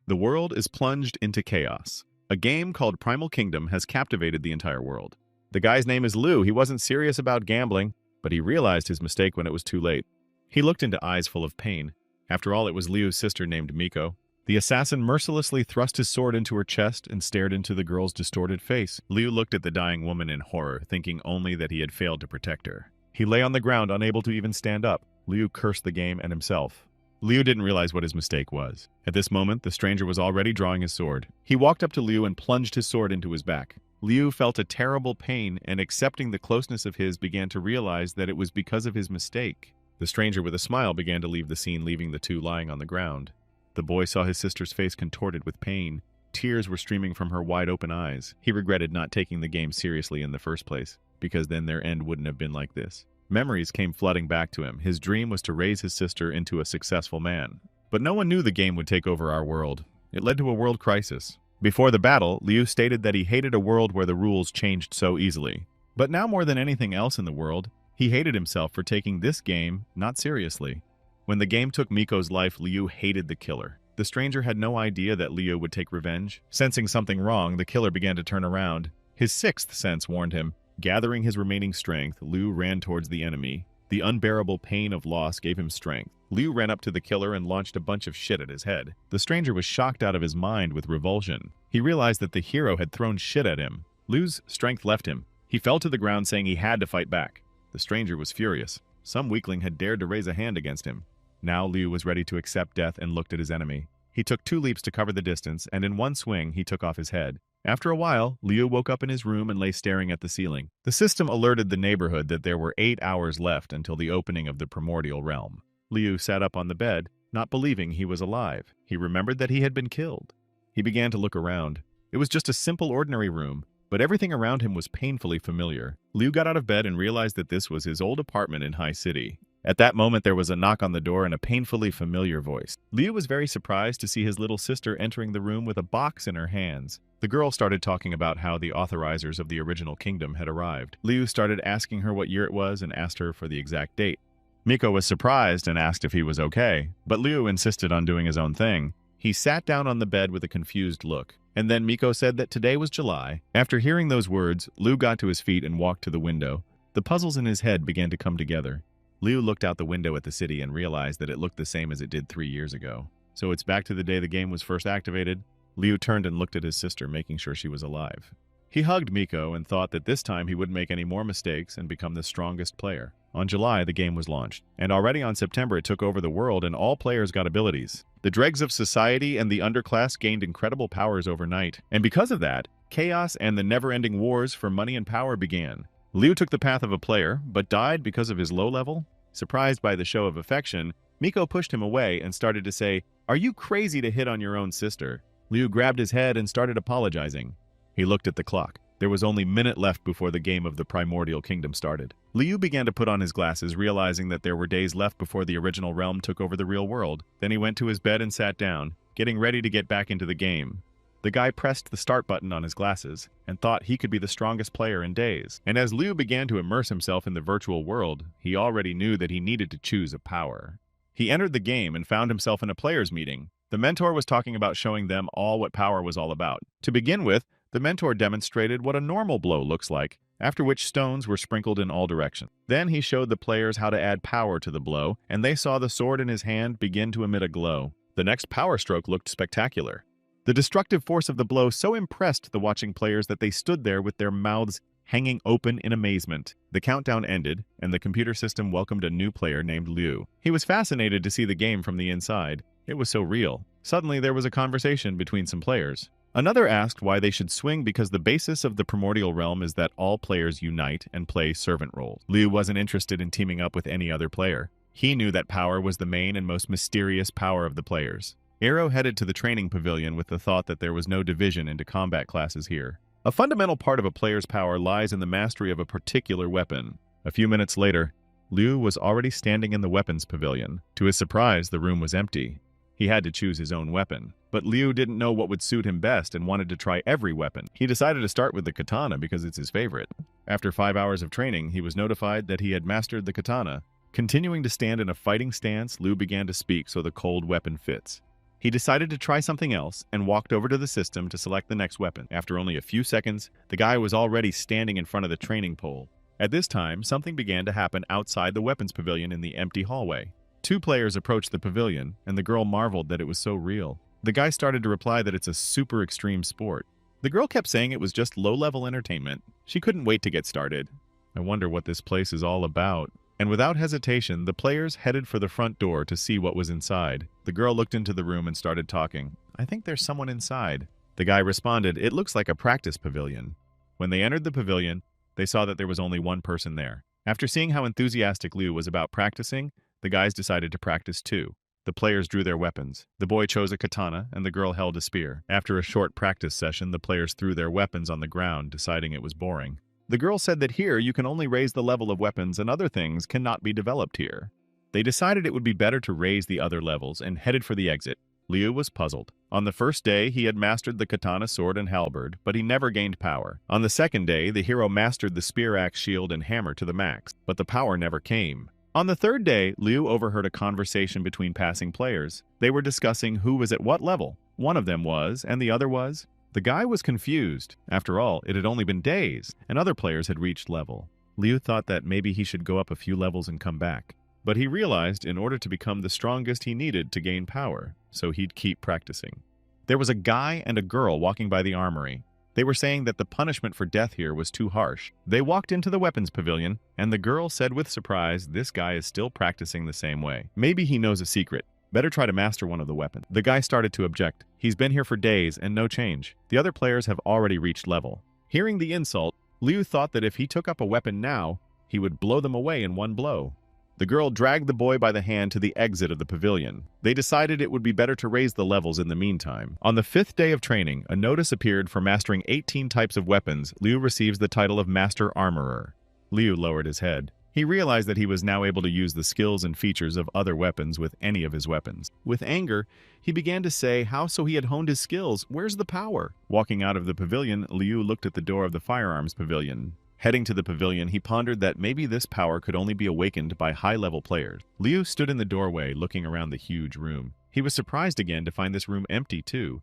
The world is plunged into chaos. A game called Primal Kingdom has captivated the entire world. The guy's name is Liu. He wasn't serious about gambling, but he realized his mistake when it was too late. He looked into eyes full of pain. After all, it was Liu's sister named Miko. The assassin mercilessly thrust his sword into her chest and stared into the girl's distorted face. Liu looked at the dying woman in horror, thinking only that he had failed to protect her. He lay on the ground, unable to even stand up. Liu cursed the game and himself. Liu didn't realize what his mistake was. At this moment, the stranger was already drawing his sword. He walked up to Liu and plunged his sword into his back. Liu felt a terrible pain, and accepting the closeness of his, began to realize that it was because of his mistake. The stranger with a smile began to leave the scene, leaving the two lying on the ground. The boy saw his sister's face contorted with pain. Tears were streaming from her wide-open eyes. He regretted not taking the game seriously in the first place, because then their end wouldn't have been like this. Memories came flooding back to him. His dream was to raise his sister into a successful man. But no one knew the game would take over our world. It led to a world crisis. Before the battle, Liu stated that he hated a world where the rules changed so easily. But now more than anything else in the world, he hated himself for taking this game not seriously. When the game took Miko's life, Liu hated the killer. The stranger had no idea that Liu would take revenge. Sensing something wrong, the killer began to turn around. His sixth sense warned him. Gathering his remaining strength, Liu ran towards the enemy. The unbearable pain of loss gave him strength. Liu ran up to the killer and launched a bunch of shit at his head. The stranger was shocked out of his mind with revulsion. He realized that the hero had thrown shit at him. Liu's strength left him. He fell to the ground saying he had to fight back. The stranger was furious. Some weakling had dared to raise a hand against him. Now Liu was ready to accept death and looked at his enemy. He took 2 leaps to cover the distance, and in one swing he took off his head. After a while, Liu woke up in his room and lay staring at the ceiling. The system alerted the neighborhood that there were 8 hours left until the opening of the primordial realm. Liu sat up on the bed, not believing he was alive. He remembered that he had been killed. He began to look around. It was just a simple ordinary room, but everything around him was painfully familiar. Liu got out of bed and realized that this was his old apartment in High City. At that moment, there was a knock on the door and a painfully familiar voice. Liu was very surprised to see his little sister entering the room with a box in her hands. The girl started talking about how the authorizers of the original kingdom had arrived. Liu started asking her what year it was and asked her for the exact date. Miko was surprised and asked if he was okay, but Liu insisted on doing his own thing. He sat down on the bed with a confused look, and then Miko said that today was July. After hearing those words, Liu got to his feet and walked to the window. The puzzles in his head began to come together. Liu looked out the window at the city and realized that it looked the same as it did 3 years ago. So it's back to the day the game was first activated. Liu turned and looked at his sister, making sure she was alive. He hugged Miko and thought that this time he wouldn't make any more mistakes and become the strongest player. On July, the game was launched, and already on September it took over the world and all players got abilities. The dregs of society and the underclass gained incredible powers overnight, and because of that, chaos and the never-ending wars for money and power began. Liu took the path of a player, but died because of his low level. Surprised by the show of affection, Miko pushed him away and started to say, "Are you crazy to hit on your own sister?" Liu grabbed his head and started apologizing. He looked at the clock. There was only a minute left before the game of the primordial kingdom started. Liu began to put on his glasses, realizing that there were days left before the original realm took over the real world. Then he went to his bed and sat down, getting ready to get back into the game. The guy pressed the start button on his glasses and thought he could be the strongest player in days. And as Liu began to immerse himself in the virtual world, he already knew that he needed to choose a power. He entered the game and found himself in a players' meeting. The mentor was talking about showing them all what power was all about. To begin with, the mentor demonstrated what a normal blow looks like, after which stones were sprinkled in all directions. Then he showed the players how to add power to the blow, and they saw the sword in his hand begin to emit a glow. The next power stroke looked spectacular. The destructive force of the blow so impressed the watching players that they stood there with their mouths hanging open in amazement. The countdown ended, and the computer system welcomed a new player named Liu. He was fascinated to see the game from the inside. It was so real. Suddenly, there was a conversation between some players. Another asked why they should swing because the basis of the primordial realm is that all players unite and play servant roles. Liu wasn't interested in teaming up with any other player. He knew that power was the main and most mysterious power of the players. Enro headed to the training pavilion with the thought that there was no division into combat classes here. A fundamental part of a player's power lies in the mastery of a particular weapon. A few minutes later, Liu was already standing in the weapons pavilion. To his surprise, the room was empty. He had to choose his own weapon. But Liu didn't know what would suit him best and wanted to try every weapon. He decided to start with the katana because it's his favorite. After 5 hours of training, he was notified that he had mastered the katana. Continuing to stand in a fighting stance, Liu began to speak so the cold weapon fits. He decided to try something else and walked over to the system to select the next weapon. After only a few seconds, the guy was already standing in front of the training pole. At this time, something began to happen outside the weapons pavilion in the empty hallway. Two players approached the pavilion, and the girl marveled that it was so real. The guy started to reply that it's a super extreme sport. The girl kept saying it was just low-level entertainment. She couldn't wait to get started. I wonder what this place is all about. And without hesitation, the players headed for the front door to see what was inside. The girl looked into the room and started talking. I think there's someone inside. The guy responded, it looks like a practice pavilion. When they entered the pavilion, they saw that there was only one person there. After seeing how enthusiastic Liu was about practicing, the guys decided to practice too. The players drew their weapons. The boy chose a katana, and the girl held a spear. After a short practice session, the players threw their weapons on the ground, deciding it was boring. The girl said that here you can only raise the level of weapons and other things cannot be developed here. They decided it would be better to raise the other levels and headed for the exit. Liu was puzzled. On the first day, he had mastered the katana, sword, and halberd, but he never gained power. On the second day, the hero mastered the spear, axe, shield, and hammer to the max, but the power never came. On the third day, Liu overheard a conversation between passing players. They were discussing who was at what level. One of them was, and the other was. The guy was confused. After all, it had only been days, and other players had reached level. Liu thought that maybe he should go up a few levels and come back. But he realized in order to become the strongest he needed to gain power, so he'd keep practicing. There was a guy and a girl walking by the armory. They were saying that the punishment for death here was too harsh. They walked into the weapons pavilion, and the girl said with surprise, this guy is still practicing the same way. Maybe he knows a secret. Better try to master one of the weapons. The guy started to object. He's been here for days and no change. The other players have already reached level. Hearing the insult, Liu thought that if he took up a weapon now, he would blow them away in one blow. The girl dragged the boy by the hand to the exit of the pavilion. They decided it would be better to raise the levels in the meantime. On the 5th day of training, a notice appeared for mastering 18 types of weapons. Liu receives the title of Master Armorer. Liu lowered his head. He realized that he was now able to use the skills and features of other weapons with any of his weapons. With anger, he began to say how so he had honed his skills. Where's the power? Walking out of the pavilion, Liu looked at the door of the firearms pavilion. Heading to the pavilion, he pondered that maybe this power could only be awakened by high-level players. Liu stood in the doorway, looking around the huge room. He was surprised again to find this room empty, too.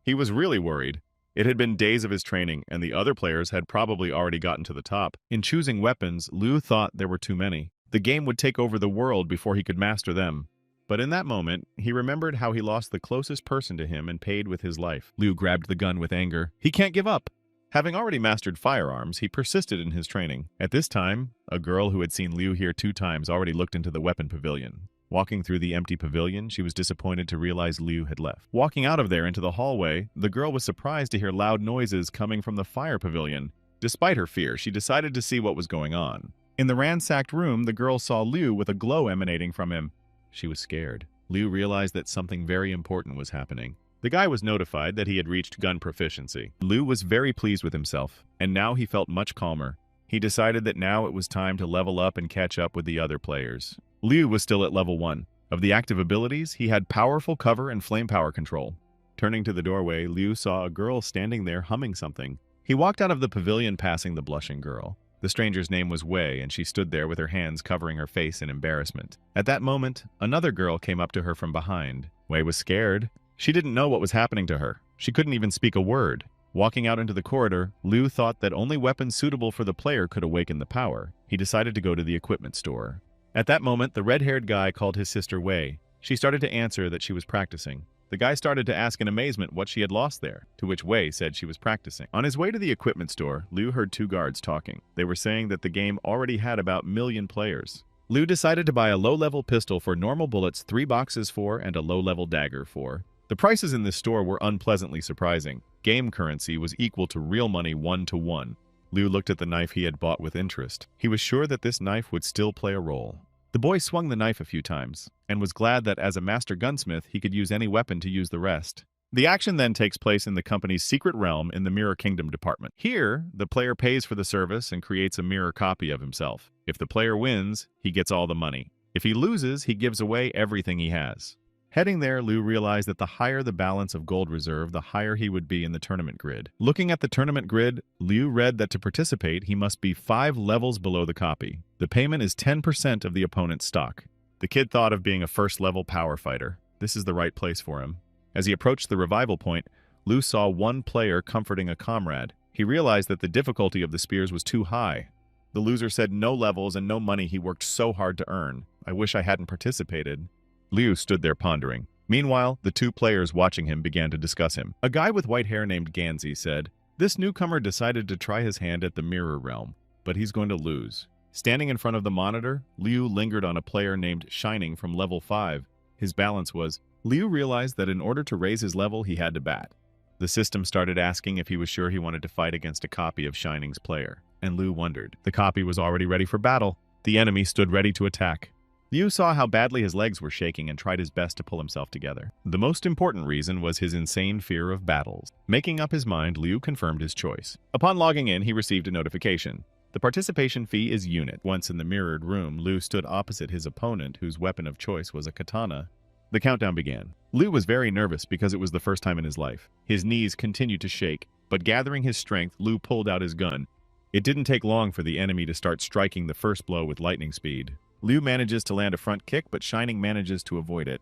He was really worried. It had been days of his training, and the other players had probably already gotten to the top. In choosing weapons, Liu thought there were too many. The game would take over the world before he could master them. But in that moment, he remembered how he lost the closest person to him and paid with his life. Liu grabbed the gun with anger. He can't give up! Having already mastered firearms, he persisted in his training. At this time, a girl who had seen Liu here 2 times already looked into the weapon pavilion. Walking through the empty pavilion, she was disappointed to realize Liu had left. Walking out of there into the hallway, the girl was surprised to hear loud noises coming from the fire pavilion. Despite her fear, she decided to see what was going on. In the ransacked room, the girl saw Liu with a glow emanating from him. She was scared. Liu realized that something very important was happening. The guy was notified that he had reached gun proficiency. Liu was very pleased with himself, and now he felt much calmer. He decided that now it was time to level up and catch up with the other players. Liu was still at level 1. Of the active abilities, he had powerful cover and flame power control. Turning to the doorway, Liu saw a girl standing there humming something. He walked out of the pavilion passing the blushing girl. The stranger's name was Wei, and she stood there with her hands covering her face in embarrassment. At that moment, another girl came up to her from behind. Wei was scared. She didn't know what was happening to her. She couldn't even speak a word. Walking out into the corridor, Liu thought that only weapons suitable for the player could awaken the power. He decided to go to the equipment store. At that moment, the red-haired guy called his sister Wei. She started to answer that she was practicing. The guy started to ask in amazement what she had lost there, to which Wei said she was practicing. On his way to the equipment store, Liu heard 2 guards talking. They were saying that the game already had about 1 million players. Liu decided to buy a low-level pistol for normal bullets 3 boxes for and a low-level dagger for. The prices in this store were unpleasantly surprising. Game currency was equal to real money 1 to 1. Liu looked at the knife he had bought with interest. He was sure that this knife would still play a role. The boy swung the knife a few times, and was glad that as a master gunsmith he could use any weapon to use the rest. The action then takes place in the company's secret realm in the Mirror Kingdom department. Here, the player pays for the service and creates a mirror copy of himself. If the player wins, he gets all the money. If he loses, he gives away everything he has. Heading there, Liu realized that the higher the balance of gold reserve, the higher he would be in the tournament grid. Looking at the tournament grid, Liu read that to participate, he must be 5 levels below the copy. The payment is 10% of the opponent's stock. The kid thought of being a first-level power fighter. This is the right place for him. As he approached the revival point, Liu saw one player comforting a comrade. He realized that the difficulty of the spears was too high. The loser said no levels and no money he worked so hard to earn. I wish I hadn't participated. Liu stood there pondering. Meanwhile, the two players watching him began to discuss him. A guy with white hair named Ganzi said, "This newcomer decided to try his hand at the mirror realm, but he's going to lose." Standing in front of the monitor, Liu lingered on a player named Shining from level 5. His balance was. Liu realized that in order to raise his level, he had to bat. The system started asking if he was sure he wanted to fight against a copy of Shining's player, and Liu wondered. The copy was already ready for battle. The enemy stood ready to attack. Liu saw how badly his legs were shaking and tried his best to pull himself together. The most important reason was his insane fear of battles. Making up his mind, Liu confirmed his choice. Upon logging in, he received a notification. The participation fee is unit. Once in the mirrored room, Liu stood opposite his opponent, whose weapon of choice was a katana. The countdown began. Liu was very nervous because it was the first time in his life. His knees continued to shake, but gathering his strength, Liu pulled out his gun. It didn't take long for the enemy to start striking the first blow with lightning speed. Liu manages to land a front kick, but Shining manages to avoid it.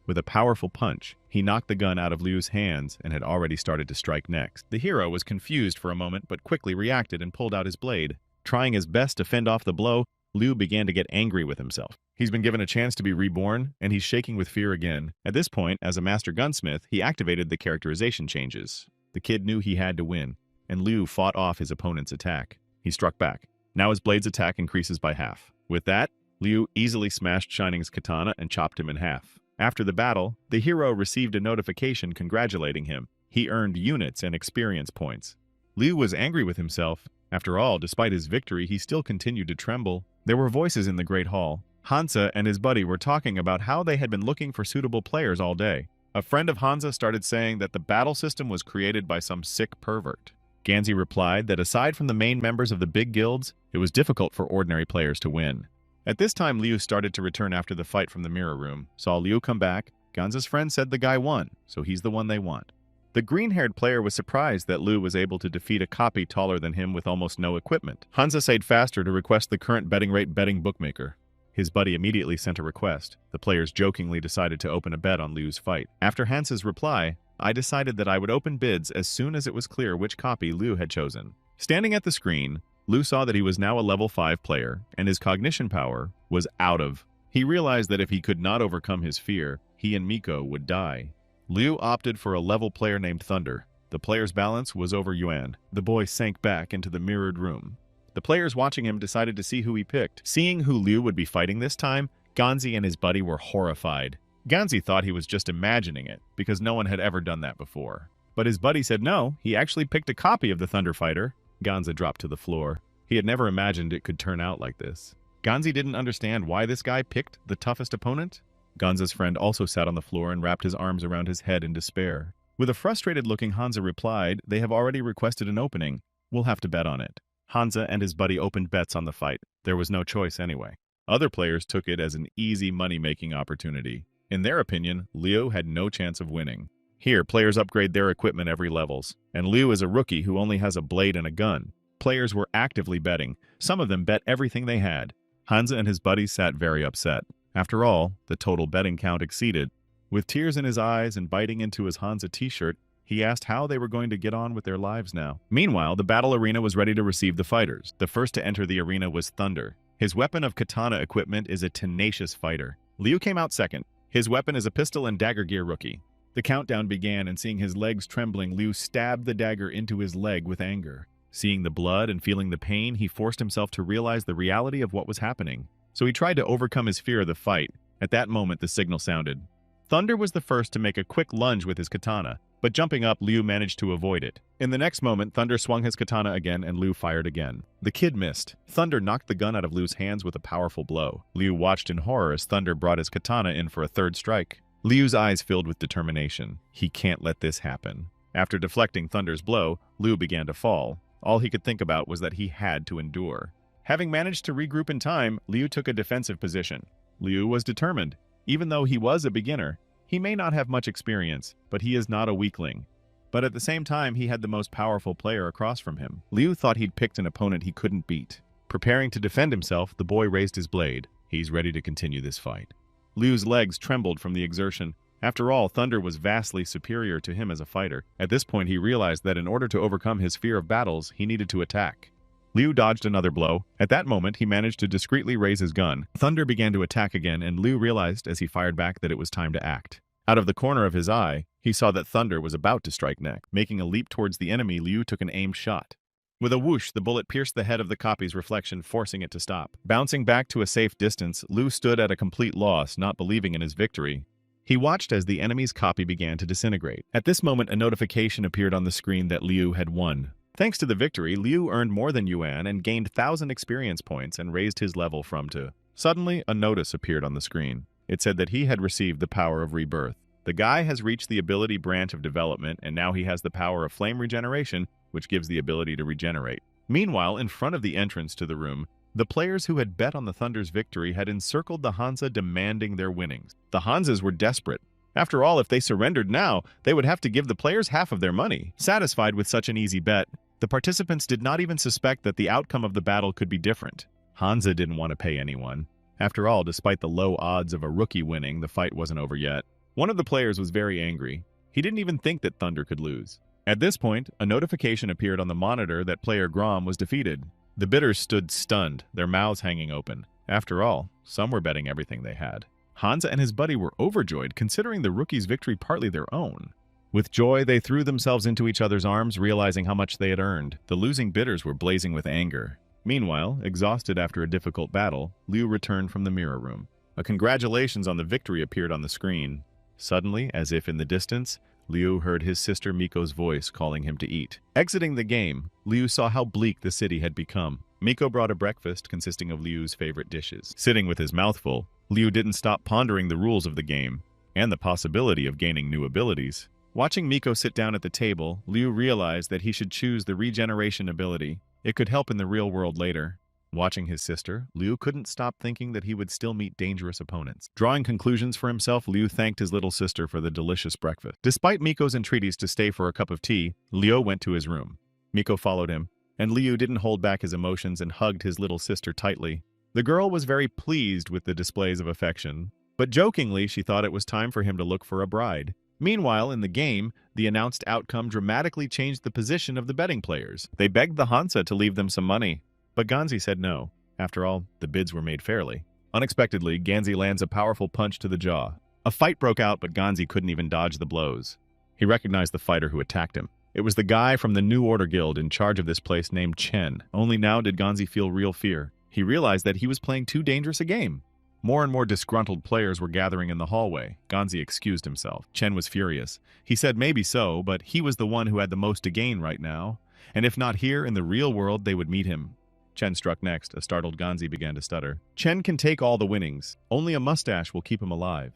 With a powerful punch, he knocked the gun out of Liu's hands and had already started to strike next. The hero was confused for a moment, but quickly reacted and pulled out his blade. Trying his best to fend off the blow, Liu began to get angry with himself. He's been given a chance to be reborn, and he's shaking with fear again. At this point, as a master gunsmith, he activated the characterization changes. The kid knew he had to win, and Liu fought off his opponent's attack. He struck back. Now his blade's attack increases by half. With that, Liu easily smashed Shining's katana and chopped him in half. After the battle, the hero received a notification congratulating him. He earned units and experience points. Liu was angry with himself. After all, despite his victory, he still continued to tremble. There were voices in the Great Hall. Hansa and his buddy were talking about how they had been looking for suitable players all day. A friend of Hansa started saying that the battle system was created by some sick pervert. Ganzi replied that aside from the main members of the big guilds, it was difficult for ordinary players to win. At this time, Liu started to return after the fight from the mirror room. Saw Liu come back. Ganza's friend said the guy won, so he's the one they want. The green-haired player was surprised that Liu was able to defeat a copy taller than him with almost no equipment. Hansa stayed faster to request the current betting rate betting bookmaker. His buddy immediately sent a request. The players jokingly decided to open a bet on Liu's fight. After Hansa's reply, I decided that I would open bids as soon as it was clear which copy Liu had chosen. Standing at the screen, Liu saw that he was now a level 5 player, and his cognition power was out of. He realized that if he could not overcome his fear, he and Miko would die. Liu opted for a level player named Thunder. The player's balance was over Yuan. The boy sank back into the mirrored room. The players watching him decided to see who he picked. Seeing who Liu would be fighting this time, Ganzi and his buddy were horrified. Ganzi thought he was just imagining it, because no one had ever done that before. But his buddy said no, he actually picked a copy of the Thunder Fighter. Ganzi dropped to the floor. He had never imagined it could turn out like this. Ganzi didn't understand why this guy picked the toughest opponent. Ganza's friend also sat on the floor and wrapped his arms around his head in despair. With a frustrated-looking Hansa replied, they have already requested an opening. We'll have to bet on it. Hansa and his buddy opened bets on the fight. There was no choice anyway. Other players took it as an easy money-making opportunity. In their opinion, Liu had no chance of winning. Here, players upgrade their equipment every levels, and Liu is a rookie who only has a blade and a gun. Players were actively betting. Some of them bet everything they had. Hansa and his buddies sat very upset. After all, the total betting count exceeded. With tears in his eyes and biting into his Hansa t-shirt, he asked how they were going to get on with their lives now. Meanwhile, the battle arena was ready to receive the fighters. The first to enter the arena was Thunder. His weapon of katana equipment is a tenacious fighter. Liu came out second. His weapon is a pistol and dagger gear rookie. The countdown began, and seeing his legs trembling, Liu stabbed the dagger into his leg with anger. Seeing the blood and feeling the pain, he forced himself to realize the reality of what was happening. So he tried to overcome his fear of the fight. At that moment, the signal sounded. Thunder was the first to make a quick lunge with his katana, but jumping up, Liu managed to avoid it. In the next moment, Thunder swung his katana again and Liu fired again. The kid missed. Thunder knocked the gun out of Liu's hands with a powerful blow. Liu watched in horror as Thunder brought his katana in for a third strike. Liu's eyes filled with determination. He can't let this happen. After deflecting Thunder's blow, Liu began to fall. All he could think about was that he had to endure. Having managed to regroup in time, Liu took a defensive position. Liu was determined. Even though he was a beginner, he may not have much experience, but he is not a weakling. But at the same time, he had the most powerful player across from him. Liu thought he'd picked an opponent he couldn't beat. Preparing to defend himself, the boy raised his blade. He's ready to continue this fight. Liu's legs trembled from the exertion, After all, Thunder was vastly superior to him as a fighter. At this point, he realized that in order to overcome his fear of battles, he needed to attack. Liu dodged another blow. At that moment, he managed to discreetly raise his gun. Thunder began to attack again, and Liu realized as he fired back that it was time to act. Out of the corner of his eye, he saw that Thunder was about to strike next. Making a leap towards the enemy, Liu took an aimed shot. With a whoosh, the bullet pierced the head of the copy's reflection, forcing it to stop. Bouncing back to a safe distance, Liu stood at a complete loss, not believing in his victory. He watched as the enemy's copy began to disintegrate. At this moment, a notification appeared on the screen that Liu had won. Thanks to the victory, Liu earned more than Yuan and gained 1,000 experience points and raised his level from to. Suddenly, a notice appeared on the screen. It said that he had received the power of rebirth. The guy has reached the ability branch of development, and now he has the power of flame regeneration, which gives the ability to regenerate. Meanwhile, in front of the entrance to the room, the players who had bet on the Thunder's victory had encircled the Hansa, demanding their winnings. The Hansas were desperate. After all, if they surrendered now, they would have to give the players half of their money. Satisfied with such an easy bet, the participants did not even suspect that the outcome of the battle could be different. Hansa didn't want to pay anyone. After all, despite the low odds of a rookie winning, the fight wasn't over yet. One of the players was very angry. He didn't even think that Thunder could lose. At this point, a notification appeared on the monitor that player Grom was defeated. The bidders stood stunned, their mouths hanging open. After all, some were betting everything they had. Hansa and his buddy were overjoyed, considering the rookie's victory partly their own. With joy, they threw themselves into each other's arms, realizing how much they had earned. The losing bidders were blazing with anger. Meanwhile, exhausted after a difficult battle, Liu returned from the mirror room. A congratulations on the victory appeared on the screen. Suddenly, as if in the distance, Liu heard his sister Miko's voice calling him to eat. Exiting the game, Liu saw how bleak the city had become. Miko brought a breakfast consisting of Liu's favorite dishes. Sitting with his mouth full, Liu didn't stop pondering the rules of the game and the possibility of gaining new abilities. Watching Miko sit down at the table, Liu realized that he should choose the regeneration ability. It could help in the real world later. Watching his sister, Liu couldn't stop thinking that he would still meet dangerous opponents. Drawing conclusions for himself, Liu thanked his little sister for the delicious breakfast. Despite Miko's entreaties to stay for a cup of tea, Liu went to his room. Miko followed him, and Liu didn't hold back his emotions and hugged his little sister tightly. The girl was very pleased with the displays of affection, but jokingly she thought it was time for him to look for a bride. Meanwhile, in the game, the announced outcome dramatically changed the position of the betting players. They begged the Hansa to leave them some money, but Ganzi said no. After all, the bids were made fairly. Unexpectedly, Ganzi lands a powerful punch to the jaw. A fight broke out, but Ganzi couldn't even dodge the blows. He recognized the fighter who attacked him. It was the guy from the New Order Guild in charge of this place named Chen. Only now did Ganzi feel real fear. He realized that he was playing too dangerous a game. More and more disgruntled players were gathering in the hallway. Ganzi excused himself. Chen was furious. He said maybe so, but he was the one who had the most to gain right now. And if not here, in the real world, they would meet him. Chen struck next. A startled Ganzi began to stutter. Chen can take all the winnings. Only a mustache will keep him alive.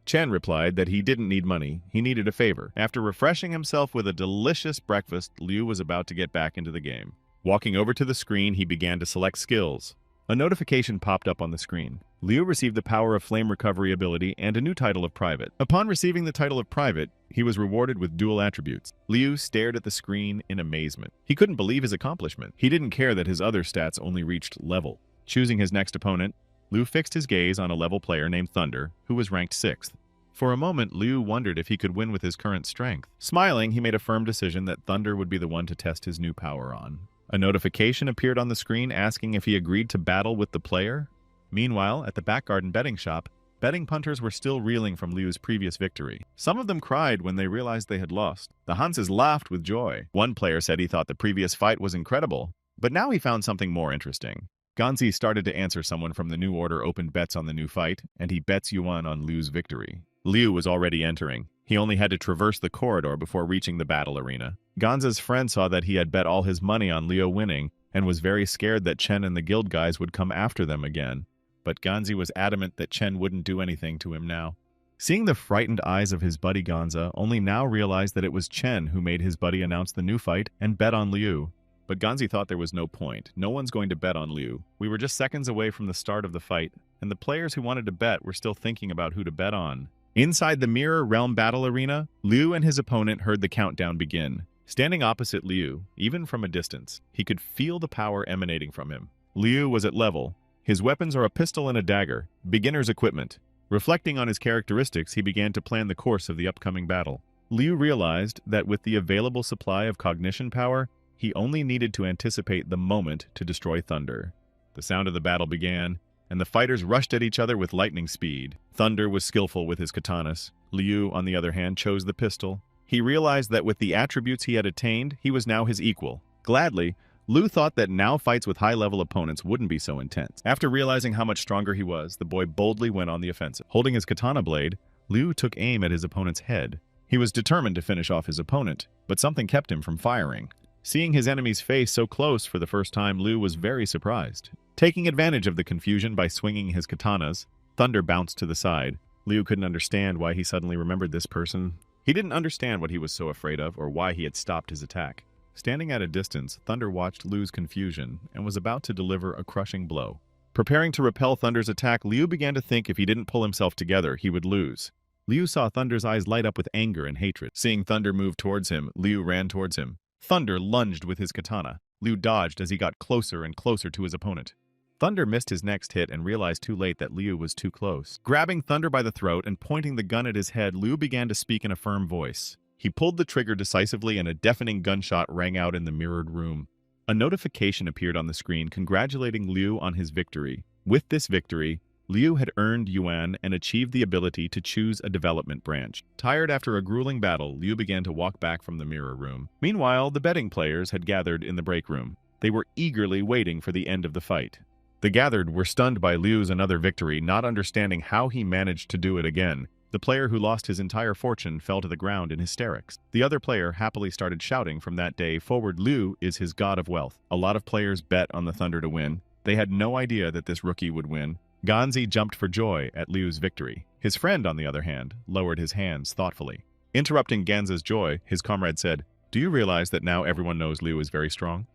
Chen replied that he didn't need money. He needed a favor. After refreshing himself with a delicious breakfast, Liu was about to get back into the game. Walking over to the screen, he began to select skills. A notification popped up on the screen. Liu received the power of flame recovery ability and a new title of private. Upon receiving the title of private, he was rewarded with dual attributes. Liu stared at the screen in amazement. He couldn't believe his accomplishment. He didn't care that his other stats only reached level. Choosing his next opponent, Liu fixed his gaze on a level player named Thunder, who was ranked 6th. For a moment, Liu wondered if he could win with his current strength. Smiling, he made a firm decision that Thunder would be the one to test his new power on. A notification appeared on the screen asking if he agreed to battle with the player. Meanwhile, at the back garden betting shop, betting punters were still reeling from Liu's previous victory. Some of them cried when they realized they had lost. The Hanses laughed with joy. One player said he thought the previous fight was incredible, but now he found something more interesting. Ganzi started to answer someone from the New Order opened bets on the new fight, and he bets Yuan on Liu's victory. Liu was already entering. He only had to traverse the corridor before reaching the battle arena. Ganza's friend saw that he had bet all his money on Liu winning and was very scared that Chen and the guild guys would come after them again. But Ganzi was adamant that Chen wouldn't do anything to him now. Seeing the frightened eyes of his buddy Ganza, only now realized that it was Chen who made his buddy announce the new fight and bet on Liu. But Ganzi thought there was no point. No one's going to bet on Liu. We were just seconds away from the start of the fight, and the players who wanted to bet were still thinking about who to bet on. Inside the Mirror Realm battle arena, Liu and his opponent heard the countdown begin. Standing opposite Liu, even from a distance, he could feel the power emanating from him. Liu was at level. His weapons are a pistol and a dagger, beginner's equipment. Reflecting on his characteristics, he began to plan the course of the upcoming battle. Liu realized that with the available supply of cognition power, he only needed to anticipate the moment to destroy Thunder. The sound of the battle began, and the fighters rushed at each other with lightning speed. Thunder was skillful with his katanas. Liu, on the other hand, chose the pistol. He realized that with the attributes he had attained, he was now his equal. Gladly, Liu thought that now fights with high-level opponents wouldn't be so intense. After realizing how much stronger he was, the boy boldly went on the offensive. Holding his katana blade, Liu took aim at his opponent's head. He was determined to finish off his opponent, but something kept him from firing. Seeing his enemy's face so close for the first time, Liu was very surprised. Taking advantage of the confusion by swinging his katanas, Thunder bounced to the side. Liu couldn't understand why he suddenly remembered this person. He didn't understand what he was so afraid of or why he had stopped his attack. Standing at a distance, Thunder watched Liu's confusion and was about to deliver a crushing blow. Preparing to repel Thunder's attack, Liu began to think if he didn't pull himself together, he would lose. Liu saw Thunder's eyes light up with anger and hatred. Seeing Thunder move towards him, Liu ran towards him. Thunder lunged with his katana. Liu dodged as he got closer and closer to his opponent. Thunder missed his next hit and realized too late that Liu was too close. Grabbing Thunder by the throat and pointing the gun at his head, Liu began to speak in a firm voice. He pulled the trigger decisively and a deafening gunshot rang out in the mirrored room. A notification appeared on the screen congratulating Liu on his victory. With this victory, Liu had earned Yuan and achieved the ability to choose a development branch. Tired after a grueling battle, Liu began to walk back from the mirror room. Meanwhile, the betting players had gathered in the break room. They were eagerly waiting for the end of the fight. The gathered were stunned by Liu's another victory, not understanding how he managed to do it again. The player who lost his entire fortune fell to the ground in hysterics. The other player happily started shouting from that day forward, "Liu is his god of wealth." A lot of players bet on the Thunder to win. They had no idea that this rookie would win. Ganzi jumped for joy at Liu's victory. His friend, on the other hand, lowered his hands thoughtfully. Interrupting Ganza's joy, his comrade said, "Do you realize that now everyone knows Liu is very strong?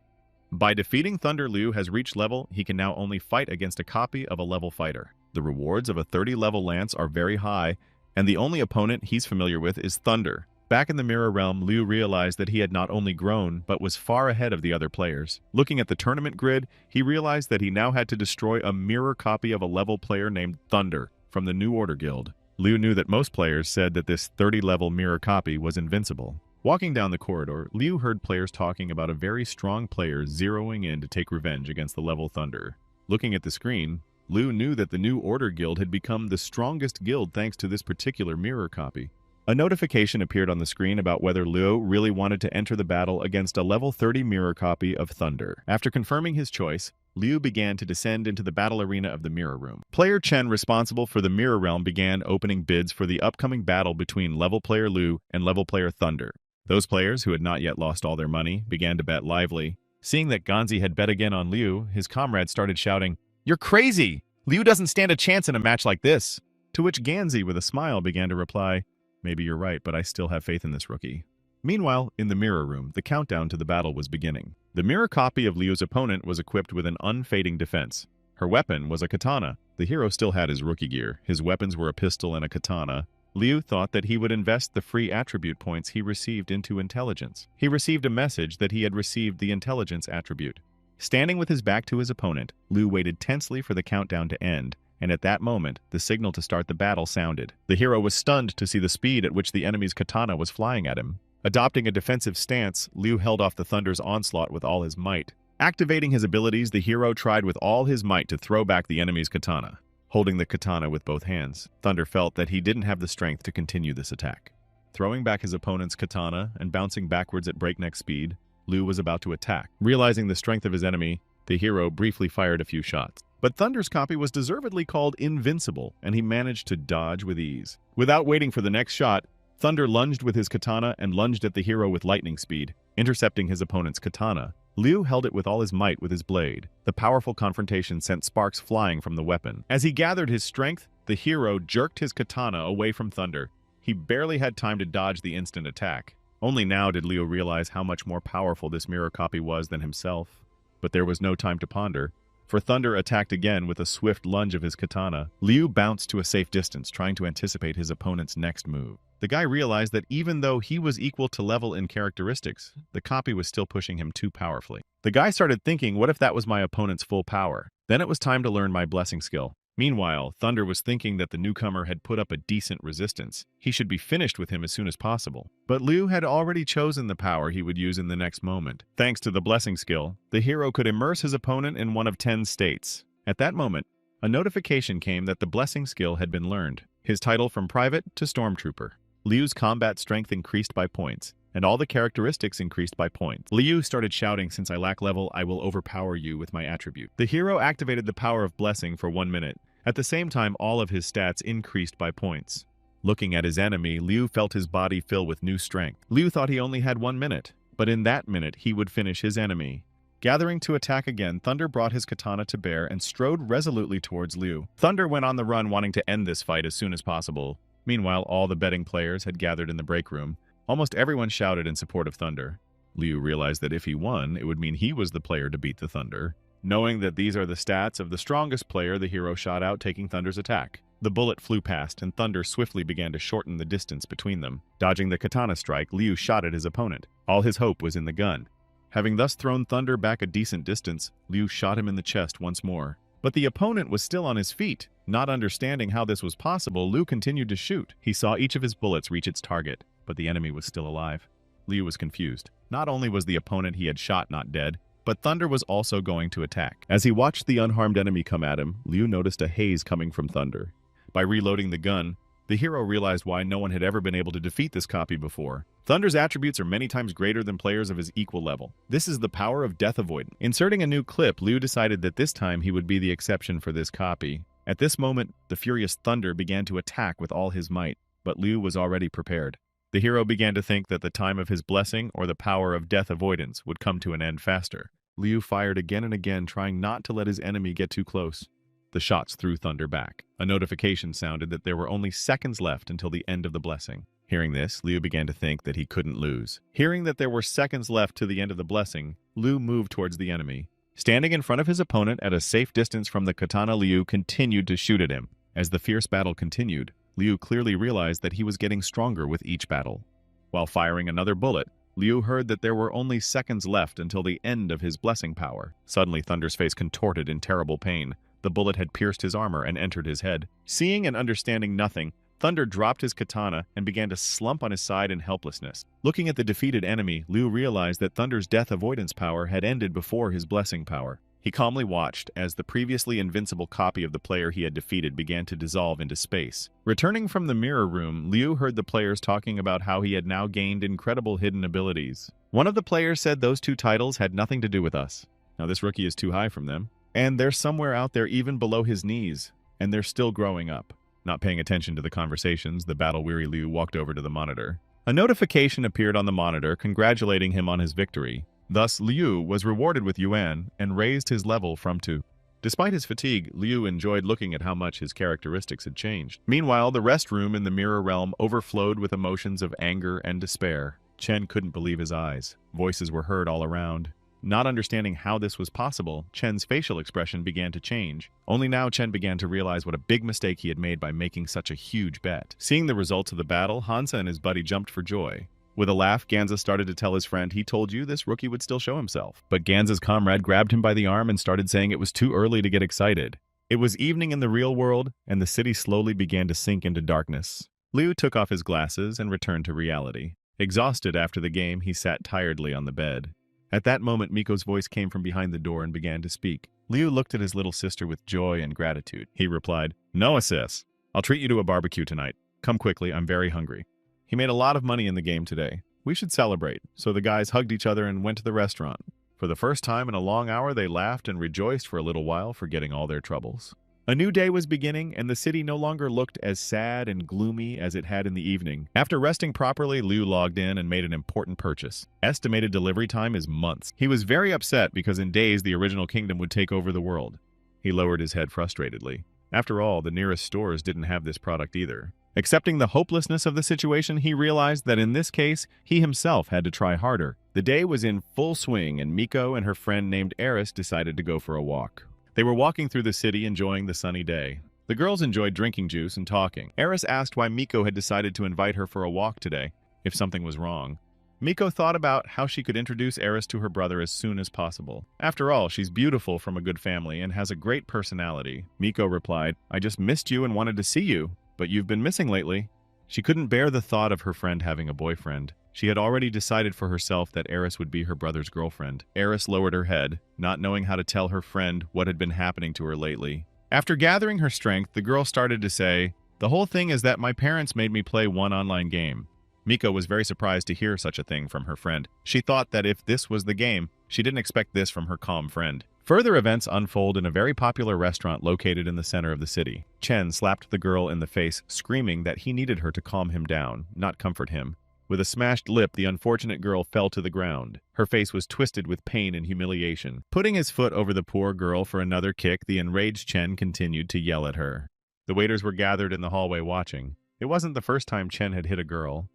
By defeating Thunder, Liu has reached level he can now only fight against a copy of a level fighter. The rewards of a 30-level lance are very high, and the only opponent he's familiar with is Thunder." Back in the mirror realm, Liu realized that he had not only grown, but was far ahead of the other players. Looking at the tournament grid, he realized that he now had to destroy a mirror copy of a level player named Thunder from the New Order Guild. Liu knew that most players said that this 30-level mirror copy was invincible. Walking down the corridor, Liu heard players talking about a very strong player zeroing in to take revenge against the level Thunder. Looking at the screen, Liu knew that the New Order Guild had become the strongest guild thanks to this particular mirror copy. A notification appeared on the screen about whether Liu really wanted to enter the battle against a level 30 mirror copy of Thunder. After confirming his choice, Liu began to descend into the battle arena of the mirror room. Player Chen, responsible for the mirror realm, began opening bids for the upcoming battle between level player Liu and level player Thunder. Those players who had not yet lost all their money began to bet lively. Seeing that Ganzi had bet again on Liu, his comrades started shouting, "You're crazy! Liu doesn't stand a chance in a match like this!" To which Ganzi, with a smile, began to reply, "Maybe you're right, but I still have faith in this rookie." Meanwhile, in the mirror room, the countdown to the battle was beginning. The mirror copy of Liu's opponent was equipped with an unfading defense. Her weapon was a katana. The hero still had his rookie gear. His weapons were a pistol and a katana. Liu thought that he would invest the free attribute points he received into intelligence. He received a message that he had received the intelligence attribute. Standing with his back to his opponent, Liu waited tensely for the countdown to end, and at that moment, the signal to start the battle sounded. The hero was stunned to see the speed at which the enemy's katana was flying at him. Adopting a defensive stance, Liu held off the Thunder's onslaught with all his might. Activating his abilities, the hero tried with all his might to throw back the enemy's katana. Holding the katana with both hands, Thunder felt that he didn't have the strength to continue this attack. Throwing back his opponent's katana and bouncing backwards at breakneck speed, Liu was about to attack. Realizing the strength of his enemy, the hero briefly fired a few shots. But Thunder's copy was deservedly called invincible, and he managed to dodge with ease. Without waiting for the next shot, Thunder lunged with his katana and lunged at the hero with lightning speed, intercepting his opponent's katana. Liu held it with all his might with his blade. The powerful confrontation sent sparks flying from the weapon. As he gathered his strength, the hero jerked his katana away from Thunder. He barely had time to dodge the instant attack. Only now did Liu realize how much more powerful this mirror copy was than himself. But there was no time to ponder, for Thunder attacked again with a swift lunge of his katana. Liu bounced to a safe distance, trying to anticipate his opponent's next move. The guy realized that even though he was equal to level in characteristics, the copy was still pushing him too powerfully. The guy started thinking, what if that was my opponent's full power? Then it was time to learn my blessing skill. Meanwhile, Thunder was thinking that the newcomer had put up a decent resistance. He should be finished with him as soon as possible. But Liu had already chosen the power he would use in the next moment. Thanks to the blessing skill, the hero could immerse his opponent in one of 10 states. At that moment, a notification came that the blessing skill had been learned. His title from private to stormtrooper. Liu's combat strength increased by points, and all the characteristics increased by points. Liu started shouting, "Since I lack level, I will overpower you with my attribute." The hero activated the power of blessing for 1 minute. At the same time, all of his stats increased by points. Looking at his enemy, Liu felt his body fill with new strength. Liu thought he only had 1 minute, but in that minute he would finish his enemy. Gathering to attack again, Thunder brought his katana to bear and strode resolutely towards Liu. Thunder went on the run, wanting to end this fight as soon as possible. Meanwhile, all the betting players had gathered in the break room. Almost everyone shouted in support of Thunder. Liu realized that if he won, it would mean he was the player to beat the Thunder. Knowing that these are the stats of the strongest player, the hero shot out, taking Thunder's attack. The bullet flew past, and Thunder swiftly began to shorten the distance between them. Dodging the katana strike, Liu shot at his opponent. All his hope was in the gun. Having thus thrown Thunder back a decent distance, Liu shot him in the chest once more. But the opponent was still on his feet. Not understanding how this was possible, Liu continued to shoot. He saw each of his bullets reach its target, but the enemy was still alive. Liu was confused. Not only was the opponent he had shot not dead, but Thunder was also going to attack. As he watched the unharmed enemy come at him, Liu noticed a haze coming from Thunder. By reloading the gun, the hero realized why no one had ever been able to defeat this copy before. Thunder's attributes are many times greater than players of his equal level. This is the power of death avoidance. Inserting a new clip, Liu decided that this time he would be the exception for this copy. At this moment, the furious Thunder began to attack with all his might, but Liu was already prepared. The hero began to think that the time of his blessing or the power of death avoidance would come to an end faster. Liu fired again and again, trying not to let his enemy get too close. The shots threw Thunder back. A notification sounded that there were only seconds left until the end of the blessing. Hearing this, Liu began to think that he couldn't lose. Hearing that there were seconds left to the end of the blessing, Liu moved towards the enemy. Standing in front of his opponent at a safe distance from the katana, Liu continued to shoot at him. As the fierce battle continued, Liu clearly realized that he was getting stronger with each battle. While firing another bullet, Liu heard that there were only seconds left until the end of his blessing power. Suddenly, Thunder's face contorted in terrible pain. The bullet had pierced his armor and entered his head. Seeing and understanding nothing, Thunder dropped his katana and began to slump on his side in helplessness. Looking at the defeated enemy, Liu realized that Thunder's death avoidance power had ended before his blessing power. He calmly watched as the previously invincible copy of the player he had defeated began to dissolve into space. Returning from the mirror room, Liu heard the players talking about how he had now gained incredible hidden abilities. One of the players said those 2 titles had nothing to do with us. Now this rookie is too high from them. And they're somewhere out there even below his knees, and they're still growing up. Not paying attention to the conversations, the battle-weary Liu walked over to the monitor. A notification appeared on the monitor congratulating him on his victory. Thus, Liu was rewarded with yuan and raised his level from 2. Despite his fatigue, Liu enjoyed looking at how much his characteristics had changed. Meanwhile, the rest room in the mirror realm overflowed with emotions of anger and despair. Chen couldn't believe his eyes. Voices were heard all around. Not understanding how this was possible, Chen's facial expression began to change. Only now Chen began to realize what a big mistake he had made by making such a huge bet. Seeing the results of the battle, Hansa and his buddy jumped for joy. With a laugh, Ganza started to tell his friend he told you this rookie would still show himself. But Ganza's comrade grabbed him by the arm and started saying it was too early to get excited. It was evening in the real world, and the city slowly began to sink into darkness. Liu took off his glasses and returned to reality. Exhausted after the game, he sat tiredly on the bed. At that moment, Miko's voice came from behind the door and began to speak. Liu looked at his little sister with joy and gratitude. He replied, "No, sis. I'll treat you to a barbecue tonight. Come quickly, I'm very hungry." He made a lot of money in the game today. We should celebrate. So the guys hugged each other and went to the restaurant. For the first time in a long hour, they laughed and rejoiced for a little while, forgetting all their troubles. A new day was beginning, and the city no longer looked as sad and gloomy as it had in the evening. After resting properly, Liu logged in and made an important purchase. Estimated delivery time is months. He was very upset because in days the original kingdom would take over the world. He lowered his head frustratedly. After all, the nearest stores didn't have this product either. Accepting the hopelessness of the situation, he realized that in this case, he himself had to try harder. The day was in full swing, and Miko and her friend named Eris decided to go for a walk. They were walking through the city, enjoying the sunny day. The girls enjoyed drinking juice and talking. Eris asked why Miko had decided to invite her for a walk today, if something was wrong. Miko thought about how she could introduce Eris to her brother as soon as possible. After all, she's beautiful from a good family and has a great personality. Miko replied, I just missed you and wanted to see you, but you've been missing lately. She couldn't bear the thought of her friend having a boyfriend. She had already decided for herself that Eris would be her brother's girlfriend. Eris lowered her head, not knowing how to tell her friend what had been happening to her lately. After gathering her strength, the girl started to say, the whole thing is that my parents made me play one online game. Miko was very surprised to hear such a thing from her friend. She thought that if this was the game, she didn't expect this from her calm friend. Further events unfold in a very popular restaurant located in the center of the city. Chen slapped the girl in the face, screaming that he needed her to calm him down, not comfort him. With a smashed lip, the unfortunate girl fell to the ground. Her face was twisted with pain and humiliation. Putting his foot over the poor girl for another kick, the enraged Chen continued to yell at her. The waiters were gathered in the hallway watching. It wasn't the first time Chen had hit a girl,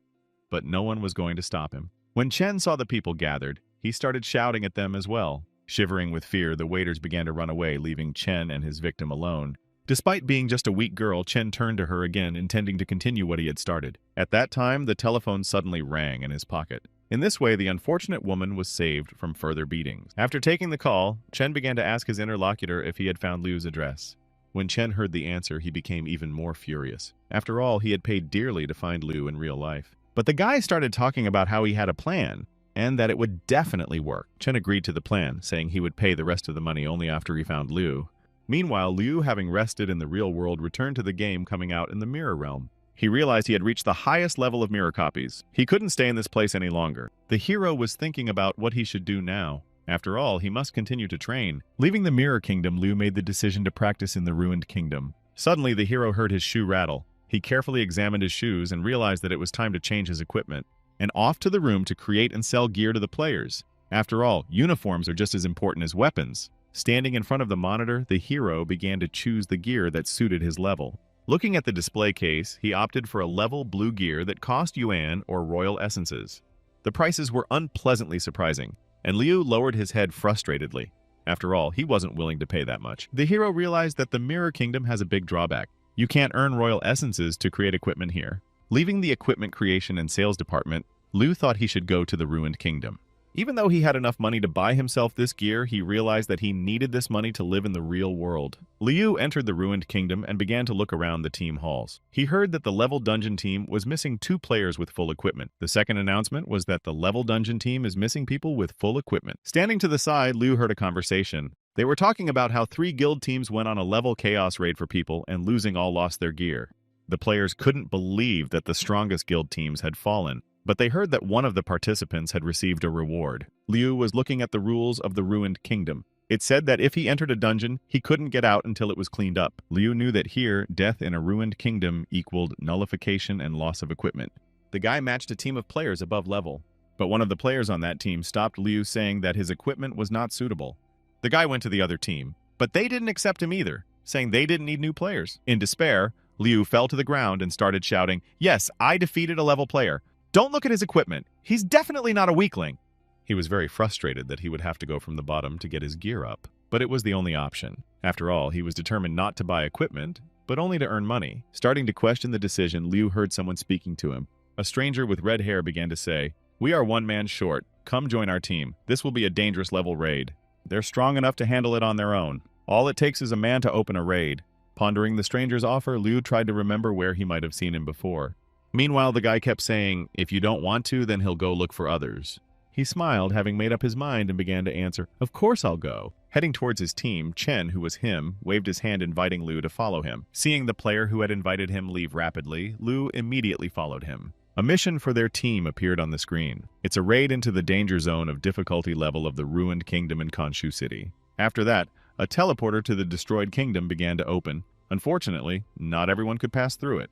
but no one was going to stop him. When Chen saw the people gathered, he started shouting at them as well. Shivering with fear, the waiters began to run away, leaving Chen and his victim alone. Despite being just a weak girl, Chen turned to her again, intending to continue what he had started. At that time, the telephone suddenly rang in his pocket. In this way, the unfortunate woman was saved from further beatings. After taking the call, Chen began to ask his interlocutor if he had found Liu's address. When Chen heard the answer, he became even more furious. After all, he had paid dearly to find Liu in real life. But the guy started talking about how he had a plan, and that it would definitely work. Chen agreed to the plan, saying he would pay the rest of the money only after he found Liu. Meanwhile, Liu, having rested in the real world, returned to the game coming out in the mirror realm. He realized he had reached the highest level of mirror copies. He couldn't stay in this place any longer. The hero was thinking about what he should do now. After all, he must continue to train. Leaving the Mirror Kingdom, Liu made the decision to practice in the Ruined Kingdom. Suddenly, the hero heard his shoe rattle. He carefully examined his shoes and realized that it was time to change his equipment, and off to the room to create and sell gear to the players. After all, uniforms are just as important as weapons. Standing in front of the monitor, the hero began to choose the gear that suited his level. Looking at the display case, he opted for a level blue gear that cost yuan or royal essences. The prices were unpleasantly surprising, and Liu lowered his head frustratedly. After all, he wasn't willing to pay that much. The hero realized that the Mirror Kingdom has a big drawback. You can't earn royal essences to create equipment here. Leaving the equipment creation and sales department, Liu thought he should go to the Ruined Kingdom. Even though he had enough money to buy himself this gear, he realized that he needed this money to live in the real world. Liu entered the Ruined Kingdom and began to look around the team halls. He heard that the Level Dungeon team was missing 2 players with full equipment. The second announcement was that the Level Dungeon team is missing people with full equipment. Standing to the side, Liu heard a conversation. They were talking about how 3 guild teams went on a level chaos raid for people and losing all lost their gear. The players couldn't believe that the strongest guild teams had fallen, but they heard that one of the participants had received a reward. Liu was looking at the rules of the Ruined Kingdom. It said that if he entered a dungeon, he couldn't get out until it was cleaned up. Liu knew that here, death in a ruined kingdom equaled nullification and loss of equipment. The guy matched a team of players above level, but one of the players on that team stopped Liu, saying that his equipment was not suitable. The guy went to the other team, but they didn't accept him either, saying they didn't need new players. In despair, Liu fell to the ground and started shouting, "Yes, I defeated a level player. Don't look at his equipment. He's definitely not a weakling." He was very frustrated that he would have to go from the bottom to get his gear up, but it was the only option. After all, he was determined not to buy equipment, but only to earn money. Starting to question the decision, Liu heard someone speaking to him. A stranger with red hair began to say, "We are 1 man short. Come join our team. This will be a dangerous level raid. They're strong enough to handle it on their own. All it takes is a man to open a raid." Pondering the stranger's offer, Liu tried to remember where he might have seen him before. Meanwhile, the guy kept saying, "If you don't want to, then he'll go look for others." He smiled, having made up his mind, and began to answer, "Of course I'll go." Heading towards his team, Chen, who was him, waved his hand inviting Liu to follow him. Seeing the player who had invited him leave rapidly, Liu immediately followed him. A mission for their team appeared on the screen. It's a raid into the danger zone of difficulty level of the Ruined Kingdom in Khonshu City. After that, a teleporter to the destroyed kingdom began to open. Unfortunately, not everyone could pass through it.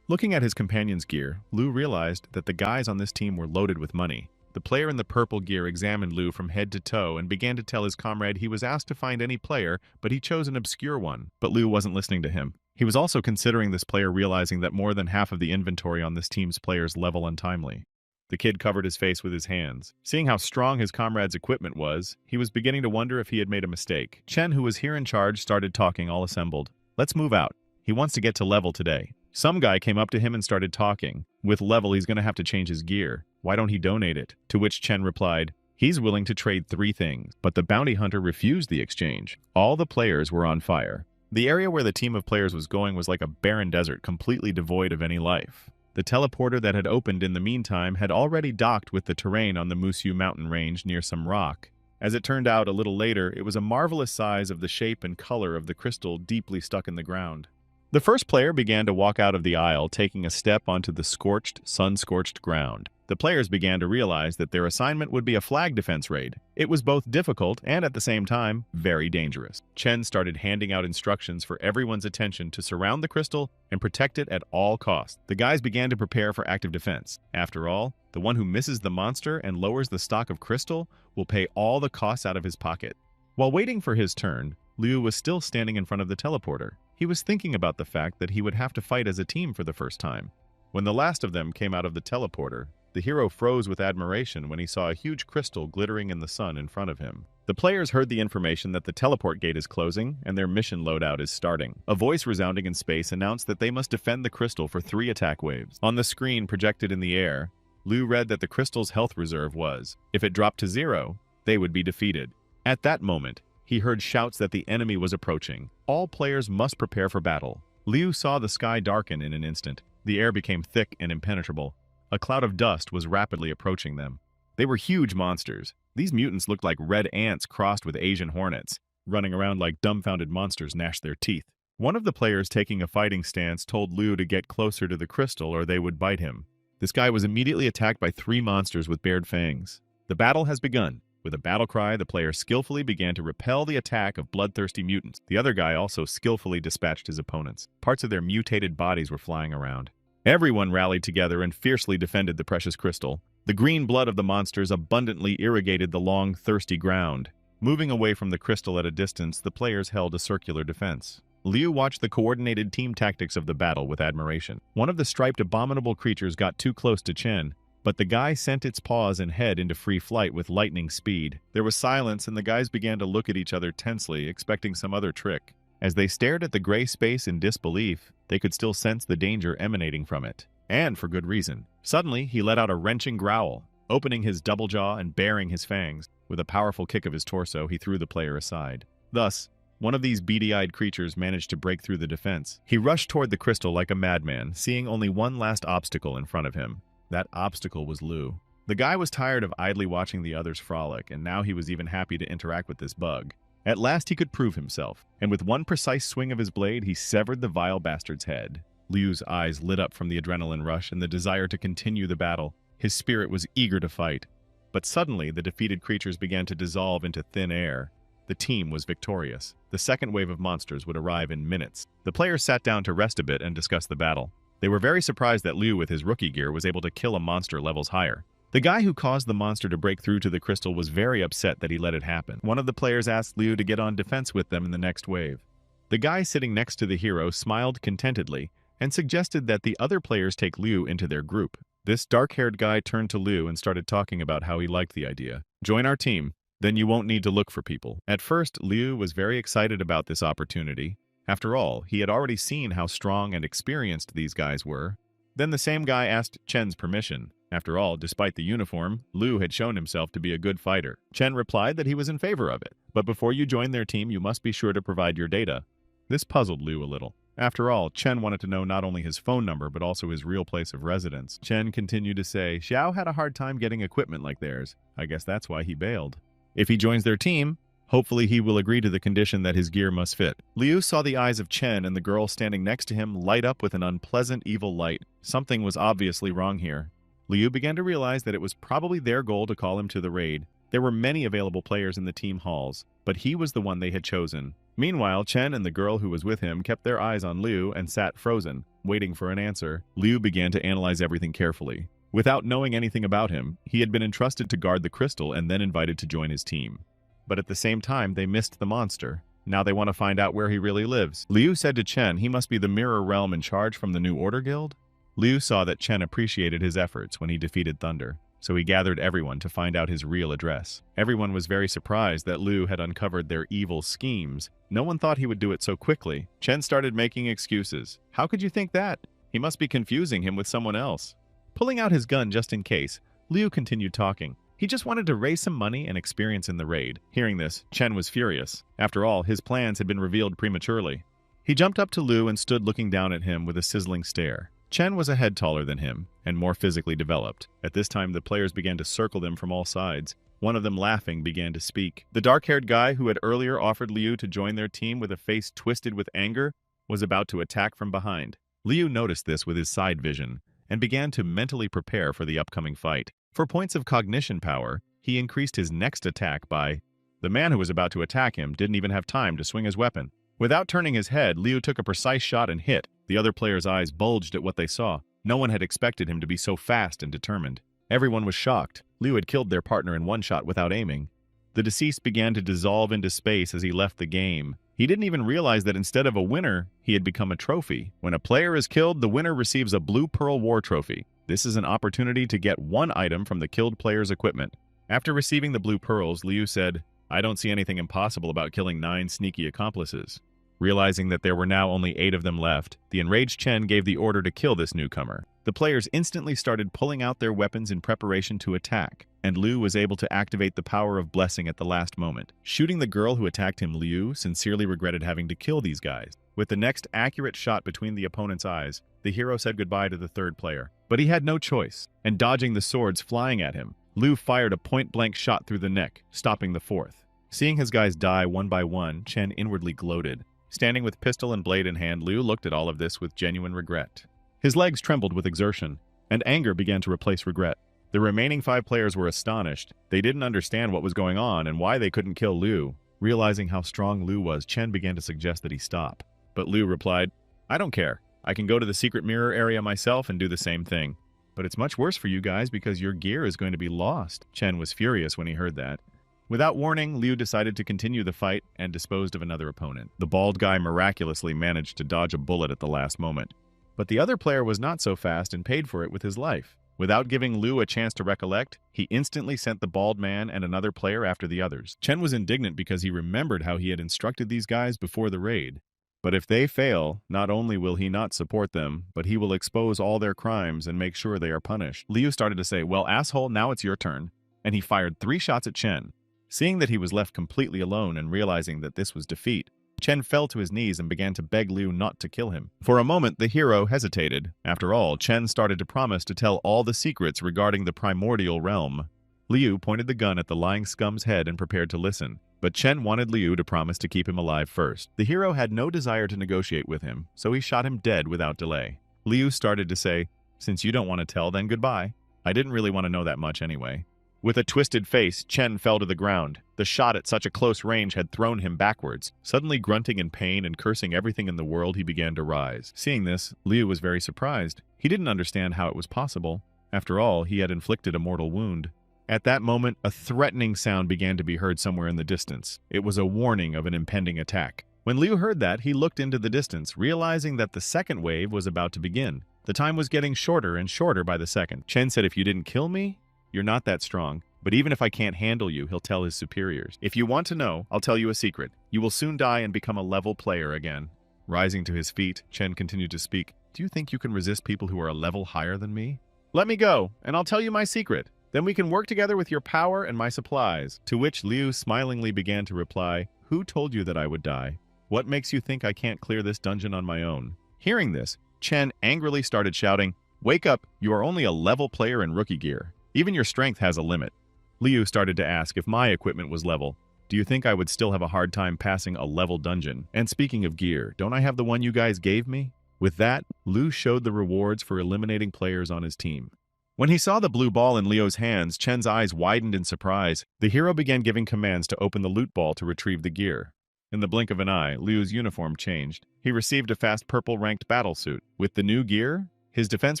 Looking at his companion's gear, Liu realized that the guys on this team were loaded with money. The player in the purple gear examined Liu from head to toe and began to tell his comrade he was asked to find any player, but he chose an obscure one. But Liu wasn't listening to him. He was also considering this player, realizing that more than half of the inventory on this team's players level untimely. The kid covered his face with his hands. Seeing how strong his comrade's equipment was, he was beginning to wonder if he had made a mistake. Chen, who was here in charge, started talking, all assembled. "Let's move out. He wants to get to level today." Some guy came up to him and started talking. With level, he's going to have to change his gear. Why don't he donate it? To which Chen replied, he's willing to trade 3 things, but the bounty hunter refused the exchange. All the players were on fire. The area where the team of players was going was like a barren desert, completely devoid of any life. The teleporter that had opened in the meantime had already docked with the terrain on the Musyu mountain range near some rock. As it turned out a little later, it was a marvelous size of the shape and color of the crystal deeply stuck in the ground. The first player began to walk out of the aisle, taking a step onto the scorched, sun-scorched ground. The players began to realize that their assignment would be a flag defense raid. It was both difficult and, at the same time, very dangerous. Chen started handing out instructions for everyone's attention to surround the crystal and protect it at all costs. The guys began to prepare for active defense. After all, the one who misses the monster and lowers the stock of crystal will pay all the costs out of his pocket. While waiting for his turn, Liu was still standing in front of the teleporter. He was thinking about the fact that he would have to fight as a team for the first time. When the last of them came out of the teleporter, the hero froze with admiration when he saw a huge crystal glittering in the sun in front of him. The players heard the information that the teleport gate is closing and their mission loadout is starting. A voice resounding in space announced that they must defend the crystal for 3 attack waves. On the screen projected in the air, Liu read that the crystal's health reserve was, if it dropped to 0, they would be defeated. At that moment, he heard shouts that the enemy was approaching. All players must prepare for battle. Liu saw the sky darken in an instant. The air became thick and impenetrable. A cloud of dust was rapidly approaching them. They were huge monsters. These mutants looked like red ants crossed with Asian hornets. Running around like dumbfounded monsters gnashed their teeth. One of the players taking a fighting stance told Liu to get closer to the crystal or they would bite him. This guy was immediately attacked by 3 monsters with bared fangs. The battle has begun. With a battle cry, the player skillfully began to repel the attack of bloodthirsty mutants. The other guy also skillfully dispatched his opponents. Parts of their mutated bodies were flying around. Everyone rallied together and fiercely defended the precious crystal. The green blood of the monsters abundantly irrigated the long, thirsty ground. Moving away from the crystal at a distance, the players held a circular defense. Liu watched the coordinated team tactics of the battle with admiration. One of the striped abominable creatures got too close to Chen, but the guy sent its paws and head into free flight with lightning speed. There was silence, and the guys began to look at each other tensely, expecting some other trick. As they stared at the gray space in disbelief, they could still sense the danger emanating from it. And for good reason. Suddenly, he let out a wrenching growl. Opening his double jaw and baring his fangs, with a powerful kick of his torso, he threw the player aside. Thus, one of these beady-eyed creatures managed to break through the defense. He rushed toward the crystal like a madman, seeing only one last obstacle in front of him. That obstacle was Liu. The guy was tired of idly watching the others frolic, and now he was even happy to interact with this bug. At last he could prove himself, and with one precise swing of his blade, he severed the vile bastard's head. Liu's eyes lit up from the adrenaline rush and the desire to continue the battle. His spirit was eager to fight. But suddenly, the defeated creatures began to dissolve into thin air. The team was victorious. The second wave of monsters would arrive in minutes. The players sat down to rest a bit and discuss the battle. They were very surprised that Liu, with his rookie gear, was able to kill a monster levels higher. The guy who caused the monster to break through to the crystal was very upset that he let it happen. One of the players asked Liu to get on defense with them in the next wave. The guy sitting next to the hero smiled contentedly and suggested that the other players take Liu into their group. This dark-haired guy turned to Liu and started talking about how he liked the idea. Join our team, then you won't need to look for people. At first, Liu was very excited about this opportunity. After all, he had already seen how strong and experienced these guys were. Then the same guy asked Chen's permission. After all, despite the uniform, Liu had shown himself to be a good fighter. Chen replied that he was in favor of it, but before you join their team, you must be sure to provide your data. This puzzled Liu a little. After all, Chen wanted to know not only his phone number, but also his real place of residence. Chen continued to say, Xiao had a hard time getting equipment like theirs. I guess that's why he bailed. If he joins their team, hopefully he will agree to the condition that his gear must fit. Liu saw the eyes of Chen and the girl standing next to him light up with an unpleasant evil light. Something was obviously wrong here. Liu began to realize that it was probably their goal to call him to the raid. There were many available players in the team halls, but he was the one they had chosen. Meanwhile, Chen and the girl who was with him kept their eyes on Liu and sat frozen, waiting for an answer. Liu began to analyze everything carefully. Without knowing anything about him, he had been entrusted to guard the crystal and then invited to join his team. But at the same time, they missed the monster. Now they want to find out where he really lives. Liu said to Chen he must be the Mirror Realm in charge from the New Order Guild. Liu saw that Chen appreciated his efforts when he defeated Thunder, so he gathered everyone to find out his real address. Everyone was very surprised that Liu had uncovered their evil schemes. No one thought he would do it so quickly. Chen started making excuses. How could you think that? He must be confusing him with someone else. Pulling out his gun just in case, Liu continued talking. He just wanted to raise some money and experience in the raid. Hearing this, Chen was furious. After all, his plans had been revealed prematurely. He jumped up to Liu and stood looking down at him with a sizzling stare. Chen was a head taller than him, and more physically developed. At this time, the players began to circle them from all sides. One of them, laughing, began to speak. The dark-haired guy who had earlier offered Liu to join their team with a face twisted with anger was about to attack from behind. Liu noticed this with his side vision and began to mentally prepare for the upcoming fight. For points of cognition power, he increased his next attack by... The man who was about to attack him didn't even have time to swing his weapon. Without turning his head, Liu took a precise shot and hit. The other players' eyes bulged at what they saw. No one had expected him to be so fast and determined. Everyone was shocked. Liu had killed their partner in one shot without aiming. The deceased began to dissolve into space as he left the game. He didn't even realize that instead of a winner, he had become a trophy. When a player is killed, the winner receives a Blue Pearl War Trophy. This is an opportunity to get one item from the killed player's equipment. After receiving the Blue Pearls, Liu said, "I don't see anything impossible about killing 9 sneaky accomplices." Realizing that there were now only 8 of them left, the enraged Chen gave the order to kill this newcomer. The players instantly started pulling out their weapons in preparation to attack, and Liu was able to activate the power of blessing at the last moment. Shooting the girl who attacked him, Liu sincerely regretted having to kill these guys. With the next accurate shot between the opponent's eyes, the hero said goodbye to the third player. But he had no choice, and dodging the swords flying at him, Liu fired a point-blank shot through the neck, stopping the fourth. Seeing his guys die one by one, Chen inwardly gloated. Standing with pistol and blade in hand, Liu looked at all of this with genuine regret. His legs trembled with exertion, and anger began to replace regret. The remaining 5 players were astonished. They didn't understand what was going on and why they couldn't kill Liu. Realizing how strong Liu was, Chen began to suggest that he stop. But Liu replied, "I don't care. I can go to the secret mirror area myself and do the same thing. But it's much worse for you guys because your gear is going to be lost." Chen was furious when he heard that. Without warning, Liu decided to continue the fight and disposed of another opponent. The bald guy miraculously managed to dodge a bullet at the last moment. But the other player was not so fast and paid for it with his life. Without giving Liu a chance to recollect, he instantly sent the bald man and another player after the others. Chen was indignant because he remembered how he had instructed these guys before the raid. But if they fail, not only will he not support them, but he will expose all their crimes and make sure they are punished. Liu started to say, "Well, asshole, now it's your turn." And he fired 3 shots at Chen. Seeing that he was left completely alone and realizing that this was defeat, Chen fell to his knees and began to beg Liu not to kill him. For a moment, the hero hesitated. After all, Chen started to promise to tell all the secrets regarding the primordial realm. Liu pointed the gun at the lying scum's head and prepared to listen. But Chen wanted Liu to promise to keep him alive first. The hero had no desire to negotiate with him, so he shot him dead without delay. Liu started to say, "Since you don't want to tell, then goodbye. I didn't really want to know that much anyway." With a twisted face, Chen fell to the ground. The shot at such a close range had thrown him backwards. Suddenly grunting in pain and cursing everything in the world, he began to rise. Seeing this, Liu was very surprised. He didn't understand how it was possible. After all, he had inflicted a mortal wound. At that moment, a threatening sound began to be heard somewhere in the distance. It was a warning of an impending attack. When Liu heard that, he looked into the distance, realizing that the second wave was about to begin. The time was getting shorter and shorter by the second. Chen said, "If you didn't kill me, you're not that strong. But even if I can't handle you," he'll tell his superiors. "If you want to know, I'll tell you a secret. You will soon die and become a level player again." Rising to his feet, Chen continued to speak. "Do you think you can resist people who are a level higher than me? Let me go, and I'll tell you my secret. Then we can work together with your power and my supplies." To which Liu smilingly began to reply, "Who told you that I would die? What makes you think I can't clear this dungeon on my own?" Hearing this, Chen angrily started shouting, "Wake up! You are only a level player in rookie gear. Even your strength has a limit." Liu started to ask if my equipment was level. "Do you think I would still have a hard time passing a level dungeon? And speaking of gear, don't I have the one you guys gave me?" With that, Liu showed the rewards for eliminating players on his team. When he saw the blue ball in Liu's hands, Chen's eyes widened in surprise. The hero began giving commands to open the loot ball to retrieve the gear. In the blink of an eye, Liu's uniform changed. He received a fast purple-ranked battle suit. With the new gear, his defense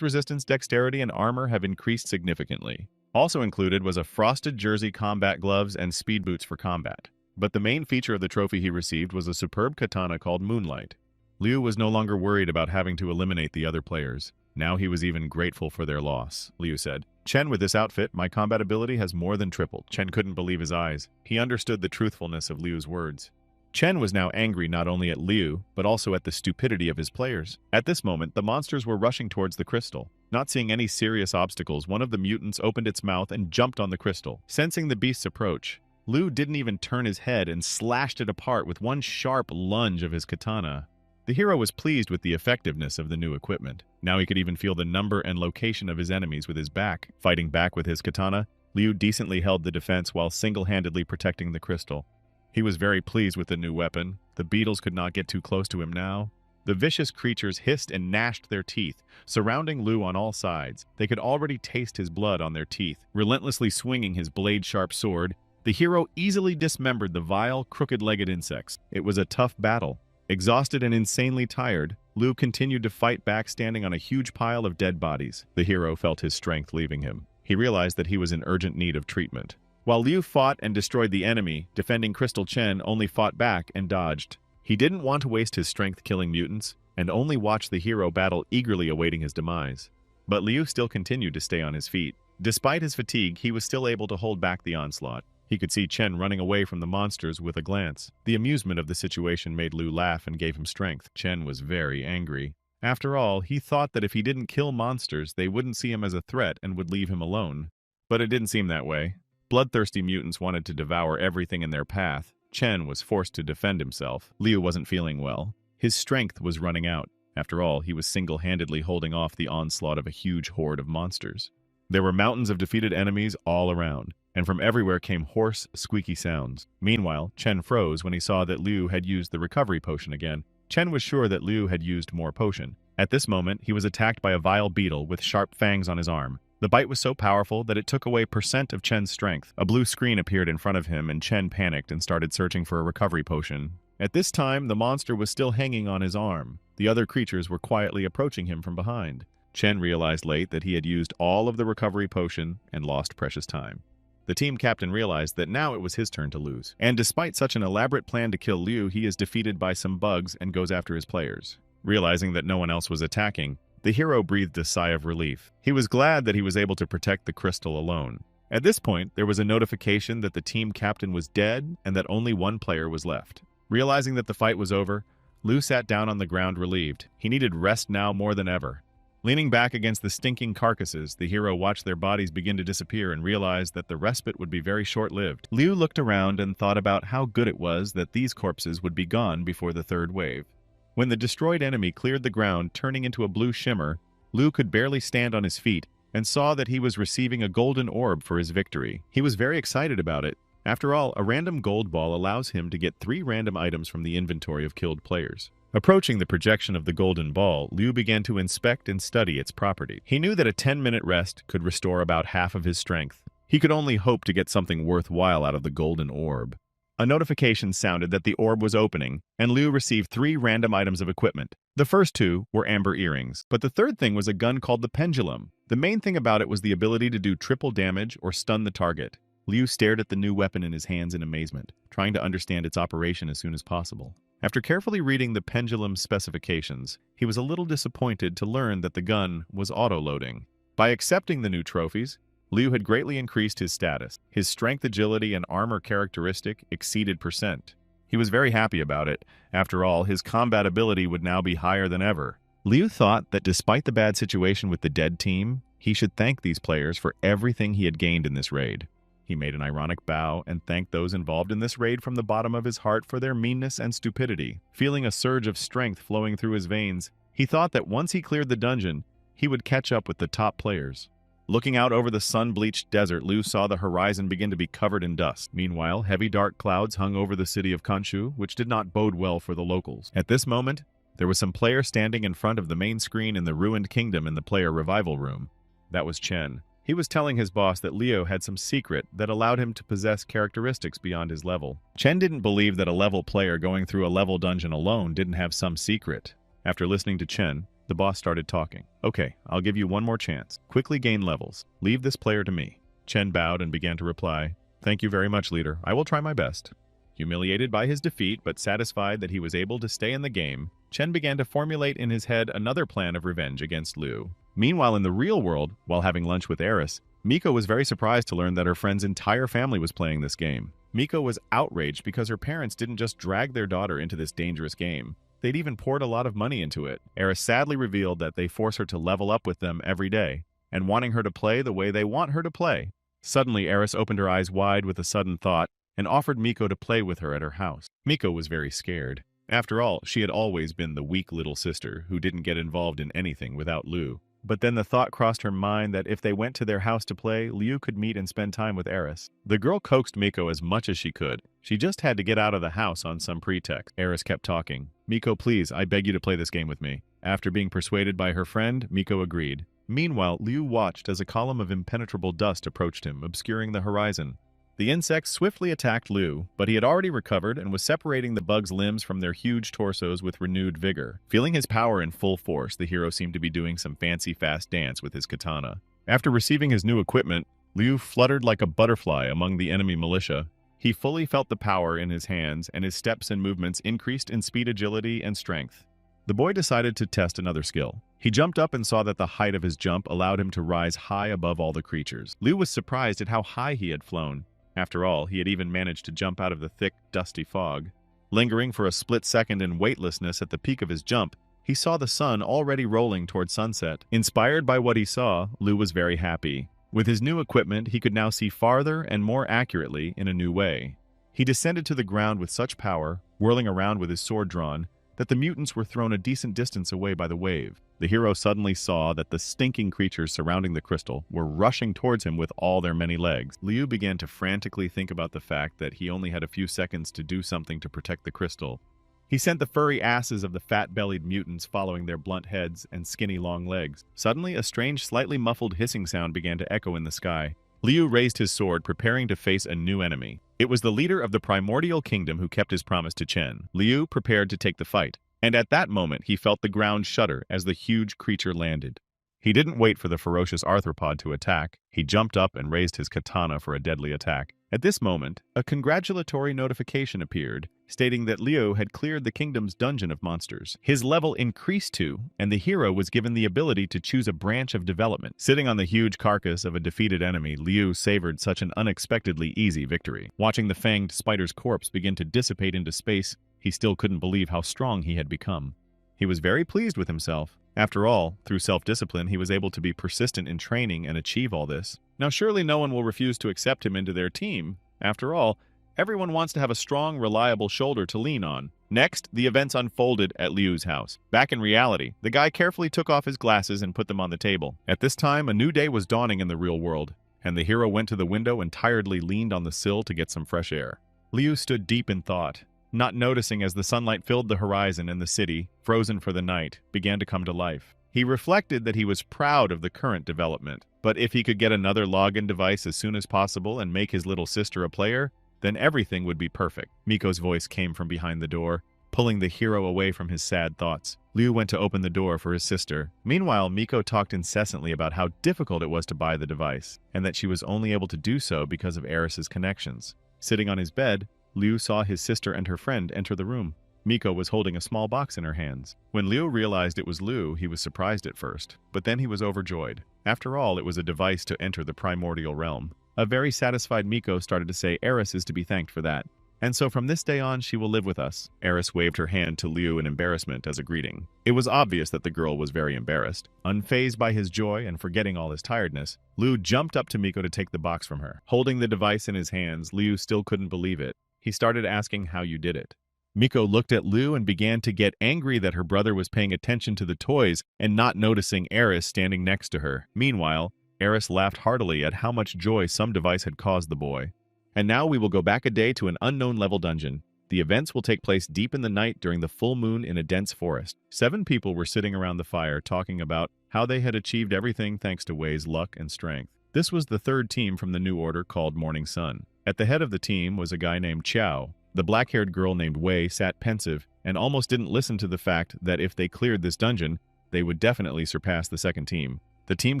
resistance, dexterity, and armor have increased significantly. Also included was a frosted jersey, combat gloves, and speed boots for combat. But the main feature of the trophy he received was a superb katana called Moonlight. Liu was no longer worried about having to eliminate the other players. Now he was even grateful for their loss. Liu said, "Chen, with this outfit, my combat ability has more than tripled." Chen couldn't believe his eyes. He understood the truthfulness of Liu's words. Chen was now angry not only at Liu, but also at the stupidity of his players. At this moment, the monsters were rushing towards the crystal. Not seeing any serious obstacles, one of the mutants opened its mouth and jumped on the crystal. Sensing the beast's approach, Liu didn't even turn his head and slashed it apart with one sharp lunge of his katana. The hero was pleased with the effectiveness of the new equipment. Now he could even feel the number and location of his enemies with his back. Fighting back with his katana, Liu decently held the defense while single-handedly protecting the crystal. He was very pleased with the new weapon. The beetles could not get too close to him now. The vicious creatures hissed and gnashed their teeth, surrounding Liu on all sides. They could already taste his blood on their teeth. Relentlessly swinging his blade-sharp sword, the hero easily dismembered the vile, crooked-legged insects. It was a tough battle. Exhausted and insanely tired, Liu continued to fight back, standing on a huge pile of dead bodies. The hero felt his strength leaving him. He realized that he was in urgent need of treatment. While Liu fought and destroyed the enemy, defending Crystal Chen only fought back and dodged. He didn't want to waste his strength killing mutants, and only watched the hero battle, eagerly awaiting his demise. But Liu still continued to stay on his feet. Despite his fatigue, he was still able to hold back the onslaught. He could see Chen running away from the monsters with a glance. The amusement of the situation made Liu laugh and gave him strength. Chen was very angry. After all, he thought that if he didn't kill monsters, they wouldn't see him as a threat and would leave him alone. But it didn't seem that way. Bloodthirsty mutants wanted to devour everything in their path. Chen was forced to defend himself. Liu wasn't feeling well. His strength was running out. After all, he was single-handedly holding off the onslaught of a huge horde of monsters. There were mountains of defeated enemies all around, and from everywhere came hoarse, squeaky sounds. Meanwhile, Chen froze when he saw that Liu had used the recovery potion again. Chen was sure that Liu had used more potion. At this moment, he was attacked by a vile beetle with sharp fangs on his arm. The bite was so powerful that it took away % of Chen's strength. A blue screen appeared in front of him, and Chen panicked and started searching for a recovery potion. At this time, the monster was still hanging on his arm. The other creatures were quietly approaching him from behind. Chen realized late that he had used all of the recovery potion and lost precious time. The team captain realized that now it was his turn to lose. And despite such an elaborate plan to kill Liu, he is defeated by some bugs and goes after his players. Realizing that no one else was attacking, the hero breathed a sigh of relief. He was glad that he was able to protect the crystal alone. At this point, there was a notification that the team captain was dead and that only one player was left. Realizing that the fight was over, Liu sat down on the ground relieved. He needed rest now more than ever. Leaning back against the stinking carcasses, the hero watched their bodies begin to disappear and realized that the respite would be very short-lived. Liu looked around and thought about how good it was that these corpses would be gone before the third wave. When the destroyed enemy cleared the ground, turning into a blue shimmer, Liu could barely stand on his feet and saw that he was receiving a golden orb for his victory. He was very excited about it. After all, a random gold ball allows him to get 3 random items from the inventory of killed players. Approaching the projection of the golden ball, Liu began to inspect and study its property. He knew that a 10-minute rest could restore about half of his strength. He could only hope to get something worthwhile out of the golden orb. A notification sounded that the orb was opening, and Liu received 3 random items of equipment. The first 2 were amber earrings, but the third thing was a gun called the pendulum. The main thing about it was the ability to do triple damage or stun the target. Liu stared at the new weapon in his hands in amazement, trying to understand its operation as soon as possible. After carefully reading the pendulum's specifications, he was a little disappointed to learn that the gun was auto-loading. By accepting the new trophies, Liu had greatly increased his status. His strength, agility, and armor characteristic exceeded %. He was very happy about it. After all, his combat ability would now be higher than ever. Liu thought that despite the bad situation with the dead team, he should thank these players for everything he had gained in this raid. He made an ironic bow and thanked those involved in this raid from the bottom of his heart for their meanness and stupidity. Feeling a surge of strength flowing through his veins, he thought that once he cleared the dungeon, he would catch up with the top players. Looking out over the sun-bleached desert, Liu saw the horizon begin to be covered in dust. Meanwhile, heavy dark clouds hung over the city of Kanshu, which did not bode well for the locals. At this moment, there was some player standing in front of the main screen in the ruined kingdom in the player revival room. That was Chen. He was telling his boss that Leo had some secret that allowed him to possess characteristics beyond his level. Chen didn't believe that a level player going through a level dungeon alone didn't have some secret. After listening to Chen, the boss started talking. Okay, I'll give you one more chance. Quickly gain levels. Leave this player to me. Chen bowed and began to reply, Thank you very much, leader. I will try my best. Humiliated by his defeat, but satisfied that he was able to stay in the game, Chen began to formulate in his head another plan of revenge against Liu. Meanwhile, in the real world, while having lunch with Eris, Miko was very surprised to learn that her friend's entire family was playing this game. Miko was outraged because her parents didn't just drag their daughter into this dangerous game. They'd even poured a lot of money into it. Eris sadly revealed that they force her to level up with them every day, and wanting her to play the way they want her to play. Suddenly, Eris opened her eyes wide with a sudden thought and offered Miko to play with her at her house. Miko was very scared. After all, she had always been the weak little sister who didn't get involved in anything without Liu. But then the thought crossed her mind that if they went to their house to play, Liu could meet and spend time with Eris. The girl coaxed Miko as much as she could. She just had to get out of the house on some pretext. Eris kept talking. "Miko, please, I beg you to play this game with me." After being persuaded by her friend, Miko agreed. Meanwhile, Liu watched as a column of impenetrable dust approached him, obscuring the horizon. The insects swiftly attacked Liu, but he had already recovered and was separating the bug's limbs from their huge torsos with renewed vigor. Feeling his power in full force, the hero seemed to be doing some fancy fast dance with his katana. After receiving his new equipment, Liu fluttered like a butterfly among the enemy militia. He fully felt the power in his hands, and his steps and movements increased in speed, agility, and strength. The boy decided to test another skill. He jumped up and saw that the height of his jump allowed him to rise high above all the creatures. Liu was surprised at how high he had flown. After all, he had even managed to jump out of the thick, dusty fog. Lingering for a split second in weightlessness at the peak of his jump, he saw the sun already rolling toward sunset. Inspired by what he saw, Liu was very happy. With his new equipment, he could now see farther and more accurately in a new way. He descended to the ground with such power, whirling around with his sword drawn, that the mutants were thrown a decent distance away by the wave. The hero suddenly saw that the stinking creatures surrounding the crystal were rushing towards him with all their many legs. Liu began to frantically think about the fact that he only had a few seconds to do something to protect the crystal. He sent the furry asses of the fat-bellied mutants following their blunt heads and skinny long legs. Suddenly, a strange, slightly muffled hissing sound began to echo in the sky. Liu raised his sword, preparing to face a new enemy. It was the leader of the primordial kingdom who kept his promise to Chen. Liu prepared to take the fight, and at that moment he felt the ground shudder as the huge creature landed. He didn't wait for the ferocious arthropod to attack. He jumped up and raised his katana for a deadly attack. At this moment, a congratulatory notification appeared, stating that Liu had cleared the kingdom's dungeon of monsters. His level increased too, and the hero was given the ability to choose a branch of development. Sitting on the huge carcass of a defeated enemy, Liu savored such an unexpectedly easy victory. Watching the fanged spider's corpse begin to dissipate into space, he still couldn't believe how strong he had become. He was very pleased with himself. After all, through self-discipline, he was able to be persistent in training and achieve all this. Now surely no one will refuse to accept him into their team. After all, everyone wants to have a strong, reliable shoulder to lean on. Next, the events unfolded at Liu's house. Back in reality, the guy carefully took off his glasses and put them on the table. At this time, a new day was dawning in the real world, and the hero went to the window and tiredly leaned on the sill to get some fresh air. Liu stood deep in thought, not noticing as the sunlight filled the horizon and the city, frozen for the night, began to come to life. He reflected that he was proud of the current development, but if he could get another login device as soon as possible and make his little sister a player, then everything would be perfect. Miko's voice came from behind the door, pulling the hero away from his sad thoughts. Liu went to open the door for his sister. Meanwhile, Miko talked incessantly about how difficult it was to buy the device, and that she was only able to do so because of Eris's connections. Sitting on his bed, Liu saw his sister and her friend enter the room. Miko was holding a small box in her hands. When Liu realized it was Liu, he was surprised at first, but then he was overjoyed. After all, it was a device to enter the primordial realm. A very satisfied Miko started to say Eris is to be thanked for that. And so from this day on, she will live with us. Eris waved her hand to Liu in embarrassment as a greeting. It was obvious that the girl was very embarrassed. Unfazed by his joy and forgetting all his tiredness, Liu jumped up to Miko to take the box from her. Holding the device in his hands, Liu still couldn't believe it. He started asking how you did it. Miko looked at Liu and began to get angry that her brother was paying attention to the toys and not noticing Eris standing next to her. Meanwhile, Eris laughed heartily at how much joy some device had caused the boy. And now we will go back a day to an unknown level dungeon. The events will take place deep in the night during the full moon in a dense forest. 7 people were sitting around the fire talking about how they had achieved everything thanks to Wei's luck and strength. This was the 3rd team from the new order called Morning Sun. At the head of the team was a guy named Qiao. The black-haired girl named Wei sat pensive and almost didn't listen to the fact that if they cleared this dungeon, they would definitely surpass the 2nd team. The team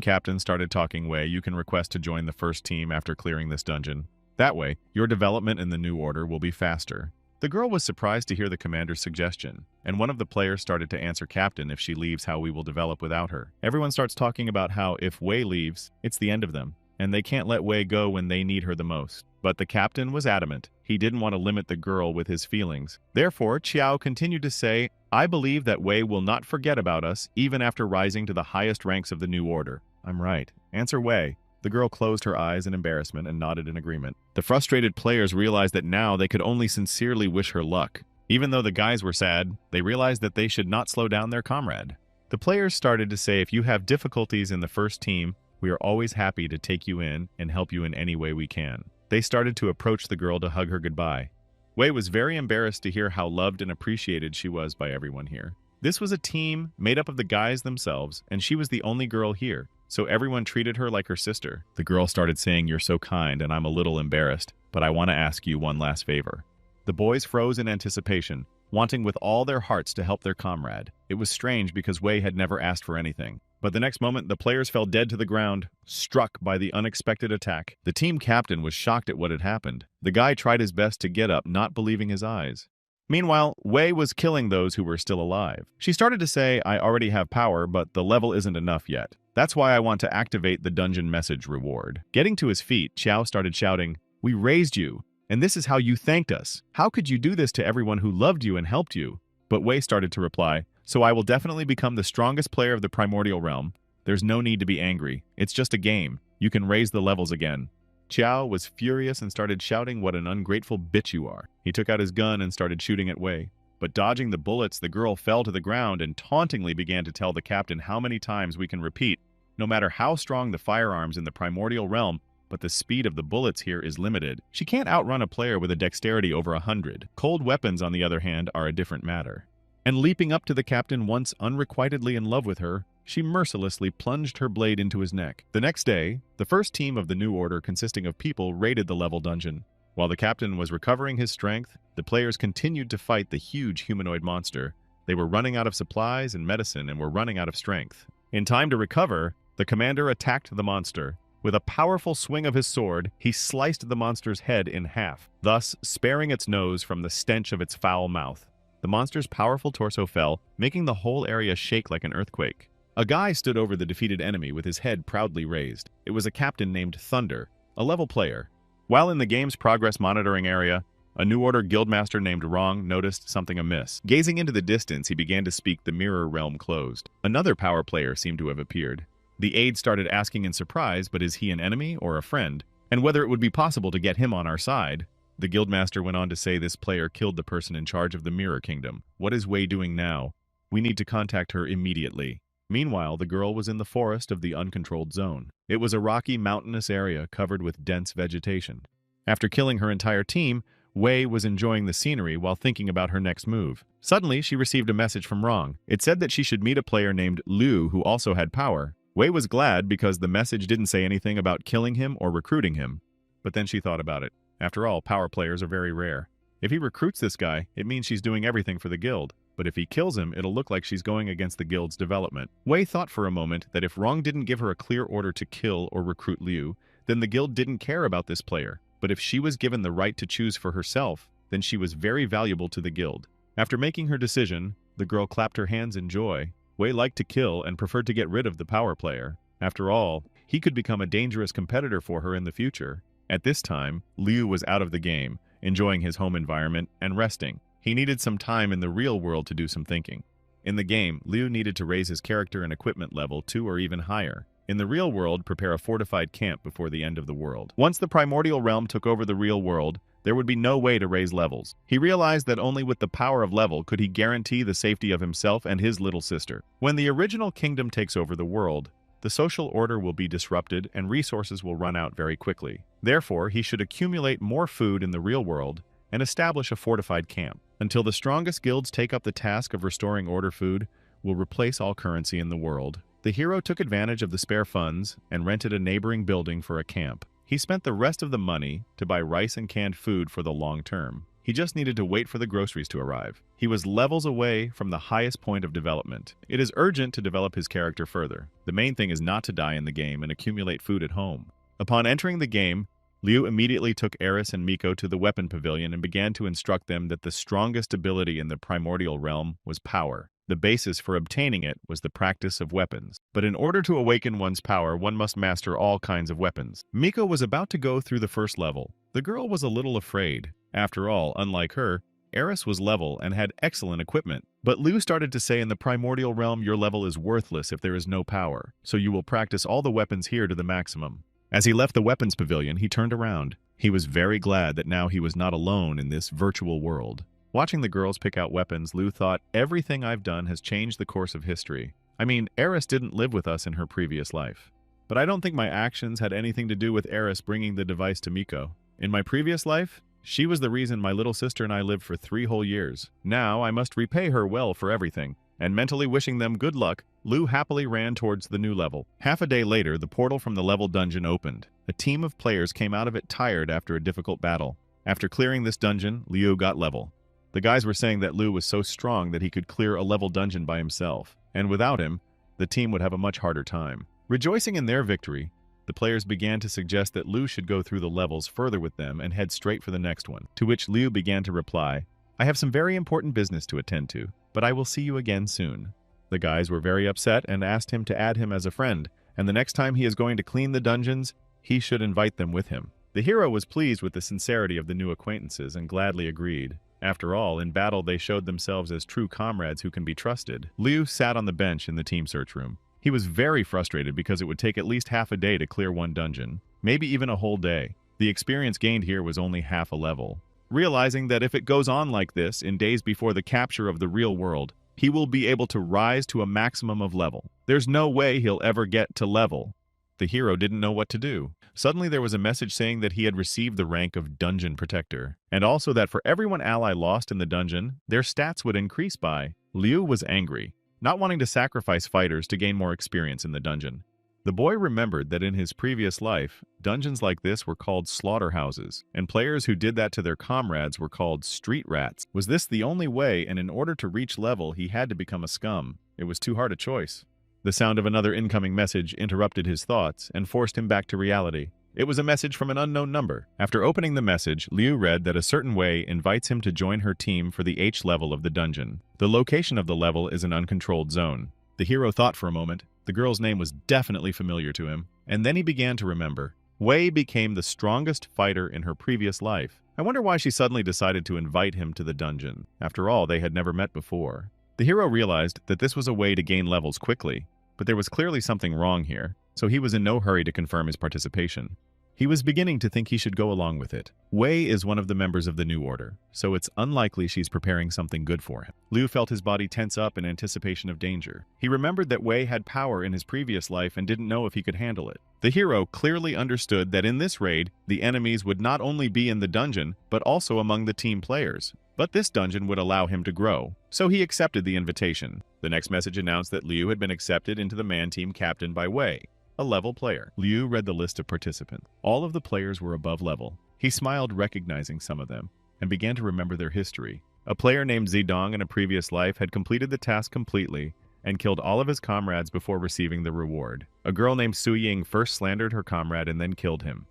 captain started talking. Wei, you can request to join the 1st team after clearing this dungeon. That way, your development in the new order will be faster. The girl was surprised to hear the commander's suggestion, and one of the players started to answer Captain, if she leaves, how we will develop without her. Everyone starts talking about how if Wei leaves, it's the end of them. and they can't let Wei go when they need her the most. But the captain was adamant. He didn't want to limit the girl with his feelings. Therefore, Qiao continued to say, I believe that Wei will not forget about us even after rising to the highest ranks of the new order. I'm right. Answer Wei. The girl closed her eyes in embarrassment and nodded in agreement. The frustrated players realized that now they could only sincerely wish her luck. Even though the guys were sad, they realized that they should not slow down their comrade. The players started to say, if you have difficulties in the first team, we are always happy to take you in and help you in any way we can. They started to approach the girl to hug her goodbye. Wei was very embarrassed to hear how loved and appreciated she was by everyone here. This was a team made up of the guys themselves, and she was the only girl here, so everyone treated her like her sister. The girl started saying, you're so kind and I'm a little embarrassed, but I want to ask you one last favor. The boys froze in anticipation, wanting with all their hearts to help their comrade. It was strange because Wei had never asked for anything. But the next moment, the players fell dead to the ground, struck by the unexpected attack. The team captain was shocked at what had happened. The guy tried his best to get up, not believing his eyes. Meanwhile, Wei was killing those who were still alive. She started to say, I already have power, but the level isn't enough yet. That's why I want to activate the dungeon message reward. Getting to his feet, Qiao started shouting, we raised you, and this is how you thanked us. How could you do this to everyone who loved you and helped you? But Wei started to reply, so I will definitely become the strongest player of the primordial realm. There's no need to be angry. It's just a game. You can raise the levels again. Qiao was furious and started shouting, what an ungrateful bitch you are. He took out his gun and started shooting at Wei. But dodging the bullets, the girl fell to the ground and tauntingly began to tell the captain how many times we can repeat, no matter how strong the firearms in the primordial realm, but the speed of the bullets here is limited. She can't outrun a player with a dexterity over 100. Cold weapons, on the other hand, are a different matter. And leaping up to the captain once unrequitedly in love with her, she mercilessly plunged her blade into his neck. The next day, the first team of the new order consisting of people raided the level dungeon. While the captain was recovering his strength, the players continued to fight the huge humanoid monster. They were running out of supplies and medicine and were running out of strength. In time to recover, the commander attacked the monster. With a powerful swing of his sword, he sliced the monster's head in half, thus sparing its nose from the stench of its foul mouth. The monster's powerful torso fell, making the whole area shake like an earthquake. A guy stood over the defeated enemy with his head proudly raised. It was a captain named Thunder, a level player. While in the game's progress monitoring area, a New Order guildmaster named Rong noticed something amiss. Gazing into the distance, he began to speak the mirror realm closed. Another power player seemed to have appeared. The aide started asking in surprise, but is he an enemy or a friend? And whether it would be possible to get him on our side. The guildmaster went on to say this player killed the person in charge of the Mirror Kingdom. What is Wei doing now? We need to contact her immediately. Meanwhile, the girl was in the forest of the uncontrolled zone. It was a rocky, mountainous area covered with dense vegetation. After killing her entire team, Wei was enjoying the scenery while thinking about her next move. Suddenly, she received a message from Rong. It said that she should meet a player named Liu who also had power. Wei was glad because the message didn't say anything about killing him or recruiting him. But then she thought about it. After all, power players are very rare. If he recruits this guy, it means she's doing everything for the guild. But if he kills him, it'll look like she's going against the guild's development. Wei thought for a moment that if Rong didn't give her a clear order to kill or recruit Liu, then the guild didn't care about this player. But if she was given the right to choose for herself, then she was very valuable to the guild. After making her decision, the girl clapped her hands in joy. Wei liked to kill and preferred to get rid of the power player. After all, he could become a dangerous competitor for her in the future. At this time, Liu was out of the game, enjoying his home environment and resting. He needed some time in the real world to do some thinking. In the game, Liu needed to raise his character and equipment level 2 or even higher. In the real world, prepare a fortified camp before the end of the world. Once the primordial realm took over the real world, there would be no way to raise levels. He realized that only with the power of level could he guarantee the safety of himself and his little sister. When the original kingdom takes over the world, the social order will be disrupted and resources will run out very quickly. Therefore, he should accumulate more food in the real world and establish a fortified camp. Until the strongest guilds take up the task of restoring order, food will replace all currency in the world. The hero took advantage of the spare funds and rented a neighboring building for a camp. He spent the rest of the money to buy rice and canned food for the long term. He just needed to wait for the groceries to arrive. He was levels away from the highest point of development. It is urgent to develop his character further. The main thing is not to die in the game and accumulate food at home. Upon entering the game, Liu immediately took Eris and Miko to the weapon pavilion and began to instruct them that the strongest ability in the primordial realm was power. The basis for obtaining it was the practice of weapons. But in order to awaken one's power, one must master all kinds of weapons. Miko was about to go through the first level. The girl was a little afraid. After all, unlike her, Eris was level and had excellent equipment. But Liu started to say, in the primordial realm, your level is worthless if there is no power, so you will practice all the weapons here to the maximum. As he left the weapons pavilion, he turned around. He was very glad that now he was not alone in this virtual world. Watching the girls pick out weapons, Liu thought, everything I've done has changed the course of history. I mean, Eris didn't live with us in her previous life. But I don't think my actions had anything to do with Eris bringing the device to Miko. In my previous life, she was the reason my little sister and I lived for 3 whole years. Now I must repay her well for everything. And mentally wishing them good luck, Liu happily ran towards the new level. Half a day later, the portal from the level dungeon opened. A team of players came out of it tired after a difficult battle. After clearing this dungeon, Liu got level. The guys were saying that Liu was so strong that he could clear a level dungeon by himself, and without him, the team would have a much harder time. Rejoicing in their victory, the players began to suggest that Liu should go through the levels further with them and head straight for the next one, to which Liu began to reply, I have some very important business to attend to, but I will see you again soon. The guys were very upset and asked him to add him as a friend, and the next time he is going to clean the dungeons, he should invite them with him. The hero was pleased with the sincerity of the new acquaintances and gladly agreed. After all, in battle they showed themselves as true comrades who can be trusted. Liu sat on the bench in the team search room. He was very frustrated because it would take at least half a day to clear one dungeon, maybe even a whole day. The experience gained here was only half a level. Realizing that if it goes on like this in days before the capture of the real world, he will be able to rise to a maximum of level. There's no way he'll ever get to level. The hero didn't know what to do. Suddenly there was a message saying that he had received the rank of Dungeon Protector, and also that for every one ally lost in the dungeon, their stats would increase by. Liu was angry, not wanting to sacrifice fighters to gain more experience in the dungeon. The boy remembered that in his previous life, dungeons like this were called slaughterhouses, and players who did that to their comrades were called street rats. Was this the only way, and in order to reach level, he had to become a scum? It was too hard a choice. The sound of another incoming message interrupted his thoughts and forced him back to reality. It was a message from an unknown number. After opening the message, Liu read that a certain way invites him to join her team for the H level of the dungeon. The location of the level is an uncontrolled zone. The hero thought for a moment. The girl's name was definitely familiar to him, and then he began to remember. Wei became the strongest fighter in her previous life. I wonder why she suddenly decided to invite him to the dungeon. After all, they had never met before. The hero realized that this was a way to gain levels quickly, but there was clearly something wrong here, so he was in no hurry to confirm his participation. He was beginning to think he should go along with it. Wei is one of the members of the New Order, so it's unlikely she's preparing something good for him. Liu felt his body tense up in anticipation of danger. He remembered that Wei had power in his previous life and didn't know if he could handle it. The hero clearly understood that in this raid, the enemies would not only be in the dungeon, but also among the team players. But this dungeon would allow him to grow, so he accepted the invitation. The next message announced that Liu had been accepted into the man team captained by Wei, a level player. Liu read the list of participants. All of the players were above level. He smiled, recognizing some of them, and began to remember their history. A player named Zidong in a previous life had completed the task completely and killed all of his comrades before receiving the reward. A girl named Su Ying first slandered her comrade and then killed him.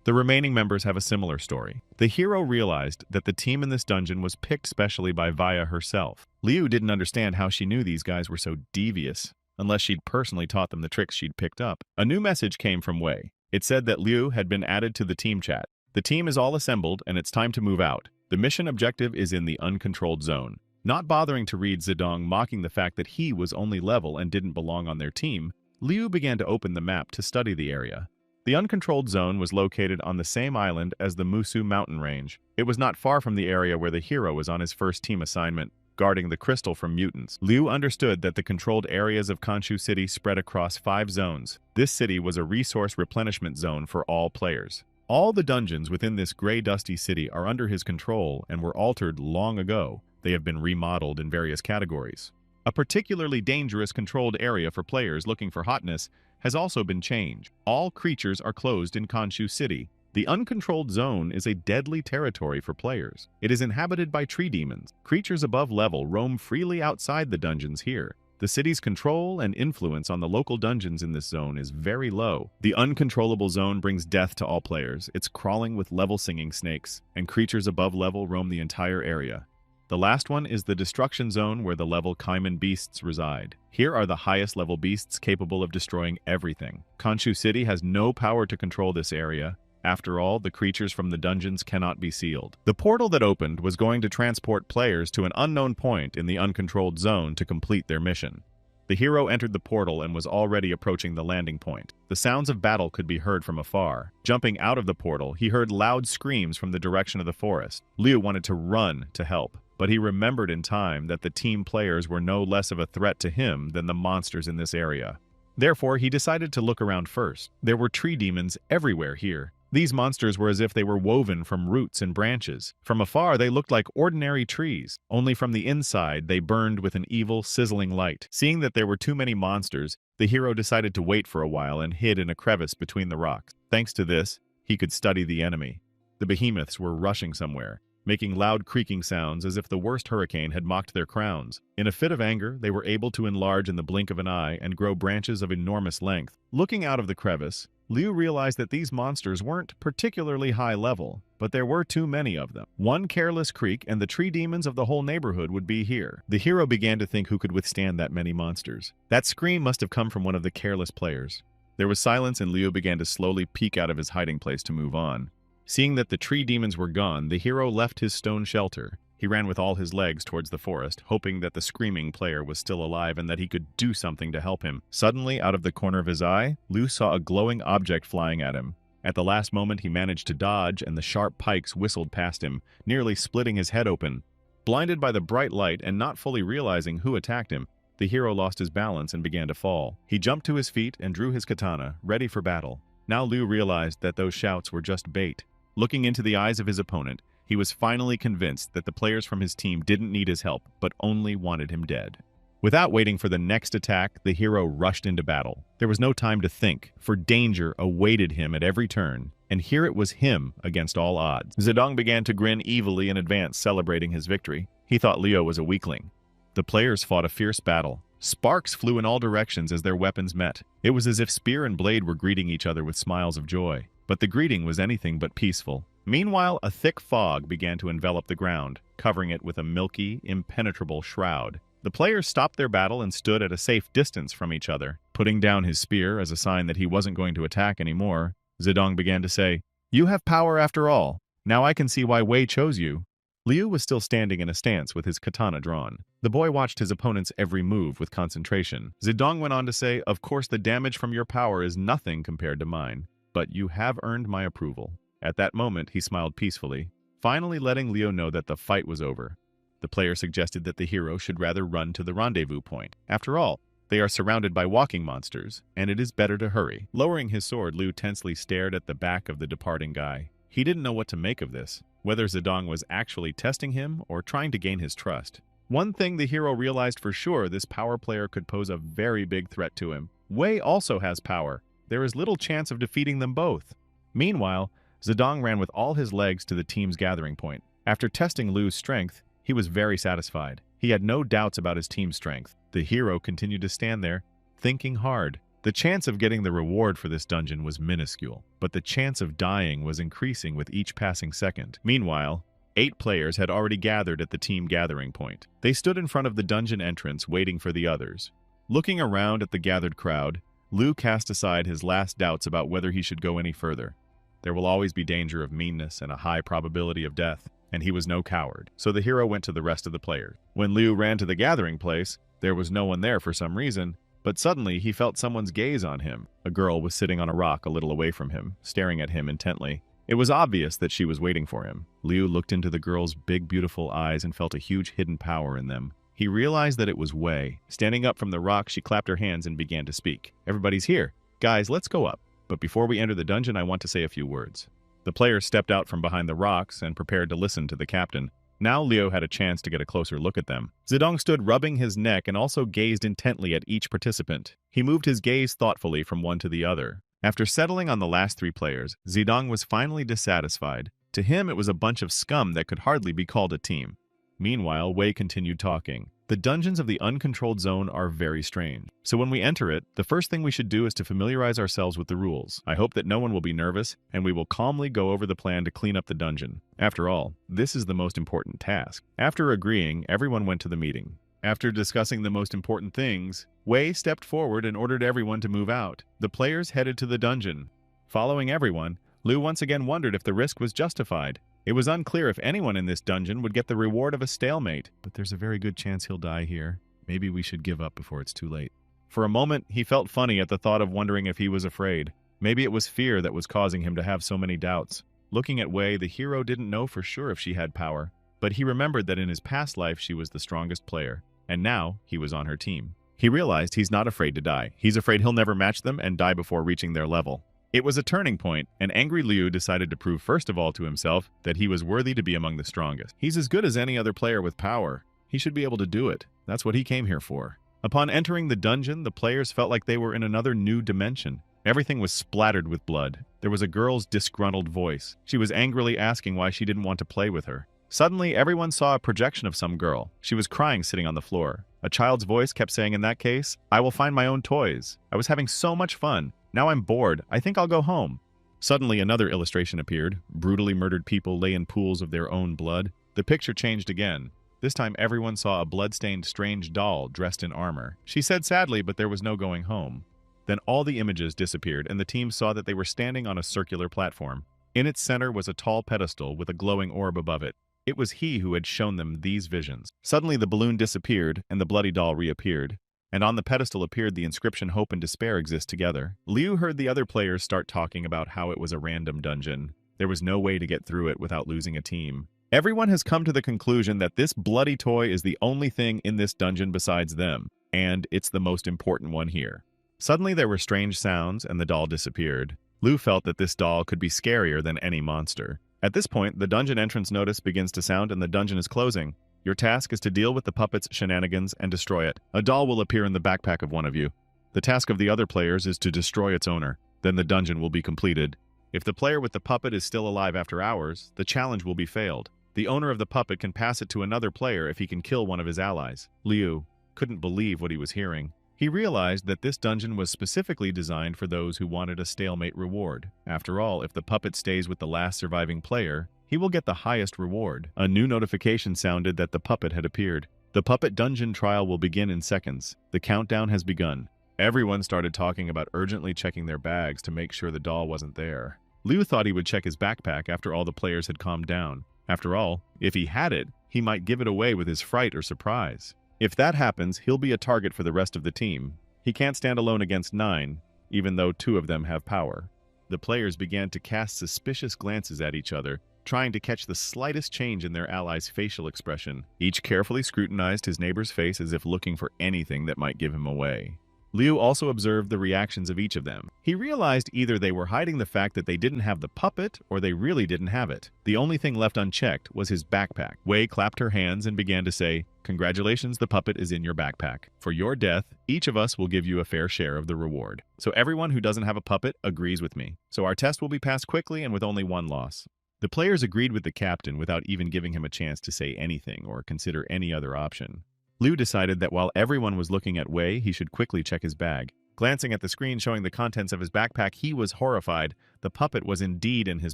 The remaining members have a similar story. The hero realized that the team in this dungeon was picked specially by Vaya herself. Liu didn't understand how she knew these guys were so devious, unless she'd personally taught them the tricks she'd picked up. A new message came from Wei. It said that Liu had been added to the team chat. The team is all assembled and it's time to move out. The mission objective is in the uncontrolled zone. Not bothering to read Zidong mocking the fact that he was only level and didn't belong on their team, Liu began to open the map to study the area. The uncontrolled zone was located on the same island as the Musu mountain range. It was not far from the area where the hero was on his first team assignment, guarding the crystal from mutants. Liu understood that the controlled areas of Kanshu City spread across 5 zones. This city was a resource replenishment zone for all players. All the dungeons within this gray dusty city are under his control and were altered long ago. They have been remodeled in various categories. A particularly dangerous controlled area for players looking for hotness has also been changed. All creatures are closed in Kanshu City. The uncontrolled zone is a deadly territory for players. It is inhabited by tree demons. Creatures above level roam freely outside the dungeons here. The city's control and influence on the local dungeons in this zone is very low. The uncontrollable zone brings death to all players. It's crawling with level singing snakes, and creatures above level roam the entire area. The last one is the destruction zone where the level Kaiman beasts reside. Here are the highest level beasts capable of destroying everything. Khonshu City has no power to control this area. After all, the creatures from the dungeons cannot be sealed. The portal that opened was going to transport players to an unknown point in the uncontrolled zone to complete their mission. The hero entered the portal and was already approaching the landing point. The sounds of battle could be heard from afar. Jumping out of the portal, he heard loud screams from the direction of the forest. Liu wanted to run to help, but he remembered in time that the team players were no less of a threat to him than the monsters in this area. Therefore, he decided to look around first. There were tree demons everywhere here. These monsters were as if they were woven from roots and branches. From afar, they looked like ordinary trees. Only from the inside, they burned with an evil, sizzling light. Seeing that there were too many monsters, the hero decided to wait for a while and hid in a crevice between the rocks. Thanks to this, he could study the enemy. The behemoths were rushing somewhere, making loud creaking sounds as if the worst hurricane had mocked their crowns. In a fit of anger, they were able to enlarge in the blink of an eye and grow branches of enormous length. Looking out of the crevice, Liu realized that these monsters weren't particularly high level, but there were too many of them. One careless creak and the tree demons of the whole neighborhood would be here. The hero began to think who could withstand that many monsters. That scream must have come from one of the careless players. There was silence and Liu began to slowly peek out of his hiding place to move on. Seeing that the tree demons were gone, the hero left his stone shelter. He ran with all his legs towards the forest, hoping that the screaming player was still alive and that he could do something to help him. Suddenly, out of the corner of his eye, Liu saw a glowing object flying at him. At the last moment, he managed to dodge, and the sharp pikes whistled past him, nearly splitting his head open. Blinded by the bright light and not fully realizing who attacked him, the hero lost his balance and began to fall. He jumped to his feet and drew his katana, ready for battle. Now Liu realized that those shouts were just bait. Looking into the eyes of his opponent, he was finally convinced that the players from his team didn't need his help, but only wanted him dead. Without waiting for the next attack, the hero rushed into battle. There was no time to think, for danger awaited him at every turn, and here it was him against all odds. Zedong began to grin evilly in advance, celebrating his victory. He thought Liu was a weakling. The players fought a fierce battle. Sparks flew in all directions as their weapons met. It was as if spear and blade were greeting each other with smiles of joy. But the greeting was anything but peaceful. Meanwhile, a thick fog began to envelop the ground, covering it with a milky, impenetrable shroud. The players stopped their battle and stood at a safe distance from each other. Putting down his spear as a sign that he wasn't going to attack anymore, Zedong began to say, "You have power after all. Now I can see why Wei chose you." Liu was still standing in a stance with his katana drawn. The boy watched his opponent's every move with concentration. Zedong went on to say, "Of course the damage from your power is nothing compared to mine, but you have earned my approval." At that moment, he smiled peacefully, finally letting Liu know that the fight was over. The player suggested that the hero should rather run to the rendezvous point. After all, they are surrounded by walking monsters, and it is better to hurry. Lowering his sword, Liu tensely stared at the back of the departing guy. He didn't know what to make of this, whether Zedong was actually testing him or trying to gain his trust. One thing the hero realized for sure, this power player could pose a very big threat to him. Wei also has power. There is little chance of defeating them both. Meanwhile, Zedong ran with all his legs to the team's gathering point. After testing Liu's strength, he was very satisfied. He had no doubts about his team's strength. The hero continued to stand there, thinking hard. The chance of getting the reward for this dungeon was minuscule, but the chance of dying was increasing with each passing second. Meanwhile, 8 players had already gathered at the team gathering point. They stood in front of the dungeon entrance, waiting for the others. Looking around at the gathered crowd, Liu cast aside his last doubts about whether he should go any further. There will always be danger of meanness and a high probability of death, and he was no coward, so the hero went to the rest of the players. When Liu ran to the gathering place, there was no one there for some reason, but suddenly he felt someone's gaze on him. A girl was sitting on a rock a little away from him, staring at him intently. It was obvious that she was waiting for him. Liu looked into the girl's big, beautiful eyes and felt a huge hidden power in them. He realized that it was Wei. Standing up from the rock, she clapped her hands and began to speak. "Everybody's here. Guys, let's go up. But before we enter the dungeon, I want to say a few words." The players stepped out from behind the rocks and prepared to listen to the captain. Now Liu had a chance to get a closer look at them. Zedong stood rubbing his neck and also gazed intently at each participant. He moved his gaze thoughtfully from one to the other. After settling on the last 3 players, Zedong was finally dissatisfied. To him, it was a bunch of scum that could hardly be called a team. Meanwhile, Wei continued talking. The dungeons of the uncontrolled zone are very strange. So when we enter it, the first thing we should do is to familiarize ourselves with the rules. I hope that no one will be nervous, and we will calmly go over the plan to clean up the dungeon. After all, this is the most important task. After agreeing, everyone went to the meeting. After discussing the most important things, Wei stepped forward and ordered everyone to move out. The players headed to the dungeon. Following everyone, Liu once again wondered if the risk was justified. It was unclear if anyone in this dungeon would get the reward of a stalemate, but there's a very good chance he'll die here. Maybe we should give up before it's too late. For a moment, he felt funny at the thought of wondering if he was afraid. Maybe it was fear that was causing him to have so many doubts. Looking at Wei, the hero didn't know for sure if she had power, but he remembered that in his past life she was the strongest player, and now he was on her team. He realized he's not afraid to die. He's afraid he'll never match them and die before reaching their level. It was a turning point, and angry Liu decided to prove first of all to himself that he was worthy to be among the strongest. He's as good as any other player with power. He should be able to do it. That's what he came here for. Upon entering the dungeon, the players felt like they were in another new dimension. Everything was splattered with blood. There was a girl's disgruntled voice. She was angrily asking why she didn't want to play with her. Suddenly, everyone saw a projection of some girl. She was crying sitting on the floor. A child's voice kept saying, in that case, I will find my own toys. I was having so much fun. Now I'm bored. I think I'll go home. Suddenly, another illustration appeared. Brutally murdered people lay in pools of their own blood. The picture changed again. This time, everyone saw a blood-stained strange doll dressed in armor. She said sadly, but there was no going home. Then all the images disappeared, and the team saw that they were standing on a circular platform. In its center was a tall pedestal with a glowing orb above it. It was he who had shown them these visions. Suddenly, the balloon disappeared, and the bloody doll reappeared. And on the pedestal appeared the inscription Hope and Despair exist together. Liu heard the other players start talking about how it was a random dungeon. There was no way to get through it without losing a team. Everyone has come to the conclusion that this bloody toy is the only thing in this dungeon besides them, and it's the most important one here. Suddenly there were strange sounds, and the doll disappeared. Liu felt that this doll could be scarier than any monster. At this point, the dungeon entrance notice begins to sound and the dungeon is closing. Your task is to deal with the puppet's shenanigans and destroy it. A doll will appear in the backpack of one of you. The task of the other players is to destroy its owner. Then the dungeon will be completed. If the player with the puppet is still alive after hours, the challenge will be failed. The owner of the puppet can pass it to another player if he can kill one of his allies. Liu couldn't believe what he was hearing. He realized that this dungeon was specifically designed for those who wanted a stalemate reward. After all, if the puppet stays with the last surviving player, he will get the highest reward. A new notification sounded that the puppet had appeared. The puppet dungeon trial will begin in seconds. The countdown has begun. Everyone started talking about urgently checking their bags to make sure the doll wasn't there. Liu thought he would check his backpack after all the players had calmed down. After all, if he had it, he might give it away with his fright or surprise. If that happens, he'll be a target for the rest of the team. He can't stand alone against 9, even though 2 of them have power. The players began to cast suspicious glances at each other, trying to catch the slightest change in their ally's facial expression. Each carefully scrutinized his neighbor's face as if looking for anything that might give him away. Liu also observed the reactions of each of them. He realized either they were hiding the fact that they didn't have the puppet, or they really didn't have it. The only thing left unchecked was his backpack. Wei clapped her hands and began to say, "Congratulations, the puppet is in your backpack. For your death, each of us will give you a fair share of the reward." So everyone who doesn't have a puppet agrees with me. So our test will be passed quickly and with only 1 loss. The players agreed with the captain without even giving him a chance to say anything or consider any other option. Liu decided that while everyone was looking at Wei, he should quickly check his bag. Glancing at the screen showing the contents of his backpack, he was horrified. The puppet was indeed in his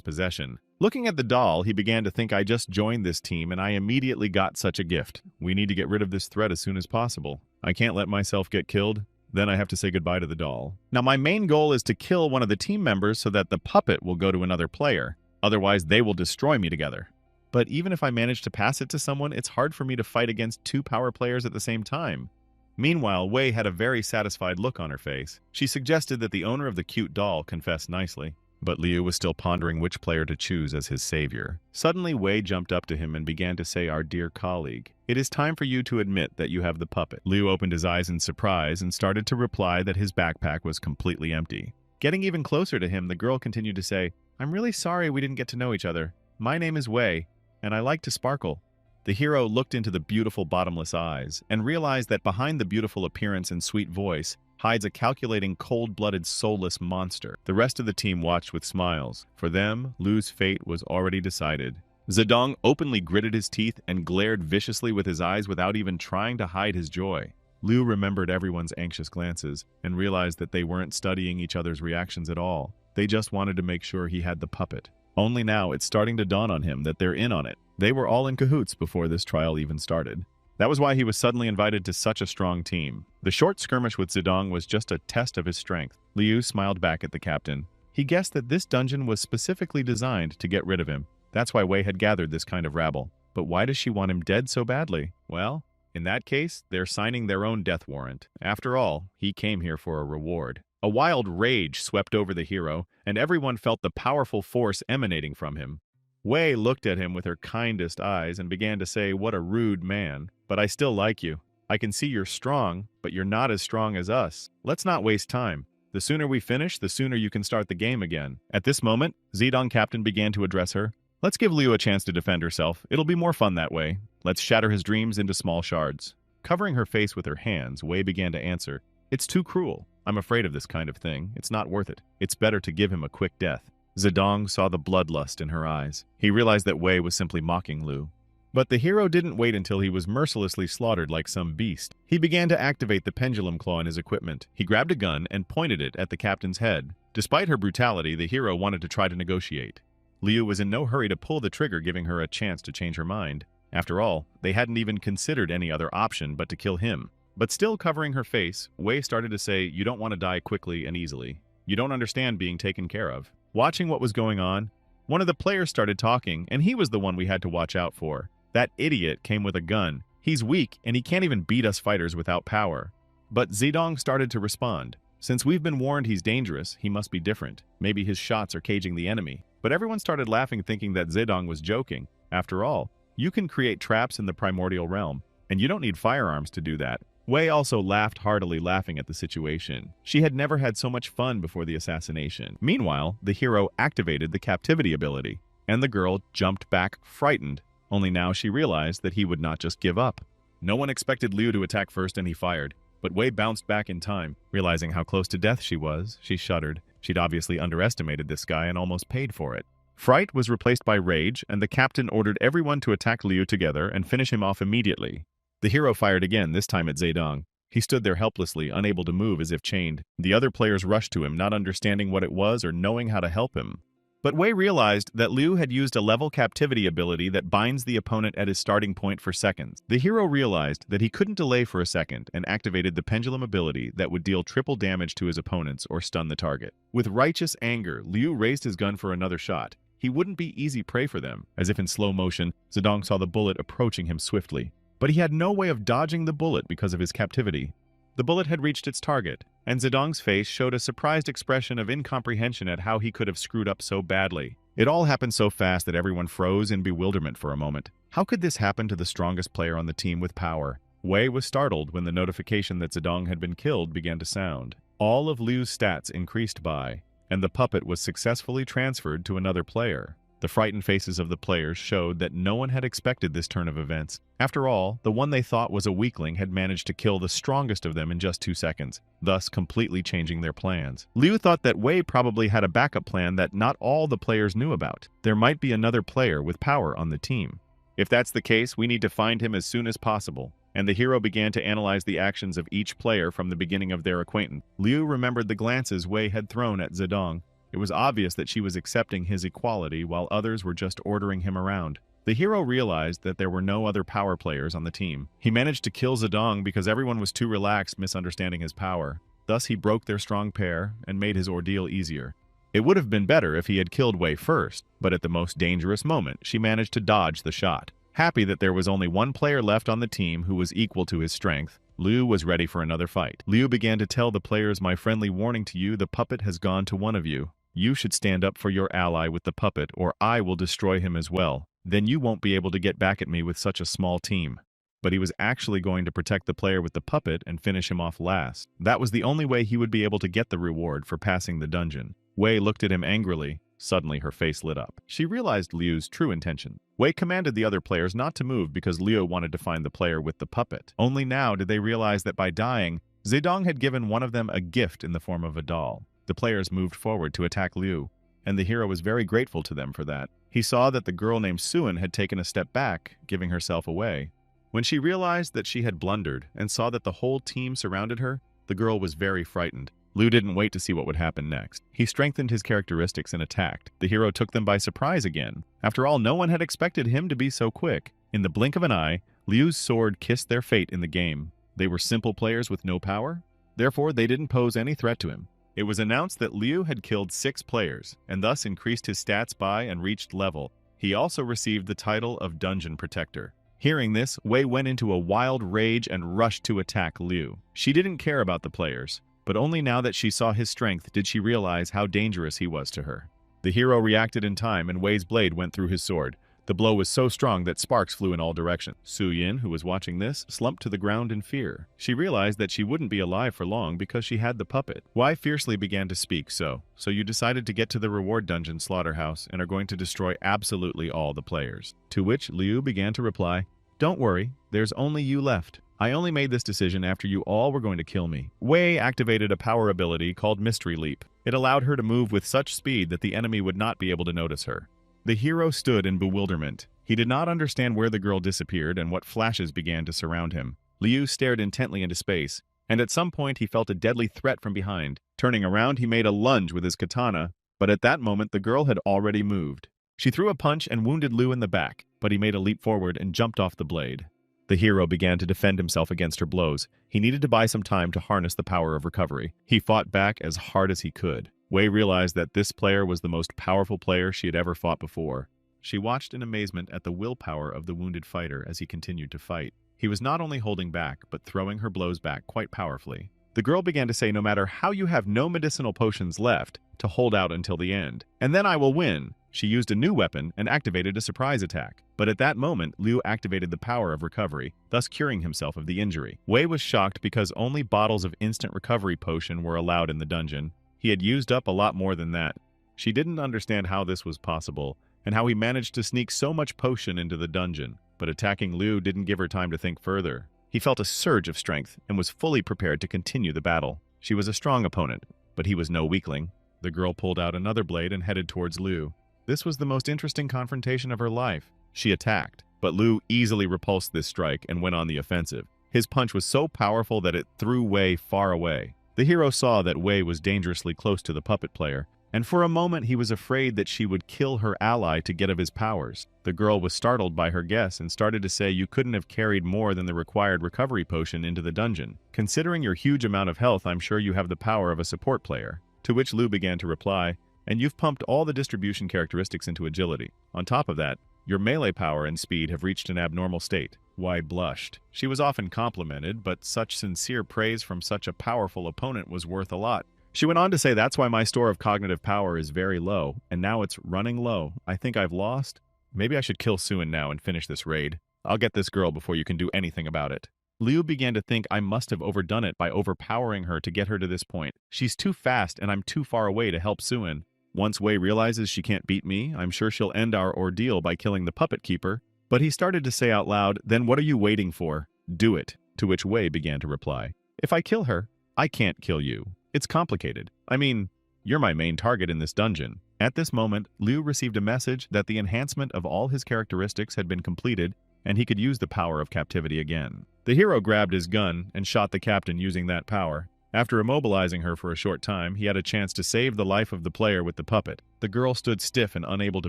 possession. Looking at the doll, he began to think, I just joined this team and I immediately got such a gift. We need to get rid of this threat as soon as possible. I can't let myself get killed. Then I have to say goodbye to the doll. Now my main goal is to kill one of the team members so that the puppet will go to another player. Otherwise, they will destroy me together. But even if I manage to pass it to someone, it's hard for me to fight against 2 power players at the same time. Meanwhile, Wei had a very satisfied look on her face. She suggested that the owner of the cute doll confess nicely. But Liu was still pondering which player to choose as his savior. Suddenly, Wei jumped up to him and began to say, "Our dear colleague, it is time for you to admit that you have the puppet." Liu opened his eyes in surprise and started to reply that his backpack was completely empty. Getting even closer to him, the girl continued to say, "I'm really sorry we didn't get to know each other. My name is Wei, and I like to sparkle." The hero looked into the beautiful bottomless eyes and realized that behind the beautiful appearance and sweet voice hides a calculating, cold-blooded, soulless monster. The rest of the team watched with smiles. For them, Liu's fate was already decided. Zedong openly gritted his teeth and glared viciously with his eyes without even trying to hide his joy. Liu remembered everyone's anxious glances and realized that they weren't studying each other's reactions at all. They just wanted to make sure he had the puppet. Only now it's starting to dawn on him that they're in on it. They were all in cahoots before this trial even started. That was why he was suddenly invited to such a strong team. The short skirmish with Zedong was just a test of his strength. Liu smiled back at the captain. He guessed that this dungeon was specifically designed to get rid of him. That's why Wei had gathered this kind of rabble. But why does she want him dead so badly? Well, in that case, they're signing their own death warrant. After all, he came here for a reward. A wild rage swept over the hero, and everyone felt the powerful force emanating from him. Wei looked at him with her kindest eyes and began to say, "What a rude man. But I still like you. I can see you're strong, but you're not as strong as us. Let's not waste time. The sooner we finish, the sooner you can start the game again." At this moment, Zedong Captain began to address her. "Let's give Liu a chance to defend herself. It'll be more fun that way. Let's shatter his dreams into small shards." Covering her face with her hands, Wei began to answer, "It's too cruel. I'm afraid of this kind of thing. It's not worth it. It's better to give him a quick death." Zedong saw the bloodlust in her eyes. He realized that Wei was simply mocking Liu. But the hero didn't wait until he was mercilessly slaughtered like some beast. He began to activate the pendulum claw in his equipment. He grabbed a gun and pointed it at the captain's head. Despite her brutality, the hero wanted to try to negotiate. Liu was in no hurry to pull the trigger, giving her a chance to change her mind. After all, they hadn't even considered any other option but to kill him. But still covering her face, Wei started to say, "You don't want to die quickly and easily. You don't understand being taken care of." Watching what was going on, one of the players started talking, and he was the one we had to watch out for. "That idiot came with a gun. He's weak, and he can't even beat us fighters without power." But Zedong started to respond. "Since we've been warned he's dangerous, he must be different. Maybe his shots are caging the enemy." But everyone started laughing, thinking that Zedong was joking. After all, you can create traps in the primordial realm, and you don't need firearms to do that. Wei also laughed heartily, laughing at the situation. She had never had so much fun before the assassination. Meanwhile, the hero activated the captivity ability, and the girl jumped back, frightened. Only now she realized that he would not just give up. No one expected Liu to attack first, and he fired. But Wei bounced back in time. Realizing how close to death she was, she shuddered. She'd obviously underestimated this guy and almost paid for it. Fright was replaced by rage, and the captain ordered everyone to attack Liu together and finish him off immediately. The hero fired again, this time at Zedong. He stood there helplessly, unable to move as if chained. The other players rushed to him, not understanding what it was or knowing how to help him. But Wei realized that Liu had used a level captivity ability that binds the opponent at his starting point for seconds. The hero realized that he couldn't delay for a second and activated the pendulum ability that would deal triple damage to his opponents or stun the target. With righteous anger, Liu raised his gun for another shot. He wouldn't be easy prey for them. As if in slow motion, Zedong saw the bullet approaching him swiftly. But he had no way of dodging the bullet because of his captivity. The bullet had reached its target, and Zedong's face showed a surprised expression of incomprehension at how he could have screwed up so badly. It all happened so fast that everyone froze in bewilderment for a moment. How could this happen to the strongest player on the team with power? Wei was startled when the notification that Zedong had been killed began to sound. All of Liu's stats increased by, and the puppet was successfully transferred to another player. The frightened faces of the players showed that no one had expected this turn of events. After all, the one they thought was a weakling had managed to kill the strongest of them in just 2 seconds, thus completely changing their plans. Liu thought that Wei probably had a backup plan that not all the players knew about. There might be another player with power on the team. If that's the case, we need to find him as soon as possible. And the hero began to analyze the actions of each player from the beginning of their acquaintance. Liu remembered the glances Wei had thrown at Zedong. It was obvious that she was accepting his equality while others were just ordering him around. The hero realized that there were no other power players on the team. He managed to kill Zedong because everyone was too relaxed, misunderstanding his power. Thus, he broke their strong pair and made his ordeal easier. It would have been better if he had killed Wei first, but at the most dangerous moment, she managed to dodge the shot. Happy that there was only one player left on the team who was equal to his strength, Liu was ready for another fight. Liu began to tell the players, "My friendly warning to you, the puppet has gone to one of you. You should stand up for your ally with the puppet, or I will destroy him as well. Then you won't be able to get back at me with such a small team." But he was actually going to protect the player with the puppet and finish him off last. That was the only way he would be able to get the reward for passing the dungeon. Wei looked at him angrily. Suddenly, her face lit up. She realized Liu's true intention. Wei commanded the other players not to move because Liu wanted to find the player with the puppet. Only now did they realize that by dying, Zedong had given one of them a gift in the form of a doll. The players moved forward to attack Liu, and the hero was very grateful to them for that. He saw that the girl named Suin had taken a step back, giving herself away. When she realized that she had blundered and saw that the whole team surrounded her, the girl was very frightened. Liu didn't wait to see what would happen next. He strengthened his characteristics and attacked. The hero took them by surprise again. After all, no one had expected him to be so quick. In the blink of an eye, Liu's sword kissed their fate in the game. They were simple players with no power. Therefore, they didn't pose any threat to him. It was announced that Liu had killed 6 players, and thus increased his stats by and reached level. He also received the title of Dungeon Protector. Hearing this, Wei went into a wild rage and rushed to attack Liu. She didn't care about the players, but only now that she saw his strength did she realize how dangerous he was to her. The hero reacted in time, and Wei's blade went through his sword. The blow was so strong that sparks flew in all directions. Su Yin, who was watching this, slumped to the ground in fear. She realized that she wouldn't be alive for long because she had the puppet. Wei fiercely began to speak, so you decided to get to the reward dungeon slaughterhouse and are going to destroy absolutely all the players. To which Liu began to reply, "Don't worry, there's only you left. I only made this decision after you all were going to kill me." Wei activated a power ability called Mystery Leap. It allowed her to move with such speed that the enemy would not be able to notice her. The hero stood in bewilderment. He did not understand where the girl disappeared and what flashes began to surround him. Liu stared intently into space, and at some point he felt a deadly threat from behind. Turning around, he made a lunge with his katana, but at that moment the girl had already moved. She threw a punch and wounded Liu in the back, but he made a leap forward and jumped off the blade. The hero began to defend himself against her blows. He needed to buy some time to harness the power of recovery. He fought back as hard as he could. Wei realized that this player was the most powerful player she had ever fought before. She watched in amazement at the willpower of the wounded fighter as he continued to fight. He was not only holding back, but throwing her blows back quite powerfully. The girl began to say, "No matter how you have no medicinal potions left, to hold out until the end. And then I will win." She used a new weapon and activated a surprise attack. But at that moment, Liu activated the power of recovery, thus curing himself of the injury. Wei was shocked because only bottles of instant recovery potion were allowed in the dungeon. He had used up a lot more than that. She didn't understand how this was possible, and how he managed to sneak so much potion into the dungeon. But attacking Liu didn't give her time to think further. He felt a surge of strength and was fully prepared to continue the battle. She was a strong opponent, but he was no weakling. The girl pulled out another blade and headed towards Liu. This was the most interesting confrontation of her life. She attacked, but Liu easily repulsed this strike and went on the offensive. His punch was so powerful that it threw Wei far away. The hero saw that Wei was dangerously close to the puppet player, and for a moment he was afraid that she would kill her ally to get of his powers. The girl was startled by her guess and started to say, "You couldn't have carried more than the required recovery potion into the dungeon. Considering your huge amount of health, I'm sure you have the power of a support player." To which Liu began to reply, "And you've pumped all the distribution characteristics into agility. On top of that, your melee power and speed have reached an abnormal state." Wei blushed. She was often complimented, but such sincere praise from such a powerful opponent was worth a lot. She went on to say, "That's why my store of cognitive power is very low, and now it's running low. I think I've lost. Maybe I should kill Suin now and finish this raid. I'll get this girl before you can do anything about it." Liu began to think, "I must have overdone it by overpowering her to get her to this point. She's too fast and I'm too far away to help Suin. Once Wei realizes she can't beat me, I'm sure she'll end our ordeal by killing the puppet keeper." But he started to say out loud, "Then what are you waiting for? Do it." To which Wei began to reply, "If I kill her, I can't kill you. It's complicated. I mean, you're my main target in this dungeon." At this moment, Liu received a message that the enhancement of all his characteristics had been completed, and he could use the power of captivity again. The hero grabbed his gun and shot the captain using that power. After immobilizing her for a short time, he had a chance to save the life of the player with the puppet. The girl stood stiff and unable to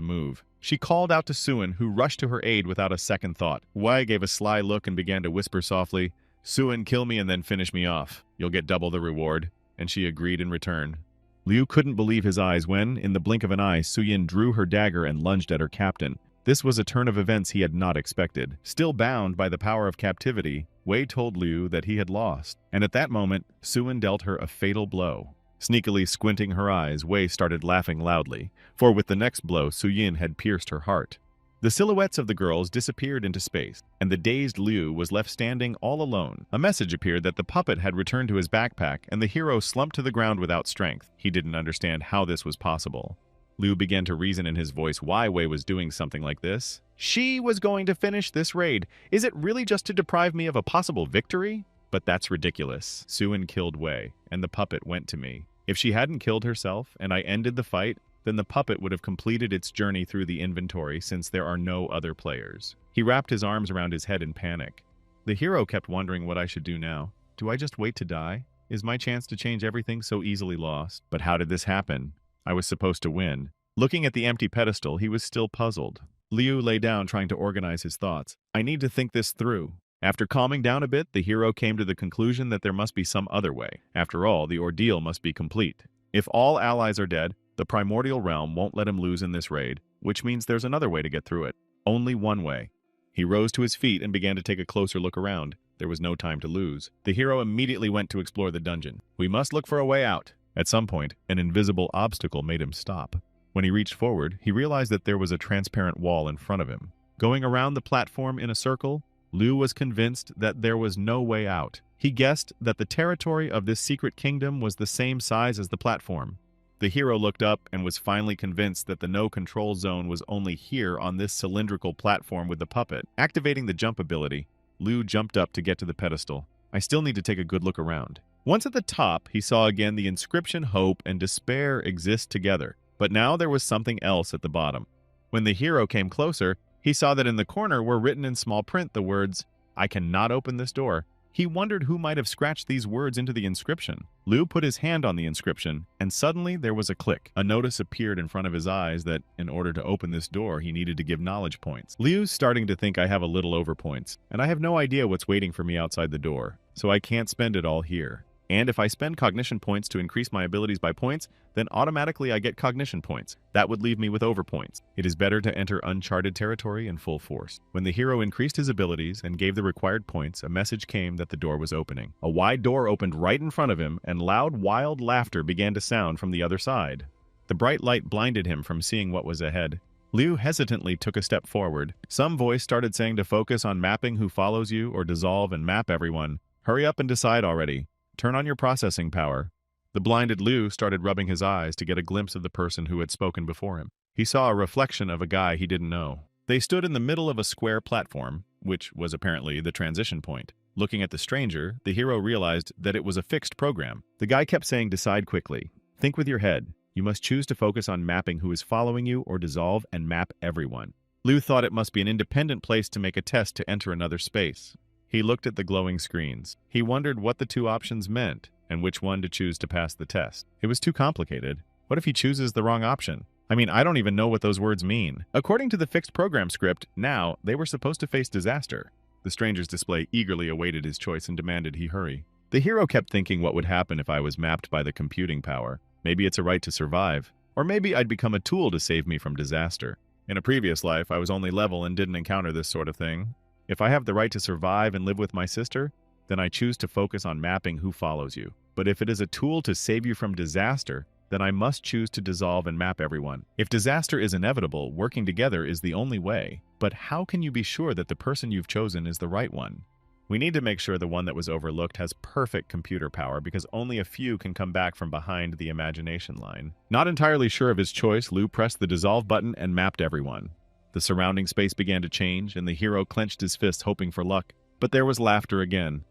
move. She called out to Suin, who rushed to her aid without a second thought. Wei gave a sly look and began to whisper softly, "Suin, kill me and then finish me off. You'll get double the reward." And she agreed in return. Liu couldn't believe his eyes when, in the blink of an eye, Su Yin drew her dagger and lunged at her captain. This was a turn of events he had not expected. Still bound by the power of captivity, Wei told Liu that he had lost, and at that moment, Suin dealt her a fatal blow. Sneakily squinting her eyes, Wei started laughing loudly, for with the next blow, Su Yin had pierced her heart. The silhouettes of the girls disappeared into space, and the dazed Liu was left standing all alone. A message appeared that the puppet had returned to his backpack, and the hero slumped to the ground without strength. He didn't understand how this was possible. Liu began to reason in his voice why Wei was doing something like this. She was going to finish this raid. Is it really just to deprive me of a possible victory? But that's ridiculous. Suin killed Wei, and the puppet went to me. If she hadn't killed herself, and I ended the fight, then the puppet would have completed its journey through the inventory since there are no other players. He wrapped his arms around his head in panic. The hero kept wondering what I should do now. Do I just wait to die? Is my chance to change everything so easily lost? But how did this happen? I was supposed to win. Looking at the empty pedestal, he was still puzzled. Liu lay down trying to organize his thoughts. I need to think this through. After calming down a bit, the hero came to the conclusion that there must be some other way. After all, the ordeal must be complete. If all allies are dead, the primordial realm won't let him lose in this raid, which means there's another way to get through it. Only one way. He rose to his feet and began to take a closer look around. There was no time to lose. The hero immediately went to explore the dungeon. We must look for a way out. At some point, an invisible obstacle made him stop. When he reached forward, he realized that there was a transparent wall in front of him. Going around the platform in a circle, Liu was convinced that there was no way out. He guessed that the territory of this secret kingdom was the same size as the platform. The hero looked up and was finally convinced that the no-control zone was only here on this cylindrical platform with the puppet. Activating the jump ability, Liu jumped up to get to the pedestal. I still need to take a good look around. Once at the top, he saw again the inscription Hope and Despair exist together. But now there was something else at the bottom. When the hero came closer, he saw that in the corner were written in small print the words, I cannot open this door. He wondered who might have scratched these words into the inscription. Liu put his hand on the inscription, and suddenly there was a click. A notice appeared in front of his eyes that, in order to open this door, he needed to give knowledge points. Liu's starting to think I have a little over points, and I have no idea what's waiting for me outside the door, so I can't spend it all here. And if I spend cognition points to increase my abilities by points, then automatically I get cognition points. That would leave me with over points. It is better to enter uncharted territory in full force. When the hero increased his abilities and gave the required points, a message came that the door was opening. A wide door opened right in front of him, and loud, wild laughter began to sound from the other side. The bright light blinded him from seeing what was ahead. Liu hesitantly took a step forward. Some voice started saying to focus on mapping who follows you or dissolve and map everyone. Hurry up and decide already. Turn on your processing power. The blinded Liu started rubbing his eyes to get a glimpse of the person who had spoken before him. He saw a reflection of a guy he didn't know. They stood in the middle of a square platform, which was apparently the transition point. Looking at the stranger, the hero realized that it was a fixed program. The guy kept saying, decide quickly. Think with your head. You must choose to focus on mapping who is following you or dissolve and map everyone. Liu thought it must be an independent place to make a test to enter another space. He looked at the glowing screens. He wondered what the two options meant and which one to choose to pass the test. It was too complicated. What if he chooses the wrong option? I mean, I don't even know what those words mean. According to the fixed program script, now they were supposed to face disaster. The stranger's display eagerly awaited his choice and demanded he hurry. The hero kept thinking what would happen if I was mapped by the computing power. Maybe it's a right to survive. Or maybe I'd become a tool to save me from disaster. In a previous life, I was only level and didn't encounter this sort of thing. If I have the right to survive and live with my sister, then I choose to focus on mapping who follows you. But if it is a tool to save you from disaster, then I must choose to dissolve and map everyone. If disaster is inevitable, working together is the only way. But how can you be sure that the person you've chosen is the right one? We need to make sure the one that was overlooked has perfect computer power because only a few can come back from behind the imagination line. Not entirely sure of his choice, Liu pressed the dissolve button and mapped everyone. The surrounding space began to change, and the hero clenched his fist hoping for luck. But there was laughter again.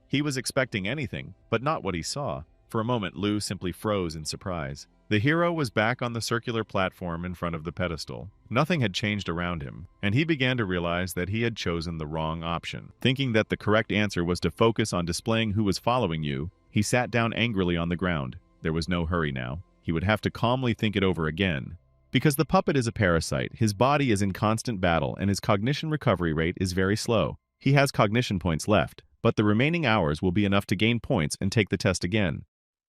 He was expecting anything, but not what he saw. For a moment, Liu simply froze in surprise. The hero was back on the circular platform in front of the pedestal. Nothing had changed around him, and he began to realize that he had chosen the wrong option. Thinking that the correct answer was to focus on displaying who was following you, he sat down angrily on the ground. There was no hurry now. He would have to calmly think it over again. Because the puppet is a parasite, his body is in constant battle and his cognition recovery rate is very slow. He has cognition points left, but the remaining hours will be enough to gain points and take the test again.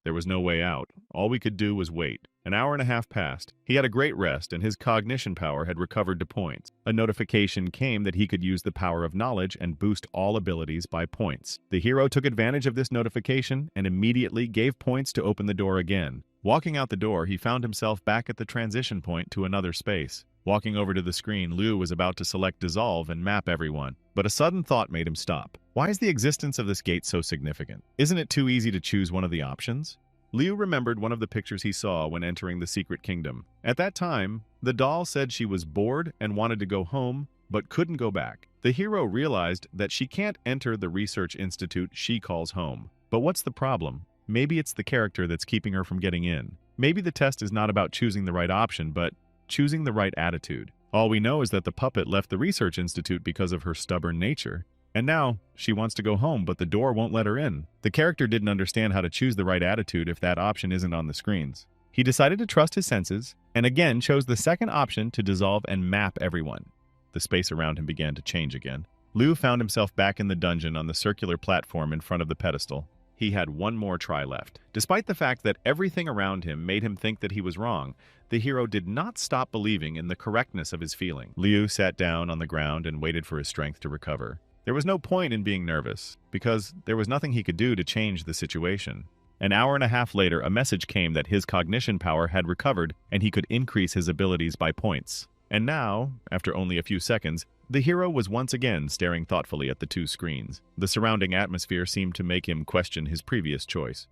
There was no way out. All we could do was wait. An hour and a half passed. He had a great rest and his cognition power had recovered to points. A notification came that he could use the power of knowledge and boost all abilities by points. The hero took advantage of this notification and immediately gave points to open the door again. Walking out the door, he found himself back at the transition point to another space. Walking over to the screen, Liu was about to select dissolve and map everyone, but a sudden thought made him stop. Why is the existence of this gate so significant? Isn't it too easy to choose one of the options? Liu remembered one of the pictures he saw when entering the secret kingdom. At that time, the doll said she was bored and wanted to go home, but couldn't go back. The hero realized that she can't enter the research institute she calls home. But what's the problem? Maybe it's the character that's keeping her from getting in. Maybe the test is not about choosing the right option, but choosing the right attitude. All we know is that the puppet left the research institute because of her stubborn nature. And now, she wants to go home, but the door won't let her in. The character didn't understand how to choose the right attitude if that option isn't on the screens. He decided to trust his senses, and again chose the second option to dissolve and map everyone. The space around him began to change again. Liu found himself back in the dungeon on the circular platform in front of the pedestal. He had one more try left. Despite the fact that everything around him made him think that he was wrong, the hero did not stop believing in the correctness of his feeling. Liu sat down on the ground and waited for his strength to recover. There was no point in being nervous, because there was nothing he could do to change the situation. An hour and a half later, a message came that his cognition power had recovered and he could increase his abilities by points. And now, after only a few seconds, the hero was once again staring thoughtfully at the two screens. The surrounding atmosphere seemed to make him question his previous choice.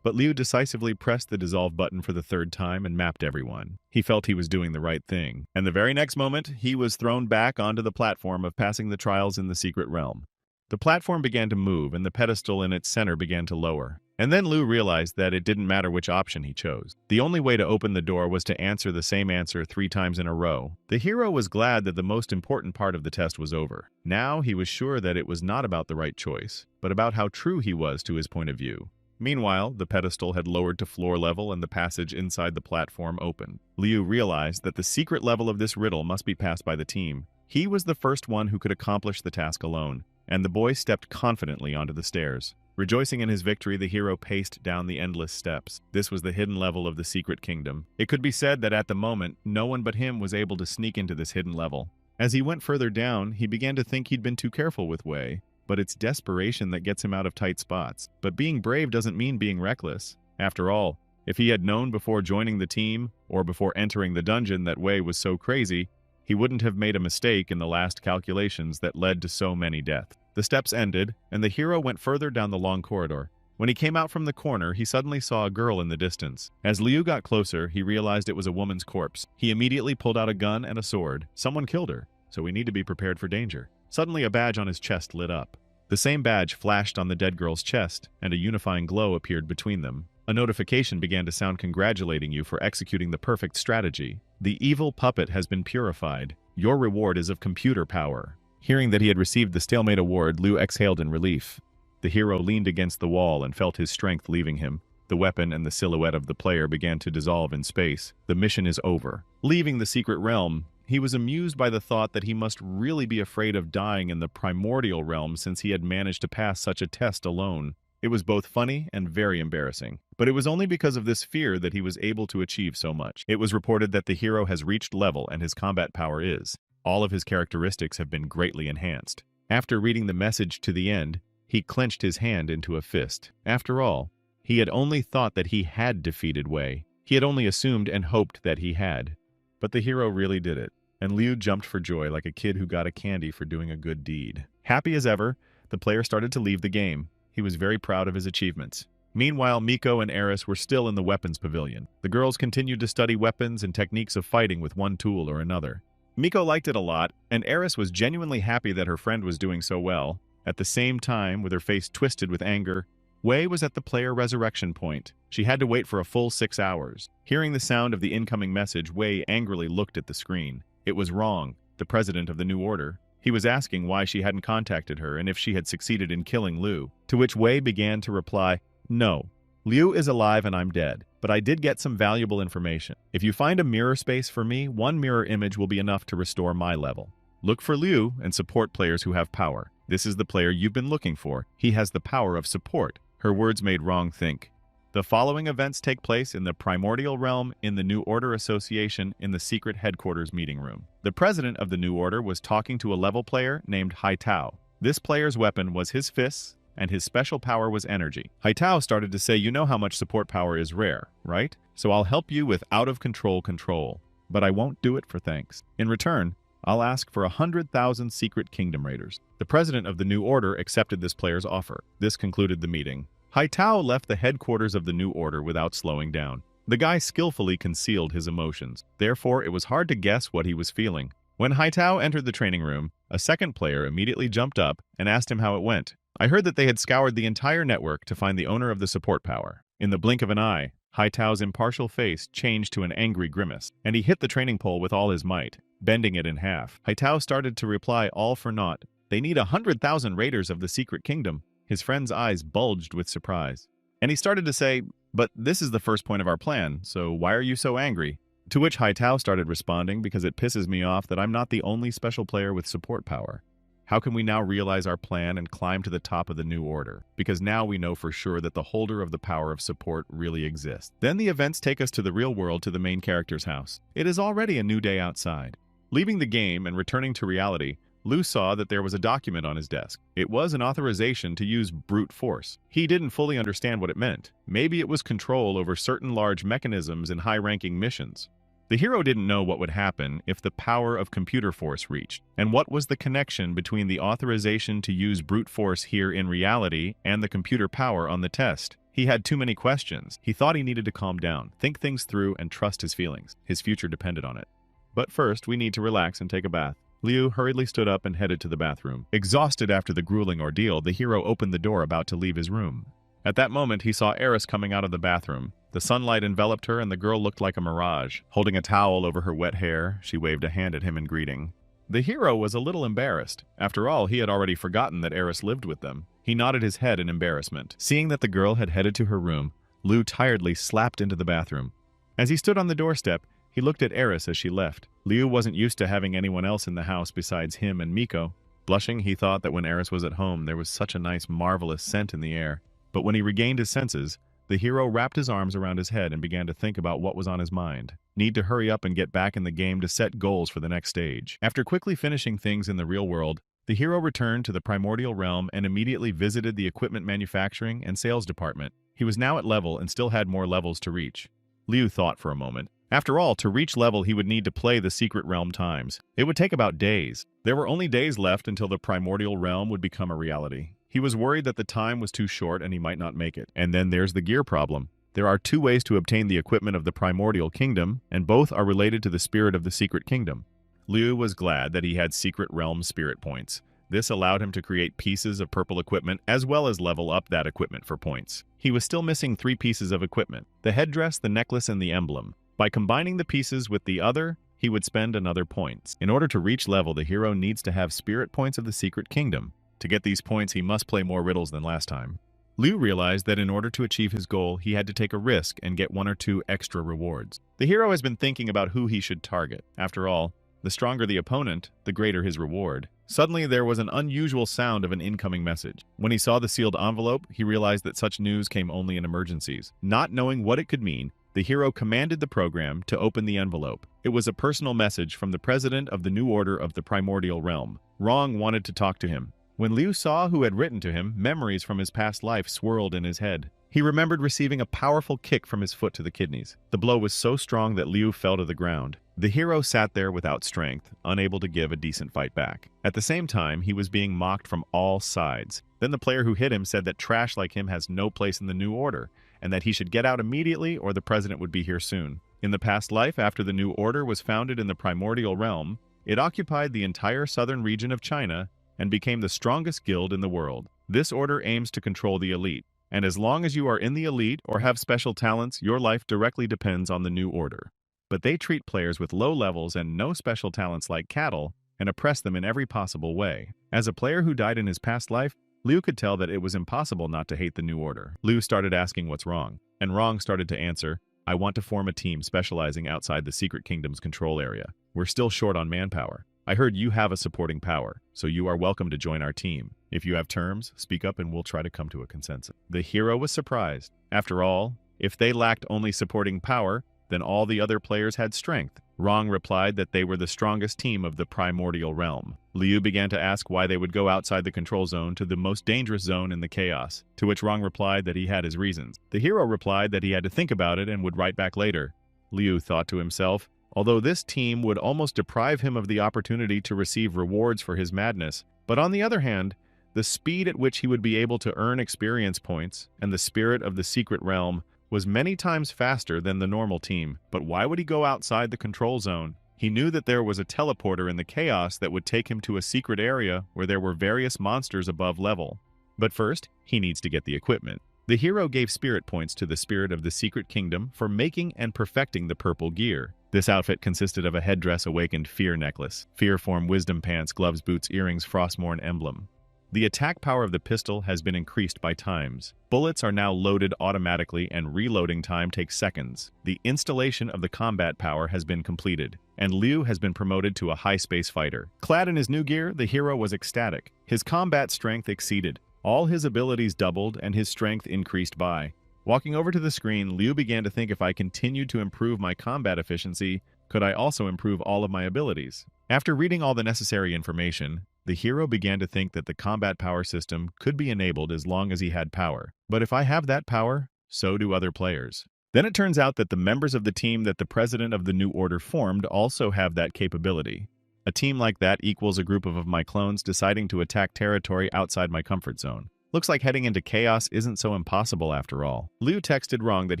But Liu decisively pressed the dissolve button for the third time and mapped everyone. He felt he was doing the right thing. And the very next moment, he was thrown back onto the platform of passing the trials in the secret realm. The platform began to move, and the pedestal in its center began to lower. And then Liu realized that it didn't matter which option he chose. The only way to open the door was to answer the same answer 3 times in a row. The hero was glad that the most important part of the test was over. Now he was sure that it was not about the right choice, but about how true he was to his point of view. Meanwhile, the pedestal had lowered to floor level and the passage inside the platform opened. Liu realized that the secret level of this riddle must be passed by the team. He was the first one who could accomplish the task alone, and the boy stepped confidently onto the stairs. Rejoicing in his victory, the hero paced down the endless steps. This was the hidden level of the secret kingdom. It could be said that at the moment, no one but him was able to sneak into this hidden level. As he went further down, he began to think he'd been too careful with Wei, but it's desperation that gets him out of tight spots. But being brave doesn't mean being reckless. After all, if he had known before joining the team, or before entering the dungeon that Wei was so crazy, he wouldn't have made a mistake in the last calculations that led to so many deaths. The steps ended, and the hero went further down the long corridor. When he came out from the corner, he suddenly saw a girl in the distance. As Liu got closer, he realized it was a woman's corpse. He immediately pulled out a gun and a sword. Someone killed her, so we need to be prepared for danger. Suddenly, a badge on his chest lit up. The same badge flashed on the dead girl's chest, and a unifying glow appeared between them. A notification began to sound congratulating you for executing the perfect strategy. The evil puppet has been purified. Your reward is of computer power. Hearing that he had received the Stalemate Award, Liu exhaled in relief. The hero leaned against the wall and felt his strength leaving him. The weapon and the silhouette of the player began to dissolve in space. The mission is over. Leaving the secret realm, he was amused by the thought that he must really be afraid of dying in the primordial realm since he had managed to pass such a test alone. It was both funny and very embarrassing. But it was only because of this fear that he was able to achieve so much. It was reported that the hero has reached level and his combat power is. All of his characteristics have been greatly enhanced. After reading the message to the end, he clenched his hand into a fist. After all, he had only thought that he had defeated Wei. He had only assumed and hoped that he had. But the hero really did it, and Liu jumped for joy like a kid who got a candy for doing a good deed. Happy as ever, the player started to leave the game. He was very proud of his achievements. Meanwhile, Miko and Eris were still in the weapons pavilion. The girls continued to study weapons and techniques of fighting with one tool or another. Miko liked it a lot, and Eris was genuinely happy that her friend was doing so well. At the same time, with her face twisted with anger, Wei was at the player resurrection point. She had to wait for a full 6 hours. Hearing the sound of the incoming message, Wei angrily looked at the screen. It was wrong, the president of the New Order. He was asking why she hadn't contacted her and if she had succeeded in killing Liu, to which Wei began to reply, "No, Liu is alive and I'm dead, but I did get some valuable information. If you find a mirror space for me, one mirror image will be enough to restore my level. Look for Liu and support players who have power. This is the player you've been looking for. He has the power of support." Her words made Wrong think. The following events take place in the Primordial Realm in the New Order Association in the secret headquarters meeting room. The president of the New Order was talking to a level player named Haitao. This player's weapon was his fists, and his special power was energy. Haitao started to say, "You know how much support power is rare, right? So I'll help you with out-of-control control. But I won't do it for thanks. In return, I'll ask for 100,000 secret Kingdom Raiders." The president of the New Order accepted this player's offer. This concluded the meeting. Haitao left the headquarters of the New Order without slowing down. The guy skillfully concealed his emotions. Therefore, it was hard to guess what he was feeling. When Haitao entered the training room, a second player immediately jumped up and asked him how it went. "I heard that they had scoured the entire network to find the owner of the support power. In the blink of an eye, Haitao's impartial face changed to an angry grimace, and he hit the training pole with all his might, bending it in half. Haitao started to reply all for naught. They need 100,000 raiders of the secret kingdom. His friend's eyes bulged with surprise. And he started to say, but this is the first point of our plan, so why are you so angry? To which Haitao started responding, because it pisses me off that I'm not the only special player with support power. How can we now realize our plan and climb to the top of the new order? Because now we know for sure that the holder of the power of support really exists. Then the events take us to the real world, to the main character's house. It is already a new day outside. Leaving the game and returning to reality, Liu saw that there was a document on his desk. It was an authorization to use brute force. He didn't fully understand what it meant. Maybe it was control over certain large mechanisms in high-ranking missions. The hero didn't know what would happen if the power of computer force reached, and what was the connection between the authorization to use brute force here in reality and the computer power on the test. He had too many questions. He thought he needed to calm down, think things through, and trust his feelings. His future depended on it. But first, we need to relax and take a bath. Liu hurriedly stood up and headed to the bathroom. Exhausted after the grueling ordeal, the hero opened the door about to leave his room. At that moment, he saw Eris coming out of the bathroom. The sunlight enveloped her, and the girl looked like a mirage. Holding a towel over her wet hair, she waved a hand at him in greeting. The hero was a little embarrassed. After all, he had already forgotten that Eris lived with them. He nodded his head in embarrassment. Seeing that the girl had headed to her room, Liu tiredly slapped into the bathroom. As he stood on the doorstep, he looked at Eris as she left. Liu wasn't used to having anyone else in the house besides him and Miko. Blushing, he thought that when Eris was at home, there was such a nice, marvelous scent in the air. But when he regained his senses, the hero wrapped his arms around his head and began to think about what was on his mind. Need to hurry up and get back in the game to set goals for the next stage. After quickly finishing things in the real world, the hero returned to the primordial realm and immediately visited the equipment manufacturing and sales department. He was now at level and still had more levels to reach. Liu thought for a moment. After all, to reach level, he would need to play the secret realm times. It would take about days. There were only days left until the primordial realm would become a reality. He was worried that the time was too short and he might not make it. And then there's the gear problem. There are 2 ways to obtain the equipment of the primordial kingdom, and both are related to the spirit of the secret kingdom. Liu was glad that he had secret realm spirit points. This allowed him to create pieces of purple equipment as well as level up that equipment for points. He was still missing 3 pieces of equipment: the headdress, the necklace, and the emblem. By combining the pieces with the other, he would spend another points. In order to reach level, the hero needs to have spirit points of the secret kingdom. To get these points, he must play more riddles than last time. Liu realized that in order to achieve his goal, he had to take a risk and get 1 or 2 extra rewards. The hero has been thinking about who he should target. After all, the stronger the opponent, the greater his reward. Suddenly, there was an unusual sound of an incoming message. When he saw the sealed envelope, he realized that such news came only in emergencies. Not knowing what it could mean, the hero commanded the program to open the envelope. It was a personal message from the president of the new order of the primordial realm. Rong wanted to talk to him. When Liu saw who had written to him, memories from his past life swirled in his head. He remembered receiving a powerful kick from his foot to the kidneys. The blow was so strong that Liu fell to the ground. The hero sat there without strength, unable to give a decent fight back. At the same time, he was being mocked from all sides. Then the player who hit him said that trash like him has no place in the new order, and that he should get out immediately or the president would be here soon. In the past life, after the new order was founded in the primordial realm, it occupied the entire southern region of China and became the strongest guild in the world. This order aims to control the elite, and as long as you are in the elite or have special talents, your life directly depends on the new order. But they treat players with low levels and no special talents like cattle and oppress them in every possible way. As a player who died in his past life, Liu could tell that it was impossible not to hate the new order. Liu started asking what's wrong, and Rong started to answer, I want to form a team specializing outside the secret kingdom's control area. We're still short on manpower. I heard you have a supporting power, so you are welcome to join our team. If you have terms, speak up and we'll try to come to a consensus. The hero was surprised. After all, if they lacked only supporting power, then all the other players had strength. Rong replied that they were the strongest team of the primordial realm. Liu began to ask why they would go outside the control zone to the most dangerous zone in the chaos, to which Rong replied that he had his reasons. The hero replied that he had to think about it and would write back later. Liu thought to himself, although this team would almost deprive him of the opportunity to receive rewards for his madness, but on the other hand, the speed at which he would be able to earn experience points and the spirit of the secret realm was many times faster than the normal team. But why would he go outside the control zone? He knew that there was a teleporter in the chaos that would take him to a secret area where there were various monsters above level. But first, he needs to get the equipment. The hero gave spirit points to the spirit of the secret kingdom for making and perfecting the purple gear. This outfit consisted of a headdress awakened fear necklace, fear form wisdom pants, gloves, boots, earrings, frostmourne emblem. The attack power of the pistol has been increased by times. Bullets are now loaded automatically and reloading time takes seconds. The installation of the combat power has been completed, and Liu has been promoted to a high-space fighter. Clad in his new gear, the hero was ecstatic. His combat strength exceeded. All his abilities doubled and his strength increased by. Walking over to the screen, Liu began to think, if I continued to improve my combat efficiency, could I also improve all of my abilities? After reading all the necessary information, the hero began to think that the combat power system could be enabled as long as he had power. But if I have that power, so do other players. Then it turns out that the members of the team that the president of the New Order formed also have that capability. A team like that equals a group of my clones deciding to attack territory outside my comfort zone. Looks like heading into chaos isn't so impossible after all. Liu texted Rong that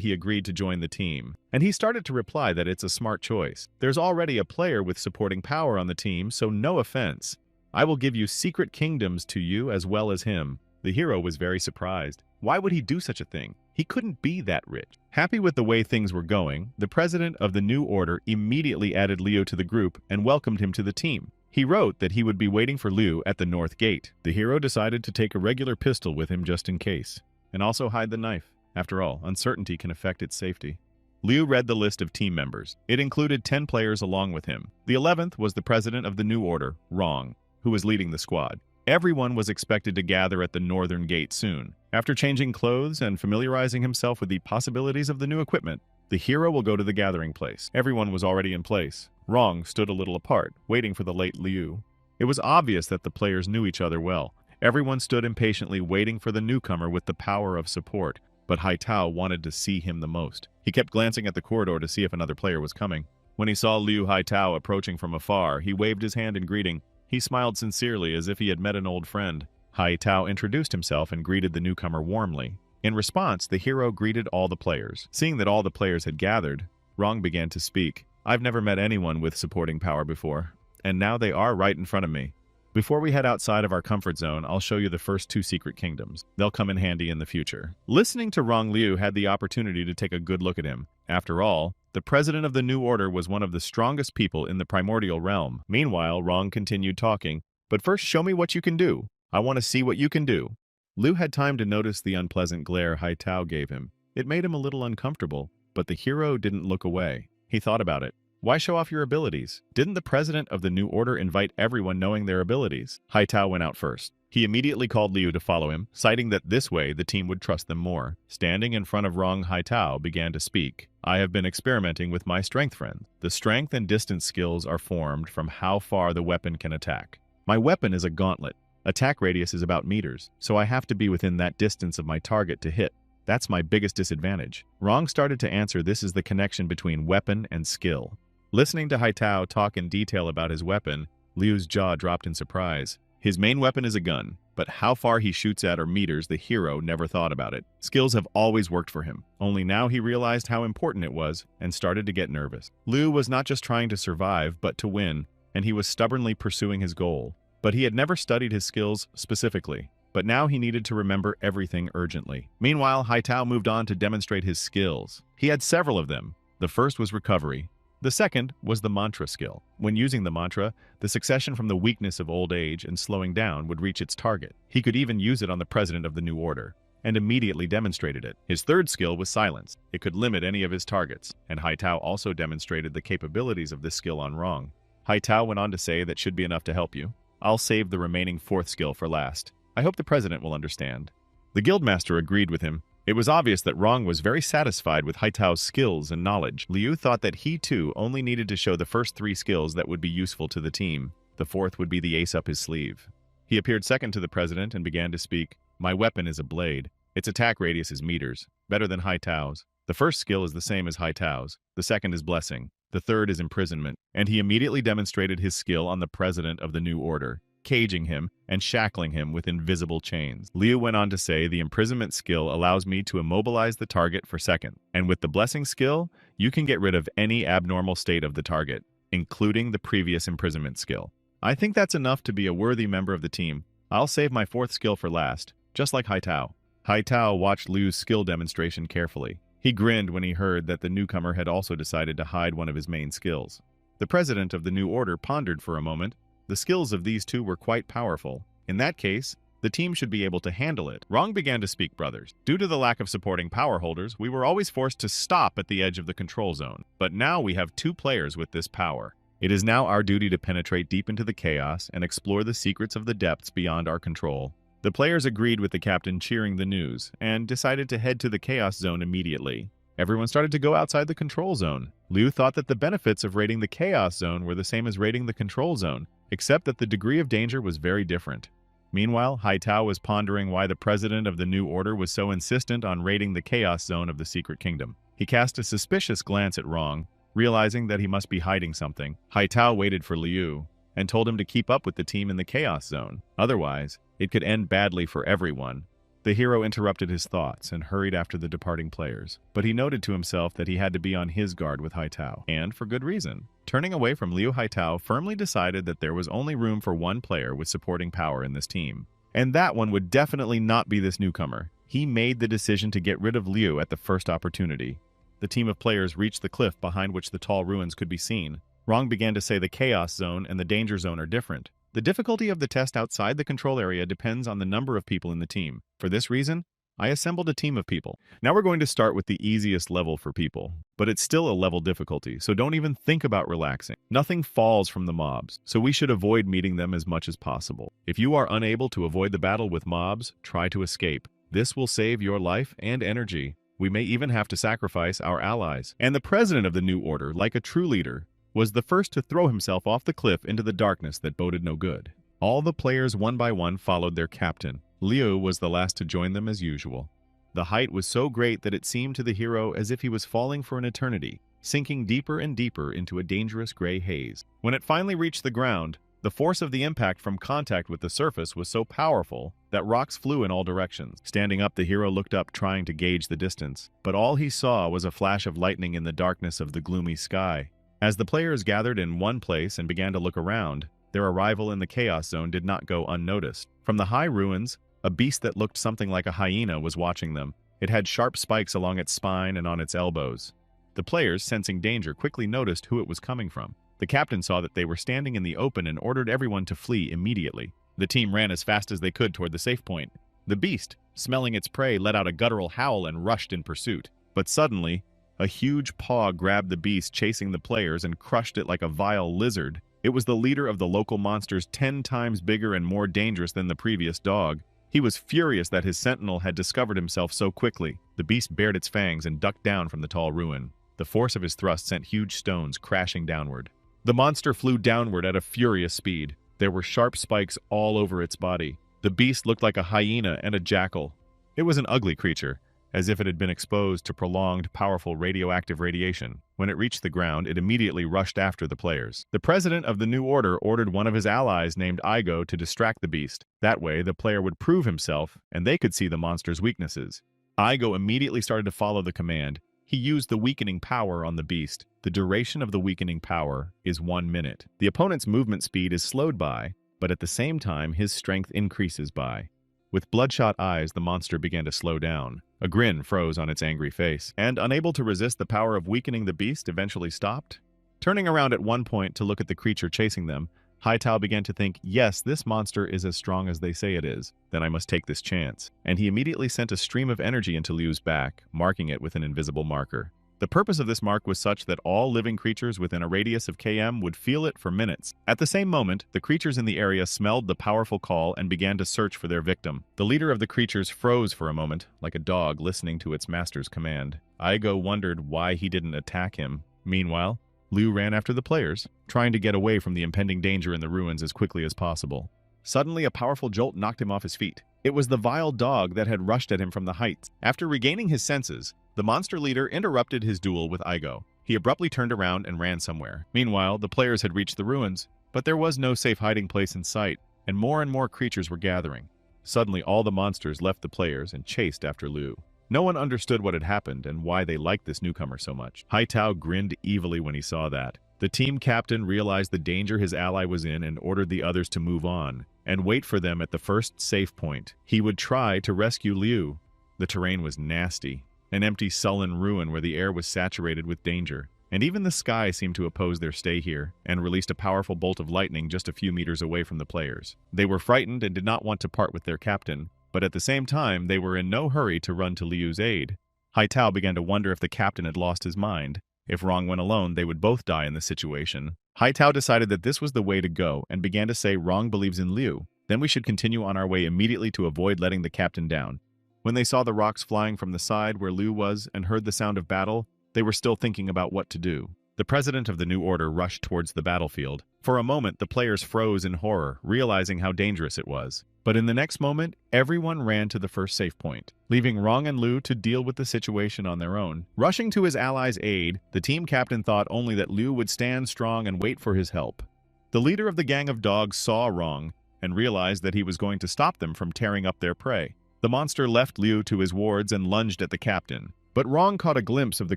he agreed to join the team, and he started to reply that it's a smart choice. There's already a player with supporting power on the team, so no offense. I will give you secret kingdoms to you as well as him. The hero was very surprised. Why would he do such a thing? He couldn't be that rich. Happy with the way things were going, the president of the New Order immediately added Liu to the group and welcomed him to the team. He wrote that he would be waiting for Liu at the north gate. The hero decided to take a regular pistol with him just in case, and also hide the knife. After all, uncertainty can affect its safety. Liu read the list of team members. It included 10 players along with him. The 11th was the president of the New Order, Rong, who was leading the squad. Everyone was expected to gather at the northern gate soon. After changing clothes and familiarizing himself with the possibilities of the new equipment, the hero will go to the gathering place. Everyone was already in place. Rong stood a little apart, waiting for the late Liu. It was obvious that the players knew each other well. Everyone stood impatiently waiting for the newcomer with the power of support, but Haitao wanted to see him the most. He kept glancing at the corridor to see if another player was coming. When he saw Liu Haitao approaching from afar, he waved his hand in greeting. He smiled sincerely as if he had met an old friend. Haitao introduced himself and greeted the newcomer warmly. In response, the hero greeted all the players. Seeing that all the players had gathered, Rong began to speak. I've never met anyone with supporting power before, and now they are right in front of me. Before we head outside of our comfort zone, I'll show you the first 2 secret kingdoms. They'll come in handy in the future. Listening to Rong, Liu had the opportunity to take a good look at him. After all, the president of the New Order was one of the strongest people in the primordial realm. Meanwhile, Rong continued talking. But first, show me what you can do. I want to see what you can do. Liu had time to notice the unpleasant glare Haitao gave him. It made him a little uncomfortable, but the hero didn't look away. He thought about it. Why show off your abilities? Didn't the president of the New Order invite everyone knowing their abilities? Haitao went out first. He immediately called Liu to follow him, citing that this way the team would trust them more. Standing in front of Rong, Haitao began to speak. I have been experimenting with my strength friend. The strength and distance skills are formed from how far the weapon can attack. My weapon is a gauntlet. Attack radius is about meters, so I have to be within that distance of my target to hit. That's my biggest disadvantage. Rong started to answer this is the connection between weapon and skill. Listening to Haitao talk in detail about his weapon, Liu's jaw dropped in surprise. His main weapon is a gun, but how far he shoots at or meters, the hero never thought about it. Skills have always worked for him. Only now he realized how important it was and started to get nervous. Liu was not just trying to survive, but to win, and he was stubbornly pursuing his goal. But he had never studied his skills specifically. But now he needed to remember everything urgently. Meanwhile, Haitao moved on to demonstrate his skills. He had several of them. The first was recovery. The second was the mantra skill. When using the mantra, the succession from the weakness of old age and slowing down would reach its target. He could even use it on the president of the New Order, and immediately demonstrated it. His third skill was silence. It could limit any of his targets, and Haitao also demonstrated the capabilities of this skill on Rong. Haitao went on to say that should be enough to help you. I'll save the remaining fourth skill for last. I hope the president will understand. The guildmaster agreed with him. It was obvious that Rong was very satisfied with Haitao's skills and knowledge. Liu thought that he too only needed to show the first 3 skills that would be useful to the team. The fourth would be the ace up his sleeve. He appeared second to the president and began to speak. My weapon is a blade. Its attack radius is meters, better than Haitao's. The first skill is the same as Haitao's. The second is blessing. The third is imprisonment. And he immediately demonstrated his skill on the president of the New Order, caging him and shackling him with invisible chains. Liu went on to say the imprisonment skill allows me to immobilize the target for seconds. And with the blessing skill, you can get rid of any abnormal state of the target, including the previous imprisonment skill. I think that's enough to be a worthy member of the team. I'll save my fourth skill for last, just like Haitao. Haitao watched Liu's skill demonstration carefully. He grinned when he heard that the newcomer had also decided to hide one of his main skills. The president of the new order pondered for a moment. The skills of these two were quite powerful. In that case, the team should be able to handle it. Rong began to speak, brothers. Due to the lack of supporting power holders, we were always forced to stop at the edge of the control zone. But now we have 2 players with this power. It is now our duty to penetrate deep into the chaos and explore the secrets of the depths beyond our control. The players agreed with the captain cheering the news and decided to head to the chaos zone immediately. Everyone started to go outside the control zone. Liu thought that the benefits of raiding the chaos zone were the same as raiding the control zone, except that the degree of danger was very different. Meanwhile, Haitao was pondering why the president of the new order was so insistent on raiding the chaos zone of the secret kingdom. He cast a suspicious glance at Rong, realizing that he must be hiding something. Haitao waited for Liu and told him to keep up with the team in the chaos zone. Otherwise, it could end badly for everyone. The hero interrupted his thoughts and hurried after the departing players, but he noted to himself that he had to be on his guard with Haitao, and for good reason. Turning away from Liu, Haitao firmly decided that there was only room for one player with supporting power in this team, and that one would definitely not be this newcomer. He made the decision to get rid of Liu at the first opportunity. The team of players reached the cliff behind which the tall ruins could be seen. Rong began to say the chaos zone and the danger zone are different. The difficulty of the test outside the control area depends on the number of people in the team. For this reason, I assembled a team of people. Now we're going to start with the easiest level for people, but it's still a level difficulty, so don't even think about relaxing. Nothing falls from the mobs, so we should avoid meeting them as much as possible. If you are unable to avoid the battle with mobs, try to escape. This will save your life and energy. We may even have to sacrifice our allies. And the president of the new order, like a true leader, was the first to throw himself off the cliff into the darkness that boded no good. All the players one by one followed their captain. Liu was the last to join them as usual. The height was so great that it seemed to the hero as if he was falling for an eternity, sinking deeper and deeper into a dangerous gray haze. When it finally reached the ground, the force of the impact from contact with the surface was so powerful that rocks flew in all directions. Standing up, the hero looked up, trying to gauge the distance, but all he saw was a flash of lightning in the darkness of the gloomy sky. As the players gathered in one place and began to look around, their arrival in the chaos zone did not go unnoticed. From the high ruins, a beast that looked something like a hyena was watching them. It had sharp spikes along its spine and on its elbows. The players, sensing danger, quickly noticed who it was coming from. The captain saw that they were standing in the open and ordered everyone to flee immediately. The team ran as fast as they could toward the safe point. The beast, smelling its prey, let out a guttural howl and rushed in pursuit. But suddenly, a huge paw grabbed the beast chasing the players and crushed it like a vile lizard. It was the leader of the local monsters, 10 times bigger and more dangerous than the previous dog. He was furious that his sentinel had discovered himself so quickly. The beast bared its fangs and ducked down from the tall ruin. The force of his thrust sent huge stones crashing downward. The monster flew downward at a furious speed. There were sharp spikes all over its body. The beast looked like a hyena and a jackal. It was an ugly creature, as if it had been exposed to prolonged, powerful radioactive radiation. When it reached the ground, it immediately rushed after the players. The president of the new order ordered one of his allies named Igo to distract the beast. That way, the player would prove himself, and they could see the monster's weaknesses. Igo immediately started to follow the command. He used the weakening power on the beast. The duration of the weakening power is 1 minute. The opponent's movement speed is slowed by, but at the same time, his strength increases by. With bloodshot eyes, the monster began to slow down. A grin froze on its angry face, and unable to resist the power of weakening, the beast eventually stopped. Turning around at one point to look at the creature chasing them, Haitao began to think, yes, this monster is as strong as they say it is, then I must take this chance. And he immediately sent a stream of energy into Liu's back, marking it with an invisible marker. The purpose of this mark was such that all living creatures within a radius of km would feel it for minutes. At the same moment, the creatures in the area smelled the powerful call and began to search for their victim. The leader of the creatures froze for a moment, like a dog listening to its master's command. Igo wondered why he didn't attack him. Meanwhile, Liu ran after the players, trying to get away from the impending danger in the ruins as quickly as possible. Suddenly, a powerful jolt knocked him off his feet. It was the vile dog that had rushed at him from the heights. After regaining his senses, the monster leader interrupted his duel with Igo. He abruptly turned around and ran somewhere. Meanwhile, the players had reached the ruins, but there was no safe hiding place in sight, and more creatures were gathering. Suddenly, all the monsters left the players and chased after Liu. No one understood what had happened and why they liked this newcomer so much. Haitao grinned evilly when he saw that. The team captain realized the danger his ally was in and ordered the others to move on and wait for them at the first safe point. He would try to rescue Liu. The terrain was nasty, an empty, sullen ruin where the air was saturated with danger. And even the sky seemed to oppose their stay here, and released a powerful bolt of lightning just a few meters away from the players. They were frightened and did not want to part with their captain, but at the same time, they were in no hurry to run to Liu's aid. Haitao began to wonder if the captain had lost his mind. If Rong went alone, they would both die in this situation. Haitao decided that this was the way to go and began to say Rong believes in Liu. Then we should continue on our way immediately to avoid letting the captain down. When they saw the rocks flying from the side where Liu was and heard the sound of battle, they were still thinking about what to do. The president of the new order rushed towards the battlefield. For a moment, the players froze in horror, realizing how dangerous it was. But in the next moment, everyone ran to the first safe point, leaving Rong and Liu to deal with the situation on their own. Rushing to his allies' aid, the team captain thought only that Liu would stand strong and wait for his help. The leader of the gang of dogs saw Rong and realized that he was going to stop them from tearing up their prey. The monster left Liu to his wards and lunged at the captain. But Rong caught a glimpse of the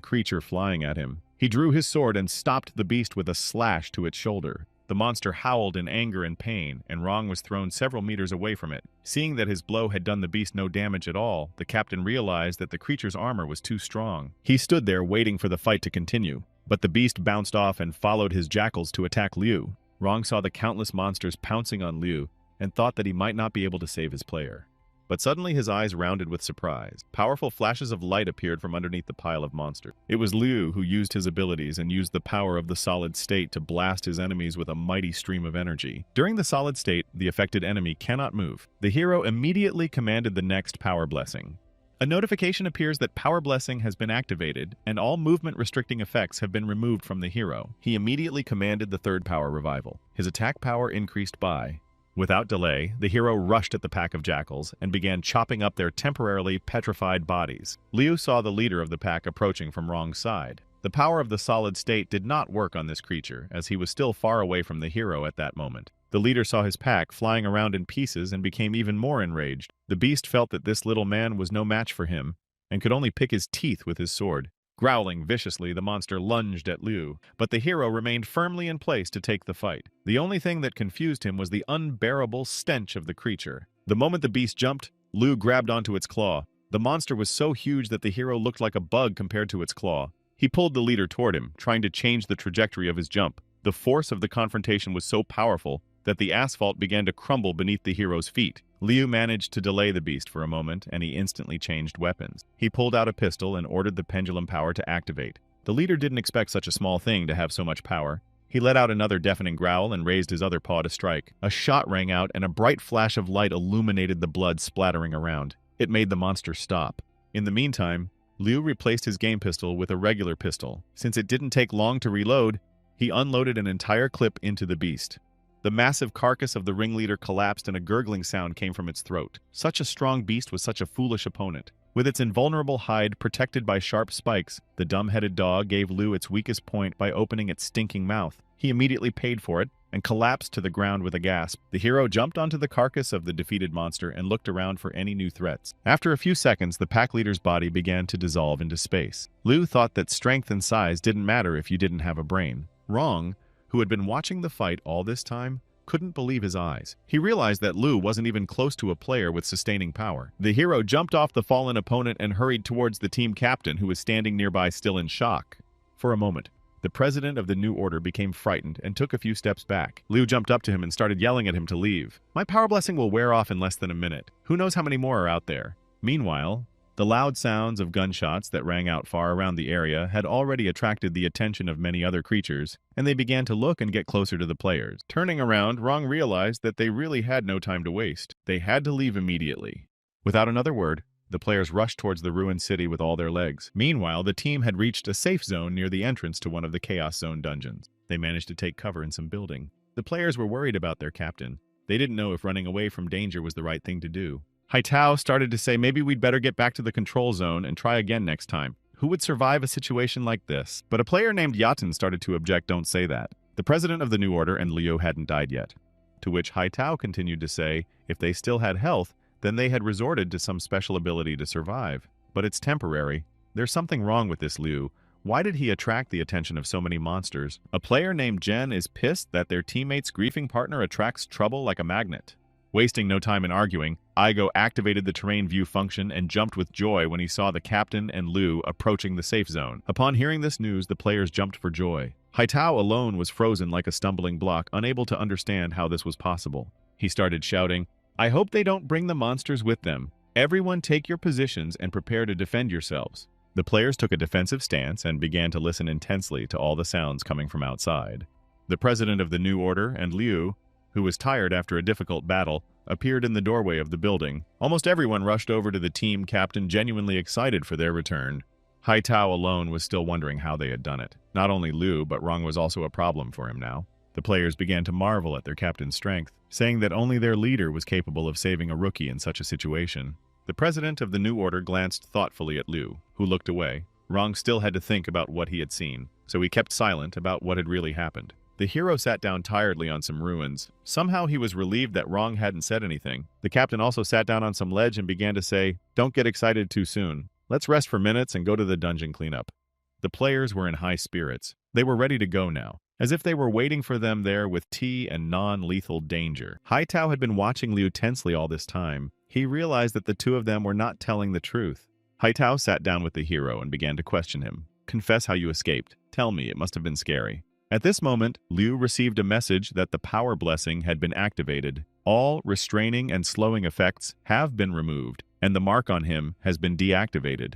creature flying at him. He drew his sword and stopped the beast with a slash to its shoulder. The monster howled in anger and pain, and Rong was thrown several meters away from it. Seeing that his blow had done the beast no damage at all, the captain realized that the creature's armor was too strong. He stood there waiting for the fight to continue, but the beast bounced off and followed his jackals to attack Liu. Rong saw the countless monsters pouncing on Liu and thought that he might not be able to save his player. But suddenly his eyes rounded with surprise. Powerful flashes of light appeared from underneath the pile of monsters. It was Liu who used his abilities and used the power of the solid state to blast his enemies with a mighty stream of energy. During the solid state, the affected enemy cannot move. The hero immediately commanded the next power blessing. A notification appears that power blessing has been activated, and all movement restricting effects have been removed from the hero. He immediately commanded the third power revival. His attack power increased by... Without delay, the hero rushed at the pack of jackals and began chopping up their temporarily petrified bodies. Liu saw the leader of the pack approaching from Rong's side. The power of the solid state did not work on this creature, as he was still far away from the hero at that moment. The leader saw his pack flying around in pieces and became even more enraged. The beast felt that this little man was no match for him, and could only pick his teeth with his sword. Growling viciously, the monster lunged at Liu, but the hero remained firmly in place to take the fight. The only thing that confused him was the unbearable stench of the creature. The moment the beast jumped, Liu grabbed onto its claw. The monster was so huge that the hero looked like a bug compared to its claw. He pulled the leader toward him, trying to change the trajectory of his jump. The force of the confrontation was so powerful that the asphalt began to crumble beneath the hero's feet. Liu managed to delay the beast for a moment, and he instantly changed weapons. He pulled out a pistol and ordered the pendulum power to activate. The leader didn't expect such a small thing to have so much power. He let out another deafening growl and raised his other paw to strike. A shot rang out, and a bright flash of light illuminated the blood splattering around. It made the monster stop. In the meantime, Liu replaced his game pistol with a regular pistol. Since it didn't take long to reload, he unloaded an entire clip into the beast. The massive carcass of the ringleader collapsed and a gurgling sound came from its throat. Such a strong beast was such a foolish opponent. With its invulnerable hide protected by sharp spikes, the dumb-headed dog gave Liu its weakest point by opening its stinking mouth. He immediately paid for it and collapsed to the ground with a gasp. The hero jumped onto the carcass of the defeated monster and looked around for any new threats. After a few seconds, the pack leader's body began to dissolve into space. Liu thought that strength and size didn't matter if you didn't have a brain. Rong, who had been watching the fight all this time, couldn't believe his eyes. He realized that Liu wasn't even close to a player with sustaining power. The hero jumped off the fallen opponent and hurried towards the team captain, who was standing nearby still in shock. For a moment, the president of the new order became frightened and took a few steps back. Liu jumped up to him and started yelling at him to leave. "My power blessing will wear off in less than a minute. Who knows how many more are out there?" Meanwhile, the loud sounds of gunshots that rang out far around the area had already attracted the attention of many other creatures, and they began to look and get closer to the players. Turning around, Rong realized that they really had no time to waste. They had to leave immediately. Without another word, the players rushed towards the ruined city with all their legs. Meanwhile, the team had reached a safe zone near the entrance to one of the Chaos Zone dungeons. They managed to take cover in some building. The players were worried about their captain. They didn't know if running away from danger was the right thing to do. Haitao started to say maybe we'd better get back to the control zone and try again next time. Who would survive a situation like this? But a player named Yatin started to object, "Don't say that." The president of the new order and Liu hadn't died yet. To which Haitao continued to say if they still had health, then they had resorted to some special ability to survive. But it's temporary. There's something wrong with this Liu. Why did he attract the attention of so many monsters? A player named Jen is pissed that their teammate's griefing partner attracts trouble like a magnet. Wasting no time in arguing, Igo activated the terrain view function and jumped with joy when he saw the captain and Liu approaching the safe zone. Upon hearing this news, the players jumped for joy. Haitao alone was frozen like a stumbling block, unable to understand how this was possible. He started shouting, "I hope they don't bring the monsters with them. Everyone take your positions and prepare to defend yourselves." The players took a defensive stance and began to listen intensely to all the sounds coming from outside. The president of the New Order and Liu, who was tired after a difficult battle, appeared in the doorway of the building. Almost everyone rushed over to the team captain, genuinely excited for their return. Haitao alone was still wondering how they had done it. Not only Liu, but Rong was also a problem for him now. The players began to marvel at their captain's strength, saying that only their leader was capable of saving a rookie in such a situation. The president of the New Order glanced thoughtfully at Liu, who looked away. Rong still had to think about what he had seen, so he kept silent about what had really happened. The hero sat down tiredly on some ruins. Somehow he was relieved that Rong hadn't said anything. The captain also sat down on some ledge and began to say, "Don't get excited too soon. Let's rest for minutes and go to the dungeon cleanup." The players were in high spirits. They were ready to go now, as if they were waiting for them there with tea and non-lethal danger. Haitao had been watching Liu tensely all this time. He realized that the two of them were not telling the truth. Haitao sat down with the hero and began to question him. "Confess how you escaped. Tell me, it must have been scary." At this moment, Liu received a message that the power blessing had been activated. All restraining and slowing effects have been removed, and the mark on him has been deactivated.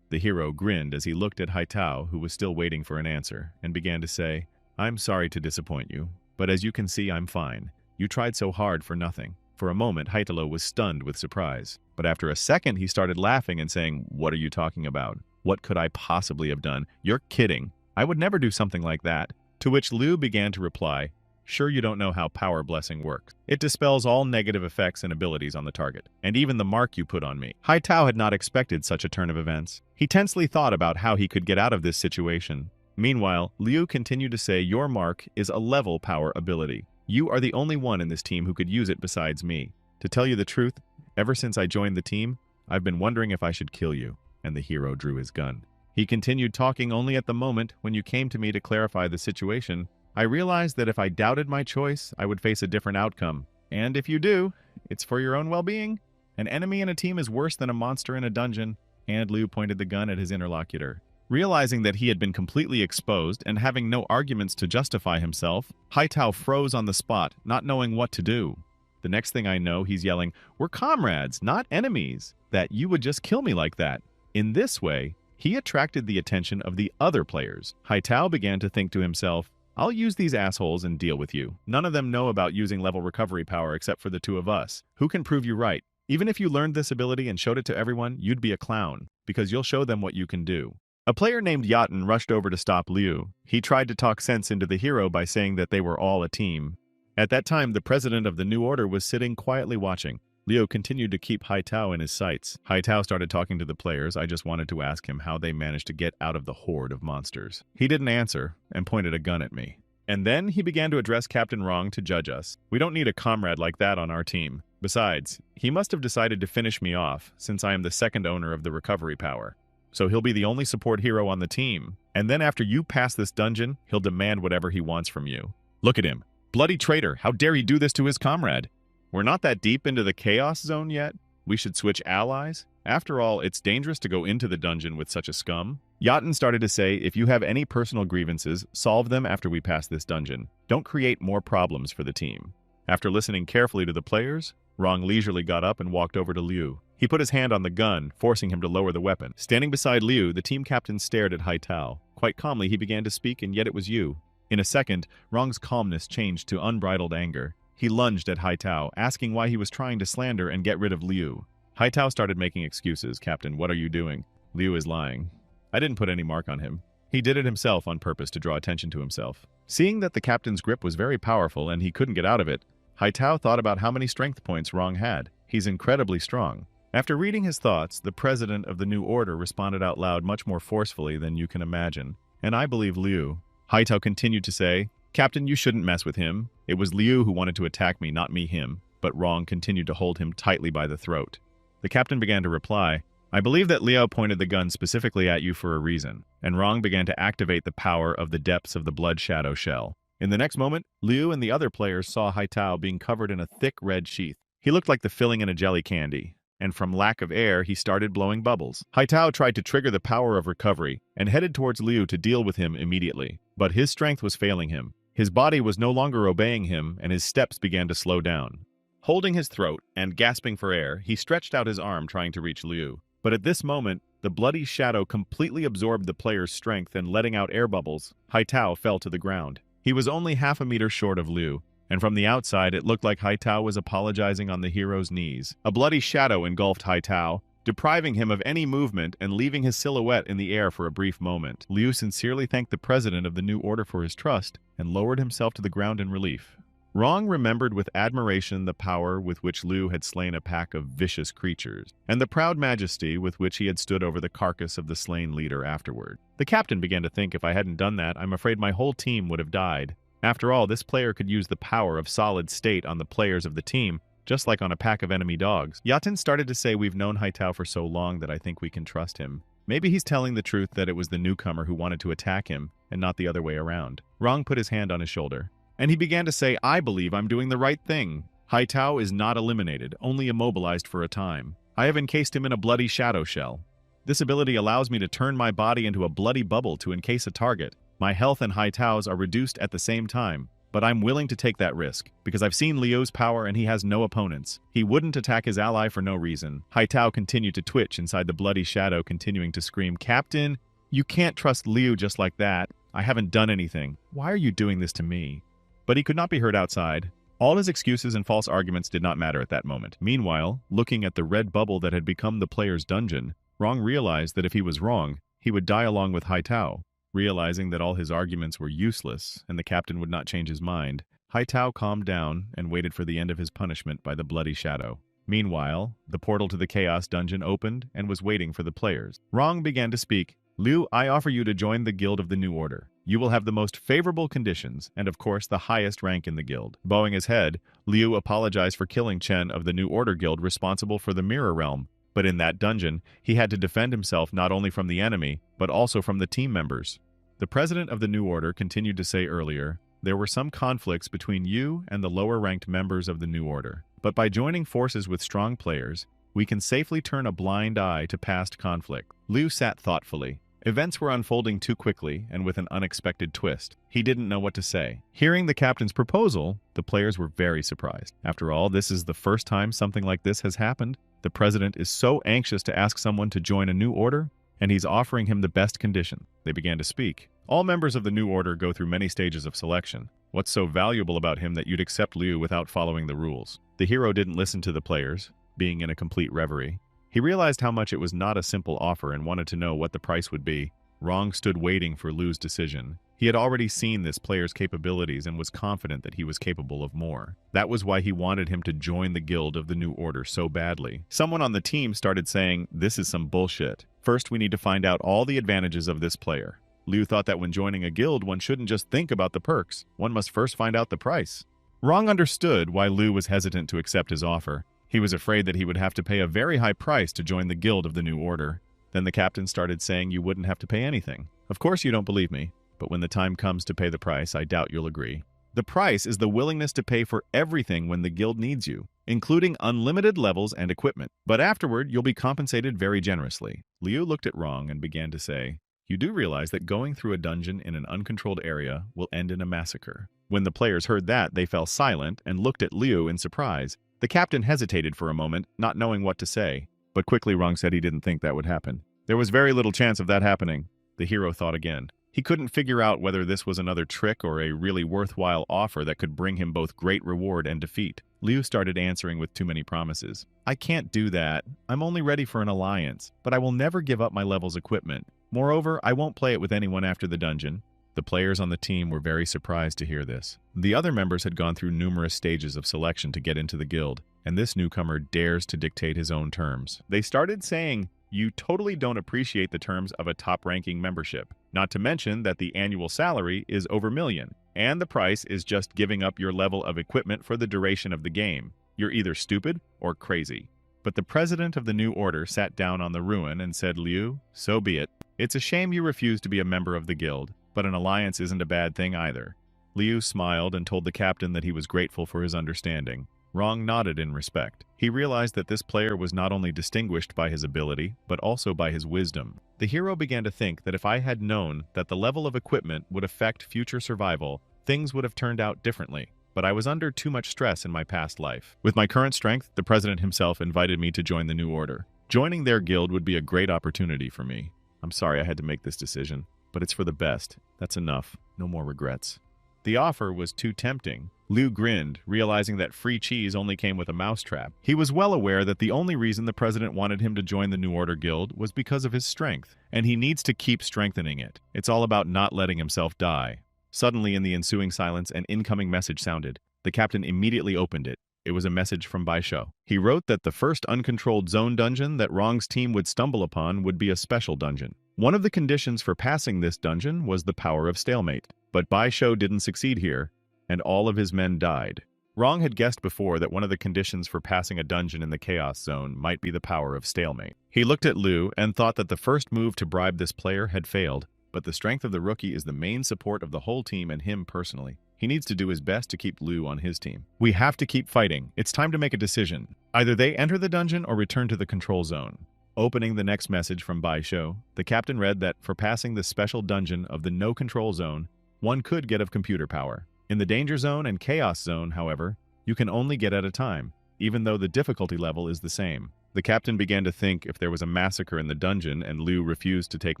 The hero grinned as he looked at Haitao, who was still waiting for an answer, and began to say, "I'm sorry to disappoint you, but as you can see, I'm fine. You tried so hard for nothing." For a moment, Haitalo was stunned with surprise, but after a second, he started laughing and saying, "What are you talking about? What could I possibly have done? You're kidding. I would never do something like that." To which Liu began to reply, "Sure, you don't know how power blessing works. It dispels all negative effects and abilities on the target, and even the mark you put on me." Haitao had not expected such a turn of events. He tensely thought about how he could get out of this situation. Meanwhile, Liu continued to say, "Your mark is a level power ability. You are the only one in this team who could use it besides me. To tell you the truth, ever since I joined the team, I've been wondering if I should kill you." And the hero drew his gun. He continued talking only at the moment when you came to me to clarify the situation. I realized that if I doubted my choice, I would face a different outcome. And if you do, it's for your own well-being. An enemy in a team is worse than a monster in a dungeon. And Liu pointed the gun at his interlocutor. Realizing that he had been completely exposed and having no arguments to justify himself, Haitao froze on the spot, not knowing what to do. The next thing I know, he's yelling, "We're comrades, not enemies. That you would just kill me like that." In this way, he attracted the attention of the other players. Haitao began to think to himself, "I'll use these assholes and deal with you. None of them know about using level recovery power except for the two of us. Who can prove you right? Even if you learned this ability and showed it to everyone, you'd be a clown, because you'll show them what you can do." A player named Yaten rushed over to stop Liu. He tried to talk sense into the hero by saying that they were all a team. At that time, the president of the New Order was sitting quietly watching. Liu continued to keep Haitao in his sights. Haitao started talking to the players. I just wanted to ask him how they managed to get out of the horde of monsters. He didn't answer and pointed a gun at me. And then he began to address Captain Rong to judge us. "We don't need a comrade like that on our team. Besides, he must have decided to finish me off, since I am the second owner of the recovery power. So he'll be the only support hero on the team. And then after you pass this dungeon, he'll demand whatever he wants from you. Look at him. Bloody traitor, how dare he do this to his comrade? We're not that deep into the chaos zone yet. We should switch allies. After all, it's dangerous to go into the dungeon with such a scum." Yaten started to say, "If you have any personal grievances, solve them after we pass this dungeon. Don't create more problems for the team." After listening carefully to the players, Rong leisurely got up and walked over to Liu. He put his hand on the gun, forcing him to lower the weapon. Standing beside Liu, the team captain stared at Haitao. Quite calmly, he began to speak, "And yet it was you." In a second, Rong's calmness changed to unbridled anger. He lunged at Haitao, asking why he was trying to slander and get rid of Liu. Haitao started making excuses. "Captain, what are you doing? Liu is lying. I didn't put any mark on him. He did it himself on purpose to draw attention to himself." Seeing that the captain's grip was very powerful and he couldn't get out of it, Haitao thought about how many strength points Rong had. He's incredibly strong. After reading his thoughts, the president of the New Order responded out loud much more forcefully than you can imagine. "And I believe Liu." Haitao continued to say, "Captain, you shouldn't mess with him. It was Liu who wanted to attack me, not me him." But Rong continued to hold him tightly by the throat. The captain began to reply, "I believe that Liu pointed the gun specifically at you for a reason." And Rong began to activate the power of the depths of the blood shadow shell. In the next moment, Liu and the other players saw Haitao being covered in a thick red sheath. He looked like the filling in a jelly candy, and from lack of air, he started blowing bubbles. Haitao tried to trigger the power of recovery and headed towards Liu to deal with him immediately. But his strength was failing him. His body was no longer obeying him, and his steps began to slow down. Holding his throat and gasping for air, he stretched out his arm trying to reach Liu. But at this moment, the bloody shadow completely absorbed the player's strength, and letting out air bubbles, Haitao fell to the ground. He was only half a meter short of Liu, and from the outside it looked like Haitao was apologizing on the hero's knees. A bloody shadow engulfed Haitao, depriving him of any movement and leaving his silhouette in the air for a brief moment. Liu sincerely thanked the president of the New Order for his trust and lowered himself to the ground in relief. Rong remembered with admiration the power with which Liu had slain a pack of vicious creatures, and the proud majesty with which he had stood over the carcass of the slain leader afterward. The captain began to think, if I hadn't done that, I'm afraid my whole team would have died. After all, this player could use the power of solid state on the players of the team, just like on a pack of enemy dogs. Yatin started to say, we've known Haitao for so long that I think we can trust him. Maybe he's telling the truth that it was the newcomer who wanted to attack him, and not the other way around. Rong put his hand on his shoulder, and he began to say, I believe I'm doing the right thing. Haitao is not eliminated, only immobilized for a time. I have encased him in a bloody shadow shell. This ability allows me to turn my body into a bloody bubble to encase a target. My health and Haitao's are reduced at the same time, but I'm willing to take that risk, because I've seen Liu's power and he has no opponents. He wouldn't attack his ally for no reason. Haitao continued to twitch inside the bloody shadow, continuing to scream, Captain, you can't trust Liu just like that. I haven't done anything. Why are you doing this to me? But he could not be heard outside. All his excuses and false arguments did not matter at that moment. Meanwhile, looking at the red bubble that had become the player's dungeon, Rong realized that if he was wrong, he would die along with Haitao. Realizing that all his arguments were useless and the captain would not change his mind, Haitao calmed down and waited for the end of his punishment by the bloody shadow. Meanwhile, the portal to the Chaos Dungeon opened and was waiting for the players. Rong began to speak. Liu, I offer you to join the Guild of the New Order. You will have the most favorable conditions, and of course the highest rank in the guild. Bowing his head, Liu apologized for killing Chen of the New Order Guild responsible for the Mirror Realm, but in that dungeon, he had to defend himself not only from the enemy, but also from the team members. The president of the New Order continued to say earlier, there were some conflicts between you and the lower-ranked members of the New Order, but by joining forces with strong players, we can safely turn a blind eye to past conflict. Liu sat thoughtfully. Events were unfolding too quickly and with an unexpected twist. He didn't know what to say. Hearing the captain's proposal, the players were very surprised. After all, this is the first time something like this has happened. The president is so anxious to ask someone to join a new order, and he's offering him the best condition. They began to speak. All members of the new order go through many stages of selection. What's so valuable about him that you'd accept Liu without following the rules? The hero didn't listen to the players, being in a complete reverie. He realized how much it was not a simple offer and wanted to know what the price would be. Rong stood waiting for Liu's decision. He had already seen this player's capabilities and was confident that he was capable of more. That was why he wanted him to join the Guild of the New Order so badly. Someone on the team started saying, this is some bullshit. First, we need to find out all the advantages of this player. Liu thought that when joining a guild, one shouldn't just think about the perks. One must first find out the price. Rong understood why Liu was hesitant to accept his offer. He was afraid that he would have to pay a very high price to join the Guild of the New Order. Then the captain started saying you wouldn't have to pay anything. Of course you don't believe me, but when the time comes to pay the price, I doubt you'll agree. The price is the willingness to pay for everything when the guild needs you, including unlimited levels and equipment. But afterward, you'll be compensated very generously. Liu looked at Rong and began to say, you do realize that going through a dungeon in an uncontrolled area will end in a massacre. When the players heard that, they fell silent and looked at Liu in surprise. The captain hesitated for a moment, not knowing what to say, but quickly Rong said he didn't think that would happen. There was very little chance of that happening. The hero thought again. He couldn't figure out whether this was another trick or a really worthwhile offer that could bring him both great reward and defeat. Liu started answering with too many promises. I can't do that. I'm only ready for an alliance, but I will never give up my level's equipment. Moreover, I won't play it with anyone after the dungeon. The players on the team were very surprised to hear this. The other members had gone through numerous stages of selection to get into the guild, and this newcomer dares to dictate his own terms. They started saying, you totally don't appreciate the terms of a top-ranking membership, not to mention that the annual salary is over $1 million, and the price is just giving up your level of equipment for the duration of the game. You're either stupid or crazy. But the president of the New Order sat down on the ruin and said, Liu, so be it. It's a shame you refuse to be a member of the guild, but an alliance isn't a bad thing either. Liu smiled and told the captain that he was grateful for his understanding. Rong nodded in respect. He realized that this player was not only distinguished by his ability, but also by his wisdom. The hero began to think that if I had known that the level of equipment would affect future survival, things would have turned out differently. But I was under too much stress in my past life. With my current strength, the president himself invited me to join the New Order. Joining their guild would be a great opportunity for me. I'm sorry I had to make this decision, but it's for the best. That's enough. No more regrets. The offer was too tempting. Liu grinned, realizing that free cheese only came with a mousetrap. He was well aware that the only reason the president wanted him to join the New Order Guild was because of his strength, and he needs to keep strengthening it. It's all about not letting himself die. Suddenly, in the ensuing silence, an incoming message sounded. The captain immediately opened it. It was a message from Baisho. He wrote that the first uncontrolled zone dungeon that Rong's team would stumble upon would be a special dungeon. One of the conditions for passing this dungeon was the power of stalemate. But Baisho didn't succeed here, and all of his men died. Rong had guessed before that one of the conditions for passing a dungeon in the Chaos Zone might be the power of stalemate. He looked at Liu and thought that the first move to bribe this player had failed, but the strength of the rookie is the main support of the whole team and him personally. He needs to do his best to keep Liu on his team. We have to keep fighting. It's time to make a decision. Either they enter the dungeon or return to the control zone. Opening the next message from Baisho, the captain read that for passing the special dungeon of the no control zone, one could get of computer power. In the danger zone and chaos zone, however, you can only get at a time, even though the difficulty level is the same. The captain began to think if there was a massacre in the dungeon and Liu refused to take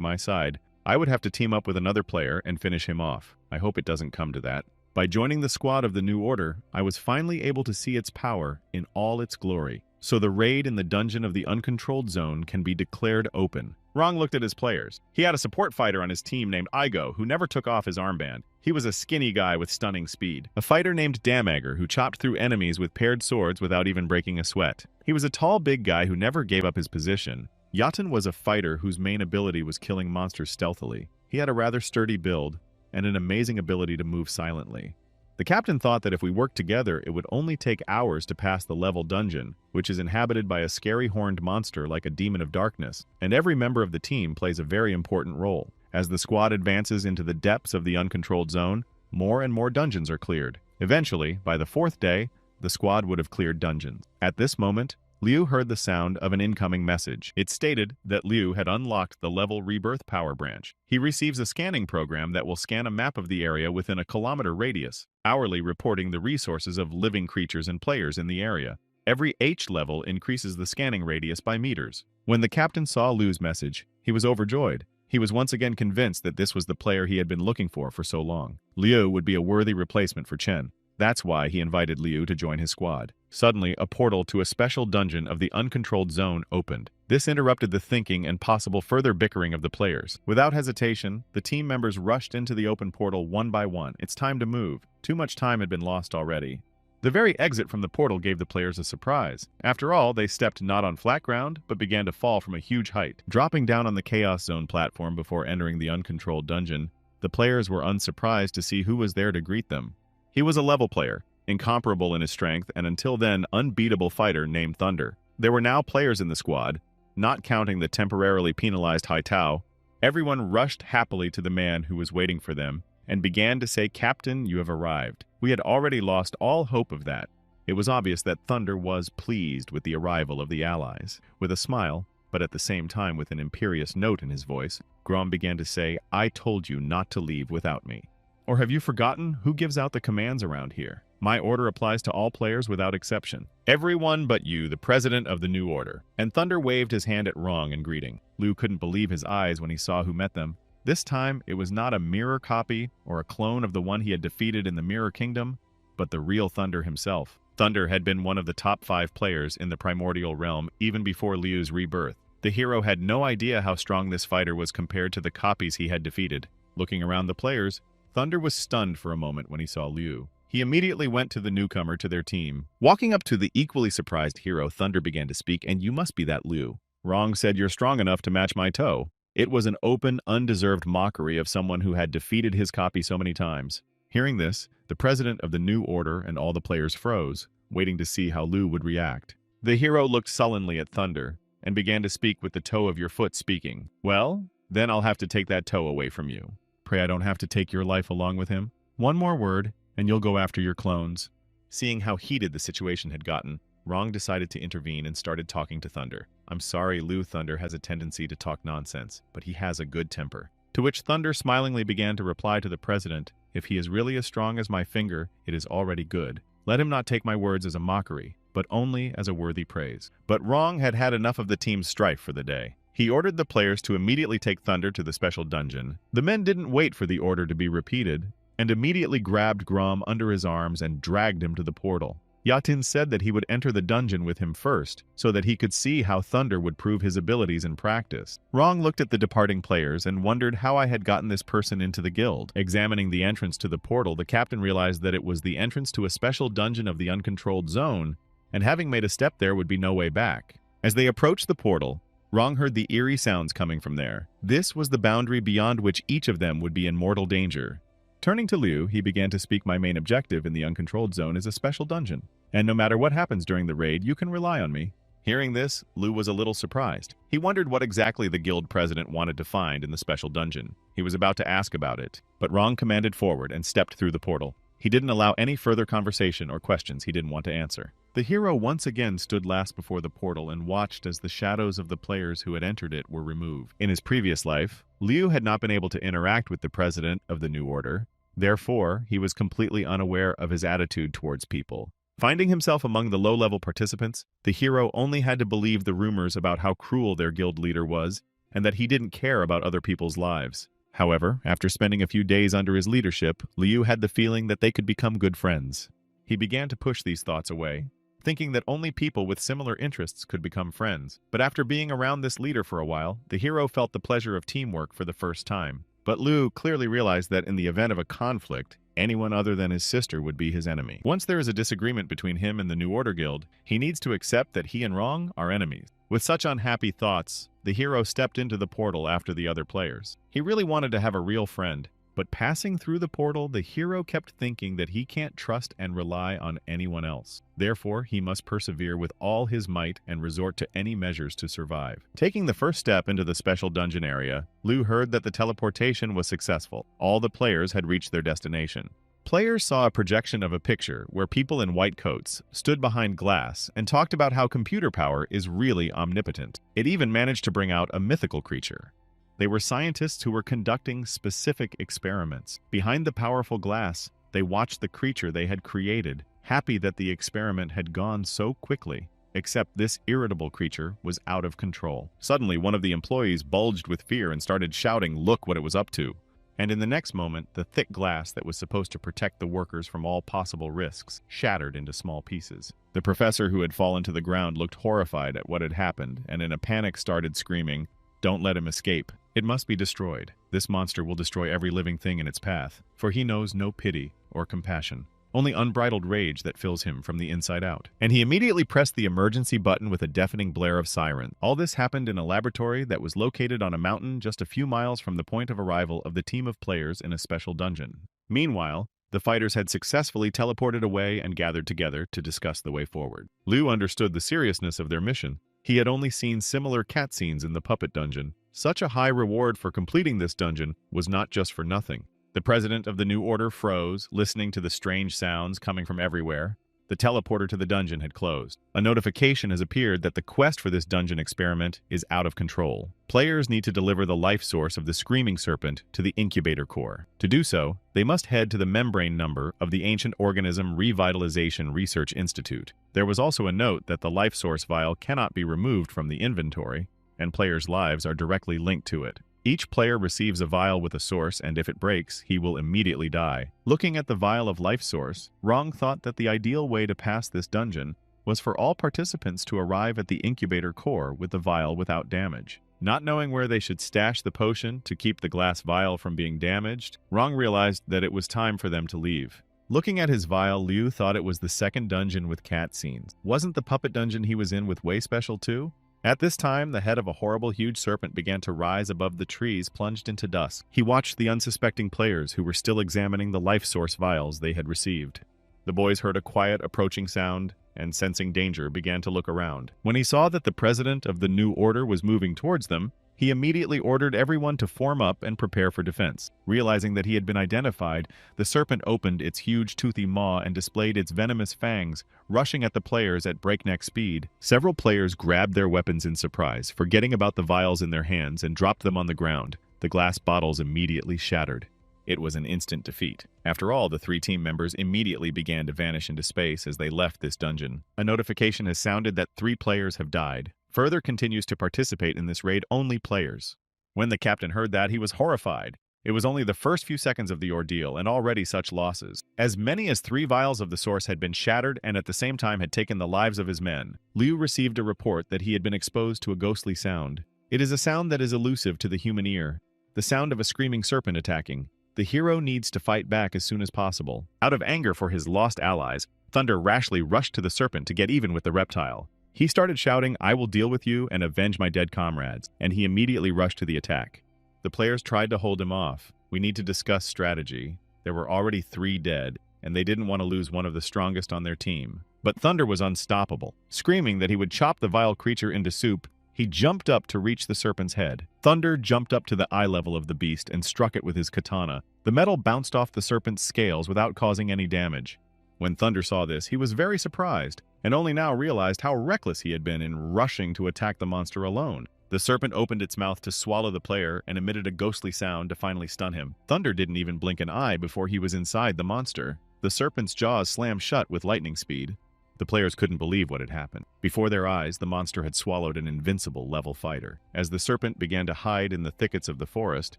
my side, I would have to team up with another player and finish him off. I hope it doesn't come to that. By joining the squad of the New Order, I was finally able to see its power in all its glory. So the raid in the dungeon of the uncontrolled zone can be declared open. Rong looked at his players. He had a support fighter on his team named Igo, who never took off his armband. He was a skinny guy with stunning speed. A fighter named Damager, who chopped through enemies with paired swords without even breaking a sweat. He was a tall, big guy who never gave up his position. Yaten was a fighter whose main ability was killing monsters stealthily. He had a rather sturdy build and an amazing ability to move silently. The captain thought that if we worked together, it would only take hours to pass the level dungeon, which is inhabited by a scary horned monster like a demon of darkness, and every member of the team plays a very important role. As the squad advances into the depths of the uncontrolled zone, more and more dungeons are cleared. Eventually, by the fourth day, the squad would have cleared dungeons. At this moment, Liu heard the sound of an incoming message. It stated that Liu had unlocked the level Rebirth power branch. He receives a scanning program that will scan a map of the area within a kilometer radius, hourly reporting the resources of living creatures and players in the area. Every H level increases the scanning radius by meters. When the captain saw Liu's message, he was overjoyed. He was once again convinced that this was the player he had been looking for so long. Liu would be a worthy replacement for Chen. That's why he invited Liu to join his squad. Suddenly, a portal to a special dungeon of the uncontrolled zone opened. This interrupted the thinking and possible further bickering of the players. Without hesitation, the team members rushed into the open portal one by one. It's time to move. Too much time had been lost already. The very exit from the portal gave the players a surprise. After all, they stepped not on flat ground, but began to fall from a huge height. Dropping down on the Chaos Zone platform before entering the uncontrolled dungeon, the players were unsurprised to see who was there to greet them. He was a level player, incomparable in his strength, and until then unbeatable fighter named Thunder. There were now players in the squad, not counting the temporarily penalized Hai Tao. Everyone rushed happily to the man who was waiting for them, and began to say, "Captain, you have arrived." We had already lost all hope of that. It was obvious that Thunder was pleased with the arrival of the allies. With a smile, but at the same time with an imperious note in his voice, Grom began to say, "I told you not to leave without me. Or have you forgotten who gives out the commands around here? My order applies to all players without exception. Everyone but you, the president of the New Order." And Thunder waved his hand at Rong in greeting. Liu couldn't believe his eyes when he saw who met them. This time, it was not a mirror copy or a clone of the one he had defeated in the Mirror Kingdom, but the real Thunder himself. Thunder had been one of the top 5 players in the Primordial Realm even before Liu's rebirth. The hero had no idea how strong this fighter was compared to the copies he had defeated. Looking around the players, Thunder was stunned for a moment when he saw Liu. He immediately went to the newcomer to their team. Walking up to the equally surprised hero, Thunder began to speak, "And you must be that Liu. Rong said you're strong enough to match my toe." It was an open, undeserved mockery of someone who had defeated his copy so many times. Hearing this, the president of the New Order and all the players froze, waiting to see how Liu would react. The hero looked sullenly at Thunder and began to speak with the toe of your foot speaking. "Well, then I'll have to take that toe away from you. Pray I don't have to take your life along with him. One more word, and you'll go after your clones." Seeing how heated the situation had gotten, Rong decided to intervene and started talking to Thunder. "I'm sorry, Lu. Thunder has a tendency to talk nonsense, but he has a good temper." To which Thunder smilingly began to reply to the president, "If he is really as strong as my finger, it is already good. Let him not take my words as a mockery, but only as a worthy praise." But Rong had had enough of the team's strife for the day. He ordered the players to immediately take Thunder to the special dungeon. The men didn't wait for the order to be repeated, and immediately grabbed Grom under his arms and dragged him to the portal. Yatin said that he would enter the dungeon with him first, so that he could see how Thunder would prove his abilities in practice. Rong looked at the departing players and wondered how I had gotten this person into the guild. Examining the entrance to the portal, the captain realized that it was the entrance to a special dungeon of the uncontrolled zone, and having made a step there would be no way back. As they approached the portal, Rong heard the eerie sounds coming from there. This was the boundary beyond which each of them would be in mortal danger. Turning to Liu, he began to speak. "My main objective in the uncontrolled zone is a special dungeon, and no matter what happens during the raid, you can rely on me." Hearing this, Liu was a little surprised. He wondered what exactly the guild president wanted to find in the special dungeon. He was about to ask about it, but Rong commanded forward and stepped through the portal. He didn't allow any further conversation or questions he didn't want to answer. The hero once again stood last before the portal and watched as the shadows of the players who had entered it were removed. In his previous life, Liu had not been able to interact with the president of the New Order. Therefore, he was completely unaware of his attitude towards people. Finding himself among the low-level participants, the hero only had to believe the rumors about how cruel their guild leader was and that he didn't care about other people's lives. However, after spending a few days under his leadership, Liu had the feeling that they could become good friends. He began to push these thoughts away, thinking that only people with similar interests could become friends. But after being around this leader for a while, the hero felt the pleasure of teamwork for the first time. But Liu clearly realized that in the event of a conflict, anyone other than his sister would be his enemy. Once there is a disagreement between him and the New Order Guild, he needs to accept that he and Rong are enemies. With such unhappy thoughts, the hero stepped into the portal after the other players. He really wanted to have a real friend, but passing through the portal, the hero kept thinking that he can't trust and rely on anyone else. Therefore, he must persevere with all his might and resort to any measures to survive. Taking the first step into the special dungeon area, Liu heard that the teleportation was successful. All the players had reached their destination. Players saw a projection of a picture where people in white coats stood behind glass and talked about how computer power is really omnipotent. It even managed to bring out a mythical creature. They were scientists who were conducting specific experiments. Behind the powerful glass, they watched the creature they had created, happy that the experiment had gone so quickly. Except this irritable creature was out of control. Suddenly, one of the employees bulged with fear and started shouting, "Look what it was up to." And in the next moment, the thick glass that was supposed to protect the workers from all possible risks shattered into small pieces. The professor who had fallen to the ground looked horrified at what had happened and in a panic started screaming, "Don't let him escape. It must be destroyed. This monster will destroy every living thing in its path, for he knows no pity or compassion. Only unbridled rage that fills him from the inside out." And he immediately pressed the emergency button with a deafening blare of sirens. All this happened in a laboratory that was located on a mountain just a few miles from the point of arrival of the team of players in a special dungeon. Meanwhile, the fighters had successfully teleported away and gathered together to discuss the way forward. Liu understood the seriousness of their mission. He had only seen similar cutscenes in the puppet dungeon. Such a high reward for completing this dungeon was not just for nothing. The president of the New Order froze, listening to the strange sounds coming from everywhere. The teleporter to the dungeon had closed. A notification has appeared that the quest for this dungeon experiment is out of control. Players need to deliver the life source of the screaming serpent to the incubator core. To do so, they must head to the membrane number of the Ancient Organism Revitalization Research Institute. There was also a note that the life source vial cannot be removed from the inventory, and players' lives are directly linked to it. Each player receives a vial with a source, and if it breaks, he will immediately die. Looking at the vial of life source, Rong thought that the ideal way to pass this dungeon was for all participants to arrive at the incubator core with the vial without damage. Not knowing where they should stash the potion to keep the glass vial from being damaged, Rong realized that it was time for them to leave. Looking at his vial, Liu thought it was the second dungeon with cat scenes. Wasn't the puppet dungeon he was in with way special too? At this time, the head of a horrible huge serpent began to rise above the trees plunged into dusk. He watched the unsuspecting players who were still examining the life source vials they had received. The boys heard a quiet approaching sound and, sensing danger, began to look around. When he saw that the president of the New Order was moving towards them, He immediately ordered everyone to form up and prepare for defense. Realizing that he had been identified, the serpent opened its huge toothy maw and displayed its venomous fangs, rushing at the players at breakneck speed. Several players grabbed their weapons in surprise, forgetting about the vials in their hands, and dropped them on the ground. The glass bottles immediately shattered. It was an instant defeat. After all, the 3 team members immediately began to vanish into space as they left this dungeon. A notification has sounded that 3 players have died. Further continues to participate in this raid only players. When the captain heard that, he was horrified. It was only the first few seconds of the ordeal, and already such losses. As many as 3 vials of the source had been shattered and at the same time had taken the lives of his men. Liu received a report that he had been exposed to a ghostly sound. It is a sound that is elusive to the human ear, the sound of a screaming serpent attacking. The hero needs to fight back as soon as possible. Out of anger for his lost allies, Thunder rashly rushed to the serpent to get even with the reptile. He started shouting, "I will deal with you and avenge my dead comrades," and he immediately rushed to the attack. The players tried to hold him off. We need to discuss strategy. There were already 3 dead, and they didn't want to lose one of the strongest on their team. But Thunder was unstoppable. Screaming that he would chop the vile creature into soup, he jumped up to reach the serpent's head. Thunder jumped up to the eye level of the beast and struck it with his katana. The metal bounced off the serpent's scales without causing any damage. When Thunder saw this, he was very surprised, and only now realized how reckless he had been in rushing to attack the monster alone. The serpent opened its mouth to swallow the player and emitted a ghostly sound to finally stun him. Thunder didn't even blink an eye before he was inside the monster. The serpent's jaws slammed shut with lightning speed. The players couldn't believe what had happened. Before their eyes, the monster had swallowed an invincible level fighter. As the serpent began to hide in the thickets of the forest,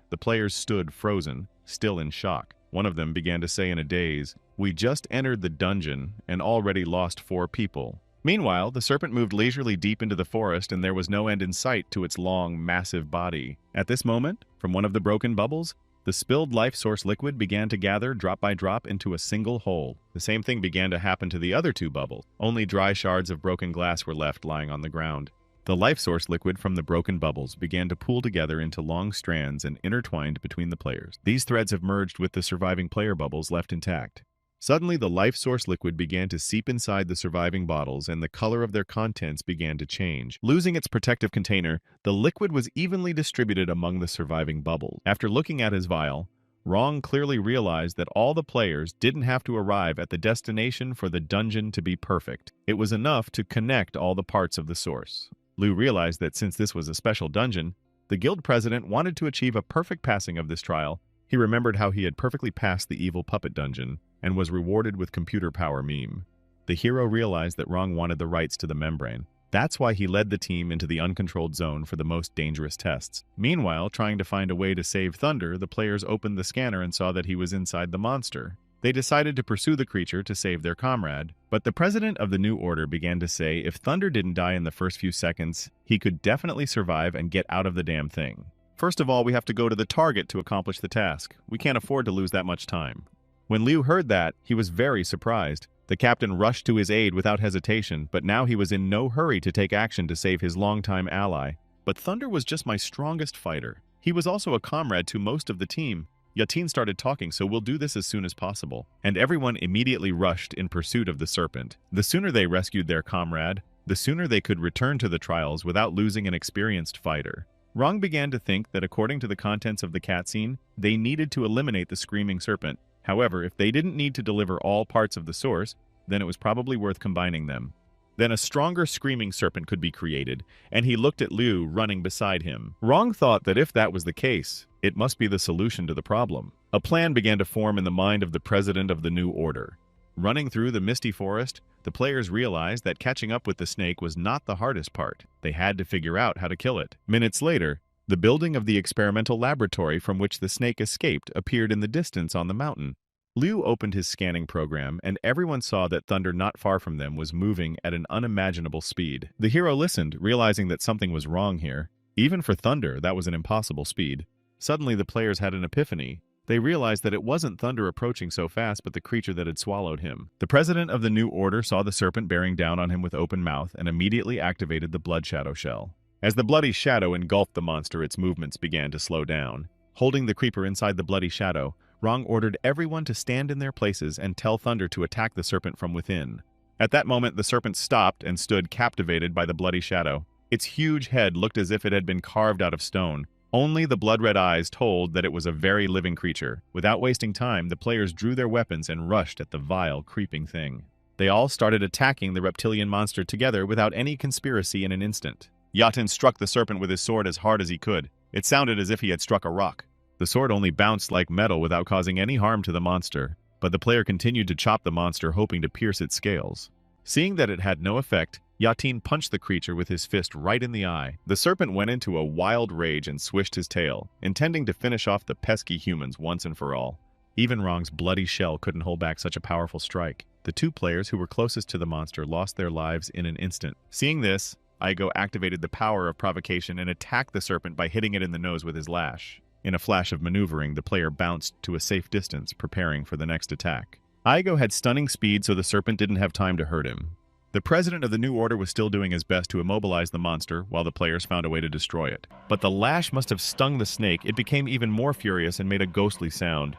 the players stood frozen, still in shock. One of them began to say in a daze, "We just entered the dungeon and already lost 4 people." Meanwhile, the serpent moved leisurely deep into the forest and there was no end in sight to its long, massive body. At this moment, from one of the broken bubbles, the spilled life source liquid began to gather drop by drop into a single hole. The same thing began to happen to the other 2 bubbles. Only dry shards of broken glass were left lying on the ground. The life source liquid from the broken bubbles began to pool together into long strands and intertwined between the players. These threads have merged with the surviving player bubbles left intact. Suddenly, the life source liquid began to seep inside the surviving bottles and the color of their contents began to change. Losing its protective container, the liquid was evenly distributed among the surviving bubbles. After looking at his vial, Rong clearly realized that all the players didn't have to arrive at the destination for the dungeon to be perfect. It was enough to connect all the parts of the source. Liu realized that since this was a special dungeon, the guild president wanted to achieve a perfect passing of this trial. He remembered how he had perfectly passed the evil puppet dungeon and was rewarded with computer power meme. The hero realized that Rong wanted the rights to the membrane. That's why he led the team into the uncontrolled zone for the most dangerous tests. Meanwhile, trying to find a way to save Thunder, the players opened the scanner and saw that he was inside the monster. They decided to pursue the creature to save their comrade, but the president of the New Order began to say if Thunder didn't die in the first few seconds, he could definitely survive and get out of the damn thing. First of all, we have to go to the target to accomplish the task. We can't afford to lose that much time. When Liu heard that, he was very surprised. The captain rushed to his aid without hesitation, but now he was in no hurry to take action to save his longtime ally. But Thunder was just my strongest fighter. He was also a comrade to most of the team. Yatin started talking, so we'll do this as soon as possible. And everyone immediately rushed in pursuit of the serpent. The sooner they rescued their comrade, the sooner they could return to the trials without losing an experienced fighter. Rong began to think that according to the contents of the cutscene, they needed to eliminate the screaming serpent. However, if they didn't need to deliver all parts of the source, then it was probably worth combining them. Then a stronger screaming serpent could be created, and he looked at Liu running beside him. Rong thought that if that was the case, it must be the solution to the problem. A plan began to form in the mind of the president of the New Order. Running through the misty forest, the players realized that catching up with the snake was not the hardest part. They had to figure out how to kill it. Minutes later, the building of the experimental laboratory from which the snake escaped appeared in the distance on the mountain. Liu opened his scanning program, and everyone saw that Thunder not far from them was moving at an unimaginable speed. The hero listened, realizing that something was wrong here. Even for Thunder, that was an impossible speed. Suddenly, the players had an epiphany. They realized that it wasn't Thunder approaching so fast, but the creature that had swallowed him. The president of the New Order saw the serpent bearing down on him with open mouth and immediately activated the Blood Shadow Shell. As the bloody shadow engulfed the monster, its movements began to slow down. Holding the creeper inside the bloody shadow, Rong ordered everyone to stand in their places and tell Thunder to attack the serpent from within. At that moment, the serpent stopped and stood captivated by the bloody shadow. Its huge head looked as if it had been carved out of stone. Only the blood-red eyes told that it was a very living creature. Without wasting time, the players drew their weapons and rushed at the vile, creeping thing. They all started attacking the reptilian monster together without any conspiracy in an instant. Yatin struck the serpent with his sword as hard as he could. It sounded as if he had struck a rock. The sword only bounced like metal without causing any harm to the monster, but the player continued to chop the monster, hoping to pierce its scales. Seeing that it had no effect, Yatin punched the creature with his fist right in the eye. The serpent went into a wild rage and swished his tail, intending to finish off the pesky humans once and for all. Even Rong's bloody shell couldn't hold back such a powerful strike. The two players who were closest to the monster lost their lives in an instant. Seeing this, Igo activated the power of provocation and attacked the serpent by hitting it in the nose with his lash. In a flash of maneuvering, the player bounced to a safe distance, preparing for the next attack. Igo had stunning speed, so the serpent didn't have time to hurt him. The president of the New Order was still doing his best to immobilize the monster, while the players found a way to destroy it. But the lash must have stung the snake. It became even more furious and made a ghostly sound.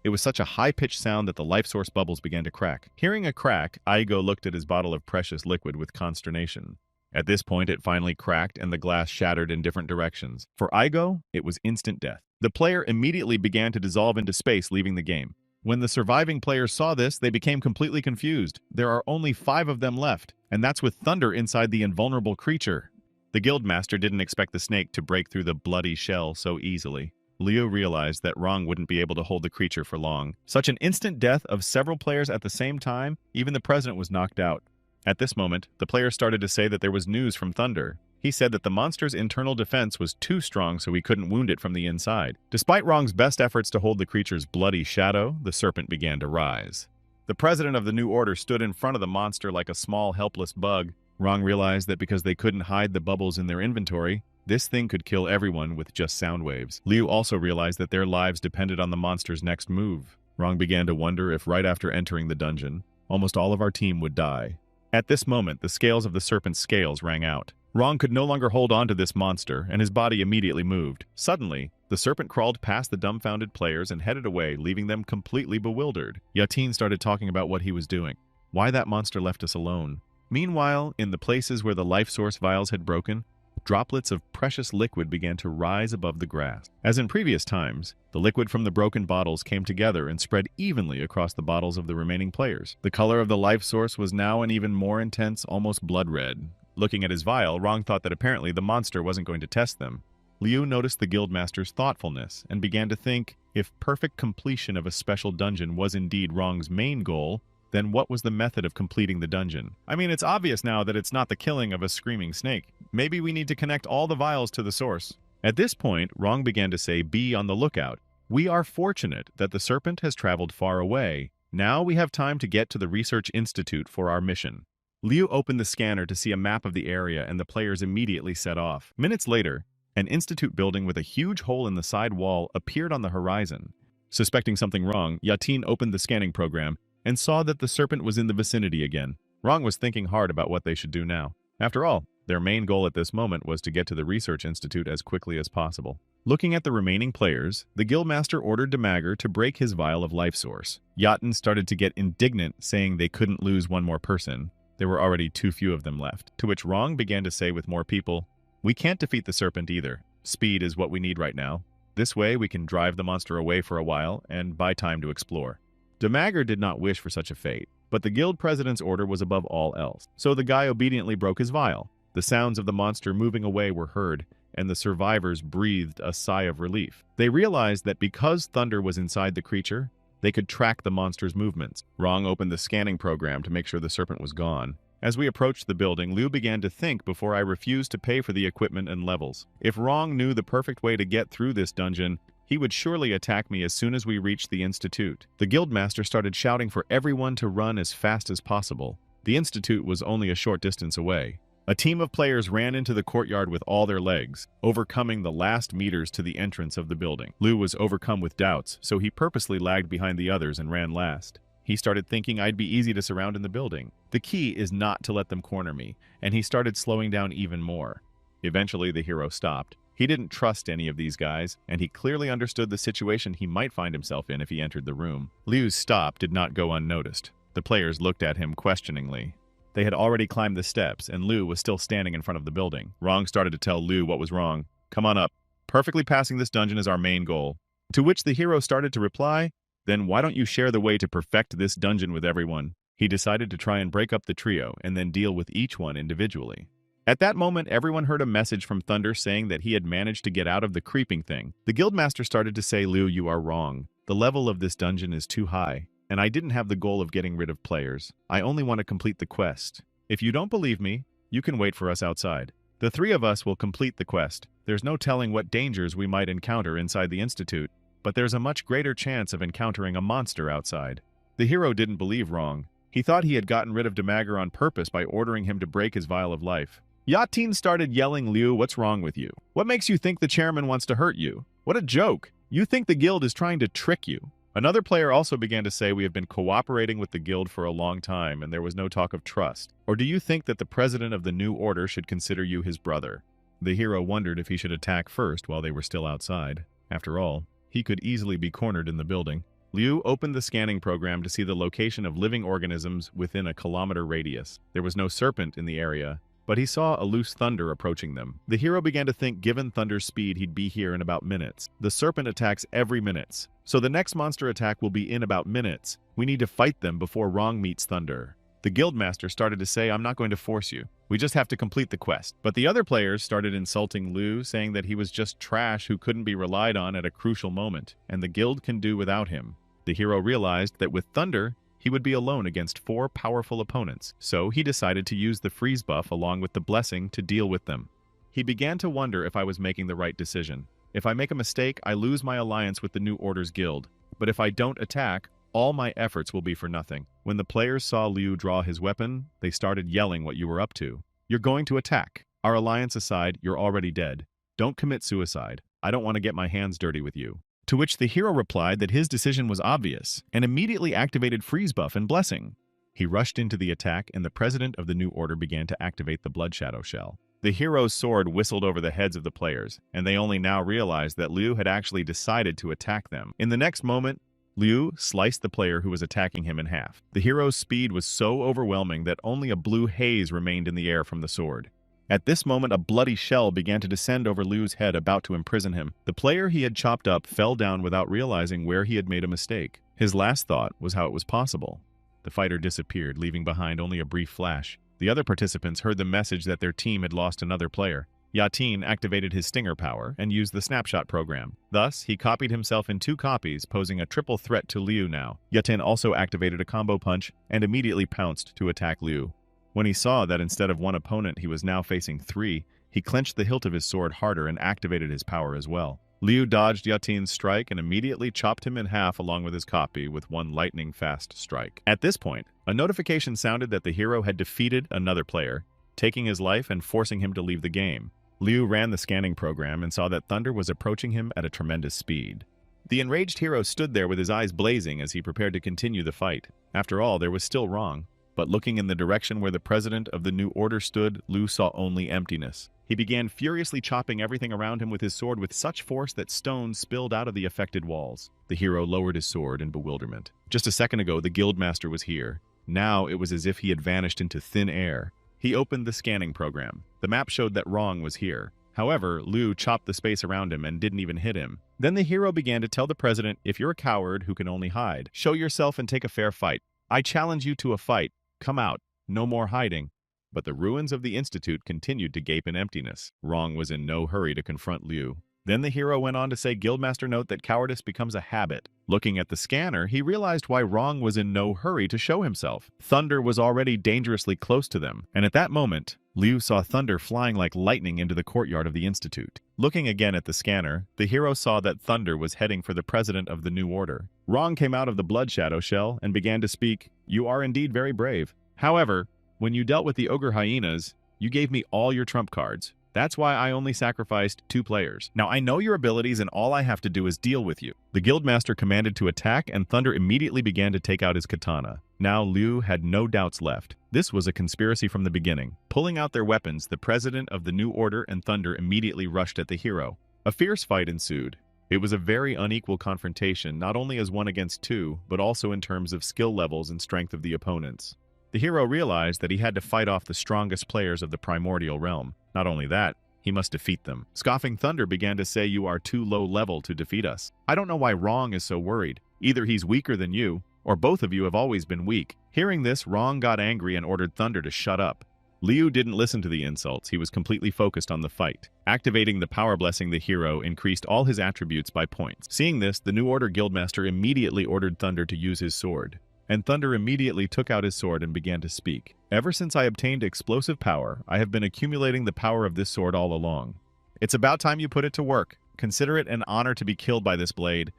It was such a high-pitched sound that the life source bubbles began to crack. Hearing a crack, Igo looked at his bottle of precious liquid with consternation. At this point, it finally cracked and the glass shattered in different directions. For Igo, it was instant death. The player immediately began to dissolve into space, leaving the game. When the surviving players saw this, they became completely confused. There are only 5 of them left, and that's with thunder inside the invulnerable creature. The guildmaster didn't expect the snake to break through the bloody shell so easily. Leo realized that Rong wouldn't be able to hold the creature for long. Such an instant death of several players at the same time, even the president was knocked out. At this moment, the players started to say that there was news from Thunder. He said that the monster's internal defense was too strong, so he couldn't wound it from the inside. Despite Rong's best efforts to hold the creature's bloody shadow, the serpent began to rise. The president of the New Order stood in front of the monster like a small, helpless bug. Rong realized that because they couldn't hide the bubbles in their inventory, this thing could kill everyone with just sound waves. Liu also realized that their lives depended on the monster's next move. Rong began to wonder if right after entering the dungeon, almost all of our team would die. At this moment, the scales of the serpent's scales rang out. Rong could no longer hold on to this monster, and his body immediately moved. Suddenly, the serpent crawled past the dumbfounded players and headed away, leaving them completely bewildered. Yatin started talking about what he was doing, why that monster left us alone. Meanwhile, in the places where the life source vials had broken, droplets of precious liquid began to rise above the grass. As in previous times, the liquid from the broken bottles came together and spread evenly across the bottles of the remaining players. The color of the life source was now an even more intense, almost blood red. Looking at his vial, Rong thought that apparently the monster wasn't going to test them. Liu noticed the guildmaster's thoughtfulness and began to think, if perfect completion of a special dungeon was indeed Rong's main goal, then what was the method of completing the dungeon? I mean, it's obvious now that it's not the killing of a screaming snake. Maybe we need to connect all the vials to the source. At this point, Rong began to say, be on the lookout. We are fortunate that the serpent has traveled far away. Now we have time to get to the research institute for our mission. Liu opened the scanner to see a map of the area, and the players immediately set off. Minutes later, an institute building with a huge hole in the side wall appeared on the horizon. Suspecting something wrong, Yatin opened the scanning program and saw that the serpent was in the vicinity again. Rong was thinking hard about what they should do now. After all, their main goal at this moment was to get to the research institute as quickly as possible. Looking at the remaining players, the guildmaster ordered Demager to break his vial of life source. Yatin started to get indignant, saying they couldn't lose one more person. There were already too few of them left, to which Rong began to say with more people, we can't defeat the serpent either. Speed is what we need right now. This way we can drive the monster away for a while and buy time to explore. Demager did not wish for such a fate, but the guild president's order was above all else, so the guy obediently broke his vial. The sounds of the monster moving away were heard, and the survivors breathed a sigh of relief. They realized that because Thunder was inside the creature, they could track the monster's movements. Rong opened the scanning program to make sure the serpent was gone. As we approached the building, Liu began to think before I refused to pay for the equipment and levels. If Rong knew the perfect way to get through this dungeon, he would surely attack me as soon as we reached the institute. The guildmaster started shouting for everyone to run as fast as possible. The institute was only a short distance away. A team of players ran into the courtyard with all their legs, overcoming the last meters to the entrance of the building. Liu was overcome with doubts, so he purposely lagged behind the others and ran last. He started thinking I'd be easy to surround in the building. The key is not to let them corner me, and he started slowing down even more. Eventually, the hero stopped. He didn't trust any of these guys, and he clearly understood the situation he might find himself in if he entered the room. Liu's stop did not go unnoticed. The players looked at him questioningly. They had already climbed the steps, and Liu was still standing in front of the building. Rong started to tell Liu what was wrong. Come on up. Perfectly passing this dungeon is our main goal. To which the hero started to reply, then why don't you share the way to perfect this dungeon with everyone? He decided to try and break up the trio and then deal with each one individually. At that moment, everyone heard a message from Thunder saying that he had managed to get out of the creeping thing. The guildmaster started to say, Liu, you are wrong. The level of this dungeon is too high, and I didn't have the goal of getting rid of players. I only want to complete the quest. If you don't believe me, you can wait for us outside. The three of us will complete the quest. There's no telling what dangers we might encounter inside the Institute, but there's a much greater chance of encountering a monster outside. The hero didn't believe Rong. He thought he had gotten rid of Demagogue on purpose by ordering him to break his vial of life. Yatin started yelling, Liu, what's wrong with you? What makes you think the chairman wants to hurt you? What a joke! You think the guild is trying to trick you. Another player also began to say we have been cooperating with the guild for a long time and there was no talk of trust. Or do you think that the president of the new order should consider you his brother? The hero wondered if he should attack first while they were still outside. After all, he could easily be cornered in the building. Liu opened the scanning program to see the location of living organisms within a kilometer radius. There was no serpent in the area, but he saw a loose Thunder approaching them. The hero began to think given Thunder's speed, he'd be here in about minutes. The serpent attacks every minute, so the next monster attack will be in about minutes. We need to fight them before Rong meets Thunder. The guildmaster started to say, I'm not going to force you. We just have to complete the quest. But the other players started insulting Liu, saying that he was just trash who couldn't be relied on at a crucial moment, and the guild can do without him. The hero realized that with Thunder, he would be alone against 4 powerful opponents, so he decided to use the freeze buff along with the blessing to deal with them. He began to wonder if I was making the right decision. If I make a mistake, I lose my alliance with the New Order's guild. But if I don't attack, all my efforts will be for nothing. When the players saw Liu draw his weapon, they started yelling what you were up to. You're going to attack. Our alliance aside, you're already dead. Don't commit suicide. I don't want to get my hands dirty with you. To which the hero replied that his decision was obvious, and immediately activated freeze buff and blessing. He rushed into the attack, and the president of the new order began to activate the blood shadow shell. The hero's sword whistled over the heads of the players, and they only now realized that Liu had actually decided to attack them. In the next moment, Liu sliced the player who was attacking him in half. The hero's speed was so overwhelming that only a blue haze remained in the air from the sword. At this moment, a bloody shell began to descend over Liu's head, about to imprison him. The player he had chopped up fell down without realizing where he had made a mistake. His last thought was how it was possible. The fighter disappeared, leaving behind only a brief flash. The other participants heard the message that their team had lost another player. Yatin activated his stinger power and used the snapshot program. Thus, he copied himself in 2 copies, posing a triple threat to Liu now. Yatin also activated a combo punch and immediately pounced to attack Liu. When he saw that instead of 1 opponent he was now facing 3, he clenched the hilt of his sword harder and activated his power as well. Liu dodged Yatin's strike and immediately chopped him in half along with his copy with 1 lightning-fast strike. At this point, a notification sounded that the hero had defeated another player, taking his life and forcing him to leave the game. Liu ran the scanning program and saw that Thunder was approaching him at a tremendous speed. The enraged hero stood there with his eyes blazing as he prepared to continue the fight. After all, there was still Rong. But looking in the direction where the president of the new order stood, Liu saw only emptiness. He began furiously chopping everything around him with his sword with such force that stones spilled out of the affected walls. The hero lowered his sword in bewilderment. Just a second ago, the guildmaster was here. Now it was as if he had vanished into thin air. He opened the scanning program. The map showed that Rong was here. However, Liu chopped the space around him and didn't even hit him. Then the hero began to tell the president, if you're a coward who can only hide, show yourself and take a fair fight. I challenge you to a fight. Come out. No more hiding. But the ruins of the Institute continued to gape in emptiness. Rong was in no hurry to confront Liu. Then the hero went on to say, Guildmaster note that cowardice becomes a habit. Looking at the scanner, he realized why Rong was in no hurry to show himself. Thunder was already dangerously close to them, and at that moment, Liu saw Thunder flying like lightning into the courtyard of the Institute. Looking again at the scanner, the hero saw that Thunder was heading for the president of the new order. Rong came out of the blood shadow shell and began to speak, You are indeed very brave. However, when you dealt with the ogre hyenas, you gave me all your trump cards. That's why I only sacrificed 2 players. Now I know your abilities and all I have to do is deal with you. The guildmaster commanded to attack and Thunder immediately began to take out his katana. Now Liu had no doubts left. This was a conspiracy from the beginning. Pulling out their weapons, the president of the new order and Thunder immediately rushed at the hero. A fierce fight ensued. It was a very unequal confrontation, not only as 1 against 2, but also in terms of skill levels and strength of the opponents. The hero realized that he had to fight off the strongest players of the primordial realm. Not only that, he must defeat them. Scoffing Thunder began to say, "You are too low level to defeat us. I don't know why Wrong is so worried. Either he's weaker than you, or both of you have always been weak." Hearing this, Wrong got angry and ordered Thunder to shut up. Liu didn't listen to the insults. He was completely focused on the fight. Activating the power blessing, the hero increased all his attributes by points. Seeing this, the New Order Guildmaster immediately ordered Thunder to use his sword. And Thunder immediately took out his sword and began to speak. "Ever since I obtained explosive power, I have been accumulating the power of this sword all along. It's about time you put it to work. Consider it an honor to be killed by this blade."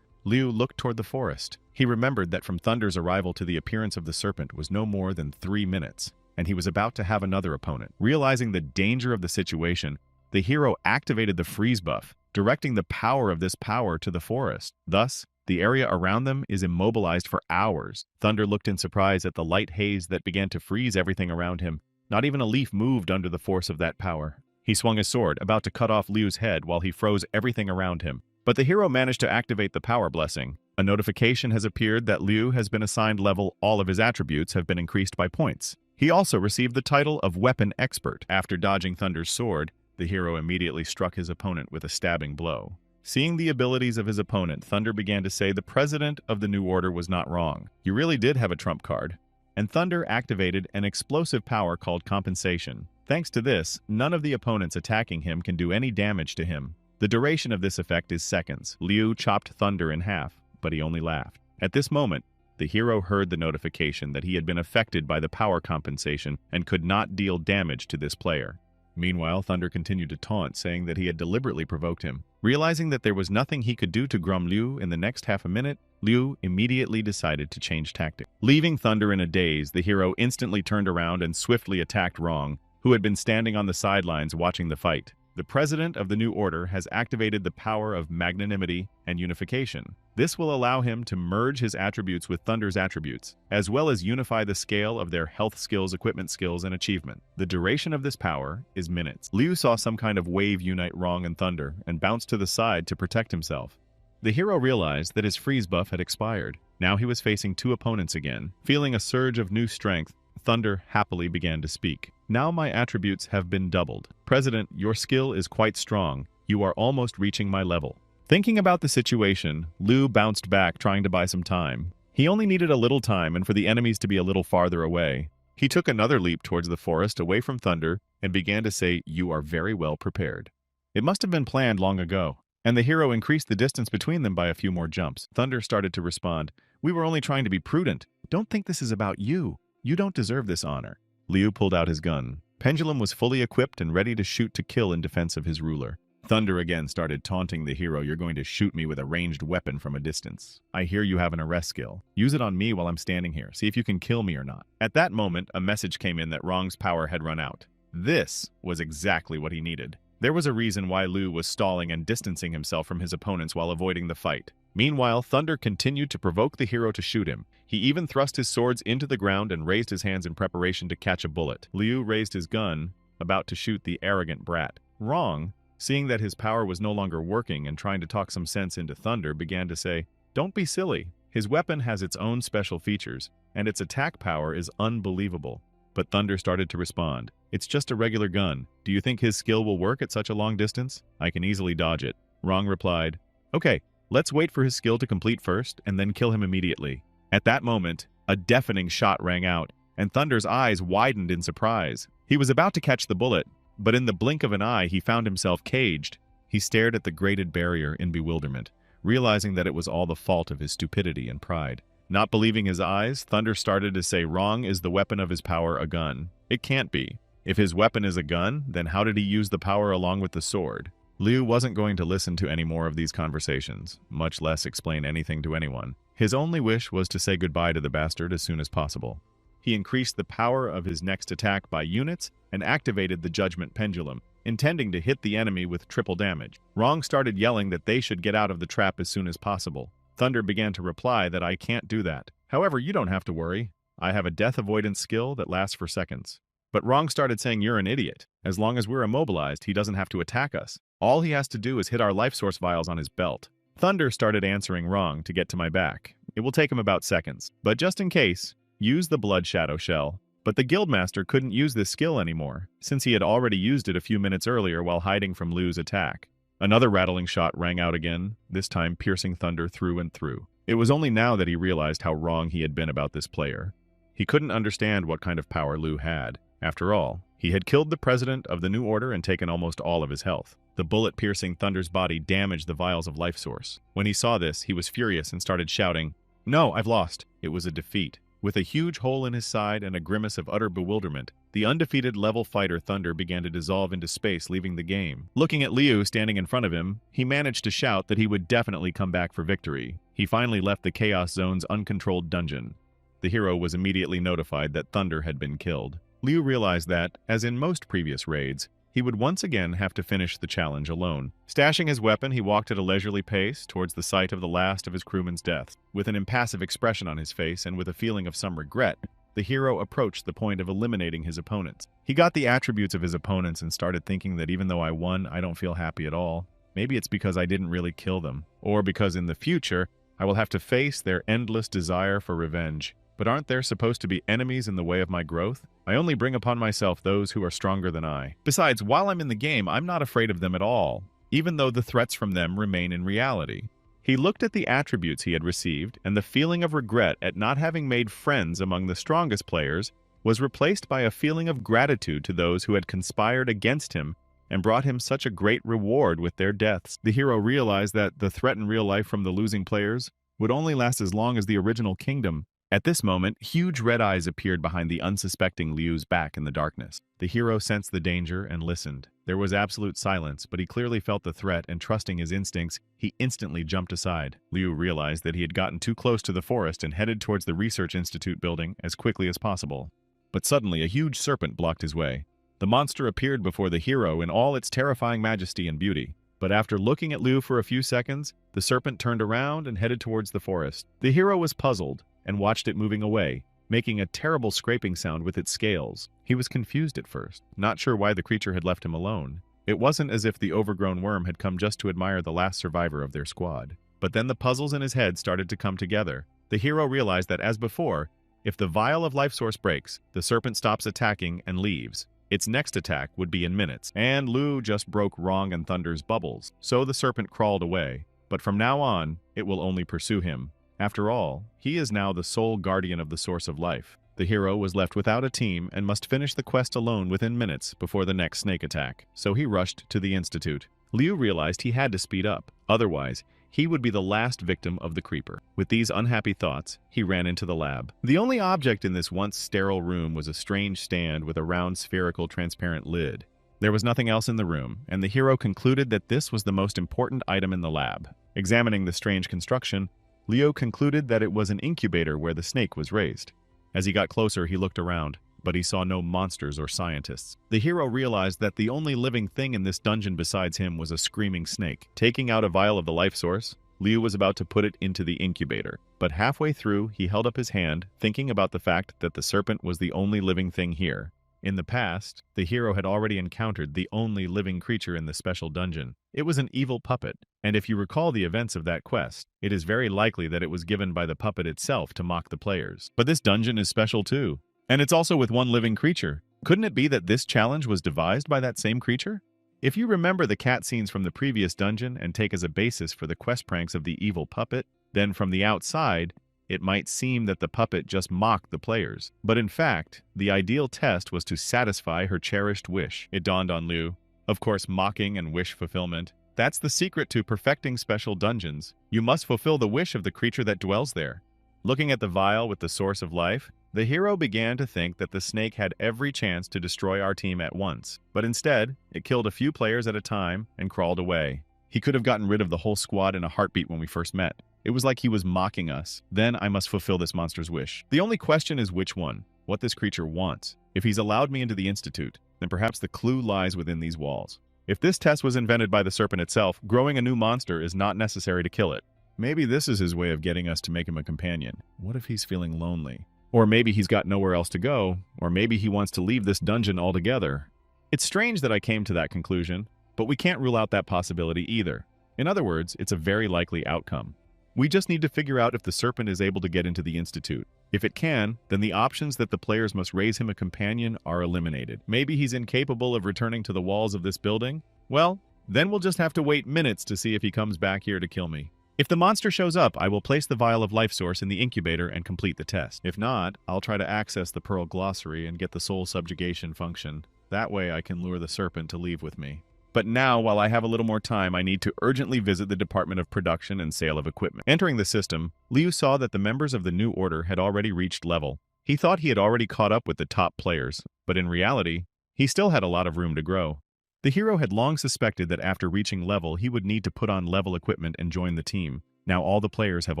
Liu looked toward the forest. He remembered that from Thunder's arrival to the appearance of the serpent was no more than 3 minutes, and he was about to have another opponent. Realizing the danger of the situation, the hero activated the freeze buff, directing the power of this power to the forest. Thus, the area around them is immobilized for hours. Thunder looked in surprise at the light haze that began to freeze everything around him. Not even a leaf moved under the force of that power. He swung his sword, about to cut off Liu's head while he froze everything around him. But the hero managed to activate the power blessing. A notification has appeared that Liu has been assigned level. All of his attributes have been increased by points. He also received the title of Weapon Expert. After dodging Thunder's sword, the hero immediately struck his opponent with a stabbing blow. Seeing the abilities of his opponent, Thunder began to say the president of the New Order was not wrong. You really did have a trump card. And Thunder activated an explosive power called Compensation. Thanks to this, none of the opponents attacking him can do any damage to him. The duration of this effect is seconds. Liu chopped Thunder in half, but he only laughed. At this moment, the hero heard the notification that he had been affected by the power compensation and could not deal damage to this player. Meanwhile, Thunder continued to taunt, saying that he had deliberately provoked him. Realizing that there was nothing he could do to grum Liu in the next half a minute, Liu immediately decided to change tactic. Leaving Thunder in a daze, the hero instantly turned around and swiftly attacked Wrong, who had been standing on the sidelines watching the fight. The president of the New Order has activated the power of magnanimity and unification. This will allow him to merge his attributes with Thunder's attributes, as well as unify the scale of their health skills, equipment skills, and achievement. The duration of this power is minutes. Liu saw some kind of wave unite Wrong and Thunder and bounced to the side to protect himself. The hero realized that his freeze buff had expired. Now he was facing 2 opponents again. Feeling a surge of new strength, Thunder happily began to speak. "Now my attributes have been doubled. President, your skill is quite strong. You are almost reaching my level." Thinking about the situation, Liu bounced back, trying to buy some time. He only needed a little time and for the enemies to be a little farther away. He took another leap towards the forest away from Thunder and began to say, "You are very well prepared." It must have been planned long ago, and the hero increased the distance between them by a few more jumps. Thunder started to respond, "We were only trying to be prudent. Don't think this is about you. You don't deserve this honor." Liu pulled out his gun. Pendulum was fully equipped and ready to shoot to kill in defense of his ruler. Thunder again started taunting the hero, "You're going to shoot me with a ranged weapon from a distance. I hear you have an arrest skill. Use it on me while I'm standing here. See if you can kill me or not." At that moment, a message came in that Wrong's power had run out. This was exactly what he needed. There was a reason why Liu was stalling and distancing himself from his opponents while avoiding the fight. Meanwhile, Thunder continued to provoke the hero to shoot him. He even thrust his swords into the ground and raised his hands in preparation to catch a bullet. Liu raised his gun, about to shoot the arrogant brat. Wrong, seeing that his power was no longer working and trying to talk some sense into Thunder, began to say, "Don't be silly. His weapon has its own special features, and its attack power is unbelievable." But Thunder started to respond, "It's just a regular gun. Do you think his skill will work at such a long distance? I can easily dodge it." Wrong replied, "Okay, let's wait for his skill to complete first, and then kill him immediately." At that moment, a deafening shot rang out, and Thunder's eyes widened in surprise. He was about to catch the bullet, but in the blink of an eye he found himself caged. He stared at the grated barrier in bewilderment, realizing that it was all the fault of his stupidity and pride. Not believing his eyes, Thunder started to say Wrong is the weapon of his power a gun. It can't be. If his weapon is a gun, then how did he use the power along with the sword? Liu wasn't going to listen to any more of these conversations, much less explain anything to anyone. His only wish was to say goodbye to the bastard as soon as possible. He increased the power of his next attack by units and activated the Judgment Pendulum, intending to hit the enemy with triple damage. Wrong started yelling that they should get out of the trap as soon as possible. Thunder began to reply that I can't do that. However, you don't have to worry. I have a death avoidance skill that lasts for seconds. But Wrong started saying you're an idiot. As long as we're immobilized, he doesn't have to attack us. All he has to do is hit our life source vials on his belt. Thunder started answering Wrong to get to my back. It will take him about seconds. But just in case, use the Blood Shadow Shell. But the Guildmaster couldn't use this skill anymore, since he had already used it a few minutes earlier while hiding from Liu's attack. Another rattling shot rang out again, this time piercing Thunder through and through. It was only now that he realized how wrong he had been about this player. He couldn't understand what kind of power Liu had. After all, he had killed the president of the New Order and taken almost all of his health. The bullet piercing Thunder's body damaged the vials of life source. When he saw this, he was furious and started shouting, "No, I've lost." It was a defeat. With a huge hole in his side and a grimace of utter bewilderment, the undefeated level fighter Thunder began to dissolve into space, leaving the game. Looking at Liu standing in front of him, he managed to shout that he would definitely come back for victory. He finally left the Chaos Zone's uncontrolled dungeon. The hero was immediately notified that Thunder had been killed. Liu realized that, as in most previous raids, he would once again have to finish the challenge alone. Stashing his weapon, he walked at a leisurely pace towards the site of the last of his crewmen's deaths. With an impassive expression on his face and with a feeling of some regret, the hero approached the point of eliminating his opponents. He got the attributes of his opponents and started thinking that even though I won, I don't feel happy at all. Maybe it's because I didn't really kill them, or because in the future, I will have to face their endless desire for revenge. But aren't there supposed to be enemies in the way of my growth? I only bring upon myself those who are stronger than I. Besides, while I'm in the game, I'm not afraid of them at all, even though the threats from them remain in reality. He looked at the attributes he had received, and the feeling of regret at not having made friends among the strongest players was replaced by a feeling of gratitude to those who had conspired against him and brought him such a great reward with their deaths. The hero realized that the threat in real life from the losing players would only last as long as the original kingdom. At this moment, huge red eyes appeared behind the unsuspecting Liu's back in the darkness. The hero sensed the danger and listened. There was absolute silence, but he clearly felt the threat, and trusting his instincts, he instantly jumped aside. Liu realized that he had gotten too close to the forest and headed towards the Research Institute building as quickly as possible. But suddenly, a huge serpent blocked his way. The monster appeared before the hero in all its terrifying majesty and beauty. But after looking at Liu for a few seconds, the serpent turned around and headed towards the forest. The hero was puzzled and watched it moving away, making a terrible scraping sound with its scales. He was confused at first, not sure why the creature had left him alone. It wasn't as if the overgrown worm had come just to admire the last survivor of their squad. But then the puzzles in his head started to come together. The hero realized that, as before, if the vial of life source breaks, the serpent stops attacking and leaves. Its next attack would be in minutes, and Liu just broke Rong and Thunder's bubbles, so the serpent crawled away. But from now on, it will only pursue him. After all, he is now the sole guardian of the source of life. The hero was left without a team and must finish the quest alone within minutes before the next snake attack. So he rushed to the Institute. Liu realized he had to speed up. Otherwise, he would be the last victim of the creeper. With these unhappy thoughts, he ran into the lab. The only object in this once sterile room was a strange stand with a round spherical transparent lid. There was nothing else in the room, and the hero concluded that this was the most important item in the lab. Examining the strange construction, Liu concluded that it was an incubator where the snake was raised. As he got closer, he looked around, but he saw no monsters or scientists. The hero realized that the only living thing in this dungeon besides him was a screaming snake. Taking out a vial of the life source, Liu was about to put it into the incubator. But halfway through, he held up his hand, thinking about the fact that the serpent was the only living thing here. In the past, the hero had already encountered the only living creature in the special dungeon. It was an evil puppet, and if you recall the events of that quest, it is very likely that it was given by the puppet itself to mock the players. But this dungeon is special too, and it's also with one living creature. Couldn't it be that this challenge was devised by that same creature? If you remember the cutscenes from the previous dungeon and take as a basis for the quest pranks of the evil puppet, then from the outside, it might seem that the puppet just mocked the players. But in fact, the ideal test was to satisfy her cherished wish. It dawned on Liu. Of course, mocking and wish fulfillment. That's the secret to perfecting special dungeons. You must fulfill the wish of the creature that dwells there. Looking at the vial with the source of life, the hero began to think that the snake had every chance to destroy our team at once. But instead, it killed a few players at a time and crawled away. He could have gotten rid of the whole squad in a heartbeat when we first met. It was like he was mocking us. Then I must fulfill this monster's wish. The only question is which one, what this creature wants. If he's allowed me into the Institute, then perhaps the clue lies within these walls. If this test was invented by the serpent itself, growing a new monster is not necessary to kill it. Maybe this is his way of getting us to make him a companion. What if he's feeling lonely? Or maybe he's got nowhere else to go, or maybe he wants to leave this dungeon altogether. It's strange that I came to that conclusion, but we can't rule out that possibility either. In other words, it's a very likely outcome. We just need to figure out if the serpent is able to get into the Institute. If it can, then the options that the players must raise him a companion are eliminated. Maybe he's incapable of returning to the walls of this building? Well, then we'll just have to wait minutes to see if he comes back here to kill me. If the monster shows up, I will place the vial of life source in the incubator and complete the test. If not, I'll try to access the Pearl Glossary and get the soul subjugation function. That way I can lure the serpent to leave with me. But now, while I have a little more time, I need to urgently visit the Department of Production and Sale of Equipment. Entering the system, Liu saw that the members of the new order had already reached level. He thought he had already caught up with the top players, but in reality, he still had a lot of room to grow. The hero had long suspected that after reaching level, he would need to put on level equipment and join the team. Now all the players have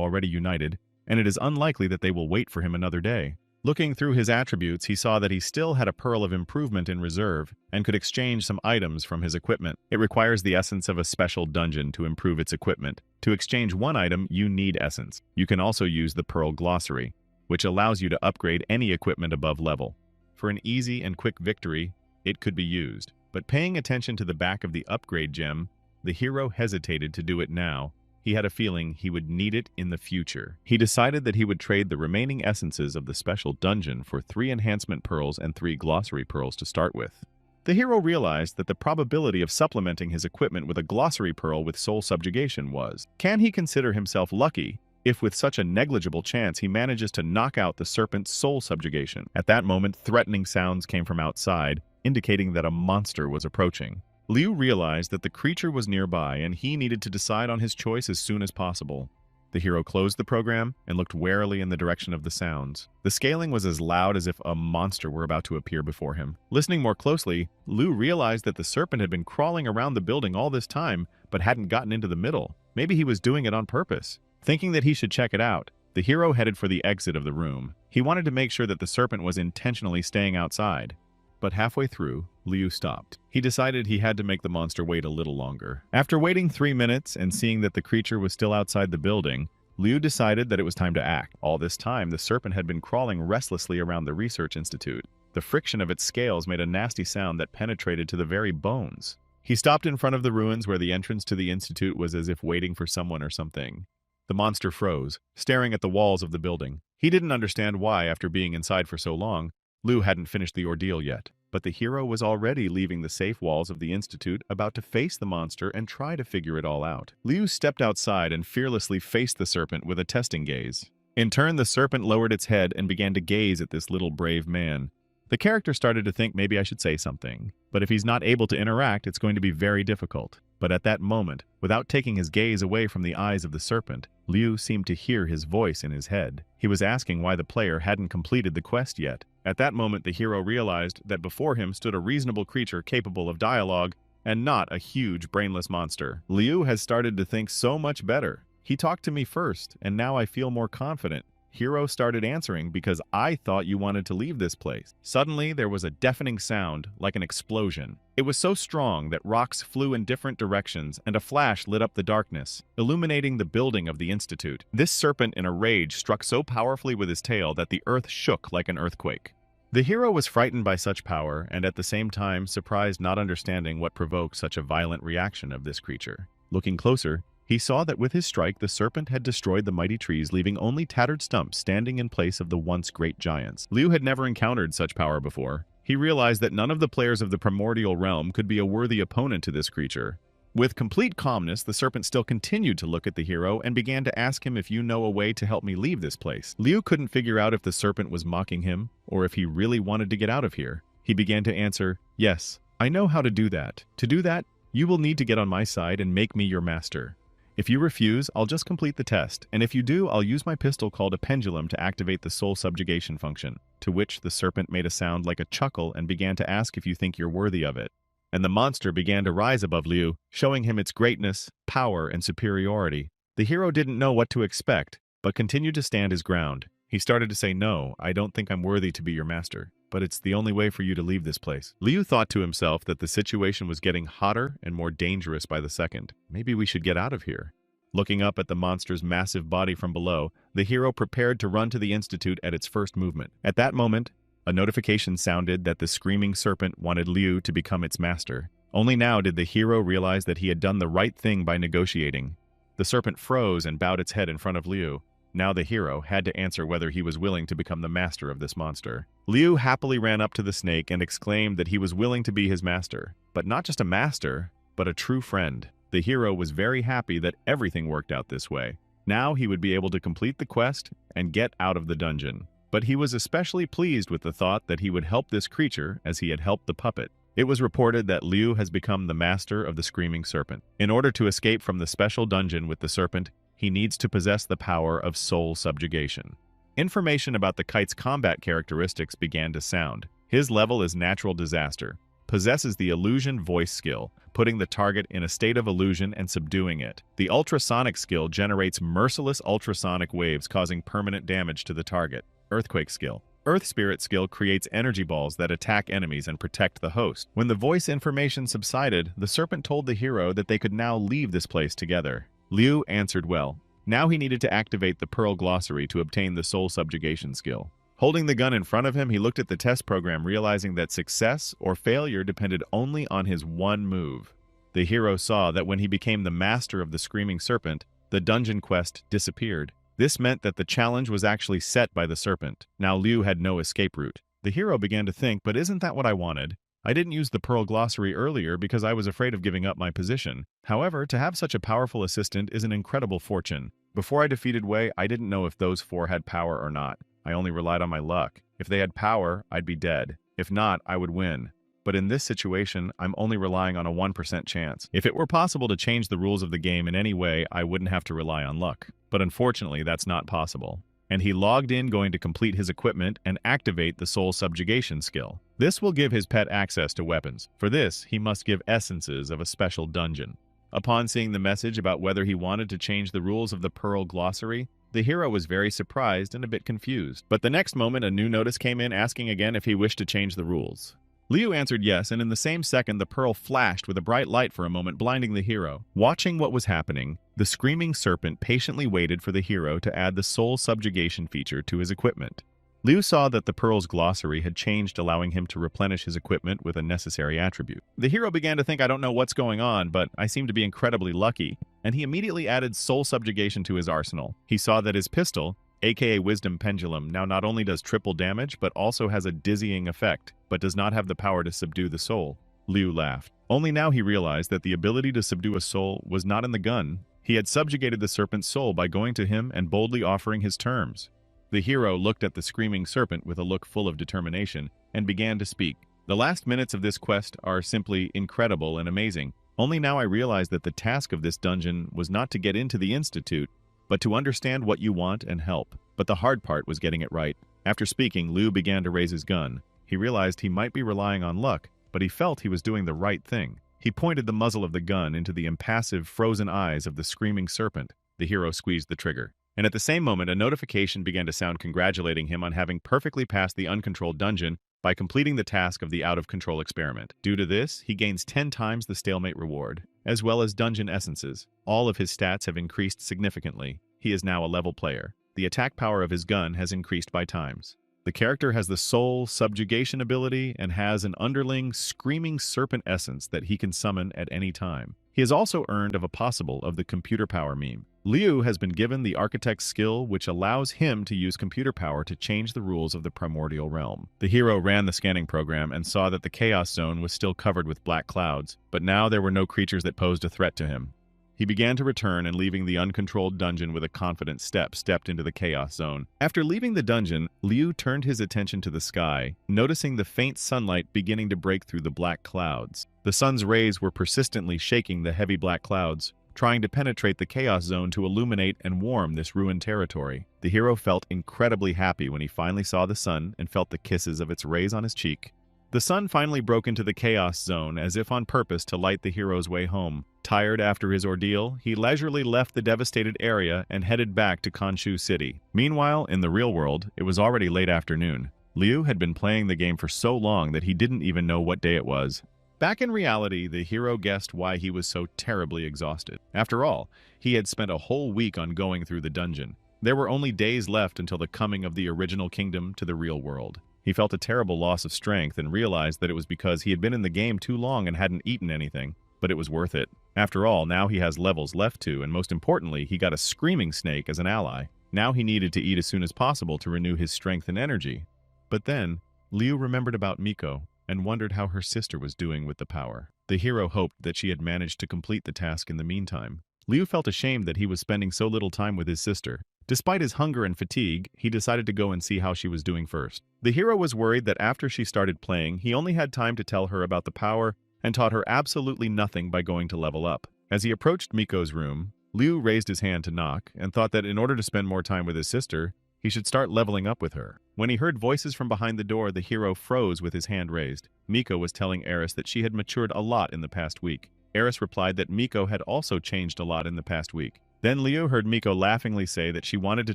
already united, and it is unlikely that they will wait for him another day. Looking through his attributes, he saw that he still had a pearl of improvement in reserve and could exchange some items from his equipment. It requires the essence of a special dungeon to improve its equipment. To exchange one item, you need essence. You can also use the Pearl Glossary, which allows you to upgrade any equipment above level. For an easy and quick victory, it could be used. But paying attention to the back of the upgrade gem, the hero hesitated to do it now. He had a feeling he would need it in the future. He decided that he would trade the remaining essences of the special dungeon for 3 enhancement pearls and 3 glossary pearls to start with. The hero realized that the probability of supplementing his equipment with a glossary pearl with soul subjugation was. Can he consider himself lucky if with such a negligible chance he manages to knock out the serpent's soul subjugation? At that moment, threatening sounds came from outside, indicating that a monster was approaching. Liu realized that the creature was nearby and he needed to decide on his choice as soon as possible. The hero closed the program and looked warily in the direction of the sounds. The scaling was as loud as if a monster were about to appear before him. Listening more closely, Liu realized that the serpent had been crawling around the building all this time but hadn't gotten into the middle. Maybe he was doing it on purpose. Thinking that he should check it out, the hero headed for the exit of the room. He wanted to make sure that the serpent was intentionally staying outside. But halfway through, Liu stopped. He decided he had to make the monster wait a little longer. After waiting 3 minutes and seeing that the creature was still outside the building, Liu decided that it was time to act. All this time, the serpent had been crawling restlessly around the research institute. The friction of its scales made a nasty sound that penetrated to the very bones. He stopped in front of the ruins where the entrance to the institute was as if waiting for someone or something. The monster froze, staring at the walls of the building. He didn't understand why, after being inside for so long, Liu hadn't finished the ordeal yet, but the hero was already leaving the safe walls of the institute, about to face the monster and try to figure it all out. Liu stepped outside and fearlessly faced the serpent with a testing gaze. In turn, the serpent lowered its head and began to gaze at this little brave man. The character started to think maybe I should say something, but if he's not able to interact, it's going to be very difficult. But at that moment, without taking his gaze away from the eyes of the serpent, Liu seemed to hear his voice in his head. He was asking why the player hadn't completed the quest yet. At that moment, the hero realized that before him stood a reasonable creature capable of dialogue, and not a huge, brainless monster. Liu has started to think so much better. He talked to me first, and now I feel more confident. Hero started answering because I thought you wanted to leave this place. Suddenly, there was a deafening sound, like an explosion. It was so strong that rocks flew in different directions and a flash lit up the darkness, illuminating the building of the institute. This serpent in a rage struck so powerfully with his tail that the earth shook like an earthquake. The hero was frightened by such power and at the same time surprised, not understanding what provoked such a violent reaction of this creature. Looking closer, he saw that with his strike, the serpent had destroyed the mighty trees, leaving only tattered stumps standing in place of the once great giants. Liu had never encountered such power before. He realized that none of the players of the primordial realm could be a worthy opponent to this creature. With complete calmness, the serpent still continued to look at the hero and began to ask him if you know a way to help me leave this place. Liu couldn't figure out if the serpent was mocking him or if he really wanted to get out of here. He began to answer, "Yes, I know how to do that. To do that, you will need to get on my side and make me your master. If you refuse, I'll just complete the test, and if you do, I'll use my pistol called a pendulum to activate the soul subjugation function," to which the serpent made a sound like a chuckle and began to ask if you think you're worthy of it. And the monster began to rise above Liu, showing him its greatness, power, and superiority. The hero didn't know what to expect, but continued to stand his ground. He started to say, "No, I don't think I'm worthy to be your master, but it's the only way for you to leave this place." Liu thought to himself that the situation was getting hotter and more dangerous by the second. Maybe we should get out of here. Looking up at the monster's massive body from below, the hero prepared to run to the institute at its first movement. At that moment, a notification sounded that the screaming serpent wanted Liu to become its master. Only now did the hero realize that he had done the right thing by negotiating. The serpent froze and bowed its head in front of Liu. Now the hero had to answer whether he was willing to become the master of this monster. Liu happily ran up to the snake and exclaimed that he was willing to be his master. But not just a master, but a true friend. The hero was very happy that everything worked out this way. Now he would be able to complete the quest and get out of the dungeon. But he was especially pleased with the thought that he would help this creature as he had helped the puppet. It was reported that Liu has become the master of the Screaming Serpent. In order to escape from the special dungeon with the serpent, he needs to possess the power of soul subjugation. Information about the kite's combat characteristics began to sound. His level is Natural Disaster, possesses the illusion voice skill, putting the target in a state of illusion and subduing it. The ultrasonic skill generates merciless ultrasonic waves causing permanent damage to the target. Earthquake skill. Earth Spirit skill creates energy balls that attack enemies and protect the host. When the voice information subsided, the serpent told the hero that they could now leave this place together. Liu answered well. Now he needed to activate the Pearl Glossary to obtain the soul subjugation skill. Holding the gun in front of him, he looked at the test program, realizing that success or failure depended only on his one move. The hero saw that when he became the master of the Screaming Serpent, the dungeon quest disappeared. This meant that the challenge was actually set by the serpent. Now Liu had no escape route. The hero began to think, but isn't that what I wanted? I didn't use the Pearl Glossary earlier because I was afraid of giving up my position. However, to have such a powerful assistant is an incredible fortune. Before I defeated Wei, I didn't know if those four had power or not. I only relied on my luck. If they had power, I'd be dead. If not, I would win. But in this situation, I'm only relying on a 1% chance. If it were possible to change the rules of the game in any way, I wouldn't have to rely on luck. But unfortunately, that's not possible. And he logged in, going to complete his equipment and activate the soul subjugation skill. This will give his pet access to weapons. For this, he must give essences of a special dungeon. Upon seeing the message about whether he wanted to change the rules of the Pearl Glossary, the hero was very surprised and a bit confused. But the next moment, a new notice came in asking again if he wished to change the rules. Liu answered yes, and in the same second, the pearl flashed with a bright light for a moment, blinding the hero. Watching what was happening, the Screaming Serpent patiently waited for the hero to add the soul subjugation feature to his equipment. Liu saw that the Pearl's glossary had changed, allowing him to replenish his equipment with a necessary attribute. The hero began to think, I don't know what's going on, but I seem to be incredibly lucky, and he immediately added soul subjugation to his arsenal. He saw that his pistol, aka Wisdom Pendulum, now not only does triple damage, but also has a dizzying effect, but does not have the power to subdue the soul. Liu laughed. Only now he realized that the ability to subdue a soul was not in the gun. He had subjugated the serpent's soul by going to him and boldly offering his terms. The hero looked at the Screaming Serpent with a look full of determination and began to speak. The last minutes of this quest are simply incredible and amazing. Only now I realize that the task of this dungeon was not to get into the Institute, but to understand what you want and help. But the hard part was getting it right. After speaking, Liu began to raise his gun. He realized he might be relying on luck, but he felt he was doing the right thing. He pointed the muzzle of the gun into the impassive, frozen eyes of the Screaming Serpent. The hero squeezed the trigger. And at the same moment, a notification began to sound congratulating him on having perfectly passed the uncontrolled dungeon by completing the task of the out-of-control experiment. Due to this, he gains 10 times the stalemate reward, as well as dungeon essences. All of his stats have increased significantly. He is now a level player. The attack power of his gun has increased by times. The character has the soul subjugation ability and has an underling Screaming Serpent essence that he can summon at any time. He has also earned of a possible of the computer power meme. Liu has been given the architect's skill, which allows him to use computer power to change the rules of the primordial realm. The hero ran the scanning program and saw that the chaos zone was still covered with black clouds, but now there were no creatures that posed a threat to him. He began to return, and leaving the uncontrolled dungeon with a confident step, stepped into the chaos zone. After leaving the dungeon, Liu turned his attention to the sky, noticing the faint sunlight beginning to break through the black clouds. The sun's rays were persistently shaking the heavy black clouds, trying to penetrate the chaos zone to illuminate and warm this ruined territory. The hero felt incredibly happy when he finally saw the sun and felt the kisses of its rays on his cheek. The sun finally broke into the chaos zone, as if on purpose to light the hero's way home. Tired after his ordeal, he leisurely left the devastated area and headed back to Khonshu City. Meanwhile, in the real world, it was already late afternoon. Liu had been playing the game for so long that he didn't even know what day it was. Back in reality, the hero guessed why he was so terribly exhausted. After all, he had spent a whole week on going through the dungeon. There were only days left until the coming of the original kingdom to the real world. He felt a terrible loss of strength and realized that it was because he had been in the game too long and hadn't eaten anything. but it was worth it. After all, now he has levels left to, and most importantly, he got a screaming snake as an ally. Now he needed to eat as soon as possible to renew his strength and energy. But then, Liu remembered about Miko and wondered how her sister was doing with the power. The hero hoped that she had managed to complete the task in the meantime. Liu felt ashamed that he was spending so little time with his sister. Despite his hunger and fatigue, he decided to go and see how she was doing first. The hero was worried that after she started playing, he only had time to tell her about the power and taught her absolutely nothing by going to level up. As he approached Miko's room, Liu raised his hand to knock and thought that in order to spend more time with his sister, he should start leveling up with her. When he heard voices from behind the door, the hero froze with his hand raised. Miko was telling Eris that she had matured a lot in the past week. Eris replied that Miko had also changed a lot in the past week. Then Liu heard Miko laughingly say that she wanted to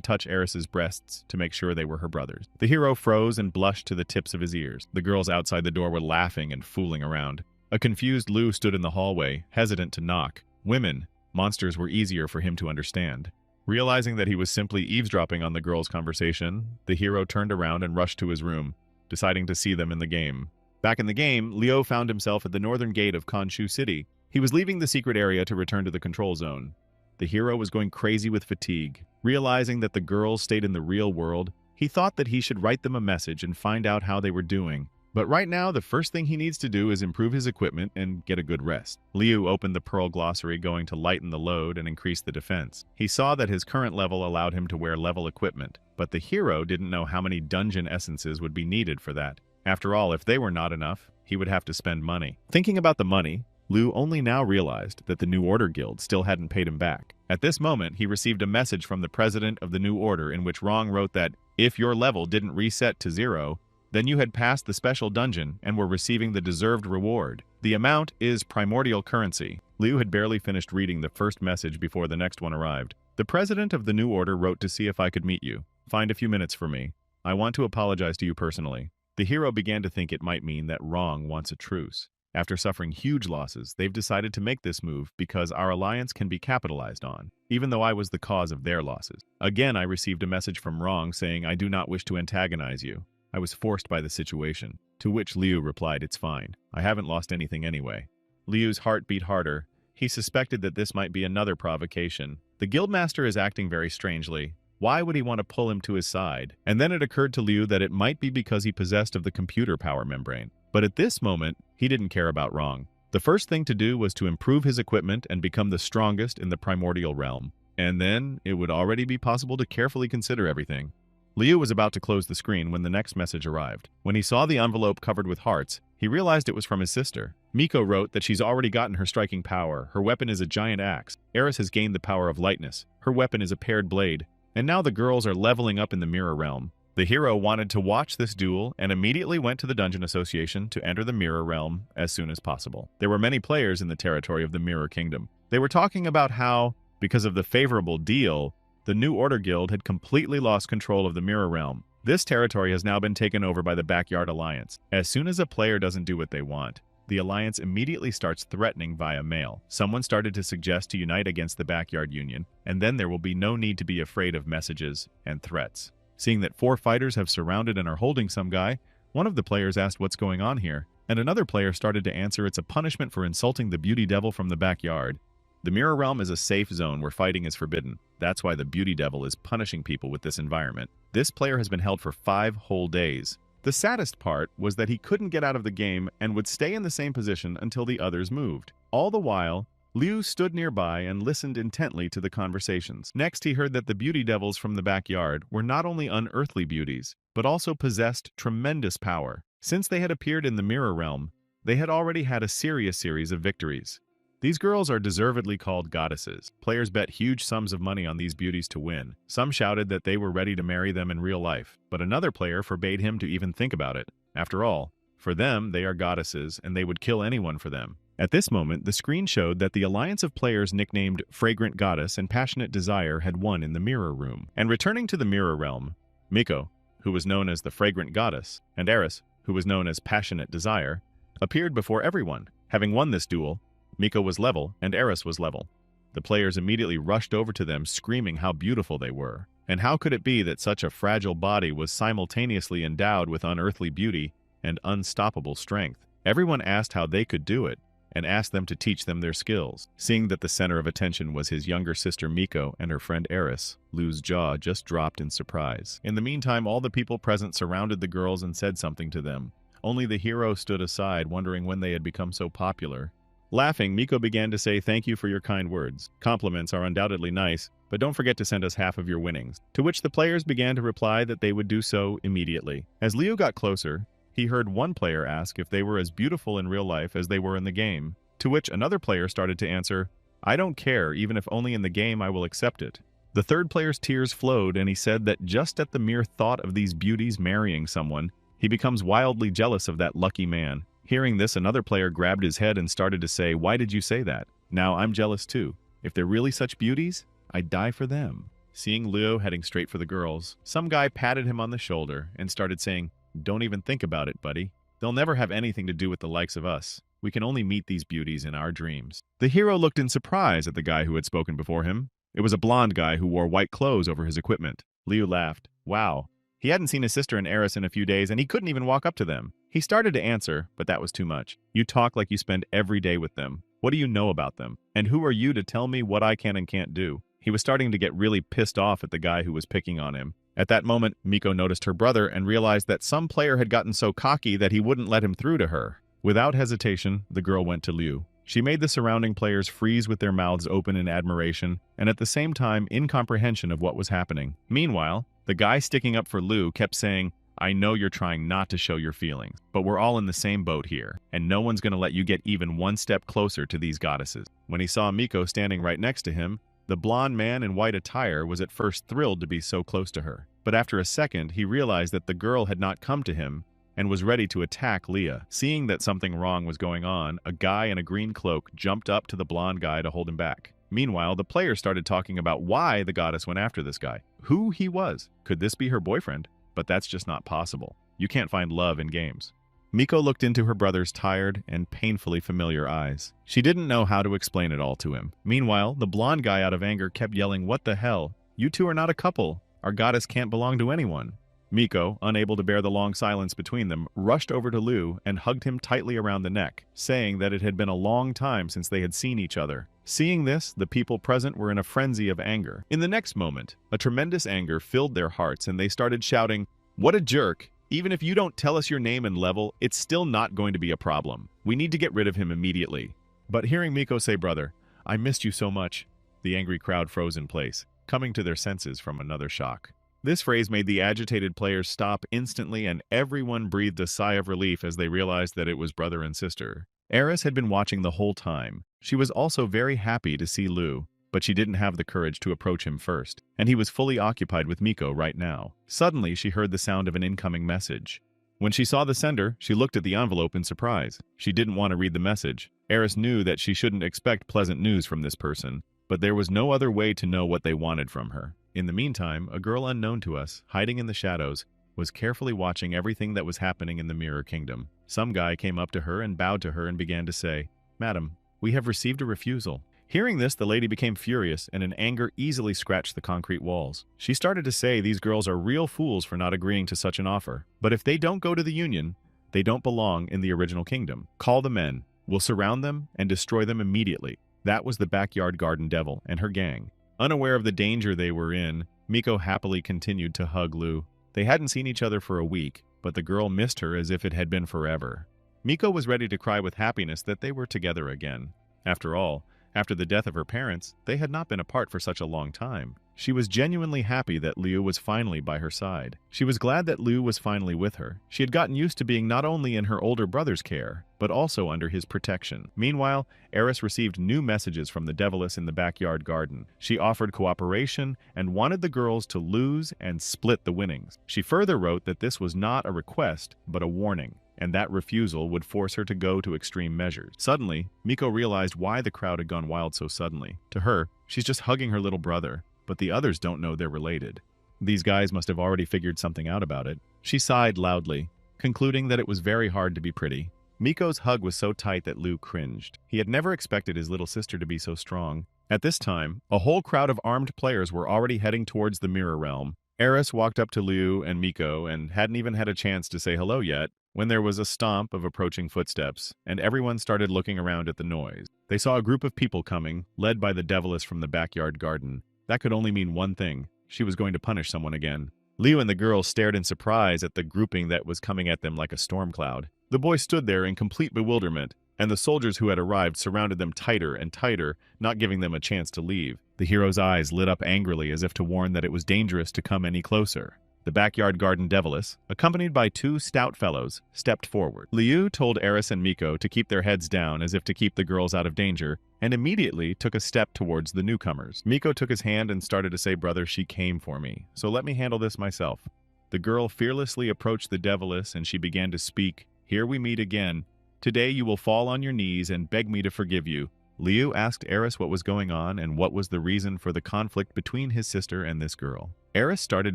touch Eris's breasts to make sure they were her brothers. The hero froze and blushed to the tips of his ears. The girls outside the door were laughing and fooling around. A confused Liu stood in the hallway, hesitant to knock. Women, monsters were easier for him to understand. Realizing that he was simply eavesdropping on the girls' conversation, the hero turned around and rushed to his room, deciding to see them in the game. Back in the game, Liu found himself at the northern gate of Khonshu City. He was leaving the secret area to return to the control zone. The hero was going crazy with fatigue. Realizing that the girls stayed in the real world, he thought that he should write them a message and find out how they were doing. But right now, the first thing he needs to do is improve his equipment and get a good rest. Liu opened the Pearl Glossary, going to lighten the load and increase the defense. He saw that his current level allowed him to wear level equipment, but the hero didn't know how many dungeon essences would be needed for that. After all, if they were not enough, he would have to spend money. Thinking about the money, Liu only now realized that the New Order Guild still hadn't paid him back. At this moment, he received a message from the president of the New Order in which Rong wrote that if your level didn't reset to 0, then you had passed the special dungeon and were receiving the deserved reward. The amount is primordial currency. Liu had barely finished reading the first message before the next one arrived. The president of the New Order wrote to see if I could meet you. Find a few minutes for me. I want to apologize to you personally. The hero began to think it might mean that Rong wants a truce. After suffering huge losses, they've decided to make this move because our alliance can be capitalized on, even though I was the cause of their losses. Again, I received a message from Rong saying I do not wish to antagonize you. I was forced by the situation, to which Liu replied, it's fine. I haven't lost anything anyway. Liu's heart beat harder. He suspected that this might be another provocation. The guildmaster is acting very strangely. Why would he want to pull him to his side? And then it occurred to Liu that it might be because he possessed of the computer power membrane. But at this moment, he didn't care about Rong. The first thing to do was to improve his equipment and become the strongest in the primordial realm. And then, it would already be possible to carefully consider everything. Liu was about to close the screen when the next message arrived. When he saw the envelope covered with hearts, he realized it was from his sister. Miko wrote that she's already gotten her striking power. Her weapon is a giant axe. Eris has gained the power of lightness. Her weapon is a paired blade. And now the girls are leveling up in the mirror realm. The hero wanted to watch this duel and immediately went to the Dungeon Association to enter the mirror realm as soon as possible. There were many players in the territory of the Mirror Kingdom. They were talking about how, because of the favorable deal, the New Order Guild had completely lost control of the Mirror Realm. This territory has now been taken over by the Backyard Alliance. As soon as a player doesn't do what they want, the Alliance immediately starts threatening via mail. Someone started to suggest to unite against the Backyard Union, and then there will be no need to be afraid of messages and threats. Seeing that 4 fighters have surrounded and are holding some guy, one of the players asked what's going on here, and another player started to answer it's a punishment for insulting the beauty devil from the backyard. The Mirror Realm is a safe zone where fighting is forbidden. That's why the Beauty Devil is punishing people with this environment. This player has been held for 5 whole days. The saddest part was that he couldn't get out of the game and would stay in the same position until the others moved. All the while, Liu stood nearby and listened intently to the conversations. Next, he heard that the Beauty Devils from the backyard were not only unearthly beauties, but also possessed tremendous power. Since they had appeared in the Mirror Realm, they had already had a serious series of victories. These girls are deservedly called goddesses. Players bet huge sums of money on these beauties to win. Some shouted that they were ready to marry them in real life, but another player forbade him to even think about it. After all, for them, they are goddesses, and they would kill anyone for them. At this moment, the screen showed that the alliance of players nicknamed Fragrant Goddess and Passionate Desire had won in the Mirror Room. And returning to the Mirror Realm, Miko, who was known as the Fragrant Goddess, and Eris, who was known as Passionate Desire, appeared before everyone. Having won this duel, Miko was level, and Eris was level. The players immediately rushed over to them, screaming how beautiful they were. And how could it be that such a fragile body was simultaneously endowed with unearthly beauty and unstoppable strength? Everyone asked how they could do it, and asked them to teach them their skills. Seeing that the center of attention was his younger sister Miko and her friend Eris, Lu's jaw just dropped in surprise. In the meantime, all the people present surrounded the girls and said something to them. Only the hero stood aside, wondering when they had become so popular. Laughing, Miko began to say, "Thank you for your kind words. Compliments are undoubtedly nice, but don't forget to send us half of your winnings." To which the players began to reply that they would do so immediately. As Leo got closer, he heard one player ask if they were as beautiful in real life as they were in the game, to which another player started to answer, "I don't care, even if only in the game I will accept it." The third player's tears flowed, and he said that just at the mere thought of these beauties marrying someone, he becomes wildly jealous of that lucky man. Hearing this, another player grabbed his head and started to say, "Why did you say that? Now I'm jealous too. If they're really such beauties, I'd die for them." Seeing Leo heading straight for the girls, some guy patted him on the shoulder and started saying, "Don't even think about it, buddy. They'll never have anything to do with the likes of us. We can only meet these beauties in our dreams." The hero looked in surprise at the guy who had spoken before him. It was a blonde guy who wore white clothes over his equipment. Leo laughed. Wow. He hadn't seen his sister and Eris in a few days, and he couldn't even walk up to them. He started to answer, but that was too much. "You talk like you spend every day with them. What do you know about them? And who are you to tell me what I can and can't do?" He was starting to get really pissed off at the guy who was picking on him. At that moment, Miko noticed her brother and realized that some player had gotten so cocky that he wouldn't let him through to her. Without hesitation, the girl went to Liu. She made the surrounding players freeze with their mouths open in admiration, and at the same time, incomprehension of what was happening. Meanwhile, the guy sticking up for Liu kept saying, "I know you're trying not to show your feelings, but we're all in the same boat here, and no one's going to let you get even one step closer to these goddesses." When he saw Miko standing right next to him, the blonde man in white attire was at first thrilled to be so close to her. But after a second, he realized that the girl had not come to him and was ready to attack Leah. Seeing that something wrong was going on, a guy in a green cloak jumped up to the blonde guy to hold him back. Meanwhile, the players started talking about why the goddess went after this guy, who he was. Could this be her boyfriend? But that's just not possible. You can't find love in games. Miko looked into her brother's tired and painfully familiar eyes. She didn't know how to explain it all to him. Meanwhile, the blonde guy out of anger kept yelling, "What the hell? You two are not a couple. Our goddess can't belong to anyone." Miko, unable to bear the long silence between them, rushed over to Liu and hugged him tightly around the neck, saying that it had been a long time since they had seen each other. Seeing this, the people present were in a frenzy of anger. In the next moment, a tremendous anger filled their hearts and they started shouting, "What a jerk! Even if you don't tell us your name and level, it's still not going to be a problem. We need to get rid of him immediately." But hearing Miko say, "Brother, I missed you so much," the angry crowd froze in place, coming to their senses from another shock. This phrase made the agitated players stop instantly, and everyone breathed a sigh of relief as they realized that it was brother and sister. Eris had been watching the whole time. She was also very happy to see Liu, but she didn't have the courage to approach him first, and he was fully occupied with Miko right now. Suddenly, she heard the sound of an incoming message. When she saw the sender, she looked at the envelope in surprise. She didn't want to read the message. Eris knew that she shouldn't expect pleasant news from this person, but there was no other way to know what they wanted from her. In the meantime, a girl unknown to us, hiding in the shadows, was carefully watching everything that was happening in the Mirror Kingdom. Some guy came up to her and bowed to her and began to say, "Madam, we have received a refusal." Hearing this, the lady became furious and in anger easily scratched the concrete walls. She started to say these girls are real fools for not agreeing to such an offer. But if they don't go to the Union, they don't belong in the original kingdom. Call the men. We'll surround them and destroy them immediately. That was the Backyard Garden Devil and her gang. Unaware of the danger they were in, Miko happily continued to hug Liu. They hadn't seen each other for a week, but the girl missed her as if it had been forever. Miko was ready to cry with happiness that they were together again. After all, after the death of her parents, they had not been apart for such a long time. She was genuinely happy that Liu was finally by her side. She was glad that Liu was finally with her. She had gotten used to being not only in her older brother's care, but also under his protection. Meanwhile, Eris received new messages from the Deviless in the Backyard Garden. She offered cooperation and wanted the girls to lose and split the winnings. She further wrote that this was not a request, but a warning, and that refusal would force her to go to extreme measures. Suddenly, Miko realized why the crowd had gone wild so suddenly. To her, she's just hugging her little brother, but the others don't know they're related. These guys must have already figured something out about it. She sighed loudly, concluding that it was very hard to be pretty. Miko's hug was so tight that Liu cringed. He had never expected his little sister to be so strong. At this time, a whole crowd of armed players were already heading towards the Mirror Realm. Eris walked up to Liu and Miko and hadn't even had a chance to say hello yet when there was a stomp of approaching footsteps, and everyone started looking around at the noise. They saw a group of people coming, led by the Deviless from the backyard garden. That could only mean one thing. She was going to punish someone again. Liu and the girls stared in surprise at the grouping that was coming at them like a storm cloud. The boy stood there in complete bewilderment, and the soldiers who had arrived surrounded them tighter and tighter, not giving them a chance to leave. The hero's eyes lit up angrily as if to warn that it was dangerous to come any closer. The backyard garden Deviless, accompanied by two stout fellows, stepped forward. Liu told Eris and Miko to keep their heads down as if to keep the girls out of danger, and immediately took a step towards the newcomers. Miko took his hand and started to say, "Brother, she came for me, so let me handle this myself." The girl fearlessly approached the Deviless and she began to speak. "Here we meet again. Today you will fall on your knees and beg me to forgive you." Liu asked Eris what was going on and what was the reason for the conflict between his sister and this girl. Eris started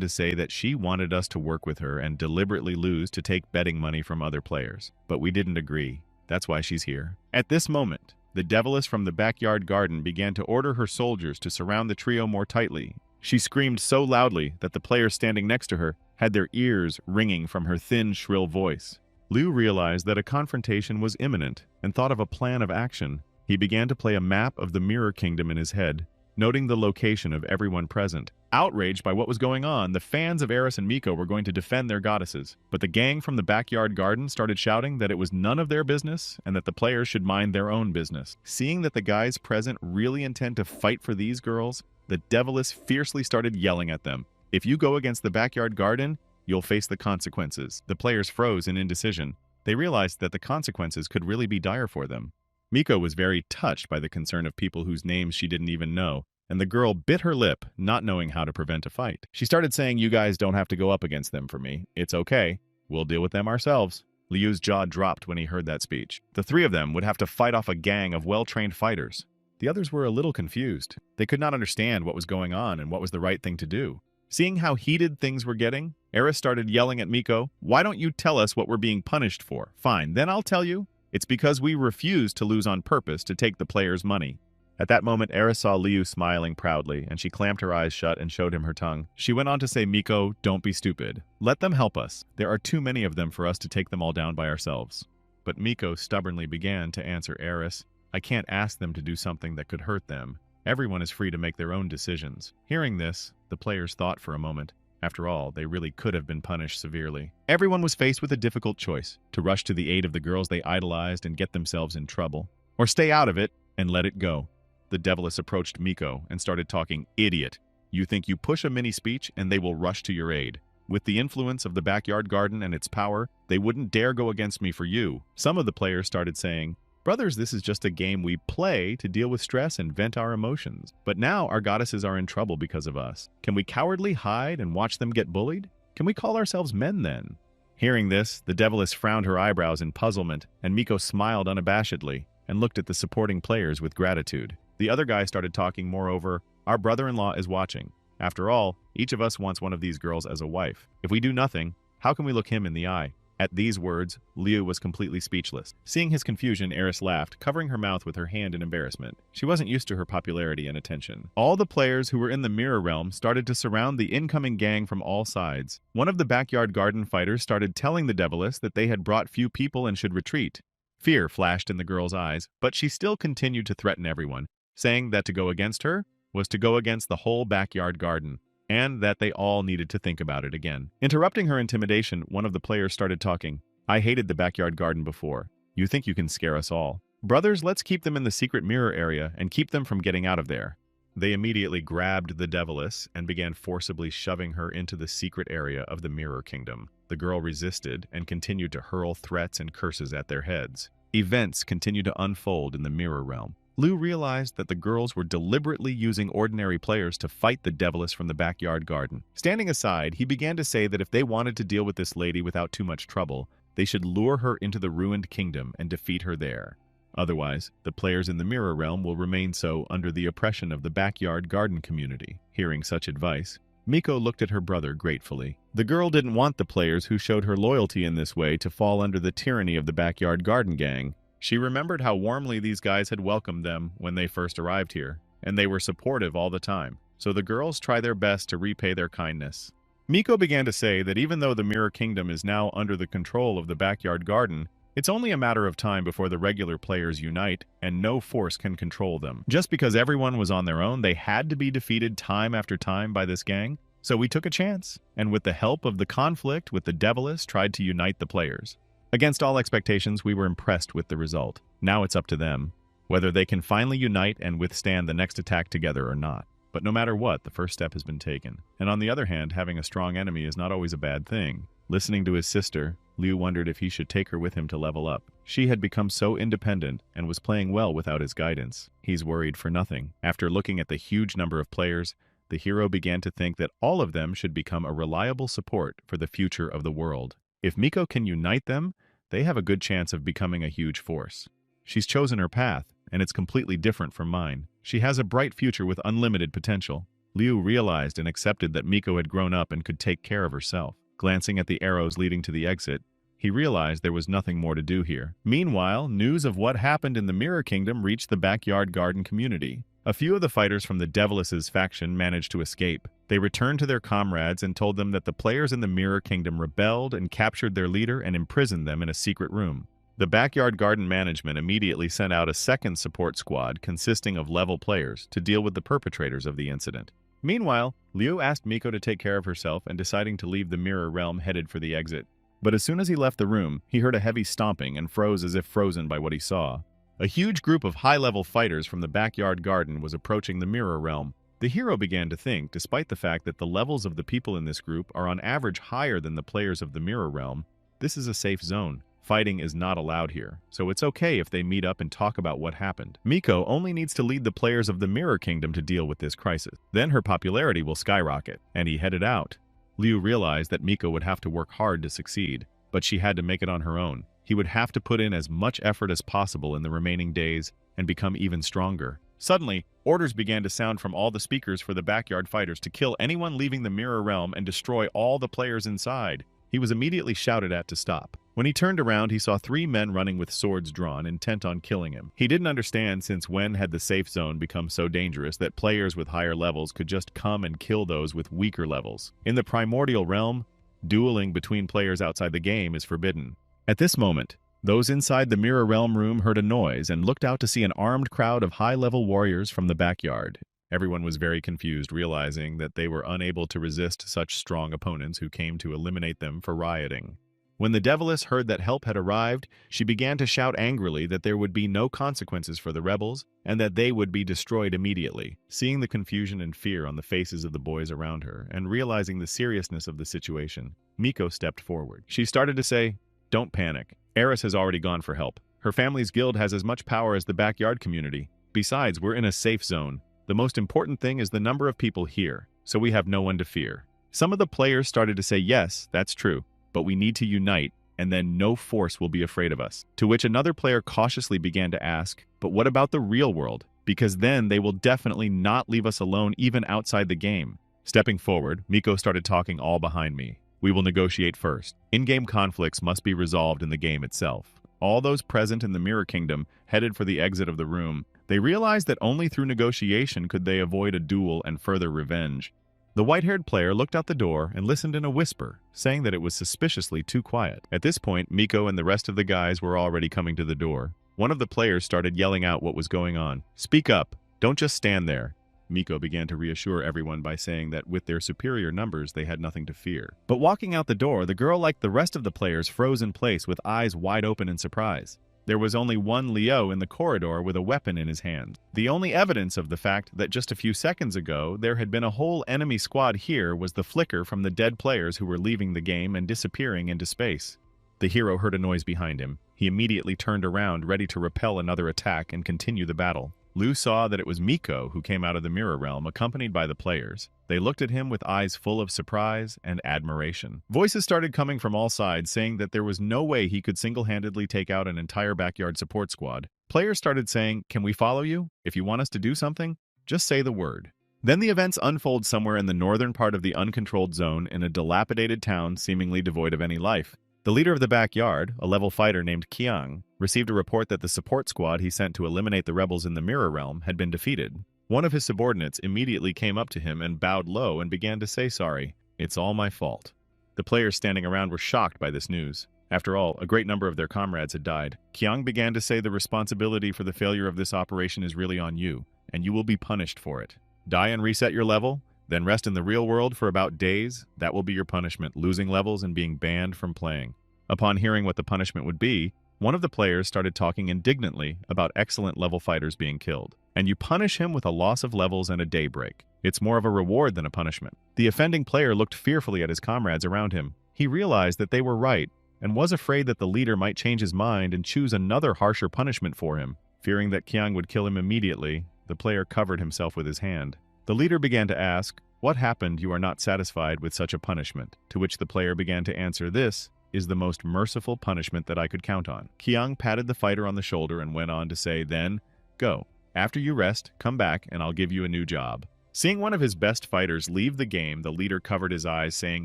to say that she wanted us to work with her and deliberately lose to take betting money from other players. But we didn't agree. That's why she's here. At this moment, the Deviless from the backyard garden began to order her soldiers to surround the trio more tightly. She screamed so loudly that the players standing next to her had their ears ringing from her thin, shrill voice. Liu realized that a confrontation was imminent and thought of a plan of action. He began to play a map of the Mirror Kingdom in his head, noting the location of everyone present. Outraged by what was going on, the fans of Eris and Miko were going to defend their goddesses, but the gang from the backyard garden started shouting that it was none of their business and that the players should mind their own business. Seeing that the guys present really intend to fight for these girls, the Deviless fiercely started yelling at them. "If you go against the backyard garden, you'll face the consequences." The players froze in indecision. They realized that the consequences could really be dire for them. Miko was very touched by the concern of people whose names she didn't even know, and the girl bit her lip, not knowing how to prevent a fight. She started saying, "You guys don't have to go up against them for me. It's okay. We'll deal with them ourselves." Liu's jaw dropped when he heard that speech. The three of them would have to fight off a gang of well-trained fighters. The others were a little confused. They could not understand what was going on and what was the right thing to do. Seeing how heated things were getting, Eris started yelling at Miko, "Why don't you tell us what we're being punished for? Fine, then I'll tell you. It's because we refused to lose on purpose to take the players' money." At that moment, Eris saw Liu smiling proudly, and she clamped her eyes shut and showed him her tongue. She went on to say, "Miko, don't be stupid. Let them help us. There are too many of them for us to take them all down by ourselves." But Miko stubbornly began to answer Eris, "I can't ask them to do something that could hurt them. Everyone is free to make their own decisions." Hearing this, the players thought for a moment. After all, they really could have been punished severely. Everyone was faced with a difficult choice: to rush to the aid of the girls they idolized and get themselves in trouble, or stay out of it and let it go. The Deviless approached Miko and started talking. "Idiot. You think you push a mini-speech and they will rush to your aid. With the influence of the backyard garden and its power, they wouldn't dare go against me for you." Some of the players started saying, "Brothers, this is just a game we play to deal with stress and vent our emotions. But now our goddesses are in trouble because of us. Can we cowardly hide and watch them get bullied? Can we call ourselves men then?" Hearing this, the Deviless frowned her eyebrows in puzzlement, and Miko smiled unabashedly and looked at the supporting players with gratitude. The other guy started talking. "Moreover, our brother-in-law is watching. After all, each of us wants one of these girls as a wife. If we do nothing, how can we look him in the eye?" At these words, Liu was completely speechless. Seeing his confusion, Eris laughed, covering her mouth with her hand in embarrassment. She wasn't used to her popularity and attention. All the players who were in the mirror realm started to surround the incoming gang from all sides. One of the backyard garden fighters started telling the Deviless that they had brought few people and should retreat. Fear flashed in the girl's eyes, but she still continued to threaten everyone, saying that to go against her was to go against the whole backyard garden, and that they all needed to think about it again. Interrupting her intimidation, one of the players started talking. "I hated the backyard garden before. You think you can scare us all? Brothers, let's keep them in the secret mirror area and keep them from getting out of there." They immediately grabbed the Deviless and began forcibly shoving her into the secret area of the Mirror Kingdom. The girl resisted and continued to hurl threats and curses at their heads. Events continued to unfold in the mirror realm. Liu realized that the girls were deliberately using ordinary players to fight the Deviless from the backyard garden. Standing aside, he began to say that if they wanted to deal with this lady without too much trouble, they should lure her into the ruined kingdom and defeat her there. Otherwise, the players in the mirror realm will remain so under the oppression of the backyard garden community. Hearing such advice, Miko looked at her brother gratefully. The girl didn't want the players who showed her loyalty in this way to fall under the tyranny of the backyard garden gang. She remembered how warmly these guys had welcomed them when they first arrived here, and they were supportive all the time. So the girls try their best to repay their kindness. Miko began to say that even though the Mirror Kingdom is now under the control of the Backyard Garden, it's only a matter of time before the regular players unite, and no force can control them. Just because everyone was on their own, they had to be defeated time after time by this gang. So we took a chance, and with the help of the conflict with the Devilish, tried to unite the players. Against all expectations, we were impressed with the result. Now it's up to them, whether they can finally unite and withstand the next attack together or not. But no matter what, the first step has been taken. And on the other hand, having a strong enemy is not always a bad thing. Listening to his sister, Liu wondered if he should take her with him to level up. She had become so independent and was playing well without his guidance. He's worried for nothing. After looking at the huge number of players, the hero began to think that all of them should become a reliable support for the future of the world. If Miko can unite them, they have a good chance of becoming a huge force. She's chosen her path, and it's completely different from mine. She has a bright future with unlimited potential. Liu realized and accepted that Miko had grown up and could take care of herself. Glancing at the arrows leading to the exit, he realized there was nothing more to do here. Meanwhile, news of what happened in the Mirror Kingdom reached the Backyard Garden community. A few of the fighters from the Devilish's faction managed to escape. They returned to their comrades and told them that the players in the Mirror Kingdom rebelled and captured their leader and imprisoned them in a secret room. The Backyard Garden management immediately sent out a second support squad consisting of level players to deal with the perpetrators of the incident. Meanwhile, Liu asked Miko to take care of herself and deciding to leave the Mirror Realm headed for the exit. But as soon as he left the room, he heard a heavy stomping and froze as if frozen by what he saw. A huge group of high-level fighters from the Backyard Garden was approaching the Mirror Realm. The hero began to think, despite the fact that the levels of the people in this group are on average higher than the players of the Mirror Realm, this is a safe zone. Fighting is not allowed here, so it's okay if they meet up and talk about what happened. Miko only needs to lead the players of the Mirror Kingdom to deal with this crisis. Then her popularity will skyrocket, and he headed out. Liu realized that Miko would have to work hard to succeed, but she had to make it on her own. He would have to put in as much effort as possible in the remaining days and become even stronger. Suddenly, orders began to sound from all the speakers for the Backyard Fighters to kill anyone leaving the Mirror Realm and destroy all the players inside. He was immediately shouted at to stop. When he turned around, he saw 3 men running with swords drawn, intent on killing him. He didn't understand since when had the safe zone become so dangerous that players with higher levels could just come and kill those with weaker levels. In the Primordial Realm, dueling between players outside the game is forbidden. At this moment, those inside the Mirror Realm room heard a noise and looked out to see an armed crowd of high-level warriors from the backyard. Everyone was very confused, realizing that they were unable to resist such strong opponents who came to eliminate them for rioting. When the Devilish heard that help had arrived, she began to shout angrily that there would be no consequences for the rebels and that they would be destroyed immediately. Seeing the confusion and fear on the faces of the boys around her and realizing the seriousness of the situation, Miko stepped forward. She started to say, "Don't panic. Eris has already gone for help. Her family's guild has as much power as the backyard community. Besides, we're in a safe zone. The most important thing is the number of people here, so we have no one to fear." Some of the players started to say, "Yes, that's true, but we need to unite, and then no force will be afraid of us." To which another player cautiously began to ask, "But what about the real world? Because then they will definitely not leave us alone even outside the game." Stepping forward, Miko started talking all behind me. "We will negotiate first. In-game conflicts must be resolved in the game itself." All those present in the Mirror Kingdom headed for the exit of the room. They realized that only through negotiation could they avoid a duel and further revenge. The white-haired player looked out the door and listened in a whisper, saying that it was suspiciously too quiet. At this point, Miko and the rest of the guys were already coming to the door. One of the players started yelling out what was going on. "Speak up! Don't just stand there!" Miko began to reassure everyone by saying that with their superior numbers, they had nothing to fear. But walking out the door, the girl, like the rest of the players, froze in place with eyes wide open in surprise. There was only one Leo in the corridor with a weapon in his hand. The only evidence of the fact that just a few seconds ago there had been a whole enemy squad here was the flicker from the dead players who were leaving the game and disappearing into space. The hero heard a noise behind him. He immediately turned around, ready to repel another attack and continue the battle. Liu saw that it was Miko who came out of the Mirror Realm, accompanied by the players. They looked at him with eyes full of surprise and admiration. Voices started coming from all sides, saying that there was no way he could single-handedly take out an entire backyard support squad. Players started saying, "Can we follow you? If you want us to do something, just say the word." Then the events unfold somewhere in the northern part of the uncontrolled zone in a dilapidated town seemingly devoid of any life. The leader of the backyard, a level fighter named Qiang, received a report that the support squad he sent to eliminate the rebels in the Mirror Realm had been defeated. One of his subordinates immediately came up to him and bowed low and began to say sorry. It's all my fault. The players standing around were shocked by this news. After all, a great number of their comrades had died. Qiang began to say the responsibility for the failure of this operation is really on you, and you will be punished for it. Die and reset your level, then rest in the real world for about days. That will be your punishment, losing levels and being banned from playing. Upon hearing what the punishment would be, one of the players started talking indignantly about excellent level fighters being killed. And you punish him with a loss of levels and a day break. It's more of a reward than a punishment. The offending player looked fearfully at his comrades around him. He realized that they were right, and was afraid that the leader might change his mind and choose another harsher punishment for him. Fearing that Qiang would kill him immediately, the player covered himself with his hand. The leader began to ask, "What happened you are not satisfied with such a punishment?" To which the player began to answer, "This is the most merciful punishment that I could count on." Qiang patted the fighter on the shoulder and went on to say, "Then, go. After you rest, come back and I'll give you a new job." Seeing one of his best fighters leave the game, the leader covered his eyes, saying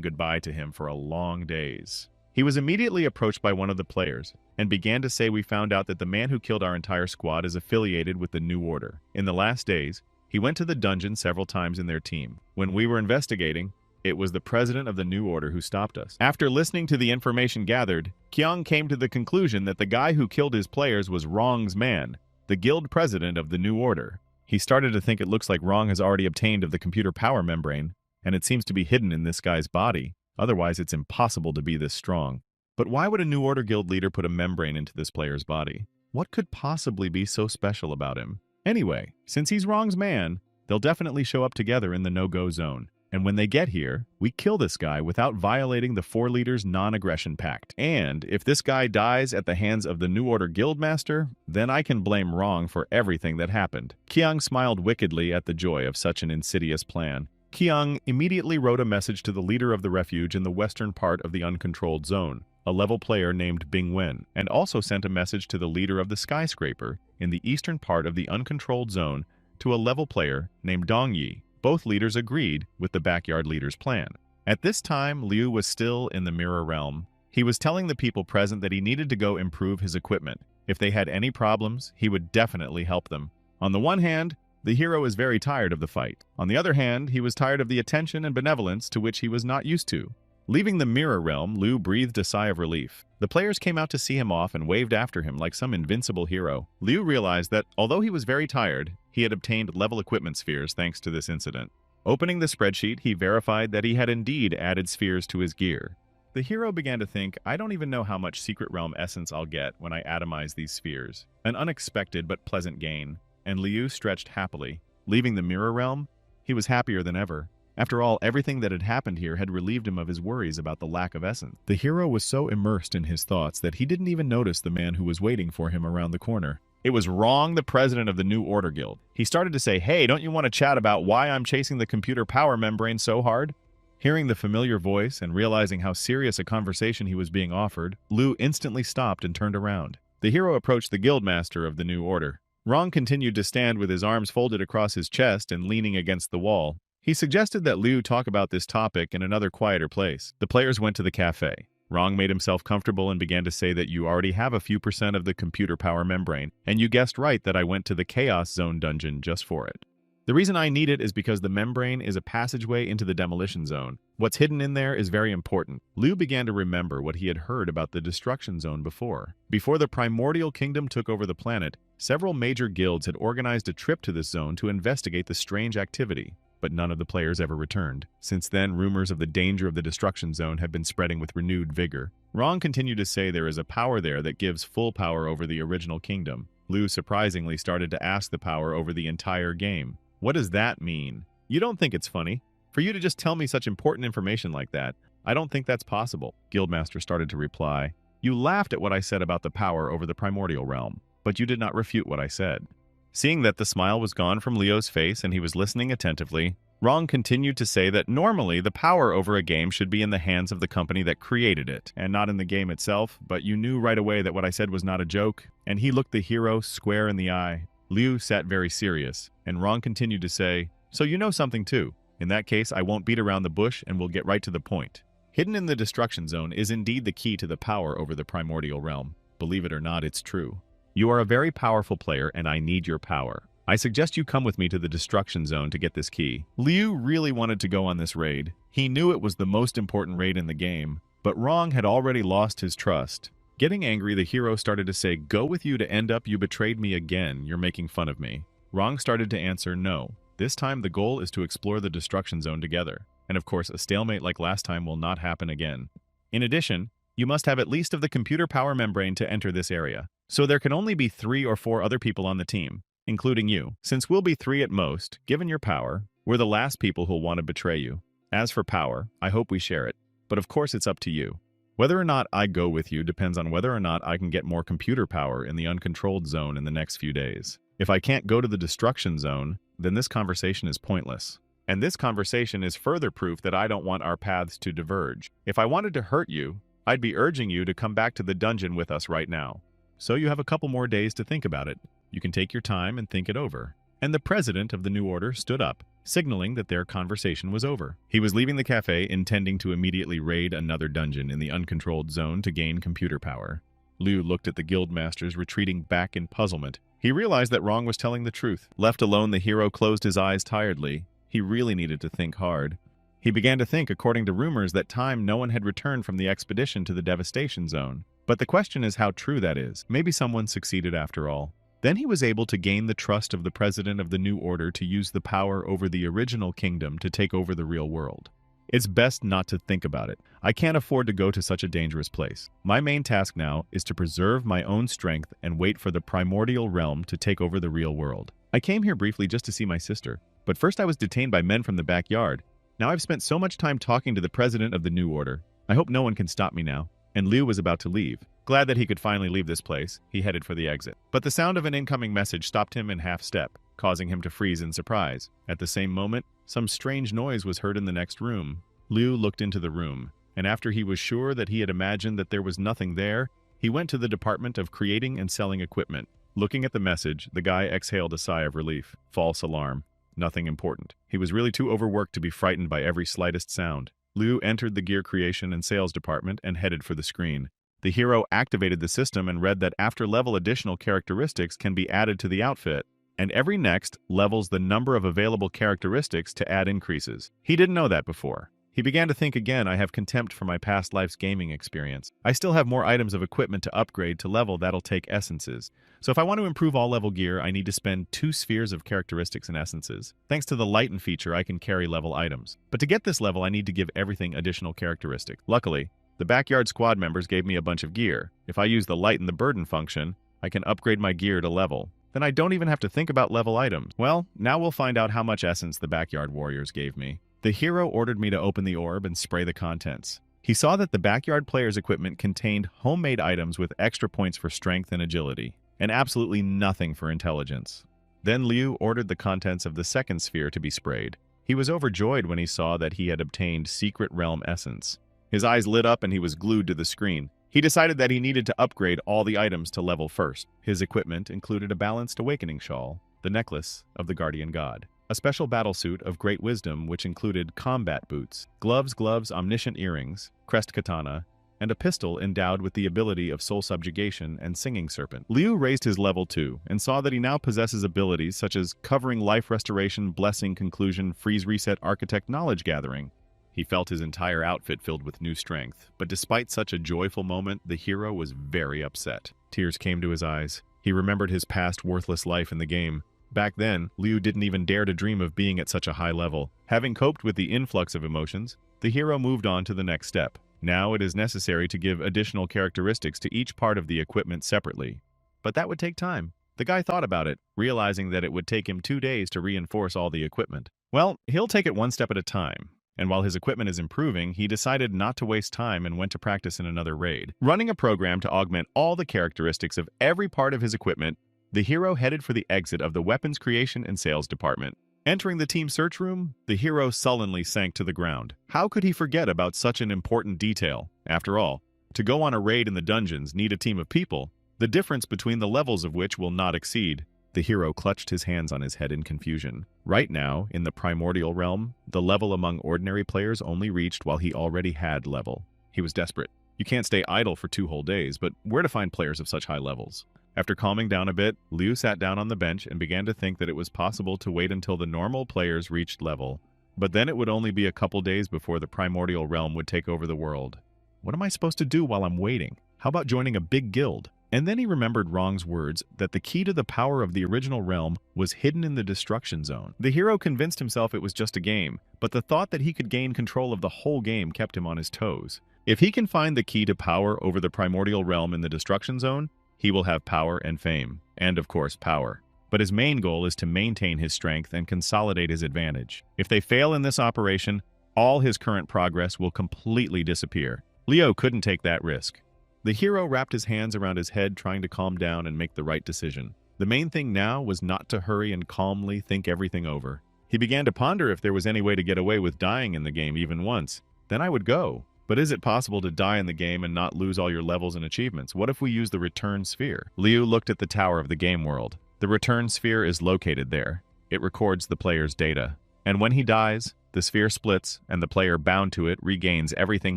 goodbye to him for a long days. He was immediately approached by one of the players, and began to say, "We found out that the man who killed our entire squad is affiliated with the New Order. In the last days, he went to the dungeon several times in their team. When we were investigating, it was the president of the New Order who stopped us." After listening to the information gathered, Qiang came to the conclusion that the guy who killed his players was Rong's man, the guild president of the New Order. He started to think it looks like Rong has already obtained of the computer power membrane, and it seems to be hidden in this guy's body. Otherwise, it's impossible to be this strong. But why would a New Order guild leader put a membrane into this player's body? What could possibly be so special about him? Anyway, since he's Rong's man, they'll definitely show up together in the no-go zone. And when they get here, we kill this guy without violating the 4 leaders' non-aggression pact. And if this guy dies at the hands of the New Order Guildmaster, then I can blame Rong for everything that happened. Qiang smiled wickedly at the joy of such an insidious plan. Qiang immediately wrote a message to the leader of the refuge in the western part of the uncontrolled zone, a level player named Bingwen, and also sent a message to the leader of the skyscraper in the eastern part of the uncontrolled zone to a level player named Dongyi. Both leaders agreed with the backyard leader's plan. At this time, Liu was still in the mirror realm. He was telling the people present that he needed to go improve his equipment. If they had any problems, he would definitely help them. On the one hand, the hero is very tired of the fight. On the other hand, he was tired of the attention and benevolence to which he was not used to. Leaving the mirror realm, Liu breathed a sigh of relief. The players came out to see him off and waved after him like some invincible hero. Liu realized that, although he was very tired, he had obtained level equipment spheres thanks to this incident. Opening the spreadsheet, he verified that he had indeed added spheres to his gear. The hero began to think, "I don't even know how much secret realm essence I'll get when I atomize these spheres." An unexpected but pleasant gain, and Liu stretched happily. Leaving the mirror realm, he was happier than ever. After all, everything that had happened here had relieved him of his worries about the lack of essence. The hero was so immersed in his thoughts that he didn't even notice the man who was waiting for him around the corner. It was Rong, the president of the New Order Guild. He started to say, "Hey, don't you want to chat about why I'm chasing the computer power membrane so hard?" Hearing the familiar voice and realizing how serious a conversation he was being offered, Liu instantly stopped and turned around. The hero approached the guildmaster of the New Order. Rong continued to stand with his arms folded across his chest and leaning against the wall. He suggested that Liu talk about this topic in another quieter place. The players went to the cafe. Rong made himself comfortable and began to say that you already have a few % of the computer power membrane, and you guessed right that I went to the Chaos Zone dungeon just for it. The reason I need it is because the membrane is a passageway into the demolition zone. What's hidden in there is very important. Liu began to remember what he had heard about the destruction zone before. Before the primordial kingdom took over the planet, several major guilds had organized a trip to this zone to investigate the strange activity. But none of the players ever returned. Since then, rumors of the danger of the destruction zone have been spreading with renewed vigor. Rong continued to say there is a power there that gives full power over the original kingdom. Liu surprisingly started to ask the power over the entire game. What does that mean? You don't think it's funny? For you to just tell me such important information like that, I don't think that's possible. Guildmaster started to reply. You laughed at what I said about the power over the primordial realm, but you did not refute what I said. Seeing that the smile was gone from Leo's face and he was listening attentively, Rong continued to say that normally the power over a game should be in the hands of the company that created it, and not in the game itself, but you knew right away that what I said was not a joke, and he looked the hero square in the eye. Liu sat very serious, and Rong continued to say, "So you know something too. In that case, I won't beat around the bush and we'll get right to the point. Hidden in the destruction zone is indeed the key to the power over the primordial realm. Believe it or not, it's true. You are a very powerful player, and I need your power. I suggest you come with me to the destruction zone to get this key." Liu really wanted to go on this raid. He knew it was the most important raid in the game, but Rong had already lost his trust. Getting angry, the hero started to say, "Go with you to end up you betrayed me again, you're making fun of me." Rong started to answer, "No. This time the goal is to explore the destruction zone together. And of course, a stalemate like last time will not happen again. In addition, you must have at least of the computer power membrane to enter this area. So there can only be 3 or 4 other people on the team, including you. Since we'll be 3 at most, given your power, we're the last people who'll want to betray you. As for power, I hope we share it. But of course it's up to you. Whether or not I go with you depends on whether or not I can get more computer power in the uncontrolled zone in the next few days. If I can't go to the destruction zone, then this conversation is pointless. And this conversation is further proof that I don't want our paths to diverge. If I wanted to hurt you, I'd be urging you to come back to the dungeon with us right now. So you have a couple more days to think about it. You can take your time and think it over." And the president of the New Order stood up, signaling that their conversation was over. He was leaving the cafe, intending to immediately raid another dungeon in the uncontrolled zone to gain computer power. Liu looked at the guild masters retreating back in puzzlement. He realized that Rong was telling the truth. Left alone, the hero closed his eyes tiredly. He really needed to think hard. He began to think, according to rumors, that no one had returned from the expedition to the devastation zone. But the question is how true that is. Maybe someone succeeded after all. Then he was able to gain the trust of the president of the New Order to use the power over the original kingdom to take over the real world. It's best not to think about it. I can't afford to go to such a dangerous place. My main task now is to preserve my own strength and wait for the primordial realm to take over the real world. I came here briefly just to see my sister, but first I was detained by men from the backyard. Now I've spent so much time talking to the president of the New Order. I hope no one can stop me now. And Liu was about to leave. Glad that he could finally leave this place, he headed for the exit. But the sound of an incoming message stopped him in half-step, causing him to freeze in surprise. At the same moment, some strange noise was heard in the next room. Liu looked into the room, and after he was sure that he had imagined that there was nothing there, he went to the department of creating and selling equipment. Looking at the message, the guy exhaled a sigh of relief. False alarm. Nothing important. He was really too overworked to be frightened by every slightest sound. Liu entered the gear creation and sales department and headed for the screen. The hero activated the system and read that after level additional characteristics can be added to the outfit, and every next levels the number of available characteristics to add increases. He didn't know that before. He began to think again, I have contempt for my past life's gaming experience. I still have more items of equipment to upgrade to level that'll take essences. So if I want to improve all level gear, I need to spend 2 spheres of characteristics and essences. Thanks to the lighten feature, I can carry level items. But to get this level, I need to give everything additional characteristics. Luckily, the backyard squad members gave me a bunch of gear. If I use the lighten the burden function, I can upgrade my gear to level. Then I don't even have to think about level items. Well, now we'll find out how much essence the backyard warriors gave me. The hero ordered me to open the orb and spray the contents. He saw that the backyard player's equipment contained homemade items with extra points for strength and agility, and absolutely nothing for intelligence. Then Liu ordered the contents of the second sphere to be sprayed. He was overjoyed when he saw that he had obtained Secret Realm Essence. His eyes lit up and he was glued to the screen. He decided that he needed to upgrade all the items to level first. His equipment included a balanced awakening shawl, the necklace of the guardian god, a special battlesuit of great wisdom which included combat boots, gloves, omniscient earrings, crest katana, and a pistol endowed with the ability of soul subjugation and singing serpent. Liu raised his level 2 and saw that he now possesses abilities such as covering life restoration, blessing conclusion, freeze reset, architect knowledge gathering. He felt his entire outfit filled with new strength, but despite such a joyful moment, the hero was very upset. Tears came to his eyes. He remembered his past worthless life in the game. Back then, Liu didn't even dare to dream of being at such a high level. Having coped with the influx of emotions, the hero moved on to the next step. Now it is necessary to give additional characteristics to each part of the equipment separately. But that would take time. The guy thought about it, realizing that it would take him 2 days to reinforce all the equipment. Well, he'll take it one step at a time. And while his equipment is improving, he decided not to waste time and went to practice in another raid. Running a program to augment all the characteristics of every part of his equipment, the hero headed for the exit of the weapons creation and sales department. Entering the team search room, the hero sullenly sank to the ground. How could he forget about such an important detail? After all, to go on a raid in the dungeons need a team of people, the difference between the levels of which will not exceed. The hero clutched his hands on his head in confusion. Right now, in the primordial realm, the level among ordinary players only reached while he already had level. He was desperate. You can't stay idle for 2 whole days, but where to find players of such high levels? After calming down a bit, Liu sat down on the bench and began to think that it was possible to wait until the normal players reached level. But then it would only be a couple days before the primordial realm would take over the world. What am I supposed to do while I'm waiting? How about joining a big guild? And then he remembered Wrong's words that the key to the power of the original realm was hidden in the destruction zone. The hero convinced himself it was just a game, but the thought that he could gain control of the whole game kept him on his toes. If he can find the key to power over the primordial realm in the destruction zone, he will have power and fame, and of course power. But his main goal is to maintain his strength and consolidate his advantage. If they fail in this operation, all his current progress will completely disappear. Leo couldn't take that risk. The hero wrapped his hands around his head, trying to calm down and make the right decision. The main thing now was not to hurry and calmly think everything over. He began to ponder if there was any way to get away with dying in the game even once. Then I would go. But is it possible to die in the game and not lose all your levels and achievements? What if we use the return sphere? Liu looked at the tower of the game world. The return sphere is located there. It records the player's data. And when he dies, the sphere splits, and the player bound to it regains everything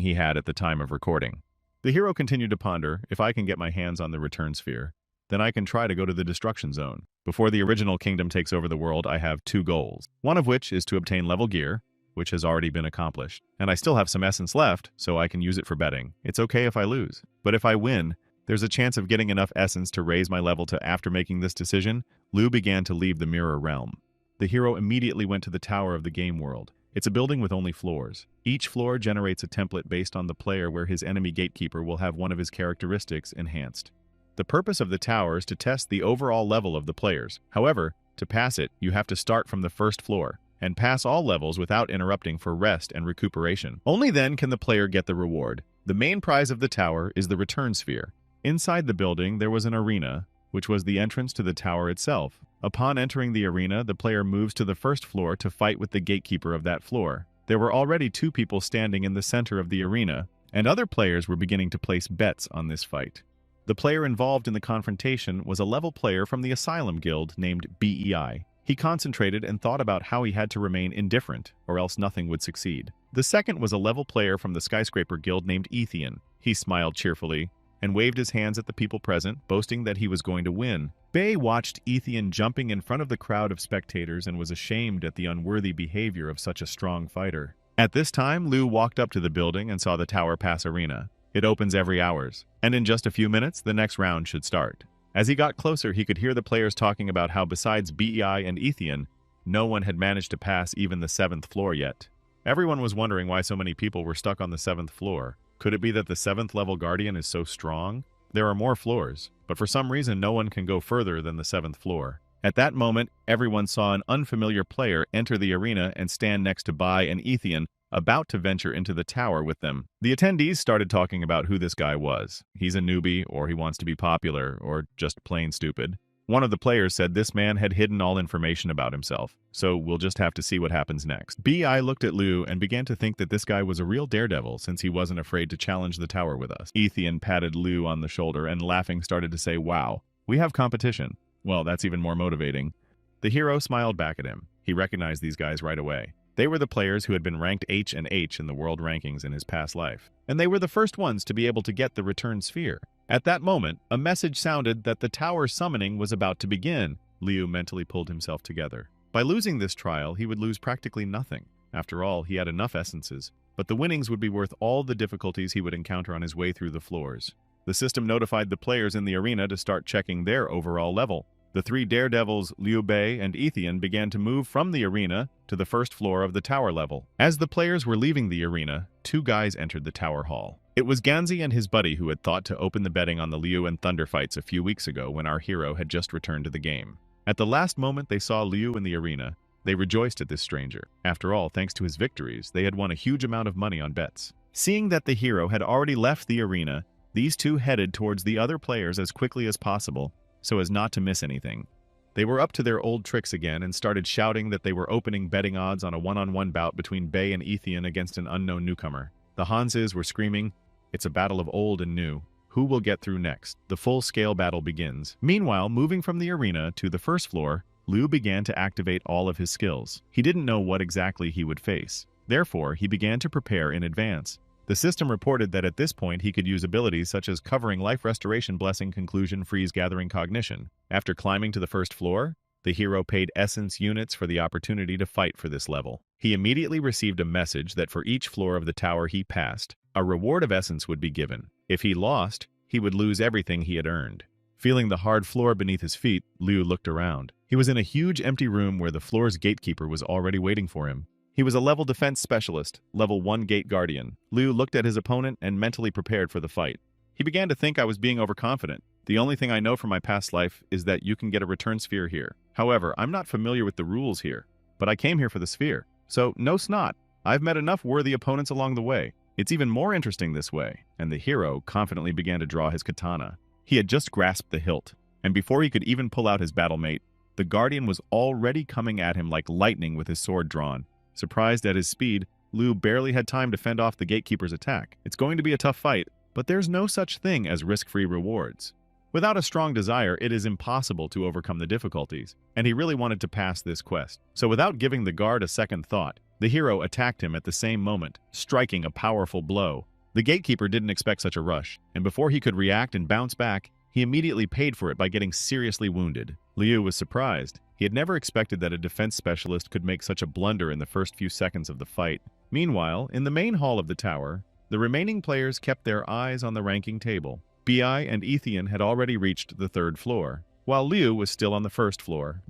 he had at the time of recording. The hero continued to ponder, if I can get my hands on the return sphere, then I can try to go to the destruction zone. Before the original kingdom takes over the world, I have 2 goals. One of which is to obtain level gear, which has already been accomplished. And I still have some essence left, so I can use it for betting. It's okay if I lose. But if I win, there's a chance of getting enough essence to raise my level to. After making this decision, Liu began to leave the mirror realm. The hero immediately went to the tower of the game world. It's a building with only floors. Each floor generates a template based on the player where his enemy gatekeeper will have one of his characteristics enhanced. The purpose of the tower is to test the overall level of the players. However, to pass it, you have to start from the first floor and pass all levels without interrupting for rest and recuperation. Only then can the player get the reward. The main prize of the tower is the return sphere. Inside the building, there was an arena, which was the entrance to the tower itself. Upon entering the arena, the player moves to the first floor to fight with the gatekeeper of that floor. There were already 2 people standing in the center of the arena, and other players were beginning to place bets on this fight. The player involved in the confrontation was a level player from the Asylum Guild named BEI. He concentrated and thought about how he had to remain indifferent, or else nothing would succeed. The second was a level player from the Skyscraper Guild named Ethian. He smiled cheerfully and waved his hands at the people present, boasting that he was going to win. Bei watched Ethian jumping in front of the crowd of spectators and was ashamed at the unworthy behavior of such a strong fighter. At this time, Liu walked up to the building and saw the tower pass arena. It opens every hours, and in just a few minutes, the next round should start. As he got closer, he could hear the players talking about how besides BEI and Ethian, no one had managed to pass even the 7th floor yet. Everyone was wondering why so many people were stuck on the 7th floor. Could it be that the 7th level guardian is so strong? There are more floors, but for some reason no one can go further than the 7th floor. At that moment, everyone saw an unfamiliar player enter the arena and stand next to Bai and Ethian, about to venture into the tower with them. The attendees started talking about who this guy was. He's a newbie, or he wants to be popular, or just plain stupid. One of the players said this man had hidden all information about himself, so we'll just have to see what happens next. BI looked at Liu and began to think that this guy was a real daredevil since he wasn't afraid to challenge the tower with us. Ethian patted Liu on the shoulder and laughing started to say, "Wow, we have competition." Well, that's even more motivating. The hero smiled back at him. He recognized these guys right away. They were the players who had been ranked H and H in the world rankings in his past life. And they were the first ones to be able to get the return sphere. At that moment, a message sounded that the tower summoning was about to begin. Liu mentally pulled himself together. By losing this trial, he would lose practically nothing. After all, he had enough essences. But the winnings would be worth all the difficulties he would encounter on his way through the floors. The system notified the players in the arena to start checking their overall level. The 3 daredevils, Liu Bei and Ethian, began to move from the arena to the first floor of the tower level. As the players were leaving the arena, 2 guys entered the tower hall. It was Ganzi and his buddy who had thought to open the betting on the Liu and Thunder fights a few weeks ago when our hero had just returned to the game. At the last moment they saw Liu in the arena, they rejoiced at this stranger. After all, thanks to his victories, they had won a huge amount of money on bets. Seeing that the hero had already left the arena, these 2 headed towards the other players as quickly as possible, so as not to miss anything. They were up to their old tricks again and started shouting that they were opening betting odds on a one-on-one bout between Bei and Ethian against an unknown newcomer. The Hanses were screaming, "It's a battle of old and new. Who will get through next?" The full-scale battle begins. Meanwhile, moving from the arena to the first floor, Liu began to activate all of his skills. He didn't know what exactly he would face. Therefore, he began to prepare in advance. The system reported that at this point he could use abilities such as Covering Life Restoration Blessing Conclusion Freeze Gathering Cognition. After climbing to the first floor, The hero paid essence units for the opportunity to fight for this level. He immediately received a message that for each floor of the tower he passed, a reward of essence would be given. If he lost, he would lose everything he had earned. Feeling the hard floor beneath his feet, Liu looked around. He was in a huge empty room where the floor's gatekeeper was already waiting for him. He was a level defense specialist, level 1 gate guardian. Liu looked at his opponent and mentally prepared for the fight. He began to think I was being overconfident. The only thing I know from my past life is that you can get a return sphere here. However, I'm not familiar with the rules here, but I came here for the sphere. So, no snot. I've met enough worthy opponents along the way. It's even more interesting this way. And the hero confidently began to draw his katana. He had just grasped the hilt, and before he could even pull out his battlemate, the guardian was already coming at him like lightning with his sword drawn. Surprised at his speed, Liu barely had time to fend off the gatekeeper's attack. It's going to be a tough fight, but there's no such thing as risk-free rewards. Without a strong desire, it is impossible to overcome the difficulties, and he really wanted to pass this quest. So without giving the guard a second thought, the hero attacked him at the same moment, striking a powerful blow. The gatekeeper didn't expect such a rush, and before he could react and bounce back, he immediately paid for it by getting seriously wounded. Liu was surprised. He had never expected that a defense specialist could make such a blunder in the first few seconds of the fight. Meanwhile, in the main hall of the tower, the remaining players kept their eyes on the ranking table. Bi and Ethian had already reached the 3rd floor, while Liu was still on the 1st floor.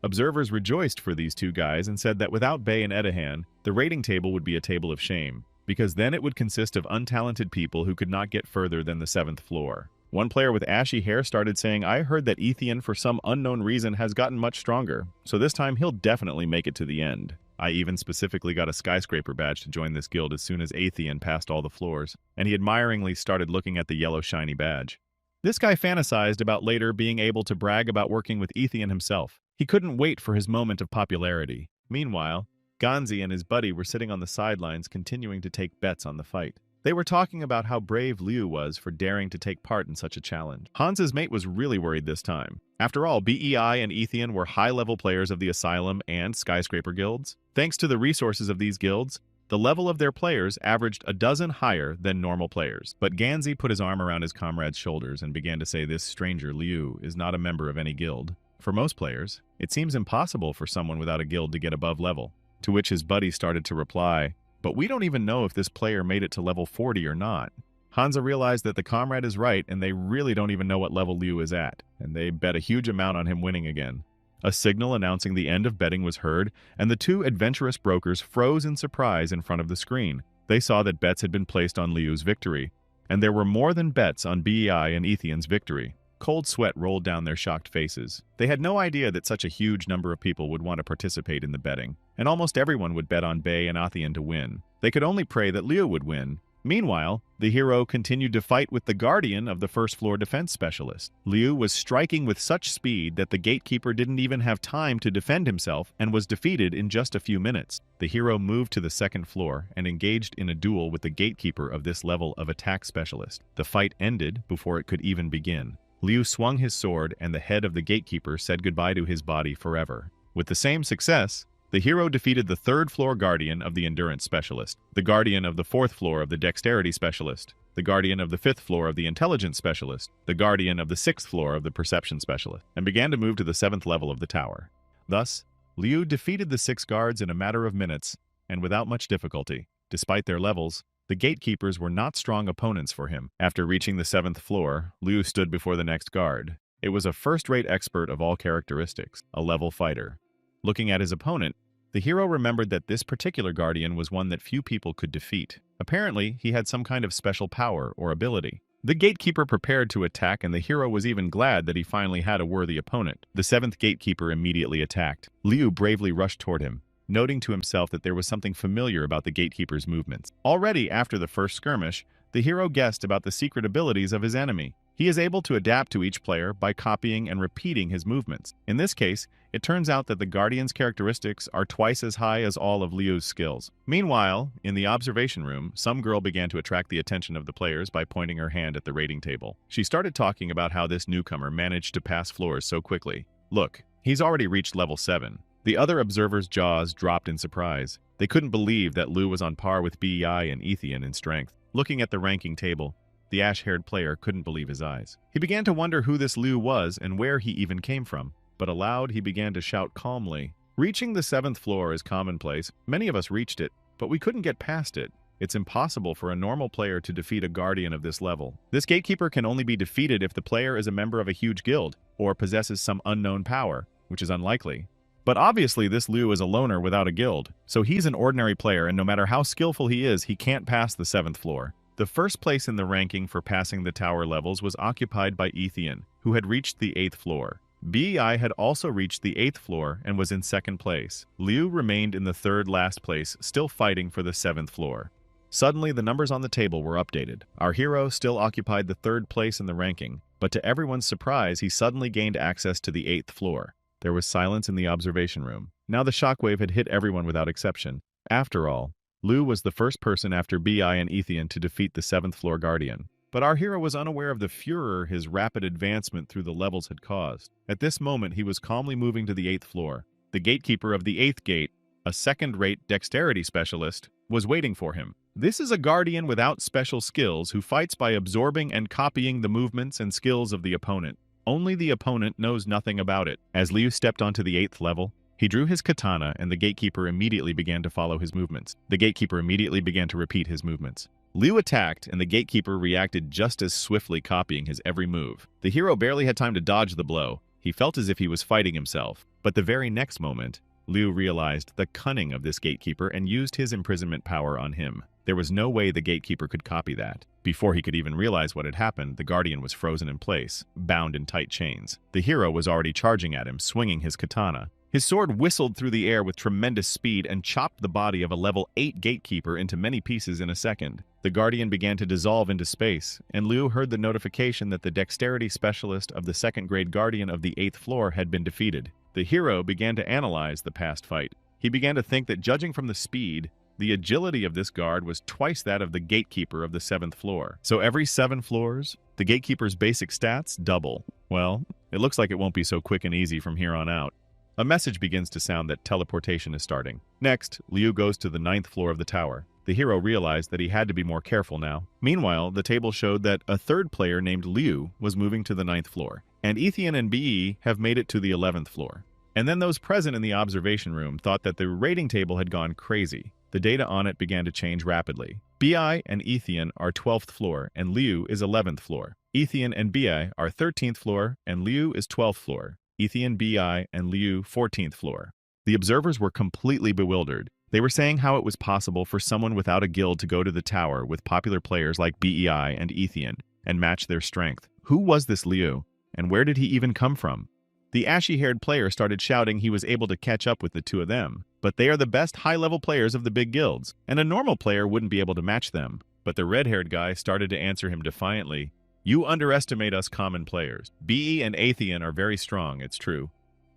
Observers rejoiced for these two guys and said that without Bei and Edahan, the rating table would be a table of shame, because then it would consist of untalented people who could not get further than the 7th floor. One player with ashy hair started saying, "I heard that Ethian for some unknown reason has gotten much stronger, so this time he'll definitely make it to the end. I even specifically got a skyscraper badge to join this guild as soon as Ethian passed all the floors," and he admiringly started looking at the yellow shiny badge. This guy fantasized about later being able to brag about working with Ethian himself. He couldn't wait for his moment of popularity. Meanwhile, Ganzi and his buddy were sitting on the sidelines continuing to take bets on the fight. They were talking about how brave Liu was for daring to take part in such a challenge. Hans's mate was really worried this time. After all, Bei and Ethian were high-level players of the Asylum and Skyscraper guilds. Thanks to the resources of these guilds, the level of their players averaged a dozen higher than normal players. But Ganzi put his arm around his comrade's shoulders and began to say this stranger Liu is not a member of any guild. For most players, it seems impossible for someone without a guild to get above level. To which his buddy started to reply, "But we don't even know if this player made it to level 40 or not." Hansa realized that the comrade is right and they really don't even know what level Liu is at, and they bet a huge amount on him winning again. A signal announcing the end of betting was heard, and the two adventurous brokers froze in surprise in front of the screen. They saw that bets had been placed on Liu's victory, and there were more than bets on Bei and Ethian's victory. Cold sweat rolled down their shocked faces. They had no idea that such a huge number of people would want to participate in the betting, and almost everyone would bet on Bei and Ethian to win. They could only pray that Liu would win. Meanwhile, the hero continued to fight with the guardian of the 1st floor defense specialist. Liu was striking with such speed that the gatekeeper didn't even have time to defend himself and was defeated in just a few minutes. The hero moved to the 2nd floor and engaged in a duel with the gatekeeper of this level of attack specialist. The fight ended before it could even begin. Liu swung his sword and the head of the gatekeeper said goodbye to his body forever. With the same success, the hero defeated the 3rd floor guardian of the endurance specialist, the guardian of the 4th floor of the dexterity specialist, the guardian of the 5th floor of the intelligence specialist, the guardian of the 6th floor of the perception specialist, and began to move to the 7th level of the tower. Thus, Liu defeated the 6 guards in a matter of minutes and without much difficulty. Despite their levels, the gatekeepers were not strong opponents for him. After reaching the 7th floor, Liu stood before the next guard. It was a first-rate expert of all characteristics, a level fighter. Looking at his opponent, the hero remembered that this particular guardian was one that few people could defeat. Apparently, he had some kind of special power or ability. The gatekeeper prepared to attack, and the hero was even glad that he finally had a worthy opponent. The 7th gatekeeper immediately attacked. Liu bravely rushed toward him, noting to himself that there was something familiar about the gatekeeper's movements. Already after the first skirmish, the hero guessed about the secret abilities of his enemy. He is able to adapt to each player by copying and repeating his movements. In this case, it turns out that the Guardian's characteristics are twice as high as all of Liu's skills. Meanwhile, in the observation room, some girl began to attract the attention of the players by pointing her hand at the rating table. She started talking about how this newcomer managed to pass floors so quickly. Look, he's already reached level 7. The other observers' jaws dropped in surprise. They couldn't believe that Liu was on par with Bei and Ethian in strength. Looking at the ranking table, the ash-haired player couldn't believe his eyes. He began to wonder who this Liu was and where he even came from. but aloud he began to shout calmly. Reaching the 7th floor is commonplace. Many of us reached it, but we couldn't get past it. It's impossible for a normal player to defeat a guardian of this level. This gatekeeper can only be defeated if the player is a member of a huge guild, or possesses some unknown power, which is unlikely. But obviously this Liu is a loner without a guild, so he's an ordinary player, and no matter how skillful he is, he can't pass the 7th floor. The first place in the ranking for passing the tower levels was occupied by Ethian, who had reached the 8th floor. BEI had also reached the 8th floor and was in 2nd place. Liu remained in the 3rd last place, still fighting for the 7th floor. Suddenly, the numbers on the table were updated. Our hero still occupied the 3rd place in the ranking, but to everyone's surprise, he suddenly gained access to the 8th floor. There was silence in the observation room. Now the shockwave had hit everyone without exception. After all, Liu was the first person after BI and Ethian to defeat the 7th floor guardian. But our hero was unaware of the furor his rapid advancement through the levels had caused. At this moment, he was calmly moving to the 8th floor. The gatekeeper of the 8th gate, a second-rate dexterity specialist, was waiting for him. This is a guardian without special skills who fights by absorbing and copying the movements and skills of the opponent. Only the opponent knows nothing about it. As Liu stepped onto the 8th level, he drew his katana and the gatekeeper immediately began to follow his movements. The gatekeeper immediately began to repeat his movements. Liu attacked, and the gatekeeper reacted just as swiftly, copying his every move. The hero barely had time to dodge the blow. He felt as if he was fighting himself. But the very next moment, Liu realized the cunning of this gatekeeper and used his imprisonment power on him. There was no way the gatekeeper could copy that. Before he could even realize what had happened, the guardian was frozen in place, bound in tight chains. The hero was already charging at him, swinging his katana. His sword whistled through the air with tremendous speed and chopped the body of a level 8 gatekeeper into many pieces in a second. The guardian began to dissolve into space, and Liu heard the notification that the dexterity specialist of the 2nd grade guardian of the 8th floor had been defeated. The hero began to analyze the past fight. He began to think that, judging from the speed, the agility of this guard was twice that of the gatekeeper of the 7th floor. So every 7 floors, the gatekeeper's basic stats double. Well, it looks like it won't be so quick and easy from here on out. A message begins to sound that teleportation is starting. Next, Liu goes to the 9th floor of the tower. The hero realized that he had to be more careful now. Meanwhile, the table showed that a 3rd player named Liu was moving to the 9th floor, and Ethian and BE have made it to the 11th floor. And then those present in the observation room thought that the rating table had gone crazy. The data on it began to change rapidly. BI and Ethian are 12th floor, and Liu is 11th floor. Ethian and BI are 13th floor, and Liu is 12th floor. Ethian, BI, and Liu 14th floor. The observers were completely bewildered. They were saying how it was possible for someone without a guild to go to the tower with popular players like BEI and Ethian and match their strength. Who was this Liu, and where did he even come from? The ashy-haired player started shouting he was able to catch up with the two of them, but they are the best high-level players of the big guilds, and a normal player wouldn't be able to match them. But the red-haired guy started to answer him defiantly. You underestimate us common players. BE and Ethian are very strong, it's true.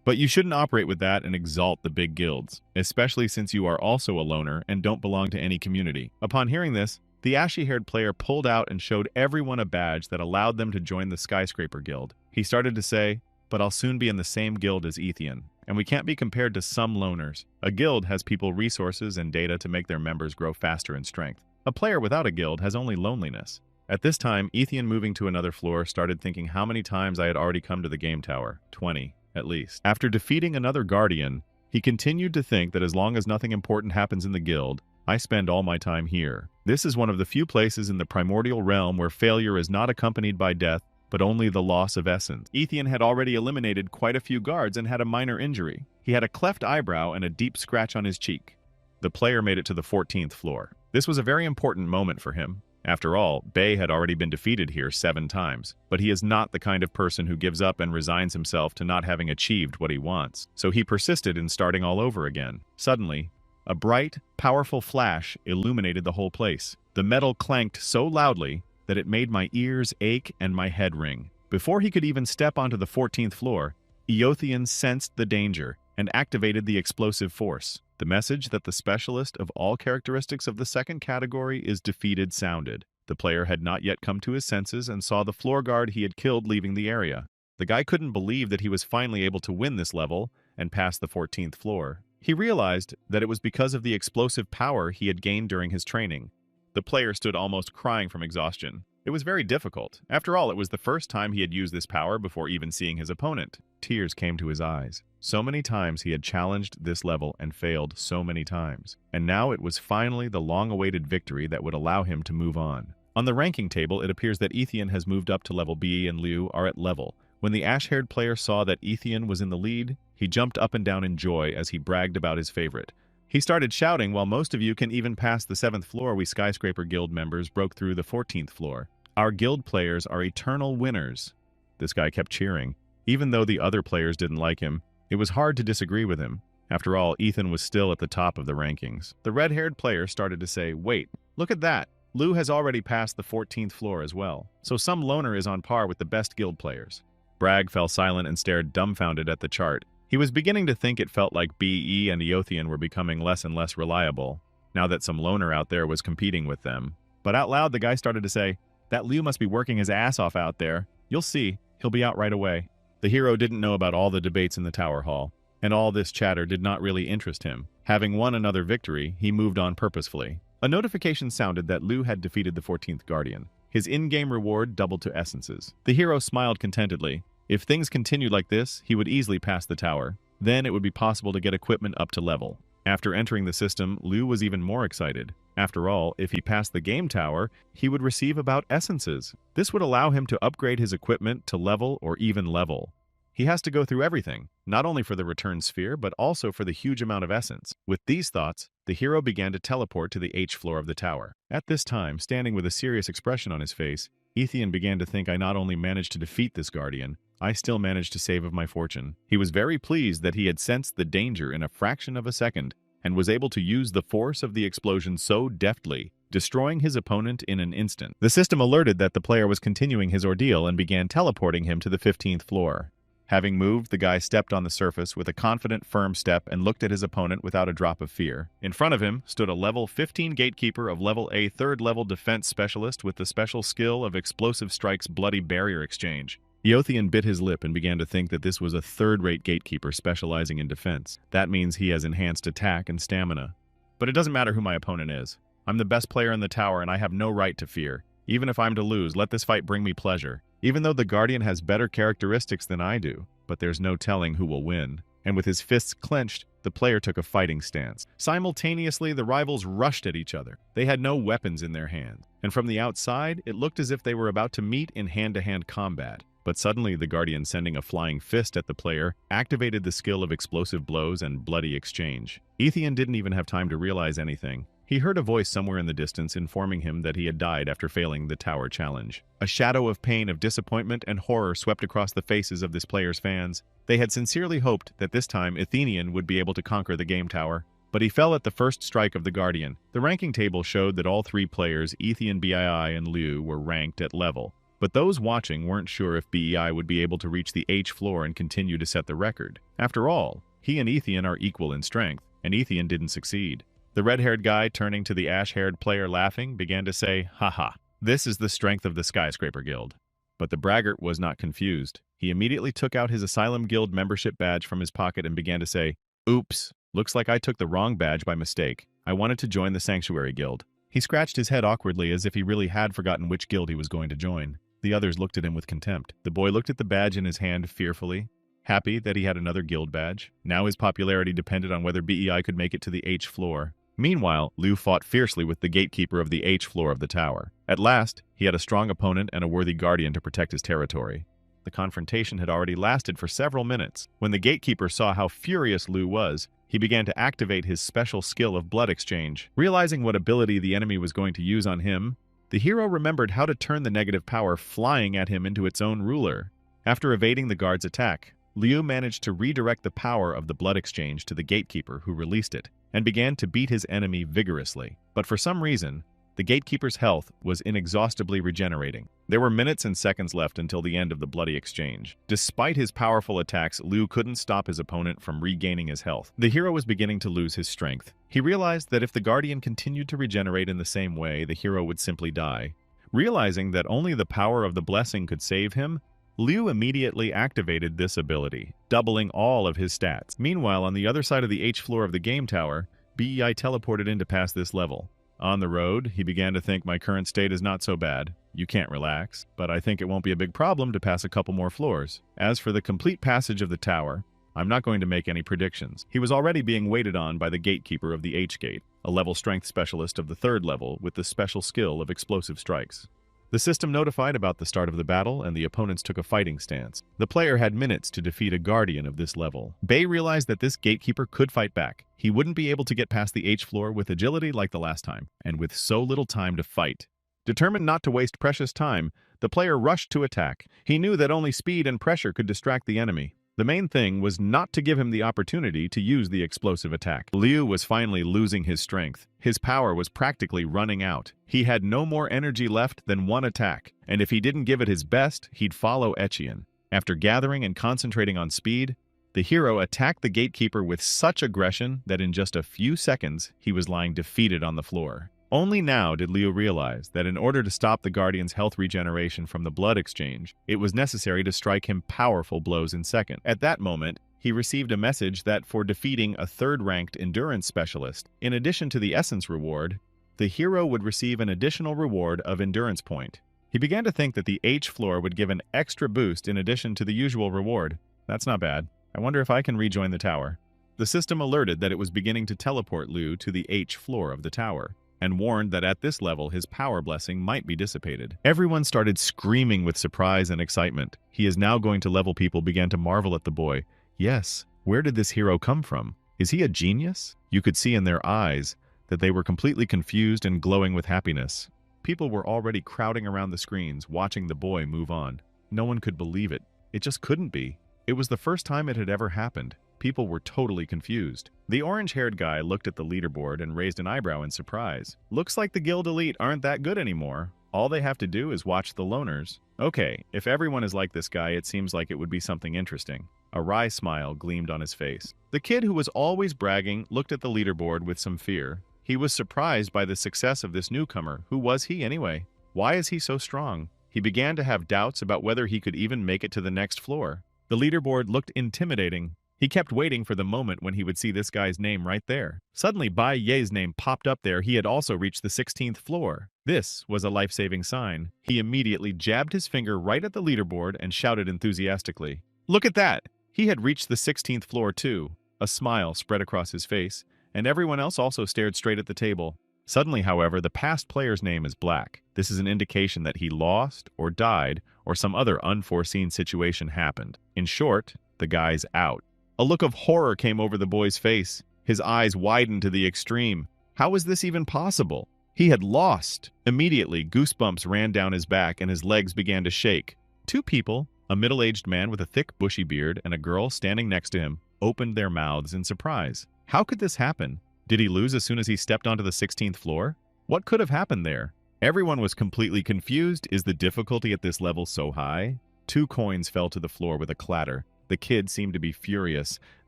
But you shouldn't operate with that and exalt the big guilds, especially since you are also a loner and don't belong to any community. Upon hearing this, the ashy-haired player pulled out and showed everyone a badge that allowed them to join the Skyscraper Guild. He started to say, but I'll soon be in the same guild as Ethian, and we can't be compared to some loners. A guild has people, resources, and data to make their members grow faster in strength. A player without a guild has only loneliness. At this time, Ethian, moving to another floor, started thinking how many times I had already come to the game tower. 20, at least. After defeating another guardian, he continued to think that as long as nothing important happens in the guild, I spend all my time here. This is one of the few places in the primordial realm where failure is not accompanied by death, but only the loss of essence. Ethian had already eliminated quite a few guards and had a minor injury. He had a cleft eyebrow and a deep scratch on his cheek. The player made it to the 14th floor. This was a very important moment for him. After all, Bei had already been defeated here 7 times, but he is not the kind of person who gives up and resigns himself to not having achieved what he wants, so he persisted in starting all over again. Suddenly, a bright, powerful flash illuminated the whole place. The metal clanked so loudly that it made my ears ache and my head ring. Before he could even step onto the 14th floor, Eothian sensed the danger and activated the explosive force. The message that the specialist of all characteristics of the 2nd category is defeated sounded. The player had not yet come to his senses and saw the floor guard he had killed leaving the area. The guy couldn't believe that he was finally able to win this level and pass the 14th floor. He realized that it was because of the explosive power he had gained during his training. The player stood almost crying from exhaustion. It was very difficult. After all, it was the first time he had used this power before even seeing his opponent. Tears came to his eyes. So many times he had challenged this level and failed so many times. And now it was finally the long-awaited victory that would allow him to move on. On the ranking table, it appears that Ethian has moved up to level B and Liu are at level. When the ash-haired player saw that Ethian was in the lead, he jumped up and down in joy as he bragged about his favorite. He started shouting, while most of you can even pass the 7th floor, we Skyscraper Guild members broke through the 14th floor. Our guild players are eternal winners. This guy kept cheering. Even though the other players didn't like him, it was hard to disagree with him. After all, Ethan was still at the top of the rankings. The red-haired player started to say, wait, look at that. Liu has already passed the 14th floor as well. So some loner is on par with the best guild players. Bragg fell silent and stared dumbfounded at the chart. He was beginning to think it felt like BE and Eothian were becoming less and less reliable, now that some loner out there was competing with them. But out loud, the guy started to say, that Liu must be working his ass off out there. You'll see, he'll be out right away. The hero didn't know about all the debates in the tower hall, and all this chatter did not really interest him. Having won another victory, he moved on purposefully. A notification sounded that Liu had defeated the 14th Guardian. His in-game reward doubled to essences. The hero smiled contentedly. If things continued like this, he would easily pass the tower. Then it would be possible to get equipment up to level. After entering the system, Liu was even more excited. After all, if he passed the game tower, he would receive about essences. This would allow him to upgrade his equipment to level or even level. He has to go through everything, not only for the return sphere, but also for the huge amount of essence. With these thoughts, the hero began to teleport to the H floor of the tower. At this time, standing with a serious expression on his face, Ethian began to think, I not only managed to defeat this guardian, I still managed to save of my fortune. He was very pleased that he had sensed the danger in a fraction of a second and was able to use the force of the explosion so deftly, destroying his opponent in an instant. The system alerted that the player was continuing his ordeal and began teleporting him to the 15th floor. Having moved, the guy stepped on the surface with a confident, firm step and looked at his opponent without a drop of fear. In front of him stood a level 15 gatekeeper of level A, 3rd level defense specialist with the special skill of Explosive Strike's Bloody Barrier Exchange. Eothian bit his lip and began to think that this was a third-rate gatekeeper specializing in defense. That means he has enhanced attack and stamina. But it doesn't matter who my opponent is. I'm the best player in the tower and I have no right to fear. Even if I'm to lose, let this fight bring me pleasure. Even though the Guardian has better characteristics than I do, but there's no telling who will win. And with his fists clenched, the player took a fighting stance. Simultaneously, the rivals rushed at each other. They had no weapons in their hands, and from the outside, it looked as if they were about to meet in hand-to-hand combat. But suddenly, the Guardian, sending a flying fist at the player, activated the skill of Explosive Blows and Bloody Exchange. Ethian didn't even have time to realize anything. He heard a voice somewhere in the distance informing him that he had died after failing the tower challenge. A shadow of pain, of disappointment, and horror swept across the faces of this player's fans. They had sincerely hoped that this time Athenian would be able to conquer the game tower, but he fell at the first strike of the Guardian. The ranking table showed that all three players, Ethian, BII, and Liu, were ranked at level. But those watching weren't sure if BEI would be able to reach the H floor and continue to set the record. After all, he and Ethian are equal in strength, and Ethian didn't succeed. The red-haired guy, turning to the ash-haired player laughing, began to say, haha, this is the strength of the Skyscraper Guild. But the braggart was not confused. He immediately took out his Asylum Guild membership badge from his pocket and began to say, oops, looks like I took the wrong badge by mistake. I wanted to join the Sanctuary Guild. He scratched his head awkwardly as if he really had forgotten which guild he was going to join. The others looked at him with contempt. The boy looked at the badge in his hand fearfully, happy that he had another guild badge. Now his popularity depended on whether BEI could make it to the H floor. Meanwhile, Liu fought fiercely with the gatekeeper of the H floor of the tower. At last, he had a strong opponent and a worthy guardian to protect his territory. The confrontation had already lasted for several minutes. When the gatekeeper saw how furious Liu was, he began to activate his special skill of blood exchange. Realizing what ability the enemy was going to use on him, the hero remembered how to turn the negative power flying at him into its own ruler. After evading the guard's attack, Liu managed to redirect the power of the blood exchange to the gatekeeper who released it, and began to beat his enemy vigorously. But for some reason, the gatekeeper's health was inexhaustibly regenerating. There were minutes and seconds left until the end of the bloody exchange. Despite his powerful attacks, Liu couldn't stop his opponent from regaining his health. The hero was beginning to lose his strength. He realized that if the Guardian continued to regenerate in the same way, the hero would simply die. Realizing that only the power of the blessing could save him, Liu immediately activated this ability, doubling all of his stats. Meanwhile, on the other side of the H floor of the game tower, BEI teleported in to pass this level. On the road, he began to think my current state is not so bad. You can't relax, but I think it won't be a big problem to pass a couple more floors. As for the complete passage of the tower, I'm not going to make any predictions. He was already being waited on by the gatekeeper of the H-Gate, a level strength specialist of the 3rd level with the special skill of explosive strikes. The system notified about the start of the battle, and the opponents took a fighting stance. The player had minutes to defeat a guardian of this level. Bei realized that this gatekeeper could fight back. He wouldn't be able to get past the H floor with agility like the last time, and with so little time to fight. Determined not to waste precious time, the player rushed to attack. He knew that only speed and pressure could distract the enemy. The main thing was not to give him the opportunity to use the explosive attack. Liu was finally losing his strength. His power was practically running out. He had no more energy left than one attack, and if he didn't give it his best, he'd follow Etienne. After gathering and concentrating on speed, the hero attacked the gatekeeper with such aggression that in just a few seconds, he was lying defeated on the floor. Only now did Liu realize that in order to stop the Guardian's health regeneration from the blood exchange, it was necessary to strike him powerful blows in second. At that moment, he received a message that for defeating a 3rd-ranked endurance specialist, in addition to the essence reward, the hero would receive an additional reward of endurance point. He began to think that the H floor would give an extra boost in addition to the usual reward. That's not bad. I wonder if I can rejoin the tower. The system alerted that it was beginning to teleport Liu to the H floor of the tower, and warned that at this level his power blessing might be dissipated. Everyone started screaming with surprise and excitement. He is now going to level. People began to marvel at the boy. Yes, where did this hero come from? Is he a genius? You could see in their eyes that they were completely confused and glowing with happiness. People were already crowding around the screens, watching the boy move on. No one could believe it. It just couldn't be. It was the first time it had ever happened. People were totally confused. The orange-haired guy looked at the leaderboard and raised an eyebrow in surprise. Looks like the Guild Elite aren't that good anymore. All they have to do is watch the loners. Okay, if everyone is like this guy, it seems like it would be something interesting. A wry smile gleamed on his face. The kid who was always bragging looked at the leaderboard with some fear. He was surprised by the success of this newcomer. Who was he anyway? Why is he so strong? He began to have doubts about whether he could even make it to the next floor. The leaderboard looked intimidating. He kept waiting for the moment when he would see this guy's name right there. Suddenly, Bai Ye's name popped up there. He had also reached the 16th floor. This was a life-saving sign. He immediately jabbed his finger right at the leaderboard and shouted enthusiastically, "Look at that! He had reached the 16th floor too." A smile spread across his face, and everyone else also stared straight at the table. Suddenly, however, the past player's name is black. This is an indication that he lost or died or some other unforeseen situation happened. In short, the guy's out. A look of horror came over the boy's face. His eyes widened to the extreme. How was this even possible? He had lost. Immediately, goosebumps ran down his back and his legs began to shake. Two people, a middle-aged man with a thick, bushy beard and a girl standing next to him, opened their mouths in surprise. How could this happen? Did he lose as soon as he stepped onto the 16th floor? What could have happened there? Everyone was completely confused. Is the difficulty at this level so high? 2 coins fell to the floor with a clatter. The kid seemed to be furious.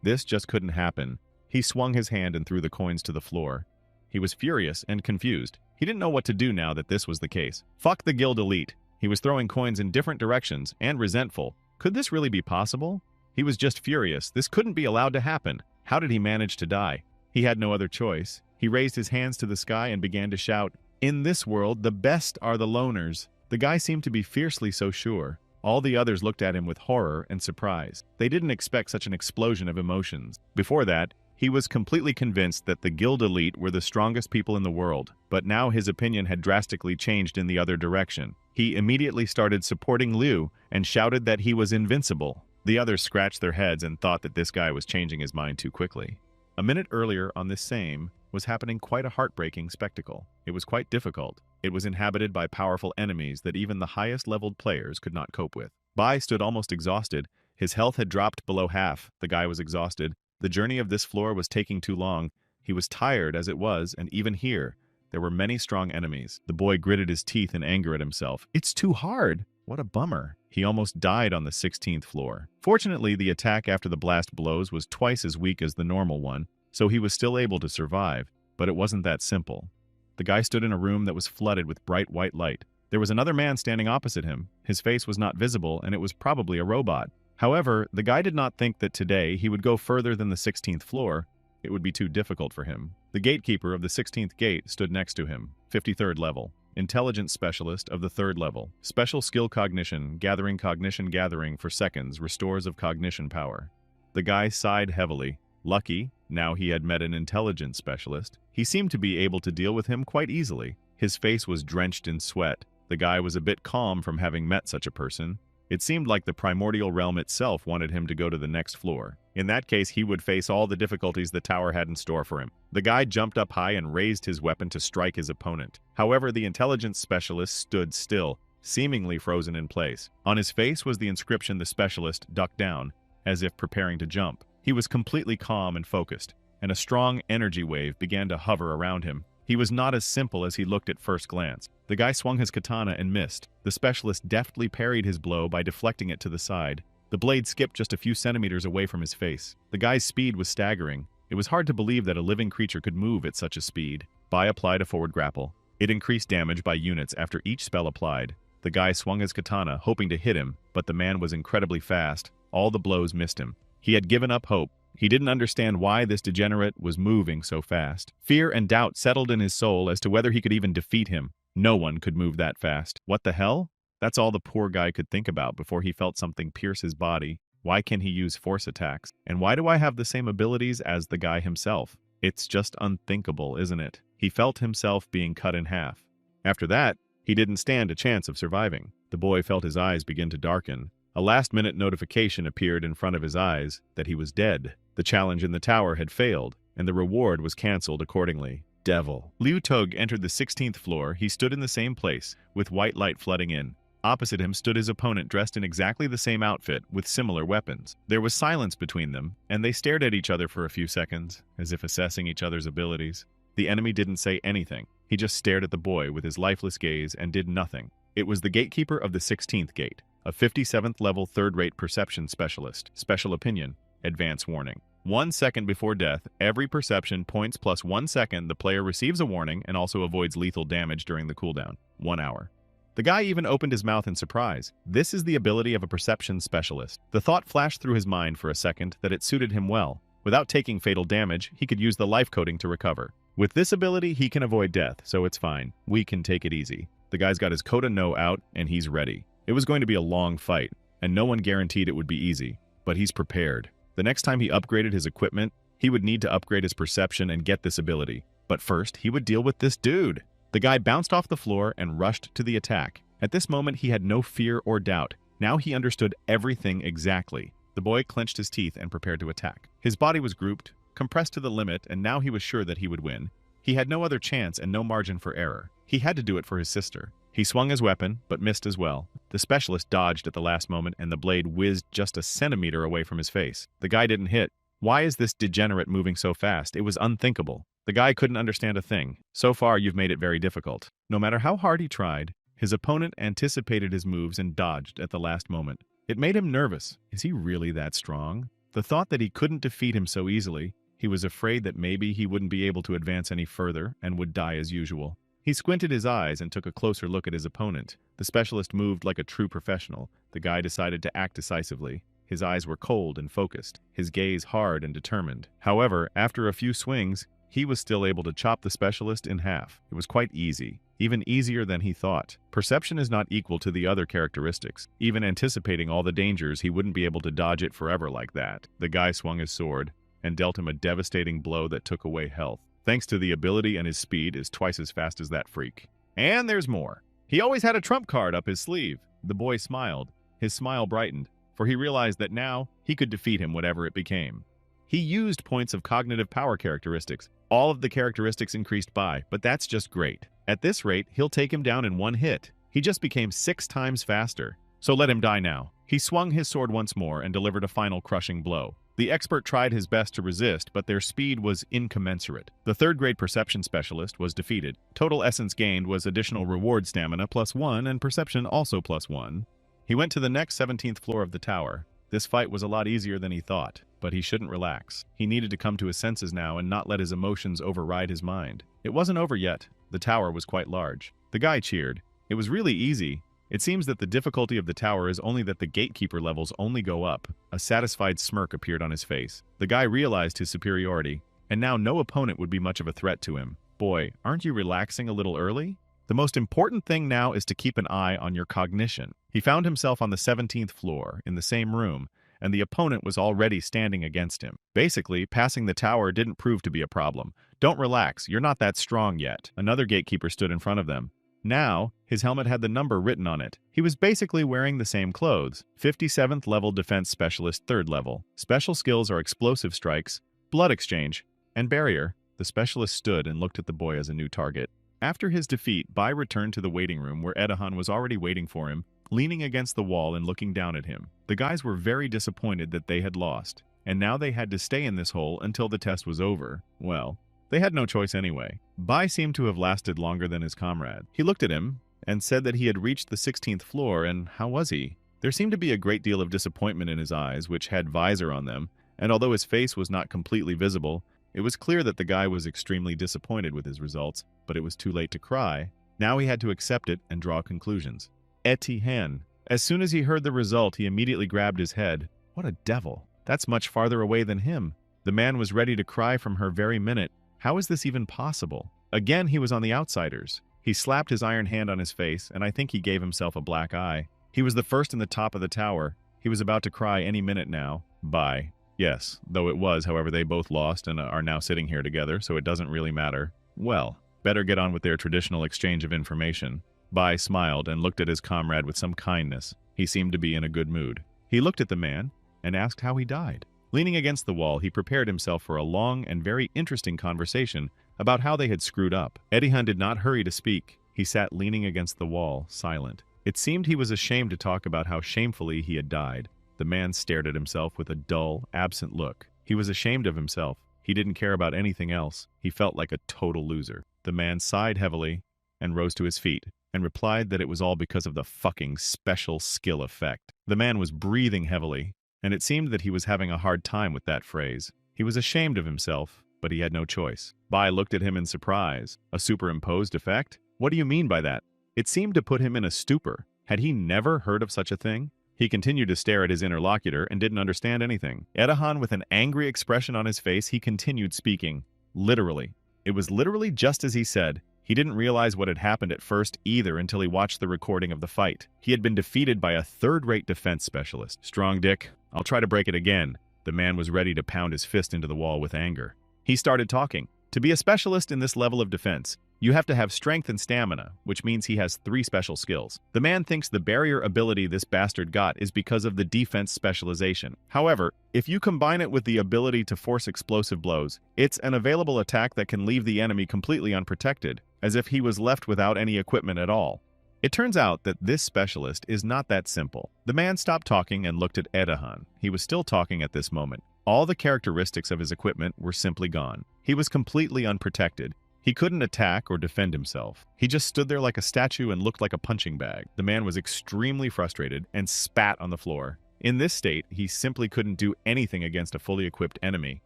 This just couldn't happen. He swung his hand and threw the coins to the floor. He was furious and confused. He didn't know what to do now that this was the case. Fuck the Guild Elite. He was throwing coins in different directions and resentful. Could this really be possible? He was just furious. This couldn't be allowed to happen. How did he manage to die? He had no other choice. He raised his hands to the sky and began to shout, "In this world, the best are the loners." The guy seemed to be fiercely so sure. All the others looked at him with horror and surprise. They didn't expect such an explosion of emotions. Before that, he was completely convinced that the Guild Elite were the strongest people in the world, but now his opinion had drastically changed in the other direction. He immediately started supporting Liu and shouted that he was invincible. The others scratched their heads and thought that this guy was changing his mind too quickly. A minute earlier on this same was happening quite a heartbreaking spectacle. It was quite difficult. It was inhabited by powerful enemies that even the highest-leveled players could not cope with. Bai stood almost exhausted. His health had dropped below half. The guy was exhausted. The journey of this floor was taking too long. He was tired as it was, and even here, there were many strong enemies. The boy gritted his teeth in anger at himself. It's too hard. What a bummer. He almost died on the 16th floor. Fortunately, the attack after the blast blows was twice as weak as the normal one, so he was still able to survive, but it wasn't that simple. The guy stood in a room that was flooded with bright white light. There was another man standing opposite him. His face was not visible, and it was probably a robot. However, the guy did not think that today he would go further than the 16th floor. it would be too difficult for him. The gatekeeper of the 16th gate stood next to him, 53rd level. Intelligence specialist of the 3rd level. Special skill cognition gathering for seconds, restores of cognition power. The guy sighed heavily. Lucky, now he had met an intelligence specialist. He seemed to be able to deal with him quite easily. His face was drenched in sweat. The guy was a bit calm from having met such a person. It seemed like the primordial realm itself wanted him to go to the next floor. In that case, he would face all the difficulties the tower had in store for him. The guy jumped up high and raised his weapon to strike his opponent. However, the intelligence specialist stood still, seemingly frozen in place. On his face was the inscription. The specialist ducked down, as if preparing to jump. He was completely calm and focused, and a strong energy wave began to hover around him. He was not as simple as he looked at first glance. The guy swung his katana and missed. The specialist deftly parried his blow by deflecting it to the side. The blade skipped just a few centimeters away from his face. The guy's speed was staggering. It was hard to believe that a living creature could move at such a speed. Bai applied a forward grapple. It increased damage by units after each spell applied. The guy swung his katana, hoping to hit him, but the man was incredibly fast. All the blows missed him. He had given up hope. He didn't understand why this degenerate was moving so fast. Fear and doubt settled in his soul as to whether he could even defeat him. No one could move that fast. What the hell? That's all the poor guy could think about before he felt something pierce his body. Why can he use force attacks? And why do I have the same abilities as the guy himself? It's just unthinkable, isn't it? He felt himself being cut in half. After that, he didn't stand a chance of surviving. The boy felt his eyes begin to darken. A last-minute notification appeared in front of his eyes that he was dead. The challenge in the tower had failed, and the reward was cancelled accordingly. Devil. Liu Tog entered the 16th floor. He stood in the same place, with white light flooding in. Opposite him stood his opponent dressed in exactly the same outfit, with similar weapons. There was silence between them, and they stared at each other for a few seconds, as if assessing each other's abilities. The enemy didn't say anything. He just stared at the boy with his lifeless gaze and did nothing. It was the gatekeeper of the 16th gate, a 57th level third-rate perception specialist. Special opinion. Advance warning. 1 second before death, every perception points plus 1 second, the player receives a warning and also avoids lethal damage during the cooldown. 1 hour. The guy even opened his mouth in surprise. This is the ability of a perception specialist. The thought flashed through his mind for a second that it suited him well. Without taking fatal damage, he could use the life coating to recover. With this ability, he can avoid death, so it's fine. We can take it easy. The guy's got his Coda No out, and he's ready. It was going to be a long fight, and no one guaranteed it would be easy. But he's prepared. The next time he upgraded his equipment, he would need to upgrade his perception and get this ability. But first, he would deal with this dude. The guy bounced off the floor and rushed to the attack. At this moment, he had no fear or doubt. Now he understood everything exactly. The boy clenched his teeth and prepared to attack. His body was grouped, compressed to the limit, and now he was sure that he would win. He had no other chance and no margin for error. He had to do it for his sister. He swung his weapon, but missed as well. The specialist dodged at the last moment, and the blade whizzed just a centimeter away from his face. The guy didn't hit. Why is this degenerate moving so fast? It was unthinkable. The guy couldn't understand a thing. So far, you've made it very difficult. No matter how hard he tried, his opponent anticipated his moves and dodged at the last moment. It made him nervous. Is he really that strong? The thought that he couldn't defeat him so easily, he was afraid that maybe he wouldn't be able to advance any further and would die as usual. He squinted his eyes and took a closer look at his opponent. The specialist moved like a true professional. The guy decided to act decisively. His eyes were cold and focused, his gaze hard and determined. However, after a few swings, he was still able to chop the specialist in half. It was quite easy, even easier than he thought. Perception is not equal to the other characteristics. Even anticipating all the dangers, he wouldn't be able to dodge it forever like that. The guy swung his sword and dealt him a devastating blow that took away health. Thanks to the ability, and his speed is twice as fast as that freak. And there's more. He always had a trump card up his sleeve. The boy smiled. His smile brightened, for he realized that now he could defeat him whatever it became. He used points of cognitive power characteristics. All of the characteristics increased by, but that's just great. At this rate, he'll take him down in one hit. He just became 6 times faster. So let him die now. He swung his sword once more and delivered a final crushing blow. The expert tried his best to resist, but their speed was incommensurate. The third-grade perception specialist was defeated. Total essence gained was additional reward stamina +1 and perception also +1. He went to the next 17th floor of the tower. This fight was a lot easier than he thought, but he shouldn't relax. He needed to come to his senses now and not let his emotions override his mind. It wasn't over yet. The tower was quite large. The guy cheered. It was really easy. It seems that the difficulty of the tower is only that the gatekeeper levels only go up. A satisfied smirk appeared on his face. The guy realized his superiority. and now no opponent would be much of a threat to him. Boy, aren't you relaxing a little early? The most important thing now is to keep an eye on your cognition. He found himself on the 17th floor, in the same room, and the opponent was already standing against him. Basically, passing the tower didn't prove to be a problem. Don't relax, you're not that strong yet. Another gatekeeper stood in front of them. Now, his helmet had the number written on it. He was basically wearing the same clothes. 57th level defense specialist 3rd level. Special skills are explosive strikes, blood exchange, and barrier. The specialist stood and looked at the boy as a new target. After his defeat, Bai returned to the waiting room where Edahan was already waiting for him, leaning against the wall and looking down at him. The guys were very disappointed that they had lost, and now they had to stay in this hole until the test was over. Well, they had no choice anyway. Bai seemed to have lasted longer than his comrade. He looked at him and said that he had reached the 16th floor, and how was he? There seemed to be a great deal of disappointment in his eyes, which had visor on them, and although his face was not completely visible, it was clear that the guy was extremely disappointed with his results, but it was too late to cry. Now he had to accept it and draw conclusions. Etienne. As soon as he heard the result, he immediately grabbed his head. What a devil. That's much farther away than him. The man was ready to cry from her very minute. How is this even possible? Again, he was on the outsiders. He slapped his iron hand on his face, and I think he gave himself a black eye. He was the first in the top of the tower. He was about to cry any minute now. Bye. Yes, though it was, however, they both lost and are now sitting here together, so it doesn't really matter. Well, better get on with their traditional exchange of information. Bai smiled and looked at his comrade with some kindness. He seemed to be in a good mood. He looked at the man and asked how he died. Leaning against the wall, he prepared himself for a long and very interesting conversation about how they had screwed up. Edihan did not hurry to speak. He sat leaning against the wall, silent. It seemed he was ashamed to talk about how shamefully he had died. The man stared at himself with a dull, absent look. He was ashamed of himself. He didn't care about anything else. He felt like a total loser. The man sighed heavily and rose to his feet and replied that it was all because of the fucking special skill effect. The man was breathing heavily, and it seemed that he was having a hard time with that phrase. He was ashamed of himself, but he had no choice. Bai looked at him in surprise. A superimposed effect? What do you mean by that? It seemed to put him in a stupor. Had he never heard of such a thing? He continued to stare at his interlocutor and didn't understand anything. Edahan, with an angry expression on his face, he continued speaking. Literally. It was literally just as he said. He didn't realize what had happened at first either until he watched the recording of the fight. He had been defeated by a third-rate defense specialist. Strong dick. I'll try to break it again. The man was ready to pound his fist into the wall with anger. He started talking. To be a specialist in this level of defense, you have to have strength and stamina, which means he has 3 special skills. The man thinks the barrier ability this bastard got is because of the defense specialization. However, if you combine it with the ability to force explosive blows, it's an available attack that can leave the enemy completely unprotected, as if he was left without any equipment at all. It turns out that this specialist is not that simple. The man stopped talking and looked at Edahan. He was still talking at this moment. All the characteristics of his equipment were simply gone. He was completely unprotected. He couldn't attack or defend himself. He just stood there like a statue and looked like a punching bag. The man was extremely frustrated and spat on the floor. In this state, he simply couldn't do anything against a fully equipped enemy.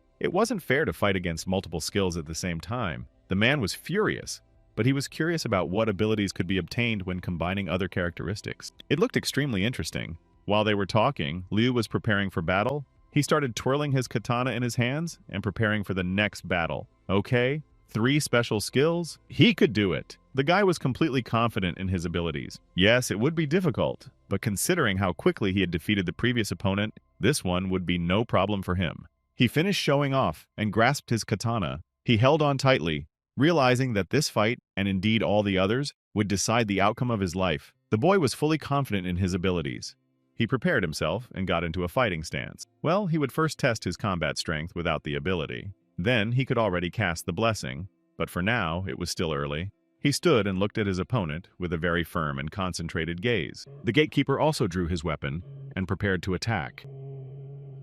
It wasn't fair to fight against multiple skills at the same time. The man was furious, but he was curious about what abilities could be obtained when combining other characteristics. It looked extremely interesting. While they were talking, Liu was preparing for battle. He started twirling his katana in his hands and preparing for the next battle. Okay? 3 special skills? He could do it. The guy was completely confident in his abilities. Yes, it would be difficult, but considering how quickly he had defeated the previous opponent, this one would be no problem for him. He finished showing off and grasped his katana. He held on tightly, realizing that this fight, and indeed all the others, would decide the outcome of his life. The boy was fully confident in his abilities. He prepared himself and got into a fighting stance. Well, he would first test his combat strength without the ability. Then he could already cast the blessing, but for now it was still early. He stood and looked at his opponent with a very firm and concentrated gaze. The gatekeeper also drew his weapon and prepared to attack.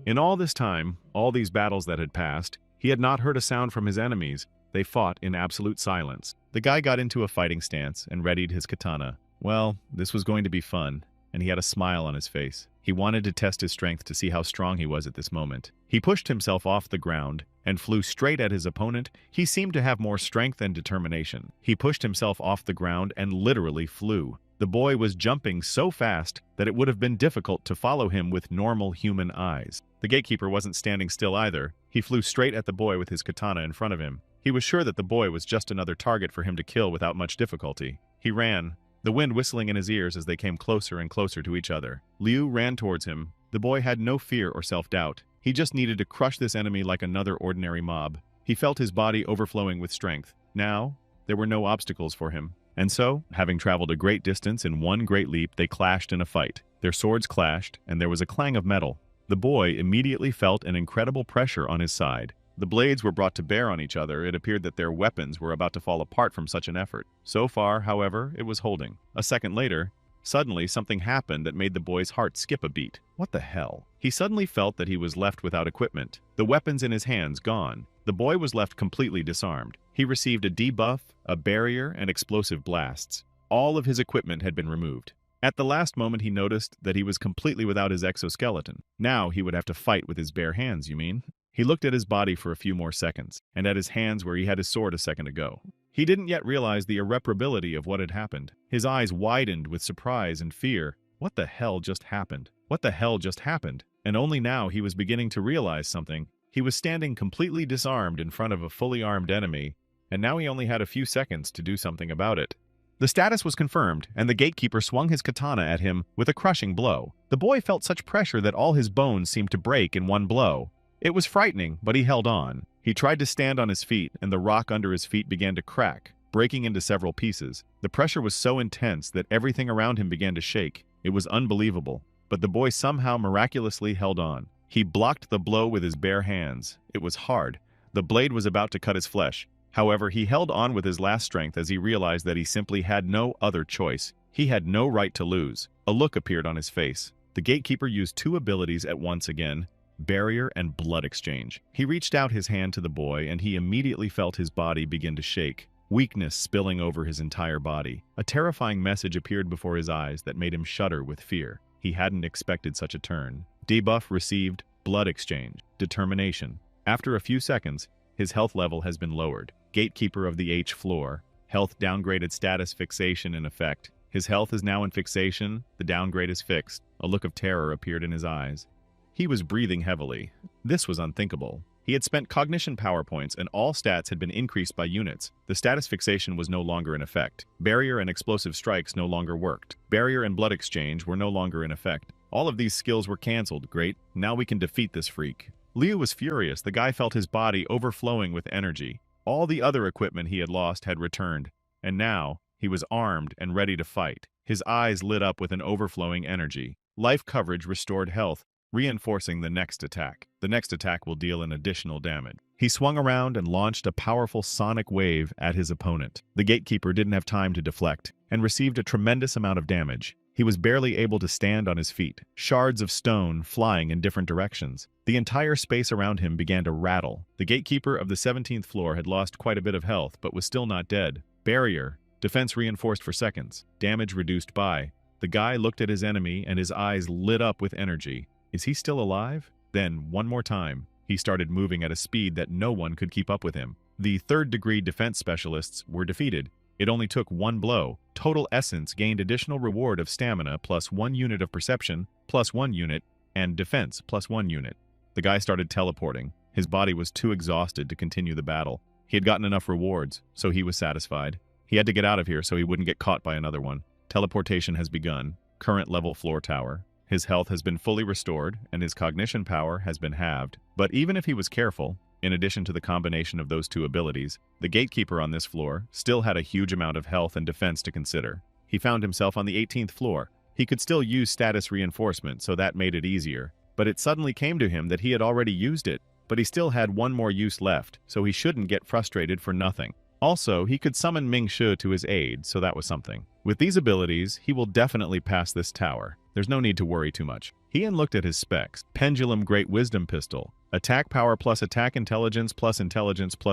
In all this time, all these battles that had passed, he had not heard a sound from his enemies. They fought in absolute silence. The guy got into a fighting stance and readied his katana. Well, this was going to be fun, and he had a smile on his face. He wanted to test his strength to see how strong he was at this moment. He pushed himself off the ground and flew straight at his opponent. He seemed to have more strength and determination. He pushed himself off the ground and literally flew. The boy was jumping so fast that it would have been difficult to follow him with normal human eyes. The gatekeeper wasn't standing still either. He He flew straight at the boy with his katana in front of him. He was sure that the boy was just another target for him to kill without much difficulty. He ran, the wind whistling in his ears as they came closer and closer to each other. Liu ran towards him. The boy had no fear or self-doubt. He just needed to crush this enemy like another ordinary mob. He felt his body overflowing with strength. Now, there were no obstacles for him. And so, having traveled a great distance in one great leap, they clashed in a fight. Their swords clashed, and there was a clang of metal. The boy immediately felt an incredible pressure on his side. The blades were brought to bear on each other. It appeared that their weapons were about to fall apart from such an effort. So far, however, it was holding. A second later, suddenly something happened that made the boy's heart skip a beat. What the hell? He suddenly felt that he was left without equipment. The weapons in his hands gone. The boy was left completely disarmed. He received a debuff, a barrier, and explosive blasts. All of his equipment had been removed. At the last moment, he noticed that he was completely without his exoskeleton. Now he would have to fight with his bare hands, you mean? He looked at his body for a few more seconds, and at his hands where he had his sword a second ago. He didn't yet realize the irreparability of what had happened. His eyes widened with surprise and fear. What the hell just happened? What the hell just happened? And only now he was beginning to realize something. He was standing completely disarmed in front of a fully armed enemy, and now he only had a few seconds to do something about it. The status was confirmed, and the gatekeeper swung his katana at him with a crushing blow. The boy felt such pressure that all his bones seemed to break in one blow. It was frightening, but he held on. He tried to stand on his feet, and the rock under his feet began to crack, breaking into several pieces. The pressure was so intense that everything around him began to shake. It was unbelievable, but the boy somehow miraculously held on. He blocked the blow with his bare hands. It was hard. The blade was about to cut his flesh. However, he held on with his last strength as he realized that he simply had no other choice. He had no right to lose. A look appeared on his face. The gatekeeper used two abilities at once again: barrier and blood exchange. He reached out his hand to the boy, and he immediately felt his body begin to shake, weakness spilling over his entire body. A terrifying message appeared before his eyes that made him shudder with fear. He hadn't expected such a turn. Debuff received, blood exchange, determination. After a few seconds, his health level has been lowered. Gatekeeper of the H floor. Health downgraded, status fixation in effect. His health is now in fixation. The downgrade is fixed. A look of terror appeared in his eyes. He was breathing heavily. This was unthinkable. He had spent cognition power points, and all stats had been increased by units. The status fixation was no longer in effect. Barrier and explosive strikes no longer worked. Barrier and blood exchange were no longer in effect. All of these skills were cancelled. Great. Now we can defeat this freak. Liu was furious. The guy felt his body overflowing with energy. All the other equipment he had lost had returned, and now he was armed and ready to fight. His eyes lit up with an overflowing energy. Life coverage restored health, reinforcing the next attack. The next attack will deal an additional damage. He swung around and launched a powerful sonic wave at his opponent. The gatekeeper didn't have time to deflect, and received a tremendous amount of damage. He was barely able to stand on his feet, shards of stone flying in different directions. The entire space around him began to rattle. The gatekeeper of the 17th floor had lost quite a bit of health, but was still not dead. Barrier. Defense reinforced for seconds. Damage reduced by. The guy looked at his enemy, and his eyes lit up with energy. Is he still alive? Then, one more time, he started moving at a speed that no one could keep up with him. The third-degree defense specialists were defeated. It only took one blow. Total Essence gained additional reward of stamina plus 1 unit of perception plus 1 unit, and defense plus 1 unit. The guy started teleporting. His body was too exhausted to continue the battle. He had gotten enough rewards, so he was satisfied. He had to get out of here so he wouldn't get caught by another one. Teleportation has begun. Current level floor tower. His health has been fully restored, and his cognition power has been halved. But even if he was careful, in addition to the combination of those two abilities, the gatekeeper on this floor still had a huge amount of health and defense to consider. He found himself on the 18th floor. He could still use status reinforcement, so that made it easier. But it suddenly came to him that he had already used it, but he still had one more use left, so he shouldn't get frustrated for nothing. Also, he could summon Ming Shi to his aid, so that was something. With these abilities, he will definitely pass this tower. There's no need to worry too much. He looked at his specs. Pendulum Great Wisdom Pistol. Attack power plus attack intelligence plus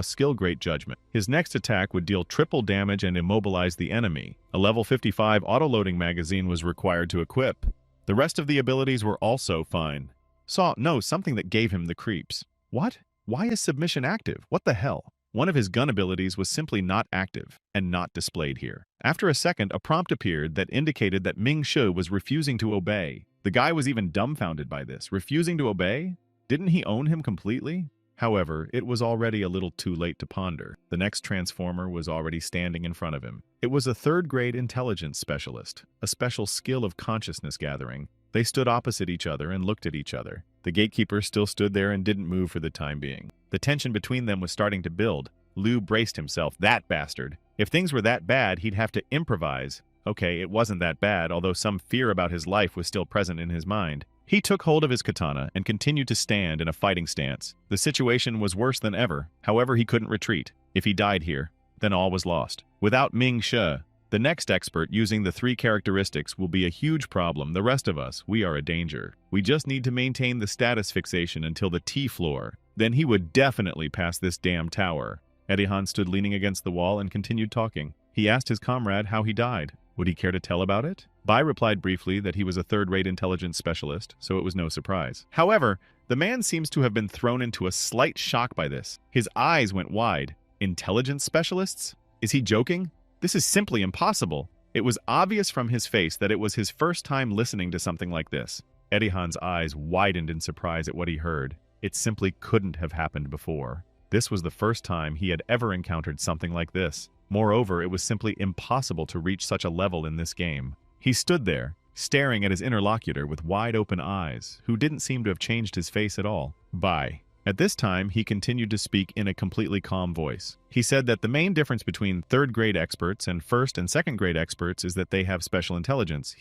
skill Great Judgment. His next attack would deal triple damage and immobilize the enemy. A level 55 autoloading magazine was required to equip. The rest of the abilities were also fine. Something that gave him the creeps. What? Why is submission active? What the hell? One of his gun abilities was simply not active, and not displayed here. After a second, a prompt appeared that indicated that Ming Shi was refusing to obey. The guy was even dumbfounded by this. Refusing to obey? Didn't he own him completely? However, it was already a little too late to ponder. The next transformer was already standing in front of him. It was a third-grade intelligence specialist, a special skill of consciousness gathering. They stood opposite each other and looked at each other. The gatekeeper still stood there and didn't move for the time being. The tension between them was starting to build. Liu braced himself. That bastard. If things were that bad, he'd have to improvise. Okay, it wasn't that bad, although some fear about his life was still present in his mind. He took hold of his katana and continued to stand in a fighting stance. The situation was worse than ever. However, he couldn't retreat. If he died here, then all was lost. Without Ming She, the next expert using the 3 characteristics will be a huge problem. The rest of us, we are a danger. We just need to maintain the status fixation until the T floor. Then he would definitely pass this damn tower. Edihan stood leaning against the wall and continued talking. He asked his comrade how he died. Would he care to tell about it? Bai replied briefly that he was a third-rate intelligence specialist, so it was no surprise. However, the man seems to have been thrown into a slight shock by this. His eyes went wide. Intelligence specialists? Is he joking? This is simply impossible. It was obvious from his face that it was his first time listening to something like this. Edihan's eyes widened in surprise at what he heard. It simply couldn't have happened before. This was the first time he had ever encountered something like this. Moreover, it was simply impossible to reach such a level in this game. He stood there, staring at his interlocutor with wide-open eyes, who didn't seem to have changed his face at all. Bye. At this time, he continued to speak in a completely calm voice. He said that the main difference between third-grade experts and first- and second-grade experts is that they have special intelligence.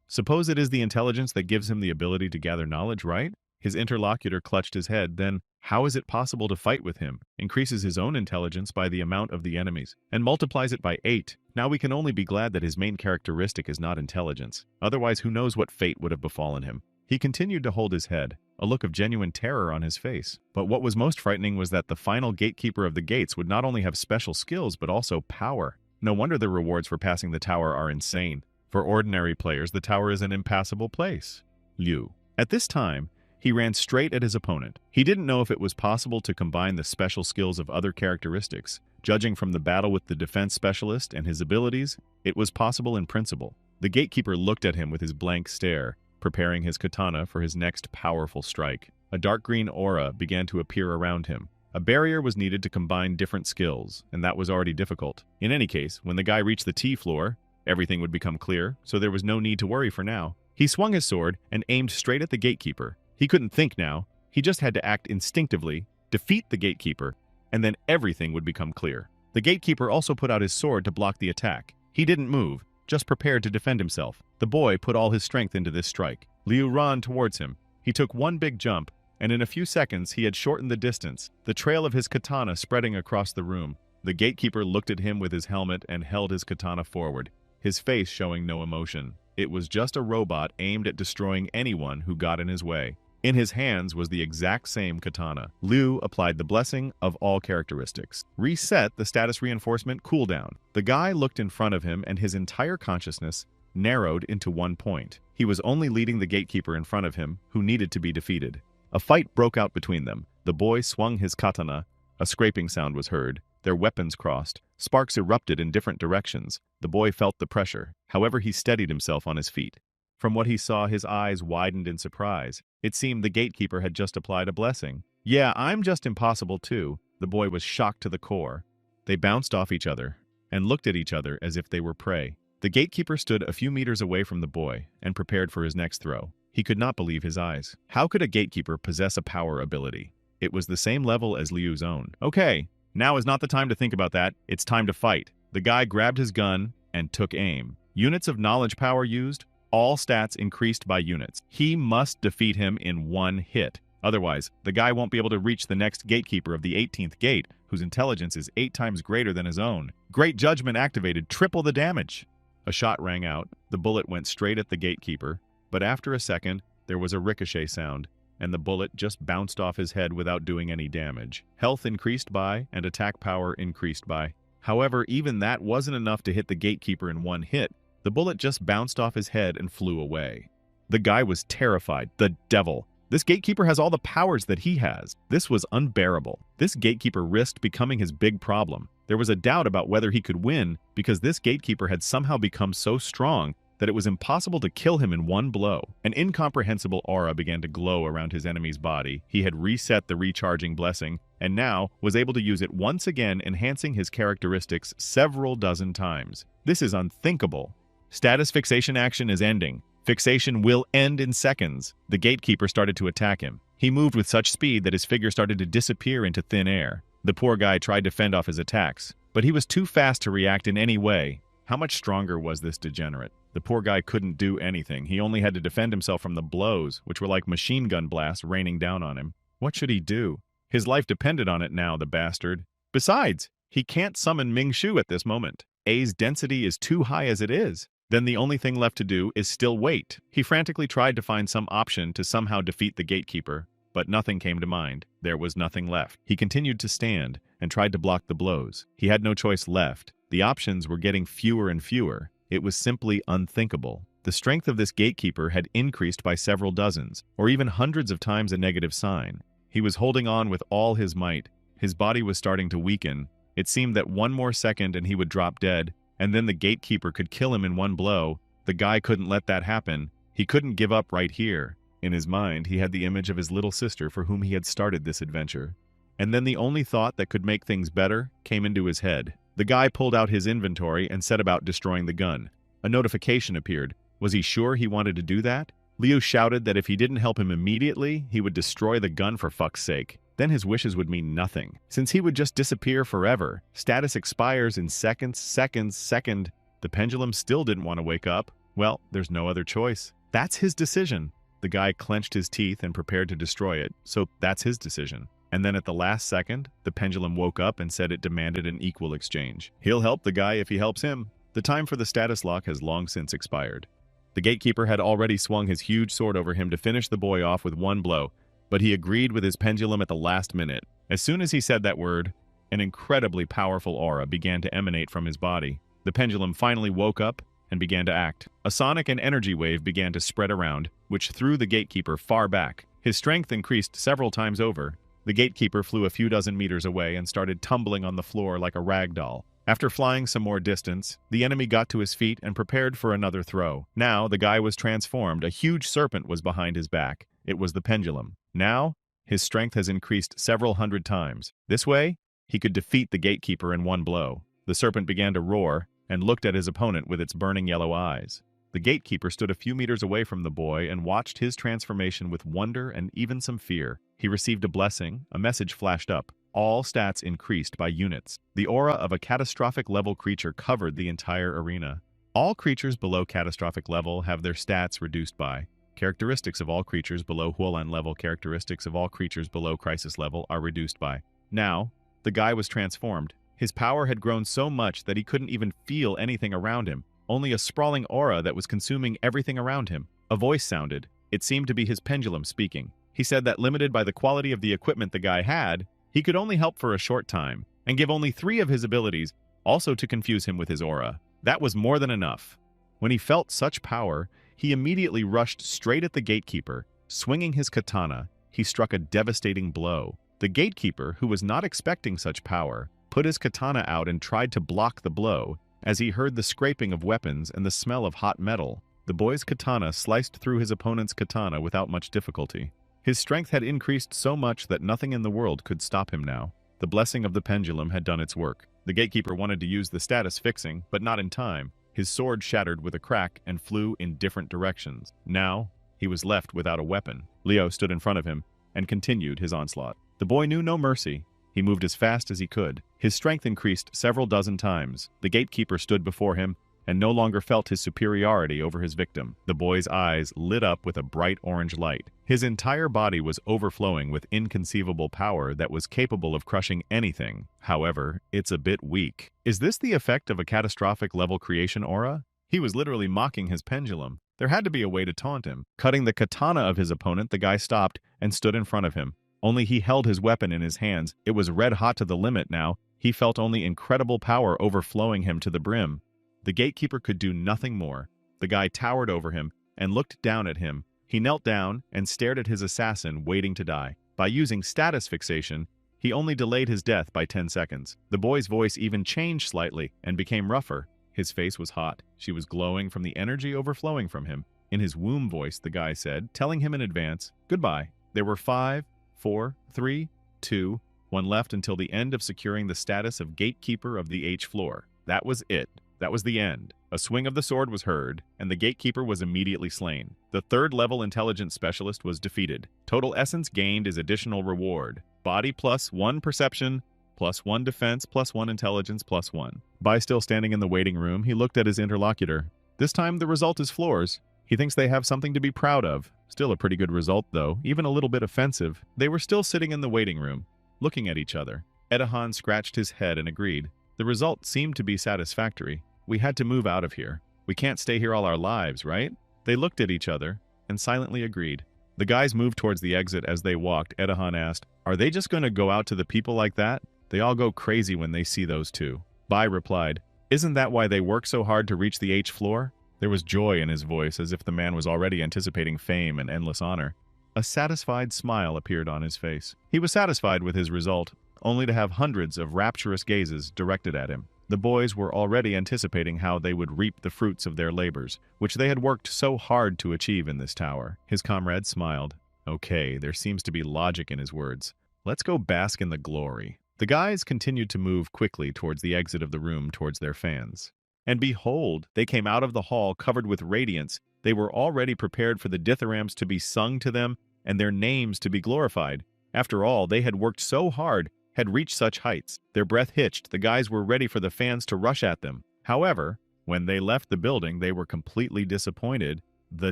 Suppose it is the intelligence that gives him the ability to gather knowledge, right? His interlocutor clutched his head. Then, how is it possible to fight with him? Increases his own intelligence by the amount of the enemies, and multiplies it by 8. Now we can only be glad that his main characteristic is not intelligence. Otherwise, who knows what fate would have befallen him. He continued to hold his head, a look of genuine terror on his face. But what was most frightening was that the final gatekeeper of the gates would not only have special skills, but also power. No wonder the rewards for passing the tower are insane. For ordinary players, the tower is an impassable place. Liu. At this time, he ran straight at his opponent. He didn't know if it was possible to combine the special skills of other characteristics. Judging from the battle with the defense specialist and his abilities, it was possible in principle. The gatekeeper looked at him with his blank stare, preparing his katana for his next powerful strike. A dark green aura began to appear around him. A barrier was needed to combine different skills, and that was already difficult. In any case, when the guy reached the T floor, everything would become clear, so there was no need to worry for now. He swung his sword and aimed straight at the gatekeeper. He couldn't think now. He just had to act instinctively, defeat the gatekeeper, and then everything would become clear. The gatekeeper also put out his sword to block the attack. He didn't move, just prepared to defend himself. The boy put all his strength into this strike. Liu ran towards him. He took one big jump, and in a few seconds he had shortened the distance, the trail of his katana spreading across the room. The gatekeeper looked at him with his helmet and held his katana forward, his face showing no emotion. It was just a robot aimed at destroying anyone who got in his way. In his hands was the exact same katana. Liu applied the blessing of all characteristics. Reset the status reinforcement cooldown. The guy looked in front of him and his entire consciousness narrowed into one point. He was only leading the gatekeeper in front of him, who needed to be defeated. A fight broke out between them. The boy swung his katana. A scraping sound was heard. Their weapons crossed. Sparks erupted in different directions. The boy felt the pressure. However, he steadied himself on his feet. From what he saw, his eyes widened in surprise. It seemed the gatekeeper had just applied a blessing. Yeah, I'm just impossible too. The boy was shocked to the core. They bounced off each other and looked at each other as if they were prey. The gatekeeper stood a few meters away from the boy and prepared for his next throw. He could not believe his eyes. How could a gatekeeper possess a power ability? It was the same level as Liu's own. Okay, now is not the time to think about that. It's time to fight. The guy grabbed his gun and took aim. Units of knowledge power used. All stats increased by units. He must defeat him in one hit. Otherwise, the guy won't be able to reach the next gatekeeper of the 18th gate, whose intelligence is 8 times greater than his own. Great judgment activated. Triple the damage. A shot rang out. The bullet went straight at the gatekeeper, but after a second, there was a ricochet sound, and the bullet just bounced off his head without doing any damage. Health increased by, and attack power increased by. However, even that wasn't enough to hit the gatekeeper in one hit. The bullet just bounced off his head and flew away. The guy was terrified. The devil. This gatekeeper has all the powers that he has. This was unbearable. This gatekeeper risked becoming his big problem. There was a doubt about whether he could win because this gatekeeper had somehow become so strong that it was impossible to kill him in one blow. An incomprehensible aura began to glow around his enemy's body. He had reset the recharging blessing, and now was able to use it once again, enhancing his characteristics several dozen times. This is unthinkable. Status fixation action is ending. Fixation will end in seconds. The gatekeeper started to attack him. He moved with such speed that his figure started to disappear into thin air. The poor guy tried to fend off his attacks, but he was too fast to react in any way. How much stronger was this degenerate? The poor guy couldn't do anything. He only had to defend himself from the blows, which were like machine gun blasts raining down on him. What should he do? His life depended on it now, the bastard. Besides, he can't summon Ming Shu at this moment. A's density is too high as it is. Then the only thing left to do is still wait. He frantically tried to find some option to somehow defeat the gatekeeper, but nothing came to mind. There was nothing left. He continued to stand and tried to block the blows. He had no choice left. The options were getting fewer and fewer. It was simply unthinkable. The strength of this gatekeeper had increased by several dozens, or even hundreds of times a negative sign. He was holding on with all his might. His body was starting to weaken. It seemed that one more second and he would drop dead, and then the gatekeeper could kill him in one blow. The guy couldn't let that happen. He couldn't give up right here. In his mind, he had the image of his little sister for whom he had started this adventure. And then the only thought that could make things better came into his head. The guy pulled out his inventory and set about destroying the gun. A notification appeared. Was he sure he wanted to do that? Leo shouted that if he didn't help him immediately, he would destroy the gun for fuck's sake. Then his wishes would mean nothing, since he would just disappear forever. Status expires in seconds. The pendulum still didn't want to wake up. Well, there's no other choice. That's his decision. The guy clenched his teeth and prepared to destroy it, so that's his decision. And then at the last second, the pendulum woke up and said it demanded an equal exchange. He'll help the guy if he helps him. The time for the status lock has long since expired. The gatekeeper had already swung his huge sword over him to finish the boy off with one blow, but he agreed with his pendulum at the last minute. As soon as he said that word, an incredibly powerful aura began to emanate from his body. The pendulum finally woke up and began to act. A sonic and energy wave began to spread around, which threw the gatekeeper far back. His strength increased several times over. The gatekeeper flew a few dozen meters away and started tumbling on the floor like a rag doll. After flying some more distance, the enemy got to his feet and prepared for another throw. Now, the guy was transformed. A huge serpent was behind his back. It was the pendulum. Now, his strength has increased several hundred times. This way, he could defeat the gatekeeper in one blow. The serpent began to roar and looked at his opponent with its burning yellow eyes. The gatekeeper stood a few meters away from the boy and watched his transformation with wonder and even some fear. He received a blessing. A message flashed up. All stats increased by units. The aura of a catastrophic level creature covered the entire arena. All creatures below catastrophic level have their stats reduced by. Characteristics of all creatures below Huolan level, characteristics of all creatures below crisis level are reduced by. Now, the guy was transformed. His power had grown so much that he couldn't even feel anything around him, only a sprawling aura that was consuming everything around him. A voice sounded. It seemed to be his pendulum speaking. He said that limited by the quality of the equipment the guy had, he could only help for a short time, and give only 3 of his abilities, also to confuse him with his aura. That was more than enough. When he felt such power, he immediately rushed straight at the gatekeeper. Swinging his katana, he struck a devastating blow. The gatekeeper, who was not expecting such power, put his katana out and tried to block the blow, as he heard the scraping of weapons and the smell of hot metal. The boy's katana sliced through his opponent's katana without much difficulty. His strength had increased so much that nothing in the world could stop him now. The blessing of the pendulum had done its work. The gatekeeper wanted to use the status fixing, but not in time. His sword shattered with a crack and flew in different directions. Now, he was left without a weapon. Leo stood in front of him and continued his onslaught. The boy knew no mercy. He moved as fast as he could. His strength increased several dozen times. The gatekeeper stood before him and no longer felt his superiority over his victim. The boy's eyes lit up with a bright orange light. His entire body was overflowing with inconceivable power that was capable of crushing anything. However, it's a bit weak. Is this the effect of a catastrophic level creation aura? He was literally mocking his pendulum. There had to be a way to taunt him. Cutting the katana of his opponent, the guy stopped and stood in front of him. Only he held his weapon in his hands. It was red hot to the limit now. He felt only incredible power overflowing him to the brim. The gatekeeper could do nothing more. The guy towered over him and looked down at him. He knelt down and stared at his assassin, waiting to die. By using status fixation, he only delayed his death by 10 seconds. The boy's voice even changed slightly and became rougher. His face was hot. She was glowing from the energy overflowing from him. In his womb voice, the guy said, telling him in advance, "Goodbye." There were 5, 4, 3, 2, 1 left until the end of securing the status of gatekeeper of the H floor. That was it. That was the end. A swing of the sword was heard, and the gatekeeper was immediately slain. The 3rd-level intelligence specialist was defeated. Total essence gained is additional reward. Body plus 1 perception, plus 1 defense, plus 1 intelligence, plus 1. Bai still standing in the waiting room, he looked at his interlocutor. This time the result is floors. He thinks they have something to be proud of. Still a pretty good result, though, even a little bit offensive. They were still sitting in the waiting room, looking at each other. Edahan scratched his head and agreed. The result seemed to be satisfactory. We had to move out of here. We can't stay here all our lives, right? They looked at each other and silently agreed. The guys moved towards the exit. As they walked, Edahan asked, "Are they just going to go out to the people like that? They all go crazy when they see those two." Bai replied, "Isn't that why they work so hard to reach the H floor?" There was joy in his voice, as if the man was already anticipating fame and endless honor. A satisfied smile appeared on his face. He was satisfied with his result, only to have hundreds of rapturous gazes directed at him. The boys were already anticipating how they would reap the fruits of their labors, which they had worked so hard to achieve in this tower. His comrade smiled. Okay, there seems to be logic in his words. Let's go bask in the glory. The guys continued to move quickly towards the exit of the room towards their fans. And behold, they came out of the hall covered with radiance. They were already prepared for the dithyrambs to be sung to them and their names to be glorified. After all, they had worked so hard, had reached such heights. Their breath hitched. The guys were ready for the fans to rush at them. However, when they left the building, they were completely disappointed. The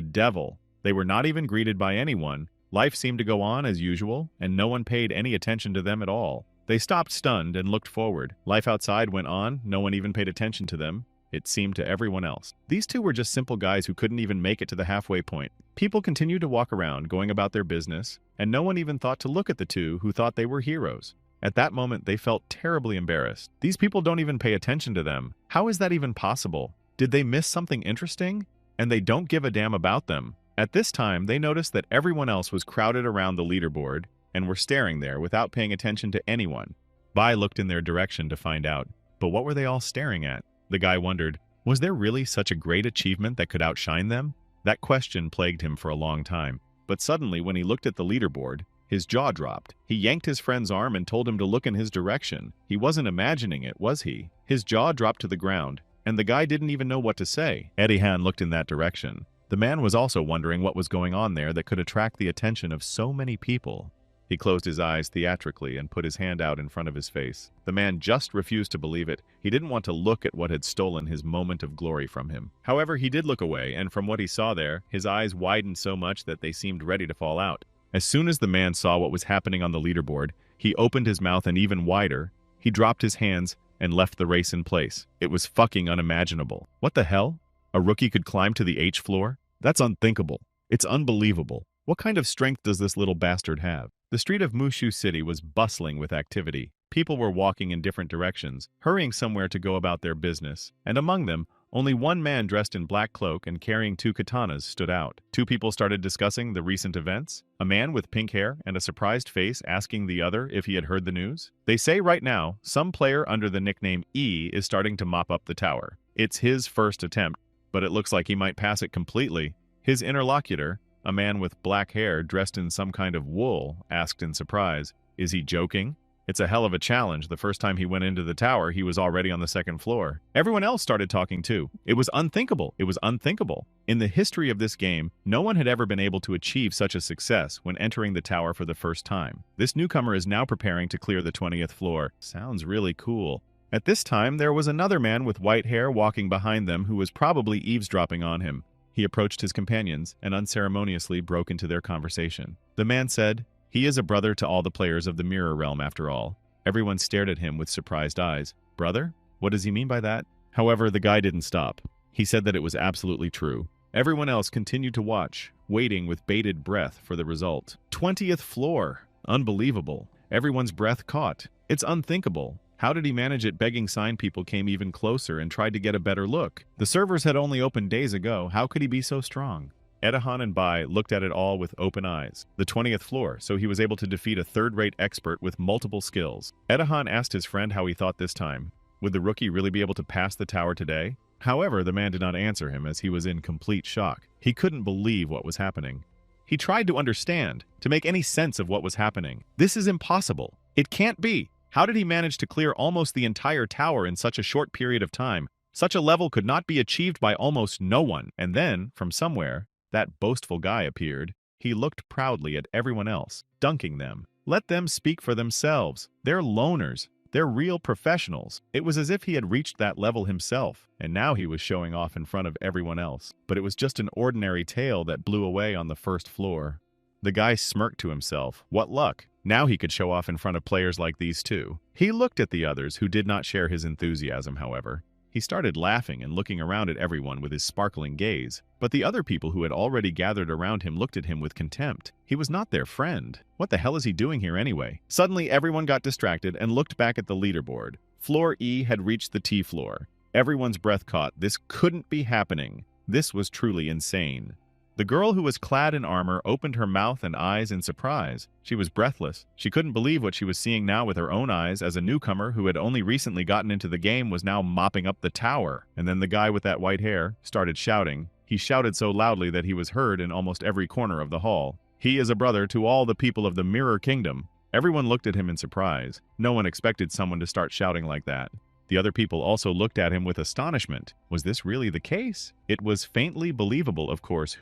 devil. They were not even greeted by anyone. Life seemed to go on as usual, and no one paid any attention to them at all. They stopped stunned and looked forward. Life outside went on. No one even paid attention to them. It seemed to everyone else. These two were just simple guys who couldn't even make it to the halfway point. People continued to walk around, going about their business, and no one even thought to look at the two who thought they were heroes. At that moment, they felt terribly embarrassed. These people don't even pay attention to them. How is that even possible? Did they miss something interesting? And they don't give a damn about them. At this time, they noticed that everyone else was crowded around the leaderboard and were staring there without paying attention to anyone. Bai looked in their direction to find out. But what were they all staring at? The guy wondered, was there really such a great achievement that could outshine them? That question plagued him for a long time. But suddenly, when he looked at the leaderboard, his jaw dropped. He yanked his friend's arm and told him to look in his direction. He wasn't imagining it, was he? His jaw dropped to the ground, and the guy didn't even know what to say. Edahan looked in that direction. The man was also wondering what was going on there that could attract the attention of so many people. He closed his eyes theatrically and put his hand out in front of his face. The man just refused to believe it. He didn't want to look at what had stolen his moment of glory from him. However, he did look away, and from what he saw there, his eyes widened so much that they seemed ready to fall out. As soon as the man saw what was happening on the leaderboard, he opened his mouth and even wider. He dropped his hands and left the race in place. It was fucking unimaginable. What the hell? A rookie could climb to the H floor? That's unthinkable. It's unbelievable. What kind of strength does this little bastard have? The street of Mushu City was bustling with activity. People were walking in different directions, hurrying somewhere to go about their business, and among them, only one man dressed in black cloak and carrying 2 katanas stood out. 2 people started discussing the recent events, a man with pink hair and a surprised face asking the other if he had heard the news. They say right now, some player under the nickname E is starting to mop up the tower. It's his first attempt, but it looks like he might pass it completely. His interlocutor, a man with black hair dressed in some kind of wool, asked in surprise, "Is he joking? It's a hell of a challenge. The first time he went into the tower, he was already on the 2nd floor." Everyone else started talking too. It was unthinkable. It was unthinkable. In the history of this game, no one had ever been able to achieve such a success when entering the tower for the first time. This newcomer is now preparing to clear the 20th floor. Sounds really cool. At this time, there was another man with white hair walking behind them who was probably eavesdropping on him. He approached his companions and unceremoniously broke into their conversation. The man said, "He is a brother to all the players of the Mirror Realm after all." Everyone stared at him with surprised eyes. Brother? What does he mean by that? However, the guy didn't stop. He said that it was absolutely true. Everyone else continued to watch, waiting with bated breath for the result. 20th floor! Unbelievable. Everyone's breath caught. It's unthinkable. How did he manage it? Begging sign people came even closer and tried to get a better look. The servers had only opened days ago. How could he be so strong? Edahan and Bai looked at it all with open eyes. The 20th floor, so he was able to defeat a third-rate expert with multiple skills. Edahan asked his friend how he thought this time. Would the rookie really be able to pass the tower today? However, the man did not answer him as he was in complete shock. He couldn't believe what was happening. He tried to understand, to make any sense of what was happening. This is impossible. It can't be. How did he manage to clear almost the entire tower in such a short period of time? Such a level could not be achieved by almost no one. And then, from somewhere, that boastful guy appeared. He looked proudly at everyone else, dunking them. Let them speak for themselves. They're loners. They're real professionals. It was as if he had reached that level himself, and now he was showing off in front of everyone else. But it was just an ordinary tail that blew away on the first floor. The guy smirked to himself. What luck. Now he could show off in front of players like these too. He looked at the others, who did not share his enthusiasm, however. He started laughing and looking around at everyone with his sparkling gaze. But the other people who had already gathered around him looked at him with contempt. He was not their friend. What the hell is he doing here anyway? Suddenly, everyone got distracted and looked back at the leaderboard. Floor E had reached the T floor. Everyone's breath caught. This couldn't be happening. This was truly insane. The girl who was clad in armor opened her mouth and eyes in surprise. She was breathless. She couldn't believe what she was seeing now with her own eyes, as a newcomer who had only recently gotten into the game was now mopping up the tower. And then the guy with that white hair started shouting. He shouted so loudly that he was heard in almost every corner of the hall. He is a brother to all the people of the Mirror Kingdom. Everyone looked at him in surprise. No one expected someone to start shouting like that. The other people also looked at him with astonishment. Was this really the case? It was faintly believable, of course,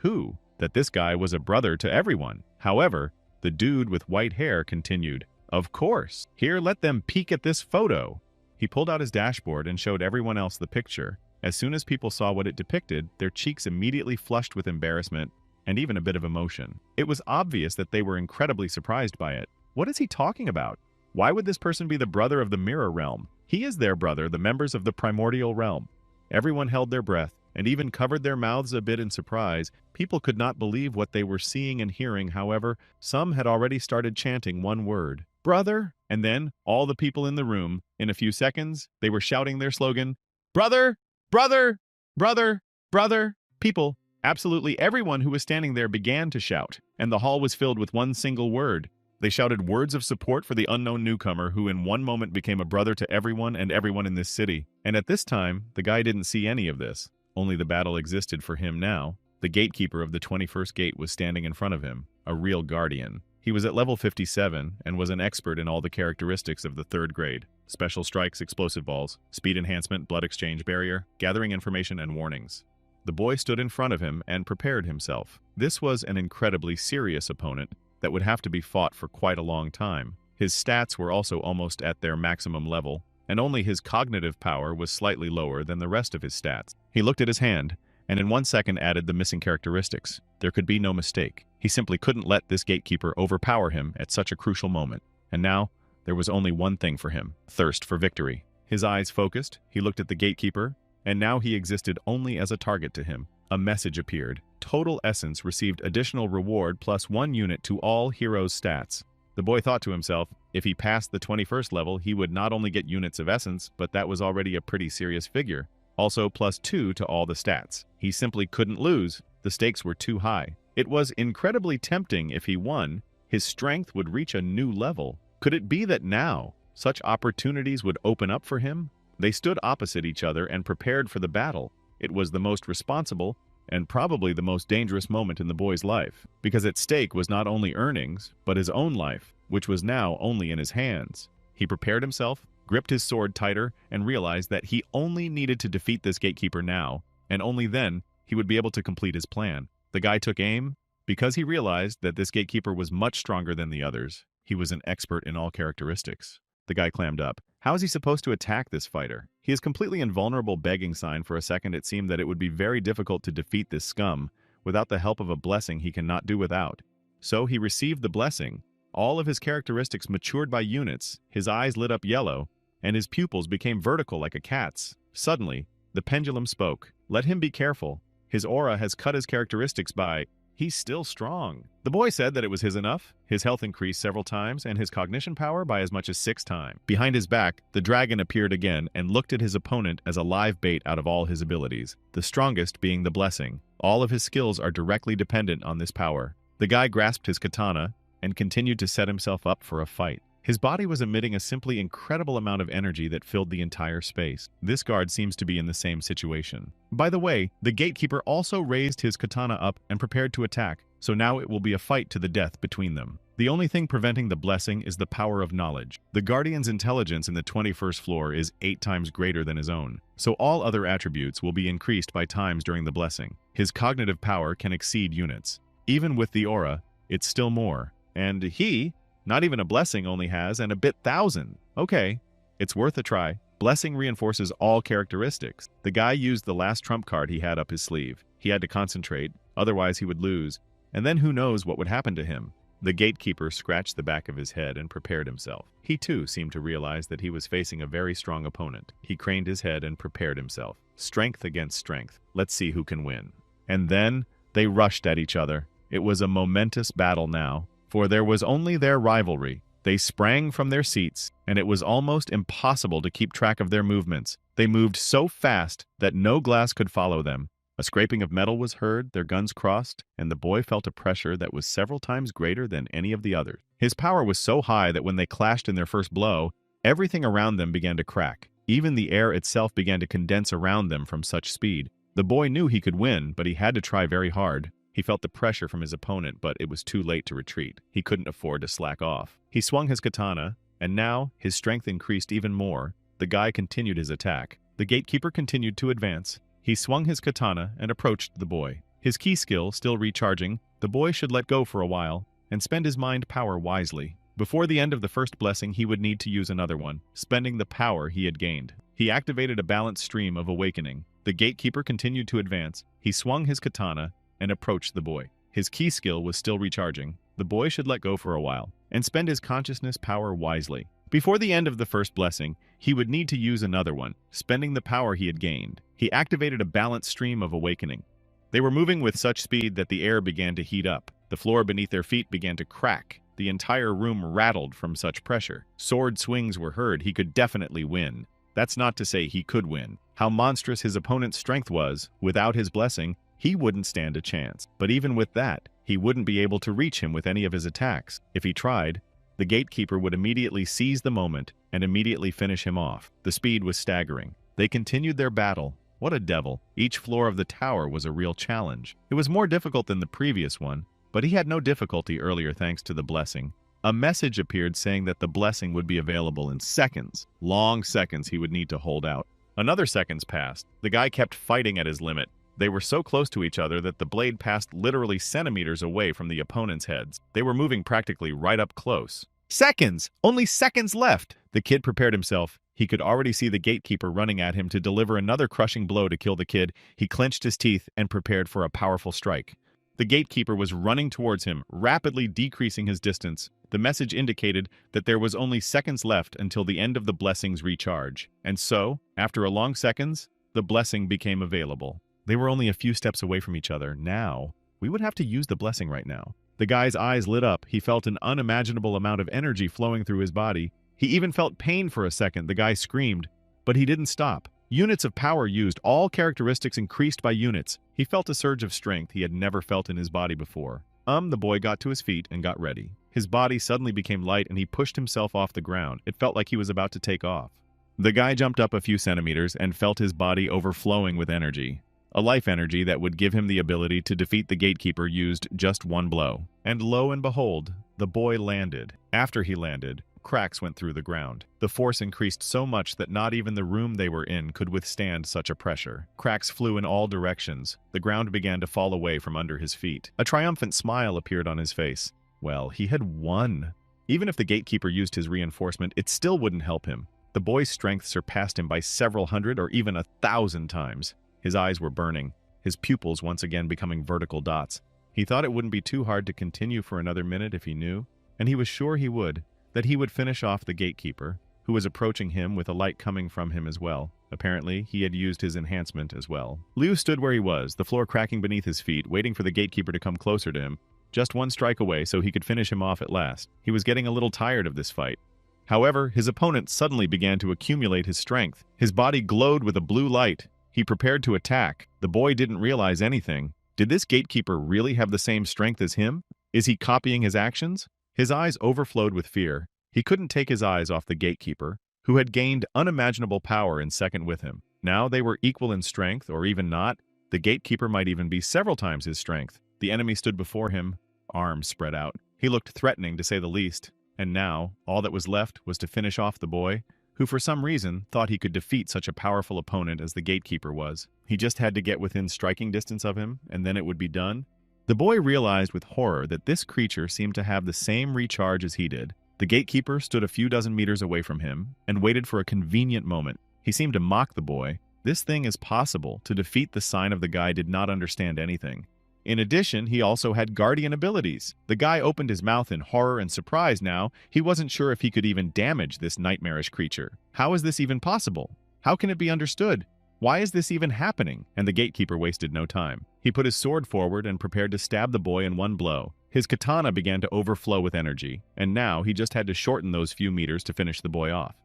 that this guy was a brother to everyone. However, the dude with white hair continued, "Of course. Here, let them peek at this photo." He pulled out his dashboard and showed everyone else the picture. As soon as people saw what it depicted, their cheeks immediately flushed with embarrassment and even a bit of emotion. It was obvious that they were incredibly surprised by it. What is he talking about? Why would this person be the brother of the Mirror Realm? He is their brother, the members of the Primordial Realm. Everyone held their breath and even covered their mouths a bit in surprise. People could not believe what they were seeing and hearing. However, some had already started chanting one word, "Brother!" And then, all the people in the room, in a few seconds, they were shouting their slogan, "Brother! Brother! Brother! Brother!" People, absolutely everyone who was standing there began to shout, and the hall was filled with one single word. They shouted words of support for the unknown newcomer who in one moment became a brother to everyone and everyone in this city. And at this time, the guy didn't see any of this. Only the battle existed for him now. The gatekeeper of the 21st gate was standing in front of him, a real guardian. He was at level 57 and was an expert in all the characteristics of the 3rd grade. Special strikes, explosive balls, speed enhancement, blood exchange barrier, gathering information and warnings. The boy stood in front of him and prepared himself. This was an incredibly serious opponent that would have to be fought for quite a long time. His stats were also almost at their maximum level, and only his cognitive power was slightly lower than the rest of his stats. He looked at his hand, and in 1 second added the missing characteristics. There could be no mistake. He simply couldn't let this gatekeeper overpower him at such a crucial moment. And now, there was only one thing for him: thirst for victory. His eyes focused, he looked at the gatekeeper, and now he existed only as a target to him. A message appeared. Total Essence received additional reward plus 1 unit to all heroes' stats. The boy thought to himself, if he passed the 21st level, he would not only get units of essence, but that was already a pretty serious figure. Also plus 2 to all the stats. He simply couldn't lose. The stakes were too high. It was incredibly tempting if he won. His strength would reach a new level. Could it be that now such opportunities would open up for him? They stood opposite each other and prepared for the battle. It was the most responsible and probably the most dangerous moment in the boy's life, because at stake was not only earnings, but his own life, which was now only in his hands. He prepared himself, gripped his sword tighter, and realized that he only needed to defeat this gatekeeper now, and only then he would be able to complete his plan. The guy took aim. Because he realized that this gatekeeper was much stronger than the others, he was an expert in all characteristics. The guy clammed up. How is he supposed to attack this fighter? He is completely invulnerable. Begging sign. For a second it seemed that it would be very difficult to defeat this scum without the help of a blessing he cannot do without. So he received the blessing. All of his characteristics matured by units, his eyes lit up yellow, and his pupils became vertical like a cat's. Suddenly, the pendulum spoke. Let him be careful. His aura has cut his characteristics by... He's still strong. The boy said that it was his enough. His health increased several times, and his cognition power by as much as 6 times. Behind his back, the dragon appeared again and looked at his opponent as a live bait out of all his abilities, the strongest being the blessing. All of his skills are directly dependent on this power. The guy grasped his katana and continued to set himself up for a fight. His body was emitting a simply incredible amount of energy that filled the entire space. This guard seems to be in the same situation. By the way, the gatekeeper also raised his katana up and prepared to attack, so now it will be a fight to the death between them. The only thing preventing the blessing is the power of knowledge. The guardian's intelligence in the 21st floor is 8 times greater than his own, so all other attributes will be increased by times during the blessing. His cognitive power can exceed units. Even with the aura, it's still more. And he, not even a blessing, only has and a bit thousand. Okay, it's worth a try. Blessing reinforces all characteristics. The guy used the last trump card he had up his sleeve. He had to concentrate, otherwise he would lose. And then who knows what would happen to him. The gatekeeper scratched the back of his head and prepared himself. He too seemed to realize that he was facing a very strong opponent. He craned his head and prepared himself. Strength against strength. Let's see who can win. And then they rushed at each other. It was a momentous battle now, for there was only their rivalry. They sprang from their seats, and it was almost impossible to keep track of their movements. They moved so fast that no glass could follow them. A scraping of metal was heard, their guns crossed, and the boy felt a pressure that was several times greater than any of the others. His power was so high that when they clashed in their first blow, everything around them began to crack. Even the air itself began to condense around them from such speed. The boy knew he could win, but he had to try very hard. He felt the pressure from his opponent, but it was too late to retreat. He couldn't afford to slack off. He swung his katana, and now his strength increased even more. The guy continued his attack. The gatekeeper continued to advance. He swung his katana and approached the boy. His key skill still recharging, the boy should let go for a while and spend his mind power wisely. Before the end of the first blessing, he would need to use another one, spending the power he had gained. He activated a balanced stream of awakening. The gatekeeper continued to advance. He swung his katana and approached the boy. His key skill was still recharging. The boy should let go for a while and spend his consciousness power wisely. Before the end of the first blessing, he would need to use another one, spending the power he had gained. He activated a balanced stream of awakening. They were moving with such speed that the air began to heat up. The floor beneath their feet began to crack. The entire room rattled from such pressure. Sword swings were heard. He could definitely win. That's not to say he could win. How monstrous his opponent's strength was, without his blessing, he wouldn't stand a chance. But even with that, he wouldn't be able to reach him with any of his attacks. If he tried, the gatekeeper would immediately seize the moment and immediately finish him off. The speed was staggering. They continued their battle. What a devil. Each floor of the tower was a real challenge. It was more difficult than the previous one, but he had no difficulty earlier thanks to the blessing. A message appeared saying that the blessing would be available in seconds. Long seconds he would need to hold out. Another seconds passed. The guy kept fighting at his limit. They were so close to each other that the blade passed literally centimeters away from the opponent's heads. They were moving practically right up close. Seconds! Only seconds left! The kid prepared himself. He could already see the gatekeeper running at him to deliver another crushing blow to kill the kid. He clenched his teeth and prepared for a powerful strike. The gatekeeper was running towards him, rapidly decreasing his distance. The message indicated that there was only seconds left until the end of the blessing's recharge. And so, after a long seconds, the blessing became available. They were only a few steps away from each other. Now, we would have to use the blessing right now. The guy's eyes lit up. He felt an unimaginable amount of energy flowing through his body. He even felt pain for a second. The guy screamed, but he didn't stop. Units of power used, all characteristics increased by units. He felt a surge of strength he had never felt in his body before. The boy got to his feet and got ready. His body suddenly became light and he pushed himself off the ground. It felt like he was about to take off. The guy jumped up a few centimeters and felt his body overflowing with energy. A life energy that would give him the ability to defeat the gatekeeper used just one blow. And lo and behold, the boy landed. After he landed, cracks went through the ground. The force increased so much that not even the room they were in could withstand such a pressure. Cracks flew in all directions. The ground began to fall away from under his feet. A triumphant smile appeared on his face. Well, he had won. Even if the gatekeeper used his reinforcement, it still wouldn't help him. The boy's strength surpassed him by several hundred or even 1,000 times. His eyes were burning, his pupils once again becoming vertical dots. He thought it wouldn't be too hard to continue for another minute if he knew, and he was sure he would, that he would finish off the gatekeeper, who was approaching him with a light coming from him as well. Apparently, he had used his enhancement as well. Liu stood where he was, the floor cracking beneath his feet, waiting for the gatekeeper to come closer to him, just one strike away so he could finish him off at last. He was getting a little tired of this fight. However, his opponent suddenly began to accumulate his strength. His body glowed with a blue light. He prepared to attack. The boy didn't realize anything. Did this gatekeeper really have the same strength as him? Is he copying his actions? His eyes overflowed with fear. He couldn't take his eyes off the gatekeeper, who had gained unimaginable power in second with him. Now they were equal in strength, or even not. The gatekeeper might even be several times his strength. The enemy stood before him, arms spread out. He looked threatening, to say the least, and now all that was left was to finish off the boy, who for some reason thought he could defeat such a powerful opponent as the gatekeeper was. He just had to get within striking distance of him, and then it would be done. The boy realized with horror that this creature seemed to have the same recharge as he did. The gatekeeper stood a few dozen meters away from him and waited for a convenient moment. He seemed to mock the boy. This thing is possible. To defeat the sign of the guy did not understand anything. In addition, he also had guardian abilities. The guy opened his mouth in horror and surprise now. He wasn't sure if he could even damage this nightmarish creature. How is this even possible? How can it be understood? Why is this even happening? And the gatekeeper wasted no time. He put his sword forward and prepared to stab the boy in one blow. His katana began to overflow with energy, and now he just had to shorten those few meters to finish the boy off.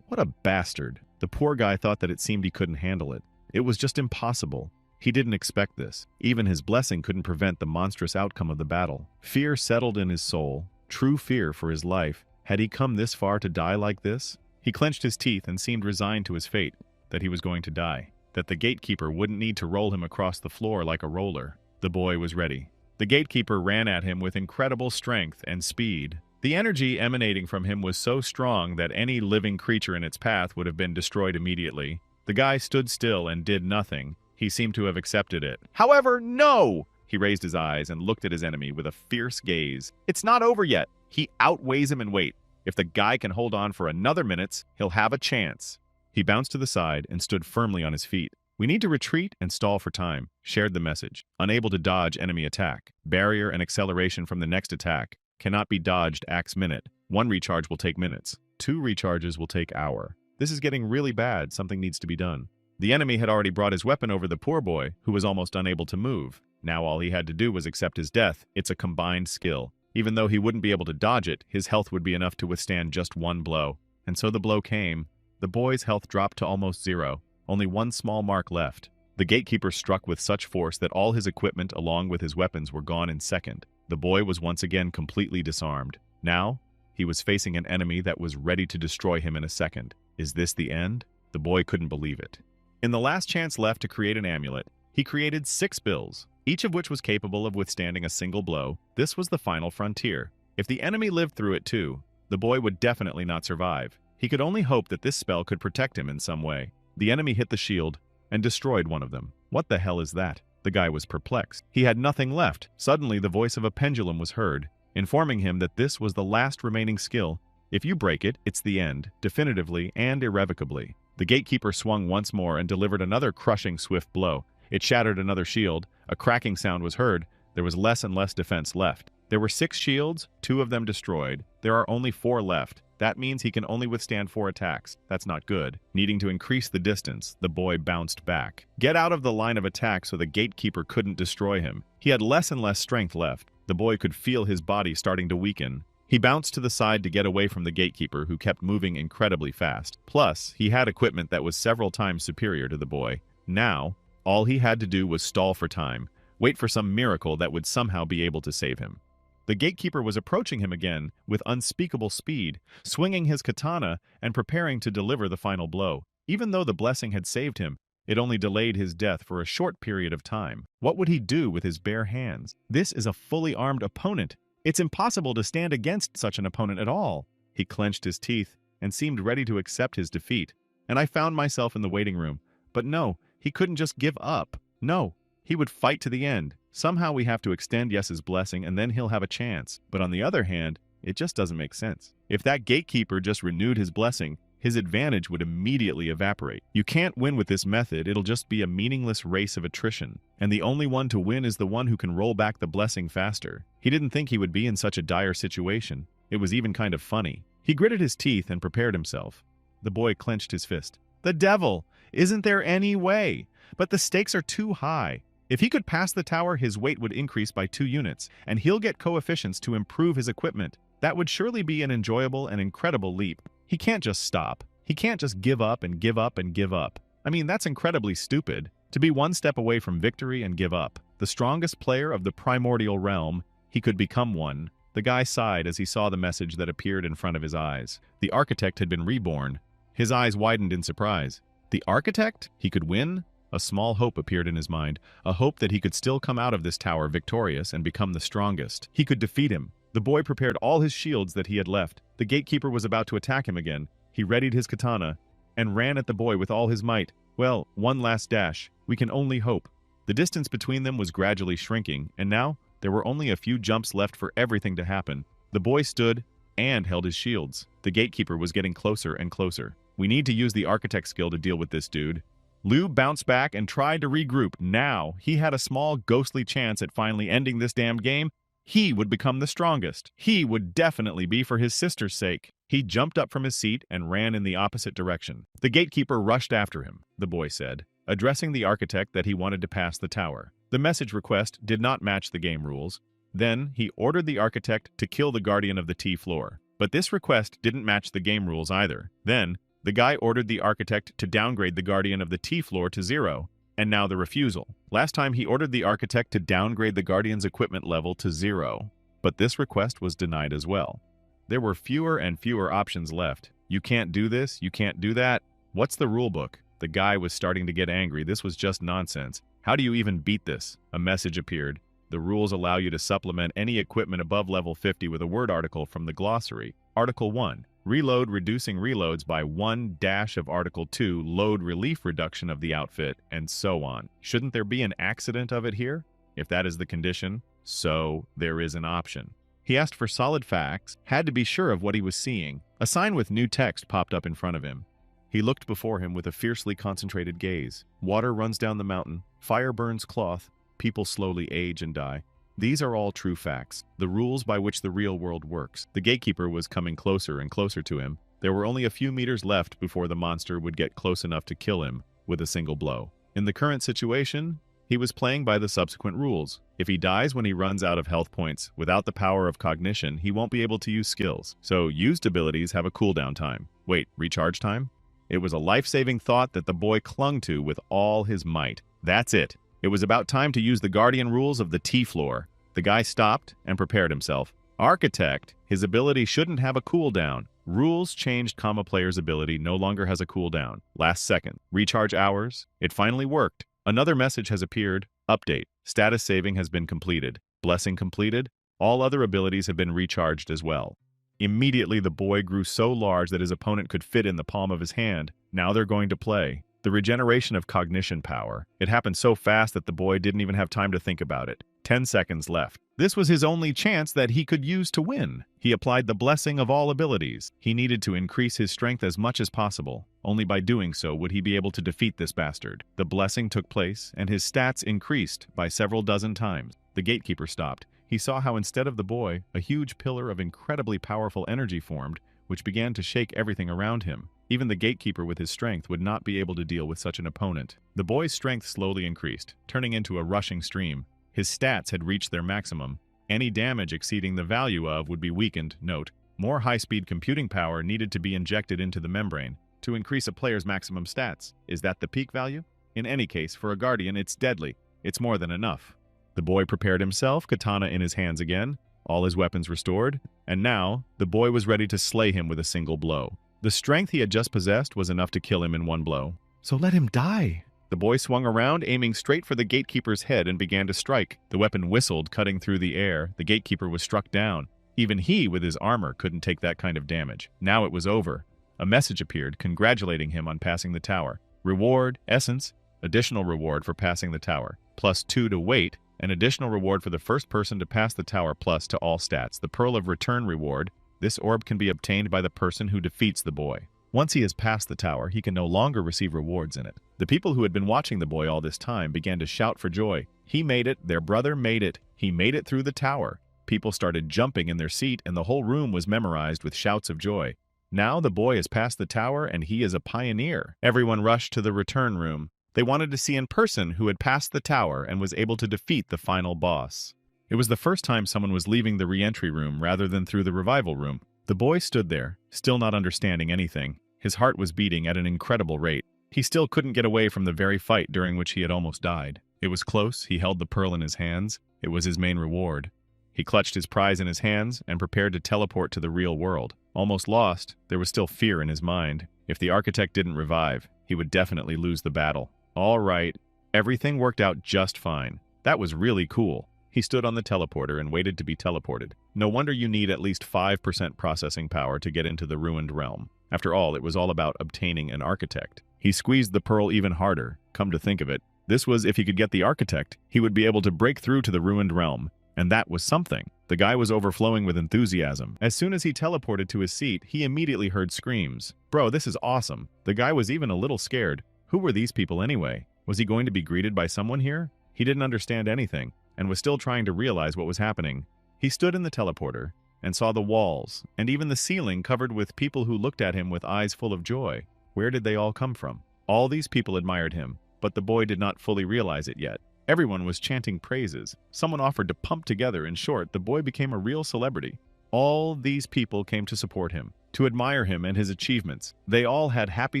What a bastard. The poor guy thought that it seemed he couldn't handle it. It was just impossible. He didn't expect this. Even his blessing couldn't prevent the monstrous outcome of the battle. Fear settled in his soul, true fear for his life. Had he come this far to die like this? He clenched his teeth and seemed resigned to his fate, that he was going to die, that the gatekeeper wouldn't need to roll him across the floor like a roller. The boy was ready. The gatekeeper ran at him with incredible strength and speed. The energy emanating from him was so strong that any living creature in its path would have been destroyed immediately. The guy stood still and did nothing. He seemed to have accepted it. However, no! He raised his eyes and looked at his enemy with a fierce gaze. It's not over yet. He outweighs him in weight. If the guy can hold on for another minute, he'll have a chance. He bounced to the side and stood firmly on his feet. We need to retreat and stall for time, shared the message. Unable to dodge enemy attack. Barrier and acceleration from the next attack. Cannot be dodged axe minute. 1 recharge will take minutes. 2 recharges will take hour. This is getting really bad. Something needs to be done. The enemy had already brought his weapon over the poor boy, who was almost unable to move. Now all he had to do was accept his death. It's a combined skill. Even though he wouldn't be able to dodge it, his health would be enough to withstand just 1 blow. And so the blow came. The boy's health dropped to almost 0. Only 1 small mark left. The gatekeeper struck with such force that all his equipment along with his weapons were gone in second. The boy was once again completely disarmed. Now, he was facing an enemy that was ready to destroy him in a second. Is this the end? The boy couldn't believe it. In the last chance left to create an amulet, he created 6 bills, each of which was capable of withstanding a single blow. This was the final frontier. If the enemy lived through it too, the boy would definitely not survive. He could only hope that this spell could protect him in some way. The enemy hit the shield and destroyed one of them. What the hell is that? The guy was perplexed. He had nothing left. Suddenly, the voice of a pendulum was heard, informing him that this was the last remaining skill. If you break it, it's the end, definitively and irrevocably. The gatekeeper swung once more and delivered another crushing swift blow. It shattered another shield. A cracking sound was heard. There was less and less defense left. There were 6 shields, 2 of them destroyed. There are only 4 left. That means he can only withstand 4 attacks. That's not good. Needing to increase the distance, the boy bounced back. Get out of the line of attack so the gatekeeper couldn't destroy him. He had less and less strength left. The boy could feel his body starting to weaken. He bounced to the side to get away from the gatekeeper, who kept moving incredibly fast. Plus, he had equipment that was several times superior to the boy. Now, all he had to do was stall for time, wait for some miracle that would somehow be able to save him. The gatekeeper was approaching him again with unspeakable speed, swinging his katana and preparing to deliver the final blow. Even though the blessing had saved him, it only delayed his death for a short period of time. What would he do with his bare hands? This is a fully armed opponent. It's impossible to stand against such an opponent at all. He clenched his teeth and seemed ready to accept his defeat. And I found myself in the waiting room. But no, he couldn't just give up. No, he would fight to the end. Somehow we have to extend Yes's blessing and then he'll have a chance. But on the other hand, it just doesn't make sense. If that gatekeeper just renewed his blessing, his advantage would immediately evaporate. You can't win with this method. It'll just be a meaningless race of attrition. And the only one to win is the one who can roll back the blessing faster. He didn't think he would be in such a dire situation. It was even kind of funny. He gritted his teeth and prepared himself. The boy clenched his fist. The devil! Isn't there any way? But the stakes are too high. If he could pass the tower, his weight would increase by 2 units, and he'll get coefficients to improve his equipment. That would surely be an enjoyable and incredible leap. He can't just stop. He can't just give up and give up and give up. I mean, that's incredibly stupid. To be 1 step away from victory and give up. The strongest player of the primordial realm, he could become one. The guy sighed as he saw the message that appeared in front of his eyes. The architect had been reborn. His eyes widened in surprise. The architect? He could win? A small hope appeared in his mind, a hope that he could still come out of this tower victorious and become the strongest. He could defeat him. The boy prepared all his shields that he had left. The gatekeeper was about to attack him again. He readied his katana and ran at the boy with all his might. Well, one last dash. We can only hope. The distance between them was gradually shrinking, and now there were only a few jumps left for everything to happen. The boy stood and held his shields. The gatekeeper was getting closer and closer. We need to use the architect skill to deal with this dude. Liu bounced back and tried to regroup. Now, he had a small, ghostly chance at finally ending this damned game. He would become the strongest. He would definitely be for his sister's sake. He jumped up from his seat and ran in the opposite direction. The gatekeeper rushed after him, the boy said, addressing the architect that he wanted to pass the tower. The message request did not match the game rules. Then, he ordered the architect to kill the guardian of the T floor. But this request didn't match the game rules either. Then, the guy ordered the architect to downgrade the guardian of the T floor to 0. And now the refusal. Last time he ordered the architect to downgrade the guardian's equipment level to 0. But this request was denied as well. There were fewer and fewer options left. You can't do this, you can't do that. What's the rulebook? The guy was starting to get angry. This was just nonsense. How do you even beat this? A message appeared. The rules allow you to supplement any equipment above level 50 with a word article from the glossary. Article 1. Reload reducing reloads by 1 dash of Article 2, load relief reduction of the outfit, and so on. Shouldn't there be an accident of it here? If that is the condition, so there is an option. He asked for solid facts, had to be sure of what he was seeing. A sign with new text popped up in front of him. He looked before him with a fiercely concentrated gaze. Water runs down the mountain, fire burns cloth, people slowly age and die. These are all true facts, the rules by which the real world works. The gatekeeper was coming closer and closer to him. There were only a few meters left before the monster would get close enough to kill him with a single blow. In the current situation, he was playing by the subsequent rules. If he dies when he runs out of health points, without the power of cognition, he won't be able to use skills. So used abilities have a cooldown time. Wait, recharge time? It was a life-saving thought that the boy clung to with all his might. That's it. It was about time to use the guardian rules of the T floor. The guy stopped and prepared himself. Architect, his ability shouldn't have a cooldown. Rules changed, player's ability no longer has a cooldown. Last second. Recharge hours. It finally worked. Another message has appeared. Update. Status saving has been completed. Blessing completed. All other abilities have been recharged as well. Immediately the boy grew so large that his opponent could fit in the palm of his hand. Now they're going to play. The regeneration of cognition power. It happened so fast that the boy didn't even have time to think about it. 10 seconds left. This was his only chance that he could use to win. He applied the blessing of all abilities. He needed to increase his strength as much as possible. Only by doing so would he be able to defeat this bastard. The blessing took place, and his stats increased by several dozen times. The gatekeeper stopped. He saw how instead of the boy, a huge pillar of incredibly powerful energy formed, which began to shake everything around him. Even the gatekeeper with his strength would not be able to deal with such an opponent. The boy's strength slowly increased, turning into a rushing stream. His stats had reached their maximum. Any damage exceeding the value of would be weakened. Note, more high-speed computing power needed to be injected into the membrane to increase a player's maximum stats. Is that the peak value? In any case, for a guardian, it's deadly. It's more than enough. The boy prepared himself, katana in his hands again, all his weapons restored, and now the boy was ready to slay him with a single blow. The strength he had just possessed was enough to kill him in one blow. So let him die. The boy swung around, aiming straight for the gatekeeper's head, and began to strike. The weapon whistled, cutting through the air. The gatekeeper was struck down. Even he, with his armor, couldn't take that kind of damage. Now it was over. A message appeared, congratulating him on passing the tower. Reward, essence, additional reward for passing the tower. +2 to weight, an additional reward for the first person to pass the tower plus to all stats. The Pearl of Return reward. This orb can be obtained by the person who defeats the boy. Once he has passed the tower, he can no longer receive rewards in it. The people who had been watching the boy all this time began to shout for joy. He made it, their brother made it, he made it through the tower. People started jumping in their seat and the whole room was memorized with shouts of joy. Now the boy has passed the tower and he is a pioneer. Everyone rushed to the return room. They wanted to see in person who had passed the tower and was able to defeat the final boss. It was the first time someone was leaving the re-entry room rather than through the revival room. The boy stood there, still not understanding anything. His heart was beating at an incredible rate. He still couldn't get away from the very fight during which he had almost died. It was close, he held the pearl in his hands. It was his main reward. He clutched his prize in his hands and prepared to teleport to the real world. Almost lost, there was still fear in his mind. If the architect didn't revive, he would definitely lose the battle. All right, everything worked out just fine. That was really cool. He stood on the teleporter and waited to be teleported. No wonder you need at least 5% processing power to get into the ruined realm. After all, it was all about obtaining an architect. He squeezed the pearl even harder. Come to think of it, this was if he could get the architect, he would be able to break through to the ruined realm. And that was something. The guy was overflowing with enthusiasm. As soon as he teleported to his seat, he immediately heard screams. Bro, this is awesome. The guy was even a little scared. Who were these people anyway? Was he going to be greeted by someone here? He didn't understand anything, and was still trying to realize what was happening. He stood in the teleporter, and saw the walls, and even the ceiling covered with people who looked at him with eyes full of joy. Where did they all come from? All these people admired him, but the boy did not fully realize it yet. Everyone was chanting praises. Someone offered to pump together. In short, the boy became a real celebrity. All these people came to support him, to admire him and his achievements. They all had happy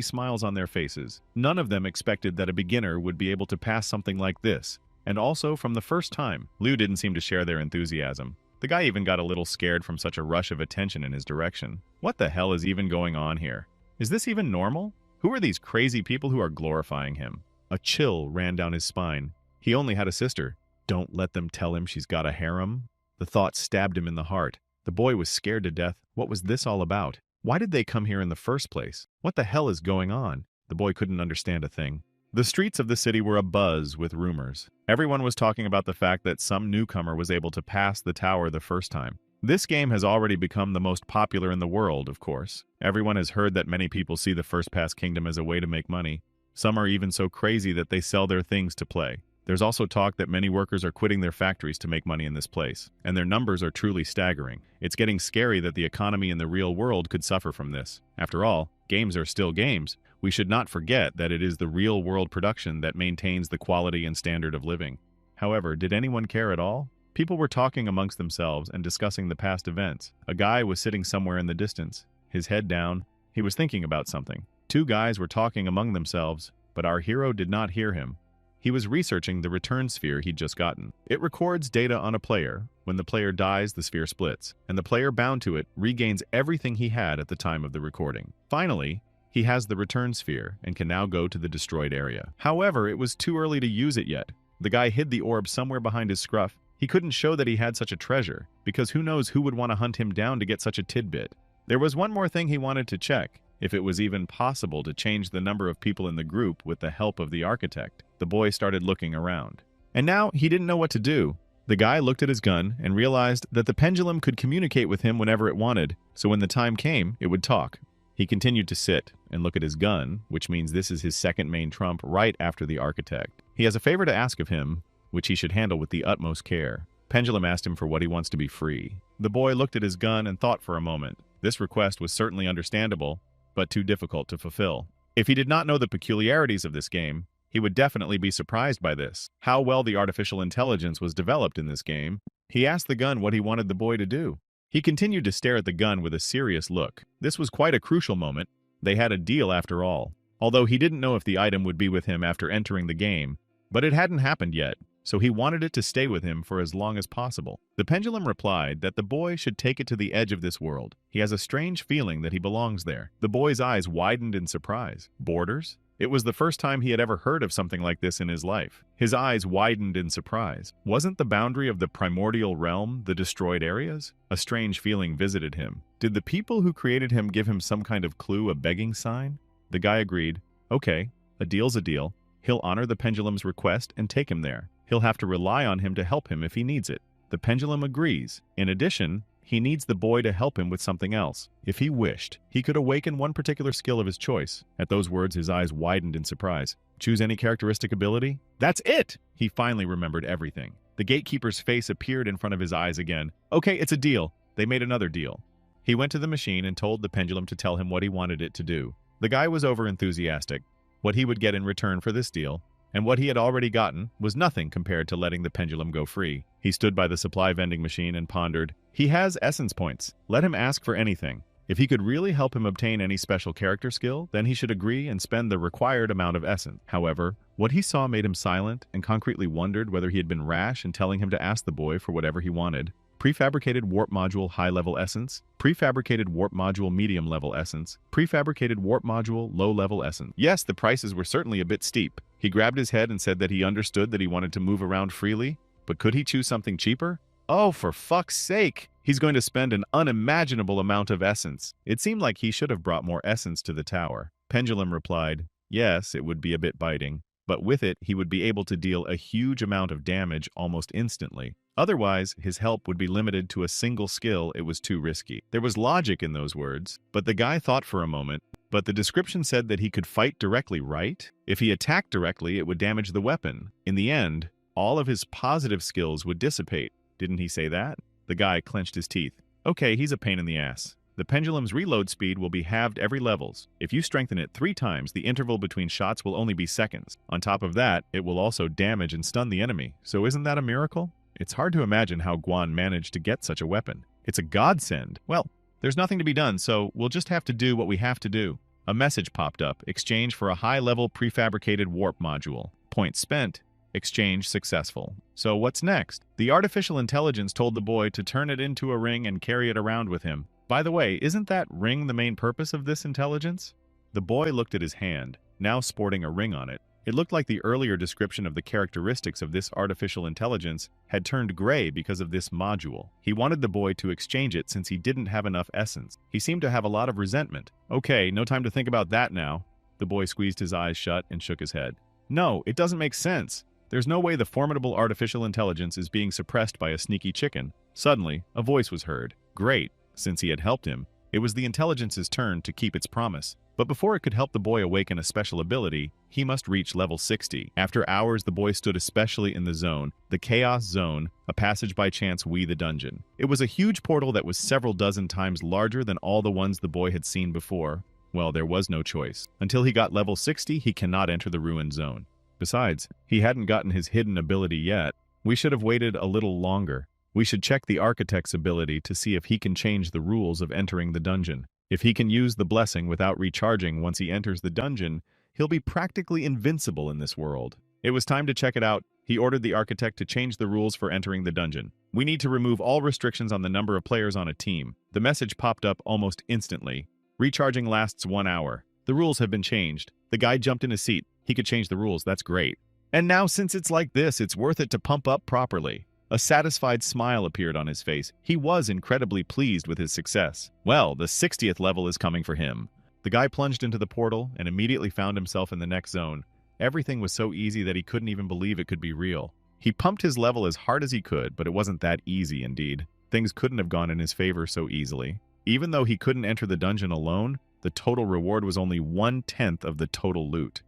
smiles on their faces. None of them expected that a beginner would be able to pass something like this. And also, from the first time, Liu didn't seem to share their enthusiasm. The guy even got a little scared from such a rush of attention in his direction. What the hell is even going on here? Is this even normal? Who are these crazy people who are glorifying him? A chill ran down his spine. He only had a sister. Don't let them tell him she's got a harem. The thought stabbed him in the heart. The boy was scared to death. What was this all about? Why did they come here in the first place? What the hell is going on? The boy couldn't understand a thing. The streets of the city were abuzz with rumors. Everyone was talking about the fact that some newcomer was able to pass the tower the first time. This game has already become the most popular in the world, of course. Everyone has heard that many people see the First Pass Kingdom as a way to make money. Some are even so crazy that they sell their things to play. There's also talk that many workers are quitting their factories to make money in this place, and their numbers are truly staggering. It's getting scary that the economy in the real world could suffer from this. After all, games are still games. We should not forget that it is the real-world production that maintains the quality and standard of living. However, did anyone care at all? People were talking amongst themselves and discussing the past events. A guy was sitting somewhere in the distance, his head down. He was thinking about something. Two guys were talking among themselves, but our hero did not hear him. He was researching the return sphere he'd just gotten. It records data on a player. When the player dies, the sphere splits, and the player bound to it regains everything he had at the time of the recording. Finally, he has the return sphere and can now go to the destroyed area. However, it was too early to use it yet. The guy hid the orb somewhere behind his scruff. He couldn't show that he had such a treasure, because who knows who would want to hunt him down to get such a tidbit. There was one more thing he wanted to check. If it was even possible to change the number of people in the group with the help of the architect. The boy started looking around. And now he didn't know what to do. The guy looked at his gun and realized that the pendulum could communicate with him whenever it wanted, so when the time came, it would talk. He continued to sit and look at his gun, which means this is his second main trump right after the architect. He has a favor to ask of him, which he should handle with the utmost care. Pendulum asked him for what he wants to be free. The boy looked at his gun and thought for a moment. This request was certainly understandable, but too difficult to fulfill. If he did not know the peculiarities of this game, he would definitely be surprised by this. How well the artificial intelligence was developed in this game. He asked the gun what he wanted the boy to do. He continued to stare at the gun with a serious look. This was quite a crucial moment. They had a deal after all. Although he didn't know if the item would be with him after entering the game, but it hadn't happened yet, so he wanted it to stay with him for as long as possible. The pendulum replied that the boy should take it to the edge of this world. He has a strange feeling that he belongs there. The boy's eyes widened in surprise. Borders? It was the first time he had ever heard of something like this in his life. His eyes widened in surprise. Wasn't the boundary of the primordial realm the destroyed areas? A strange feeling visited him. Did the people who created him give him some kind of clue, a begging sign? The guy agreed. Okay, a deal's a deal. He'll honor the pendulum's request and take him there. He'll have to rely on him to help him if he needs it. The pendulum agrees. In addition, he needs the boy to help him with something else. If he wished, he could awaken one particular skill of his choice. At those words, his eyes widened in surprise. Choose any characteristic ability? That's it! He finally remembered everything. The gatekeeper's face appeared in front of his eyes again. Okay, it's a deal. They made another deal. He went to the machine and told the pendulum to tell him what he wanted it to do. The guy was over-enthusiastic. What he would get in return for this deal, and what he had already gotten, was nothing compared to letting the pendulum go free. He stood by the supply vending machine and pondered. He has essence points. Let him ask for anything. If he could really help him obtain any special character skill, then he should agree and spend the required amount of essence. However, what he saw made him silent and concretely wondered whether he had been rash in telling him to ask the boy for whatever he wanted. prefabricated warp module high-level essence, prefabricated warp module medium-level essence, prefabricated warp module low-level essence. Yes, the prices were certainly a bit steep. He grabbed his head and said that he understood that he wanted to move around freely, but could he choose something cheaper? Oh, for fuck's sake! He's going to spend an unimaginable amount of essence. It seemed like he should have brought more essence to the tower. Pendulum replied, yes, it would be a bit biting, but with it, he would be able to deal a huge amount of damage almost instantly. Otherwise, his help would be limited to a single skill. It was too risky. There was logic in those words, but the guy thought for a moment. But the description said that he could fight directly, right? If he attacked directly, it would damage the weapon. In the end, all of his positive skills would dissipate. Didn't he say that? The guy clenched his teeth. Okay, he's a pain in the ass. The pendulum's reload speed will be halved every levels. If you strengthen it 3 times, the interval between shots will only be seconds. On top of that, it will also damage and stun the enemy. So isn't that a miracle? It's hard to imagine how Guan managed to get such a weapon. It's a godsend. Well, there's nothing to be done, so we'll just have to do what we have to do. A message popped up. Exchange for a high-level prefabricated warp module. Points spent. Exchange successful. So what's next? The artificial intelligence told the boy to turn it into a ring and carry it around with him. By the way, isn't that ring the main purpose of this intelligence? The boy looked at his hand, now sporting a ring on it. It looked like the earlier description of the characteristics of this artificial intelligence had turned gray because of this module. He wanted the boy to exchange it since he didn't have enough essence. He seemed to have a lot of resentment. Okay, no time to think about that now. The boy squeezed his eyes shut and shook his head. No, it doesn't make sense. There's no way the formidable artificial intelligence is being suppressed by a sneaky chicken. Suddenly, a voice was heard. Great. Since he had helped him, it was the intelligence's turn to keep its promise. But before it could help the boy awaken a special ability, he must reach level 60. After hours, the boy stood especially in the zone, the Chaos Zone, a passage by chance the dungeon. It was a huge portal that was several dozen times larger than all the ones the boy had seen before. Well, there was no choice. Until he got level 60, he cannot enter the ruined zone. Besides, he hadn't gotten his hidden ability yet. We should have waited a little longer. We should check the architect's ability to see if he can change the rules of entering the dungeon. If he can use the blessing without recharging once he enters the dungeon, he'll be practically invincible in this world. It was time to check it out. He ordered the architect to change the rules for entering the dungeon. We need to remove all restrictions on the number of players on a team. The message popped up almost instantly. Recharging lasts 1 hour. The rules have been changed. The guy jumped in his seat. He could change the rules, that's great. And now since it's like this, it's worth it to pump up properly. A satisfied smile appeared on his face. He was incredibly pleased with his success. Well, the 60th level is coming for him. The guy plunged into the portal and immediately found himself in the next zone. Everything was so easy that he couldn't even believe it could be real. He pumped his level as hard as he could, but it wasn't that easy indeed. Things couldn't have gone in his favor so easily. Even though he couldn't enter the dungeon alone, the total reward was only 1/10 of the total loot.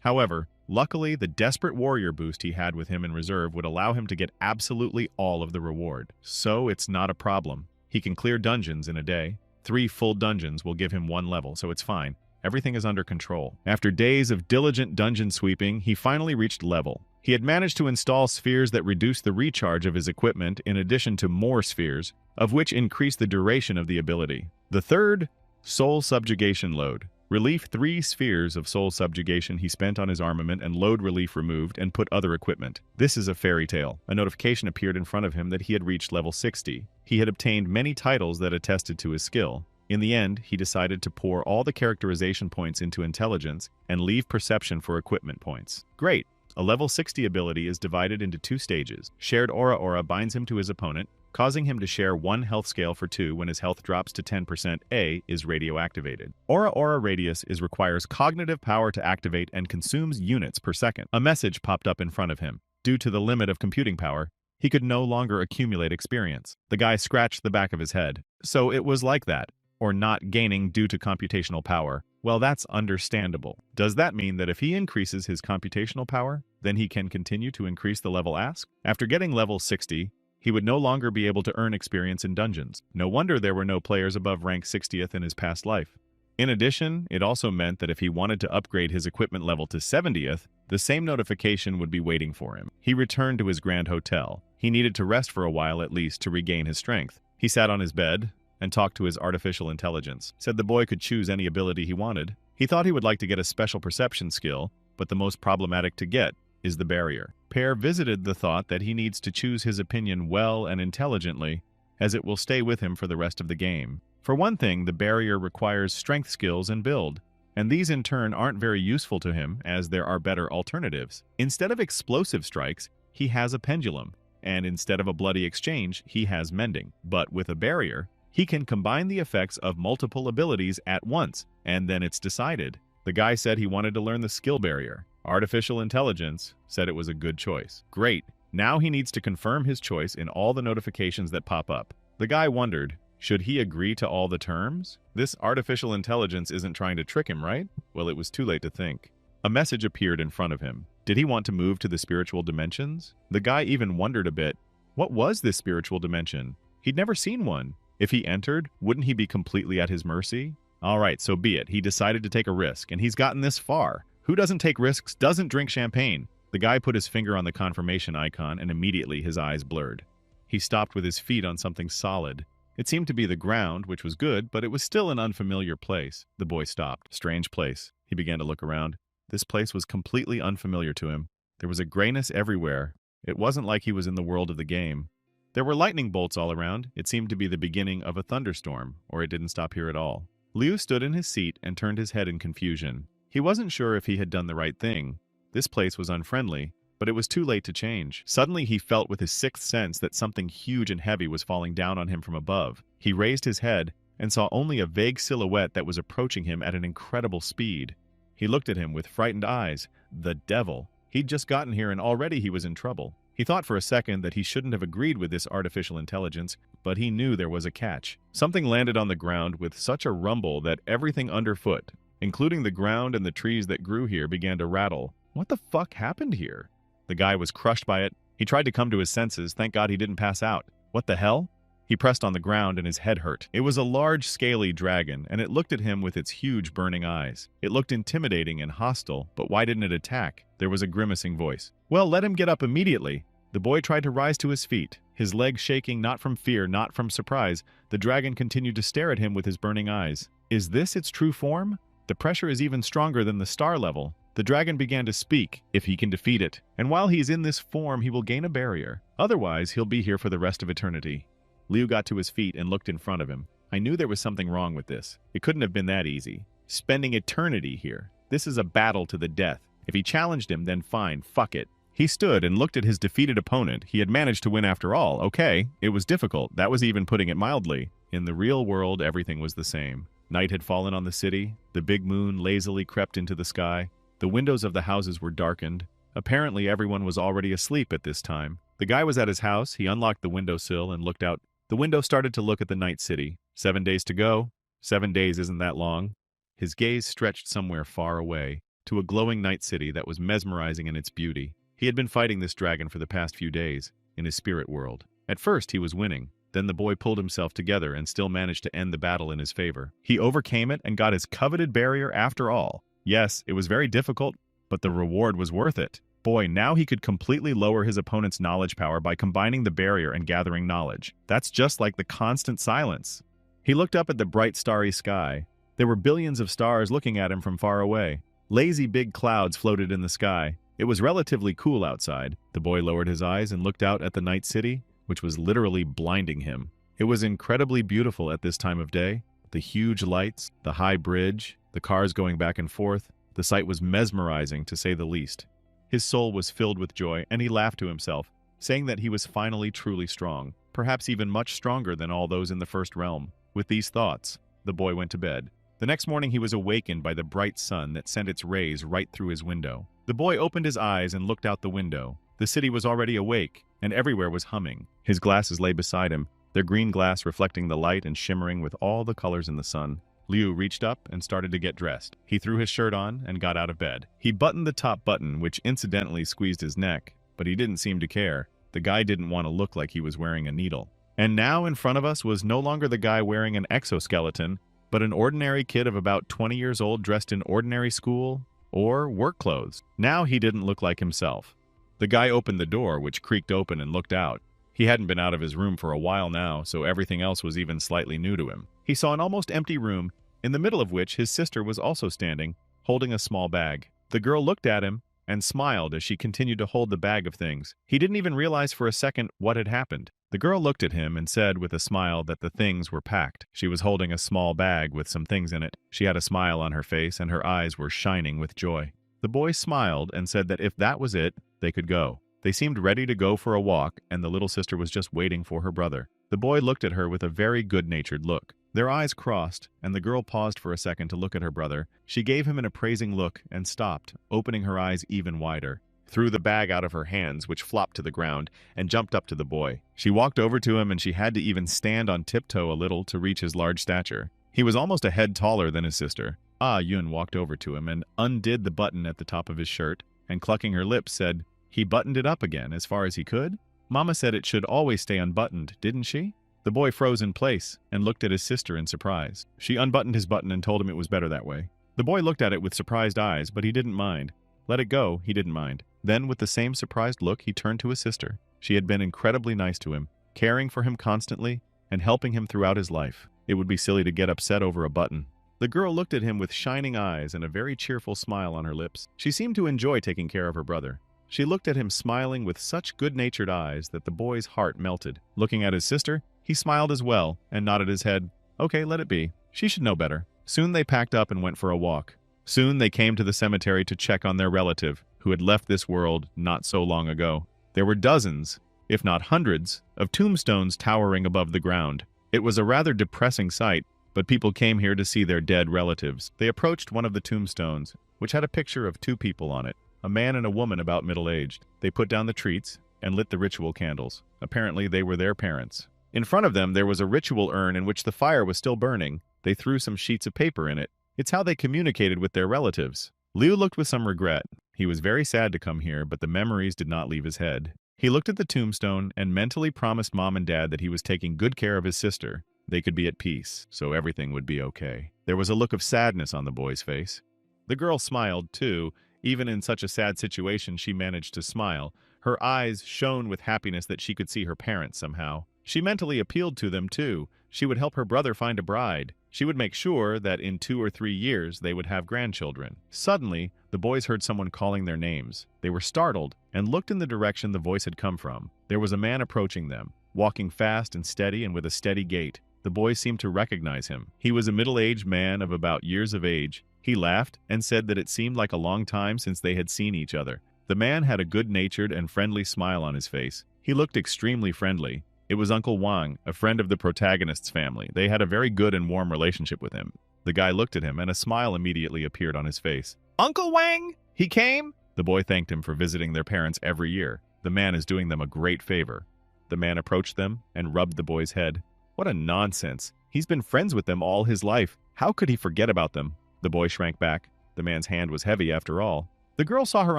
However, luckily, the desperate warrior boost he had with him in reserve would allow him to get absolutely all of the reward. So it's not a problem. He can clear dungeons in a day. 3 full dungeons will give him 1 level, so it's fine. Everything is under control. After days of diligent dungeon sweeping, he finally reached level. He had managed to install spheres that reduced the recharge of his equipment in addition to more spheres, of which increased the duration of the ability. The third, Soul Subjugation Load. Relief 3 spheres of soul subjugation he spent on his armament and load relief removed and put other equipment. This is a fairy tale. A notification appeared in front of him that he had reached level 60. He had obtained many titles that attested to his skill. In the end, he decided to pour all the characterization points into intelligence and leave perception for equipment points. Great! A level 60 ability is divided into 2 stages. Shared Aura binds him to his opponent, causing him to share 1 health scale for 2 when his health drops to 10%. A is radio-activated. Aura Radius requires cognitive power to activate and consumes units per second. A message popped up in front of him. Due to the limit of computing power, he could no longer accumulate experience. The guy scratched the back of his head. So it was like that, or not gaining due to computational power. Well, that's understandable. Does that mean that if he increases his computational power, then he can continue to increase the level asked? After getting level 60, he would no longer be able to earn experience in dungeons. No wonder there were no players above rank 60th in his past life. In addition, it also meant that if he wanted to upgrade his equipment level to 70th, the same notification would be waiting for him. He returned to his grand hotel. He needed to rest for a while at least to regain his strength. He sat on his bed and talked to his artificial intelligence. Said the boy could choose any ability he wanted. He thought he would like to get a special perception skill, but the most problematic to get is the barrier. Pear visited the thought that he needs to choose his opinion well and intelligently, as it will stay with him for the rest of the game. For one thing, the barrier requires strength skills and build, and these in turn aren't very useful to him as there are better alternatives. Instead of explosive strikes, he has a pendulum, and instead of a bloody exchange, he has mending. But with a barrier, he can combine the effects of multiple abilities at once, and then it's decided. The guy said he wanted to learn the skill barrier. Artificial intelligence said it was a good choice. Great. Now he needs to confirm his choice in all the notifications that pop up. The guy wondered, should he agree to all the terms? This artificial intelligence isn't trying to trick him, right? Well, it was too late to think. A message appeared in front of him. Did he want to move to the spiritual dimensions? The guy even wondered a bit. What was this spiritual dimension? He'd never seen one. If he entered, wouldn't he be completely at his mercy? All right, so be it. He decided to take a risk, and he's gotten this far. Who doesn't take risks doesn't drink champagne. The guy put his finger on the confirmation icon, and immediately his eyes blurred. He stopped with his feet on something solid. It seemed to be the ground, which was good, but it was still an unfamiliar place. The boy stopped. Strange place. He began to look around. This place was completely unfamiliar to him. There was a grayness everywhere. It wasn't like he was in the world of the game. There were lightning bolts all around. It seemed to be the beginning of a thunderstorm, or it didn't stop here at all. Liu stood in his seat and turned his head in confusion. He wasn't sure if he had done the right thing. This place was unfriendly, but it was too late to change. Suddenly he felt with his sixth sense that something huge and heavy was falling down on him from above. He raised his head and saw only a vague silhouette that was approaching him at an incredible speed. He looked at him with frightened eyes. The devil. He'd just gotten here and already he was in trouble. He thought for a second that he shouldn't have agreed with this artificial intelligence, but he knew there was a catch. Something landed on the ground with such a rumble that everything underfoot, including the ground and the trees that grew here, began to rattle. What the fuck happened here? The guy was crushed by it. He tried to come to his senses. Thank God he didn't pass out. What the hell? He pressed on the ground and his head hurt. It was a large, scaly dragon, and it looked at him with its huge, burning eyes. It looked intimidating and hostile, but why didn't it attack? There was a grimacing voice. Well, let him get up immediately. The boy tried to rise to his feet. His legs shaking not from fear, not from surprise, the dragon continued to stare at him with his burning eyes. Is this its true form? The pressure is even stronger than the star level. The dragon began to speak, if he can defeat it. And while he's in this form, he will gain a barrier. Otherwise, he'll be here for the rest of eternity. Liu got to his feet and looked in front of him. I knew there was something wrong with this. It couldn't have been that easy. Spending eternity here. This is a battle to the death. If he challenged him, then fine, fuck it. He stood and looked at his defeated opponent. He had managed to win after all. Okay, it was difficult. That was even putting it mildly. In the real world, everything was the same. Night had fallen on the city. The big moon lazily crept into the sky. The windows of the houses were darkened. Apparently, everyone was already asleep at this time. The guy was at his house. He unlocked the windowsill and looked out. The window started to look at the night city. 7 days to go. 7 days isn't that long. His gaze stretched somewhere far away, to a glowing night city that was mesmerizing in its beauty. He had been fighting this dragon for the past few days, in his spirit world. At first, he was winning. Then the boy pulled himself together and still managed to end the battle in his favor. He overcame it and got his coveted barrier after all. Yes, it was very difficult, but the reward was worth it. Boy, now he could completely lower his opponent's knowledge power by combining the barrier and gathering knowledge. That's just like the constant silence. He looked up at the bright starry sky. There were billions of stars looking at him from far away. Lazy big clouds floated in the sky. It was relatively cool outside. The boy lowered his eyes and looked out at the night city, which was literally blinding him. It was incredibly beautiful at this time of day. The huge lights, the high bridge, the cars going back and forth. The sight was mesmerizing, to say the least. His soul was filled with joy, and he laughed to himself, saying that he was finally truly strong, perhaps even much stronger than all those in the first realm. With these thoughts, the boy went to bed. The next morning he was awakened by the bright sun that sent its rays right through his window. The boy opened his eyes and looked out the window. The city was already awake, and everywhere was humming. His glasses lay beside him, their green glass reflecting the light and shimmering with all the colors in the sun. Liu reached up and started to get dressed. He threw his shirt on and got out of bed. He buttoned the top button, which incidentally squeezed his neck, but he didn't seem to care. The guy didn't want to look like he was wearing a needle. And now in front of us was no longer the guy wearing an exoskeleton, but an ordinary kid of about 20 years old dressed in ordinary school or work clothes. Now he didn't look like himself. The guy opened the door, which creaked open, and looked out. He hadn't been out of his room for a while now, so everything else was even slightly new to him. He saw an almost empty room, in the middle of which his sister was also standing, holding a small bag. The girl looked at him and smiled as she continued to hold the bag of things. He didn't even realize for a second what had happened. The girl looked at him and said with a smile that the things were packed. She was holding a small bag with some things in it. She had a smile on her face and her eyes were shining with joy. The boy smiled and said that if that was it, they could go. They seemed ready to go for a walk, and the little sister was just waiting for her brother. The boy looked at her with a very good-natured look. Their eyes crossed, and the girl paused for a second to look at her brother. She gave him an appraising look and stopped, opening her eyes even wider. Threw the bag out of her hands, which flopped to the ground, and jumped up to the boy. She walked over to him, and she had to even stand on tiptoe a little to reach his large stature. He was almost a head taller than his sister. Ah Yun walked over to him and undid the button at the top of his shirt, and clucking her lips said, "He buttoned it up again as far as he could? Mama said it should always stay unbuttoned, didn't she?" The boy froze in place and looked at his sister in surprise. She unbuttoned his button and told him it was better that way. The boy looked at it with surprised eyes, but he didn't mind. Let it go, he didn't mind. Then, with the same surprised look, he turned to his sister. She had been incredibly nice to him, caring for him constantly and helping him throughout his life. It would be silly to get upset over a button. The girl looked at him with shining eyes and a very cheerful smile on her lips. She seemed to enjoy taking care of her brother. She looked at him smiling with such good-natured eyes that the boy's heart melted. Looking at his sister, he smiled as well and nodded his head. Okay, let it be. She should know better. Soon they packed up and went for a walk. Soon they came to the cemetery to check on their relative, who had left this world not so long ago. There were dozens, if not hundreds, of tombstones towering above the ground. It was a rather depressing sight, but people came here to see their dead relatives. They approached one of the tombstones, which had a picture of two people on it, a man and a woman about middle-aged. They put down the treats and lit the ritual candles. Apparently, they were their parents. In front of them, there was a ritual urn in which the fire was still burning. They threw some sheets of paper in it. It's how they communicated with their relatives. Liu looked with some regret. He was very sad to come here, but the memories did not leave his head. He looked at the tombstone and mentally promised Mom and Dad that he was taking good care of his sister. They could be at peace, so everything would be okay. There was a look of sadness on the boy's face. The girl smiled, too. Even in such a sad situation, she managed to smile. Her eyes shone with happiness that she could see her parents somehow. She mentally appealed to them, too. She would help her brother find a bride. She would make sure that in 2 or 3 years they would have grandchildren. Suddenly, the boys heard someone calling their names. They were startled and looked in the direction the voice had come from. There was a man approaching them, walking fast and steady and with a steady gait. The boys seemed to recognize him. He was a middle-aged man of about years of age. He laughed and said that it seemed like a long time since they had seen each other. The man had a good-natured and friendly smile on his face. He looked extremely friendly. It was Uncle Wang, a friend of the protagonist's family. They had a very good and warm relationship with him. The guy looked at him, and a smile immediately appeared on his face. "Uncle Wang! He came?" The boy thanked him for visiting their parents every year. The man is doing them a great favor. The man approached them and rubbed the boy's head. What a nonsense. He's been friends with them all his life. How could he forget about them? The boy shrank back. The man's hand was heavy after all. The girl saw her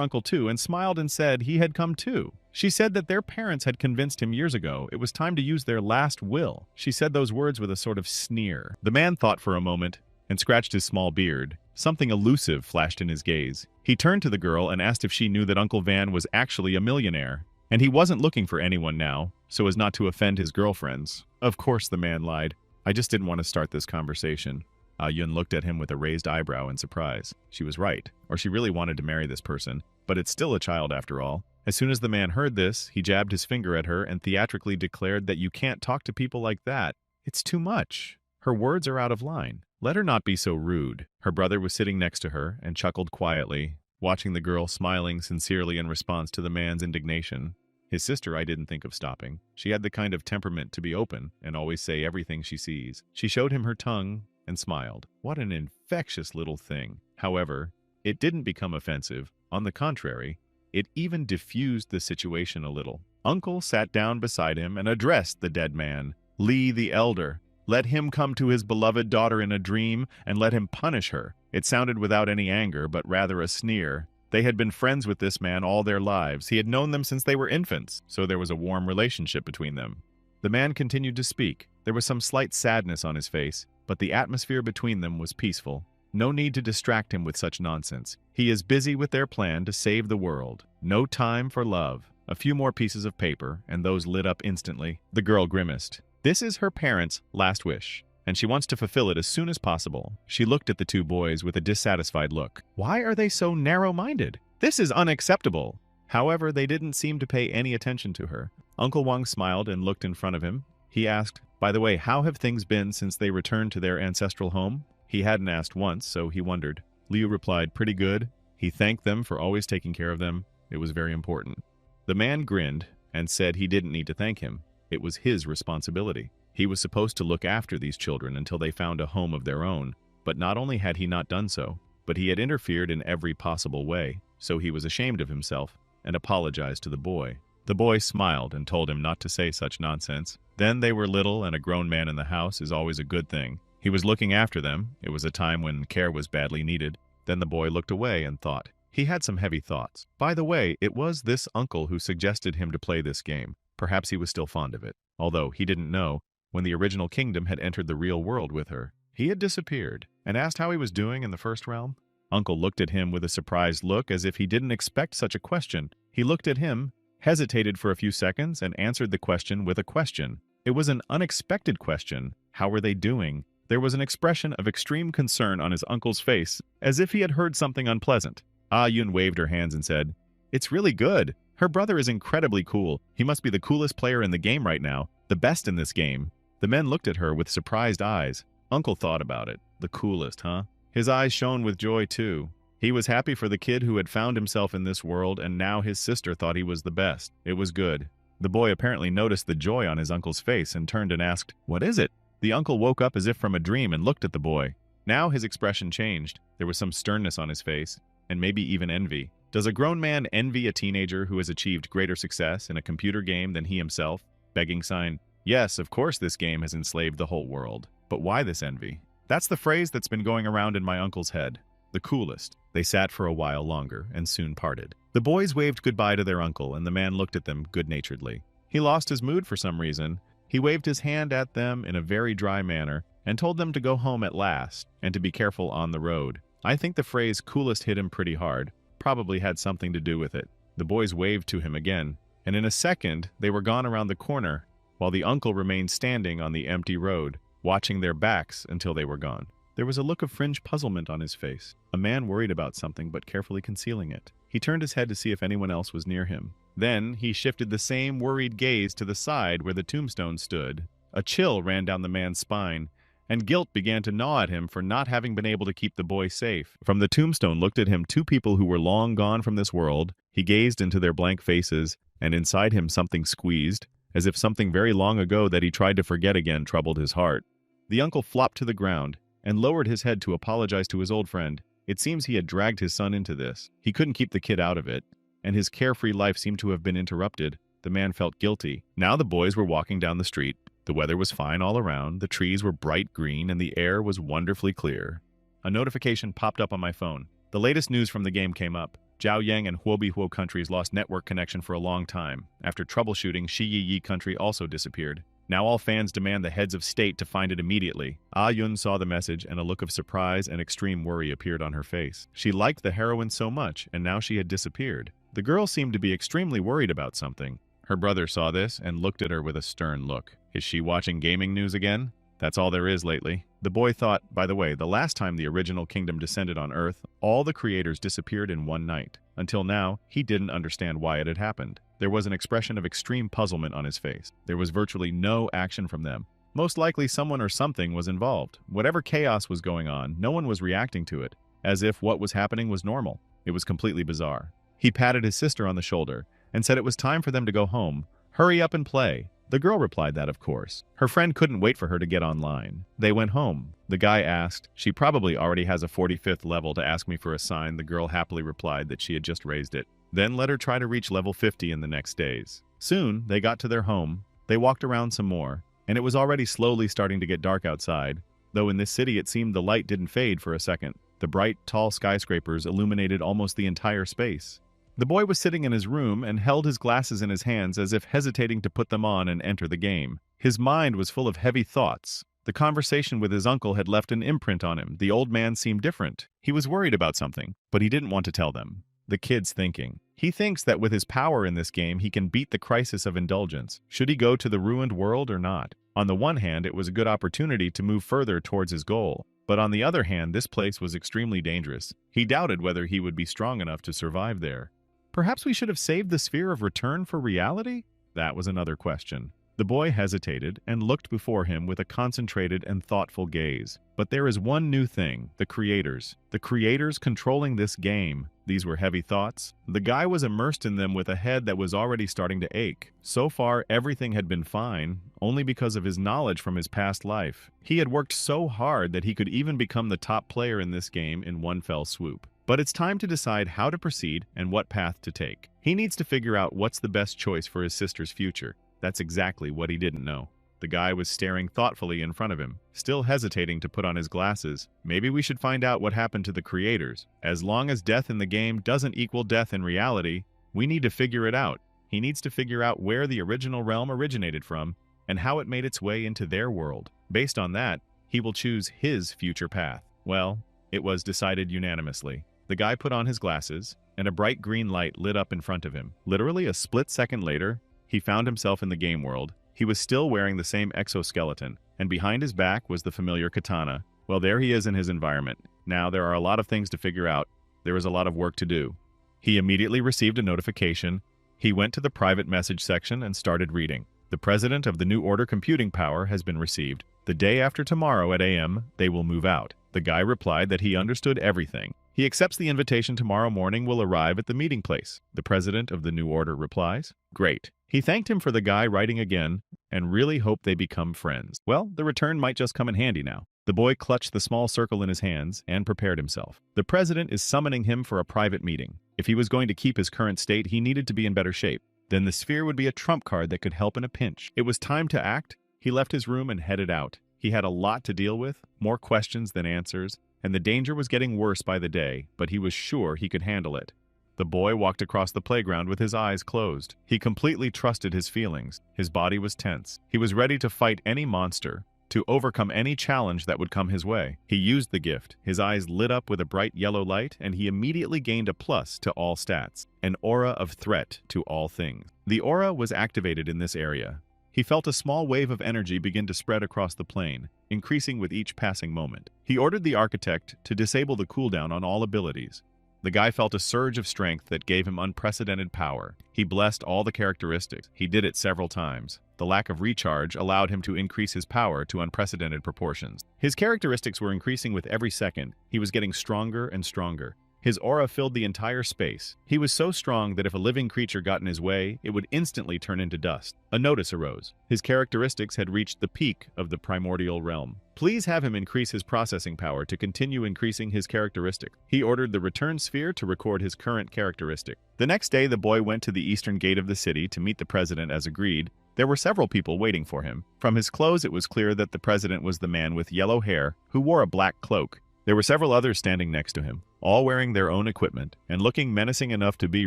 uncle too and smiled and said he had come too. She said that their parents had convinced him years ago it was time to use their last will. She said those words with a sort of sneer. The man thought for a moment and scratched his small beard. Something elusive flashed in his gaze. He turned to the girl and asked if she knew that Uncle Van was actually a millionaire. And he wasn't looking for anyone now, so as not to offend his girlfriends. Of course, the man lied. I just didn't want to start this conversation. Yun looked at him with a raised eyebrow in surprise. She was right, or she really wanted to marry this person, but it's still a child after all. As soon as the man heard this, he jabbed his finger at her and theatrically declared that you can't talk to people like that. It's too much. Her words are out of line. Let her not be so rude. Her brother was sitting next to her and chuckled quietly, watching the girl smiling sincerely in response to the man's indignation. His sister I didn't think of stopping. She had the kind of temperament to be open and always say everything she sees. She showed him her tongue and smiled. What an infectious little thing. However, it didn't become offensive. On the contrary, it even diffused the situation a little. Uncle sat down beside him and addressed the dead man. Li the elder. Let him come to his beloved daughter in a dream and let him punish her. It sounded without any anger, but rather a sneer. They had been friends with this man all their lives. He had known them since they were infants, so there was a warm relationship between them. The man continued to speak. There was some slight sadness on his face, but the atmosphere between them was peaceful. No need to distract him with such nonsense. He is busy with their plan to save the world. No time for love. A few more pieces of paper, and those lit up instantly. The girl grimaced. This is her parents' last wish, and she wants to fulfill it as soon as possible. She looked at the two boys with a dissatisfied look. Why are they so narrow-minded? This is unacceptable. However, they didn't seem to pay any attention to her. Uncle Wang smiled and looked in front of him. He asked, "By the way, how have things been since they returned to their ancestral home?" He hadn't asked once, so he wondered. Liu replied, "Pretty good." He thanked them for always taking care of them. It was very important. The man grinned and said he didn't need to thank him. It was his responsibility. He was supposed to look after these children until they found a home of their own. But not only had he not done so, but he had interfered in every possible way, so he was ashamed of himself and apologized to the boy. The boy smiled and told him not to say such nonsense. Then they were little, and a grown man in the house is always a good thing. He was looking after them. It was a time when care was badly needed. Then the boy looked away and thought. He had some heavy thoughts. By the way, it was this uncle who suggested him to play this game. Perhaps he was still fond of it, although he didn't know when the original kingdom had entered the real world with her. He had disappeared and asked how he was doing in the first realm. Uncle looked at him with a surprised look as if he didn't expect such a question. He looked at him, hesitated for a few seconds, and answered the question with a question. It was an unexpected question. How were they doing? There was an expression of extreme concern on his uncle's face, as if he had heard something unpleasant. Ah Yun waved her hands and said, "It's really good. Her brother is incredibly cool. He must be the coolest player in the game right now, the best in this game." The men looked at her with surprised eyes. Uncle thought about it. The coolest, huh? His eyes shone with joy, too. He was happy for the kid who had found himself in this world, and now his sister thought he was the best. It was good. The boy apparently noticed the joy on his uncle's face and turned and asked, "What is it?" The uncle woke up as if from a dream and looked at the boy. Now his expression changed. There was some sternness on his face, and maybe even envy. Does a grown man envy a teenager who has achieved greater success in a computer game than he himself? Begging sign. Yes, of course this game has enslaved the whole world. But why this envy? That's the phrase that's been going around in my uncle's head. The coolest. They sat for a while longer and soon parted. The boys waved goodbye to their uncle, and the man looked at them good-naturedly. He lost his mood for some reason. He waved his hand at them in a very dry manner and told them to go home at last and to be careful on the road. I think the phrase coolest hit him pretty hard. Probably had something to do with it. The boys waved to him again, and in a second they were gone around the corner, while the uncle remained standing on the empty road, watching their backs until they were gone. There was a look of fringe puzzlement on his face, a man worried about something but carefully concealing it. He turned his head to see if anyone else was near him. Then he shifted the same worried gaze to the side where the tombstone stood. A chill ran down the man's spine, and guilt began to gnaw at him for not having been able to keep the boy safe. From the tombstone looked at him two people who were long gone from this world. He gazed into their blank faces, and inside him something squeezed, as if something very long ago that he tried to forget again troubled his heart. The uncle flopped to the ground and lowered his head to apologize to his old friend. It seems he had dragged his son into this. He couldn't keep the kid out of it, and his carefree life seemed to have been interrupted. The man felt guilty. Now the boys were walking down the street. The weather was fine all around, the trees were bright green, and the air was wonderfully clear. A notification popped up on my phone. The latest news from the game came up. Zhaoyang and Huobihuo countries lost network connection for a long time. After troubleshooting, Shiyiyi country also disappeared. Now all fans demand the heads of state to find it immediately. Ah Yun saw the message, and a look of surprise and extreme worry appeared on her face. She liked the heroine so much, and now she had disappeared. The girl seemed to be extremely worried about something. Her brother saw this and looked at her with a stern look. Is she watching gaming news again? That's all there is lately. The boy thought, by the way, the last time the original kingdom descended on Earth, all the creators disappeared in one night. Until now, he didn't understand why it had happened. There was an expression of extreme puzzlement on his face. There was virtually no action from them. Most likely someone or something was involved. Whatever chaos was going on, no one was reacting to it, as if what was happening was normal. It was completely bizarre. He patted his sister on the shoulder and said it was time for them to go home. Hurry up and play. The girl replied that, of course. Her friend couldn't wait for her to get online. They went home. The guy asked, "She probably already has a 45th level to ask me for a sign." The girl happily replied that she had just raised it. Then let her try to reach level 50 in the next days. Soon, they got to their home. They walked around some more, and it was already slowly starting to get dark outside, though in this city it seemed the light didn't fade for a second. The bright, tall skyscrapers illuminated almost the entire space. The boy was sitting in his room and held his glasses in his hands as if hesitating to put them on and enter the game. His mind was full of heavy thoughts. The conversation with his uncle had left an imprint on him. The old man seemed different. He was worried about something, but he didn't want to tell them. The kid's thinking. He thinks that with his power in this game, he can beat the crisis of indulgence. Should he go to the ruined world or not? On the one hand, it was a good opportunity to move further towards his goal. But on the other hand, this place was extremely dangerous. He doubted whether he would be strong enough to survive there. Perhaps we should have saved the sphere of return for reality? That was another question. The boy hesitated and looked before him with a concentrated and thoughtful gaze. But there is one new thing: the creators. The creators controlling this game. These were heavy thoughts. The guy was immersed in them with a head that was already starting to ache. So far, everything had been fine, only because of his knowledge from his past life. He had worked so hard that he could even become the top player in this game in one fell swoop. But it's time to decide how to proceed and what path to take. He needs to figure out what's the best choice for his sister's future. That's exactly what he didn't know. The guy was staring thoughtfully in front of him, still hesitating to put on his glasses. Maybe we should find out what happened to the creators. As long as death in the game doesn't equal death in reality, we need to figure it out. He needs to figure out where the original realm originated from and how it made its way into their world. Based on that, he will choose his future path. Well, it was decided unanimously. The guy put on his glasses, and a bright green light lit up in front of him. Literally a split second later, he found himself in the game world. He was still wearing the same exoskeleton, and behind his back was the familiar katana. Well, there he is in his environment. Now, there are a lot of things to figure out. There is a lot of work to do. He immediately received a notification. He went to the private message section and started reading. The president of the New Order computing power has been received. The day after tomorrow at AM, they will move out. The guy replied that he understood everything. He accepts the invitation tomorrow morning will arrive at the meeting place. The president of the New Order replies, "Great." He thanked him for the guy writing again and really hoped they become friends. Well, the return might just come in handy now. The boy clutched the small circle in his hands and prepared himself. The president is summoning him for a private meeting. If he was going to keep his current state, he needed to be in better shape. Then the sphere would be a trump card that could help in a pinch. It was time to act. He left his room and headed out. He had a lot to deal with, more questions than answers, and the danger was getting worse by the day, but he was sure he could handle it. The boy walked across the playground with his eyes closed. He completely trusted his feelings. His body was tense. He was ready to fight any monster, to overcome any challenge that would come his way. He used the gift. His eyes lit up with a bright yellow light, and he immediately gained a plus to all stats, an aura of threat to all things. The aura was activated in this area. He felt a small wave of energy begin to spread across the plane, increasing with each passing moment. He ordered the architect to disable the cooldown on all abilities. The guy felt a surge of strength that gave him unprecedented power. He blessed all the characteristics. He did it several times. The lack of recharge allowed him to increase his power to unprecedented proportions. His characteristics were increasing with every second. He was getting stronger and stronger. His aura filled the entire space. He was so strong that if a living creature got in his way, it would instantly turn into dust. A notice arose. His characteristics had reached the peak of the primordial realm. Please have him increase his processing power to continue increasing his characteristic. He ordered the return sphere to record his current characteristic. The next day, the boy went to the eastern gate of the city to meet the president as agreed. There were several people waiting for him. From his clothes, it was clear that the president was the man with yellow hair who wore a black cloak. There were several others standing next to him, all wearing their own equipment and looking menacing enough to be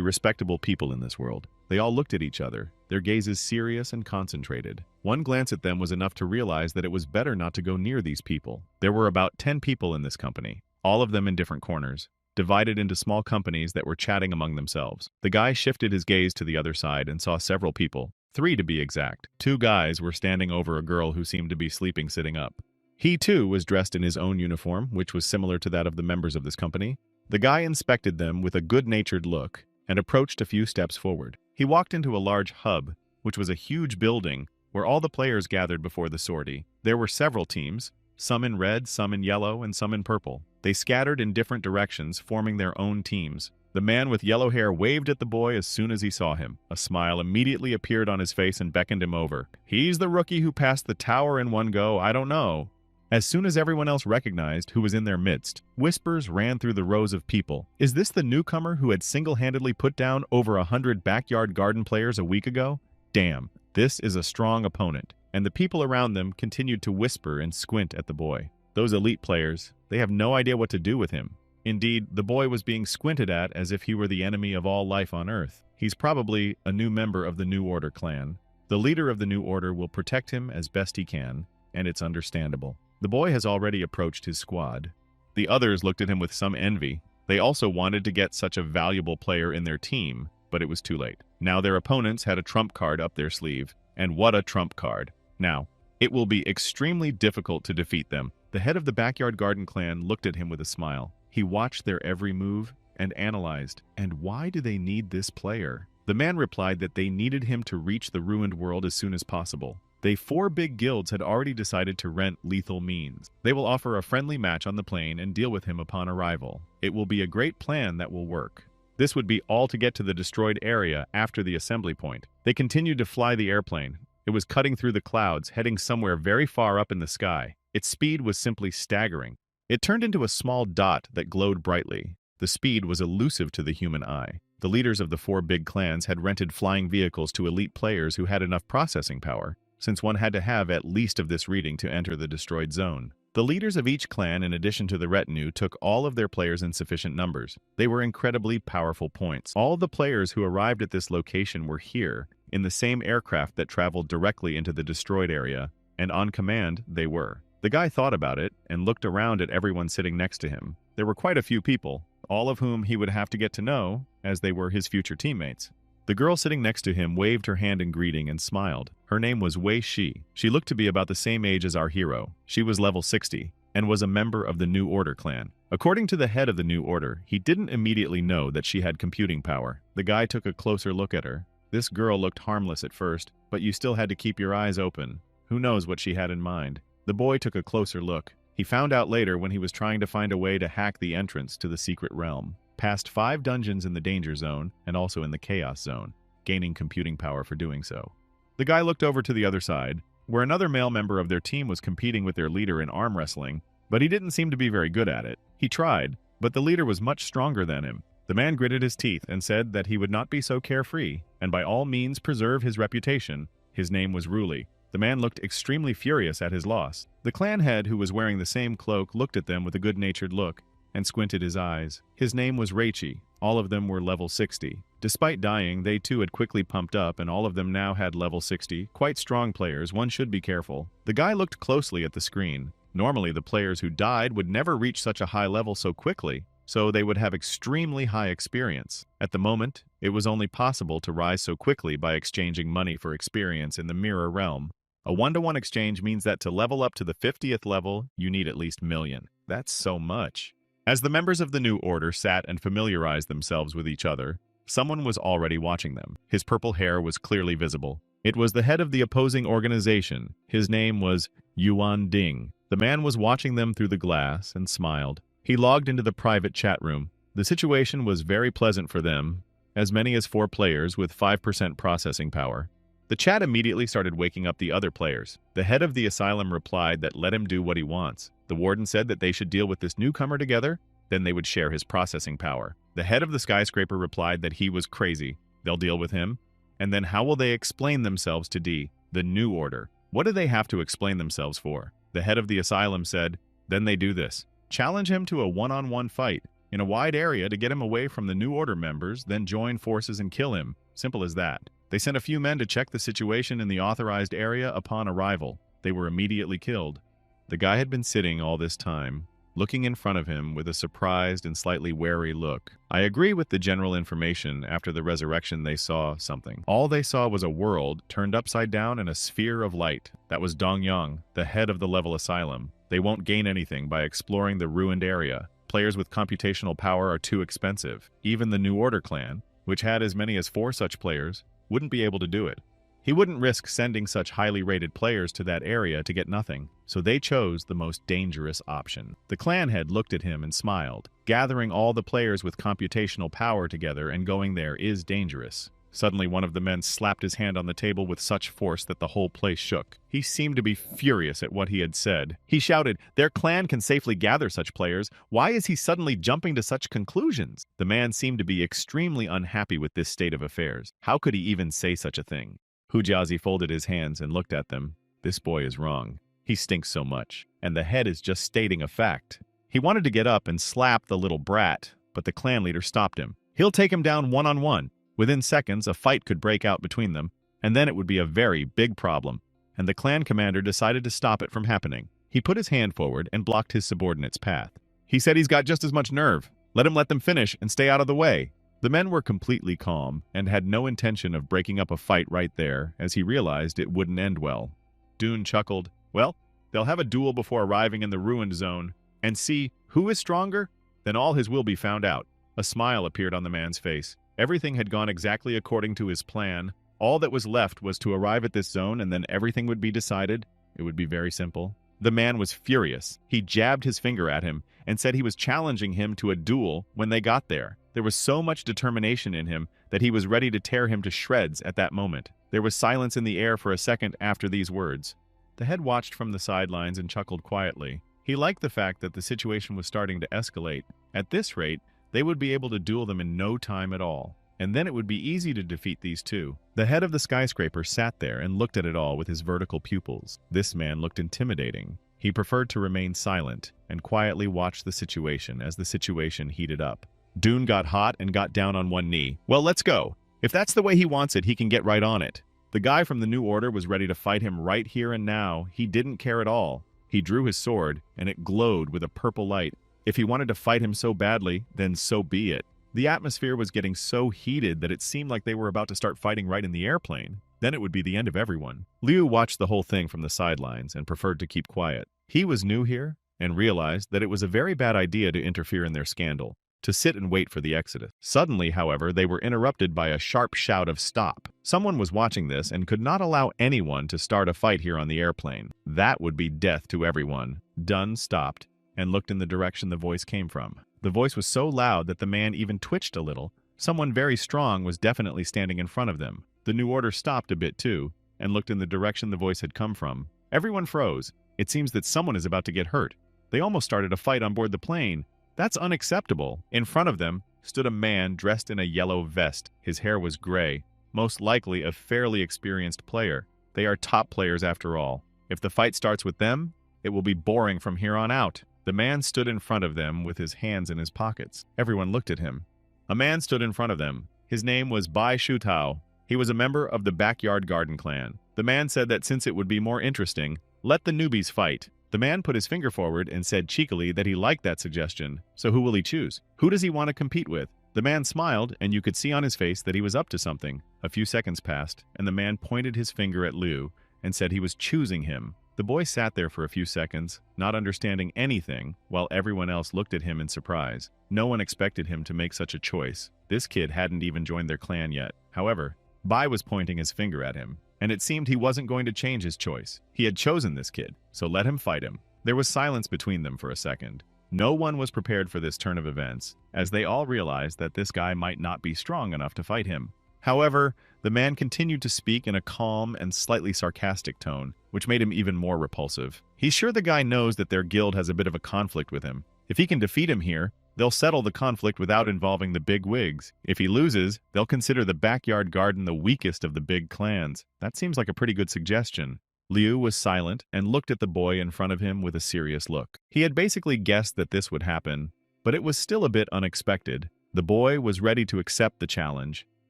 respectable people in this world. They all looked at each other, their gazes serious and concentrated. One glance at them was enough to realize that it was better not to go near these people. There were about 10 people in this company, all of them in different corners, divided into small companies that were chatting among themselves. The guy shifted his gaze to the other side and saw several people, 3 to be exact. 2 guys were standing over a girl who seemed to be sleeping sitting up. He, too, was dressed in his own uniform, which was similar to that of the members of this company. The guy inspected them with a good-natured look and approached a few steps forward. He walked into a large hub, which was a huge building where all the players gathered before the sortie. There were several teams, some in red, some in yellow, and some in purple. They scattered in different directions, forming their own teams. The man with yellow hair waved at the boy as soon as he saw him. A smile immediately appeared on his face and beckoned him over. "He's the rookie who passed the tower in one go, I don't know." As soon as everyone else recognized who was in their midst, whispers ran through the rows of people. Is this the newcomer who had single-handedly put down over 100 backyard garden players a week ago? Damn, this is a strong opponent. And the people around them continued to whisper and squint at the boy. Those elite players, they have no idea what to do with him. Indeed, the boy was being squinted at as if he were the enemy of all life on Earth. He's probably a new member of the New Order clan. The leader of the New Order will protect him as best he can, and it's understandable. The boy has already approached his squad. The others looked at him with some envy. They also wanted to get such a valuable player in their team, but it was too late. Now their opponents had a trump card up their sleeve, and what a trump card. Now, it will be extremely difficult to defeat them. The head of the Backyard Garden clan looked at him with a smile. He watched their every move and analyzed. And why do they need this player? The man replied that they needed him to reach the ruined world as soon as possible. They 4 big guilds had already decided to rent lethal means. They will offer a friendly match on the plane and deal with him upon arrival. It will be a great plan that will work. This would be all to get to the destroyed area after the assembly point. They continued to fly the airplane. It was cutting through the clouds, heading somewhere very far up in the sky. Its speed was simply staggering. It turned into a small dot that glowed brightly. The speed was elusive to the human eye. The leaders of the 4 big clans had rented flying vehicles to elite players who had enough processing power, since one had to have at least of this reading to enter the destroyed zone. The leaders of each clan, in addition to the retinue, took all of their players in sufficient numbers. They were incredibly powerful points. All the players who arrived at this location were here, in the same aircraft that traveled directly into the destroyed area, and on command they were. The guy thought about it and looked around at everyone sitting next to him. There were quite a few people, all of whom he would have to get to know, as they were his future teammates. The girl sitting next to him waved her hand in greeting and smiled. Her name was Wei Shi. She looked to be about the same age as our hero. She was level 60 and was a member of the New Order clan. According to the head of the New Order, he didn't immediately know that she had computing power. The guy took a closer look at her. This girl looked harmless at first, but you still had to keep your eyes open. Who knows what she had in mind? The boy took a closer look. He found out later when he was trying to find a way to hack the entrance to the secret realm. Passed 5 dungeons in the danger zone and also in the chaos zone, gaining computing power for doing so. The guy looked over to the other side, where another male member of their team was competing with their leader in arm wrestling, but he didn't seem to be very good at it. He tried, but the leader was much stronger than him. The man gritted his teeth and said that he would not be so carefree, and by all means preserve his reputation. His name was Ruli. The man looked extremely furious at his loss. The clan head, who was wearing the same cloak, looked at them with a good-natured look and squinted his eyes. His name was Reichi. All of them were level 60. Despite dying, they too had quickly pumped up, and all of them now had level 60. Quite strong players, one should be careful. The guy looked closely at the screen. Normally, the players who died would never reach such a high level so quickly, so they would have extremely high experience. At the moment, it was only possible to rise so quickly by exchanging money for experience in the mirror realm. A 1-to-1 exchange means that to level up to the 50th level, you need at least million. That's so much. As the members of the New Order sat and familiarized themselves with each other, someone was already watching them. His purple hair was clearly visible. It was the head of the opposing organization. His name was Yuan Ding. The man was watching them through the glass and smiled. He logged into the private chat room. The situation was very pleasant for them, as many as 4 players with 5% processing power. The chat immediately started waking up the other players. The head of the asylum replied that let him do what he wants. The warden said that they should deal with this newcomer together, then they would share his processing power. The head of the skyscraper replied that he was crazy. They'll deal with him. And then how will they explain themselves to D, the New Order? What do they have to explain themselves for? The head of the asylum said, then they do this. Challenge him to a one-on-one fight in a wide area to get him away from the New Order members, then join forces and kill him. Simple as that. They sent a few men to check the situation in the authorized area upon arrival. They were immediately killed. The guy had been sitting all this time, looking in front of him with a surprised and slightly wary look. I agree with the general information. After the resurrection, they saw something. All they saw was a world turned upside down and a sphere of light. That was Dongyang, the head of the level asylum. They won't gain anything by exploring the ruined area. Players with computational power are too expensive. Even the New Order clan, which had as many as 4 such players, wouldn't be able to do it. He wouldn't risk sending such highly rated players to that area to get nothing, so they chose the most dangerous option. The clan head looked at him and smiled. Gathering all the players with computational power together and going there is dangerous. Suddenly, one of the men slapped his hand on the table with such force that the whole place shook. He seemed to be furious at what he had said. He shouted, "Their clan can safely gather such players. Why is he suddenly jumping to such conclusions?" The man seemed to be extremely unhappy with this state of affairs. How could he even say such a thing? Hujiazi folded his hands and looked at them. This boy is wrong. He stinks so much, and the head is just stating a fact. He wanted to get up and slap the little brat, but the clan leader stopped him. He'll take him down one-on-one. Within seconds, a fight could break out between them, and then it would be a very big problem, and the clan commander decided to stop it from happening. He put his hand forward and blocked his subordinate's path. He said he's got just as much nerve. Let him let them finish and stay out of the way. The men were completely calm and had no intention of breaking up a fight right there, as he realized it wouldn't end well. Dune chuckled. Well, they'll have a duel before arriving in the ruined zone, and see who is stronger, then all his will be found out. A smile appeared on the man's face. Everything had gone exactly according to his plan. All that was left was to arrive at this zone and then everything would be decided. It would be very simple. The man was furious. He jabbed his finger at him and said he was challenging him to a duel when they got there. There was so much determination in him that he was ready to tear him to shreds at that moment. There was silence in the air for a second after these words. The head watched from the sidelines and chuckled quietly. He liked the fact that the situation was starting to escalate. At this rate, they would be able to duel them in no time at all. And then it would be easy to defeat these two. The head of the skyscraper sat there and looked at it all with his vertical pupils. This man looked intimidating. He preferred to remain silent and quietly watch the situation as the situation heated up. Dune got hot and got down on one knee. Well, let's go. If that's the way he wants it, he can get right on it. The guy from the New Order was ready to fight him right here and now. He didn't care at all. He drew his sword, and it glowed with a purple light. If he wanted to fight him so badly, then so be it. The atmosphere was getting so heated that it seemed like they were about to start fighting right in the airplane. Then it would be the end of everyone. Liu watched the whole thing from the sidelines and preferred to keep quiet. He was new here and realized that it was a very bad idea to interfere in their scandal, to sit and wait for the exodus. Suddenly, however, they were interrupted by a sharp shout of stop. Someone was watching this and could not allow anyone to start a fight here on the airplane. That would be death to everyone. Dun stopped and looked in the direction the voice came from. The voice was so loud that the man even twitched a little. Someone very strong was definitely standing in front of them. The New Order stopped a bit too and looked in the direction the voice had come from. Everyone froze. It seems that someone is about to get hurt. They almost started a fight on board the plane. That's unacceptable. In front of them stood a man dressed in a yellow vest. His hair was gray, most likely a fairly experienced player. They are top players after all. If the fight starts with them, it will be boring from here on out. The man stood in front of them with his hands in his pockets. Everyone looked at him. A man stood in front of them. His name was Bai Shutao. He was a member of the Backyard Garden clan. The man said that since it would be more interesting, let the newbies fight. The man put his finger forward and said cheekily that he liked that suggestion. So who will he choose? Who does he want to compete with? The man smiled, and you could see on his face that he was up to something. A few seconds passed, and the man pointed his finger at Liu and said he was choosing him. The boy sat there for a few seconds, not understanding anything, while everyone else looked at him in surprise. No one expected him to make such a choice. This kid hadn't even joined their clan yet. However, Bai was pointing his finger at him, and it seemed he wasn't going to change his choice. He had chosen this kid, so let him fight him. There was silence between them for a second. No one was prepared for this turn of events, as they all realized that this guy might not be strong enough to fight him. However, the man continued to speak in a calm and slightly sarcastic tone, which made him even more repulsive. He's sure the guy knows that their guild has a bit of a conflict with him. If he can defeat him here, they'll settle the conflict without involving the big wigs. If he loses, they'll consider the Backyard Garden the weakest of the big clans. That seems like a pretty good suggestion. Liu was silent and looked at the boy in front of him with a serious look. He had basically guessed that this would happen, but it was still a bit unexpected. The boy was ready to accept the challenge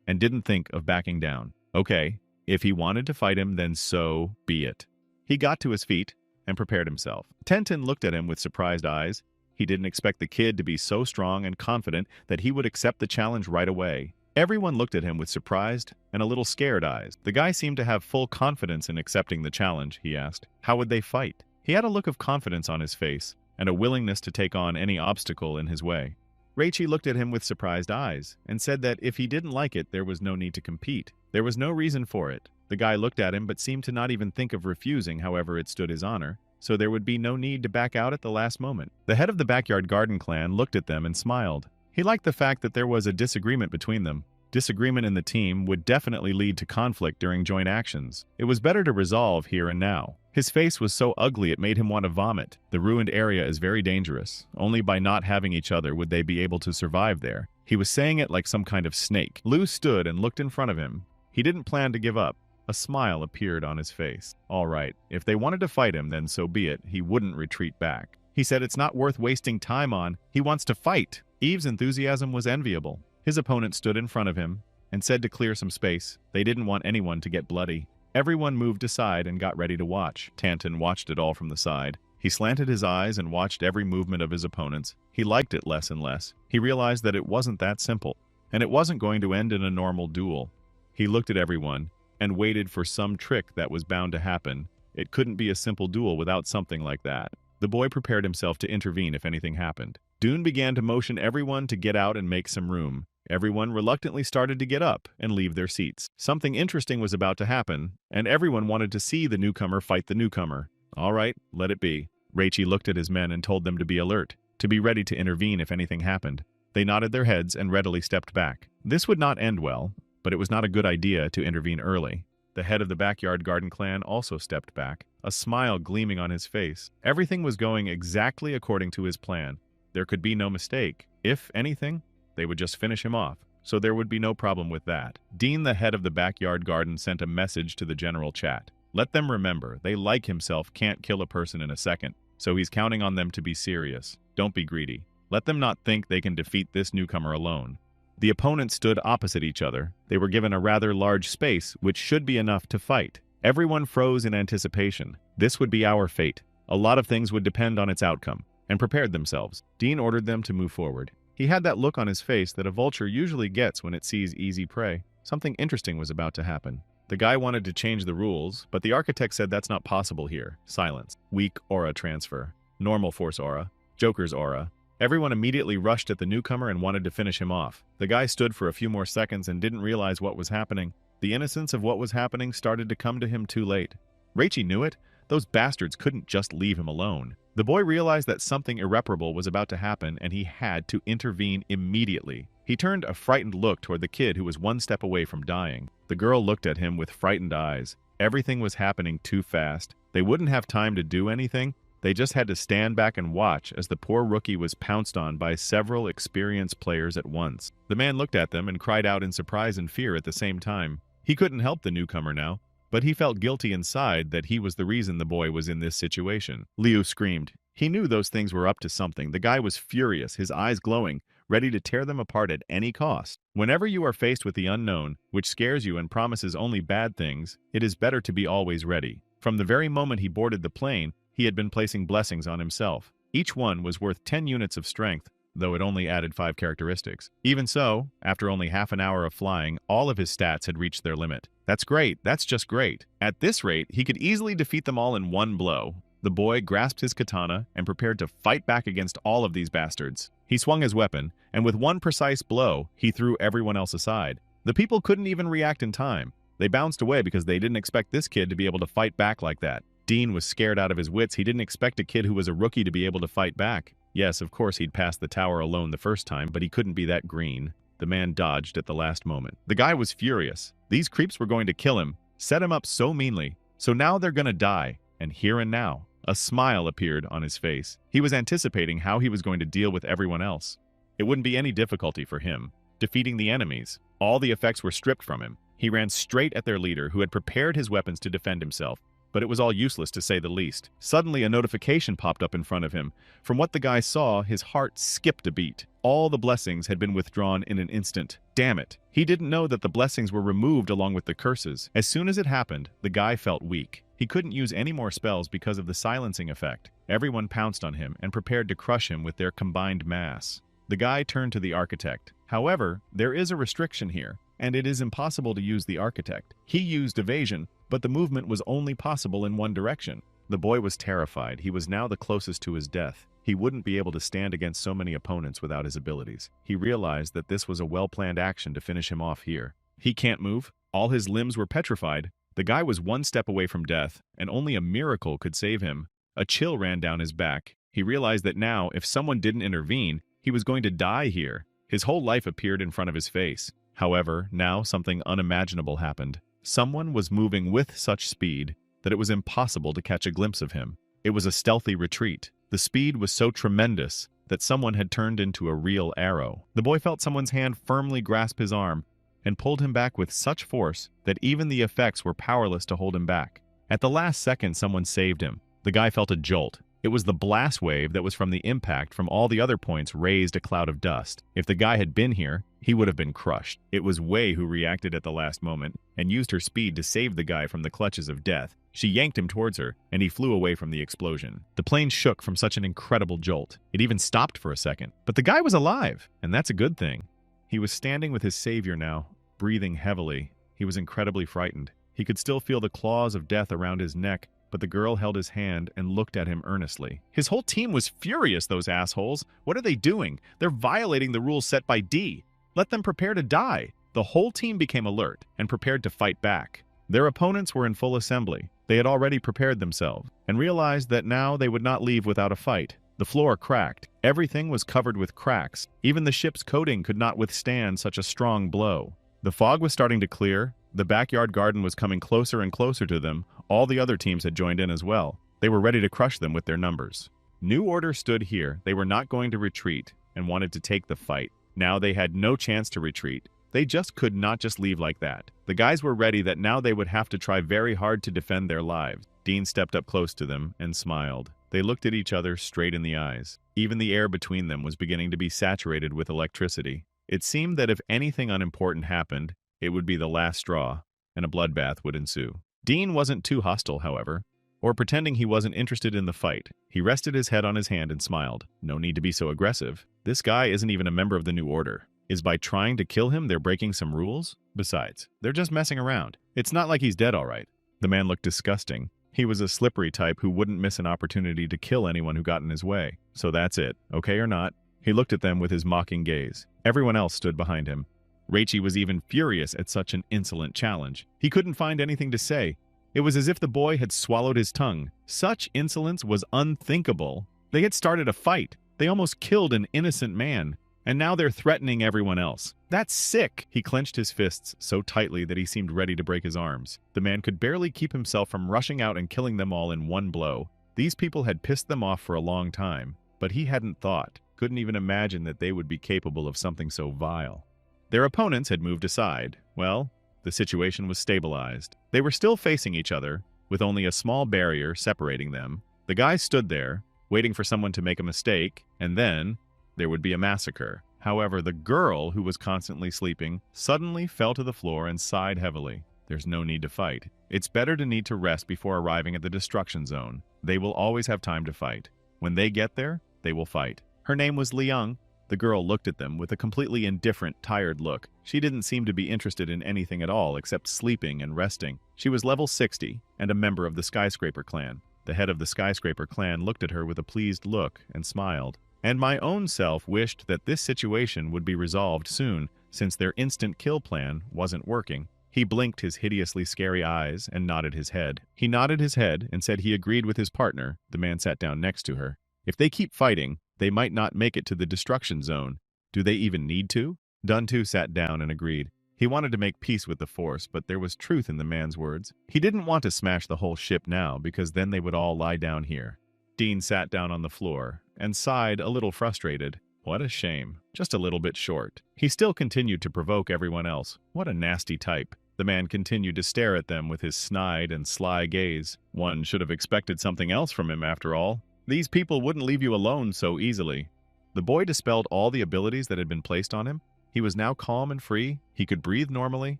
and didn't think of backing down. Okay, if he wanted to fight him, then so be it. He got to his feet and prepared himself. Tenten looked at him with surprised eyes. He didn't expect the kid to be so strong and confident that he would accept the challenge right away. Everyone looked at him with surprised and a little scared eyes. The guy seemed to have full confidence in accepting the challenge, he asked. How would they fight? He had a look of confidence on his face and a willingness to take on any obstacle in his way. Reichi looked at him with surprised eyes and said that if he didn't like it, there was no need to compete. There was no reason for it. The guy looked at him but seemed to not even think of refusing, however it stood his honor, so there would be no need to back out at the last moment. The head of the Backyard Garden clan looked at them and smiled. He liked the fact that there was a disagreement between them. Disagreement in the team would definitely lead to conflict during joint actions. It was better to resolve here and now. His face was so ugly it made him want to vomit. The ruined area is very dangerous. Only by not having each other would they be able to survive there. He was saying it like some kind of snake. Liu stood and looked in front of him. He didn't plan to give up. A smile appeared on his face. All right, if they wanted to fight him, then so be it. He wouldn't retreat back. He said it's not worth wasting time on. He wants to fight. Eve's enthusiasm was enviable. His opponent stood in front of him and said to clear some space. They didn't want anyone to get bloody. Everyone moved aside and got ready to watch. Tantan watched it all from the side. He slanted his eyes and watched every movement of his opponents. He liked it less and less. He realized that it wasn't that simple, and it wasn't going to end in a normal duel. He looked at everyone and waited for some trick that was bound to happen. It couldn't be a simple duel without something like that. The boy prepared himself to intervene if anything happened. Dune began to motion everyone to get out and make some room. Everyone reluctantly started to get up and leave their seats. Something interesting was about to happen, and everyone wanted to see the newcomer fight the newcomer. All right, let it be. Reichi looked at his men and told them to be alert, to be ready to intervene if anything happened. They nodded their heads and readily stepped back. This would not end well, but it was not a good idea to intervene early. The head of the Backyard Garden clan also stepped back, a smile gleaming on his face. Everything was going exactly according to his plan. There could be no mistake. If anything, they would just finish him off, so there would be no problem with that. Dean, the head of the Backyard Garden, sent a message to the general chat. Let them remember, they like himself can't kill a person in a second, so he's counting on them to be serious. Don't be greedy. Let them not think they can defeat this newcomer alone. The opponents stood opposite each other. They were given a rather large space, which should be enough to fight. Everyone froze in anticipation. This would be our fate. A lot of things would depend on its outcome, and prepared themselves. Dean ordered them to move forward. He had that look on his face that a vulture usually gets when it sees easy prey. Something interesting was about to happen. The guy wanted to change the rules, but the architect said that's not possible here. Silence. Weak aura transfer. Normal force aura. Joker's aura. Everyone immediately rushed at the newcomer and wanted to finish him off. The guy stood for a few more seconds and didn't realize what was happening. The innocence of what was happening started to come to him too late. Reichi knew it. Those bastards couldn't just leave him alone. The boy realized that something irreparable was about to happen and he had to intervene immediately. He turned a frightened look toward the kid who was one step away from dying. The girl looked at him with frightened eyes. Everything was happening too fast. They wouldn't have time to do anything. They just had to stand back and watch as the poor rookie was pounced on by several experienced players at once. The man looked at them and cried out in surprise and fear at the same time. He couldn't help the newcomer now, but he felt guilty inside that he was the reason the boy was in this situation. Liu screamed. He knew those things were up to something. The guy was furious, his eyes glowing, ready to tear them apart at any cost. Whenever you are faced with the unknown, which scares you and promises only bad things, it is better to be always ready. From the very moment he boarded the plane, he had been placing blessings on himself. Each one was worth 10 units of strength, though it only added 5 characteristics. Even so, after only half an hour of flying, all of his stats had reached their limit. That's great, that's just great. At this rate, he could easily defeat them all in one blow. The boy grasped his katana and prepared to fight back against all of these bastards. He swung his weapon, and with one precise blow, he threw everyone else aside. The people couldn't even react in time. They bounced away because they didn't expect this kid to be able to fight back like that. Dean was scared out of his wits. He didn't expect a kid who was a rookie to be able to fight back. Yes, of course he'd passed the tower alone the first time, but he couldn't be that green. The man dodged at the last moment. The guy was furious. These creeps were going to kill him, set him up so meanly. So now they're gonna die, and here and now. A smile appeared on his face. He was anticipating how he was going to deal with everyone else. It wouldn't be any difficulty for him. Defeating the enemies. All the effects were stripped from him. He ran straight at their leader, who had prepared his weapons to defend himself. But it was all useless to say the least. Suddenly, a notification popped up in front of him. From what the guy saw, his heart skipped a beat. All the blessings had been withdrawn in an instant. Damn it. He didn't know that the blessings were removed along with the curses. As soon as it happened, the guy felt weak. He couldn't use any more spells because of the silencing effect. Everyone pounced on him and prepared to crush him with their combined mass. The guy turned to the architect. However, there is a restriction here, and it is impossible to use the architect. He used evasion, but the movement was only possible in one direction. The boy was terrified. He was now the closest to his death. He wouldn't be able to stand against so many opponents without his abilities. He realized that this was a well-planned action to finish him off here. He can't move. All his limbs were petrified. The guy was one step away from death, and only a miracle could save him. A chill ran down his back. He realized that now, if someone didn't intervene, he was going to die here. His whole life appeared in front of his face. However, now something unimaginable happened. Someone was moving with such speed that it was impossible to catch a glimpse of him. It was a stealthy retreat. The speed was so tremendous that someone had turned into a real arrow. The boy felt someone's hand firmly grasp his arm and pulled him back with such force that even the effects were powerless to hold him back. At the last second, someone saved him. The guy felt a jolt. It was the blast wave that was from the impact from all the other points raised a cloud of dust. If the guy had been here, he would have been crushed. It was Wei who reacted at the last moment and used her speed to save the guy from the clutches of death. She yanked him towards her, and he flew away from the explosion. The plane shook from such an incredible jolt. It even stopped for a second. But the guy was alive, and that's a good thing. He was standing with his savior now, breathing heavily. He was incredibly frightened. He could still feel the claws of death around his neck, but the girl held his hand and looked at him earnestly. His whole team was furious, those assholes. What are they doing? They're violating the rules set by D. Let them prepare to die. The whole team became alert and prepared to fight back. Their opponents were in full assembly. They had already prepared themselves and realized that now they would not leave without a fight. The floor cracked. Everything was covered with cracks. Even the ship's coating could not withstand such a strong blow. The fog was starting to clear. The backyard garden was coming closer and closer to them. All the other teams had joined in as well. They were ready to crush them with their numbers. New Order stood here. They were not going to retreat and wanted to take the fight. Now they had no chance to retreat. They just could not just leave like that. The guys were ready that now they would have to try very hard to defend their lives. Dean stepped up close to them and smiled. They looked at each other straight in the eyes. Even the air between them was beginning to be saturated with electricity. It seemed that if anything unimportant happened, it would be the last straw, and a bloodbath would ensue. Dean wasn't too hostile, however, or pretending he wasn't interested in the fight. He rested his head on his hand and smiled. No need to be so aggressive. This guy isn't even a member of the New Order. Is by trying to kill him they're breaking some rules? Besides, they're just messing around. It's not like he's dead all right. The man looked disgusting. He was a slippery type who wouldn't miss an opportunity to kill anyone who got in his way. So that's it, okay or not? He looked at them with his mocking gaze. Everyone else stood behind him. Reichi was even furious at such an insolent challenge. He couldn't find anything to say. It was as if the boy had swallowed his tongue. Such insolence was unthinkable. They had started a fight. They almost killed an innocent man. And now they're threatening everyone else. That's sick! He clenched his fists so tightly that he seemed ready to break his arms. The man could barely keep himself from rushing out and killing them all in one blow. These people had pissed them off for a long time, but he hadn't thought, couldn't even imagine that they would be capable of something so vile. Their opponents had moved aside. Well, the situation was stabilized. They were still facing each other, with only a small barrier separating them. The guys stood there, waiting for someone to make a mistake, and then there would be a massacre. However, the girl, who was constantly sleeping, suddenly fell to the floor and sighed heavily. There's no need to fight. It's better to need to rest before arriving at the destruction zone. They will always have time to fight. When they get there, they will fight. Her name was Liang. The girl looked at them with a completely indifferent, tired look. She didn't seem to be interested in anything at all except sleeping and resting. She was level 60 and a member of the Skyscraper clan. The head of the Skyscraper clan looked at her with a pleased look and smiled. And my own self wished that this situation would be resolved soon, since their instant kill plan wasn't working. He blinked his hideously scary eyes and nodded his head. He nodded his head and said he agreed with his partner. The man sat down next to her. If they keep fighting, they might not make it to the destruction zone. Do they even need to? Dun too sat down and agreed. He wanted to make peace with the Force, but there was truth in the man's words. He didn't want to smash the whole ship now, because then they would all lie down here. Dean sat down on the floor and sighed, a little frustrated. What a shame. Just a little bit short. He still continued to provoke everyone else. What a nasty type. The man continued to stare at them with his snide and sly gaze. One should have expected something else from him after all. These people wouldn't leave you alone so easily. The boy dispelled all the abilities that had been placed on him. He was now calm and free. He could breathe normally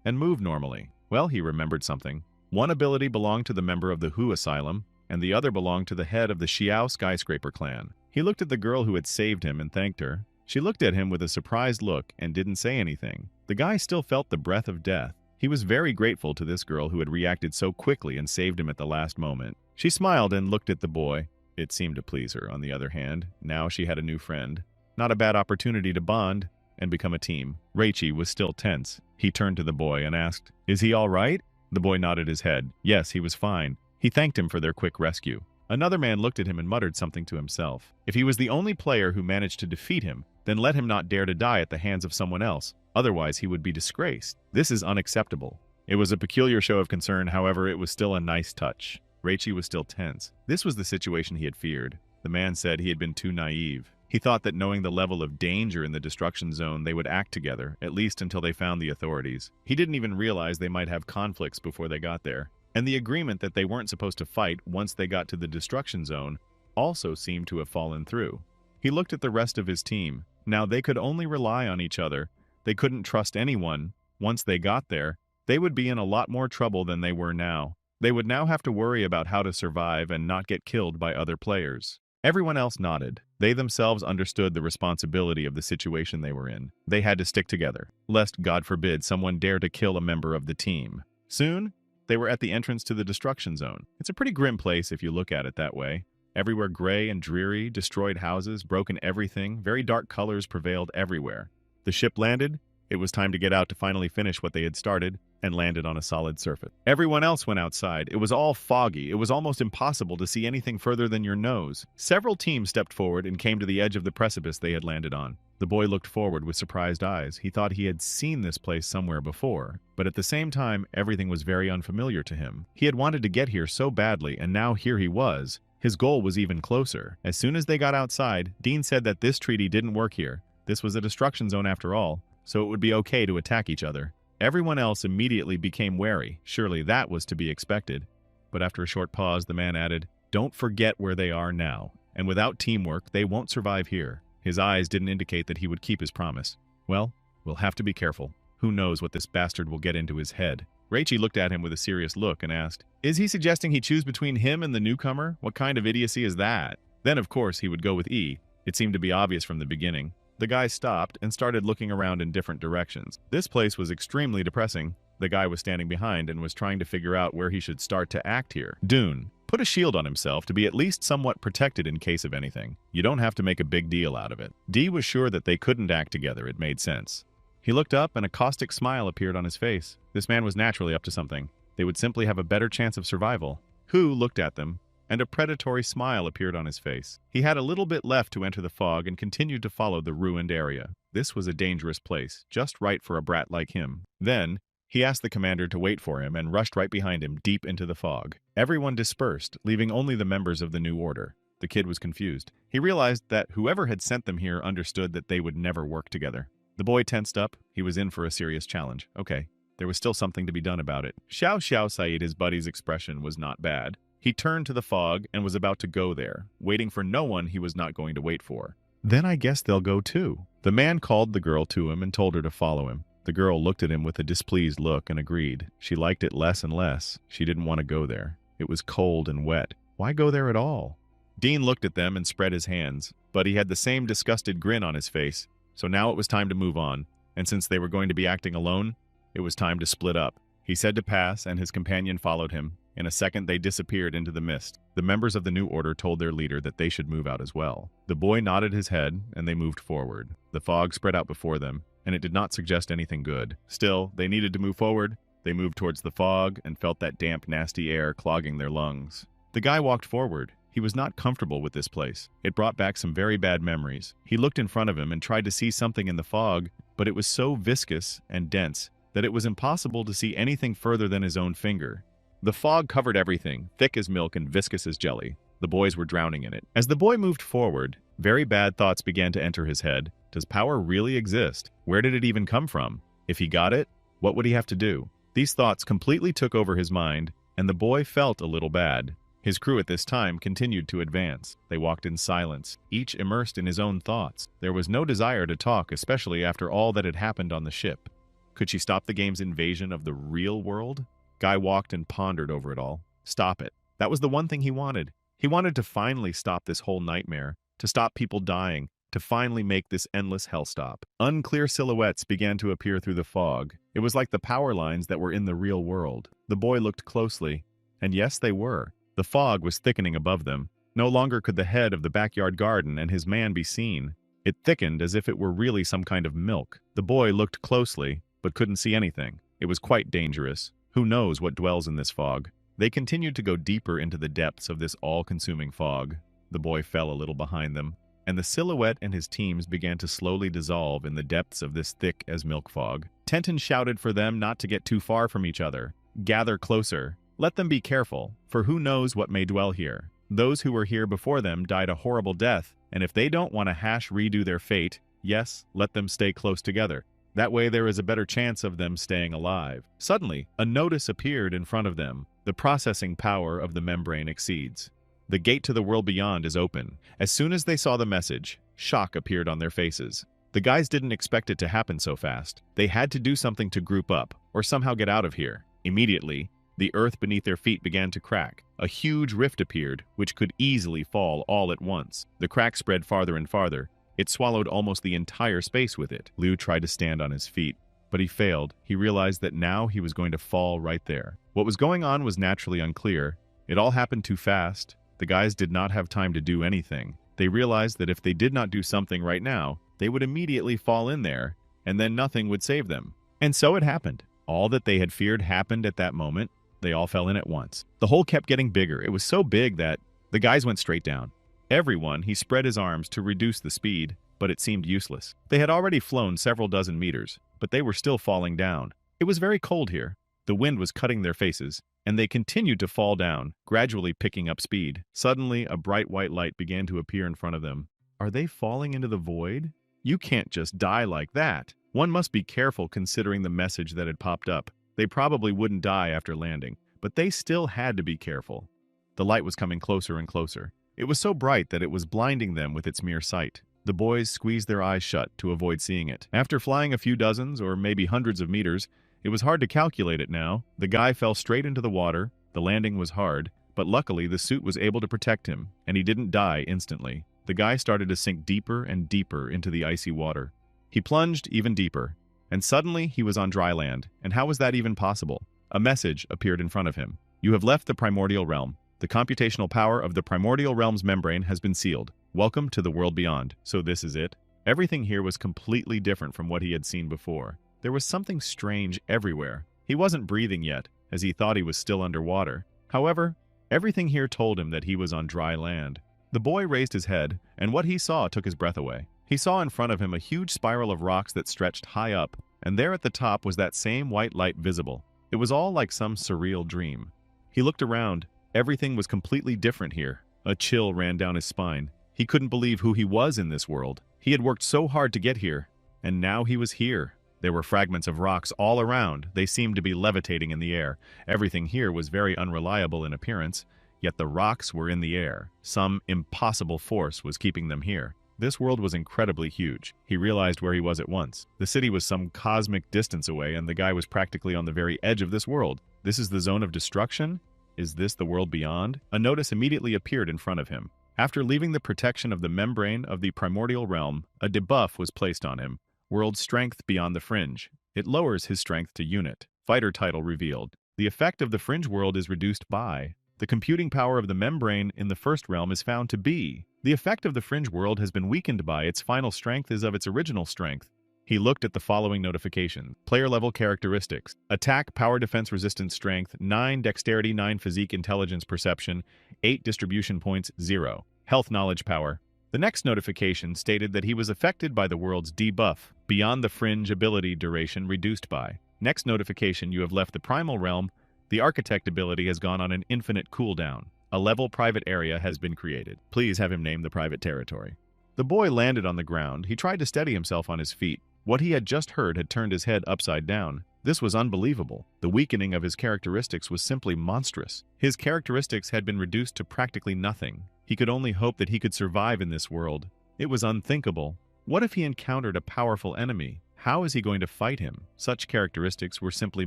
and move normally. Well, he remembered something. One ability belonged to the member of the Hu Asylum, and the other belonged to the head of the Xiao Skyscraper clan. He looked at the girl who had saved him and thanked her. She looked at him with a surprised look and didn't say anything. The guy still felt the breath of death. He was very grateful to this girl who had reacted so quickly and saved him at the last moment. She smiled and looked at the boy. It seemed to please her, on the other hand. Now she had a new friend. Not a bad opportunity to bond and become a team. Reichi was still tense. He turned to the boy and asked, "Is he all right?" The boy nodded his head. Yes, he was fine. He thanked him for their quick rescue. Another man looked at him and muttered something to himself. If he was the only player who managed to defeat him, then let him not dare to die at the hands of someone else. Otherwise, he would be disgraced. This is unacceptable. It was a peculiar show of concern, however, it was still a nice touch. Reichi was still tense. This was the situation he had feared. The man said he had been too naive. He thought that knowing the level of danger in the destruction zone, they would act together, at least until they found the authorities. He didn't even realize they might have conflicts before they got there. And the agreement that they weren't supposed to fight once they got to the destruction zone also seemed to have fallen through. He looked at the rest of his team. Now they could only rely on each other. They couldn't trust anyone. Once they got there, they would be in a lot more trouble than they were now. They would now have to worry about how to survive and not get killed by other players. Everyone else nodded. They themselves understood the responsibility of the situation they were in. They had to stick together, lest, God forbid, someone dare to kill a member of the team. Soon, they were at the entrance to the destruction zone. It's a pretty grim place if you look at it that way. Everywhere gray and dreary, destroyed houses, broken everything, very dark colors prevailed everywhere. The ship landed. It was time to get out to finally finish what they had started, and landed on a solid surface. Everyone else went outside. It was all foggy. It was almost impossible to see anything further than your nose. Several teams stepped forward and came to the edge of the precipice they had landed on. The boy looked forward with surprised eyes. He thought he had seen this place somewhere before, but at the same time, everything was very unfamiliar to him. He had wanted to get here so badly, and now here he was. His goal was even closer. As soon as they got outside, Dean said that this treaty didn't work here. This was a destruction zone after all, so it would be okay to attack each other. Everyone else immediately became wary. Surely that was to be expected. But after a short pause, the man added, "Don't forget where they are now, and without teamwork, they won't survive here." His eyes didn't indicate that he would keep his promise. Well, we'll have to be careful. Who knows what this bastard will get into his head? Rachie looked at him with a serious look and asked, "Is he suggesting he choose between him and the newcomer? What kind of idiocy is that?" Then, of course, he would go with E. It seemed to be obvious from the beginning. The guy stopped and started looking around in different directions. This place was extremely depressing. The guy was standing behind and was trying to figure out where he should start to act here. Dune put a shield on himself to be at least somewhat protected in case of anything. You don't have to make a big deal out of it. D was sure that they couldn't act together. It made sense. He looked up and a caustic smile appeared on his face. This man was naturally up to something. They would simply have a better chance of survival. Hu looked at them, and a predatory smile appeared on his face. He had a little bit left to enter the fog and continued to follow the ruined area. This was a dangerous place, just right for a brat like him. Then, he asked the commander to wait for him and rushed right behind him deep into the fog. Everyone dispersed, leaving only the members of the new order. The kid was confused. He realized that whoever had sent them here understood that they would never work together. The boy tensed up. He was in for a serious challenge. Okay, there was still something to be done about it. Xiao Said, his buddy's expression was not bad. He turned to the fog and was about to go there, waiting for no one he was not going to wait for. Then I guess they'll go too. The man called the girl to him and told her to follow him. The girl looked at him with a displeased look and agreed. She liked it less and less. She didn't want to go there. It was cold and wet. Why go there at all? Dean looked at them and spread his hands, but he had the same disgusted grin on his face. So now it was time to move on, and since they were going to be acting alone, it was time to split up. He said to pass, and his companion followed him. In a second, they disappeared into the mist. The members of the new order told their leader that they should move out as well. The boy nodded his head, and they moved forward. The fog spread out before them, and it did not suggest anything good. Still, they needed to move forward. They moved towards the fog and felt that damp, nasty air clogging their lungs. The guy walked forward. He was not comfortable with this place. It brought back some very bad memories. He looked in front of him and tried to see something in the fog, but it was so viscous and dense that it was impossible to see anything further than his own finger. The fog covered everything, thick as milk and viscous as jelly. The boys were drowning in it. As the boy moved forward, very bad thoughts began to enter his head. Does power really exist? Where did it even come from? If he got it, what would he have to do? These thoughts completely took over his mind, and the boy felt a little bad. His crew at this time continued to advance. They walked in silence, each immersed in his own thoughts. There was no desire to talk, especially after all that had happened on the ship. Could she stop the game's invasion of the real world? Guy walked and pondered over it all. Stop it. That was the one thing he wanted. He wanted to finally stop this whole nightmare, to stop people dying, to finally make this endless hell stop. Unclear silhouettes began to appear through the fog. It was like the power lines that were in the real world. The boy looked closely, and yes, they were. The fog was thickening above them. No longer could the head of the backyard garden and his man be seen. It thickened as if it were really some kind of milk. The boy looked closely, but couldn't see anything. It was quite dangerous. Who knows what dwells in this fog? They continued to go deeper into the depths of this all-consuming fog. The boy fell a little behind them, and the silhouette and his teams began to slowly dissolve in the depths of this thick-as-milk fog. Tenton shouted for them not to get too far from each other. Gather closer. Let them be careful, for who knows what may dwell here. Those who were here before them died a horrible death, and if they don't want to redo their fate, yes, let them stay close together. That way there is a better chance of them staying alive. Suddenly, a notice appeared in front of them. The processing power of the membrane exceeds. The gate to the world beyond is open. As soon as they saw the message, shock appeared on their faces. The guys didn't expect it to happen so fast. They had to do something to group up, or somehow get out of here. Immediately, the earth beneath their feet began to crack. A huge rift appeared, which could easily fall all at once. The crack spread farther and farther. It swallowed almost the entire space with it. Liu tried to stand on his feet, but he failed. He realized that now he was going to fall right there. What was going on was naturally unclear. It all happened too fast. The guys did not have time to do anything. They realized that if they did not do something right now, they would immediately fall in there, and then nothing would save them. And so it happened. All that they had feared happened at that moment. They all fell in at once. The hole kept getting bigger. It was so big that the guys went straight down. Everyone, he spread his arms to reduce the speed, but it seemed useless. They had already flown several dozen meters, but they were still falling down. It was very cold here. The wind was cutting their faces, and they continued to fall down, gradually picking up speed. Suddenly, a bright white light began to appear in front of them. Are they falling into the void? You can't just die like that. One must be careful considering the message that had popped up. They probably wouldn't die after landing, but they still had to be careful. The light was coming closer and closer. It was so bright that it was blinding them with its mere sight. The boys squeezed their eyes shut to avoid seeing it. After flying a few dozens or maybe hundreds of meters, it was hard to calculate it now. The guy fell straight into the water. The landing was hard, but luckily the suit was able to protect him, and he didn't die instantly. The guy started to sink deeper and deeper into the icy water. He plunged even deeper, and suddenly he was on dry land. And how was that even possible? A message appeared in front of him. You have left the primordial realm. The computational power of the primordial realm's membrane has been sealed. Welcome to the world beyond. So this is it? Everything here was completely different from what he had seen before. There was something strange everywhere. He wasn't breathing yet, as he thought he was still underwater. However, everything here told him that he was on dry land. The boy raised his head, and what he saw took his breath away. He saw in front of him a huge spiral of rocks that stretched high up, and there at the top was that same white light visible. It was all like some surreal dream. He looked around. Everything was completely different here. A chill ran down his spine. He couldn't believe who he was in this world. He had worked so hard to get here, and now he was here. There were fragments of rocks all around. They seemed to be levitating in the air. Everything here was very unreliable in appearance, yet the rocks were in the air. Some impossible force was keeping them here. This world was incredibly huge. He realized where he was at once. The city was some cosmic distance away, and the guy was practically on the very edge of this world. This is the zone of destruction? Is this the world beyond? A notice immediately appeared in front of him. After leaving the protection of the membrane of the primordial realm, a debuff was placed on him. World Strength Beyond the Fringe. It lowers his strength to unit. Fighter title revealed. The effect of the fringe world is reduced by. The computing power of the membrane in the first realm is found to be. The effect of the fringe world has been weakened by. Its final strength is of its original strength. He looked at the following notification. Player level characteristics. Attack, power, defense, resistance, strength, 9 dexterity, 9 physique, intelligence, perception, 8 distribution points, 0. Health, knowledge, power. The next notification stated that he was affected by the world's debuff, beyond the fringe ability duration reduced by. Next notification, you have left the primal realm. The architect ability has gone on an infinite cooldown. A level private area has been created. Please have him name the private territory. The boy landed on the ground. He tried to steady himself on his feet. What he had just heard had turned his head upside down. This was unbelievable. The weakening of his characteristics was simply monstrous. His characteristics had been reduced to practically nothing. He could only hope that he could survive in this world. It was unthinkable. What if he encountered a powerful enemy? How is he going to fight him? Such characteristics were simply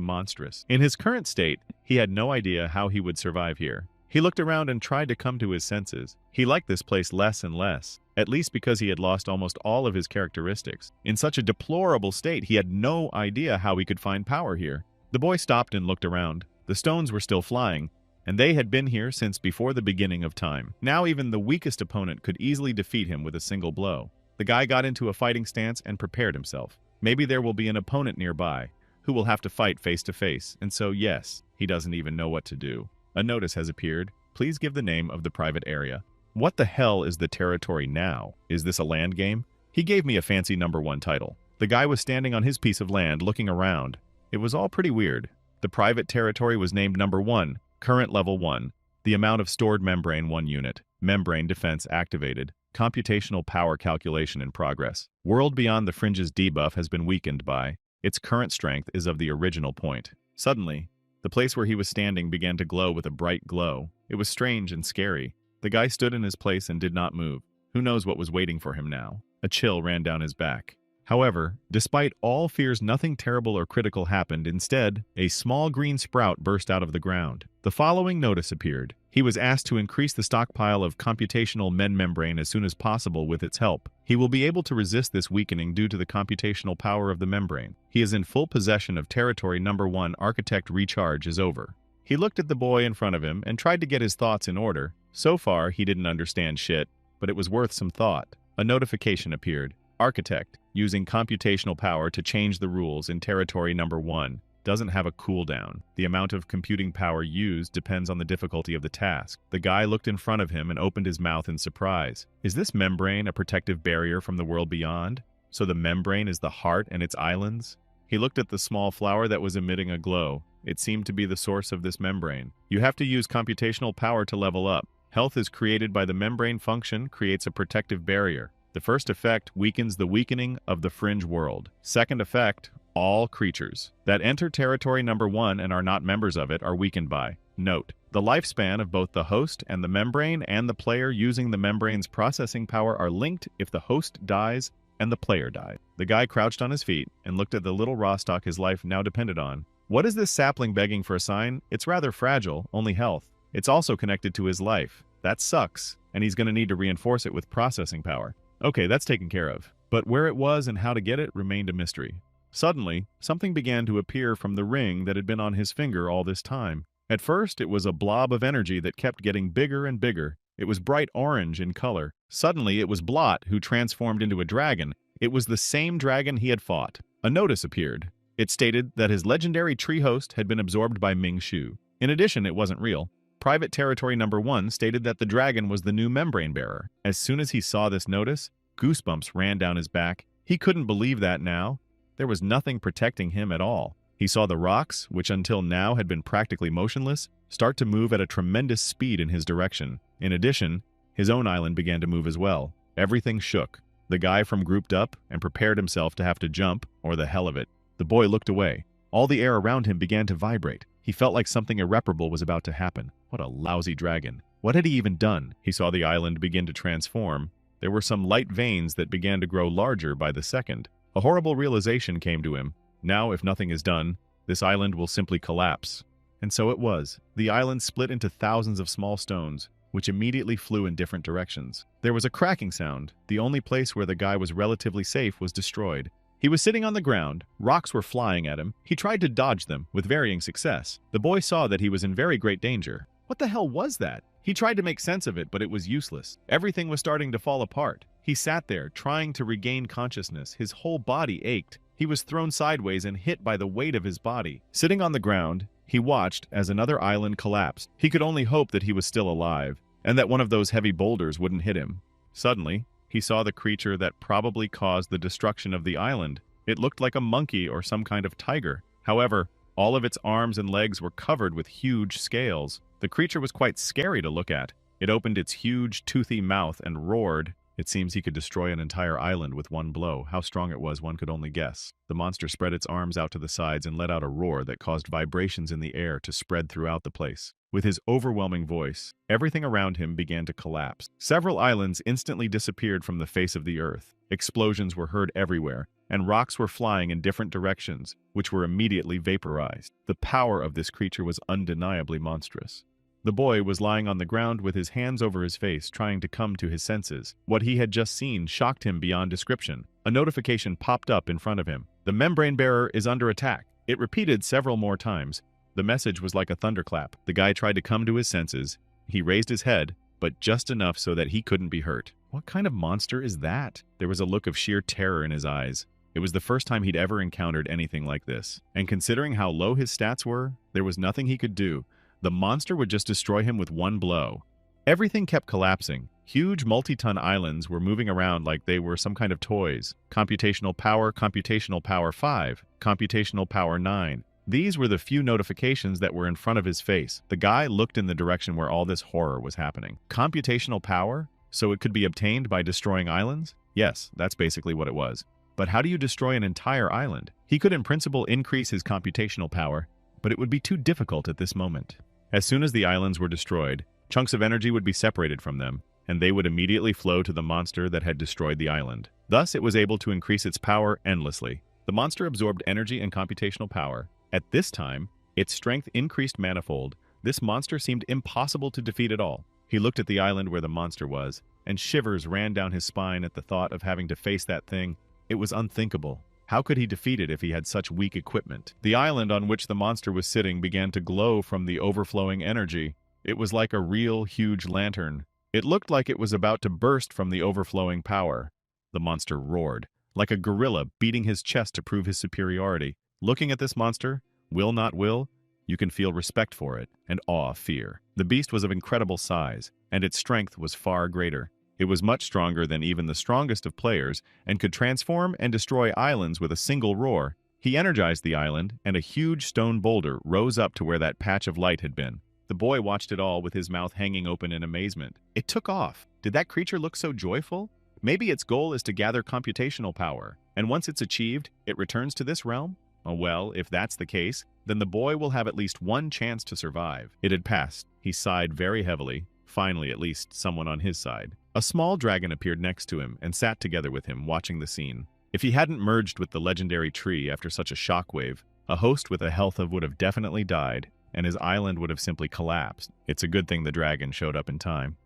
monstrous. In his current state, he had no idea how he would survive here. He looked around and tried to come to his senses. He liked this place less and less, at least because he had lost almost all of his characteristics. In such a deplorable state, he had no idea how he could find power here. The boy stopped and looked around. The stones were still flying, and they had been here since before the beginning of time. Now even the weakest opponent could easily defeat him with a single blow. The guy got into a fighting stance and prepared himself. Maybe there will be an opponent nearby who will have to fight face to face, and so yes, he doesn't even know what to do. A notice has appeared. Please give the name of the private area. What the hell is the territory now? Is this a land game? He gave me a fancy #1 title. The guy was standing on his piece of land looking around. It was all pretty weird. The private territory was named #1, current level 1. The amount of stored membrane 1 unit. Membrane defense activated. Computational power calculation in progress. World Beyond the Fringe's debuff has been weakened by. Its current strength is of the original point. Suddenly, the place where he was standing began to glow with a bright glow. It was strange and scary. The guy stood in his place and did not move. Who knows what was waiting for him now? A chill ran down his back. However, despite all fears, nothing terrible or critical happened. Instead, a small green sprout burst out of the ground. The following notice appeared. He was asked to increase the stockpile of computational membrane as soon as possible with its help. He will be able to resist this weakening due to the computational power of the membrane. He is in full possession of territory #1. Architect recharge is over. He looked at the boy in front of him and tried to get his thoughts in order. So far, he didn't understand shit, but it was worth some thought. A notification appeared. Architect, using computational power to change the rules in territory number 1, doesn't have a cooldown. The amount of computing power used depends on the difficulty of the task. The guy looked in front of him and opened his mouth in surprise. Is this membrane a protective barrier from the world beyond? So the membrane is the heart and its islands? He looked at the small flower that was emitting a glow. It seemed to be the source of this membrane. You have to use computational power to level up. Health is created by the membrane function, creates a protective barrier. The first effect weakens the weakening of the fringe world. Second effect, all creatures that enter territory number 1 and are not members of it are weakened by. Note, the lifespan of both the host and the membrane and the player using the membrane's processing power are linked if the host dies and the player dies. The guy crouched on his feet and looked at the little raw stock his life now depended on. What is this sapling begging for a sign? It's rather fragile, only health. It's also connected to his life. That sucks, and he's going to need to reinforce it with processing power. Okay, that's taken care of. But where it was and how to get it remained a mystery. Suddenly, something began to appear from the ring that had been on his finger all this time. At first, it was a blob of energy that kept getting bigger and bigger. It was bright orange in color. Suddenly, it was Blot who transformed into a dragon. It was the same dragon he had fought. A notice appeared. It stated that his legendary tree host had been absorbed by Ming Shu. In addition, it wasn't real. Private Territory Number 1 stated that the dragon was the new membrane bearer. As soon as he saw this notice, goosebumps ran down his back. He couldn't believe that now. There was nothing protecting him at all. He saw the rocks, which until now had been practically motionless, start to move at a tremendous speed in his direction. In addition, his own island began to move as well. Everything shook. The guy from grouped up and prepared himself to have to jump, or the hell of it. The boy looked away. All the air around him began to vibrate. He felt like something irreparable was about to happen. What a lousy dragon. What had he even done? He saw the island begin to transform. There were some light veins that began to grow larger by the second. A horrible realization came to him. Now, if nothing is done, this island will simply collapse. And so it was. The island split into thousands of small stones, which immediately flew in different directions. There was a cracking sound. The only place where the guy was relatively safe was destroyed. He was sitting on the ground. Rocks were flying at him. He tried to dodge them, with varying success. The boy saw that he was in very great danger. What the hell was that? He tried to make sense of it, but it was useless. Everything was starting to fall apart. He sat there, trying to regain consciousness. His whole body ached. He was thrown sideways and hit by the weight of his body. Sitting on the ground, he watched as another island collapsed. He could only hope that he was still alive, and that one of those heavy boulders wouldn't hit him. Suddenly, he saw the creature that probably caused the destruction of the island. It looked like a monkey or some kind of tiger. However, all of its arms and legs were covered with huge scales. The creature was quite scary to look at. It opened its huge, toothy mouth and roared. It seems he could destroy an entire island with one blow. How strong it was, one could only guess. The monster spread its arms out to the sides and let out a roar that caused vibrations in the air to spread throughout the place. With his overwhelming voice, everything around him began to collapse. Several islands instantly disappeared from the face of the earth. Explosions were heard everywhere, and rocks were flying in different directions, which were immediately vaporized. The power of this creature was undeniably monstrous. The boy was lying on the ground with his hands over his face, trying to come to his senses. What he had just seen shocked him beyond description. A notification popped up in front of him. The membrane bearer is under attack. It repeated several more times. The message was like a thunderclap. The guy tried to come to his senses. He raised his head, but just enough so that he couldn't be hurt. What kind of monster is that? There was a look of sheer terror in his eyes. It was the first time he'd ever encountered anything like this. And considering how low his stats were, there was nothing he could do. The monster would just destroy him with one blow. Everything kept collapsing. Huge multi-ton islands were moving around like they were some kind of toys. Computational power 5, computational power 9. These were the few notifications that were in front of his face. The guy looked in the direction where all this horror was happening. Computational power? So it could be obtained by destroying islands? Yes, that's basically what it was. But how do you destroy an entire island? He could in principle increase his computational power, but it would be too difficult at this moment. As soon as the islands were destroyed, chunks of energy would be separated from them, and they would immediately flow to the monster that had destroyed the island. Thus, it was able to increase its power endlessly. The monster absorbed energy and computational power. At this time, its strength increased manifold. This monster seemed impossible to defeat at all. He looked at the island where the monster was, and shivers ran down his spine at the thought of having to face that thing. It was unthinkable. How could he defeat it if he had such weak equipment? The island on which the monster was sitting began to glow from the overflowing energy. It was like a real huge lantern. It looked like it was about to burst from the overflowing power. The monster roared, like a gorilla beating his chest to prove his superiority. Looking at this monster, will not will, you can feel respect for it and awe fear. The beast was of incredible size, and its strength was far greater. It was much stronger than even the strongest of players and could transform and destroy islands with a single roar. He energized the island, and a huge stone boulder rose up to where that patch of light had been. The boy watched it all with his mouth hanging open in amazement. It took off. Did that creature look so joyful? Maybe its goal is to gather computational power, and once it's achieved, it returns to this realm? Oh, well, if that's the case, then the boy will have at least one chance to survive. It had passed. He sighed very heavily. Finally, at least, someone on his side. A small dragon appeared next to him and sat together with him, watching the scene. If he hadn't merged with the legendary tree after such a shockwave, a host with a health of would have definitely died, and his island would have simply collapsed. It's a good thing the dragon showed up in time.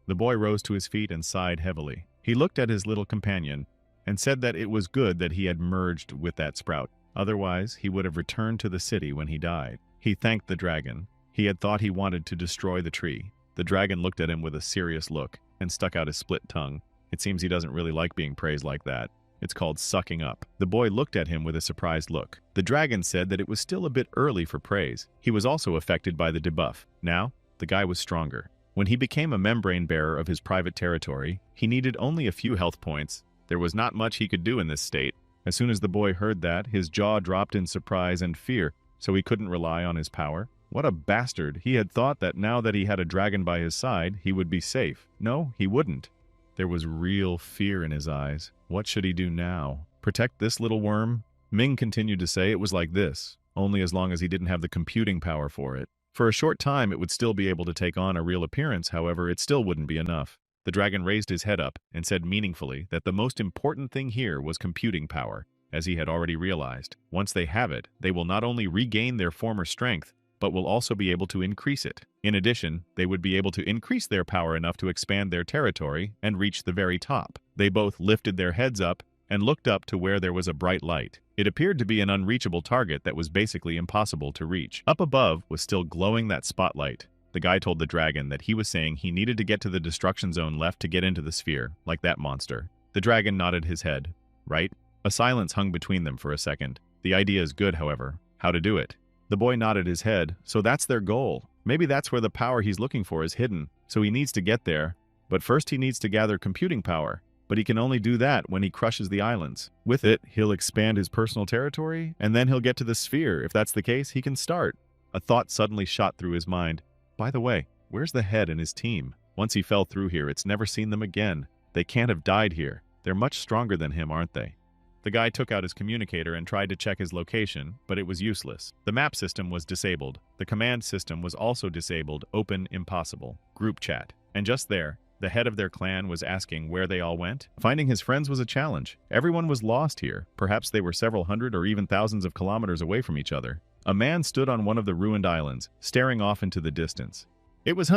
The boy rose to his feet and sighed heavily. He looked at his little companion and said that it was good that he had merged with that sprout. Otherwise, he would have returned to the city when he died. He thanked the dragon. He had thought he wanted to destroy the tree. The dragon looked at him with a serious look and stuck out his split tongue. It seems he doesn't really like being praised like that. It's called sucking up. The boy looked at him with a surprised look. The dragon said that it was still a bit early for praise. He was also affected by the debuff. Now, the guy was stronger. When he became a membrane bearer of his private territory, he needed only a few health points. There was not much he could do in this state. As soon as the boy heard that, his jaw dropped in surprise and fear, so he couldn't rely on his power. What a bastard. He had thought that now that he had a dragon by his side, he would be safe. No, he wouldn't. There was real fear in his eyes. What should he do now? Protect this little worm? Ming continued to say it was like this, only as long as he didn't have the computing power for it. For a short time, it would still be able to take on a real appearance, however, it still wouldn't be enough. The dragon raised his head up and said meaningfully that the most important thing here was computing power, as he had already realized. Once they have it, they will not only regain their former strength, but will also be able to increase it. In addition, they would be able to increase their power enough to expand their territory and reach the very top. They both lifted their heads up and looked up to where there was a bright light. It appeared to be an unreachable target that was basically impossible to reach. Up above was still glowing that spotlight. The guy told the dragon that he was saying he needed to get to the destruction zone left to get into the sphere, like that monster. The dragon nodded his head. Right? A silence hung between them for a second. The idea is good, however. How to do it? The boy nodded his head. So that's their goal. Maybe that's where the power he's looking for is hidden. So he needs to get there. But first he needs to gather computing power. But he can only do that when he crushes the islands. With it, he'll expand his personal territory, and then he'll get to the sphere. If that's the case, he can start. A thought suddenly shot through his mind. By the way, where's the head and his team? Once he fell through here, it's never seen them again. They can't have died here. They're much stronger than him, aren't they? The guy took out his communicator and tried to check his location, but it was useless. The map system was disabled. The command system was also disabled, open, impossible. Group chat. And just there, the head of their clan was asking where they all went. Finding his friends was a challenge. Everyone was lost here. Perhaps they were several hundred or even thousands of kilometers away from each other. A man stood on one of the ruined islands, staring off into the distance. It was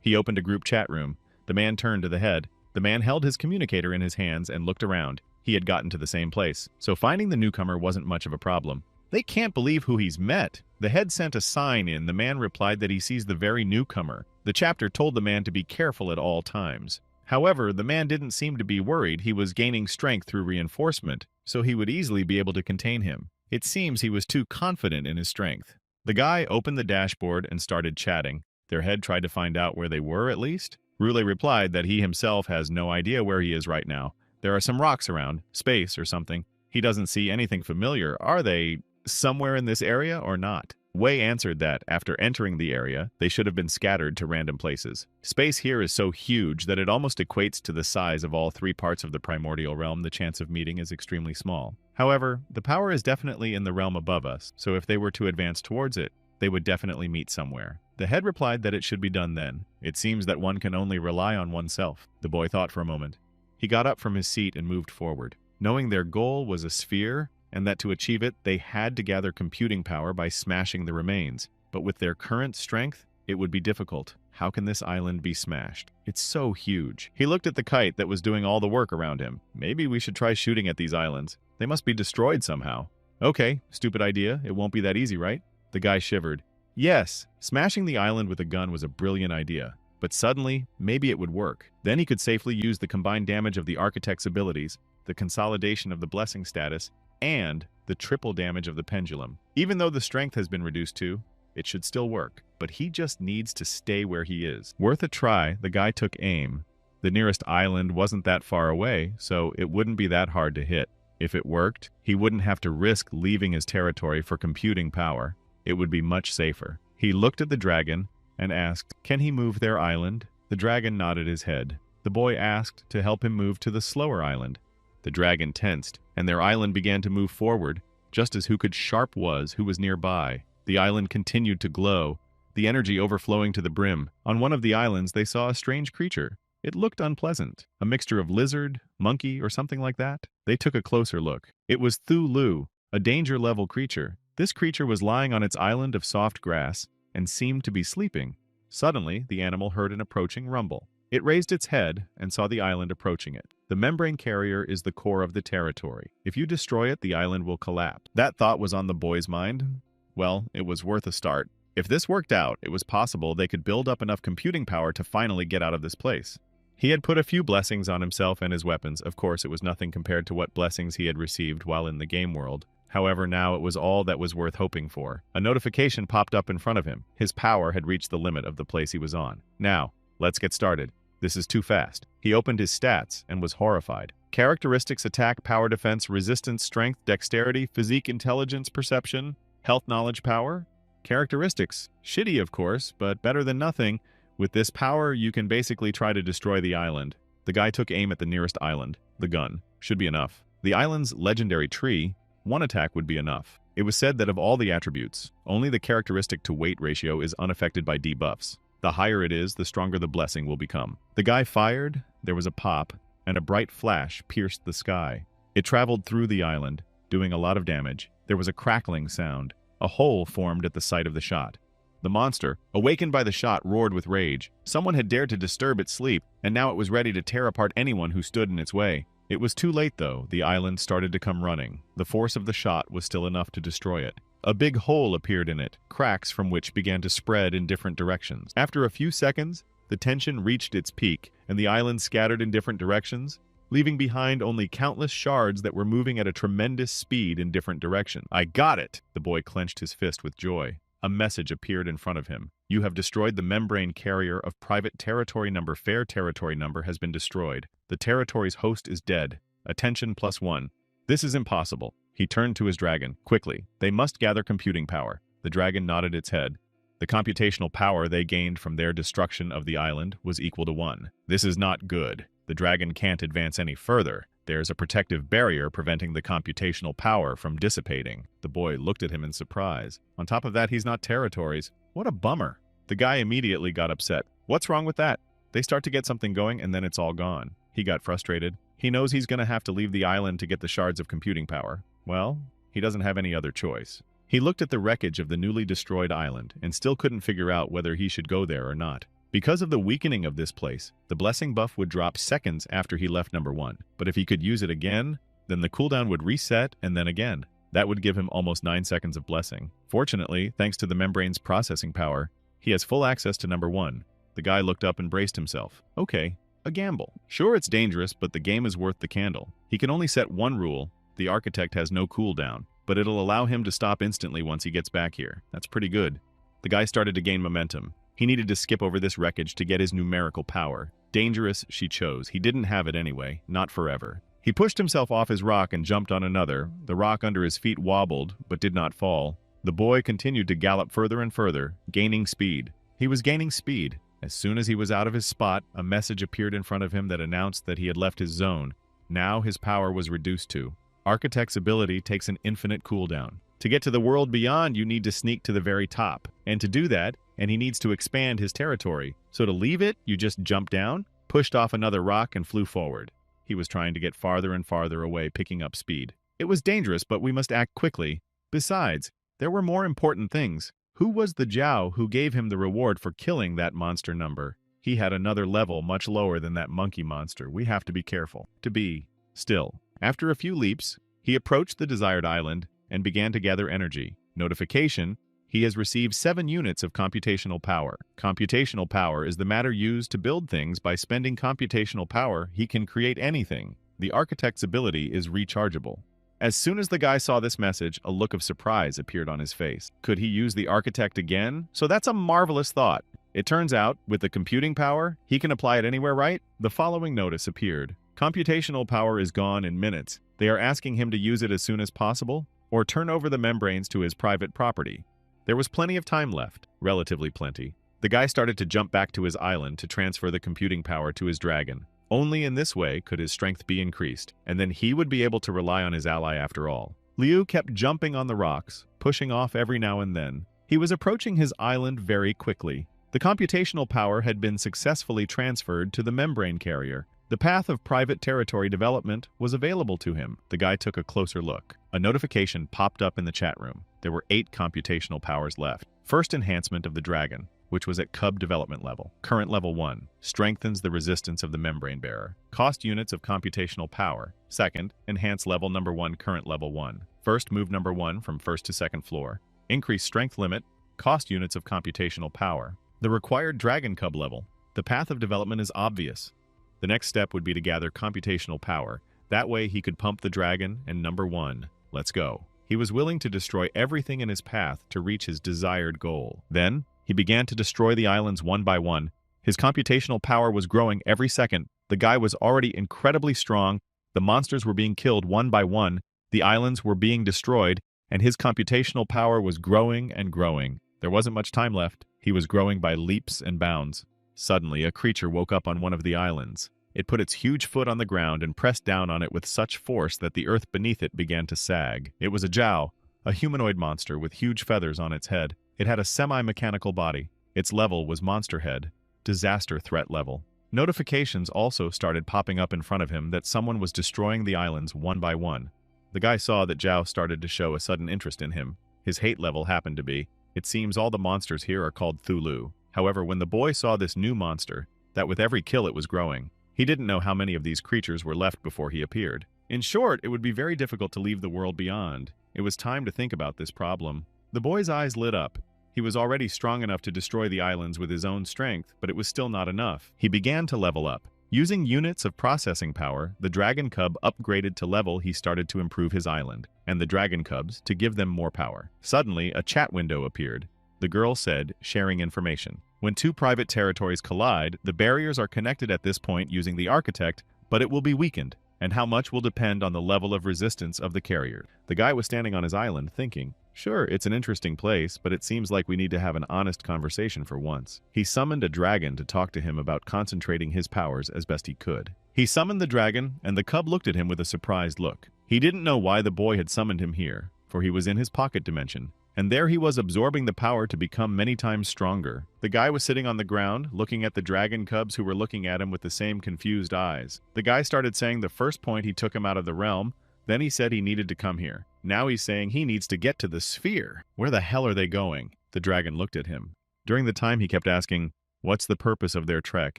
He opened a group chat room. The man turned to the head. The man held his communicator in his hands and looked around. He had gotten to the same place, so finding the newcomer wasn't much of a problem. They can't believe who he's met. The head sent a sign in. The man replied that he sees the very newcomer. The chapter told the man to be careful at all times. However, the man didn't seem to be worried. He was gaining strength through reinforcement, so he would easily be able to contain him. It seems he was too confident in his strength. The guy opened the dashboard and started chatting. Their head tried to find out where they were, at least. Rule replied that he himself has no idea where he is right now. There are some rocks around, space or something. He doesn't see anything familiar. Are they somewhere in this area or not? Wei answered that, after entering the area, they should have been scattered to random places. Space here is so huge that it almost equates to the size of all three parts of the primordial realm. The chance of meeting is extremely small. However, the power is definitely in the realm above us, so if they were to advance towards it, they would definitely meet somewhere. The head replied that it should be done then. It seems that one can only rely on oneself. The boy thought for a moment. He got up from his seat and moved forward, knowing their goal was a sphere, and that to achieve it, they had to gather computing power by smashing the remains. But with their current strength, it would be difficult. How can this island be smashed? It's so huge. He looked at the kite that was doing all the work around him. Maybe we should try shooting at these islands. They must be destroyed somehow. Okay, stupid idea. It won't be that easy, right? The guy shivered. Yes, smashing the island with a gun was a brilliant idea. But suddenly, maybe it would work. Then he could safely use the combined damage of the architect's abilities. the consolidation of the blessing status, and the triple damage of the pendulum. Even though the strength has been reduced to, it should still work, but he just needs to stay where he is. Worth a try, the guy took aim. The nearest island wasn't that far away, so it wouldn't be that hard to hit. If it worked, he wouldn't have to risk leaving his territory for computing power. It would be much safer. He looked at the dragon and asked, "Can he move their island?" The dragon nodded his head. The boy asked to help him move to the slower island. The dragon tensed, and their island began to move forward, just as Who Could Sharp was, who was nearby. The island continued to glow, the energy overflowing to the brim. On one of the islands, they saw a strange creature. It looked unpleasant, a mixture of lizard, monkey, or something like that. They took a closer look. It was Thulu, a danger-level creature. This creature was lying on its island of soft grass and seemed to be sleeping. Suddenly, the animal heard an approaching rumble. It raised its head and saw the island approaching it. The membrane carrier is the core of the territory. If you destroy it, the island will collapse. That thought was on the boy's mind. Well, it was worth a start. If this worked out, it was possible they could build up enough computing power to finally get out of this place. He had put a few blessings on himself and his weapons. Of course, it was nothing compared to what blessings he had received while in the game world. However, now it was all that was worth hoping for. A notification popped up in front of him. His power had reached the limit of the place he was on. Now, let's get started. This is too fast. He opened his stats and was horrified. Characteristics: attack, power, defense, resistance, strength, dexterity, physique, intelligence, perception, health, knowledge, power. Characteristics: shitty, of course, but better than nothing. With this power, you can basically try to destroy the island. The guy took aim at the nearest island. The gun should be enough. The island's legendary tree, one attack would be enough. It was said that of all the attributes, only the characteristic to weight ratio is unaffected by debuffs. The higher it is, the stronger the blessing will become. The guy fired, there was a pop, and a bright flash pierced the sky. It traveled through the island, doing a lot of damage. There was a crackling sound. A hole formed at the site of the shot. The monster, awakened by the shot, roared with rage. Someone had dared to disturb its sleep, and now it was ready to tear apart anyone who stood in its way. It was too late, though. The island started to come running. The force of the shot was still enough to destroy it. A big hole appeared in it, cracks from which began to spread in different directions. After a few seconds, the tension reached its peak, and the island scattered in different directions, leaving behind only countless shards that were moving at a tremendous speed in different directions. "I got it!" The boy clenched his fist with joy. A message appeared in front of him. "You have destroyed the membrane carrier of private territory number. Fair territory number has been destroyed. The territory's host is dead. Attention +1. This is impossible." He turned to his dragon. "Quickly, they must gather computing power." The dragon nodded its head. The computational power they gained from their destruction of the island was equal to 1. This is not good. The dragon can't advance any further. There's a protective barrier preventing the computational power from dissipating. The boy looked at him in surprise. On top of that, he's not territories. What a bummer. The guy immediately got upset. What's wrong with that? They start to get something going and then it's all gone. He got frustrated. He knows he's going to have to leave the island to get the shards of computing power. Well, he doesn't have any other choice. He looked at the wreckage of the newly destroyed island and still couldn't figure out whether he should go there or not. Because of the weakening of this place, the blessing buff would drop seconds after he left number 1. But if he could use it again, then the cooldown would reset and then again. That would give him almost 9 seconds of blessing. Fortunately, thanks to the membrane's processing power, he has full access to number 1. The guy looked up and braced himself. Okay, a gamble. Sure, it's dangerous, but the game is worth the candle. He can only set one rule. The architect has no cooldown, but it'll allow him to stop instantly once he gets back here. That's pretty good. The guy started to gain momentum. He needed to skip over this wreckage to get his numerical power. Dangerous, she chose. He didn't have it anyway, not forever. He pushed himself off his rock and jumped on another. The rock under his feet wobbled, but did not fall. The boy continued to gallop further and further, gaining speed. He was gaining speed. As soon as he was out of his spot, a message appeared in front of him that announced that he had left his zone. Now his power was reduced to. Architect's ability takes an infinite cooldown. To get to the world beyond, you need to sneak to the very top. And to do that, he needs to expand his territory. So to leave it, you just jump down, pushed off another rock, and flew forward. He was trying to get farther and farther away, picking up speed. It was dangerous, but we must act quickly. Besides, there were more important things. Who was the Jiao who gave him the reward for killing that monster number? He had another level much lower than that monkey monster. We have to be careful. To be still. After a few leaps, he approached the desired island and began to gather energy. Notification: he has received 7 units of computational power. Computational power is the matter used to build things. By spending computational power, he can create anything. The architect's ability is rechargeable. As soon as the guy saw this message, a look of surprise appeared on his face. Could he use the architect again? So that's a marvelous thought. It turns out, with the computing power, he can apply it anywhere, right? The following notice appeared. Computational power is gone in minutes. They are asking him to use it as soon as possible, or turn over the membranes to his private property. There was plenty of time left, relatively plenty. The guy started to jump back to his island to transfer the computing power to his dragon. Only in this way could his strength be increased, and then he would be able to rely on his ally after all. Liu kept jumping on the rocks, pushing off every now and then. He was approaching his island very quickly. The computational power had been successfully transferred to the membrane carrier. The path of private territory development was available to him. The guy took a closer look. A notification popped up in the chat room. There were 8 computational powers left. First enhancement of the dragon, which was at cub development level. Current level 1, strengthens the resistance of the membrane bearer. Cost units of computational power. Second, enhance level number 1, current level 1. First, move number 1 from first to second floor. Increase strength limit, cost units of computational power. The required dragon cub level. The path of development is obvious. The next step would be to gather computational power. That way he could pump the dragon and number 1. Let's go. He was willing to destroy everything in his path to reach his desired goal. Then, he began to destroy the islands one by one. His computational power was growing every second. The guy was already incredibly strong. The monsters were being killed one by one. The islands were being destroyed, and his computational power was growing and growing. There wasn't much time left. He was growing by leaps and bounds. Suddenly, a creature woke up on one of the islands. It put its huge foot on the ground and pressed down on it with such force that the earth beneath it began to sag. It was a Jiao, a humanoid monster with huge feathers on its head. It had a semi-mechanical body. Its level was Monster Head, disaster threat level. Notifications also started popping up in front of him that someone was destroying the islands one by one. The guy saw that Jiao started to show a sudden interest in him. His hate level happened to be, it seems all the monsters here are called Thulu. However, when the boy saw this new monster, that with every kill it was growing, he didn't know how many of these creatures were left before he appeared. In short, it would be very difficult to leave the world beyond. It was time to think about this problem. The boy's eyes lit up. He was already strong enough to destroy the islands with his own strength, but it was still not enough. He began to level up. Using units of processing power, the dragon cub upgraded to level he started to improve his island, and the dragon cubs to give them more power. Suddenly, a chat window appeared. The girl said, sharing information. When two private territories collide, the barriers are connected at this point using the architect, but it will be weakened, and how much will depend on the level of resistance of the carrier. The guy was standing on his island thinking, sure, it's an interesting place, but it seems like we need to have an honest conversation for once. He summoned a dragon to talk to him about concentrating his powers as best he could. He summoned the dragon, and the cub looked at him with a surprised look. He didn't know why the boy had summoned him here, for he was in his pocket dimension, and there he was absorbing the power to become many times stronger. The guy was sitting on the ground, looking at the dragon cubs who were looking at him with the same confused eyes. The guy started saying the first point he took him out of the realm, then he said he needed to come here. Now he's saying he needs to get to the sphere. Where the hell are they going? The dragon looked at him. During the time he kept asking, what's the purpose of their trek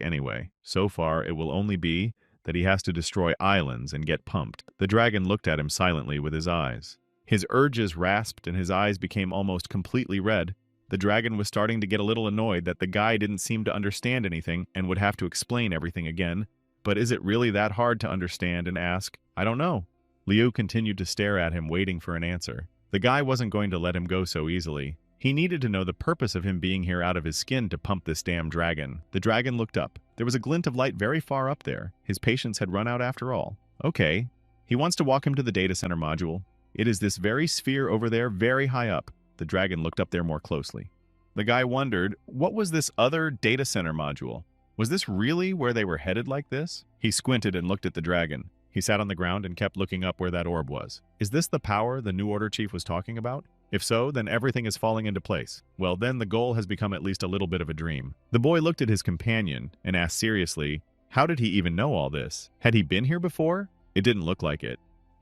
anyway? So far, it will only be that he has to destroy islands and get pumped. The dragon looked at him silently with his eyes. His urges rasped and his eyes became almost completely red. The dragon was starting to get a little annoyed that the guy didn't seem to understand anything and would have to explain everything again. But is it really that hard to understand and ask? I don't know. Liu continued to stare at him, waiting for an answer. The guy wasn't going to let him go so easily. He needed to know the purpose of him being here out of his skin to pump this damn dragon. The dragon looked up. There was a glint of light very far up there. His patience had run out after all. Okay. He wants to walk him to the data center module. It is this very sphere over there, very high up. The dragon looked up there more closely. The guy wondered, what was this other data center module? Was this really where they were headed like this? He squinted and looked at the dragon. He sat on the ground and kept looking up where that orb was. Is this the power the New Order chief was talking about? If so, then everything is falling into place. Well, then the goal has become at least a little bit of a dream. The boy looked at his companion and asked seriously, how did he even know all this? Had he been here before? It didn't look like it.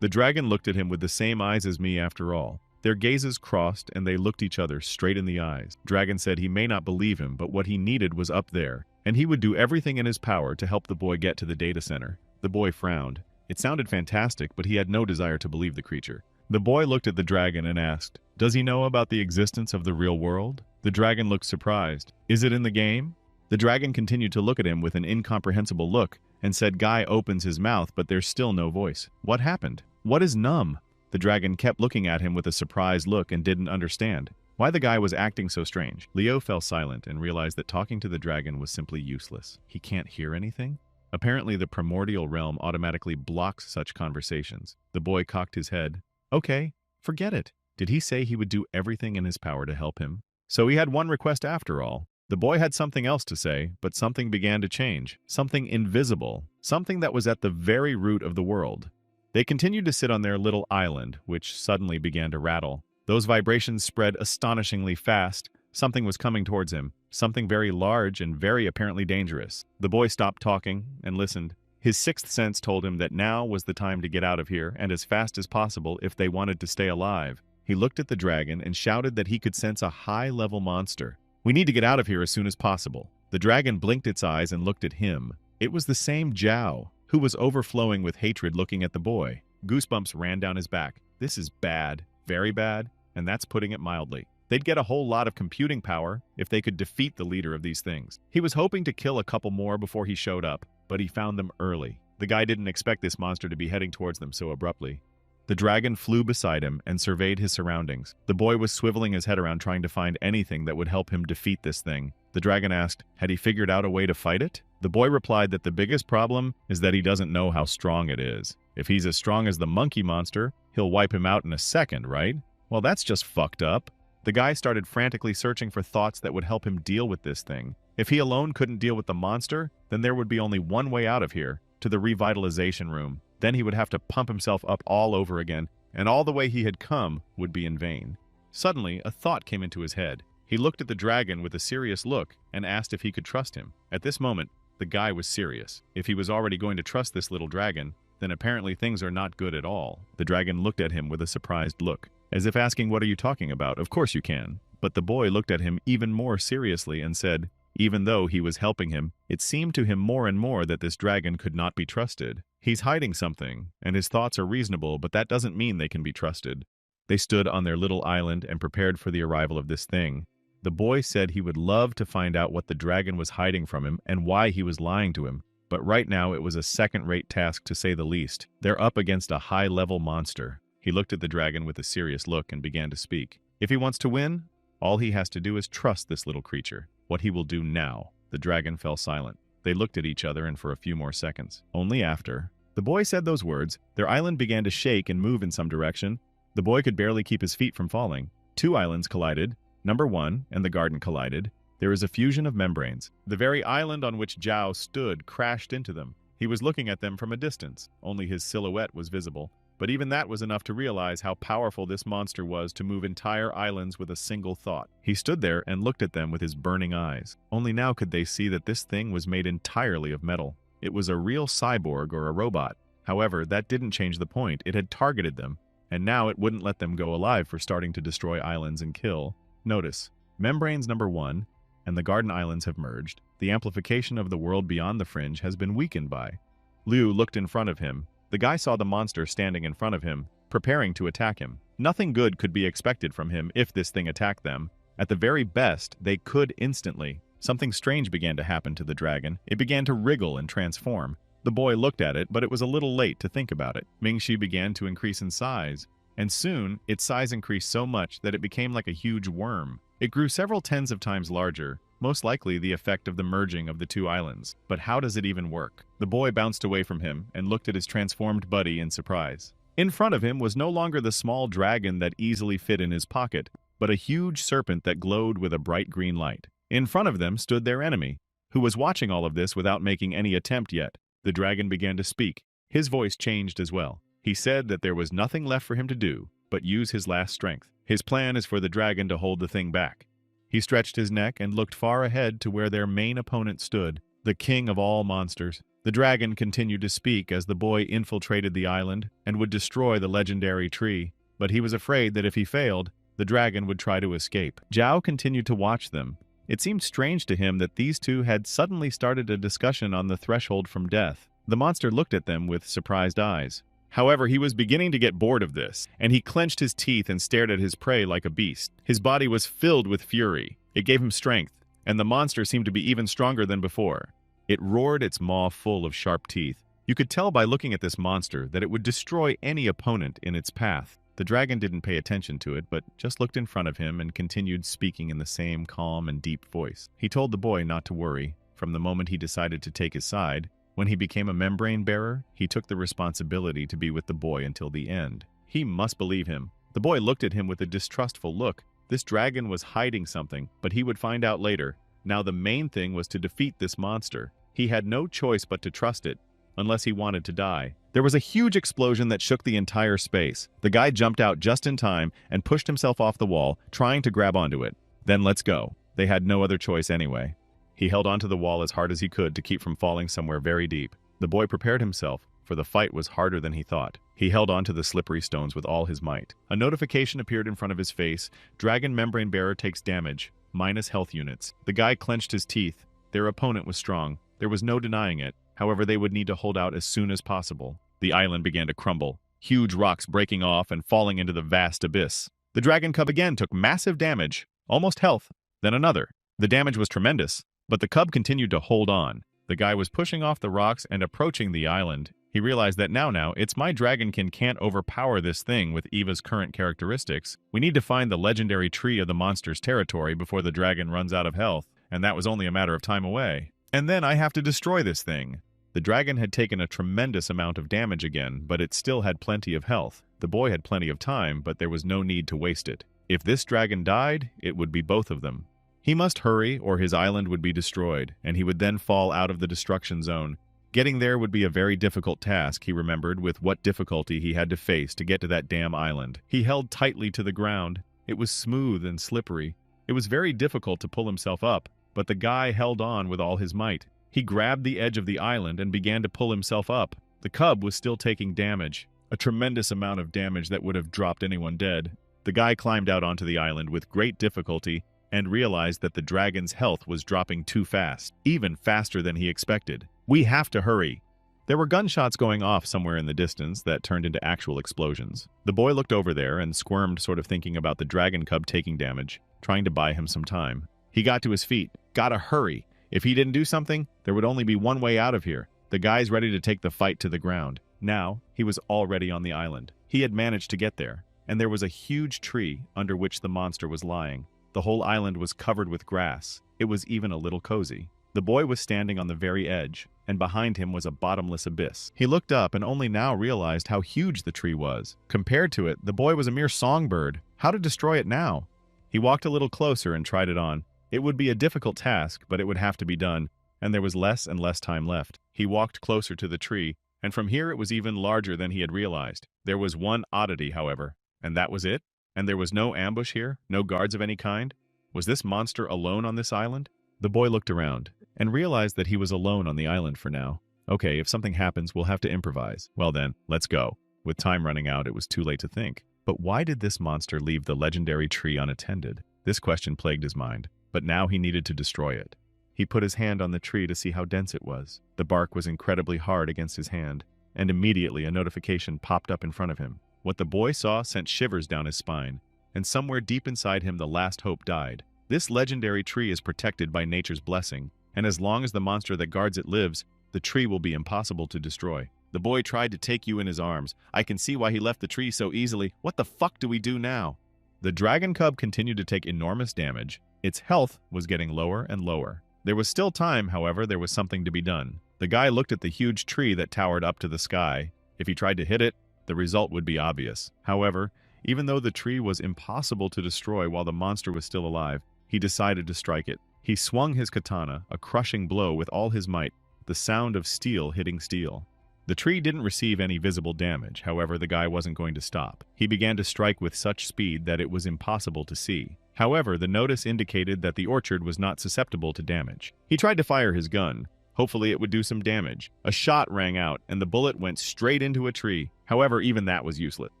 The dragon looked at him with the same eyes as me after all. Their gazes crossed and they looked each other straight in the eyes. Dragon said he may not believe him, but what he needed was up there, and he would do everything in his power to help the boy get to the data center. The boy frowned. It sounded fantastic, but he had no desire to believe the creature. The boy looked at the dragon and asked, does he know about the existence of the real world? The dragon looked surprised. Is it in the game? The dragon continued to look at him with an incomprehensible look and said, "Guy opens his mouth, but there's still no voice. What happened? What is numb?" The dragon kept looking at him with a surprised look and didn't understand why the guy was acting so strange. Leo fell silent and realized that talking to the dragon was simply useless. He can't hear anything? Apparently, the primordial realm automatically blocks such conversations. The boy cocked his head. Okay, forget it. Did he say he would do everything in his power to help him? So he had one request after all. The boy had something else to say, but something began to change. Something invisible. Something that was at the very root of the world. They continued to sit on their little island, which suddenly began to rattle. Those vibrations spread astonishingly fast. Something was coming towards him. Something very large and very apparently dangerous. The boy stopped talking and listened. His sixth sense told him that now was the time to get out of here, and as fast as possible if they wanted to stay alive. He looked at the dragon and shouted that he could sense a high-level monster. "We need to get out of here as soon as possible." The dragon blinked its eyes and looked at him. It was the same Zhao, who was overflowing with hatred looking at the boy. Goosebumps ran down his back. This is bad, very bad, and that's putting it mildly. They'd get a whole lot of computing power if they could defeat the leader of these things. He was hoping to kill a couple more before he showed up, but he found them early. The guy didn't expect this monster to be heading towards them so abruptly. The dragon flew beside him and surveyed his surroundings. The boy was swiveling his head around trying to find anything that would help him defeat this thing. The dragon asked, had he figured out a way to fight it? The boy replied that the biggest problem is that he doesn't know how strong it is. If he's as strong as the monkey monster, he'll wipe him out in a second, right? Well, that's just fucked up. The guy started frantically searching for thoughts that would help him deal with this thing. If he alone couldn't deal with the monster, then there would be only one way out of here, to the revitalization room. Then he would have to pump himself up all over again, and all the way he had come would be in vain. Suddenly, a thought came into his head. He looked at the dragon with a serious look and asked if he could trust him. At this moment, the guy was serious. If he was already going to trust this little dragon, then apparently things are not good at all. The dragon looked at him with a surprised look, as if asking, "What are you talking about? Of course you can." But the boy looked at him even more seriously and said, even though he was helping him, it seemed to him more and more that this dragon could not be trusted. He's hiding something, and his thoughts are reasonable, but that doesn't mean they can be trusted. They stood on their little island and prepared for the arrival of this thing. The boy said he would love to find out what the dragon was hiding from him and why he was lying to him, but right now it was a second-rate task to say the least. They're up against a high-level monster. He looked at the dragon with a serious look and began to speak. If he wants to win, all he has to do is trust this little creature. What he will do now. The dragon fell silent. They looked at each other and for a few more seconds. Only after the boy said those words, their island began to shake and move in some direction. The boy could barely keep his feet from falling. Two islands collided. Number 1 and the garden collided. There is a fusion of membranes. The very island on which Zhao stood crashed into them. He was looking at them from a distance. Only his silhouette was visible. But even that was enough to realize how powerful this monster was to move entire islands with a single thought. He stood there and looked at them with his burning eyes. Only now could they see that this thing was made entirely of metal. It was a real cyborg or a robot. However, that didn't change the point. It had targeted them, and now it wouldn't let them go alive for starting to destroy islands and kill. Notice, membranes number 1 and the garden islands have merged. The amplification of the world beyond the fringe has been weakened by. Liu looked in front of him. The guy saw the monster standing in front of him, preparing to attack him. Nothing good could be expected from him if this thing attacked them. At the very best, they could instantly. Something strange began to happen to the dragon. It began to wriggle and transform. The boy looked at it, but it was a little late to think about it. Mingxi began to increase in size, and soon its size increased so much that it became like a huge worm. It grew several tens of times larger, most likely the effect of the merging of the two islands. But how does it even work? The boy bounced away from him and looked at his transformed buddy in surprise. In front of him was no longer the small dragon that easily fit in his pocket, but a huge serpent that glowed with a bright green light. In front of them stood their enemy, who was watching all of this without making any attempt yet. The dragon began to speak. His voice changed as well. He said that there was nothing left for him to do but use his last strength. His plan is for the dragon to hold the thing back. He stretched his neck and looked far ahead to where their main opponent stood, the king of all monsters. The dragon continued to speak as the boy infiltrated the island and would destroy the legendary tree, but he was afraid that if he failed, the dragon would try to escape. Zhao continued to watch them. It seemed strange to him that these two had suddenly started a discussion on the threshold from death. The monster looked at them with surprised eyes. However, he was beginning to get bored of this, and he clenched his teeth and stared at his prey like a beast. His body was filled with fury. It gave him strength, and the monster seemed to be even stronger than before. It roared, its maw full of sharp teeth. You could tell by looking at this monster that it would destroy any opponent in its path. The dragon didn't pay attention to it, but just looked in front of him and continued speaking in the same calm and deep voice. He told the boy not to worry. From the moment he decided to take his side, when he became a membrane bearer, he took the responsibility to be with the boy until the end. He must believe him. The boy looked at him with a distrustful look. This dragon was hiding something, but he would find out later. Now the main thing was to defeat this monster. He had no choice but to trust it, unless he wanted to die. There was a huge explosion that shook the entire space. The guy jumped out just in time and pushed himself off the wall, trying to grab onto it. Then let's go. They had no other choice anyway. He held onto the wall as hard as he could to keep from falling somewhere very deep. The boy prepared himself, for the fight was harder than he thought. He held onto the slippery stones with all his might. A notification appeared in front of his face. Dragon Membrane Bearer takes damage, minus health units. The guy clenched his teeth. Their opponent was strong. There was no denying it. However, they would need to hold out as soon as possible. The island began to crumble, huge rocks breaking off and falling into the vast abyss. The dragon cub again took massive damage, almost health, then another. The damage was tremendous, but the cub continued to hold on. The guy was pushing off the rocks and approaching the island. He realized that now, it's my dragonkin can't overpower this thing with Eva's current characteristics. We need to find the legendary tree of the monster's territory before the dragon runs out of health, and that was only a matter of time away. And then I have to destroy this thing. The dragon had taken a tremendous amount of damage again, but it still had plenty of health. The boy had plenty of time, but there was no need to waste it. If this dragon died, it would be both of them. He must hurry, or his island would be destroyed, and he would then fall out of the destruction zone. Getting there would be a very difficult task, he remembered, with what difficulty he had to face to get to that damn island. He held tightly to the ground. It was smooth and slippery. It was very difficult to pull himself up, but the guy held on with all his might. He grabbed the edge of the island and began to pull himself up. The cub was still taking damage, a tremendous amount of damage that would have dropped anyone dead. The guy climbed out onto the island with great difficulty and realized that the dragon's health was dropping too fast, even faster than he expected. We have to hurry. There were gunshots going off somewhere in the distance that turned into actual explosions. The boy looked over there and squirmed, sort of thinking about the dragon cub taking damage, trying to buy him some time. He got to his feet. Gotta hurry. If he didn't do something, there would only be one way out of here. The guy's ready to take the fight to the ground. Now, he was already on the island. He had managed to get there, and there was a huge tree under which the monster was lying. The whole island was covered with grass. It was even a little cozy. The boy was standing on the very edge, and behind him was a bottomless abyss. He looked up and only now realized how huge the tree was. Compared to it, the boy was a mere songbird. How to destroy it now? He walked a little closer and tried it on. It would be a difficult task, but it would have to be done, and there was less and less time left. He walked closer to the tree, and from here it was even larger than he had realized. There was one oddity, however, and that was it? And there was no ambush here? No guards of any kind? Was this monster alone on this island? The boy looked around, and realized that he was alone on the island for now. Okay, if something happens, we'll have to improvise. Well then, let's go. With time running out, it was too late to think. But why did this monster leave the legendary tree unattended? This question plagued his mind. But now he needed to destroy it. He put his hand on the tree to see how dense it was. The bark was incredibly hard against his hand, and immediately a notification popped up in front of him. What the boy saw sent shivers down his spine, and somewhere deep inside him the last hope died. This legendary tree is protected by nature's blessing, and as long as the monster that guards it lives, the tree will be impossible to destroy. The boy tried to take you in his arms. I can see why he left the tree so easily. What the fuck do we do now? The dragon cub continued to take enormous damage. Its health was getting lower and lower. There was still time, however, there was something to be done. The guy looked at the huge tree that towered up to the sky. If he tried to hit it, the result would be obvious. However, even though the tree was impossible to destroy while the monster was still alive, he decided to strike it. He swung his katana, a crushing blow with all his might, the sound of steel hitting steel. The tree didn't receive any visible damage, however, the guy wasn't going to stop. He began to strike with such speed that it was impossible to see. However, the notice indicated that the orchard was not susceptible to damage. He tried to fire his gun. Hopefully it would do some damage. A shot rang out, and the bullet went straight into a tree. However, even that was useless.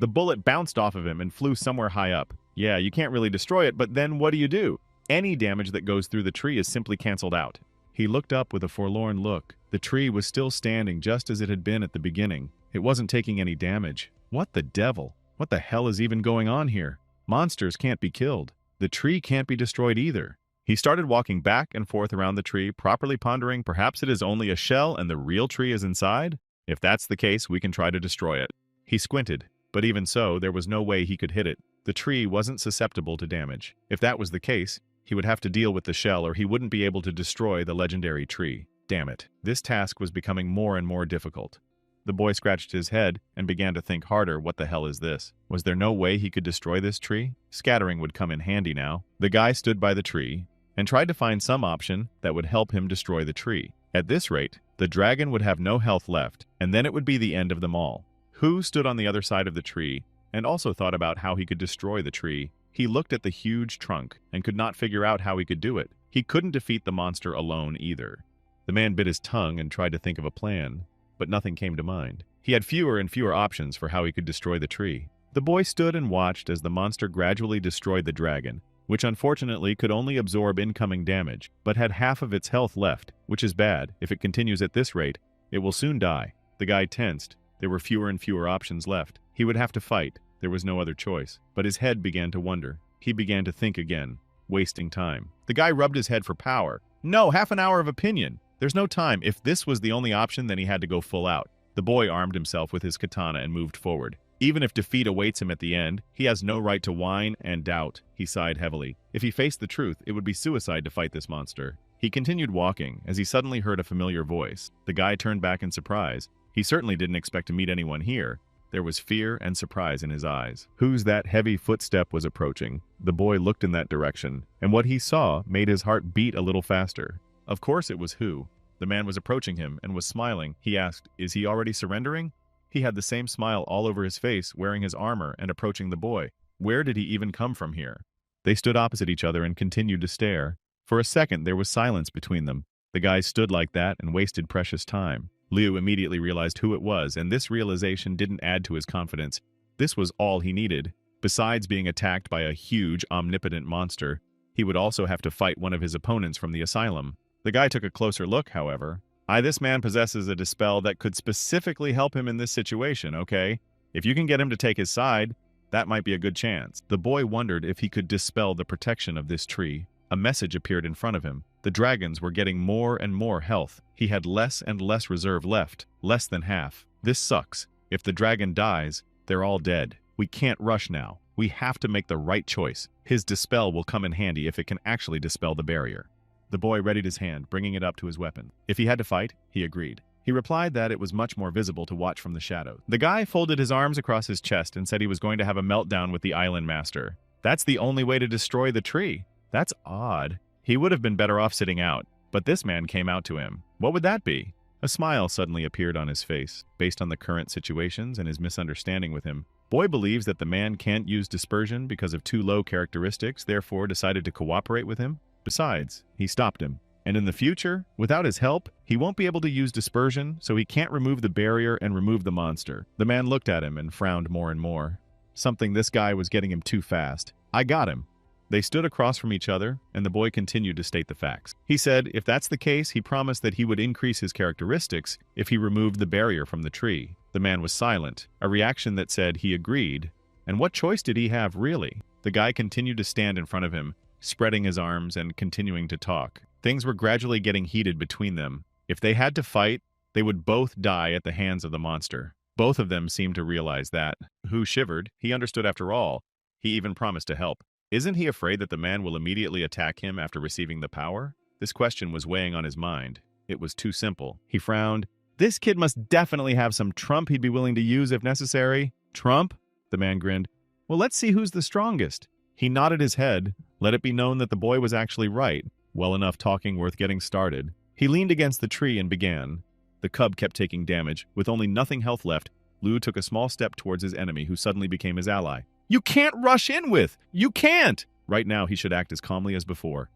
The bullet bounced off of him and flew somewhere high up. Yeah, you can't really destroy it, but then what do? Any damage that goes through the tree is simply canceled out. He looked up with a forlorn look. The tree was still standing just as it had been at the beginning. It wasn't taking any damage. What the devil? What the hell is even going on here? Monsters can't be killed. The tree can't be destroyed either. He started walking back and forth around the tree, properly pondering perhaps it is only a shell and the real tree is inside? If that's the case, we can try to destroy it. He squinted, but even so, there was no way he could hit it. The tree wasn't susceptible to damage. If that was the case, he would have to deal with the shell or he wouldn't be able to destroy the legendary tree. Damn it. This task was becoming more and more difficult. The boy scratched his head and began to think harder. What the hell is this? Was there no way he could destroy this tree? Scattering would come in handy now. The guy stood by the tree and tried to find some option that would help him destroy the tree. At this rate, the dragon would have no health left, and then it would be the end of them all. Hu stood on the other side of the tree and also thought about how he could destroy the tree. He looked at the huge trunk and could not figure out how he could do it. He couldn't defeat the monster alone either. The man bit his tongue and tried to think of a plan, but nothing came to mind. He had fewer and fewer options for how he could destroy the tree. The boy stood and watched as the monster gradually destroyed the dragon, which unfortunately could only absorb incoming damage, but had half of its health left, which is bad. If it continues at this rate, it will soon die. The guy tensed. There were fewer and fewer options left. He would have to fight. There was no other choice. But his head began to wonder. He began to think again, wasting time. The guy rubbed his head for power. No, half an hour of opinion. There's no time. If this was the only option, then he had to go full out. The boy armed himself with his katana and moved forward. Even if defeat awaits him at the end, he has no right to whine and doubt. He sighed heavily. If he faced the truth, it would be suicide to fight this monster. He continued walking as he suddenly heard a familiar voice. The guy turned back in surprise. He certainly didn't expect to meet anyone here. There was fear and surprise in his eyes. Whose that heavy footstep was approaching? The boy looked in that direction, and what he saw made his heart beat a little faster. Of course it was Hu. The man was approaching him and was smiling. He asked, "Is he already surrendering?" He had the same smile all over his face, wearing his armor and approaching the boy. Where did he even come from here? They stood opposite each other and continued to stare. For a second, there was silence between them. The guy stood like that and wasted precious time. Liu immediately realized who it was, and this realization didn't add to his confidence. This was all he needed. Besides being attacked by a huge, omnipotent monster, he would also have to fight one of his opponents from the asylum. The guy took a closer look, however. This man possesses a dispel that could specifically help him in this situation, okay? If you can get him to take his side, that might be a good chance. The boy wondered if he could dispel the protection of this tree. A message appeared in front of him. The dragons were getting more and more health. He had less and less reserve left, less than half. This sucks. If the dragon dies, they're all dead. We can't rush now. We have to make the right choice. His dispel will come in handy if it can actually dispel the barrier. The boy readied his hand, bringing it up to his weapon. If he had to fight, he agreed. He replied that it was much more visible to watch from the shadows. The guy folded his arms across his chest and said he was going to have a meltdown with the island master. That's the only way to destroy the tree. That's odd. He would have been better off sitting out, but this man came out to him. What would that be? A smile suddenly appeared on his face, based on the current situations and his misunderstanding with him. Boy believes that the man can't use dispersion because of too low characteristics, therefore decided to cooperate with him. Besides, he stopped him. And in the future, without his help, he won't be able to use dispersion, so he can't remove the barrier and remove the monster. The man looked at him and frowned more and more. Something this guy was getting him too fast. I got him. They stood across from each other, and the boy continued to state the facts. He said if that's the case, he promised that he would increase his characteristics if he removed the barrier from the tree. The man was silent, a reaction that said he agreed. And what choice did he have, really? The guy continued to stand in front of him, spreading his arms and continuing to talk. Things were gradually getting heated between them. If they had to fight, they would both die at the hands of the monster. Both of them seemed to realize that. Hu shivered. He understood after all. He even promised to help. Isn't he afraid that the man will immediately attack him after receiving the power? This question was weighing on his mind. It was too simple. He frowned. This kid must definitely have some trump he'd be willing to use if necessary. Trump? The man grinned. Well, let's see who's the strongest. He nodded his head. Let it be known that the boy was actually right. Well enough talking worth getting started. He leaned against the tree and began. The cub kept taking damage. With only nothing health left, Liu took a small step towards his enemy, who suddenly became his ally. You can't rush in with! You can't! Right now, he should act as calmly as before.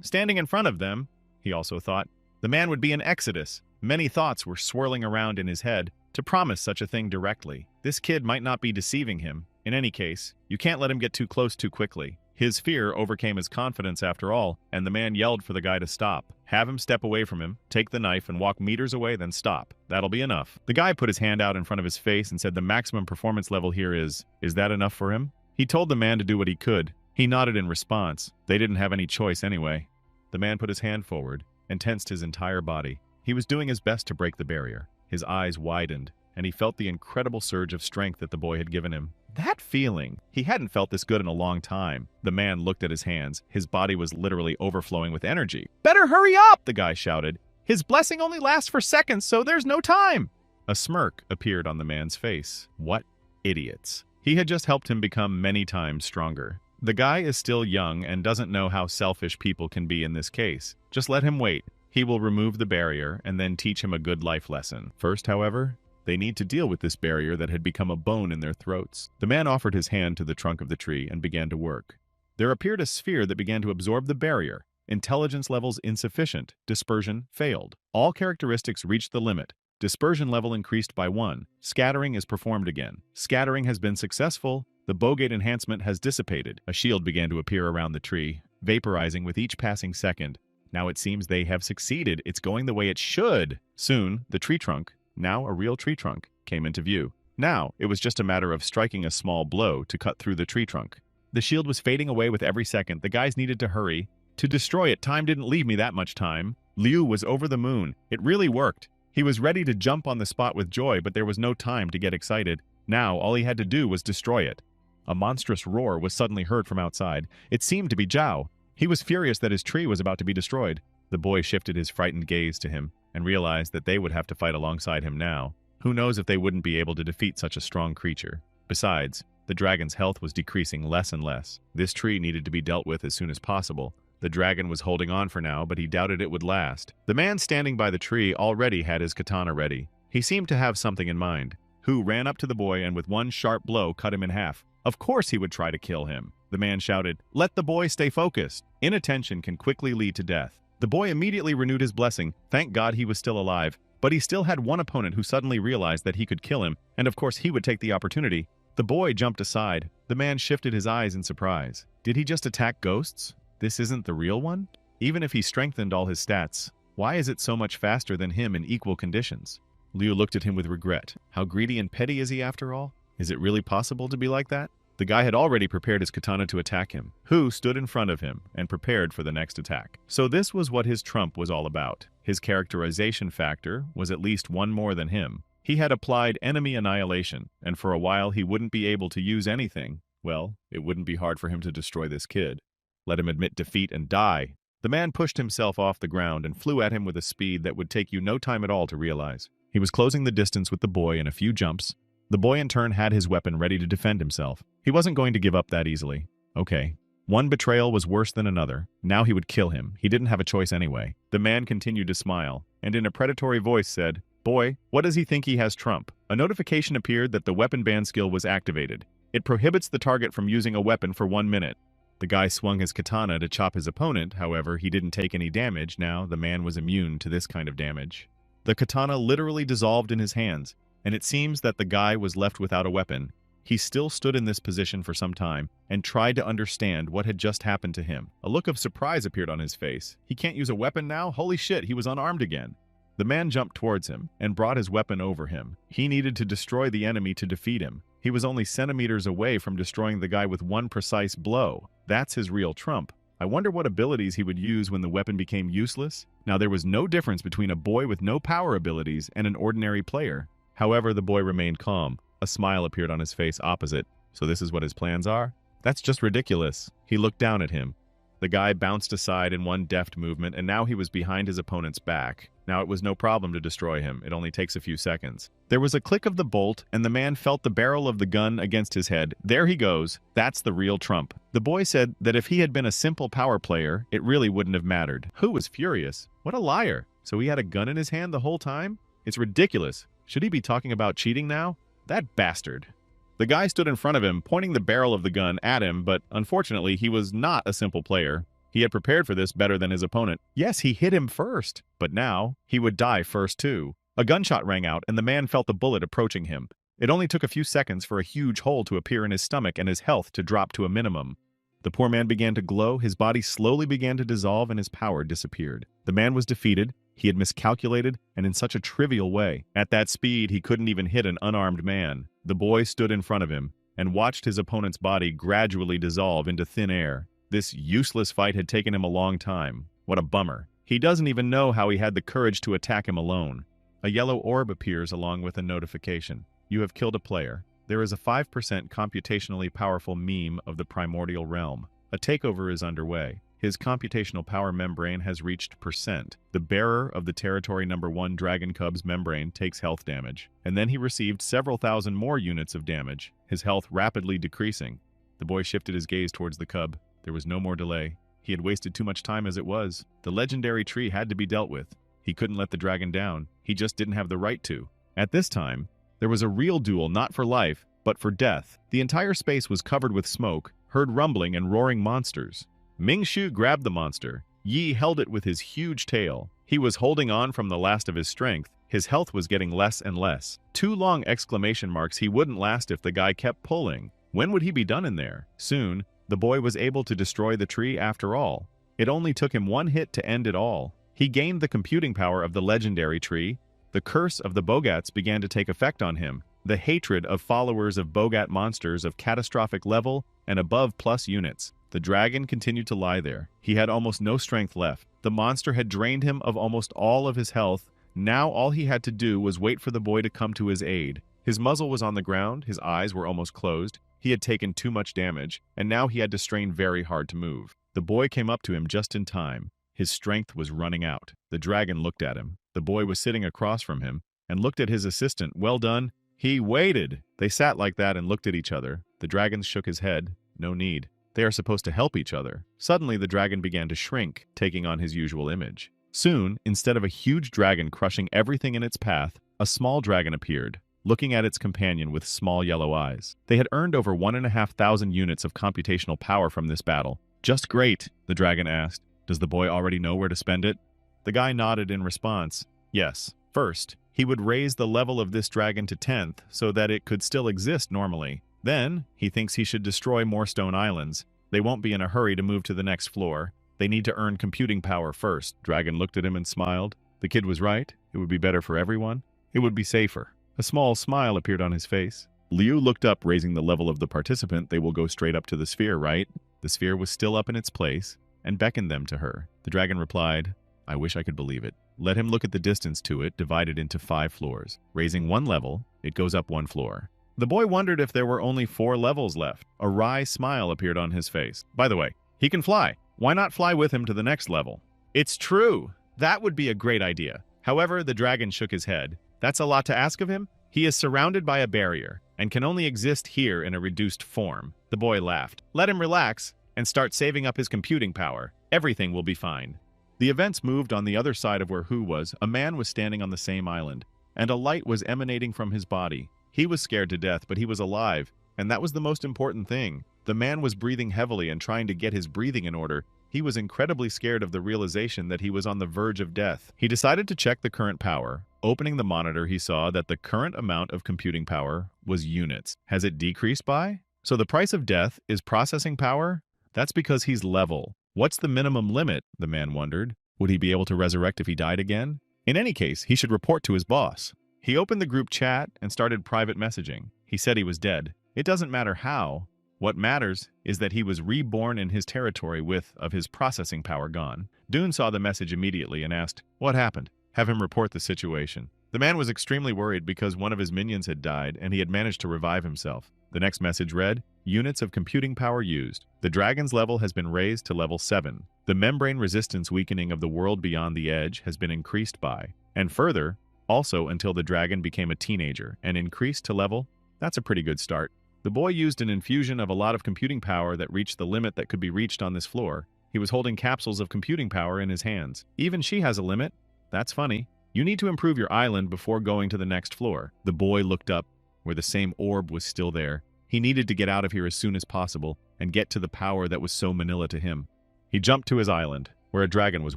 Standing in front of them, he also thought, the man would be an exodus. Many thoughts were swirling around in his head to promise such a thing directly. This kid might not be deceiving him. In any case, you can't let him get too close too quickly. His fear overcame his confidence after all, and the man yelled for the guy to stop. Have him step away from him, take the knife, and walk meters away, then stop. That'll be enough. The guy put his hand out in front of his face and said the maximum performance level here is that enough for him? He told the man to do what he could. He nodded in response. They didn't have any choice anyway. The man put his hand forward and tensed his entire body. He was doing his best to break the barrier. His eyes widened, and he felt the incredible surge of strength that the boy had given him. That feeling! He hadn't felt this good in a long time. The man looked at his hands. His body was literally overflowing with energy. "Better hurry up!" the guy shouted. "His blessing only lasts for seconds, so there's no time!" A smirk appeared on the man's face. What idiots. He had just helped him become many times stronger. The guy is still young and doesn't know how selfish people can be in this case. Just let him wait. He will remove the barrier and then teach him a good life lesson. First, however, they need to deal with this barrier that had become a bone in their throats. The man offered his hand to the trunk of the tree and began to work. There appeared a sphere that began to absorb the barrier. Intelligence levels insufficient. Dispersion failed. All characteristics reached the limit. Dispersion level increased by 1. Scattering is performed again. Scattering has been successful. The bowgate enhancement has dissipated. A shield began to appear around the tree, vaporizing with each passing second. Now it seems they have succeeded. It's going the way it should. Soon, the tree trunk, now a real tree trunk, came into view. Now, it was just a matter of striking a small blow to cut through the tree trunk. The shield was fading away with every second. The guys needed to hurry. To destroy it, time didn't leave me that much time. Liu was over the moon. It really worked. He was ready to jump on the spot with joy, but there was no time to get excited. Now, all he had to do was destroy it. A monstrous roar was suddenly heard from outside. It seemed to be Zhao. He was furious that his tree was about to be destroyed. The boy shifted his frightened gaze to him and realized that they would have to fight alongside him now. Who knows if they wouldn't be able to defeat such a strong creature. Besides, the dragon's health was decreasing less and less. This tree needed to be dealt with as soon as possible. The dragon was holding on for now, but he doubted it would last. The man standing by the tree already had his katana ready. He seemed to have something in mind. Hu ran up to the boy and with one sharp blow cut him in half. Of course he would try to kill him. The man shouted, "Let the boy stay focused. Inattention can quickly lead to death." The boy immediately renewed his blessing. Thank God he was still alive. But he still had one opponent who suddenly realized that he could kill him, and of course he would take the opportunity. The boy jumped aside. The man shifted his eyes in surprise. Did he just attack ghosts? This isn't the real one? Even if he strengthened all his stats, why is it so much faster than him in equal conditions? Liu looked at him with regret. How greedy and petty is he after all? Is it really possible to be like that? The guy had already prepared his katana to attack him. Hu stood in front of him and prepared for the next attack. So this was what his trump was all about. His characterization factor was at least one more than him. He had applied enemy annihilation, and for a while he wouldn't be able to use anything. Well, it wouldn't be hard for him to destroy this kid. Let him admit defeat and die. The man pushed himself off the ground and flew at him with a speed that would take you no time at all to realize. He was closing the distance with the boy in a few jumps. The boy in turn had his weapon ready to defend himself. He wasn't going to give up that easily. Okay. One betrayal was worse than another. Now he would kill him. He didn't have a choice anyway. The man continued to smile, and in a predatory voice said, "Boy, what does he think he has trump?" A notification appeared that the weapon ban skill was activated. It prohibits the target from using a weapon for 1 minute. The guy swung his katana to chop his opponent. However, he didn't take any damage. Now the man was immune to this kind of damage. The katana literally dissolved in his hands, and it seems that the guy was left without a weapon. He still stood in this position for some time and tried to understand what had just happened to him. A look of surprise appeared on his face. He can't use a weapon now? Holy shit, he was unarmed again. The man jumped towards him and brought his weapon over him. He needed to destroy the enemy to defeat him. He was only centimeters away from destroying the guy with one precise blow. That's his real trump. I wonder what abilities he would use when the weapon became useless. Now there was no difference between a boy with no power abilities and an ordinary player. However, the boy remained calm. A smile appeared on his face opposite. So this is what his plans are? That's just ridiculous. He looked down at him. The guy bounced aside in one deft movement, and now he was behind his opponent's back. Now it was no problem to destroy him. It only takes a few seconds. There was a click of the bolt, and the man felt the barrel of the gun against his head. There he goes. That's the real trump. The boy said that if he had been a simple power player, it really wouldn't have mattered. Hu was furious. What a liar. So he had a gun in his hand the whole time? It's ridiculous. Should he be talking about cheating now? That bastard. The guy stood in front of him, pointing the barrel of the gun at him, but unfortunately, he was not a simple player. He had prepared for this better than his opponent. Yes, he hit him first, but now he would die first too. A gunshot rang out, and the man felt the bullet approaching him. It only took a few seconds for a huge hole to appear in his stomach and his health to drop to a minimum. The poor man began to glow, his body slowly began to dissolve, and his power disappeared. The man was defeated. He had miscalculated, and in such a trivial way. At that speed, he couldn't even hit an unarmed man. The boy stood in front of him. and watched his opponent's body gradually dissolve into thin air. This useless fight had taken him a long time. What a bummer. He doesn't even know how he had the courage to attack him alone. A yellow orb appears along with a notification. You have killed a player. There is a 5% computationally powerful meme of the primordial realm. A takeover is underway. His computational power membrane has reached percent. The bearer of the Territory No. 1 Dragon Cub's membrane takes health damage, and then he received several thousand more units of damage, his health rapidly decreasing. The boy shifted his gaze towards the cub. There was no more delay. He had wasted too much time as it was. The legendary tree had to be dealt with. He couldn't let the dragon down. He just didn't have the right to. At this time, there was a real duel not for life, but for death. The entire space was covered with smoke, heard rumbling and roaring monsters. Ming Shu grabbed the monster. Yi held it with his huge tail. He was holding on from the last of his strength. His health was getting less and less. 2 long exclamation marks. He wouldn't last if the guy kept pulling. When would he be done in there? Soon, the boy was able to destroy the tree after all. It only took him 1 hit to end it all. He gained the computing power of the legendary tree. The curse of the Bogats began to take effect on him. The hatred of followers of Bogat monsters of catastrophic level and above plus units. The dragon continued to lie there. He had almost no strength left. The monster had drained him of almost all of his health. Now all he had to do was wait for the boy to come to his aid. His muzzle was on the ground, his eyes were almost closed. He had taken too much damage, and now he had to strain very hard to move. The boy came up to him just in time. His strength was running out. The dragon looked at him. The boy was sitting across from him, and looked at his assistant. Well done. He waited. They sat like that and looked at each other. The dragon shook his head. No need. They are supposed to help each other. Suddenly, the dragon began to shrink, taking on his usual image. Soon, instead of a huge dragon crushing everything in its path, a small dragon appeared, looking at its companion with small yellow eyes. They had earned over 1,500 units of computational power from this battle. Just great, the dragon asked. Does the boy already know where to spend it? The guy nodded in response. Yes. First, he would raise the level of this dragon to 10th so that it could still exist normally. Then, he thinks he should destroy more stone islands. They won't be in a hurry to move to the next floor. They need to earn computing power first. Dragon looked at him and smiled. The kid was right. It would be better for everyone. It would be safer. A small smile appeared on his face. Liu looked up, raising the level of the participant. They will go straight up to the sphere, right? The sphere was still up in its place, and beckoned them to her. The dragon replied, I wish I could believe it. Let him look at the distance to it, divided into 5 floors. Raising 1 level, it goes up 1 floor. The boy wondered if there were only 4 levels left. A wry smile appeared on his face. By the way, he can fly. Why not fly with him to the next level? It's true. That would be a great idea. However, the dragon shook his head. That's a lot to ask of him. He is surrounded by a barrier and can only exist here in a reduced form. The boy laughed. Let him relax and start saving up his computing power. Everything will be fine. The events moved on the other side of where Hu was. A man was standing on the same island, and a light was emanating from his body. He was scared to death, but he was alive, and that was the most important thing. The man was breathing heavily and trying to get his breathing in order. He was incredibly scared of the realization that he was on the verge of death. He decided to check the current power. Opening the monitor, he saw that the current amount of computing power was units. Has it decreased by? So the price of death is processing power? That's because he's level. What's the minimum limit? The man wondered. Would he be able to resurrect if he died again? In any case, he should report to his boss. He opened the group chat and started private messaging. He said he was dead. It doesn't matter how. What matters is that he was reborn in his territory with of his processing power gone. Dune saw the message immediately and asked, What happened? Have him report the situation. The man was extremely worried because one of his minions had died and he had managed to revive himself. The next message read, Units of computing power used. The dragon's level has been raised to level 7. The membrane resistance weakening of the world beyond the edge has been increased by. And further, also until the dragon became a teenager and increased to level. That's a pretty good start. The boy used an infusion of a lot of computing power that reached the limit that could be reached on this floor. He was holding capsules of computing power in his hands. Even she has a limit. That's funny. You need to improve your island before going to the next floor. The boy looked up, where the same orb was still there. He needed to get out of here as soon as possible and get to the power that was so Manila to him. He jumped to his island, where a dragon was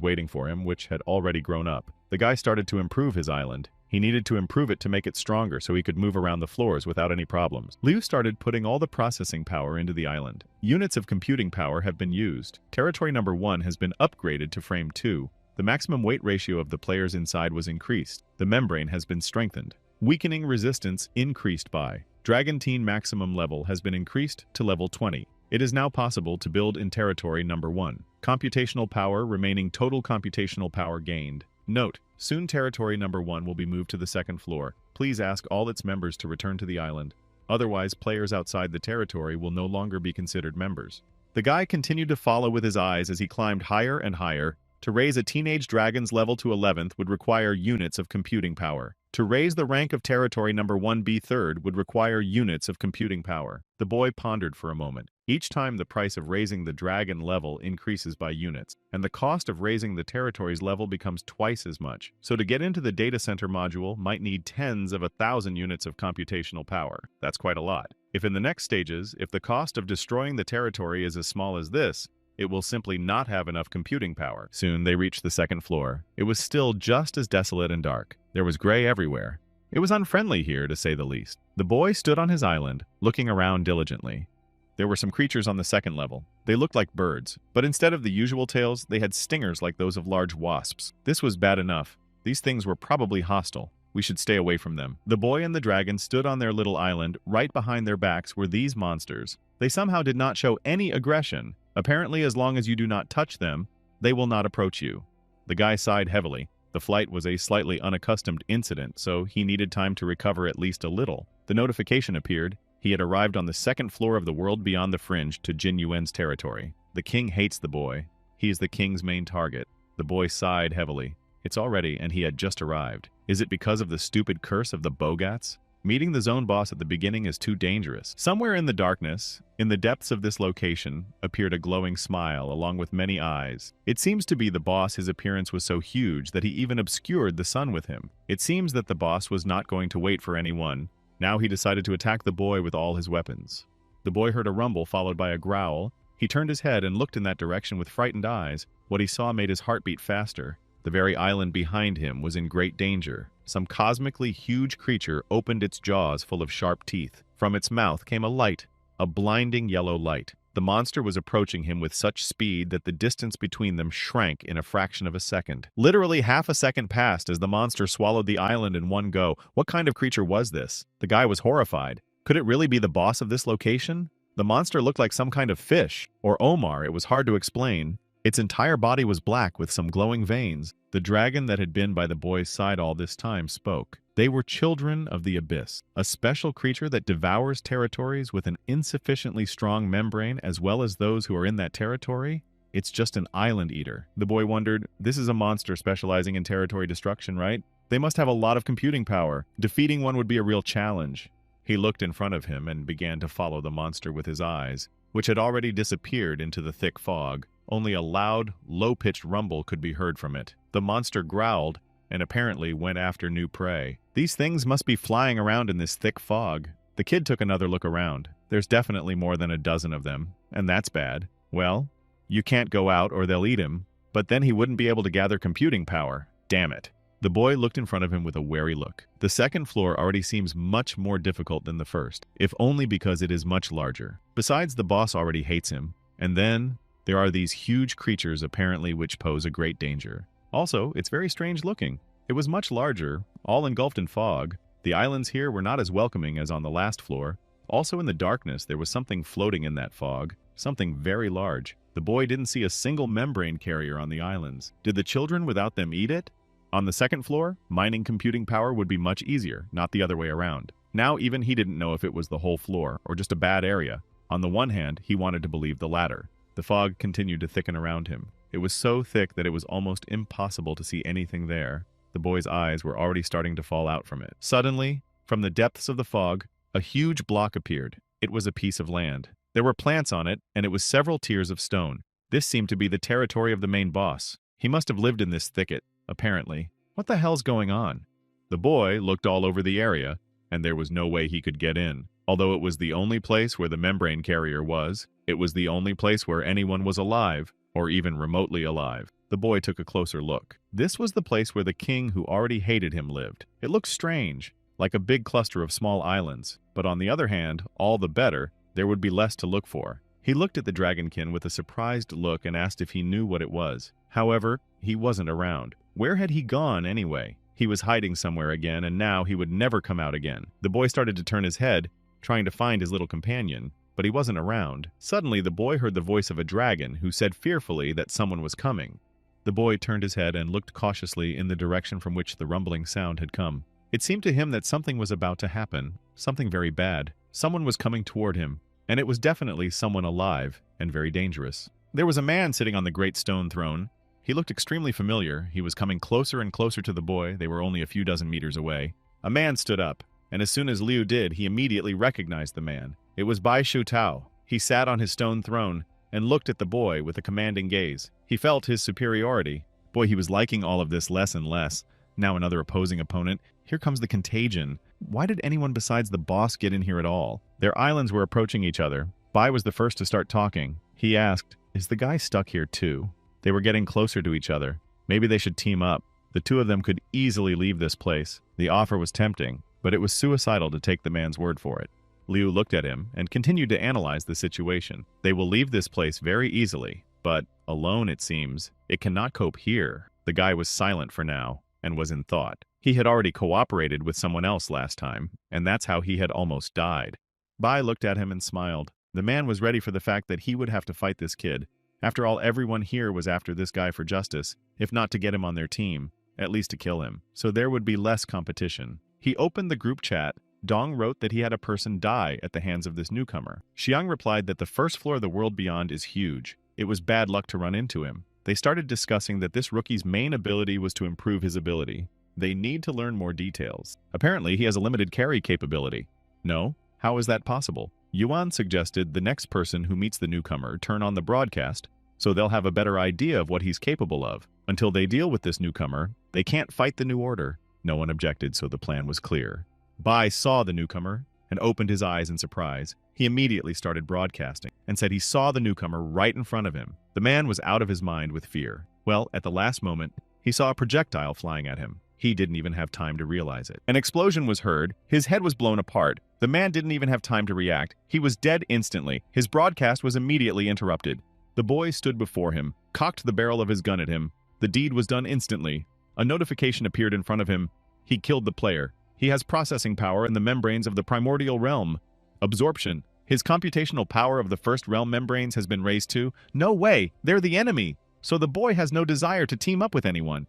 waiting for him, which had already grown up. The guy started to improve his island. He needed to improve it to make it stronger so he could move around the floors without any problems. Liu started putting all the processing power into the island. Units of computing power have been used. Territory number 1 has been upgraded to frame 2. The maximum weight ratio of the players inside was increased. The membrane has been strengthened. Weakening resistance increased by. Dragon Teen maximum level has been increased to level 20. It is now possible to build in territory number 1. Computational power remaining total computational power gained. Note, soon territory number 1 will be moved to the second floor. Please ask all its members to return to the island. Otherwise, players outside the territory will no longer be considered members. The guy continued to follow with his eyes as he climbed higher and higher. To raise a teenage dragon's level to 11th would require units of computing power. To raise the rank of territory number 1B third would require units of computing power. The boy pondered for a moment. Each time the price of raising the dragon level increases by units, and the cost of raising the territory's level becomes twice as much. So to get into the data center module might need tens of 1,000 units of computational power. That's quite a lot. If in the next stages, if the cost of destroying the territory is as small as this, it will simply not have enough computing power. Soon they reached the second floor. It was still just as desolate and dark. There was gray everywhere. It was unfriendly here, to say the least. The boy stood on his island, looking around diligently. There were some creatures on the second level. They looked like birds, but instead of the usual tails, they had stingers like those of large wasps. This was bad enough. These things were probably hostile. We should stay away from them. The boy and the dragon stood on their little island. Right behind their backs were these monsters. They somehow did not show any aggression. Apparently, as long as you do not touch them, they will not approach you. The guy sighed heavily. The flight was a slightly unaccustomed incident, so he needed time to recover at least a little. The notification appeared. He had arrived on the second floor of the world beyond the fringe to Jin Yuen's territory. The king hates the boy. He is the king's main target. The boy sighed heavily. It's already, and he had just arrived. Is it because of the stupid curse of the Bogats? Meeting the zone boss at the beginning is too dangerous. Somewhere in the darkness, in the depths of this location, appeared a glowing smile along with many eyes. It seems to be the boss. His appearance was so huge that he even obscured the sun with him. It seems that the boss was not going to wait for anyone. Now he decided to attack the boy with all his weapons. The boy heard a rumble followed by a growl. He turned his head and looked in that direction with frightened eyes. What he saw made his heart beat faster. The very island behind him was in great danger. Some cosmically huge creature opened its jaws full of sharp teeth. From its mouth came a light, a blinding yellow light. The monster was approaching him with such speed that the distance between them shrank in a fraction of a second. Literally half a second passed as the monster swallowed the island in one go. What kind of creature was this? The guy was horrified. Could it really be the boss of this location? The monster looked like some kind of fish, or Omar. It was hard to explain. Its entire body was black with some glowing veins. The dragon that had been by the boy's side all this time spoke. They were children of the abyss, a special creature that devours territories with an insufficiently strong membrane as well as those who are in that territory. It's just an island eater. The boy wondered, this is a monster specializing in territory destruction, right? They must have a lot of computing power. Defeating one would be a real challenge. He looked in front of him and began to follow the monster with his eyes, which had already disappeared into the thick fog. Only a loud, low-pitched rumble could be heard from it. The monster growled and apparently went after new prey. These things must be flying around in this thick fog. The kid took another look around. There's definitely more than a dozen of them, and that's bad. Well, you can't go out or they'll eat him, but then he wouldn't be able to gather computing power. Damn it. The boy looked in front of him with a wary look. The second floor already seems much more difficult than the first, if only because it is much larger. Besides, the boss already hates him, and then there are these huge creatures apparently which pose a great danger. Also, it's very strange looking. It was much larger, all engulfed in fog. The islands here were not as welcoming as on the last floor. Also in the darkness, there was something floating in that fog, something very large. The boy didn't see a single membrane carrier on the islands. Did the children without them eat it? On the second floor, mining computing power would be much easier, not the other way around. Now even he didn't know if it was the whole floor or just a bad area. On the one hand, he wanted to believe the latter. The fog continued to thicken around him. It was so thick that it was almost impossible to see anything there. The boy's eyes were already starting to fall out from it. Suddenly, from the depths of the fog, a huge block appeared. It was a piece of land. There were plants on it, and it was several tiers of stone. This seemed to be the territory of the main boss. He must have lived in this thicket, apparently. What the hell's going on? The boy looked all over the area, and there was no way he could get in. Although it was the only place where the membrane carrier was, it was the only place where anyone was alive, or even remotely alive. The boy took a closer look. This was the place where the king who already hated him lived. It looked strange, like a big cluster of small islands. But on the other hand, all the better, there would be less to look for. He looked at the dragonkin with a surprised look and asked if he knew what it was. However, he wasn't around. Where had he gone anyway? He was hiding somewhere again, and now he would never come out again. The boy started to turn his head, trying to find his little companion, but he wasn't around. Suddenly, the boy heard the voice of a dragon who said fearfully that someone was coming. The boy turned his head and looked cautiously in the direction from which the rumbling sound had come. It seemed to him that something was about to happen, something very bad. Someone was coming toward him, and it was definitely someone alive and very dangerous. There was a man sitting on the great stone throne. He looked extremely familiar. He was coming closer and closer to the boy. They were only a few dozen meters away. A man stood up, and as soon as Liu did, he immediately recognized the man. It was Bai Shu Tao. He sat on his stone throne and looked at the boy with a commanding gaze. He felt his superiority. Boy, he was liking all of this less and less. Now another opposing opponent. Here comes the contagion. Why did anyone besides the boss get in here at all? Their islands were approaching each other. Bai was the first to start talking. He asked, "Is the guy stuck here too?" They were getting closer to each other. Maybe they should team up. The two of them could easily leave this place. The offer was tempting, but it was suicidal to take the man's word for it. Liu looked at him and continued to analyze the situation. They will leave this place very easily, but alone it seems. It cannot cope here. The guy was silent for now and was in thought. He had already cooperated with someone else last time, and that's how he had almost died. Bai looked at him and smiled. The man was ready for the fact that he would have to fight this kid. After all, everyone here was after this guy for justice, if not to get him on their team, at least to kill him. So there would be less competition. He opened the group chat. Dong wrote that he had a person die at the hands of this newcomer. Xiang replied that the first floor of the world beyond is huge. It was bad luck to run into him. They started discussing that this rookie's main ability was to improve his ability. They need to learn more details. Apparently, he has a limited carry capability. No? How is that possible? Yuan suggested the next person who meets the newcomer turn on the broadcast, so they'll have a better idea of what he's capable of. Until they deal with this newcomer, they can't fight the new order. No one objected, so the plan was clear. Bai saw the newcomer and opened his eyes in surprise. He immediately started broadcasting and said he saw the newcomer right in front of him. The man was out of his mind with fear. Well, at the last moment, he saw a projectile flying at him. He didn't even have time to realize it. An explosion was heard. His head was blown apart. The man didn't even have time to react. He was dead instantly. His broadcast was immediately interrupted. The boy stood before him, cocked the barrel of his gun at him. The deed was done instantly. A notification appeared in front of him. He killed the player. He has processing power in the membranes of the primordial realm. Absorption. His computational power of the first realm membranes has been raised to. No way! They're the enemy! So the boy has no desire to team up with anyone.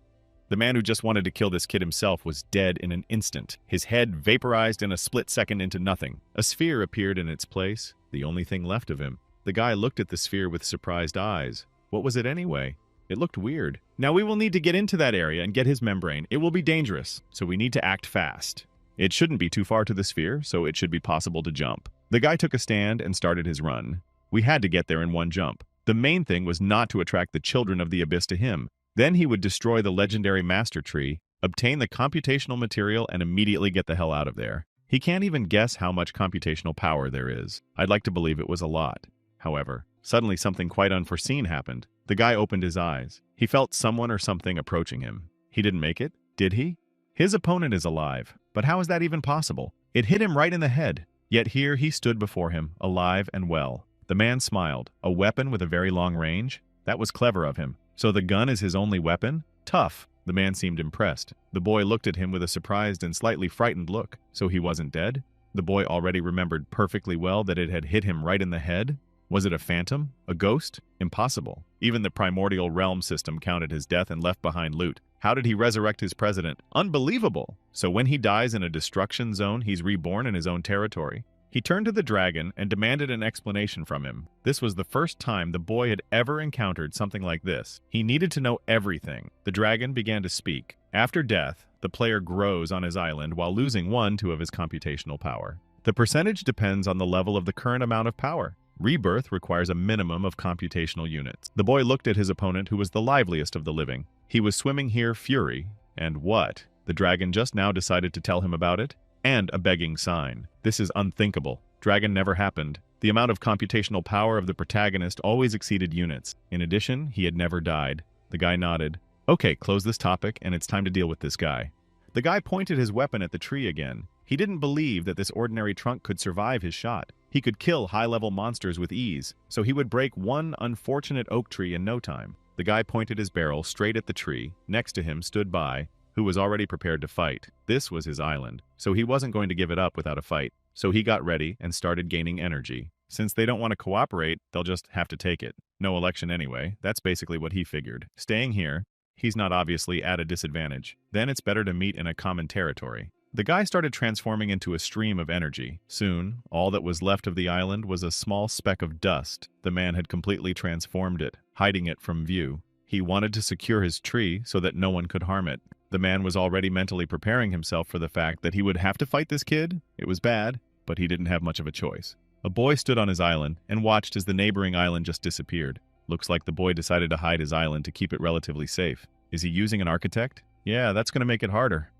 The man who just wanted to kill this kid himself was dead in an instant. His head vaporized in a split second into nothing. A sphere appeared in its place, the only thing left of him. The guy looked at the sphere with surprised eyes. What was it anyway? It looked weird. Now we will need to get into that area and get his membrane. It will be dangerous, so we need to act fast. It shouldn't be too far to the sphere, so it should be possible to jump. The guy took a stand and started his run. We had to get there in one jump. The main thing was not to attract the children of the abyss to him. Then he would destroy the legendary master tree, obtain the computational material, and immediately get the hell out of there. He can't even guess how much computational power there is. I'd like to believe it was a lot. However, suddenly something quite unforeseen happened. The guy opened his eyes. He felt someone or something approaching him. He didn't make it, did he? His opponent is alive, but how is that even possible? It hit him right in the head. Yet here he stood before him, alive and well. The man smiled. A weapon with a very long range? That was clever of him. So the gun is his only weapon? Tough. The man seemed impressed. The boy looked at him with a surprised and slightly frightened look. So he wasn't dead? The boy already remembered perfectly well that it had hit him right in the head. Was it a phantom? A ghost? Impossible. Even the primordial realm system counted his death and left behind loot. How did he resurrect his president? Unbelievable! So when he dies in a destruction zone, he's reborn in his own territory. He turned to the dragon and demanded an explanation from him. This was the first time the boy had ever encountered something like this. He needed to know everything. The dragon began to speak. After death, the player grows on his island while losing 1/2 of his computational power. The percentage depends on the level of the current amount of power. Rebirth requires a minimum of computational units. The boy looked at his opponent, who was the liveliest of the living. He was swimming here fury. And what? The dragon just now decided to tell him about it? And a begging sign. This is unthinkable. Dragon never happened. The amount of computational power of the protagonist always exceeded units. In addition, he had never died. The guy nodded. Okay, close this topic, and it's time to deal with this guy. The guy pointed his weapon at the tree again. He didn't believe that this ordinary trunk could survive his shot. He could kill high-level monsters with ease, so he would break one unfortunate oak tree in no time. The guy pointed his barrel straight at the tree. Next to him stood Bai. who was already prepared to fight. This was his island, so he wasn't going to give it up without a fight. So he got ready and started gaining energy. Since they don't want to cooperate, they'll just have to take it. No election anyway. That's basically what he figured. Staying here, he's not obviously at a disadvantage. Then it's better to meet in a common territory. The guy started transforming into a stream of energy. Soon, all that was left of the island was a small speck of dust. The man had completely transformed it, hiding it from view. He wanted to secure his tree so that no one could harm it. The man was already mentally preparing himself for the fact that he would have to fight this kid. It was bad, but he didn't have much of a choice. A boy stood on his island and watched as the neighboring island just disappeared. Looks like the boy decided to hide his island to keep it relatively safe. Is he using an architect? Yeah, that's going to make it harder.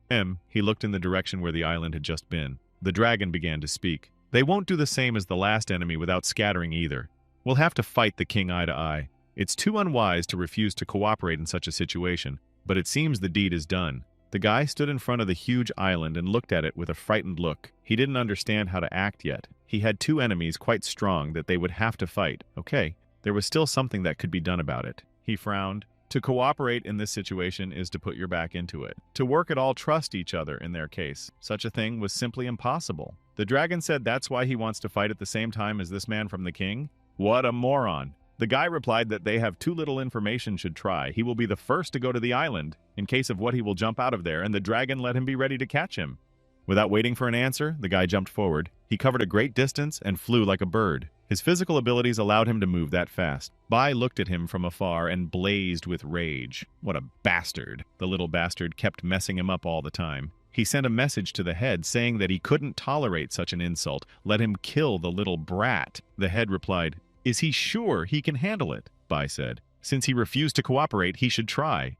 He looked in the direction where the island had just been. The dragon began to speak. They won't do the same as the last enemy without scattering either. We'll have to fight the king eye to eye. It's too unwise to refuse to cooperate in such a situation, but it seems the deed is done. The guy stood in front of the huge island and looked at it with a frightened look. He didn't understand how to act yet. He had two enemies quite strong that they would have to fight. Okay, there was still something that could be done about it. He frowned. To cooperate in this situation is to put your back into it. To work at all trust each other in their case. Such a thing was simply impossible. The dragon said that's why he wants to fight at the same time as this man from the king? What a moron. The guy replied that they have too little information, should try. He will be the first to go to the island. In case of what, he will jump out of there, and the dragon let him be ready to catch him. Without waiting for an answer, the guy jumped forward. He covered a great distance and flew like a bird. His physical abilities allowed him to move that fast. Bai looked at him from afar and blazed with rage. What a bastard. The little bastard kept messing him up all the time. He sent a message to the head saying that he couldn't tolerate such an insult. Let him kill the little brat. The head replied, "Is he sure he can handle it?" Bai said. Since he refused to cooperate, he should try.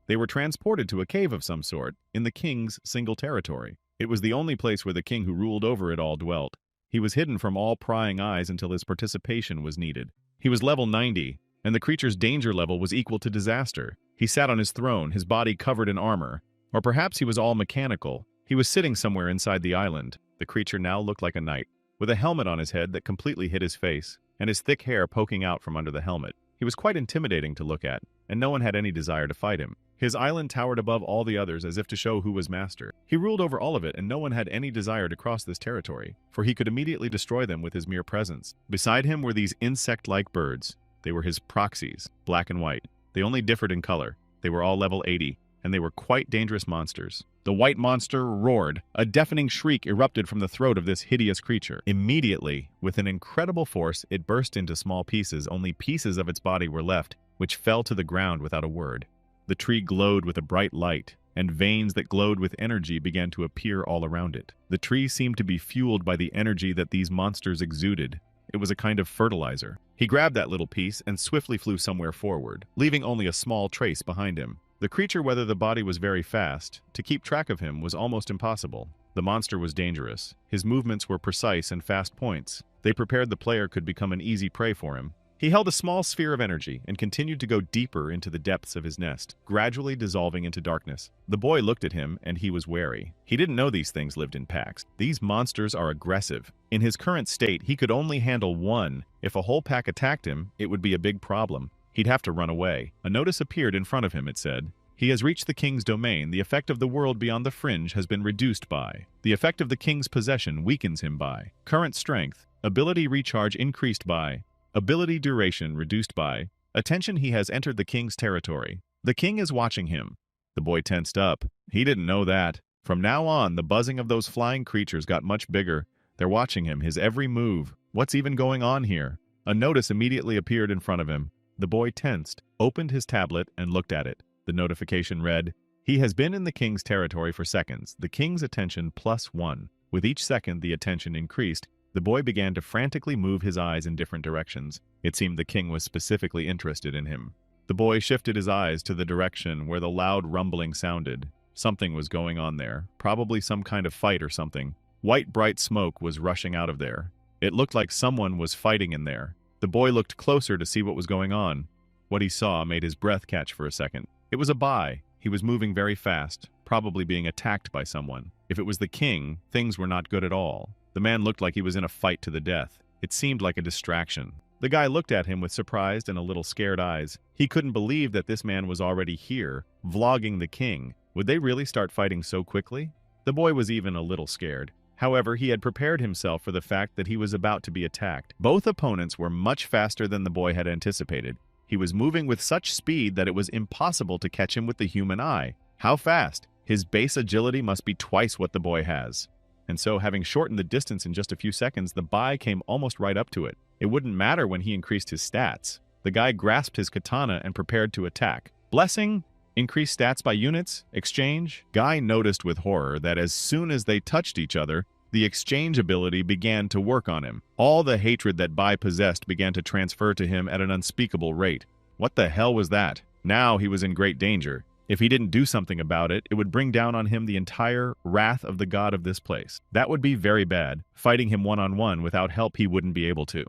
They were transported to a cave of some sort, in the king's single territory. It was the only place where the king who ruled over it all dwelt. He was hidden from all prying eyes until his participation was needed. He was level 90, and the creature's danger level was equal to disaster. He sat on his throne, his body covered in armor. Or perhaps he was all mechanical. He was sitting somewhere inside the island. The creature now looked like a knight, with a helmet on his head that completely hid his face, and his thick hair poking out from under the helmet. He was quite intimidating to look at, and no one had any desire to fight him. His island towered above all the others as if to show who was master. He ruled over all of it, and no one had any desire to cross this territory, for he could immediately destroy them with his mere presence. Beside him were these insect-like birds. They were his proxies, black and white. They only differed in color. They were all level 80, and they were quite dangerous monsters. The white monster roared. A deafening shriek erupted from the throat of this hideous creature. Immediately, with an incredible force, it burst into small pieces. Only pieces of its body were left, which fell to the ground without a word. The tree glowed with a bright light, and veins that glowed with energy began to appear all around it. The tree seemed to be fueled by the energy that these monsters exuded. It was a kind of fertilizer. He grabbed that little piece and swiftly flew somewhere forward, leaving only a small trace behind him. The creature, whether the body was very fast, to keep track of him was almost impossible. The monster was dangerous. His movements were precise and fast points. They prepared the player could become an easy prey for him. He held a small sphere of energy and continued to go deeper into the depths of his nest, gradually dissolving into darkness. The boy looked at him, and he was wary. He didn't know these things lived in packs. These monsters are aggressive. In his current state, he could only handle one. If a whole pack attacked him, it would be a big problem. He'd have to run away. A notice appeared in front of him. It said, "He has reached the king's domain. The effect of the world beyond the fringe has been reduced by. The effect of the king's possession weakens him by. Current strength. Ability recharge increased by. Ability duration reduced by. Attention, he has entered the king's territory. The king is watching him." The boy tensed up. He didn't know that. From now on, the buzzing of those flying creatures got much bigger. They're watching him, his every move. What's even going on here? A notice immediately appeared in front of him. The boy tensed, opened his tablet, and looked at it. The notification read, "He has been in the king's territory for seconds. The king's attention +1. With each second the attention increased. The boy began to frantically move his eyes in different directions. It seemed the king was specifically interested in him. The boy shifted his eyes to the direction where the loud rumbling sounded. Something was going on there, probably some kind of fight or something. White bright smoke was rushing out of there. It looked like someone was fighting in there. The boy looked closer to see what was going on. What he saw made his breath catch for a second. It was a Bai. He was moving very fast, probably being attacked by someone. If it was the king, things were not good at all. The man looked like he was in a fight to the death. It seemed like a distraction. The guy looked at him with surprised and a little scared eyes. He couldn't believe that this man was already here, vlogging the king. Would they really start fighting so quickly? The boy was even a little scared. However, he had prepared himself for the fact that he was about to be attacked. Both opponents were much faster than the boy had anticipated. He was moving with such speed that it was impossible to catch him with the human eye. How fast? His base agility must be twice what the boy has. And so, having shortened the distance in just a few seconds, the Bai came almost right up to it. It wouldn't matter when he increased his stats. The guy grasped his katana and prepared to attack. Blessing? Increase stats by units? Exchange? Guy noticed with horror that as soon as they touched each other, the exchange ability began to work on him. All the hatred that Bai possessed began to transfer to him at an unspeakable rate. What the hell was that? Now he was in great danger. If he didn't do something about it, it would bring down on him the entire wrath of the god of this place. That would be very bad. Fighting him one-on-one without help, he wouldn't be able to.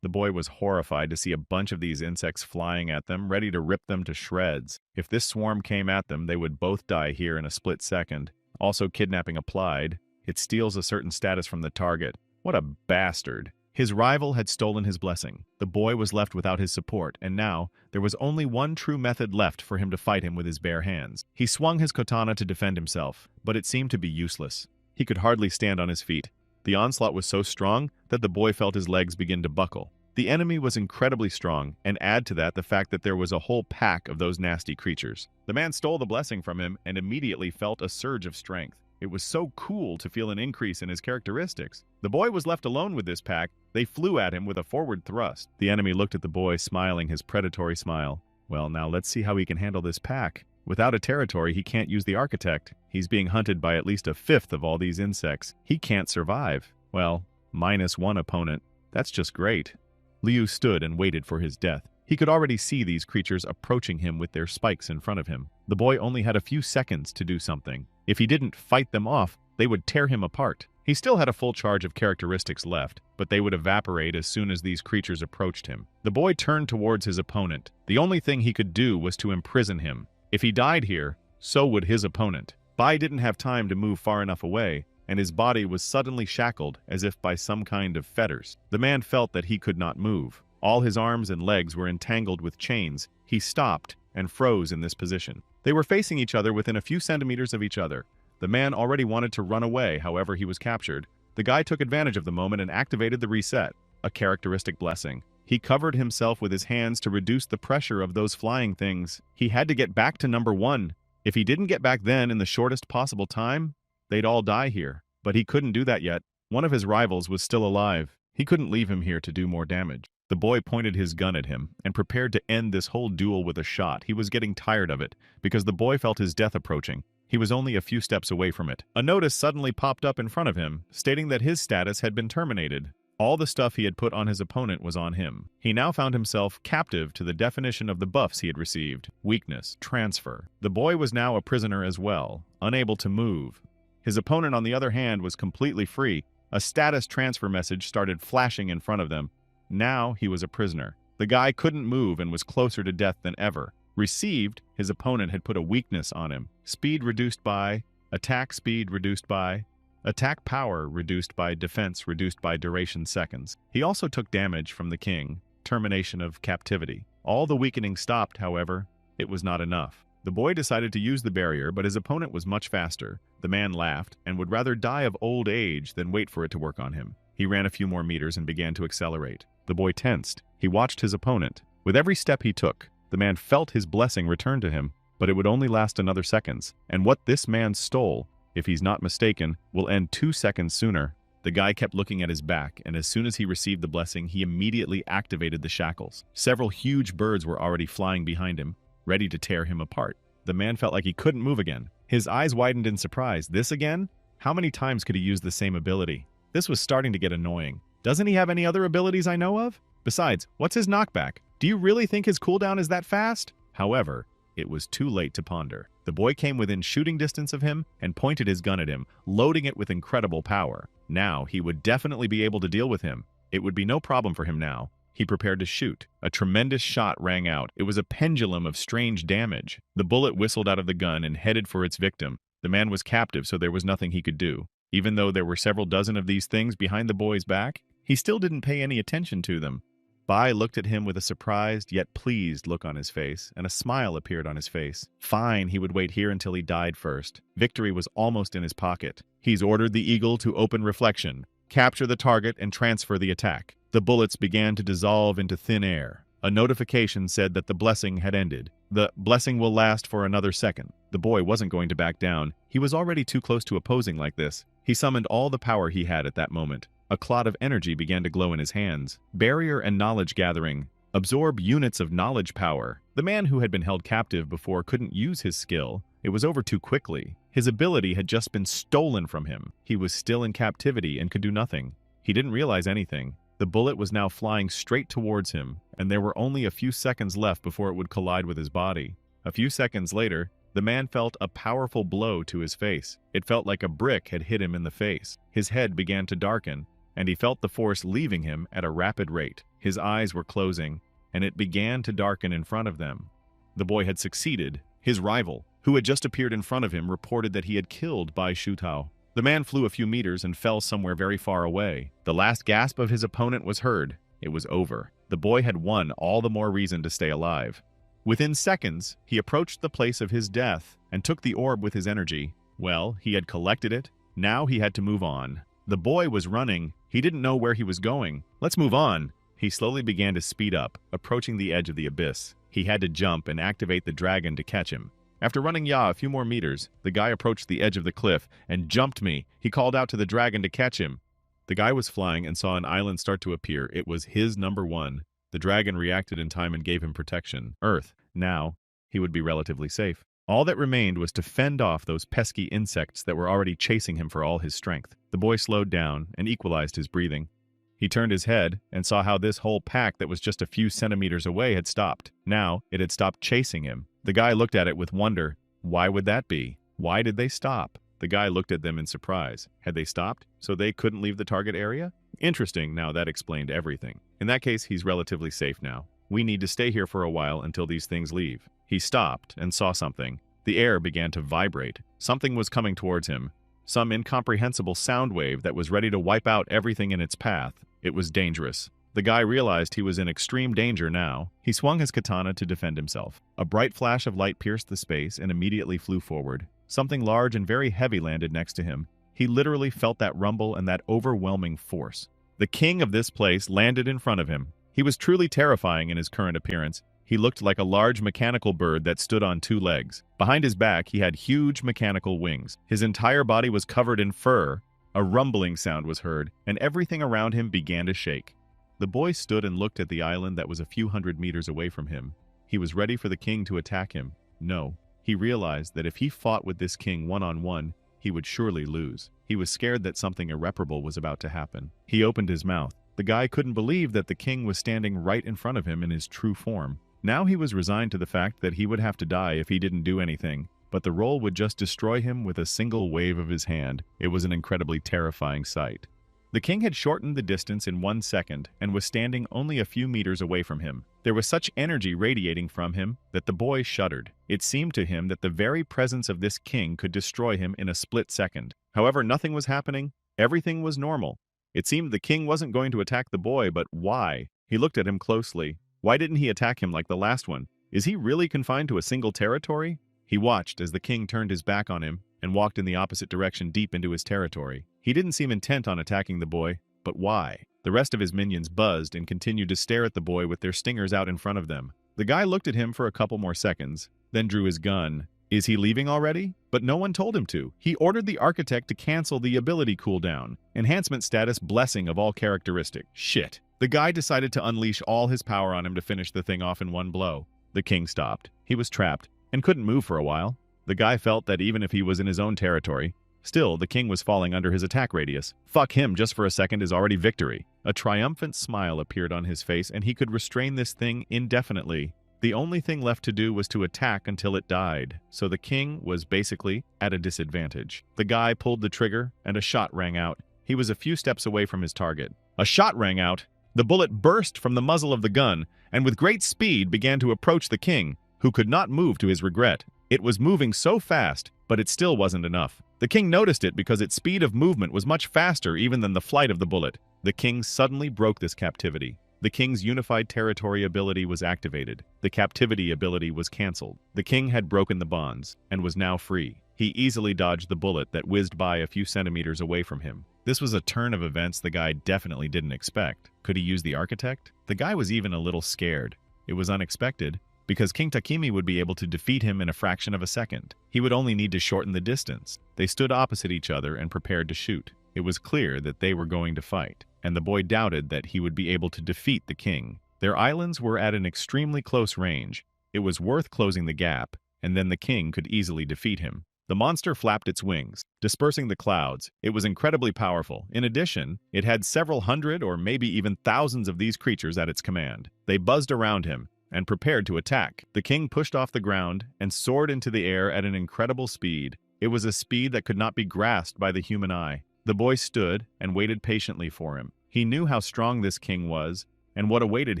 The boy was horrified to see a bunch of these insects flying at them, ready to rip them to shreds. If this swarm came at them, they would both die here in a split second. Also, kidnapping applied. It steals a certain status from the target. What a bastard. His rival had stolen his blessing. The boy was left without his support, and now there was only one true method left for him to fight him with his bare hands. He swung his katana to defend himself, but it seemed to be useless. He could hardly stand on his feet. The onslaught was so strong that the boy felt his legs begin to buckle. The enemy was incredibly strong, and add to that the fact that there was a whole pack of those nasty creatures. The man stole the blessing from him and immediately felt a surge of strength. It was so cool to feel an increase in his characteristics. The boy was left alone with this pack. They flew at him with a forward thrust. The enemy looked at the boy, smiling his predatory smile. Well, now let's see how he can handle this pack. Without a territory, he can't use the architect. He's being hunted by at least a fifth of all these insects. He can't survive. Well, -1 opponent. That's just great. Liu stood and waited for his death. He could already see these creatures approaching him with their spikes in front of him. The boy only had a few seconds to do something. If he didn't fight them off, they would tear him apart. He still had a full charge of characteristics left, but they would evaporate as soon as these creatures approached him. The boy turned towards his opponent. The only thing he could do was to imprison him. If he died here, so would his opponent. Bai didn't have time to move far enough away, and his body was suddenly shackled as if by some kind of fetters. The man felt that he could not move. All his arms and legs were entangled with chains. He stopped and froze in this position. They were facing each other within a few centimeters of each other. The man already wanted to run away, however he was captured. The guy took advantage of the moment and activated the reset, a characteristic blessing. He covered himself with his hands to reduce the pressure of those flying things. He had to get back to number 1. If he didn't get back then in the shortest possible time, they'd all die here. But he couldn't do that yet. One of his rivals was still alive. He couldn't leave him here to do more damage. The boy pointed his gun at him and prepared to end this whole duel with a shot. He was getting tired of it because the boy felt his death approaching. He was only a few steps away from it. A notice suddenly popped up in front of him, stating that his status had been terminated. All the stuff he had put on his opponent was on him. He now found himself captive to the definition of the buffs he had received: weakness, transfer. The boy was now a prisoner as well, unable to move. His opponent, on the other hand, was completely free. A status transfer message started flashing in front of them. Now he was a prisoner. The guy couldn't move and was closer to death than ever. Received, his opponent had put a weakness on him. Speed reduced by, attack speed reduced by, attack power reduced by, defense reduced by duration seconds. He also took damage from the king, termination of captivity. All the weakening stopped, however. It was not enough. The boy decided to use the barrier, but his opponent was much faster. The man laughed and would rather die of old age than wait for it to work on him. He ran a few more meters and began to accelerate. The boy tensed. He watched his opponent. With every step he took, the man felt his blessing return to him, but it would only last another seconds. And what this man stole, if he's not mistaken, will end 2 seconds sooner. The guy kept looking at his back, and as soon as he received the blessing, he immediately activated the shackles. Several huge birds were already flying behind him, ready to tear him apart. The man felt like he couldn't move again. His eyes widened in surprise. This again? How many times could he use the same ability? This was starting to get annoying. Doesn't he have any other abilities I know of? Besides, what's his knockback? Do you really think his cooldown is that fast? However, it was too late to ponder. The boy came within shooting distance of him and pointed his gun at him, loading it with incredible power. Now, he would definitely be able to deal with him. It would be no problem for him now. He prepared to shoot. A tremendous shot rang out. It was a pendulum of strange damage. The bullet whistled out of the gun and headed for its victim. The man was captive, so there was nothing he could do. Even though there were several dozen of these things behind the boy's back, he still didn't pay any attention to them. Bai looked at him with a surprised yet pleased look on his face, and a smile appeared on his face. Fine, he would wait here until he died first. Victory was almost in his pocket. He's ordered the eagle to open reflection, capture the target, and transfer the attack. The bullets began to dissolve into thin air. A notification said that the blessing had ended. The blessing will last for another second. The boy wasn't going to back down. He was already too close to opposing like this. He summoned all the power he had at that moment. A clot of energy began to glow in his hands. Barrier and knowledge gathering. Absorb units of knowledge power. The man who had been held captive before couldn't use his skill. It was over too quickly. His ability had just been stolen from him. He was still in captivity and could do nothing. He didn't realize anything. The bullet was now flying straight towards him, and there were only a few seconds left before it would collide with his body. A few seconds later, the man felt a powerful blow to his face. It felt like a brick had hit him in the face. His head began to darken, and he felt the force leaving him at a rapid rate. His eyes were closing, and it began to darken in front of them. The boy had succeeded. His rival, who had just appeared in front of him, reported that he had killed Bai Shutao. The man flew a few meters and fell somewhere very far away. The last gasp of his opponent was heard. It was over. The boy had won, all the more reason to stay alive. Within seconds, he approached the place of his death and took the orb with his energy. Well, he had collected it. Now he had to move on. The boy was running. He didn't know where he was going. Let's move on. He slowly began to speed up, approaching the edge of the abyss. He had to jump and activate the dragon to catch him. After running a few more meters, the guy approached the edge of the cliff and jumped me. He called out to the dragon to catch him. The guy was flying and saw an island start to appear. It was his number one. The dragon reacted in time and gave him protection. Earth. Now, he would be relatively safe. All that remained was to fend off those pesky insects that were already chasing him for all his strength. The boy slowed down and equalized his breathing. He turned his head and saw how this whole pack that was just a few centimeters away had stopped. Now, it had stopped chasing him. The guy looked at it with wonder. Why would that be? Why did they stop? The guy looked at them in surprise. Had they stopped so they couldn't leave the target area? Interesting, now that explained everything. In that case, he's relatively safe now. We need to stay here for a while until these things leave. He stopped and saw something. The air began to vibrate. Something was coming towards him. Some incomprehensible sound wave that was ready to wipe out everything in its path. It was dangerous. The guy realized he was in extreme danger now. He swung his katana to defend himself. A bright flash of light pierced the space and immediately flew forward. Something large and very heavy landed next to him. He literally felt that rumble and that overwhelming force. The king of this place landed in front of him. He was truly terrifying in his current appearance. He looked like a large mechanical bird that stood on two legs. Behind his back, he had huge mechanical wings. His entire body was covered in fur. A rumbling sound was heard, and everything around him began to shake. The boy stood and looked at the island that was a few hundred meters away from him. He was ready for the king to attack him. No, he realized that if he fought with this king one-on-one, he would surely lose. He was scared that something irreparable was about to happen. He opened his mouth. The guy couldn't believe that the king was standing right in front of him in his true form. Now he was resigned to the fact that he would have to die if he didn't do anything, but the roll would just destroy him with a single wave of his hand. It was an incredibly terrifying sight. The king had shortened the distance in 1 second and was standing only a few meters away from him. There was such energy radiating from him that the boy shuddered. It seemed to him that the very presence of this king could destroy him in a split second. However, nothing was happening. Everything was normal. It seemed the king wasn't going to attack the boy, but why? He looked at him closely. Why didn't he attack him like the last one? Is he really confined to a single territory? He watched as the king turned his back on him and walked in the opposite direction deep into his territory. He didn't seem intent on attacking the boy, but why? The rest of his minions buzzed and continued to stare at the boy with their stingers out in front of them. The guy looked at him for a couple more seconds, then drew his gun. Is he leaving already? But no one told him to. He ordered the architect to cancel the ability cooldown. Enhancement status blessing of all characteristic. Shit. The guy decided to unleash all his power on him to finish the thing off in one blow. The king stopped. He was trapped and couldn't move for a while. The guy felt that even if he was in his own territory, still the king was falling under his attack radius. Fuck him just for a second is already victory. A triumphant smile appeared on his face and he could restrain this thing indefinitely. The only thing left to do was to attack until it died, so the king was basically at a disadvantage. The guy pulled the trigger and a shot rang out. He was a few steps away from his target. A shot rang out. The bullet burst from the muzzle of the gun and with great speed began to approach the king, who could not move to his regret. It was moving so fast, but it still wasn't enough. The king noticed it because its speed of movement was much faster even than the flight of the bullet. The king suddenly broke this captivity. The king's unified territory ability was activated. The captivity ability was cancelled. The king had broken the bonds and was now free. He easily dodged the bullet that whizzed by a few centimeters away from him. This was a turn of events the guy definitely didn't expect. Could he use the architect? The guy was even a little scared. It was unexpected, because King Takemi would be able to defeat him in a fraction of a second. He would only need to shorten the distance. They stood opposite each other and prepared to shoot. It was clear that they were going to fight, and the boy doubted that he would be able to defeat the king. Their islands were at an extremely close range. It was worth closing the gap, and then the king could easily defeat him. The monster flapped its wings, dispersing the clouds. It was incredibly powerful. In addition, it had several hundred or maybe even thousands of these creatures at its command. They buzzed around him and prepared to attack. The king pushed off the ground and soared into the air at an incredible speed. It was a speed that could not be grasped by the human eye. The boy stood and waited patiently for him. He knew how strong this king was and what awaited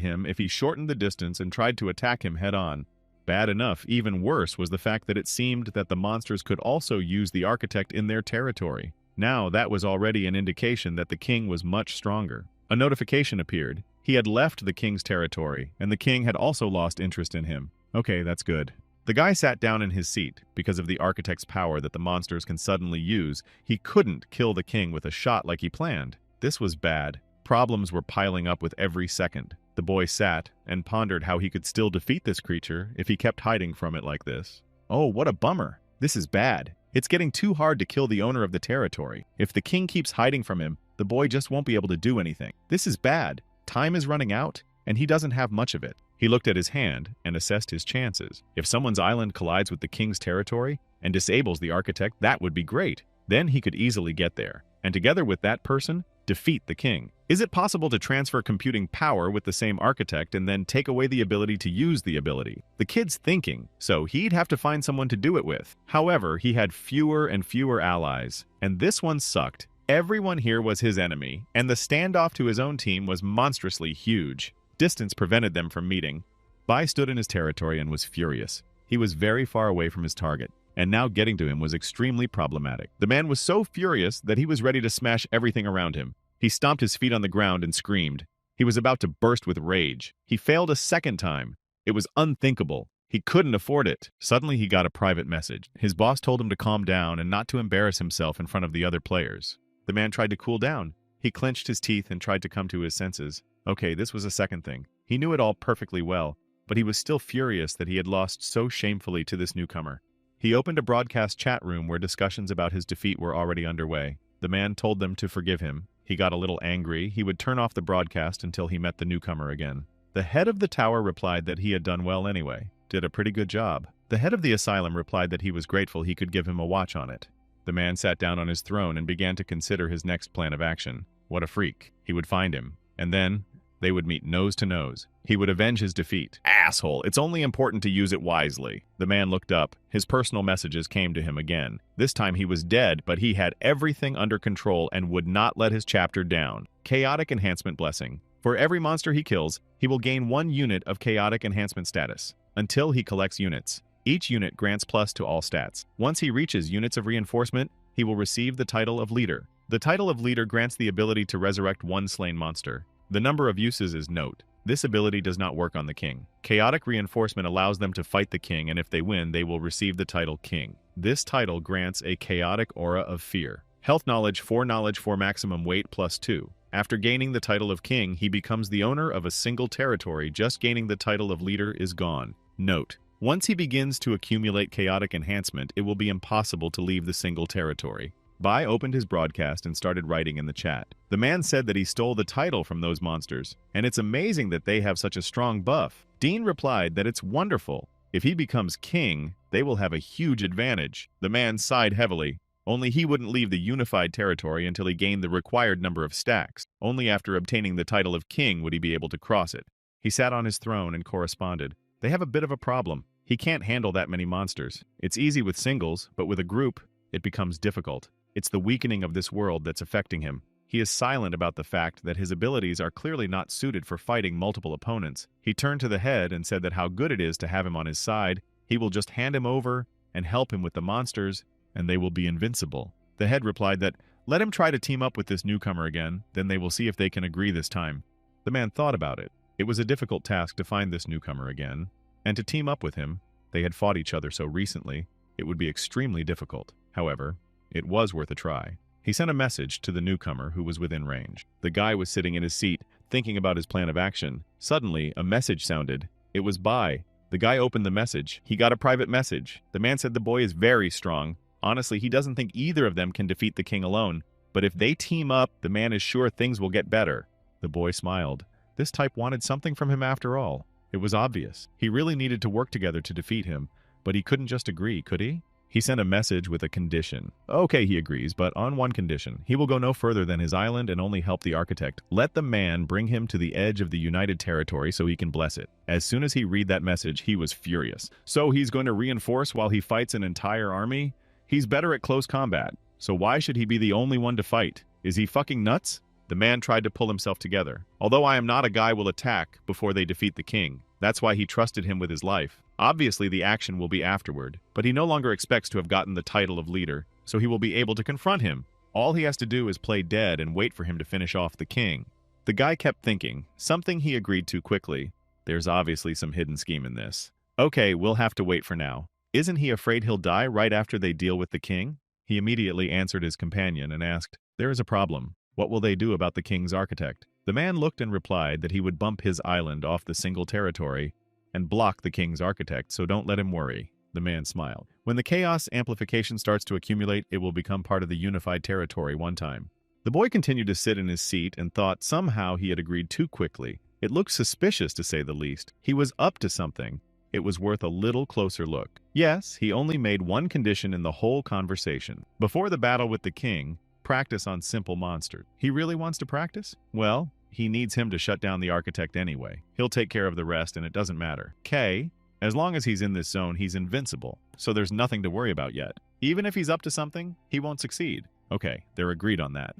him if he shortened the distance and tried to attack him head-on. Bad enough, even worse was the fact that it seemed that the monsters could also use the architect in their territory. Now that was already an indication that the king was much stronger. A notification appeared. He had left the king's territory, and the king had also lost interest in him. Okay, that's good. The guy sat down in his seat. Because of the architect's power that the monsters can suddenly use, he couldn't kill the king with a shot like he planned. This was bad. Problems were piling up with every second. The boy sat and pondered how he could still defeat this creature if he kept hiding from it like this. Oh, what a bummer. This is bad. It's getting too hard to kill the owner of the territory. If the king keeps hiding from him, the boy just won't be able to do anything. This is bad. Time is running out, and he doesn't have much of it. He looked at his hand and assessed his chances. If someone's island collides with the king's territory and disables the architect, that would be great. Then he could easily get there, and together with that person, defeat the king. Is it possible to transfer computing power with the same architect and then take away the ability to use the ability? The kid's thinking, so he'd have to find someone to do it with. However, he had fewer and fewer allies, and this one sucked. Everyone here was his enemy, and the standoff to his own team was monstrously huge. Distance prevented them from meeting. Bai stood in his territory and was furious. He was very far away from his target, and now getting to him was extremely problematic. The man was so furious that he was ready to smash everything around him. He stomped his feet on the ground and screamed. He was about to burst with rage. He failed a second time. It was unthinkable. He couldn't afford it. Suddenly he got a private message. His boss told him to calm down and not to embarrass himself in front of the other players. The man tried to cool down. He clenched his teeth and tried to come to his senses. Okay, this was a second thing. He knew it all perfectly well, but he was still furious that he had lost so shamefully to this newcomer. He opened a broadcast chat room where discussions about his defeat were already underway. The man told them to forgive him. He got a little angry. He would turn off the broadcast until he met the newcomer again. The head of the tower replied that he had done well anyway. Did a pretty good job. The head of the asylum replied that he was grateful he could give him a watch on it. The man sat down on his throne and began to consider his next plan of action. What a freak. He would find him. And then they would meet nose to nose. He would avenge his defeat. Asshole, it's only important to use it wisely. The man looked up. His personal messages came to him again. This time he was dead, but he had everything under control and would not let his chapter down. Chaotic Enhancement Blessing. For every monster he kills, he will gain 1 unit of Chaotic Enhancement status, until he collects units. Each unit grants plus to all stats. Once he reaches units of reinforcement, he will receive the title of Leader. The title of Leader grants the ability to resurrect 1 slain monster. The number of uses is note. This ability does not work on the king. Chaotic Reinforcement allows them to fight the king, and if they win, they will receive the title King. This title grants a chaotic aura of fear. Health Knowledge for maximum weight +2. After gaining the title of King, he becomes the owner of a single territory. Just gaining the title of Leader is gone. Note: once he begins to accumulate chaotic enhancement, it will be impossible to leave the single territory. Bai opened his broadcast and started writing in the chat. The man said that he stole the title from those monsters, and it's amazing that they have such a strong buff. Dean replied that it's wonderful. If he becomes king, they will have a huge advantage. The man sighed heavily. Only he wouldn't leave the unified territory until he gained the required number of stacks. Only after obtaining the title of king would he be able to cross it. He sat on his throne and corresponded. They have a bit of a problem. He can't handle that many monsters. It's easy with singles, but with a group, it becomes difficult. It's the weakening of this world that's affecting him. He is silent about the fact that his abilities are clearly not suited for fighting multiple opponents. He turned to the head and said that how good it is to have him on his side. He will just hand him over and help him with the monsters, and they will be invincible. The head replied that, let him try to team up with this newcomer again, then they will see if they can agree this time. The man thought about it. It was a difficult task to find this newcomer again, and to team up with him. They had fought each other so recently, it would be extremely difficult. However, it was worth a try. He sent a message to the newcomer who was within range. The guy was sitting in his seat, thinking about his plan of action. Suddenly, a message sounded. It was Bai. The guy opened the message. He got a private message. The man said the boy is very strong. Honestly, he doesn't think either of them can defeat the king alone. But if they team up, the man is sure things will get better. The boy smiled. This type wanted something from him after all. It was obvious. He really needed to work together to defeat him, but he couldn't just agree, could he? He sent a message with a condition. Okay, he agrees, but on one condition. He will go no further than his island and only help the architect. Let the man bring him to the edge of the United Territory so he can bless it. As soon as he read that message, he was furious. So he's going to reinforce while he fights an entire army? He's better at close combat, so why should he be the only one to fight? Is he fucking nuts? The man tried to pull himself together. Although I am not a guy will attack before they defeat the king. That's why he trusted him with his life. Obviously, the action will be afterward, but he no longer expects to have gotten the title of leader, so he will be able to confront him. All he has to do is play dead and wait for him to finish off the king. The guy kept thinking, something he agreed to quickly. There's obviously some hidden scheme in this. Okay, we'll have to wait for now. Isn't he afraid he'll die right after they deal with the king? He immediately answered his companion and asked, there is a problem. What will they do about the king's architect? The man looked and replied that he would bump his island off the single territory and block the king's architect, so don't let him worry. The man smiled. When the chaos amplification starts to accumulate, it will become part of the unified territory one time. The boy continued to sit in his seat and thought somehow he had agreed too quickly. It looked suspicious, to say the least. He was up to something. It was worth a little closer look. Yes, he only made one condition in the whole conversation. Before the battle with the king, practice on simple monsters. He really wants to practice? Well, he needs him to shut down the architect anyway. He'll take care of the rest and it doesn't matter. K, as long as he's in this zone, he's invincible, so there's nothing to worry about yet. Even if he's up to something, he won't succeed. Okay, they're agreed on that.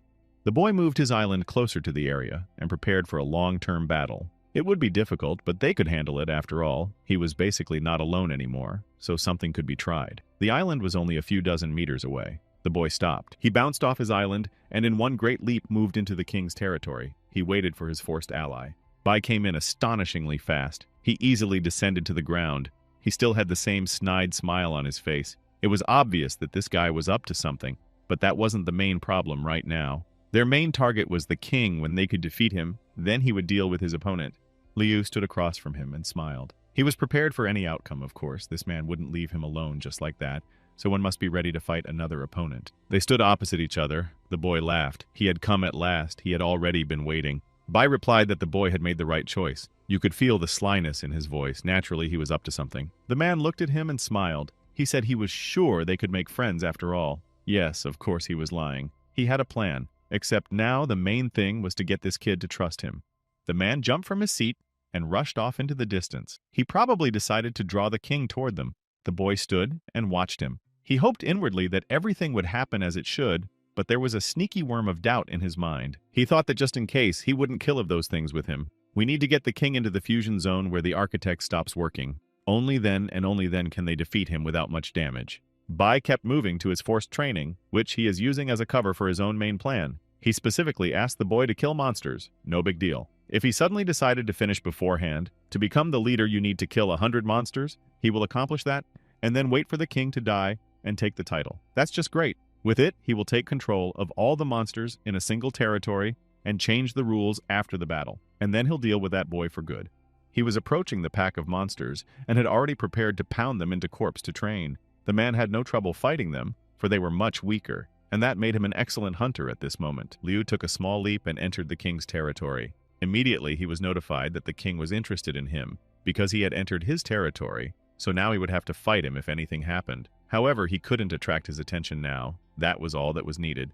The boy moved his island closer to the area and prepared for a long-term battle. It would be difficult, but they could handle it after all. He was basically not alone anymore, so something could be tried. The island was only a few dozen meters away. The boy stopped. He bounced off his island and in one great leap moved into the king's territory. He waited for his forced ally. Bai came in astonishingly fast. He easily descended to the ground. He still had the same snide smile on his face. It was obvious that this guy was up to something, but that wasn't the main problem right now. Their main target was the king. When they could defeat him, then he would deal with his opponent. Liu stood across from him and smiled. He was prepared for any outcome, of course. This man wouldn't leave him alone just like that, so one must be ready to fight another opponent. They stood opposite each other. The boy laughed. He had come at last. He had already been waiting. Bai replied that the boy had made the right choice. You could feel the slyness in his voice. Naturally, he was up to something. The man looked at him and smiled. He said he was sure they could make friends after all. Yes, of course he was lying. He had a plan, except now the main thing was to get this kid to trust him. The man jumped from his seat and rushed off into the distance. He probably decided to draw the king toward them. The boy stood and watched him. He hoped inwardly that everything would happen as it should, but there was a sneaky worm of doubt in his mind. He thought that just in case, he wouldn't kill of those things with him. We need to get the king into the fusion zone where the architect stops working. Only then and only then can they defeat him without much damage. Bai kept moving to his forced training, which he is using as a cover for his own main plan. He specifically asked the boy to kill monsters. No big deal. If he suddenly decided to finish beforehand, to become the leader you need to kill 100 monsters, he will accomplish that, and then wait for the king to die and take the title. That's just great. With it, he will take control of all the monsters in a single territory and change the rules after the battle, and then he'll deal with that boy for good. He was approaching the pack of monsters and had already prepared to pound them into corpse to train. The man had no trouble fighting them, for they were much weaker, and that made him an excellent hunter at this moment. Liu took a small leap and entered the king's territory. Immediately, he was notified that the king was interested in him, because he had entered his territory, so now he would have to fight him if anything happened. However, he couldn't attract his attention now. That was all that was needed.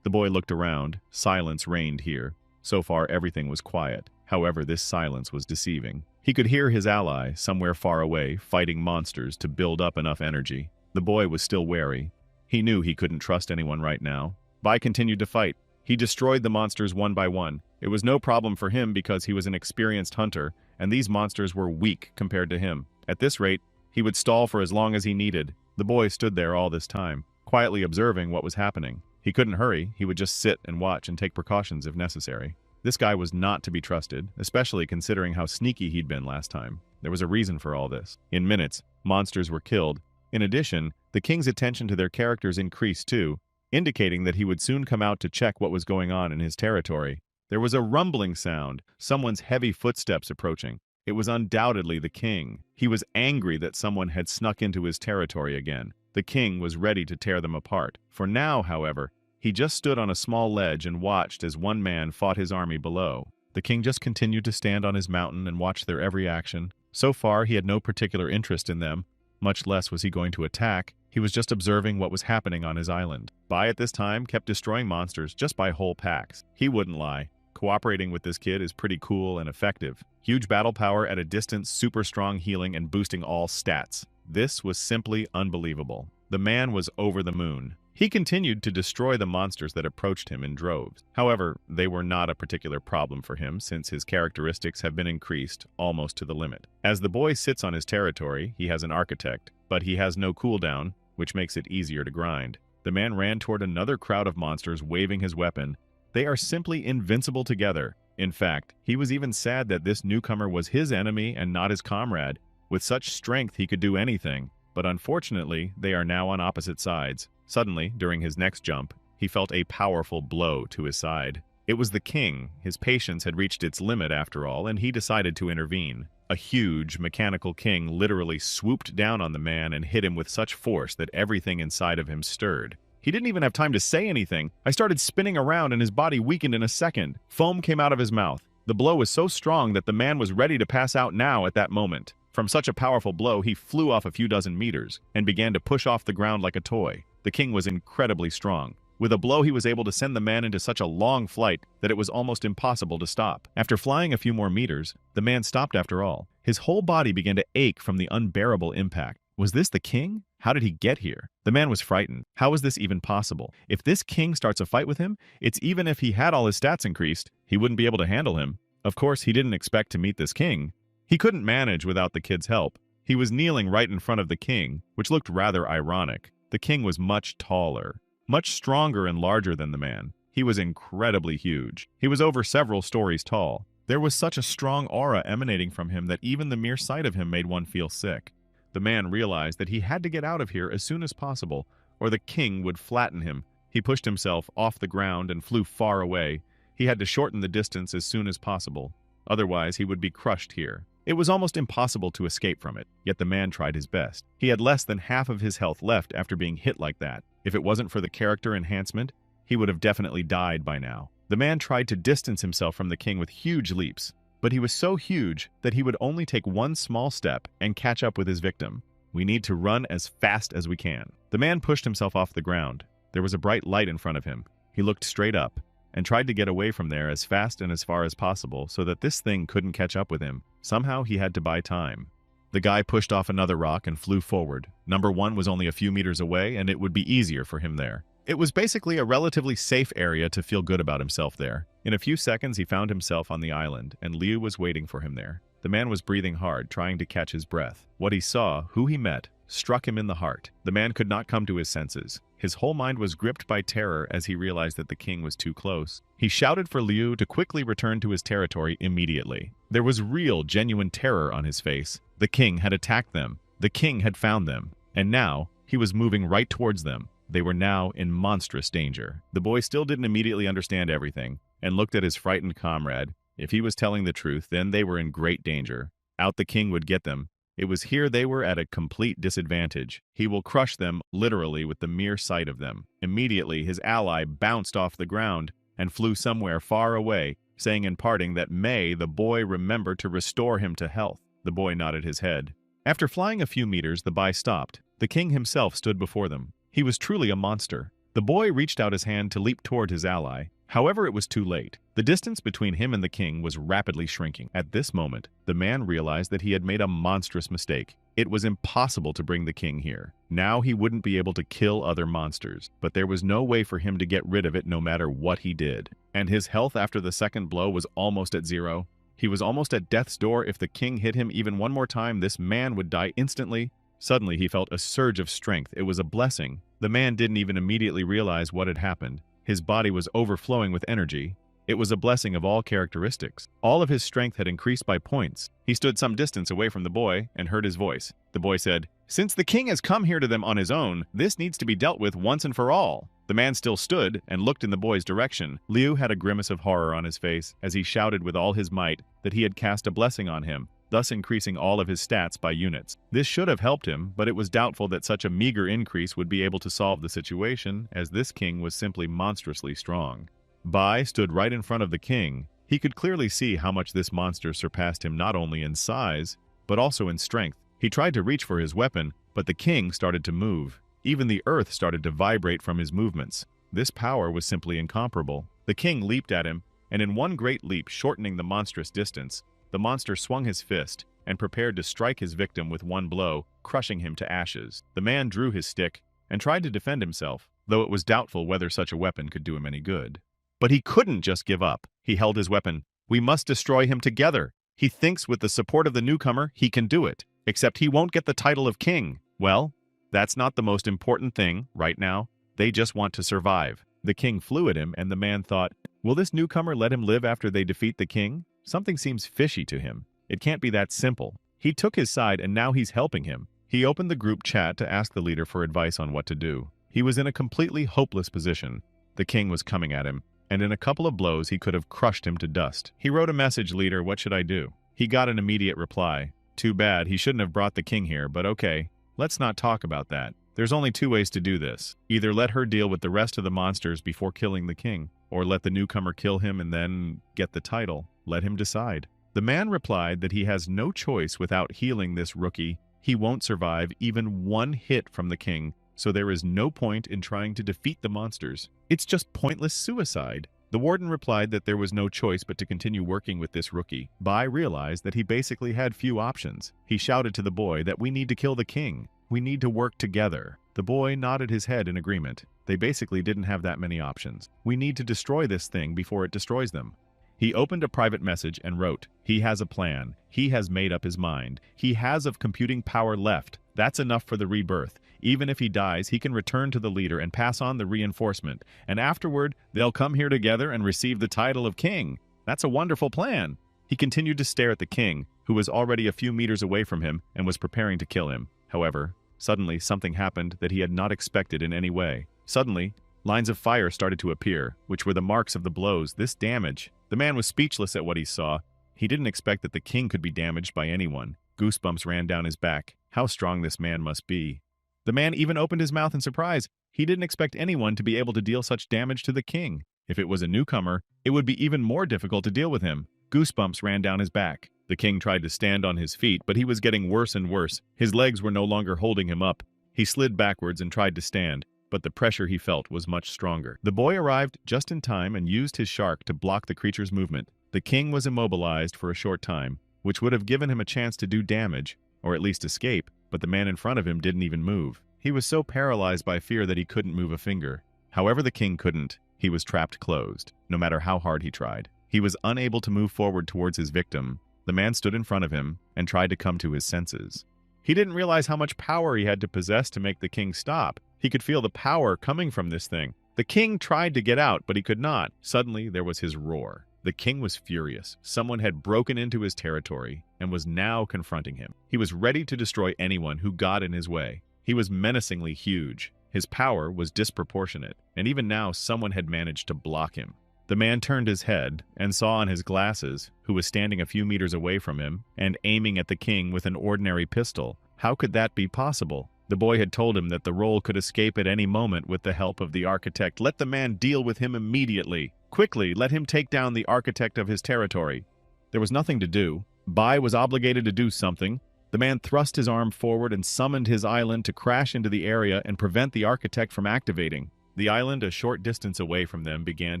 The boy looked around. Silence reigned here. So far, everything was quiet. However, this silence was deceiving. He could hear his ally, somewhere far away, fighting monsters to build up enough energy. The boy was still wary. He knew he couldn't trust anyone right now. Bai continued to fight. He destroyed the monsters one by one. It was no problem for him because he was an experienced hunter, and these monsters were weak compared to him. At this rate, he would stall for as long as he needed. The boy stood there all this time, quietly observing what was happening. He couldn't hurry. He would just sit and watch and take precautions if necessary. This guy was not to be trusted, especially considering how sneaky he'd been last time. There was a reason for all this. In minutes, monsters were killed. In addition, the king's attention to their characters increased too, indicating that he would soon come out to check what was going on in his territory. There was a rumbling sound, someone's heavy footsteps approaching. It was undoubtedly the king. He was angry that someone had snuck into his territory again. The king was ready to tear them apart. For now, however, he just stood on a small ledge and watched as one man fought his army below. The king just continued to stand on his mountain and watch their every action. So far, he had no particular interest in them, much less was he going to attack. He was just observing what was happening on his island. Bai at this time kept destroying monsters just by whole packs. He wouldn't lie. Cooperating with this kid is pretty cool and effective. Huge battle power at a distance, super strong healing, and boosting all stats. This was simply unbelievable. The man was over the moon. He continued to destroy the monsters that approached him in droves. However, they were not a particular problem for him since his characteristics have been increased almost to the limit. As the boy sits on his territory, he has an architect, but he has no cooldown, which makes it easier to grind. The man ran toward another crowd of monsters waving his weapon. They are simply invincible together. In fact, he was even sad that this newcomer was his enemy and not his comrade. With such strength he could do anything, but unfortunately they are now on opposite sides. Suddenly, during his next jump, he felt a powerful blow to his side. It was the king. His patience had reached its limit after all, and he decided to intervene. A huge, mechanical king literally swooped down on the man and hit him with such force that everything inside of him stirred. He didn't even have time to say anything. I started spinning around and his body weakened in a second. Foam came out of his mouth. The blow was so strong that the man was ready to pass out now at that moment. From such a powerful blow, he flew off a few dozen meters and began to push off the ground like a toy. The king was incredibly strong. With a blow, he was able to send the man into such a long flight that it was almost impossible to stop. After flying a few more meters, the man stopped after all. His whole body began to ache from the unbearable impact. Was this the king? How did he get here? The man was frightened. How was this even possible? If this king starts a fight with him, it's even if he had all his stats increased, he wouldn't be able to handle him. Of course, he didn't expect to meet this king. He couldn't manage without the kid's help. He was kneeling right in front of the king, which looked rather ironic. The king was much taller, much stronger and larger than the man. He was incredibly huge. He was over several stories tall. There was such a strong aura emanating from him that even the mere sight of him made one feel sick. The man realized that he had to get out of here as soon as possible, or the king would flatten him. He pushed himself off the ground and flew far away. He had to shorten the distance as soon as possible. Otherwise, he would be crushed here. It was almost impossible to escape from it, yet the man tried his best. He had less than half of his health left after being hit like that. If it wasn't for the character enhancement, he would have definitely died by now. The man tried to distance himself from the king with huge leaps, but he was so huge that he would only take one small step and catch up with his victim. We need to run as fast as we can. The man pushed himself off the ground. There was a bright light in front of him. He looked straight up and tried to get away from there as fast and as far as possible so that this thing couldn't catch up with him. Somehow he had to buy time. The guy pushed off another rock and flew forward. Number 1 was only a few meters away, and it would be easier for him there. It was basically a relatively safe area to feel good about himself there. In a few seconds, he found himself on the island, and Liu was waiting for him there. The man was breathing hard, trying to catch his breath. What he saw, who he met, struck him in the heart. The man could not come to his senses. His whole mind was gripped by terror as he realized that the king was too close. He shouted for Liu to quickly return to his territory immediately. There was real, genuine terror on his face. The king had attacked them. The king had found them. And now, he was moving right towards them. They were now in monstrous danger. The boy still didn't immediately understand everything, and looked at his frightened comrade. If he was telling the truth, then they were in great danger. Out the king would get them. It was here they were at a complete disadvantage. He will crush them, literally, with the mere sight of them. Immediately, his ally bounced off the ground and flew somewhere far away, saying in parting that may the boy remember to restore him to health. The boy nodded his head. After flying a few meters, the boy stopped. The king himself stood before them. He was truly a monster. The boy reached out his hand to leap toward his ally. However, it was too late. The distance between him and the king was rapidly shrinking. At this moment, the man realized that he had made a monstrous mistake. It was impossible to bring the king here. Now he wouldn't be able to kill other monsters, but there was no way for him to get rid of it no matter what he did. And his health after the second blow was almost at 0. He was almost at death's door. If the king hit him even one more time, this man would die instantly. Suddenly, he felt a surge of strength. It was a blessing. The man didn't even immediately realize what had happened. His body was overflowing with energy. It was a blessing of all characteristics. All of his strength had increased by points. He stood some distance away from the boy and heard his voice. The boy said, "Since the king has come here to them on his own, this needs to be dealt with once and for all." The man still stood and looked in the boy's direction. Liu had a grimace of horror on his face as he shouted with all his might that he had cast a blessing on him, thus increasing all of his stats by units. This should have helped him, but it was doubtful that such a meager increase would be able to solve the situation, as this king was simply monstrously strong. Bai stood right in front of the king. He could clearly see how much this monster surpassed him not only in size, but also in strength. He tried to reach for his weapon, but the king started to move. Even the earth started to vibrate from his movements. This power was simply incomparable. The king leaped at him, and in one great leap shortening the monstrous distance, the monster swung his fist and prepared to strike his victim with one blow, crushing him to ashes. The man drew his stick and tried to defend himself, though it was doubtful whether such a weapon could do him any good. But he couldn't just give up. He held his weapon. "We must destroy him together. He thinks with the support of the newcomer, he can do it. Except he won't get the title of king." Well, that's not the most important thing right now. They just want to survive. The king flew at him, and the man thought, will this newcomer let him live after they defeat the king? Something seems fishy to him. It can't be that simple. He took his side, and now he's helping him. He opened the group chat to ask the leader for advice on what to do. He was in a completely hopeless position. The king was coming at him, and in a couple of blows he could have crushed him to dust. He wrote a message, "Leader, what should I do?" He got an immediate reply. "Too bad, he shouldn't have brought the king here, but okay. Let's not talk about that. There's only two ways to do this. Either let her deal with the rest of the monsters before killing the king, or let the newcomer kill him and then get the title. Let him decide." The man replied that he has no choice without healing this rookie. He won't survive even one hit from the king, so there is no point in trying to defeat the monsters. It's just pointless suicide. The warden replied that there was no choice but to continue working with this rookie. Bai realized that he basically had few options. He shouted to the boy that we need to kill the king. We need to work together. The boy nodded his head in agreement. They basically didn't have that many options. We need to destroy this thing before it destroys them. He opened a private message and wrote, "He has a plan. He has made up his mind. He has of computing power left. That's enough for the rebirth. Even if he dies, he can return to the leader and pass on the reinforcement. And afterward, they'll come here together and receive the title of king. That's a wonderful plan." He continued to stare at the king, who was already a few meters away from him and was preparing to kill him. However, suddenly something happened that he had not expected in any way. Suddenly, lines of fire started to appear, which were the marks of the blows. This damage. The man was speechless at what he saw. He didn't expect that the king could be damaged by anyone. Goosebumps ran down his back. How strong this man must be. The man even opened his mouth in surprise. He didn't expect anyone to be able to deal such damage to the king. If it was a newcomer, it would be even more difficult to deal with him. Goosebumps ran down his back. The king tried to stand on his feet, but he was getting worse and worse. His legs were no longer holding him up. He slid backwards and tried to stand, but the pressure he felt was much stronger. The boy arrived just in time and used his shark to block the creature's movement. The king was immobilized for a short time, which would have given him a chance to do damage, or at least escape, but the man in front of him didn't even move. He was so paralyzed by fear that he couldn't move a finger. However, the king couldn't. He was trapped closed, no matter how hard he tried. He was unable to move forward towards his victim. The man stood in front of him and tried to come to his senses. He didn't realize how much power he had to possess to make the king stop. He could feel the power coming from this thing. The king tried to get out, but he could not. Suddenly, there was his roar. The king was furious. Someone had broken into his territory and was now confronting him. He was ready to destroy anyone who got in his way. He was menacingly huge. His power was disproportionate, and even now someone had managed to block him. The man turned his head and saw on his glasses, who was standing a few meters away from him and aiming at the king with an ordinary pistol. How could that be possible? The boy had told him that the role could escape at any moment with the help of the architect. Let the man deal with him immediately. Quickly, let him take down the architect of his territory. There was nothing to do. Bai was obligated to do something. The man thrust his arm forward and summoned his island to crash into the area and prevent the architect from activating. The island, a short distance away from them, began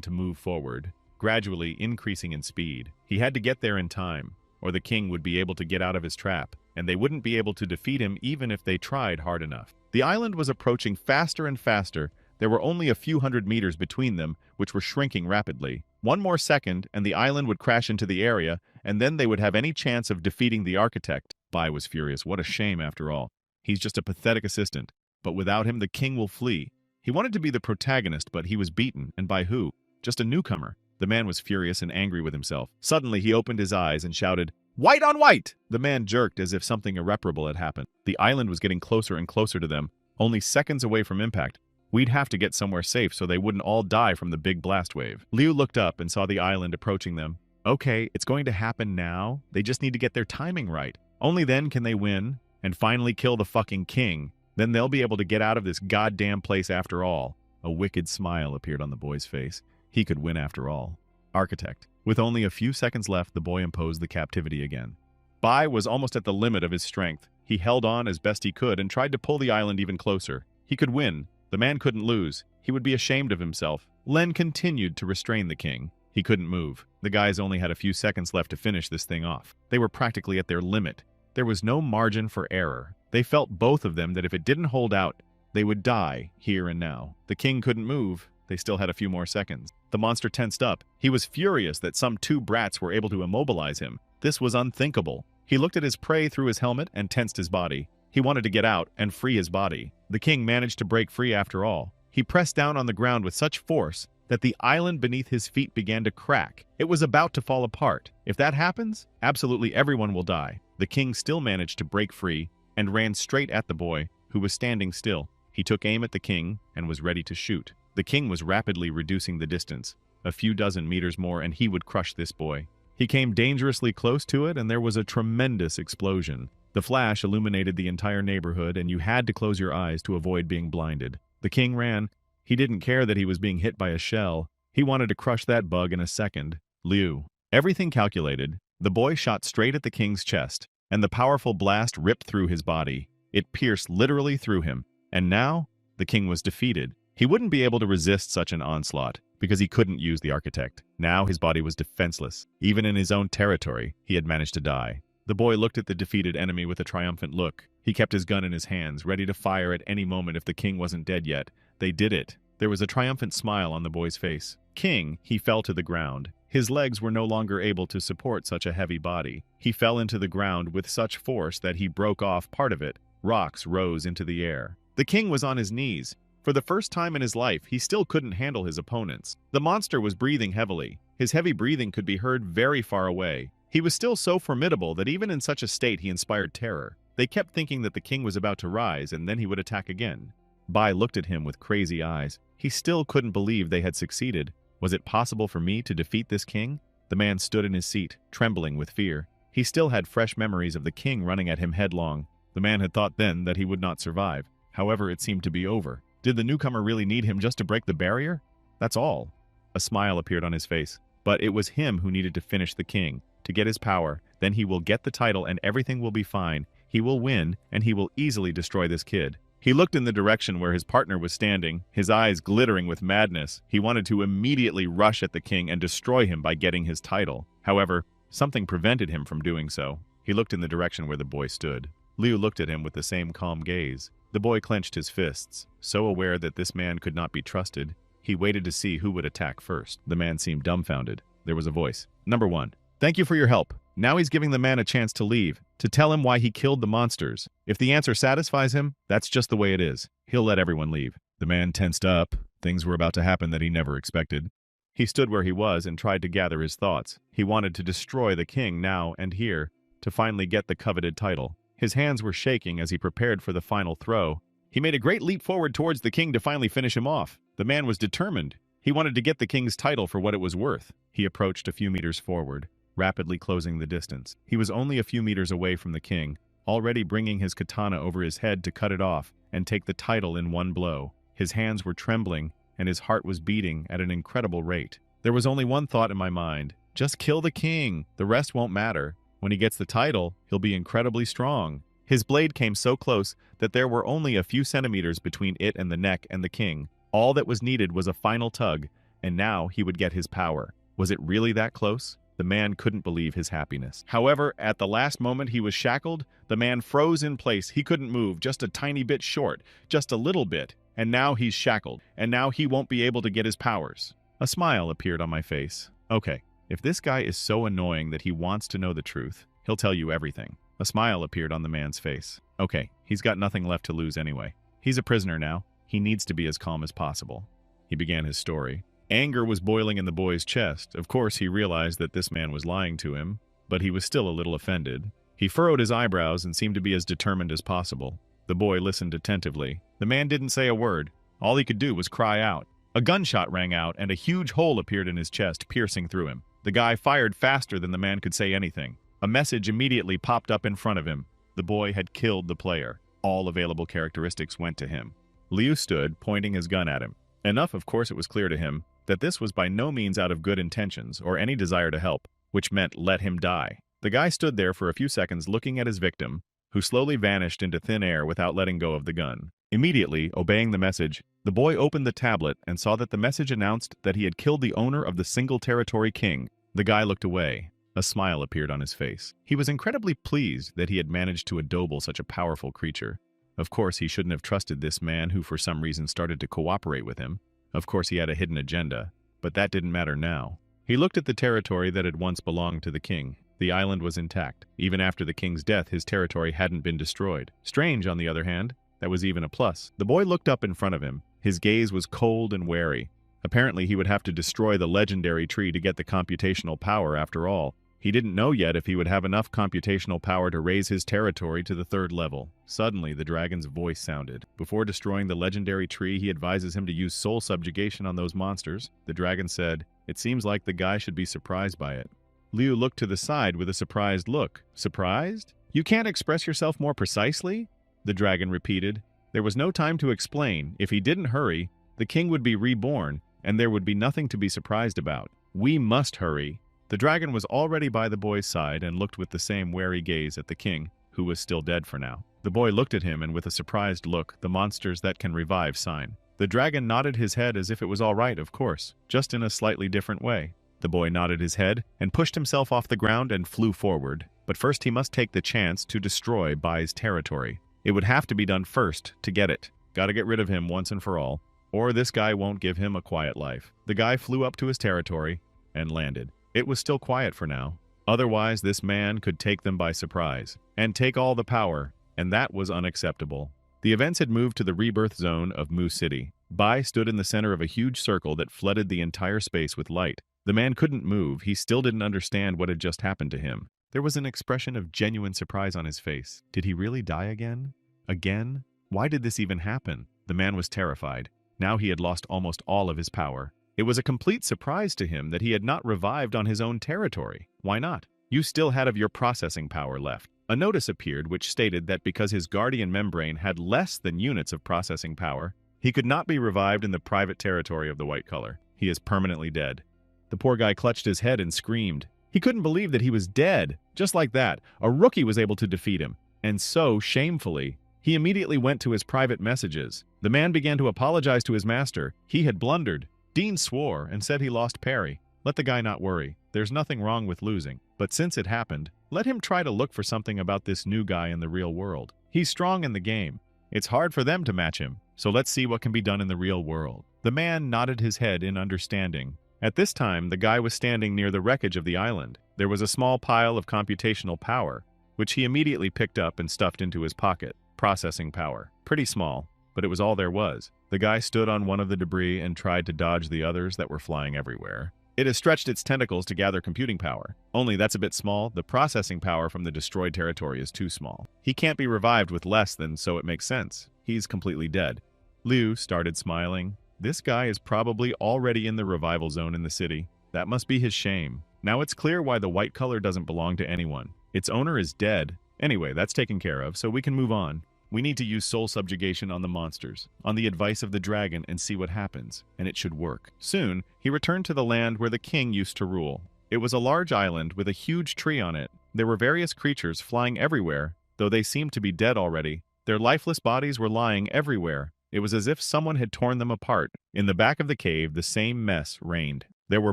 to move forward, gradually increasing in speed. He had to get there in time, or the king would be able to get out of his trap, and they wouldn't be able to defeat him even if they tried hard enough. The island was approaching faster and faster. There were only a few hundred meters between them, which were shrinking rapidly. One more second, and the island would crash into the area, and then they would have any chance of defeating the architect. Bai was furious. What a shame, after all. He's just a pathetic assistant. But without him, the king will flee. He wanted to be the protagonist, but he was beaten. And by who? Just a newcomer. The man was furious and angry with himself. Suddenly, he opened his eyes and shouted, "White on white!" The man jerked as if something irreparable had happened. The island was getting closer and closer to them, only seconds away from impact. We'd have to get somewhere safe so they wouldn't all die from the big blast wave. Liu looked up and saw the island approaching them. Okay, it's going to happen now. They just need to get their timing right. Only then can they win and finally kill the fucking king. Then they'll be able to get out of this goddamn place after all. A wicked smile appeared on the boy's face. He could win after all. Architect. With only a few seconds left, the boy imposed the captivity again. Bai was almost at the limit of his strength. He held on as best he could and tried to pull the island even closer. He could win. The man couldn't lose. He would be ashamed of himself. Len continued to restrain the king. He couldn't move. The guys only had a few seconds left to finish this thing off. They were practically at their limit. There was no margin for error. They felt, both of them, that if it didn't hold out, they would die here and now. The king couldn't move. They still had a few more seconds. The monster tensed up. He was furious that some two brats were able to immobilize him. This was unthinkable. He looked at his prey through his helmet and tensed his body. He wanted to get out and free his body. The king managed to break free after all. He pressed down on the ground with such force that the island beneath his feet began to crack. It was about to fall apart. If that happens, absolutely everyone will die. The king still managed to break free and ran straight at the boy, who was standing still. He took aim at the king and was ready to shoot. The king was rapidly reducing the distance. A few dozen meters more and he would crush this boy. He came dangerously close to it and there was a tremendous explosion. The flash illuminated the entire neighborhood and you had to close your eyes to avoid being blinded. The king ran. He didn't care that he was being hit by a shell. He wanted to crush that bug in a second. Liu. Everything calculated, the boy shot straight at the king's chest, and the powerful blast ripped through his body. It pierced literally through him. And now, the king was defeated. He wouldn't be able to resist such an onslaught, because he couldn't use the architect. Now his body was defenseless. Even in his own territory, he had managed to die. The boy looked at the defeated enemy with a triumphant look. He kept his gun in his hands, ready to fire at any moment if the king wasn't dead yet. They did it. There was a triumphant smile on the boy's face. King, he fell to the ground. His legs were no longer able to support such a heavy body. He fell into the ground with such force that he broke off part of it. Rocks rose into the air. The king was on his knees. For the first time in his life, he still couldn't handle his opponents. The monster was breathing heavily. His heavy breathing could be heard very far away. He was still so formidable that even in such a state he inspired terror. They kept thinking that the king was about to rise and then he would attack again. Bai looked at him with crazy eyes. He still couldn't believe they had succeeded. Was it possible for me to defeat this king? The man stood in his seat, trembling with fear. He still had fresh memories of the king running at him headlong. The man had thought then that he would not survive. However, it seemed to be over. Did the newcomer really need him just to break the barrier? That's all. A smile appeared on his face. But it was him who needed to finish the king, to get his power. Then he will get the title and everything will be fine. He will win, and he will easily destroy this kid. He looked in the direction where his partner was standing, his eyes glittering with madness. He wanted to immediately rush at the king and destroy him by getting his title. However, something prevented him from doing so. He looked in the direction where the boy stood. Liu looked at him with the same calm gaze. The boy clenched his fists. So aware that this man could not be trusted, he waited to see who would attack first. The man seemed dumbfounded. There was a voice. Number 1. Thank you for your help. Now he's giving the man a chance to leave, to tell him why he killed the monsters. If the answer satisfies him, that's just the way it is. He'll let everyone leave. The man tensed up. Things were about to happen that he never expected. He stood where he was and tried to gather his thoughts. He wanted to destroy the king now and here, to finally get the coveted title. His hands were shaking as he prepared for the final throw. He made a great leap forward towards the king to finally finish him off. The man was determined. He wanted to get the king's title for what it was worth. He approached a few meters forward, rapidly closing the distance. He was only a few meters away from the king, already bringing his katana over his head to cut it off and take the title in one blow. His hands were trembling, and his heart was beating at an incredible rate. There was only one thought in my mind. Just kill the king. The rest won't matter. When he gets the title, he'll be incredibly strong. His blade came so close that there were only a few centimeters between it and the neck and the king. All that was needed was a final tug, and now he would get his power. Was it really that close? The man couldn't believe his happiness. However, at the last moment he was shackled, the man froze in place. He couldn't move, just a tiny bit short, just a little bit. And now he's shackled, and now he won't be able to get his powers. A smile appeared on my face. Okay, if this guy is so annoying that he wants to know the truth, he'll tell you everything. A smile appeared on the man's face. Okay, he's got nothing left to lose anyway. He's a prisoner now. He needs to be as calm as possible. He began his story. Anger was boiling in the boy's chest. Of course, he realized that this man was lying to him, but he was still a little offended. He furrowed his eyebrows and seemed to be as determined as possible. The boy listened attentively. The man didn't say a word. All he could do was cry out. A gunshot rang out, and a huge hole appeared in his chest, piercing through him. The guy fired faster than the man could say anything. A message immediately popped up in front of him. The boy had killed the player. All available characteristics went to him. Liu stood, pointing his gun at him. Enough, of course, it was clear to him that this was by no means out of good intentions or any desire to help, which meant let him die. The guy stood there for a few seconds looking at his victim, who slowly vanished into thin air without letting go of the gun. Immediately, obeying the message, the boy opened the tablet and saw that the message announced that he had killed the owner of the single territory king. The guy looked away. A smile appeared on his face. He was incredibly pleased that he had managed to adoble such a powerful creature. Of course, he shouldn't have trusted this man who for some reason started to cooperate with him. Of course, he had a hidden agenda, but that didn't matter now. He looked at the territory that had once belonged to the king. The island was intact. Even after the king's death, his territory hadn't been destroyed. Strange, on the other hand, that was even a plus. The boy looked up in front of him. His gaze was cold and wary. Apparently, he would have to destroy the legendary tree to get the computational power after all. He didn't know yet if he would have enough computational power to raise his territory to the 3rd level. Suddenly, the dragon's voice sounded. Before destroying the legendary tree, he advises him to use soul subjugation on those monsters. The dragon said, "It seems like the guy should be surprised by it." Liu looked to the side with a surprised look. "Surprised? You can't express yourself more precisely?" The dragon repeated. There was no time to explain. If he didn't hurry, the king would be reborn, and there would be nothing to be surprised about. "We must hurry." The dragon was already by the boy's side and looked with the same wary gaze at the king, who was still dead for now. The boy looked at him and with a surprised look, the monsters that can revive sign. The dragon nodded his head as if it was all right, of course, just in a slightly different way. The boy nodded his head and pushed himself off the ground and flew forward. But first he must take the chance to destroy Bai's territory. It would have to be done first to get it. Gotta get rid of him once and for all, or this guy won't give him a quiet life. The guy flew up to his territory and landed. It was still quiet for now. Otherwise, this man could take them by surprise and take all the power, and that was unacceptable. The events had moved to the rebirth zone of Mu City. Bai stood in the center of a huge circle that flooded the entire space with light. The man couldn't move. He still didn't understand what had just happened to him. There was an expression of genuine surprise on his face. Did he really die again? Again? Why did this even happen? The man was terrified. Now he had lost almost all of his power. It was a complete surprise to him that he had not revived on his own territory. Why not? You still had of your processing power left. A notice appeared which stated that because his guardian membrane had less than units of processing power, he could not be revived in the private territory of the white color. He is permanently dead. The poor guy clutched his head and screamed. He couldn't believe that he was dead. Just like that, a rookie was able to defeat him. And so, shamefully, he immediately went to his private messages. The man began to apologize to his master. He had blundered. Dean swore and said he lost parry. Let the guy not worry. There's nothing wrong with losing. But since it happened, let him try to look for something about this new guy in the real world. He's strong in the game. It's hard for them to match him, so let's see what can be done in the real world. The man nodded his head in understanding. At this time, the guy was standing near the wreckage of the island. There was a small pile of computational power, which he immediately picked up and stuffed into his pocket. Processing power. Pretty small, but it was all there was. The guy stood on one of the debris and tried to dodge the others that were flying everywhere. It has stretched its tentacles to gather computing power. Only that's a bit small. The processing power from the destroyed territory is too small. He can't be revived with less than, so it makes sense. He's completely dead. Liu started smiling. This guy is probably already in the revival zone in the city. That must be his shame. Now it's clear why the white color doesn't belong to anyone. Its owner is dead. Anyway, that's taken care of, so we can move on. We need to use soul subjugation on the monsters, on the advice of the dragon, and see what happens, and it should work. Soon, he returned to the land where the king used to rule. It was a large island with a huge tree on it. There were various creatures flying everywhere, though they seemed to be dead already. Their lifeless bodies were lying everywhere. It was as if someone had torn them apart. In the back of the cave, the same mess reigned. There were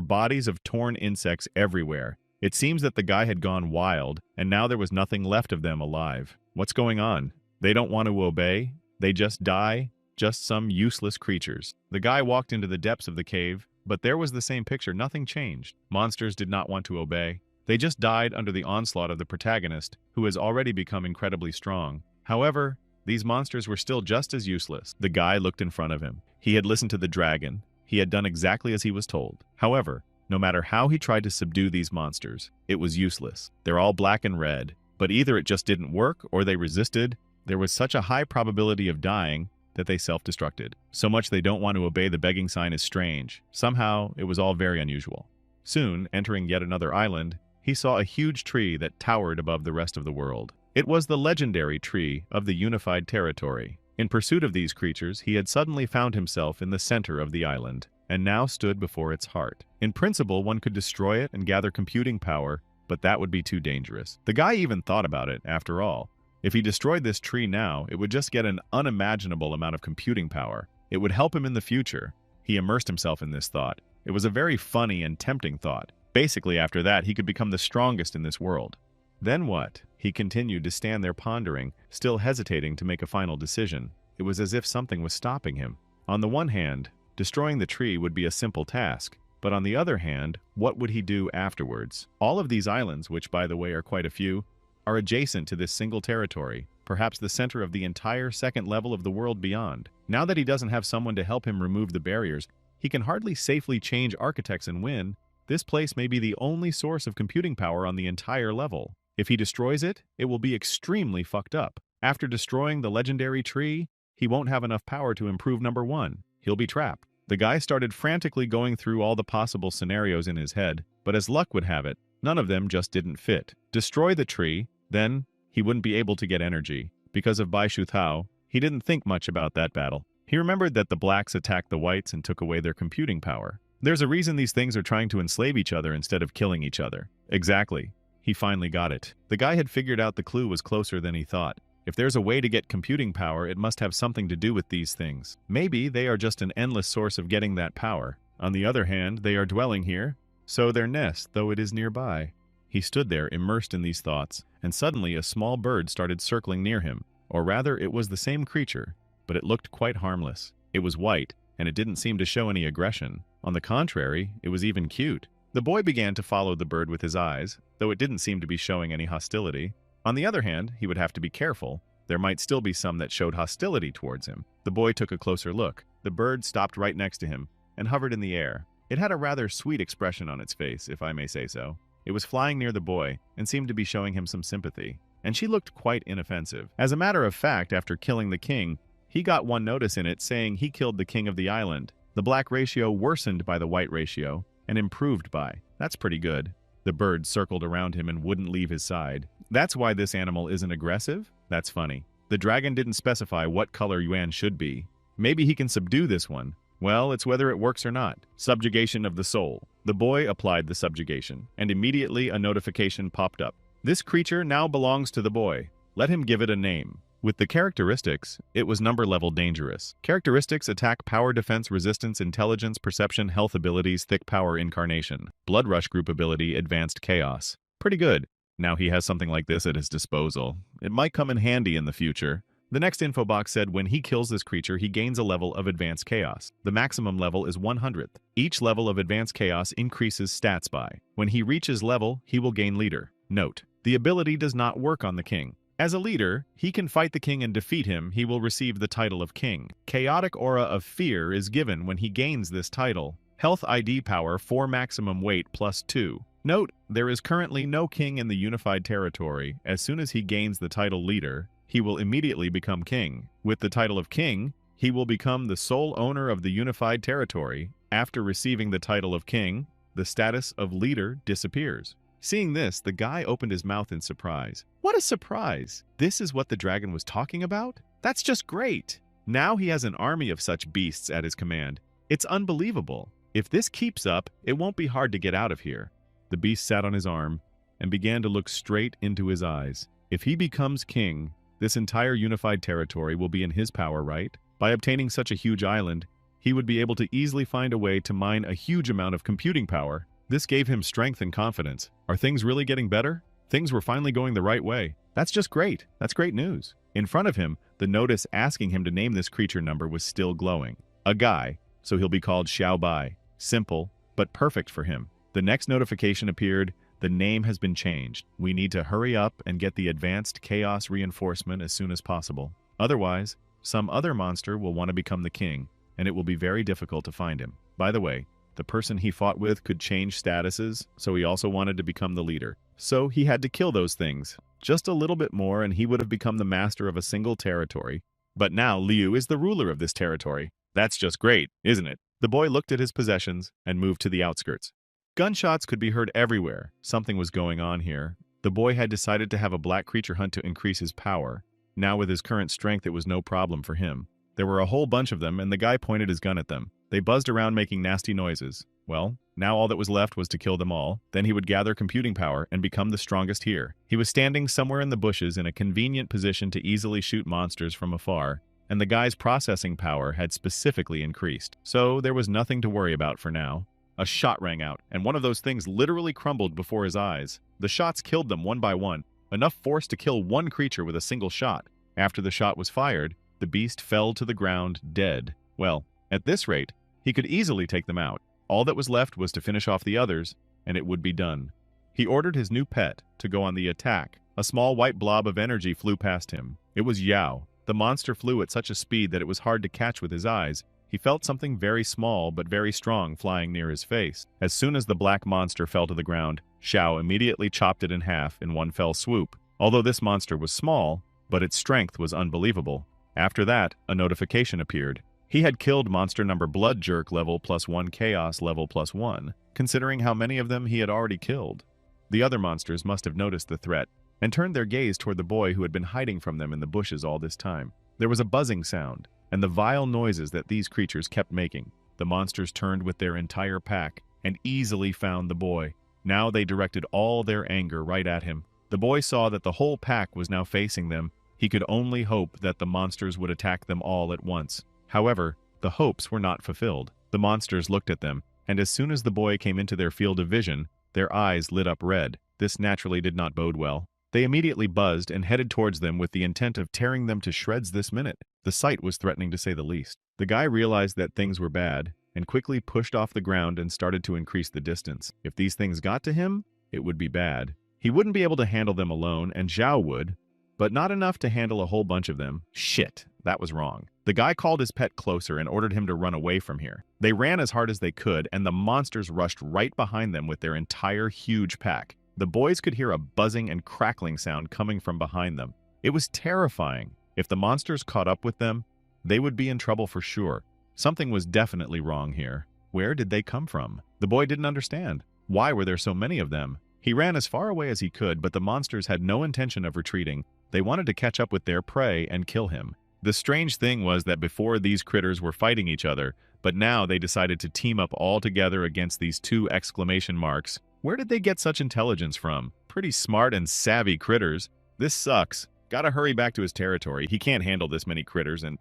bodies of torn insects everywhere. It seems that the guy had gone wild, and now there was nothing left of them alive. What's going on? They don't want to obey. They just die. Just some useless creatures. The guy walked into the depths of the cave, but there was the same picture. Nothing changed. Monsters did not want to obey. They just died under the onslaught of the protagonist, who has already become incredibly strong. However, these monsters were still just as useless. The guy looked in front of him. He had listened to the dragon. He had done exactly as he was told. However, no matter how he tried to subdue these monsters, it was useless. They're all black and red, but either it just didn't work or they resisted. There was such a high probability of dying that they self-destructed. So much they don't want to obey the begging sign is strange. Somehow, it was all very unusual. Soon, entering yet another island, he saw a huge tree that towered above the rest of the world. It was the legendary tree of the unified territory. In pursuit of these creatures, he had suddenly found himself in the center of the island, and now stood before its heart. In principle, one could destroy it and gather computing power, but that would be too dangerous. The guy even thought about it, after all. If he destroyed this tree now, it would just get an unimaginable amount of computing power. It would help him in the future. He immersed himself in this thought. It was a very funny and tempting thought. Basically, after that, he could become the strongest in this world. Then what? He continued to stand there pondering, still hesitating to make a final decision. It was as if something was stopping him. On the one hand, destroying the tree would be a simple task. But on the other hand, what would he do afterwards? All of these islands, which by the way are quite a few, are adjacent to this single territory, perhaps the center of the entire second level of the world beyond. Now that he doesn't have someone to help him remove the barriers, he can hardly safely change architects and win. This place may be the only source of computing power on the entire level. If he destroys it, it will be extremely fucked up. After destroying the legendary tree, he won't have enough power to improve number 1. He'll be trapped. The guy started frantically going through all the possible scenarios in his head, but as luck would have it, none of them just didn't fit. Destroy the tree, then he wouldn't be able to get energy. Because of Bai Shu Thao, he didn't think much about that battle. He remembered that the blacks attacked the whites and took away their computing power. There's a reason these things are trying to enslave each other instead of killing each other. Exactly. He finally got it. The guy had figured out the clue was closer than he thought. If there's a way to get computing power, it must have something to do with these things. Maybe they are just an endless source of getting that power. On the other hand, they are dwelling here, so their nest, though it is nearby. He stood there, immersed in these thoughts, and suddenly a small bird started circling near him. Or rather, it was the same creature, but it looked quite harmless. It was white, and it didn't seem to show any aggression. On the contrary, it was even cute. The boy began to follow the bird with his eyes, though it didn't seem to be showing any hostility. On the other hand, he would have to be careful. There might still be some that showed hostility towards him. The boy took a closer look. The bird stopped right next to him and hovered in the air. It had a rather sweet expression on its face, if I may say so. It was flying near the boy and seemed to be showing him some sympathy. And she looked quite inoffensive. As a matter of fact, after killing the king, he got one notice in it saying he killed the king of the island. The black ratio worsened by the white ratio and improved by. That's pretty good. The bird circled around him and wouldn't leave his side. That's why this animal isn't aggressive? That's funny. The dragon didn't specify what color Yuan should be. Maybe he can subdue this one. Well, it's whether it works or not. Subjugation of the soul. The boy applied the subjugation, and immediately a notification popped up. This creature now belongs to the boy. Let him give it a name. With the characteristics, it was number level dangerous. Characteristics: attack, power, defense, resistance, intelligence, perception, health abilities, thick power, incarnation. Blood rush group ability, advanced chaos. Pretty good. Now he has something like this at his disposal. It might come in handy in the future. The next info box said when he kills this creature, he gains a level of advanced chaos. The maximum level is 100th. Each level of advanced chaos increases stats by. When he reaches level, he will gain leader. Note: the ability does not work on the king. As a leader, he can fight the king and defeat him. He will receive the title of king. Chaotic aura of fear is given when he gains this title. Health ID power 4 maximum weight plus 2. Note: there is currently no king in the unified territory. As soon as he gains the title leader, he will immediately become king. With the title of king, he will become the sole owner of the unified territory. After receiving the title of king, the status of leader disappears. Seeing this, the guy opened his mouth in surprise. What a surprise! This is what the dragon was talking about? That's just great! Now he has an army of such beasts at his command. It's unbelievable. If this keeps up, it won't be hard to get out of here. The beast sat on his arm and began to look straight into his eyes. If he becomes king, this entire unified territory will be in his power, right? By obtaining such a huge island, he would be able to easily find a way to mine a huge amount of computing power. This gave him strength and confidence. Are things really getting better? Things were finally going the right way. That's just great. That's great news. In front of him, the notice asking him to name this creature number was still glowing. A guy, so he'll be called Xiao Bai. Simple, but perfect for him. The next notification appeared. The name has been changed. We need to hurry up and get the advanced chaos reinforcement as soon as possible. Otherwise, some other monster will want to become the king, and it will be very difficult to find him. By the way, the person he fought with could change statuses, so he also wanted to become the leader. So he had to kill those things. Just a little bit more and he would have become the master of a single territory. But now Liu is the ruler of this territory. That's just great, isn't it? The boy looked at his possessions and moved to the outskirts. Gunshots could be heard everywhere. Something was going on here. The boy had decided to have a black creature hunt to increase his power. Now with his current strength it was no problem for him. There were a whole bunch of them and the guy pointed his gun at them. They buzzed around making nasty noises. Well, now all that was left was to kill them all. Then he would gather computing power and become the strongest here. He was standing somewhere in the bushes in a convenient position to easily shoot monsters from afar, and the guy's processing power had specifically increased. So there was nothing to worry about for now. A shot rang out, and one of those things literally crumbled before his eyes. The shots killed them one by one, enough force to kill one creature with a single shot. After the shot was fired, the beast fell to the ground dead. Well, at this rate, he could easily take them out. All that was left was to finish off the others, and it would be done. He ordered his new pet to go on the attack. A small white blob of energy flew past him. It was Yao. The monster flew at such a speed that it was hard to catch with his eyes. He felt something very small but very strong flying near his face. As soon as the black monster fell to the ground, Xiao immediately chopped it in half in one fell swoop. Although this monster was small, but its strength was unbelievable. After that, a notification appeared. He had killed monster number Blood Jerk level +1 Chaos level +1, considering how many of them he had already killed. The other monsters must have noticed the threat and turned their gaze toward the boy who had been hiding from them in the bushes all this time. There was a buzzing sound, and the vile noises that these creatures kept making. The monsters turned with their entire pack and easily found the boy. Now they directed all their anger right at him. The boy saw that the whole pack was now facing them. He could only hope that the monsters would attack them all at once. However, the hopes were not fulfilled. The monsters looked at them, and as soon as the boy came into their field of vision, their eyes lit up red. This naturally did not bode well. They immediately buzzed and headed towards them with the intent of tearing them to shreds this minute. The sight was threatening to say the least. The guy realized that things were bad, and quickly pushed off the ground and started to increase the distance. If these things got to him, it would be bad. He wouldn't be able to handle them alone, and Zhao would, but not enough to handle a whole bunch of them. Shit, that was wrong. The guy called his pet closer and ordered him to run away from here. They ran as hard as they could, and the monsters rushed right behind them with their entire huge pack. The boys could hear a buzzing and crackling sound coming from behind them. It was terrifying. If the monsters caught up with them, they would be in trouble for sure. Something was definitely wrong here. Where did they come from? The boy didn't understand. Why were there so many of them? He ran as far away as he could, but the monsters had no intention of retreating. They wanted to catch up with their prey and kill him. The strange thing was that before these critters were fighting each other, but now they decided to team up all together against these two exclamation marks. Where did they get such intelligence from? Pretty smart and savvy critters. This sucks. Gotta hurry back to his territory. He can't handle this many critters, and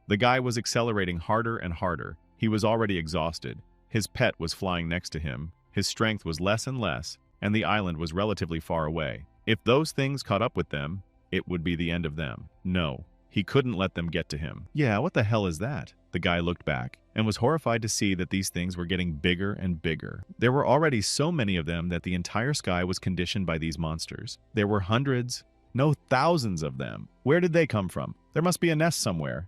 the guy was accelerating harder and harder. He was already exhausted. His pet was flying next to him. His strength was less and less, and the island was relatively far away. If those things caught up with them, it would be the end of them. No, he couldn't let them get to him. Yeah, what the hell is that? The guy looked back and was horrified to see that these things were getting bigger and bigger. There were already so many of them that the entire sky was conditioned by these monsters. There were hundreds, no thousands of them. Where did they come from? There must be a nest somewhere.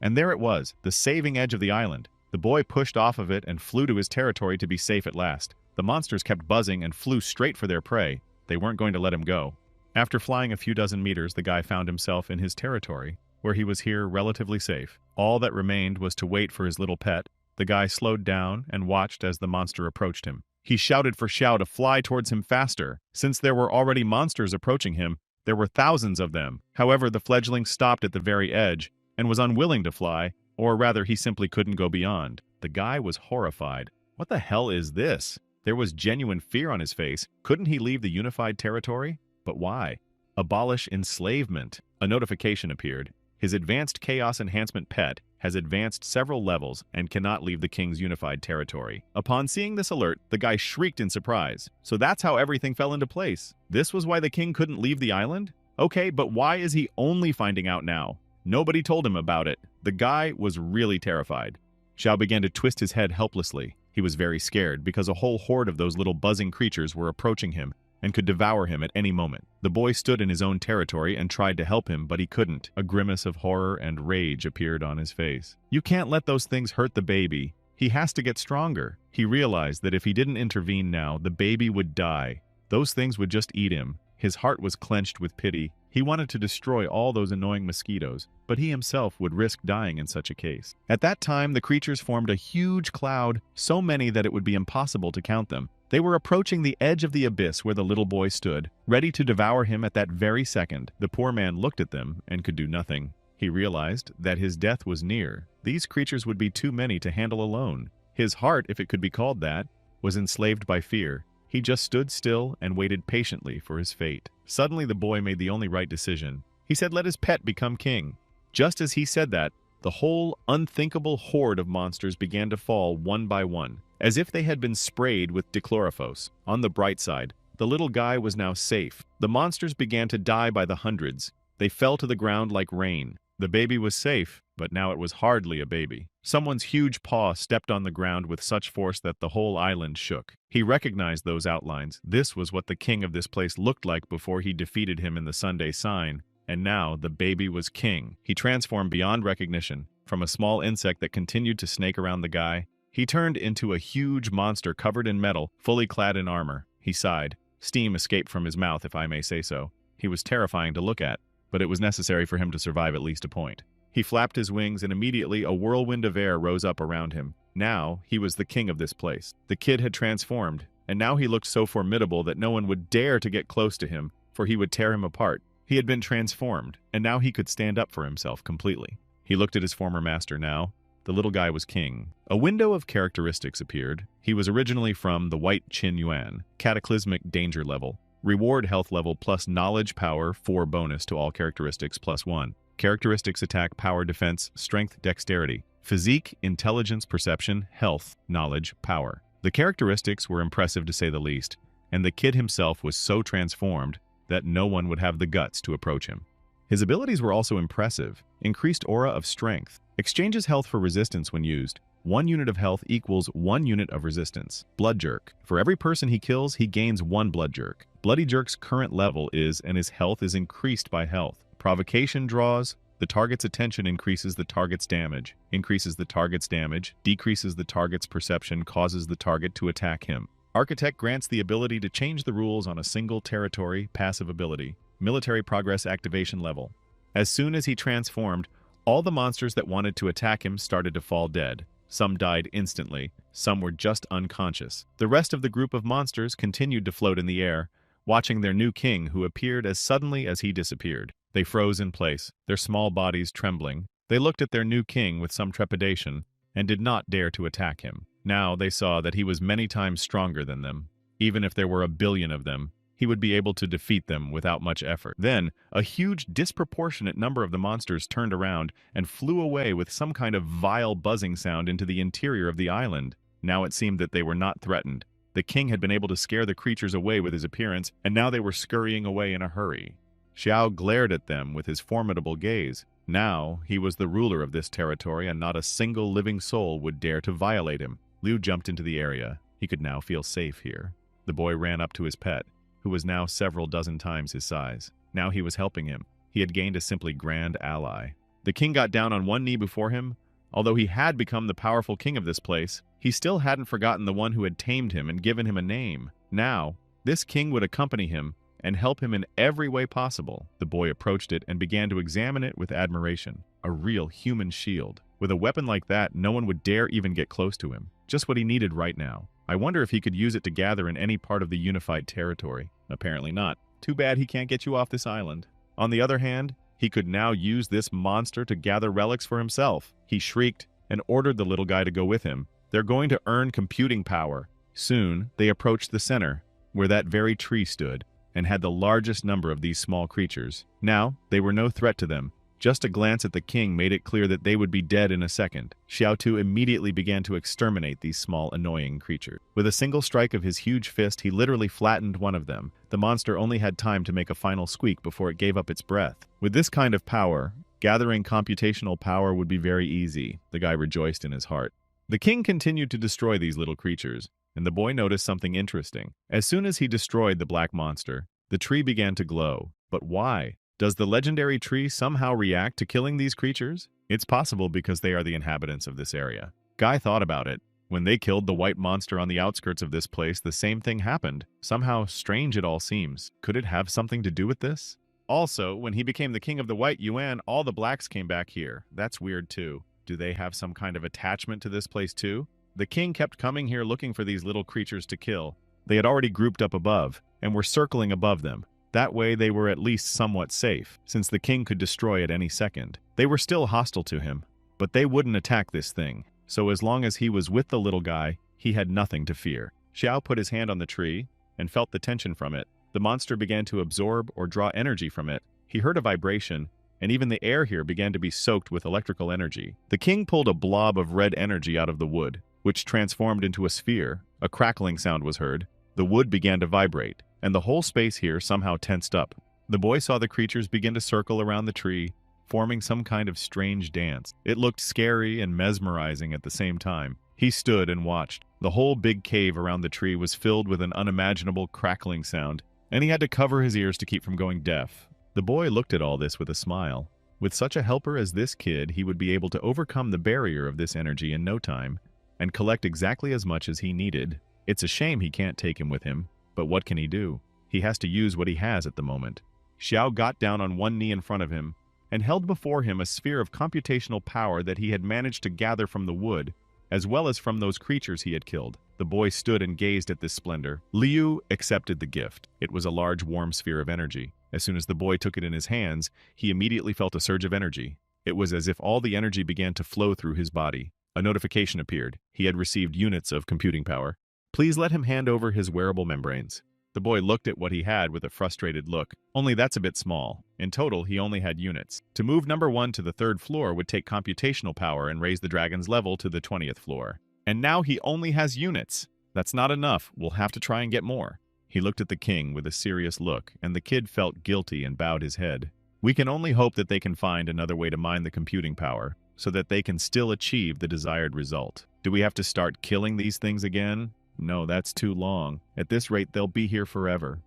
And there it was, the saving edge of the island. The boy pushed off of it and flew to his territory to be safe at last. The monsters kept buzzing and flew straight for their prey. They weren't going to let him go. After flying a few dozen meters, the guy found himself in his territory, where he was here relatively safe. All that remained was to wait for his little pet. The guy slowed down and watched as the monster approached him. He shouted for Xiao to fly towards him faster. Since there were already monsters approaching him, there were thousands of them. However, the fledgling stopped at the very edge and was unwilling to fly, or rather he simply couldn't go beyond. The guy was horrified. What the hell is this? There was genuine fear on his face. Couldn't he leave the unified territory? But why? Abolish enslavement. A notification appeared. His advanced chaos enhancement pet has advanced several levels and cannot leave the king's unified territory. Upon seeing this alert, the guy shrieked in surprise. So that's how everything fell into place. This was why the king couldn't leave the island? Okay, but why is he only finding out now? Nobody told him about it. The guy was really terrified. Xiao began to twist his head helplessly. He was very scared because a whole horde of those little buzzing creatures were approaching him and could devour him at any moment. The boy stood in his own territory and tried to help him, but he couldn't. A grimace of horror and rage appeared on his face. You can't let those things hurt the baby. He has to get stronger. He realized that if he didn't intervene now, the baby would die. Those things would just eat him. His heart was clenched with pity. He wanted to destroy all those annoying mosquitoes, but he himself would risk dying in such a case. At that time, the creatures formed a huge cloud, so many that it would be impossible to count them. They were approaching the edge of the abyss where the little boy stood, ready to devour him at that very second. The poor man looked at them and could do nothing. He realized that his death was near. These creatures would be too many to handle alone. His heart, if it could be called that, was enslaved by fear. He just stood still and waited patiently for his fate. Suddenly, the boy made the only right decision. He said, "Let his pet become king." Just as he said that, the whole unthinkable horde of monsters began to fall one by one, as if they had been sprayed with dichlorophos. On the bright side, the little guy was now safe. The monsters began to die by the hundreds. They fell to the ground like rain. The baby was safe, but now it was hardly a baby. Someone's huge paw stepped on the ground with such force that the whole island shook. He recognized those outlines. This was what the king of this place looked like before he defeated him in the Sunday sign. And now the baby was king. He transformed beyond recognition. From a small insect that continued to snake around the guy, he turned into a huge monster covered in metal, fully clad in armor. He sighed. Steam escaped from his mouth, if I may say so. He was terrifying to look at, but it was necessary for him to survive at least a point. He flapped his wings, and immediately a whirlwind of air rose up around him. Now he was the king of this place. The kid had transformed, and now he looked so formidable that no one would dare to get close to him, for he would tear him apart. He had been transformed, and now he could stand up for himself completely. He looked at his former master now. The little guy was king. A window of characteristics appeared. He was originally from the White Qin Yuan, cataclysmic danger level. Reward health level plus knowledge power 4 bonus to all characteristics +1. Characteristics attack, power, defense, strength, dexterity. Physique, intelligence, perception, health, knowledge, power. The characteristics were impressive to say the least, and the kid himself was so transformed that no one would have the guts to approach him. His abilities were also impressive. Increased aura of strength. Exchanges health for resistance when used. 1 unit of health equals 1 unit of resistance. Blood Jerk. For every person he kills, he gains 1 Blood Jerk. Bloody Jerk's current level is, and his health is increased by health. Provocation draws. The target's attention increases the target's damage. Increases the target's damage. Decreases the target's perception. Causes the target to attack him. Architect grants the ability to change the rules on a single territory. Passive ability. Military progress activation level. As soon as he transformed, all the monsters that wanted to attack him started to fall dead. Some died instantly. Some were just unconscious. The rest of the group of monsters continued to float in the air, watching their new king who appeared as suddenly as he disappeared. They froze in place, their small bodies trembling. They looked at their new king with some trepidation and did not dare to attack him. Now they saw that he was many times stronger than them. Even if there were a billion of them, he would be able to defeat them without much effort. Then, a huge, disproportionate number of the monsters turned around and flew away with some kind of vile buzzing sound into the interior of the island. Now it seemed that they were not threatened. The king had been able to scare the creatures away with his appearance, and now they were scurrying away in a hurry. Xiao glared at them with his formidable gaze. Now he was the ruler of this territory, and not a single living soul would dare to violate him. Liu jumped into the area. He could now feel safe here. The boy ran up to his pet, who was now several dozen times his size. Now he was helping him. He had gained a simply grand ally. The king got down on one knee before him. Although he had become the powerful king of this place, he still hadn't forgotten the one who had tamed him and given him a name. Now, this king would accompany him and help him in every way possible. The boy approached it and began to examine it with admiration. A real human shield. With a weapon like that, no one would dare even get close to him. Just what he needed right now. I wonder if he could use it to gather in any part of the unified territory. Apparently not. Too bad he can't get you off this island. On the other hand, he could now use this monster to gather relics for himself. He shrieked and ordered the little guy to go with him. They're going to earn computing power. Soon, they approached the center, where that very tree stood, and had the largest number of these small creatures. Now, they were no threat to them. Just a glance at the king made it clear that they would be dead in a second. Xiao Tu immediately began to exterminate these small, annoying creatures. With a single strike of his huge fist, he literally flattened one of them. The monster only had time to make a final squeak before it gave up its breath. With this kind of power, gathering computational power would be very easy. The guy rejoiced in his heart. The king continued to destroy these little creatures, and the boy noticed something interesting. As soon as he destroyed the black monster, the tree began to glow. But why? Does the legendary tree somehow react to killing these creatures? It's possible because they are the inhabitants of this area. Guy thought about it. When they killed the white monster on the outskirts of this place, the same thing happened. Somehow strange it all seems. Could it have something to do with this? Also, when he became the king of the White Yuan, all the blacks came back here. That's weird too. Do they have some kind of attachment to this place too? The king kept coming here looking for these little creatures to kill. They had already grouped up above, and were circling above them. That way they were at least somewhat safe, since the king could destroy at any second. They were still hostile to him, but they wouldn't attack this thing. So as long as he was with the little guy, he had nothing to fear. Xiao put his hand on the tree and felt the tension from it. The monster began to absorb or draw energy from it. He heard a vibration, and even the air here began to be soaked with electrical energy. The king pulled a blob of red energy out of the wood, which transformed into a sphere. A crackling sound was heard. The wood began to vibrate, and the whole space here somehow tensed up. The boy saw the creatures begin to circle around the tree, forming some kind of strange dance. It looked scary and mesmerizing at the same time. He stood and watched. The whole big cave around the tree was filled with an unimaginable crackling sound, and he had to cover his ears to keep from going deaf. The boy looked at all this with a smile. With such a helper as this kid, he would be able to overcome the barrier of this energy in no time, and collect exactly as much as he needed. It's a shame he can't take him with him, but what can he do? He has to use what he has at the moment. Xiao got down on one knee in front of him, and held before him a sphere of computational power that he had managed to gather from the wood, as well as from those creatures he had killed. The boy stood and gazed at this splendor. Liu accepted the gift. It was a large, warm sphere of energy. As soon as the boy took it in his hands, he immediately felt a surge of energy. It was as if all the energy began to flow through his body. A notification appeared. He had received units of computing power. Please let him hand over his wearable membranes. The boy looked at what he had with a frustrated look. Only that's a bit small. In total, he only had units. To move number 1 to the 3rd floor would take computational power and raise the dragon's level to the 20th floor. And now he only has units. That's not enough. We'll have to try and get more. He looked at the king with a serious look, and the kid felt guilty and bowed his head. We can only hope that they can find another way to mine the computing power, so that they can still achieve the desired result. Do we have to start killing these things again? No, that's too long. At this rate, they'll be here forever.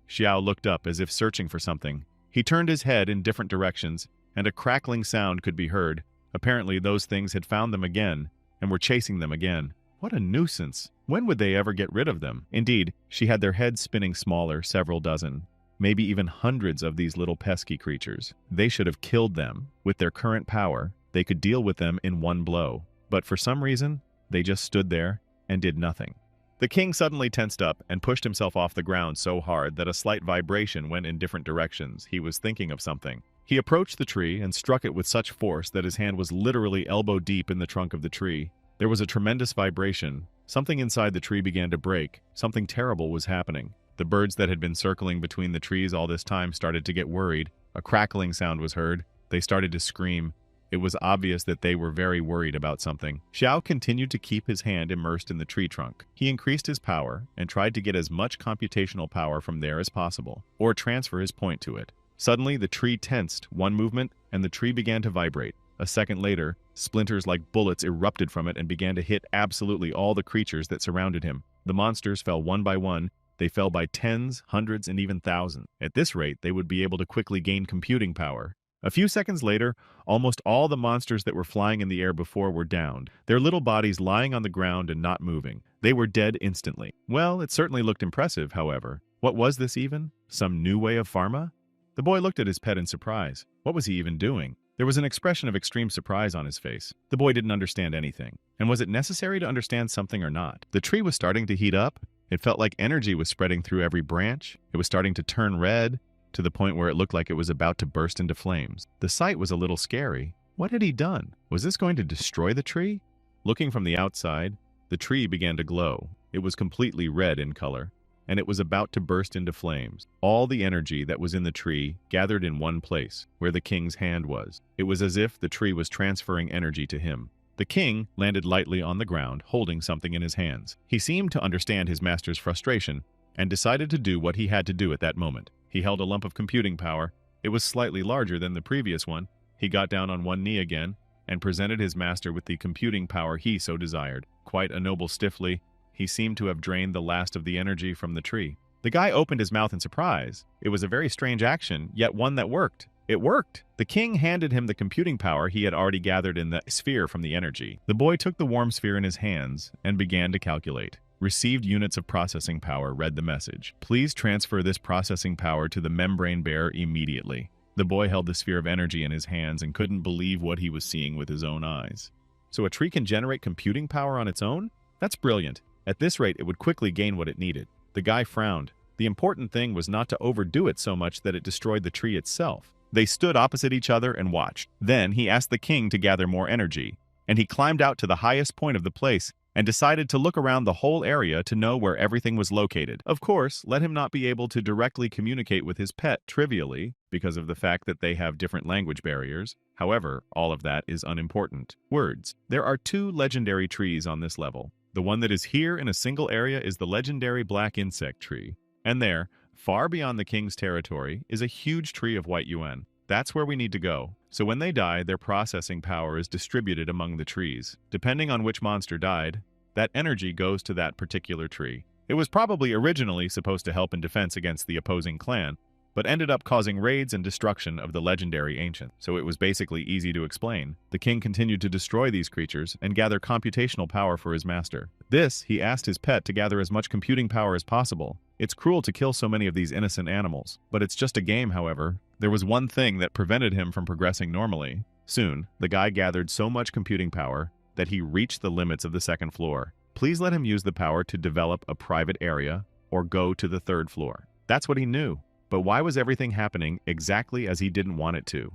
Xiao looked up as if searching for something. He turned his head in different directions, and a crackling sound could be heard. Apparently, those things had found them again, and were chasing them again. What a nuisance. When would they ever get rid of them? Indeed, she had their heads spinning smaller, several dozen, maybe even hundreds of these little pesky creatures. They should have killed them. With their current power, they could deal with them in one blow. But for some reason, they just stood there and did nothing. The king suddenly tensed up and pushed himself off the ground so hard that a slight vibration went in different directions. He was thinking of something. He approached the tree and struck it with such force that his hand was literally elbow deep in the trunk of the tree. There was a tremendous vibration. Something inside the tree began to break. Something terrible was happening. The birds that had been circling between the trees all this time started to get worried. A crackling sound was heard. They started to scream. It was obvious that they were very worried about something. Xiao continued to keep his hand immersed in the tree trunk. He increased his power and tried to get as much computational power from there as possible, or transfer his point to it. Suddenly, the tree tensed, one movement, and the tree began to vibrate. A second later, splinters like bullets erupted from it and began to hit absolutely all the creatures that surrounded him. The monsters fell one by one. They fell by tens, hundreds, and even thousands. At this rate, they would be able to quickly gain computing power. A few seconds later, almost all the monsters that were flying in the air before were downed, their little bodies lying on the ground and not moving. They were dead instantly. Well, it certainly looked impressive, however. What was this even? Some new way of pharma? The boy looked at his pet in surprise. What was he even doing? There was an expression of extreme surprise on his face. The boy didn't understand anything. And was it necessary to understand something or not? The tree was starting to heat up. It felt like energy was spreading through every branch. It was starting to turn red, to the point where it looked like it was about to burst into flames. The sight was a little scary. What had he done? Was this going to destroy the tree? Looking from the outside, the tree began to glow. It was completely red in color, and it was about to burst into flames. All the energy that was in the tree gathered in one place, where the king's hand was. It was as if the tree was transferring energy to him. The king landed lightly on the ground, holding something in his hands. He seemed to understand his master's frustration, and decided to do what he had to do at that moment. He held a lump of computing power. It was slightly larger than the previous one. He got down on one knee again, and presented his master with the computing power he so desired. Quite a noble stiffly, he seemed to have drained the last of the energy from the tree. The guy opened his mouth in surprise. It was a very strange action, yet one that worked. It worked! The king handed him the computing power he had already gathered in the sphere from the energy. The boy took the warm sphere in his hands and began to calculate. Received units of processing power read the message. Please transfer this processing power to the membrane bearer immediately. The boy held the sphere of energy in his hands and couldn't believe what he was seeing with his own eyes. So a tree can generate computing power on its own? That's brilliant. At this rate, it would quickly gain what it needed. The guy frowned. The important thing was not to overdo it so much that it destroyed the tree itself. They stood opposite each other and watched. Then he asked the king to gather more energy, and he climbed out to the highest point of the place and decided to look around the whole area to know where everything was located. Of course, let him not be able to directly communicate with his pet trivially because of the fact that they have different language barriers. However, all of that is unimportant. Words. There are 2 legendary trees on this level. The one that is here in a single area is the legendary black insect tree. And there, far beyond the king's territory, is a huge tree of white yuan. That's where we need to go. So when they die, their processing power is distributed among the trees. Depending on which monster died, that energy goes to that particular tree. It was probably originally supposed to help in defense against the opposing clan, but ended up causing raids and destruction of the legendary ancient. So it was basically easy to explain. The king continued to destroy these creatures and gather computational power for his master. This, he asked his pet to gather as much computing power as possible. It's cruel to kill so many of these innocent animals, but it's just a game, however. There was one thing that prevented him from progressing normally. Soon, the guy gathered so much computing power that he reached the limits of the 2nd floor. Please let him use the power to develop a private area or go to the 3rd floor. That's what he knew. But why was everything happening exactly as he didn't want it to?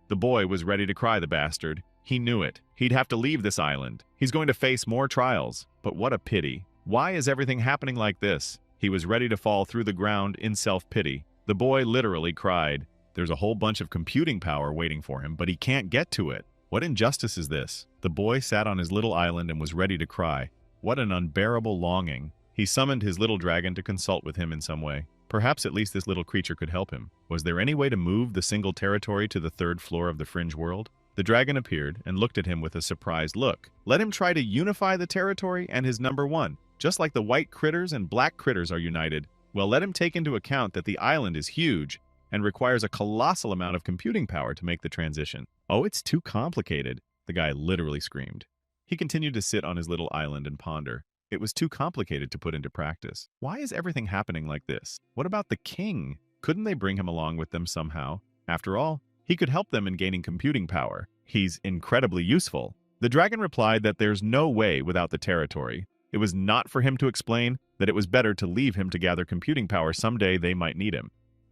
The boy was ready to cry, the bastard. He knew it. He'd have to leave this island. He's going to face more trials. But what a pity. Why is everything happening like this? He was ready to fall through the ground in self-pity. The boy literally cried. There's a whole bunch of computing power waiting for him, but he can't get to it. What injustice is this? The boy sat on his little island and was ready to cry. What an unbearable longing. He summoned his little dragon to consult with him in some way. Perhaps at least this little creature could help him. Was there any way to move the single territory to the 3rd floor of the fringe world? The dragon appeared and looked at him with a surprised look. Let him try to unify the territory and his number 1. Just like the white critters and black critters are united. Well, let him take into account that the island is huge and requires a colossal amount of computing power to make the transition. Oh, it's too complicated, the guy literally screamed. He continued to sit on his little island and ponder. It was too complicated to put into practice. Why is everything happening like this? What about the king? Couldn't they bring him along with them somehow? After all, he could help them in gaining computing power. He's incredibly useful. The dragon replied that there's no way without the territory. It was not for him to explain that it was better to leave him to gather computing power someday they might need him.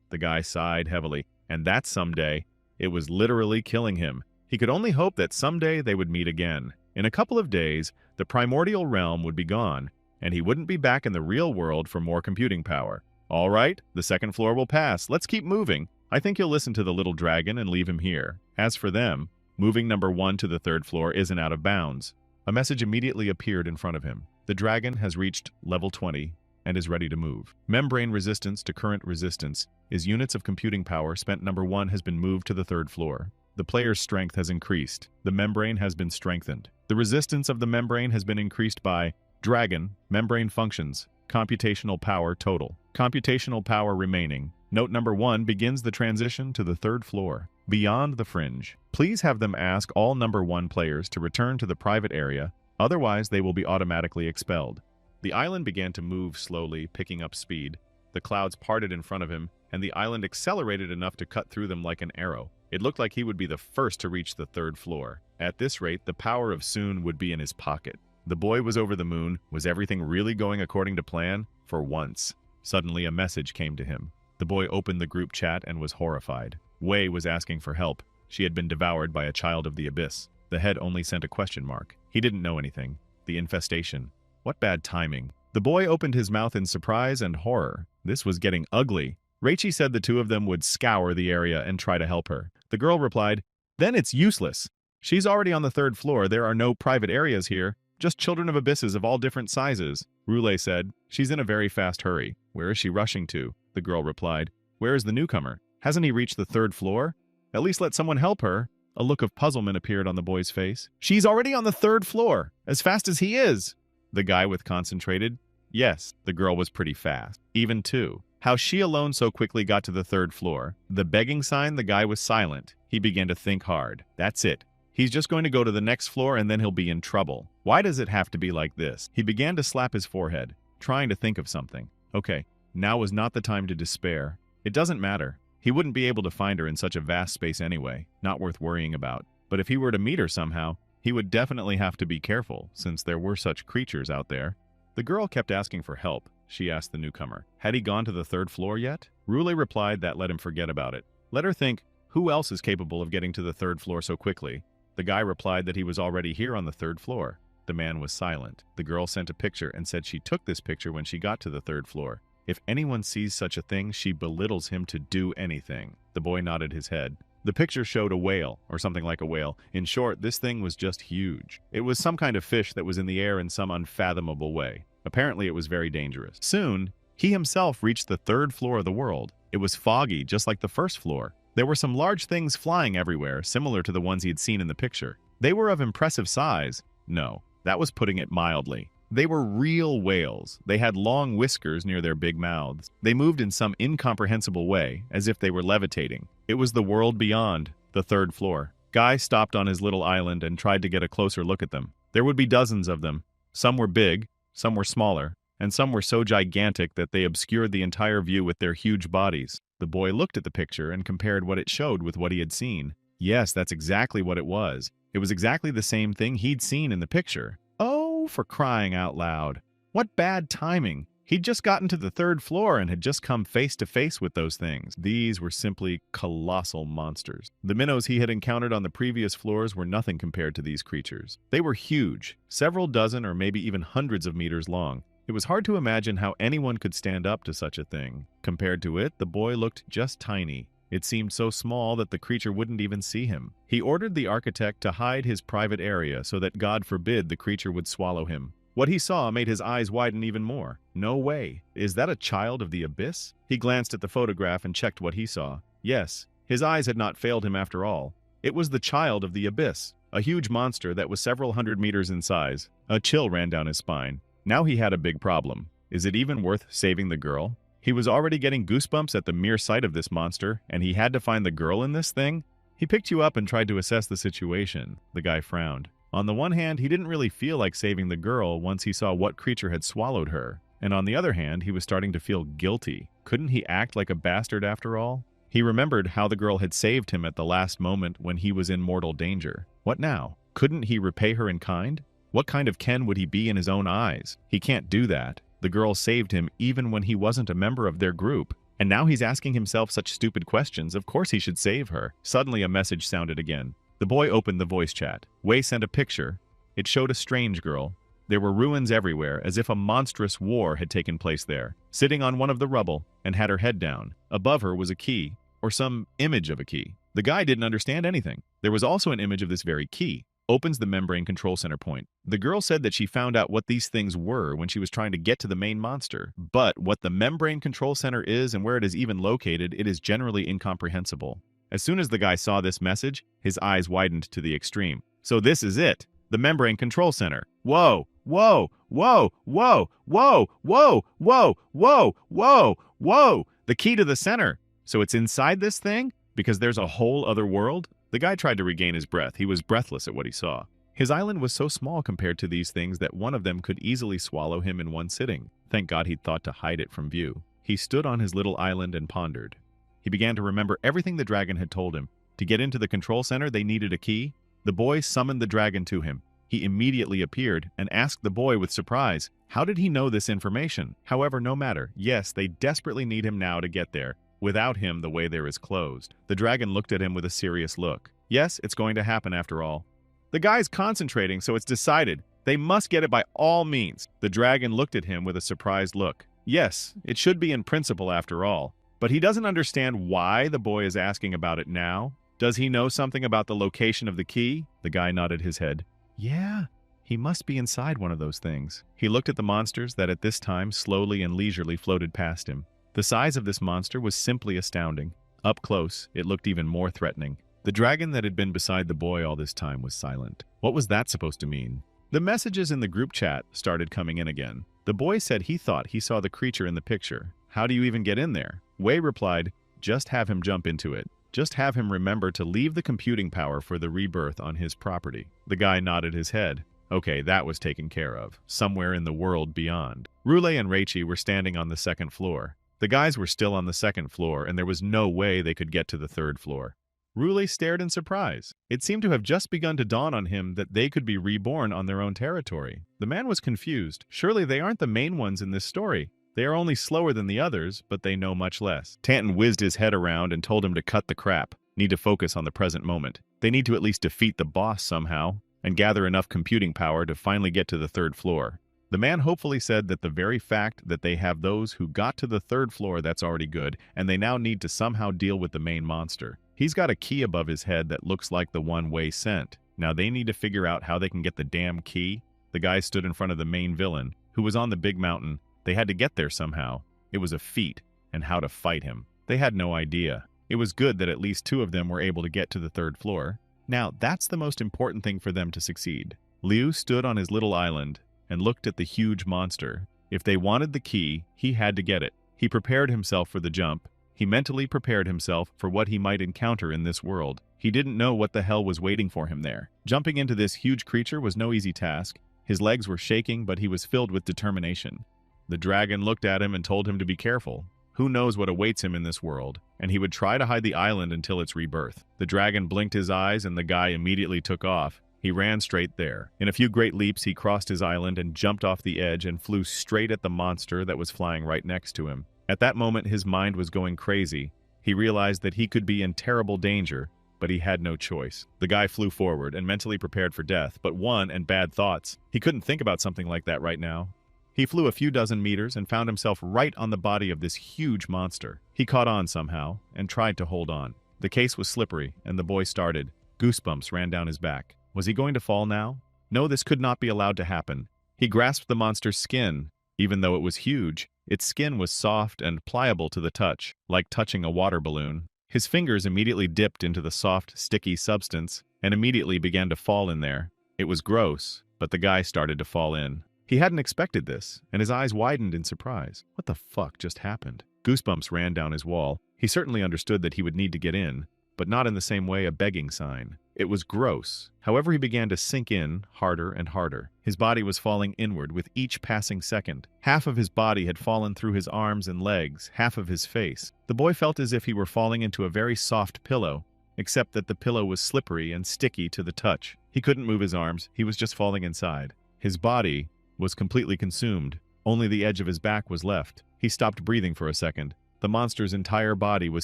The guy sighed heavily, and that someday, it was literally killing him. He could only hope that someday they would meet again. In a couple of days, the primordial realm would be gone, and he wouldn't be back in the real world for more computing power. All right, the 2nd floor will pass. Let's keep moving. I think you'll listen to the little dragon and leave him here. As for them, moving number 1 to the 3rd floor isn't out of bounds. A message immediately appeared in front of him. The dragon has reached level 20 and is ready to move. Membrane resistance to current resistance is units of computing power spent number 1 has been moved to the 3rd floor. The player's strength has increased. The membrane has been strengthened. The resistance of the membrane has been increased by dragon, membrane functions, computational power total. Computational power remaining. Note number 1 begins the transition to the 3rd floor. Beyond the fringe. Please have them ask all number 1 players to return to the private area, otherwise they will be automatically expelled. The island began to move slowly, picking up speed. The clouds parted in front of him, and the island accelerated enough to cut through them like an arrow. It looked like he would be the first to reach the 3rd floor. At this rate, the power of soon would be in his pocket. The boy was over the moon. Was everything really going according to plan? For once. Suddenly, a message came to him. The boy opened the group chat and was horrified. Wei was asking for help. She had been devoured by a child of the abyss. The head only sent a question mark. He didn't know anything. The infestation. What bad timing. The boy opened his mouth in surprise and horror. This was getting ugly. Reichi said the 2 of them would scour the area and try to help her. The girl replied, "Then it's useless. She's already on the 3rd floor. There are no private areas here. Just children of abysses of all different sizes." Rule said, "She's in a very fast hurry." "Where is she rushing to?" The girl replied. "Where is the newcomer? Hasn't he reached the 3rd floor? At least let someone help her." A look of puzzlement appeared on the boy's face. "She's already on the 3rd floor, as fast as he is." The guy with concentrated. Yes, the girl was pretty fast. Even 2. How she alone so quickly got to the third floor. The begging sign, the guy was silent. He began to think hard. That's it. He's just going to go to the next floor and then he'll be in trouble. Why does it have to be like this? He began to slap his forehead, trying to think of something. Okay, now was not the time to despair. It doesn't matter. He wouldn't be able to find her in such a vast space anyway, not worth worrying about. But if he were to meet her somehow, he would definitely have to be careful, since there were such creatures out there. The girl kept asking for help. She asked the newcomer. Had he gone to the third floor yet? Rule replied that let him forget about it. Let her think, who else is capable of getting to the third floor so quickly? The guy replied that he was already here on the third floor. The man was silent. The girl sent a picture and said she took this picture when she got to the third floor. If anyone sees such a thing, she belittles him to do anything. The boy nodded his head. The picture showed a whale, or something like a whale. In short, this thing was just huge. It was some kind of fish that was in the air in some unfathomable way. Apparently, it was very dangerous. Soon, he himself reached the third floor of the world. It was foggy, just like the first floor. There were some large things flying everywhere, similar to the ones he had seen in the picture. They were of impressive size. No, that was putting it mildly. They were real whales. They had long whiskers near their big mouths. They moved in some incomprehensible way, as if they were levitating. It was the world beyond, the third floor. Guy stopped on his little island and tried to get a closer look at them. There would be dozens of them. Some were big, some were smaller, and some were so gigantic that they obscured the entire view with their huge bodies. The boy looked at the picture and compared what it showed with what he had seen. Yes, that's exactly what it was. It was exactly the same thing he'd seen in the picture. Oh, for crying out loud. What bad timing. He'd just gotten to the third floor and had just come face to face with those things. These were simply colossal monsters. The minnows he had encountered on the previous floors were nothing compared to these creatures. They were huge, several dozen or maybe even hundreds of meters long. It was hard to imagine how anyone could stand up to such a thing. Compared to it, the boy looked just tiny. It seemed so small that the creature wouldn't even see him. He ordered the architect to hide his private area so that God forbid the creature would swallow him. What he saw made his eyes widen even more. No way. Is that a child of the abyss? He glanced at the photograph and checked what he saw. Yes, his eyes had not failed him after all. It was the child of the abyss, a huge monster that was several hundred meters in size. A chill ran down his spine. Now he had a big problem. Is it even worth saving the girl? He was already getting goosebumps at the mere sight of this monster, and he had to find the girl in this thing? He picked you up and tried to assess the situation. The guy frowned. On the one hand, he didn't really feel like saving the girl once he saw what creature had swallowed her. And on the other hand, he was starting to feel guilty. Couldn't he act like a bastard after all? He remembered how the girl had saved him at the last moment when he was in mortal danger. What now? Couldn't he repay her in kind? What kind of Ken would he be in his own eyes? He can't do that. The girl saved him even when he wasn't a member of their group. And now he's asking himself such stupid questions. Of course he should save her. Suddenly a message sounded again. The boy opened the voice chat. Wei sent a picture. It showed a strange girl. There were ruins everywhere, as if a monstrous war had taken place there. Sitting on one of the rubble, and had her head down. Above her was a key, or some image of a key. The guy didn't understand anything. There was also an image of this very key. Opens the membrane control center point. The girl said that she found out what these things were when she was trying to get to the main monster. But what the membrane control center is and where it is even located, it is generally incomprehensible. As soon as the guy saw this message, his eyes widened to the extreme. So this is it. The membrane control center. Whoa, whoa, whoa, whoa, whoa, whoa, whoa, whoa, whoa, whoa. The key to the center. So it's inside this thing? Because there's a whole other world? The guy tried to regain his breath. He was breathless at what he saw. His island was so small compared to these things that one of them could easily swallow him in one sitting. Thank God he'd thought to hide it from view. He stood on his little island and pondered. He began to remember everything the dragon had told him. To get into the control center, they needed a key. The boy summoned the dragon to him. He immediately appeared and asked the boy with surprise, how did he know this information? However, no matter. Yes, they desperately need him now to get there. Without him, the way there is closed. The dragon looked at him with a serious look. Yes, it's going to happen after all. The guy's concentrating, so it's decided. They must get it by all means. The dragon looked at him with a surprised look. Yes, it should be in principle after all. But he doesn't understand why the boy is asking about it now. Does he know something about the location of the key? The guy nodded his head. Yeah, he must be inside one of those things. He looked at the monsters that at this time slowly and leisurely floated past him. The size of this monster was simply astounding. Up close, it looked even more threatening. The dragon that had been beside the boy all this time was silent. What was that supposed to mean? The messages in the group chat started coming in again. The boy said he thought he saw the creature in the picture. How do you even get in there? Wei replied, just have him jump into it. Just have him remember to leave the computing power for the rebirth on his property. The guy nodded his head. Okay, that was taken care of. Somewhere in the world beyond. Rule and Reichi were standing on the second floor. The guys were still on the second floor, and there was no way they could get to the third floor. Rule stared in surprise. It seemed to have just begun to dawn on him that they could be reborn on their own territory. The man was confused. Surely they aren't the main ones in this story. They are only slower than the others, but they know much less. Tanton whizzed his head around and told him to cut the crap. Need to focus on the present moment. They need to at least defeat the boss somehow, and gather enough computing power to finally get to the third floor. The man hopefully said that the very fact that they have those who got to the third floor, that's already good, and they now need to somehow deal with the main monster. He's got a key above his head that looks like the one Wei sent. Now they need to figure out how they can get the damn key. The guy stood in front of the main villain, who was on the big mountain. They had to get there somehow. It was a feat, and how to fight him. They had no idea. It was good that at least 2 of them were able to get to the third floor. Now, that's the most important thing for them to succeed. Liu stood on his little island and looked at the huge monster. If they wanted the key, he had to get it. He prepared himself for the jump. He mentally prepared himself for what he might encounter in this world. He didn't know what the hell was waiting for him there. Jumping into this huge creature was no easy task. His legs were shaking, but he was filled with determination. The dragon looked at him and told him to be careful. Who knows what awaits him in this world, and he would try to hide the island until its rebirth. The dragon blinked his eyes and the guy immediately took off. He ran straight there. In a few great leaps, he crossed his island and jumped off the edge and flew straight at the monster that was flying right next to him. At that moment, his mind was going crazy. He realized that he could be in terrible danger, but he had no choice. The guy flew forward and mentally prepared for death, but one and bad thoughts. He couldn't think about something like that right now. He flew a few dozen meters and found himself right on the body of this huge monster. He caught on somehow and tried to hold on. The case was slippery, and the boy started. Goosebumps ran down his back. Was he going to fall now? No, this could not be allowed to happen. He grasped the monster's skin. Even though it was huge, its skin was soft and pliable to the touch, like touching a water balloon. His fingers immediately dipped into the soft, sticky substance and immediately began to fall in there. It was gross, but the guy started to fall in. He hadn't expected this, and his eyes widened in surprise. What the fuck just happened? Goosebumps ran down his wall. He certainly understood that he would need to get in, but not in the same way a begging sign. It was gross. However, he began to sink in harder and harder. His body was falling inward with each passing second. Half of his body had fallen through his arms and legs, half of his face. The boy felt as if he were falling into a very soft pillow, except that the pillow was slippery and sticky to the touch. He couldn't move his arms. He was just falling inside. His body was completely consumed. Only the edge of his back was left. He stopped breathing for a second. The monster's entire body was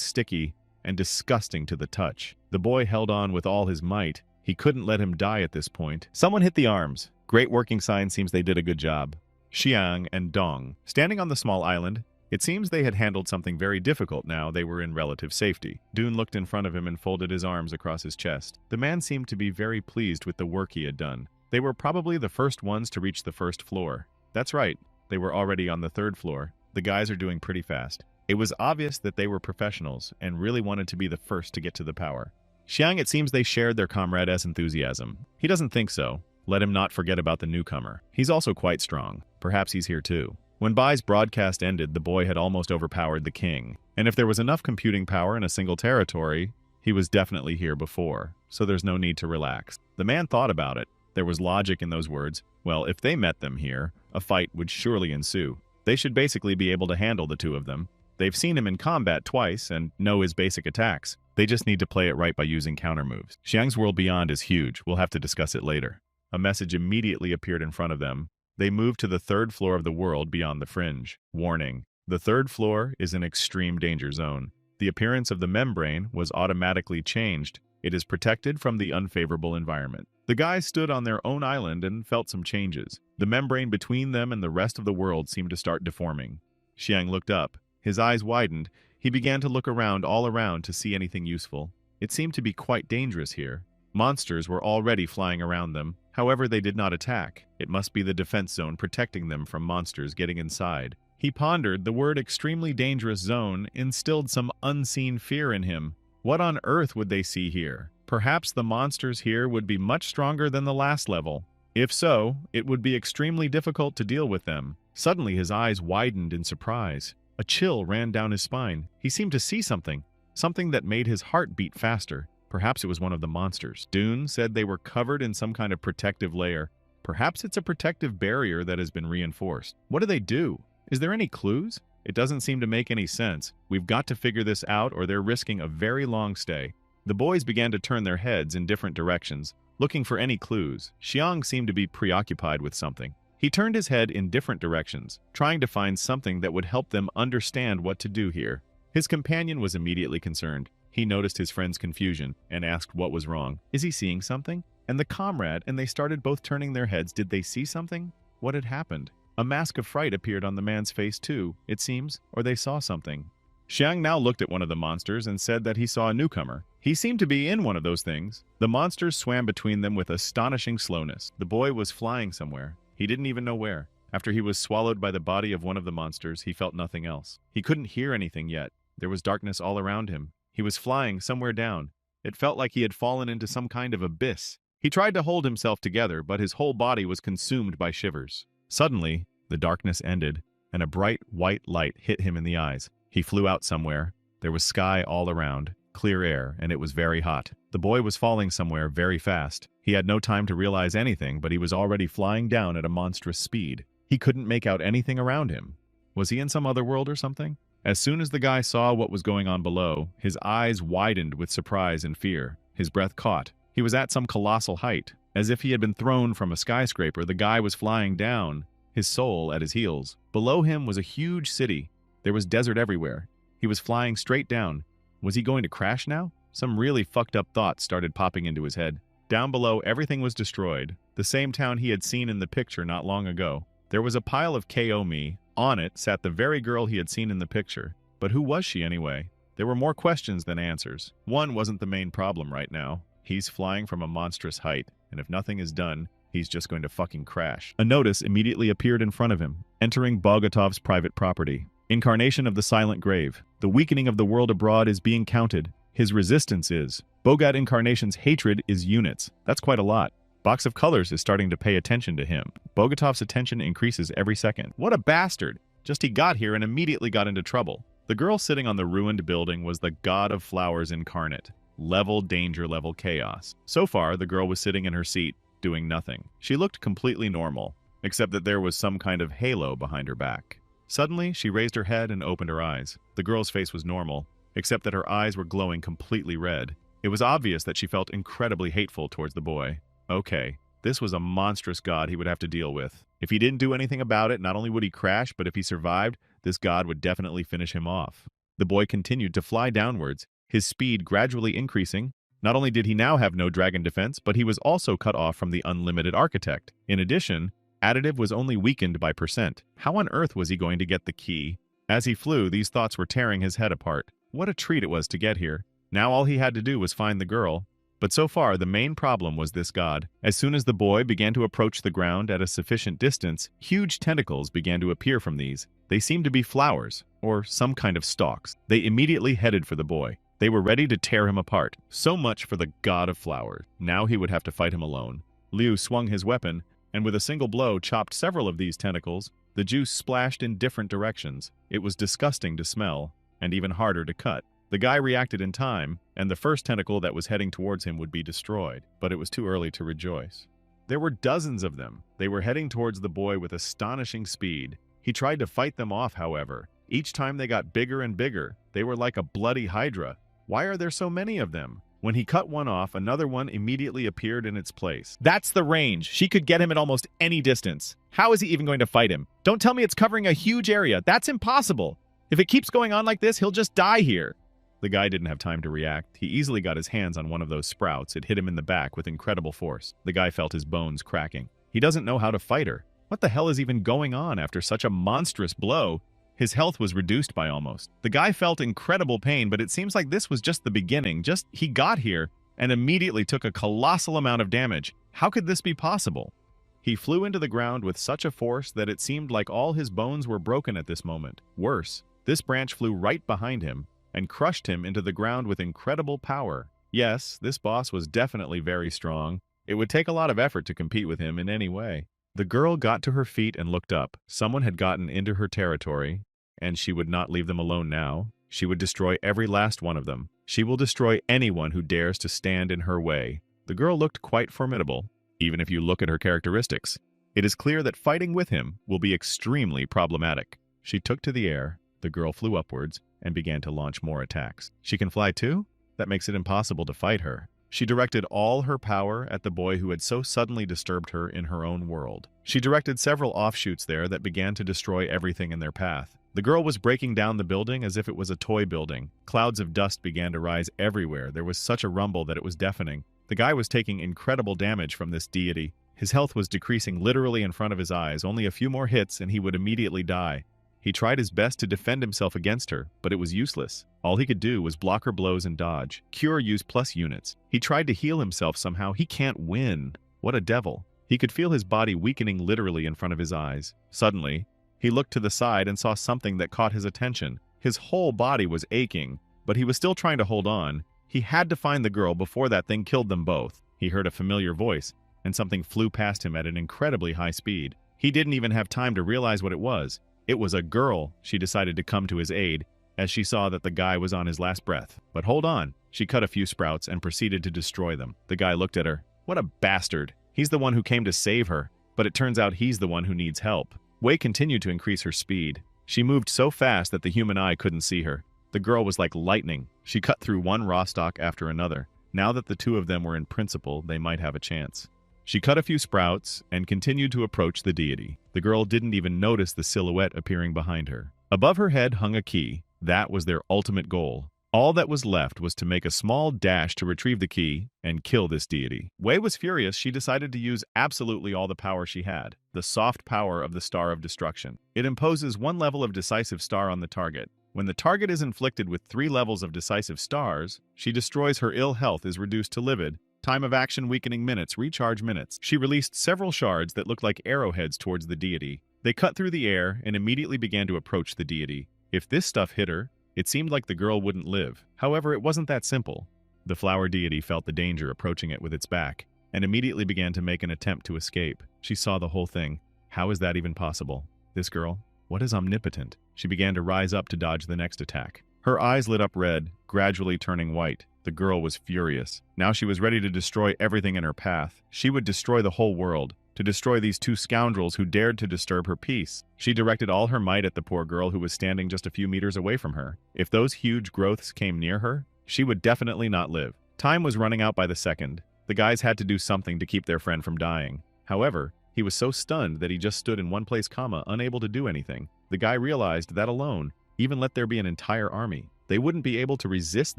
sticky and disgusting to the touch. The boy held on with all his might. He couldn't let him die at this point. Someone hit the arms. Great working sign, seems they did a good job. Xiang and Dong, standing on the small island, it seems they had handled something very difficult now they were in relative safety. Dune looked in front of him and folded his arms across his chest. The man seemed to be very pleased with the work he had done. They were probably the first ones to reach the first floor. That's right, they were already on the third floor. The guys are doing pretty fast. It was obvious that they were professionals and really wanted to be the first to get to the power. Xiang, it seems they shared their comrade's enthusiasm. He doesn't think so. Let him not forget about the newcomer. He's also quite strong. Perhaps he's here too. When Bai's broadcast ended, the boy had almost overpowered the king. And if there was enough computing power in a single territory, he was definitely here before. So there's no need to relax. The man thought about it. There was logic in those words. Well, if they met them here, a fight would surely ensue. They should basically be able to handle the two of them. They've seen him in combat twice and know his basic attacks. They just need to play it right by using counter moves. Xiang's world beyond is huge. We'll have to discuss it later. A message immediately appeared in front of them. They moved to the third floor of the world beyond the fringe. Warning: the third floor is an extreme danger zone. The appearance of the membrane was automatically changed. It is protected from the unfavorable environment. The guys stood on their own island and felt some changes. The membrane between them and the rest of the world seemed to start deforming. Xiang looked up. His eyes widened. He began to look all around to see anything useful. It seemed to be quite dangerous here. Monsters were already flying around them. However, they did not attack. It must be the defense zone protecting them from monsters getting inside. He pondered. The word extremely dangerous zone instilled some unseen fear in him. What on earth would they see here? Perhaps the monsters here would be much stronger than the last level. If so, it would be extremely difficult to deal with them. Suddenly his eyes widened in surprise. A chill ran down his spine. He seemed to see something, something that made his heart beat faster. Perhaps it was one of the monsters. Dune said they were covered in some kind of protective layer. Perhaps it's a protective barrier that has been reinforced. What do they do? Is there any clues? It doesn't seem to make any sense. We've got to figure this out or they're risking a very long stay. The boys began to turn their heads in different directions, looking for any clues. Xiang seemed to be preoccupied with something. He turned his head in different directions, trying to find something that would help them understand what to do here. His companion was immediately concerned. He noticed his friend's confusion and asked what was wrong. Is he seeing something? And the comrade, and they started both turning their heads. Did they see something? What had happened? A mask of fright appeared on the man's face too, it seems, or they saw something. Xiang now looked at one of the monsters and said that he saw a newcomer. He seemed to be in one of those things. The monsters swam between them with astonishing slowness. The boy was flying somewhere. He didn't even know where. After he was swallowed by the body of one of the monsters, he felt nothing else. He couldn't hear anything yet. There was darkness all around him. He was flying somewhere down. It felt like he had fallen into some kind of abyss. He tried to hold himself together, but his whole body was consumed by shivers. Suddenly, the darkness ended, and a bright white light hit him in the eyes. He flew out somewhere. There was sky all around, clear air, and it was very hot. The boy was falling somewhere very fast. He had no time to realize anything, but he was already flying down at a monstrous speed. He couldn't make out anything around him. Was he in some other world or something? As soon as the guy saw what was going on below, his eyes widened with surprise and fear. His breath caught. He was at some colossal height. As if he had been thrown from a skyscraper, the guy was flying down, his soul at his heels. Below him was a huge city. There was desert everywhere. He was flying straight down. Was he going to crash now? Some really fucked up thoughts started popping into his head. Down below, everything was destroyed. The same town he had seen in the picture not long ago. There was a pile of KO me. On it sat the very girl he had seen in the picture. But who was she anyway? There were more questions than answers. One wasn't the main problem right now. He's flying from a monstrous height, and if nothing is done, he's just going to fucking crash. A notice immediately appeared in front of him, entering Bogatov's private property. Incarnation of the Silent Grave. The weakening of the world abroad is being counted. His resistance is. Bogat Incarnation's hatred is units. That's quite a lot. Box of Colors is starting to pay attention to him. Bogatov's attention increases every second. What a bastard! Just he got here and immediately got into trouble. The girl sitting on the ruined building was the God of Flowers incarnate. Level danger, level chaos. So far, the girl was sitting in her seat, doing nothing. She looked completely normal, except that there was some kind of halo behind her back. Suddenly, she raised her head and opened her eyes. The girl's face was normal, except that her eyes were glowing completely red. It was obvious that she felt incredibly hateful towards the boy. Okay, this was a monstrous god he would have to deal with. If he didn't do anything about it, not only would he crash, but if he survived, this god would definitely finish him off. The boy continued to fly downwards, his speed gradually increasing. Not only did he now have no dragon defense, but he was also cut off from the unlimited architect. In addition, additive was only weakened by percent. How on earth was he going to get the key? As he flew, these thoughts were tearing his head apart. What a treat it was to get here. Now all he had to do was find the girl. But so far, the main problem was this god. As soon as the boy began to approach the ground at a sufficient distance, huge tentacles began to appear from these. They seemed to be flowers, or some kind of stalks. They immediately headed for the boy. They were ready to tear him apart. So much for the god of flowers. Now he would have to fight him alone. Liu swung his weapon, and with a single blow chopped several of these tentacles. The juice splashed in different directions. It was disgusting to smell, and even harder to cut. The guy reacted in time, and the first tentacle that was heading towards him would be destroyed, but it was too early to rejoice. There were dozens of them. They were heading towards the boy with astonishing speed. He tried to fight them off, however. Each time they got bigger and bigger. They were like a bloody hydra. Why are there so many of them? When he cut one off, another one immediately appeared in its place. That's the range. She could get him at almost any distance. How is he even going to fight him? Don't tell me it's covering a huge area. That's impossible. If it keeps going on like this, he'll just die here. The guy didn't have time to react. He easily got his hands on one of those sprouts. It hit him in the back with incredible force. The guy felt his bones cracking. He doesn't know how to fight her. What the hell is even going on after such a monstrous blow? His health was reduced by almost. The guy felt incredible pain, but it seems like this was just the beginning. He got here and immediately took a colossal amount of damage. How could this be possible? He flew into the ground with such a force that it seemed like all his bones were broken at this moment. Worse, this branch flew right behind him and crushed him into the ground with incredible power. Yes, this boss was definitely very strong. It would take a lot of effort to compete with him in any way. The girl got to her feet and looked up. Someone had gotten into her territory. And she would not leave them alone now. She would destroy every last one of them. She will destroy anyone who dares to stand in her way. The girl looked quite formidable, even if you look at her characteristics. It is clear that fighting with him will be extremely problematic. She took to the air, the girl flew upwards, and began to launch more attacks. She can fly too? That makes it impossible to fight her. She directed all her power at the boy who had so suddenly disturbed her in her own world. She directed several offshoots there that began to destroy everything in their path. The girl was breaking down the building as if it was a toy building. Clouds of dust began to rise everywhere. There was such a rumble that it was deafening. The guy was taking incredible damage from this deity. His health was decreasing literally in front of his eyes. Only a few more hits and he would immediately die. He tried his best to defend himself against her, but it was useless. All he could do was block her blows and dodge. Cure used plus units. He tried to heal himself somehow. He can't win. What a devil. He could feel his body weakening literally in front of his eyes. Suddenly, he looked to the side and saw something that caught his attention. His whole body was aching, but he was still trying to hold on. He had to find the girl before that thing killed them both. He heard a familiar voice, and something flew past him at an incredibly high speed. He didn't even have time to realize what it was. It was a girl. She decided to come to his aid as she saw that the guy was on his last breath. But hold on. She cut a few sprouts and proceeded to destroy them. The guy looked at her. What a bastard. He's the one who came to save her, but it turns out he's the one who needs help. Wei continued to increase her speed. She moved so fast that the human eye couldn't see her. The girl was like lightning. She cut through one raw stalk after another. Now that the two of them were in principle, they might have a chance. She cut a few sprouts and continued to approach the deity. The girl didn't even notice the silhouette appearing behind her. Above her head hung a key. That was their ultimate goal. All that was left was to make a small dash to retrieve the key and kill this deity. Wei was furious. She decided to use absolutely all the power she had. The soft power of the Star of Destruction. It imposes one level of decisive star on the target. When the target is inflicted with 3 levels of decisive stars, she destroys. Her ill health is reduced to livid. Time of action weakening minutes, recharge minutes. She released several shards that looked like arrowheads towards the deity. They cut through the air and immediately began to approach the deity. If this stuff hit her, it seemed like the girl wouldn't live. However, it wasn't that simple. The flower deity felt the danger approaching it with its back, and immediately began to make an attempt to escape. She saw the whole thing. How is that even possible? This girl? What is omnipotent? She began to rise up to dodge the next attack. Her eyes lit up red, gradually turning white. The girl was furious. Now she was ready to destroy everything in her path. She would destroy the whole world, to destroy these 2 scoundrels who dared to disturb her peace. She directed all her might at the poor girl who was standing just a few meters away from her. If those huge growths came near her, she would definitely not live. Time was running out by the second. The guys had to do something to keep their friend from dying. However, he was so stunned that he just stood in one place, unable to do anything. The guy realized that alone, even let there be an entire army, they wouldn't be able to resist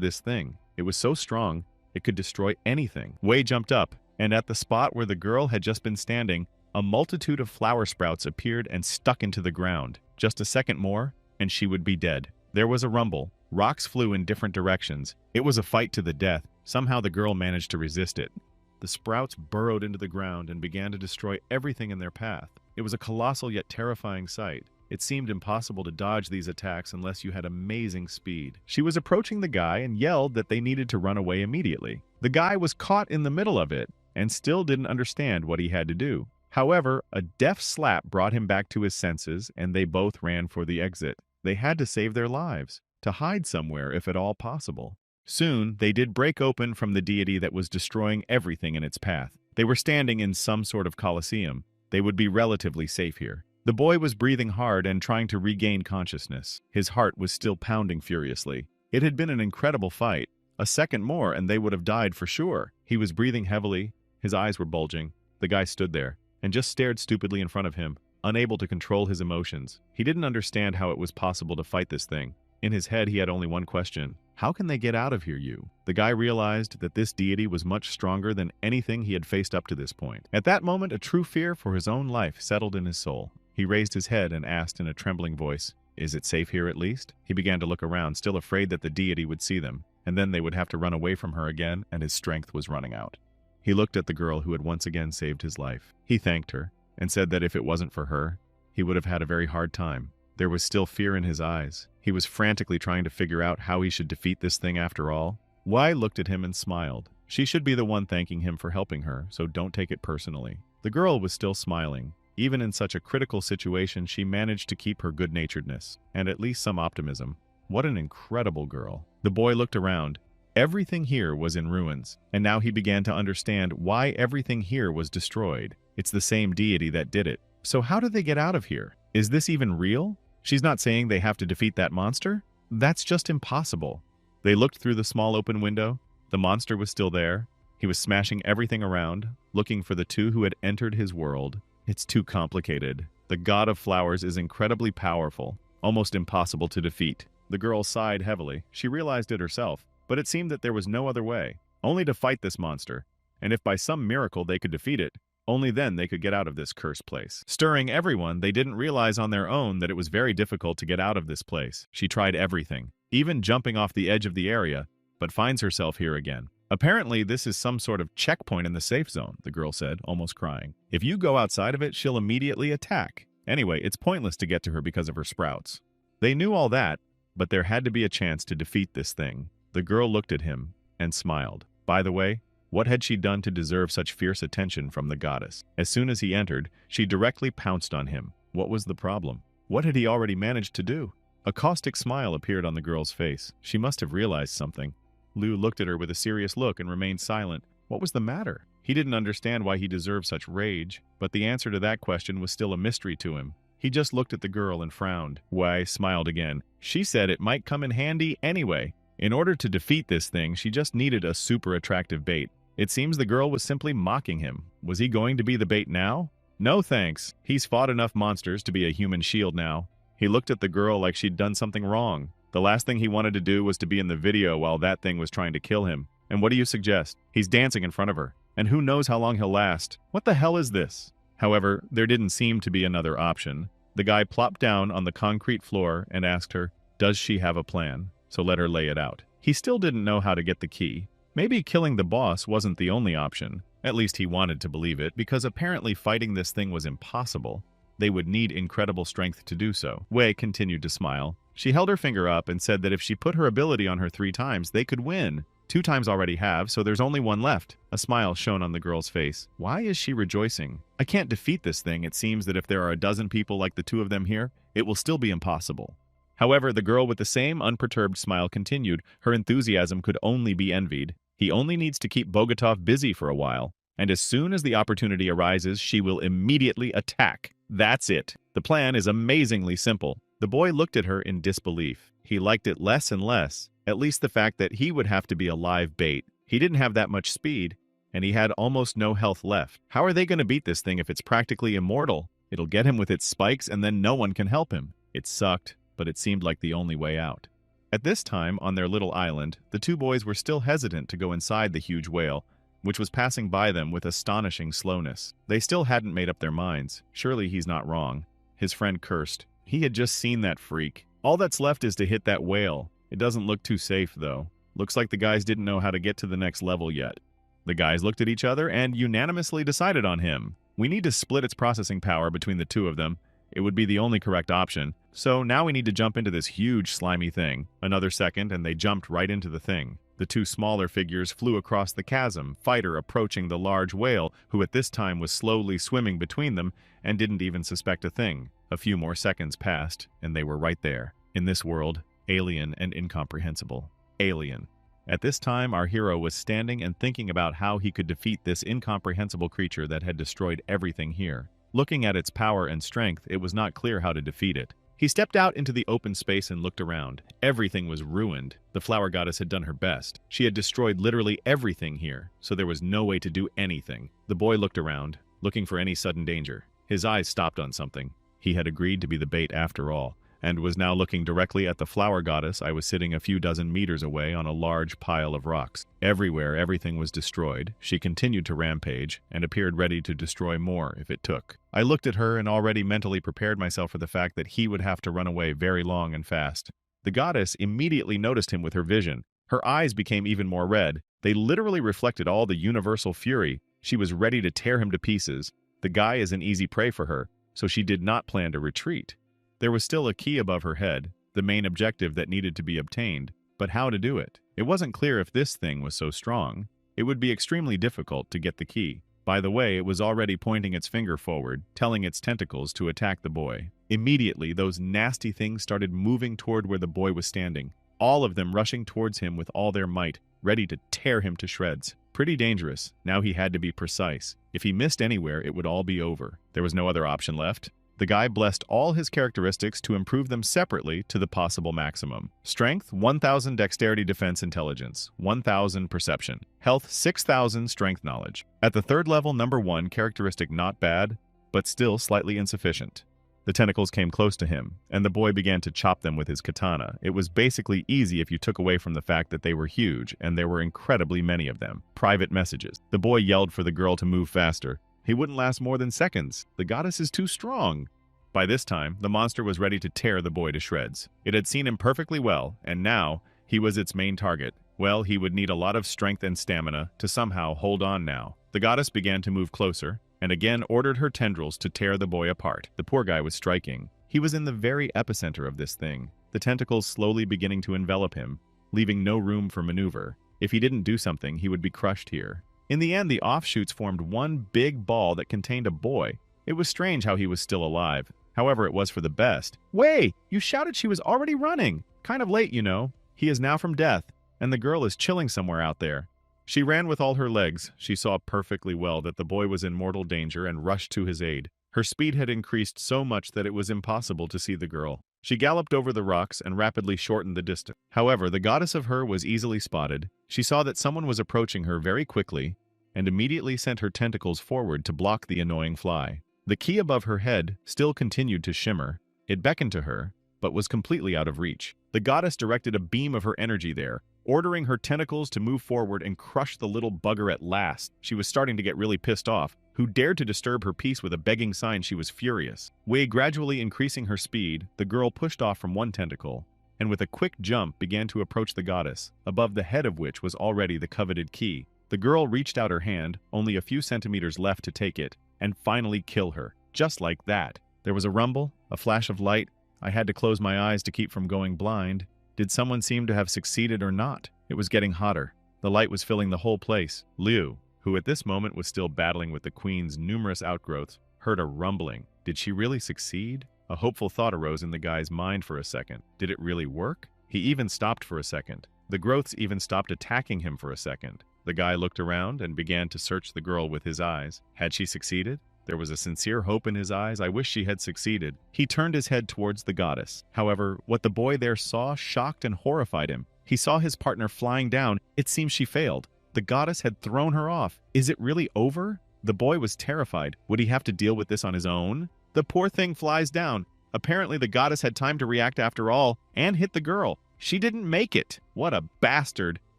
this thing. It was so strong, it could destroy anything. Wei jumped up, and at the spot where the girl had just been standing, a multitude of flower sprouts appeared and stuck into the ground. Just a second more, and she would be dead. There was a rumble. Rocks flew in different directions. It was a fight to the death. Somehow the girl managed to resist it. The sprouts burrowed into the ground and began to destroy everything in their path. It was a colossal yet terrifying sight. It seemed impossible to dodge these attacks unless you had amazing speed. She was approaching the guy and yelled that they needed to run away immediately. The guy was caught in the middle of it and still didn't understand what he had to do. However, a deft slap brought him back to his senses and they both ran for the exit. They had to save their lives, to hide somewhere if at all possible. Soon, they did break open from the deity that was destroying everything in its path. They were standing in some sort of coliseum. They would be relatively safe here. The boy was breathing hard and trying to regain consciousness. His heart was still pounding furiously. It had been an incredible fight. A second more and they would have died for sure. He was breathing heavily. His eyes were bulging. The guy stood there and just stared stupidly in front of him, unable to control his emotions. He didn't understand how it was possible to fight this thing. In his head, he had only one question. How can they get out of here, you? The guy realized that this deity was much stronger than anything he had faced up to this point. At that moment, a true fear for his own life settled in his soul. He raised his head and asked in a trembling voice, "Is it safe here at least?" He began to look around, still afraid that the deity would see them, and then they would have to run away from her again, and his strength was running out. He looked at the girl who had once again saved his life. He thanked her, and said that if it wasn't for her, he would have had a very hard time. There was still fear in his eyes. He was frantically trying to figure out how he should defeat this thing after all. Wei looked at him and smiled. She should be the one thanking him for helping her, so don't take it personally. The girl was still smiling. Even in such a critical situation, she managed to keep her good-naturedness and at least some optimism. What an incredible girl. The boy looked around. Everything here was in ruins, and now he began to understand why everything here was destroyed. It's the same deity that did it. So how did they get out of here? Is this even real? She's not saying they have to defeat that monster? That's just impossible. They looked through the small open window. The monster was still there. He was smashing everything around, looking for the two who had entered his world. It's too complicated. The god of flowers is incredibly powerful, almost impossible to defeat. The girl sighed heavily. She realized it herself, but it seemed that there was no other way, only to fight this monster. And if by some miracle they could defeat it, only then they could get out of this cursed place. Stirring everyone, they didn't realize on their own that it was very difficult to get out of this place. She tried everything, even jumping off the edge of the area, but finds herself here again. Apparently, this is some sort of checkpoint in the safe zone, the girl said, almost crying. If you go outside of it, she'll immediately attack. Anyway, it's pointless to get to her because of her sprouts. They knew all that, but there had to be a chance to defeat this thing. The girl looked at him and smiled. By the way, what had she done to deserve such fierce attention from the goddess? As soon as he entered, she directly pounced on him. What was the problem? What had he already managed to do? A caustic smile appeared on the girl's face. She must have realized something. Lu looked at her with a serious look and remained silent. What was the matter? He didn't understand why he deserved such rage, but the answer to that question was still a mystery to him. He just looked at the girl and frowned. Wei smiled again. She said it might come in handy anyway. In order to defeat this thing, she just needed a super attractive bait. It seems the girl was simply mocking him. Was he going to be the bait now? No thanks. He's fought enough monsters to be a human shield now. He looked at the girl like she'd done something wrong. The last thing he wanted to do was to be in the video while that thing was trying to kill him. And what do you suggest? He's dancing in front of her. And who knows how long he'll last? What the hell is this? However, there didn't seem to be another option. The guy plopped down on the concrete floor and asked her, does she have a plan? So let her lay it out. He still didn't know how to get the key. Maybe killing the boss wasn't the only option. At least he wanted to believe it, because apparently fighting this thing was impossible. They would need incredible strength to do so. Wei continued to smile. She held her finger up and said that if she put her ability on her 3 times, they could win. 2 times already have, so there's only 1 left. A smile shone on the girl's face. Why is she rejoicing? I can't defeat this thing. It seems that if there are a dozen people like the 2 of them here, it will still be impossible. However, the girl with the same unperturbed smile continued. Her enthusiasm could only be envied. He only needs to keep Bogatov busy for a while, and as soon as the opportunity arises, she will immediately attack. That's it. The plan is amazingly simple. The boy looked at her in disbelief. He liked it less and less, at least the fact that he would have to be a live bait. He didn't have that much speed, and he had almost no health left. How are they going to beat this thing if it's practically immortal? It'll get him with its spikes, and then no one can help him. It sucked, but it seemed like the only way out. At this time, on their little island, the 2 boys were still hesitant to go inside the huge whale, which was passing by them with astonishing slowness. They still hadn't made up their minds. Surely he's not wrong. His friend cursed. He had just seen that freak. All that's left is to hit that whale. It doesn't look too safe, though. Looks like the guys didn't know how to get to the next level yet. The guys looked at each other and unanimously decided on him. We need to split its processing power between the 2 of them. It would be the only correct option. So now we need to jump into this huge slimy thing. Another second, and they jumped right into the thing. The 2 smaller figures flew across the chasm, fighter approaching the large whale, who at this time was slowly swimming between them and didn't even suspect a thing. A few more seconds passed, and they were right there. In this world, alien and incomprehensible. Alien. At this time, our hero was standing and thinking about how he could defeat this incomprehensible creature that had destroyed everything here. Looking at its power and strength, it was not clear how to defeat it. He stepped out into the open space and looked around. Everything was ruined. The flower goddess had done her best. She had destroyed literally everything here, so there was no way to do anything. The boy looked around, looking for any sudden danger. His eyes stopped on something. He had agreed to be the bait after all, and was now looking directly at the flower goddess. I was sitting a few dozen meters away on a large pile of rocks. Everywhere, everything was destroyed. She continued to rampage, and appeared ready to destroy more if it took. I looked at her and already mentally prepared myself for the fact that he would have to run away very long and fast. The goddess immediately noticed him with her vision. Her eyes became even more red. They literally reflected all the universal fury. She was ready to tear him to pieces. The guy is an easy prey for her, so she did not plan to retreat. There was still a key above her head, the main objective that needed to be obtained, but how to do it? It wasn't clear if this thing was so strong. It would be extremely difficult to get the key. By the way, it was already pointing its finger forward, telling its tentacles to attack the boy. Immediately, those nasty things started moving toward where the boy was standing, all of them rushing towards him with all their might, ready to tear him to shreds. Pretty dangerous. Now he had to be precise. If he missed anywhere, it would all be over. There was no other option left. The guy blessed all his characteristics to improve them separately to the possible maximum. Strength, 1,000 dexterity defense intelligence, 1,000 perception. Health, 6,000 strength knowledge. At the third level, number 1 characteristic not bad, but still slightly insufficient. The tentacles came close to him, and the boy began to chop them with his katana. It was basically easy if you took away from the fact that they were huge, and there were incredibly many of them. Private messages. The boy yelled for the girl to move faster. He wouldn't last more than seconds. The goddess is too strong. By this time, the monster was ready to tear the boy to shreds. It had seen him perfectly well, and now he was its main target. Well, he would need a lot of strength and stamina to somehow hold on now. The goddess began to move closer, and again ordered her tendrils to tear the boy apart. The poor guy was striking. He was in the very epicenter of this thing, the tentacles slowly beginning to envelop him, leaving no room for maneuver. If he didn't do something, he would be crushed here. In the end, the offshoots formed one big ball that contained a boy. It was strange how he was still alive. However, it was for the best. Wait, you shouted she was already running. Kind of late, you know. He is now from death, and the girl is chilling somewhere out there. She ran with all her legs. She saw perfectly well that the boy was in mortal danger and rushed to his aid. Her speed had increased so much that it was impossible to see the girl. She galloped over the rocks and rapidly shortened the distance. However, the goddess of her was easily spotted. She saw that someone was approaching her very quickly and immediately sent her tentacles forward to block the annoying fly. The key above her head still continued to shimmer. It beckoned to her, but was completely out of reach. The goddess directed a beam of her energy there, ordering her tentacles to move forward and crush the little bugger at last. She was starting to get really pissed off. Who dared to disturb her peace with a begging sign? She was furious. Gradually increasing her speed, the girl pushed off from one tentacle, and with a quick jump began to approach the goddess, above the head of which was already the coveted key. The girl reached out her hand, only a few centimeters left to take it, and finally kill her. Just like that. There was a rumble, a flash of light. I had to close my eyes to keep from going blind. Did someone seem to have succeeded or not? It was getting hotter. The light was filling the whole place. Liu, who at this moment was still battling with the queen's numerous outgrowths, heard a rumbling. Did she really succeed? A hopeful thought arose in the guy's mind for a second. Did it really work? He even stopped for a second. The growths even stopped attacking him for a second. The guy looked around and began to search the girl with his eyes. Had she succeeded? There was a sincere hope in his eyes. I wish she had succeeded. He turned his head towards the goddess. However, what the boy there saw shocked and horrified him. He saw his partner flying down. It seems she failed. The goddess had thrown her off. Is it really over? The boy was terrified. Would he have to deal with this on his own? The poor thing flies down. Apparently the goddess had time to react after all and hit the girl. She didn't make it. What a bastard.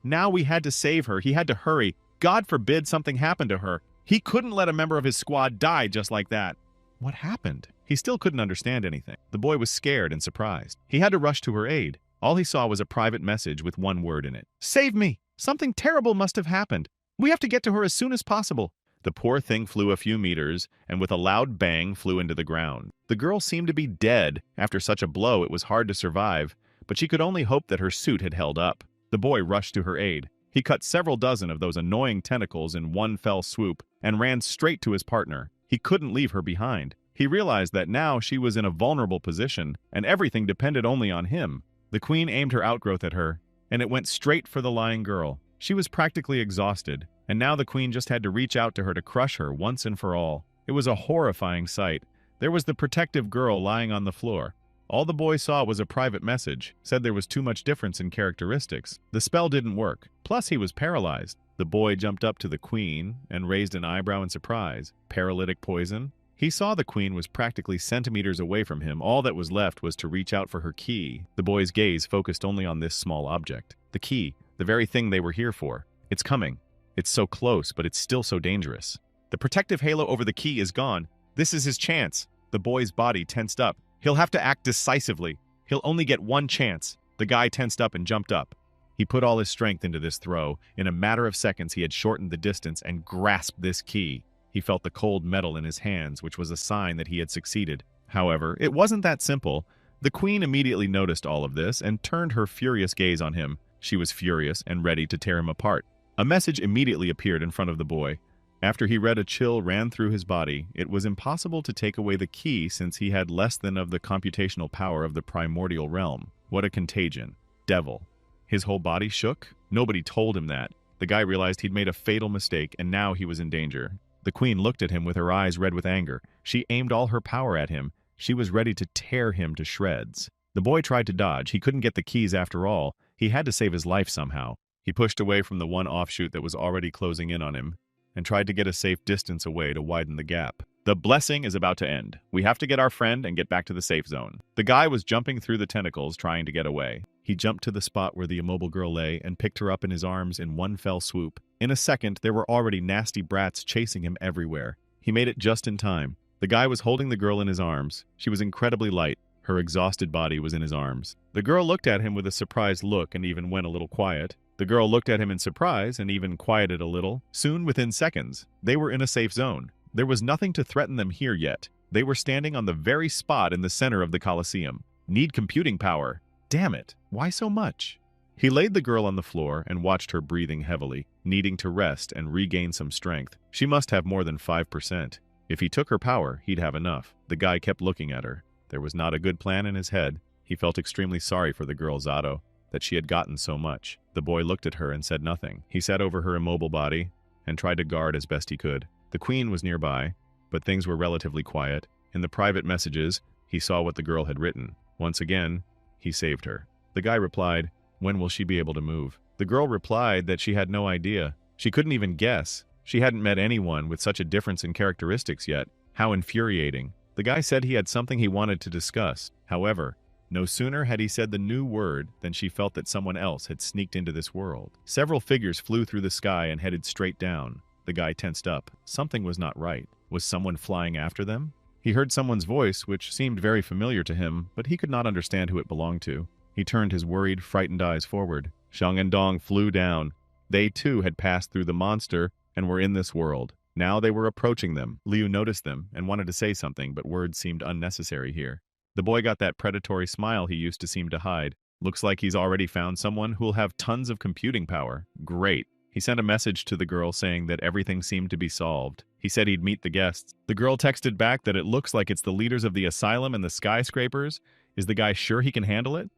Now we had to save her. He had to hurry. God forbid something happened to her. He couldn't let a member of his squad die just like that. What happened? He still couldn't understand anything. The boy was scared and surprised. He had to rush to her aid. All he saw was a private message with one word in it. Save me! Something terrible must have happened. We have to get to her as soon as possible. The poor thing flew a few meters and with a loud bang flew into the ground. The girl seemed to be dead. After such a blow, it was hard to survive, but she could only hope that her suit had held up. The boy rushed to her aid. He cut several dozen of those annoying tentacles in one fell swoop and ran straight to his partner. He couldn't leave her behind. He realized that now she was in a vulnerable position and everything depended only on him. The queen aimed her outgrowth at her, and it went straight for the lying girl. She was practically exhausted, and now the queen just had to reach out to her to crush her once and for all. It was a horrifying sight. There was the protective girl lying on the floor. All the boy saw was a private message, said there was too much difference in characteristics. The spell didn't work, plus he was paralyzed. The boy jumped up to the queen and raised an eyebrow in surprise. Paralytic poison? He saw the queen was practically centimeters away from him. All that was left was to reach out for her key. The boy's gaze focused only on this small object. The key, the very thing they were here for. It's coming. It's so close, but it's still so dangerous. The protective halo over the key is gone. This is his chance. The boy's body tensed up. He'll have to act decisively. He'll only get one chance. The guy tensed up and jumped up. He put all his strength into this throw. In a matter of seconds, he had shortened the distance and grasped this key. He felt the cold metal in his hands, which was a sign that he had succeeded. However, it wasn't that simple. The queen immediately noticed all of this and turned her furious gaze on him. She was furious and ready to tear him apart. A message immediately appeared in front of the boy. After he read, a chill ran through his body. It was impossible to take away the key since he had less than of the computational power of the primordial realm. What a contagion. Devil. His whole body shook? Nobody told him that. The guy realized he'd made a fatal mistake, and now he was in danger. The queen looked at him with her eyes red with anger. She aimed all her power at him. She was ready to tear him to shreds. The boy tried to dodge. He couldn't get the keys after all. He had to save his life somehow. He pushed away from the one offshoot that was already closing in on him and tried to get a safe distance away to widen the gap. The blessing is about to end. We have to get our friend and get back to the safe zone. The guy was jumping through the tentacles, trying to get away. He jumped to the spot where the immobile girl lay and picked her up in his arms in one fell swoop. In a second, there were already nasty brats chasing him everywhere. He made it just in time. The guy was holding the girl in his arms. She was incredibly light. Her exhausted body was in his arms. The girl looked at him with a surprised look and even went a little quiet. The girl looked at him in surprise and even quieted a little. Soon, within seconds, they were in a safe zone. There was nothing to threaten them here yet. They were standing on the very spot in the center of the Colosseum. Need computing power. Damn it, why so much? He laid the girl on the floor and watched her breathing heavily, needing to rest and regain some strength. She must have more than 5%. If he took her power, he'd have enough. The guy kept looking at her. There was not a good plan in his head. He felt extremely sorry for the girl Zato, that she had gotten so much. The boy looked at her and said nothing. He sat over her immobile body and tried to guard as best he could. The queen was nearby, but things were relatively quiet. In the private messages, he saw what the girl had written. Once again, he saved her. The guy replied, "When will she be able to move?" The girl replied that she had no idea. She couldn't even guess. She hadn't met anyone with such a difference in characteristics yet. How infuriating. The guy said he had something he wanted to discuss. However, no sooner had he said the new word than she felt that someone else had sneaked into this world. Several figures flew through the sky and headed straight down. The guy tensed up. Something was not right. Was someone flying after them? He heard someone's voice, which seemed very familiar to him, but he could not understand who it belonged to. He turned his worried, frightened eyes forward. Xiang and Dong flew down. They too had passed through the monster and were in this world. Now they were approaching them. Liu noticed them and wanted to say something, but words seemed unnecessary here. The boy got that predatory smile he used to seem to hide. Looks like he's already found someone who'll have tons of computing power. Great. He sent a message to the girl saying that everything seemed to be solved. He said he'd meet the guests. The girl texted back that it looks like it's the leaders of the asylum and the skyscrapers. Is the guy sure he can handle it?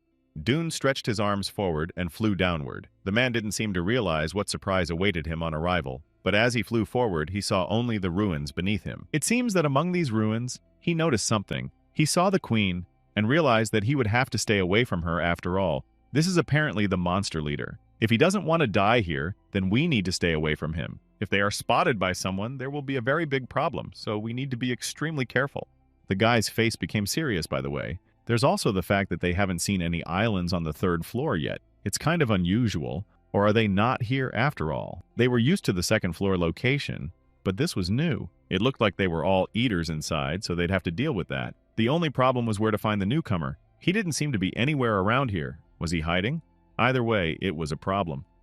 Dune stretched his arms forward and flew downward. The man didn't seem to realize what surprise awaited him on arrival, but as he flew forward, he saw only the ruins beneath him. It seems that among these ruins, he noticed something. He saw the queen and realized that he would have to stay away from her after all. This is apparently the monster leader. If he doesn't want to die here, then we need to stay away from him. If they are spotted by someone, there will be a very big problem, so we need to be extremely careful. The guy's face became serious, by the way. There's also the fact that they haven't seen any islands on the 3rd floor yet. It's kind of unusual. Or are they not here after all? They were used to the 2nd floor location, but this was new. It looked like they were all eaters inside, so they'd have to deal with that. The only problem was where to find the newcomer. He didn't seem to be anywhere around here. Was he hiding? Either way, it was a problem.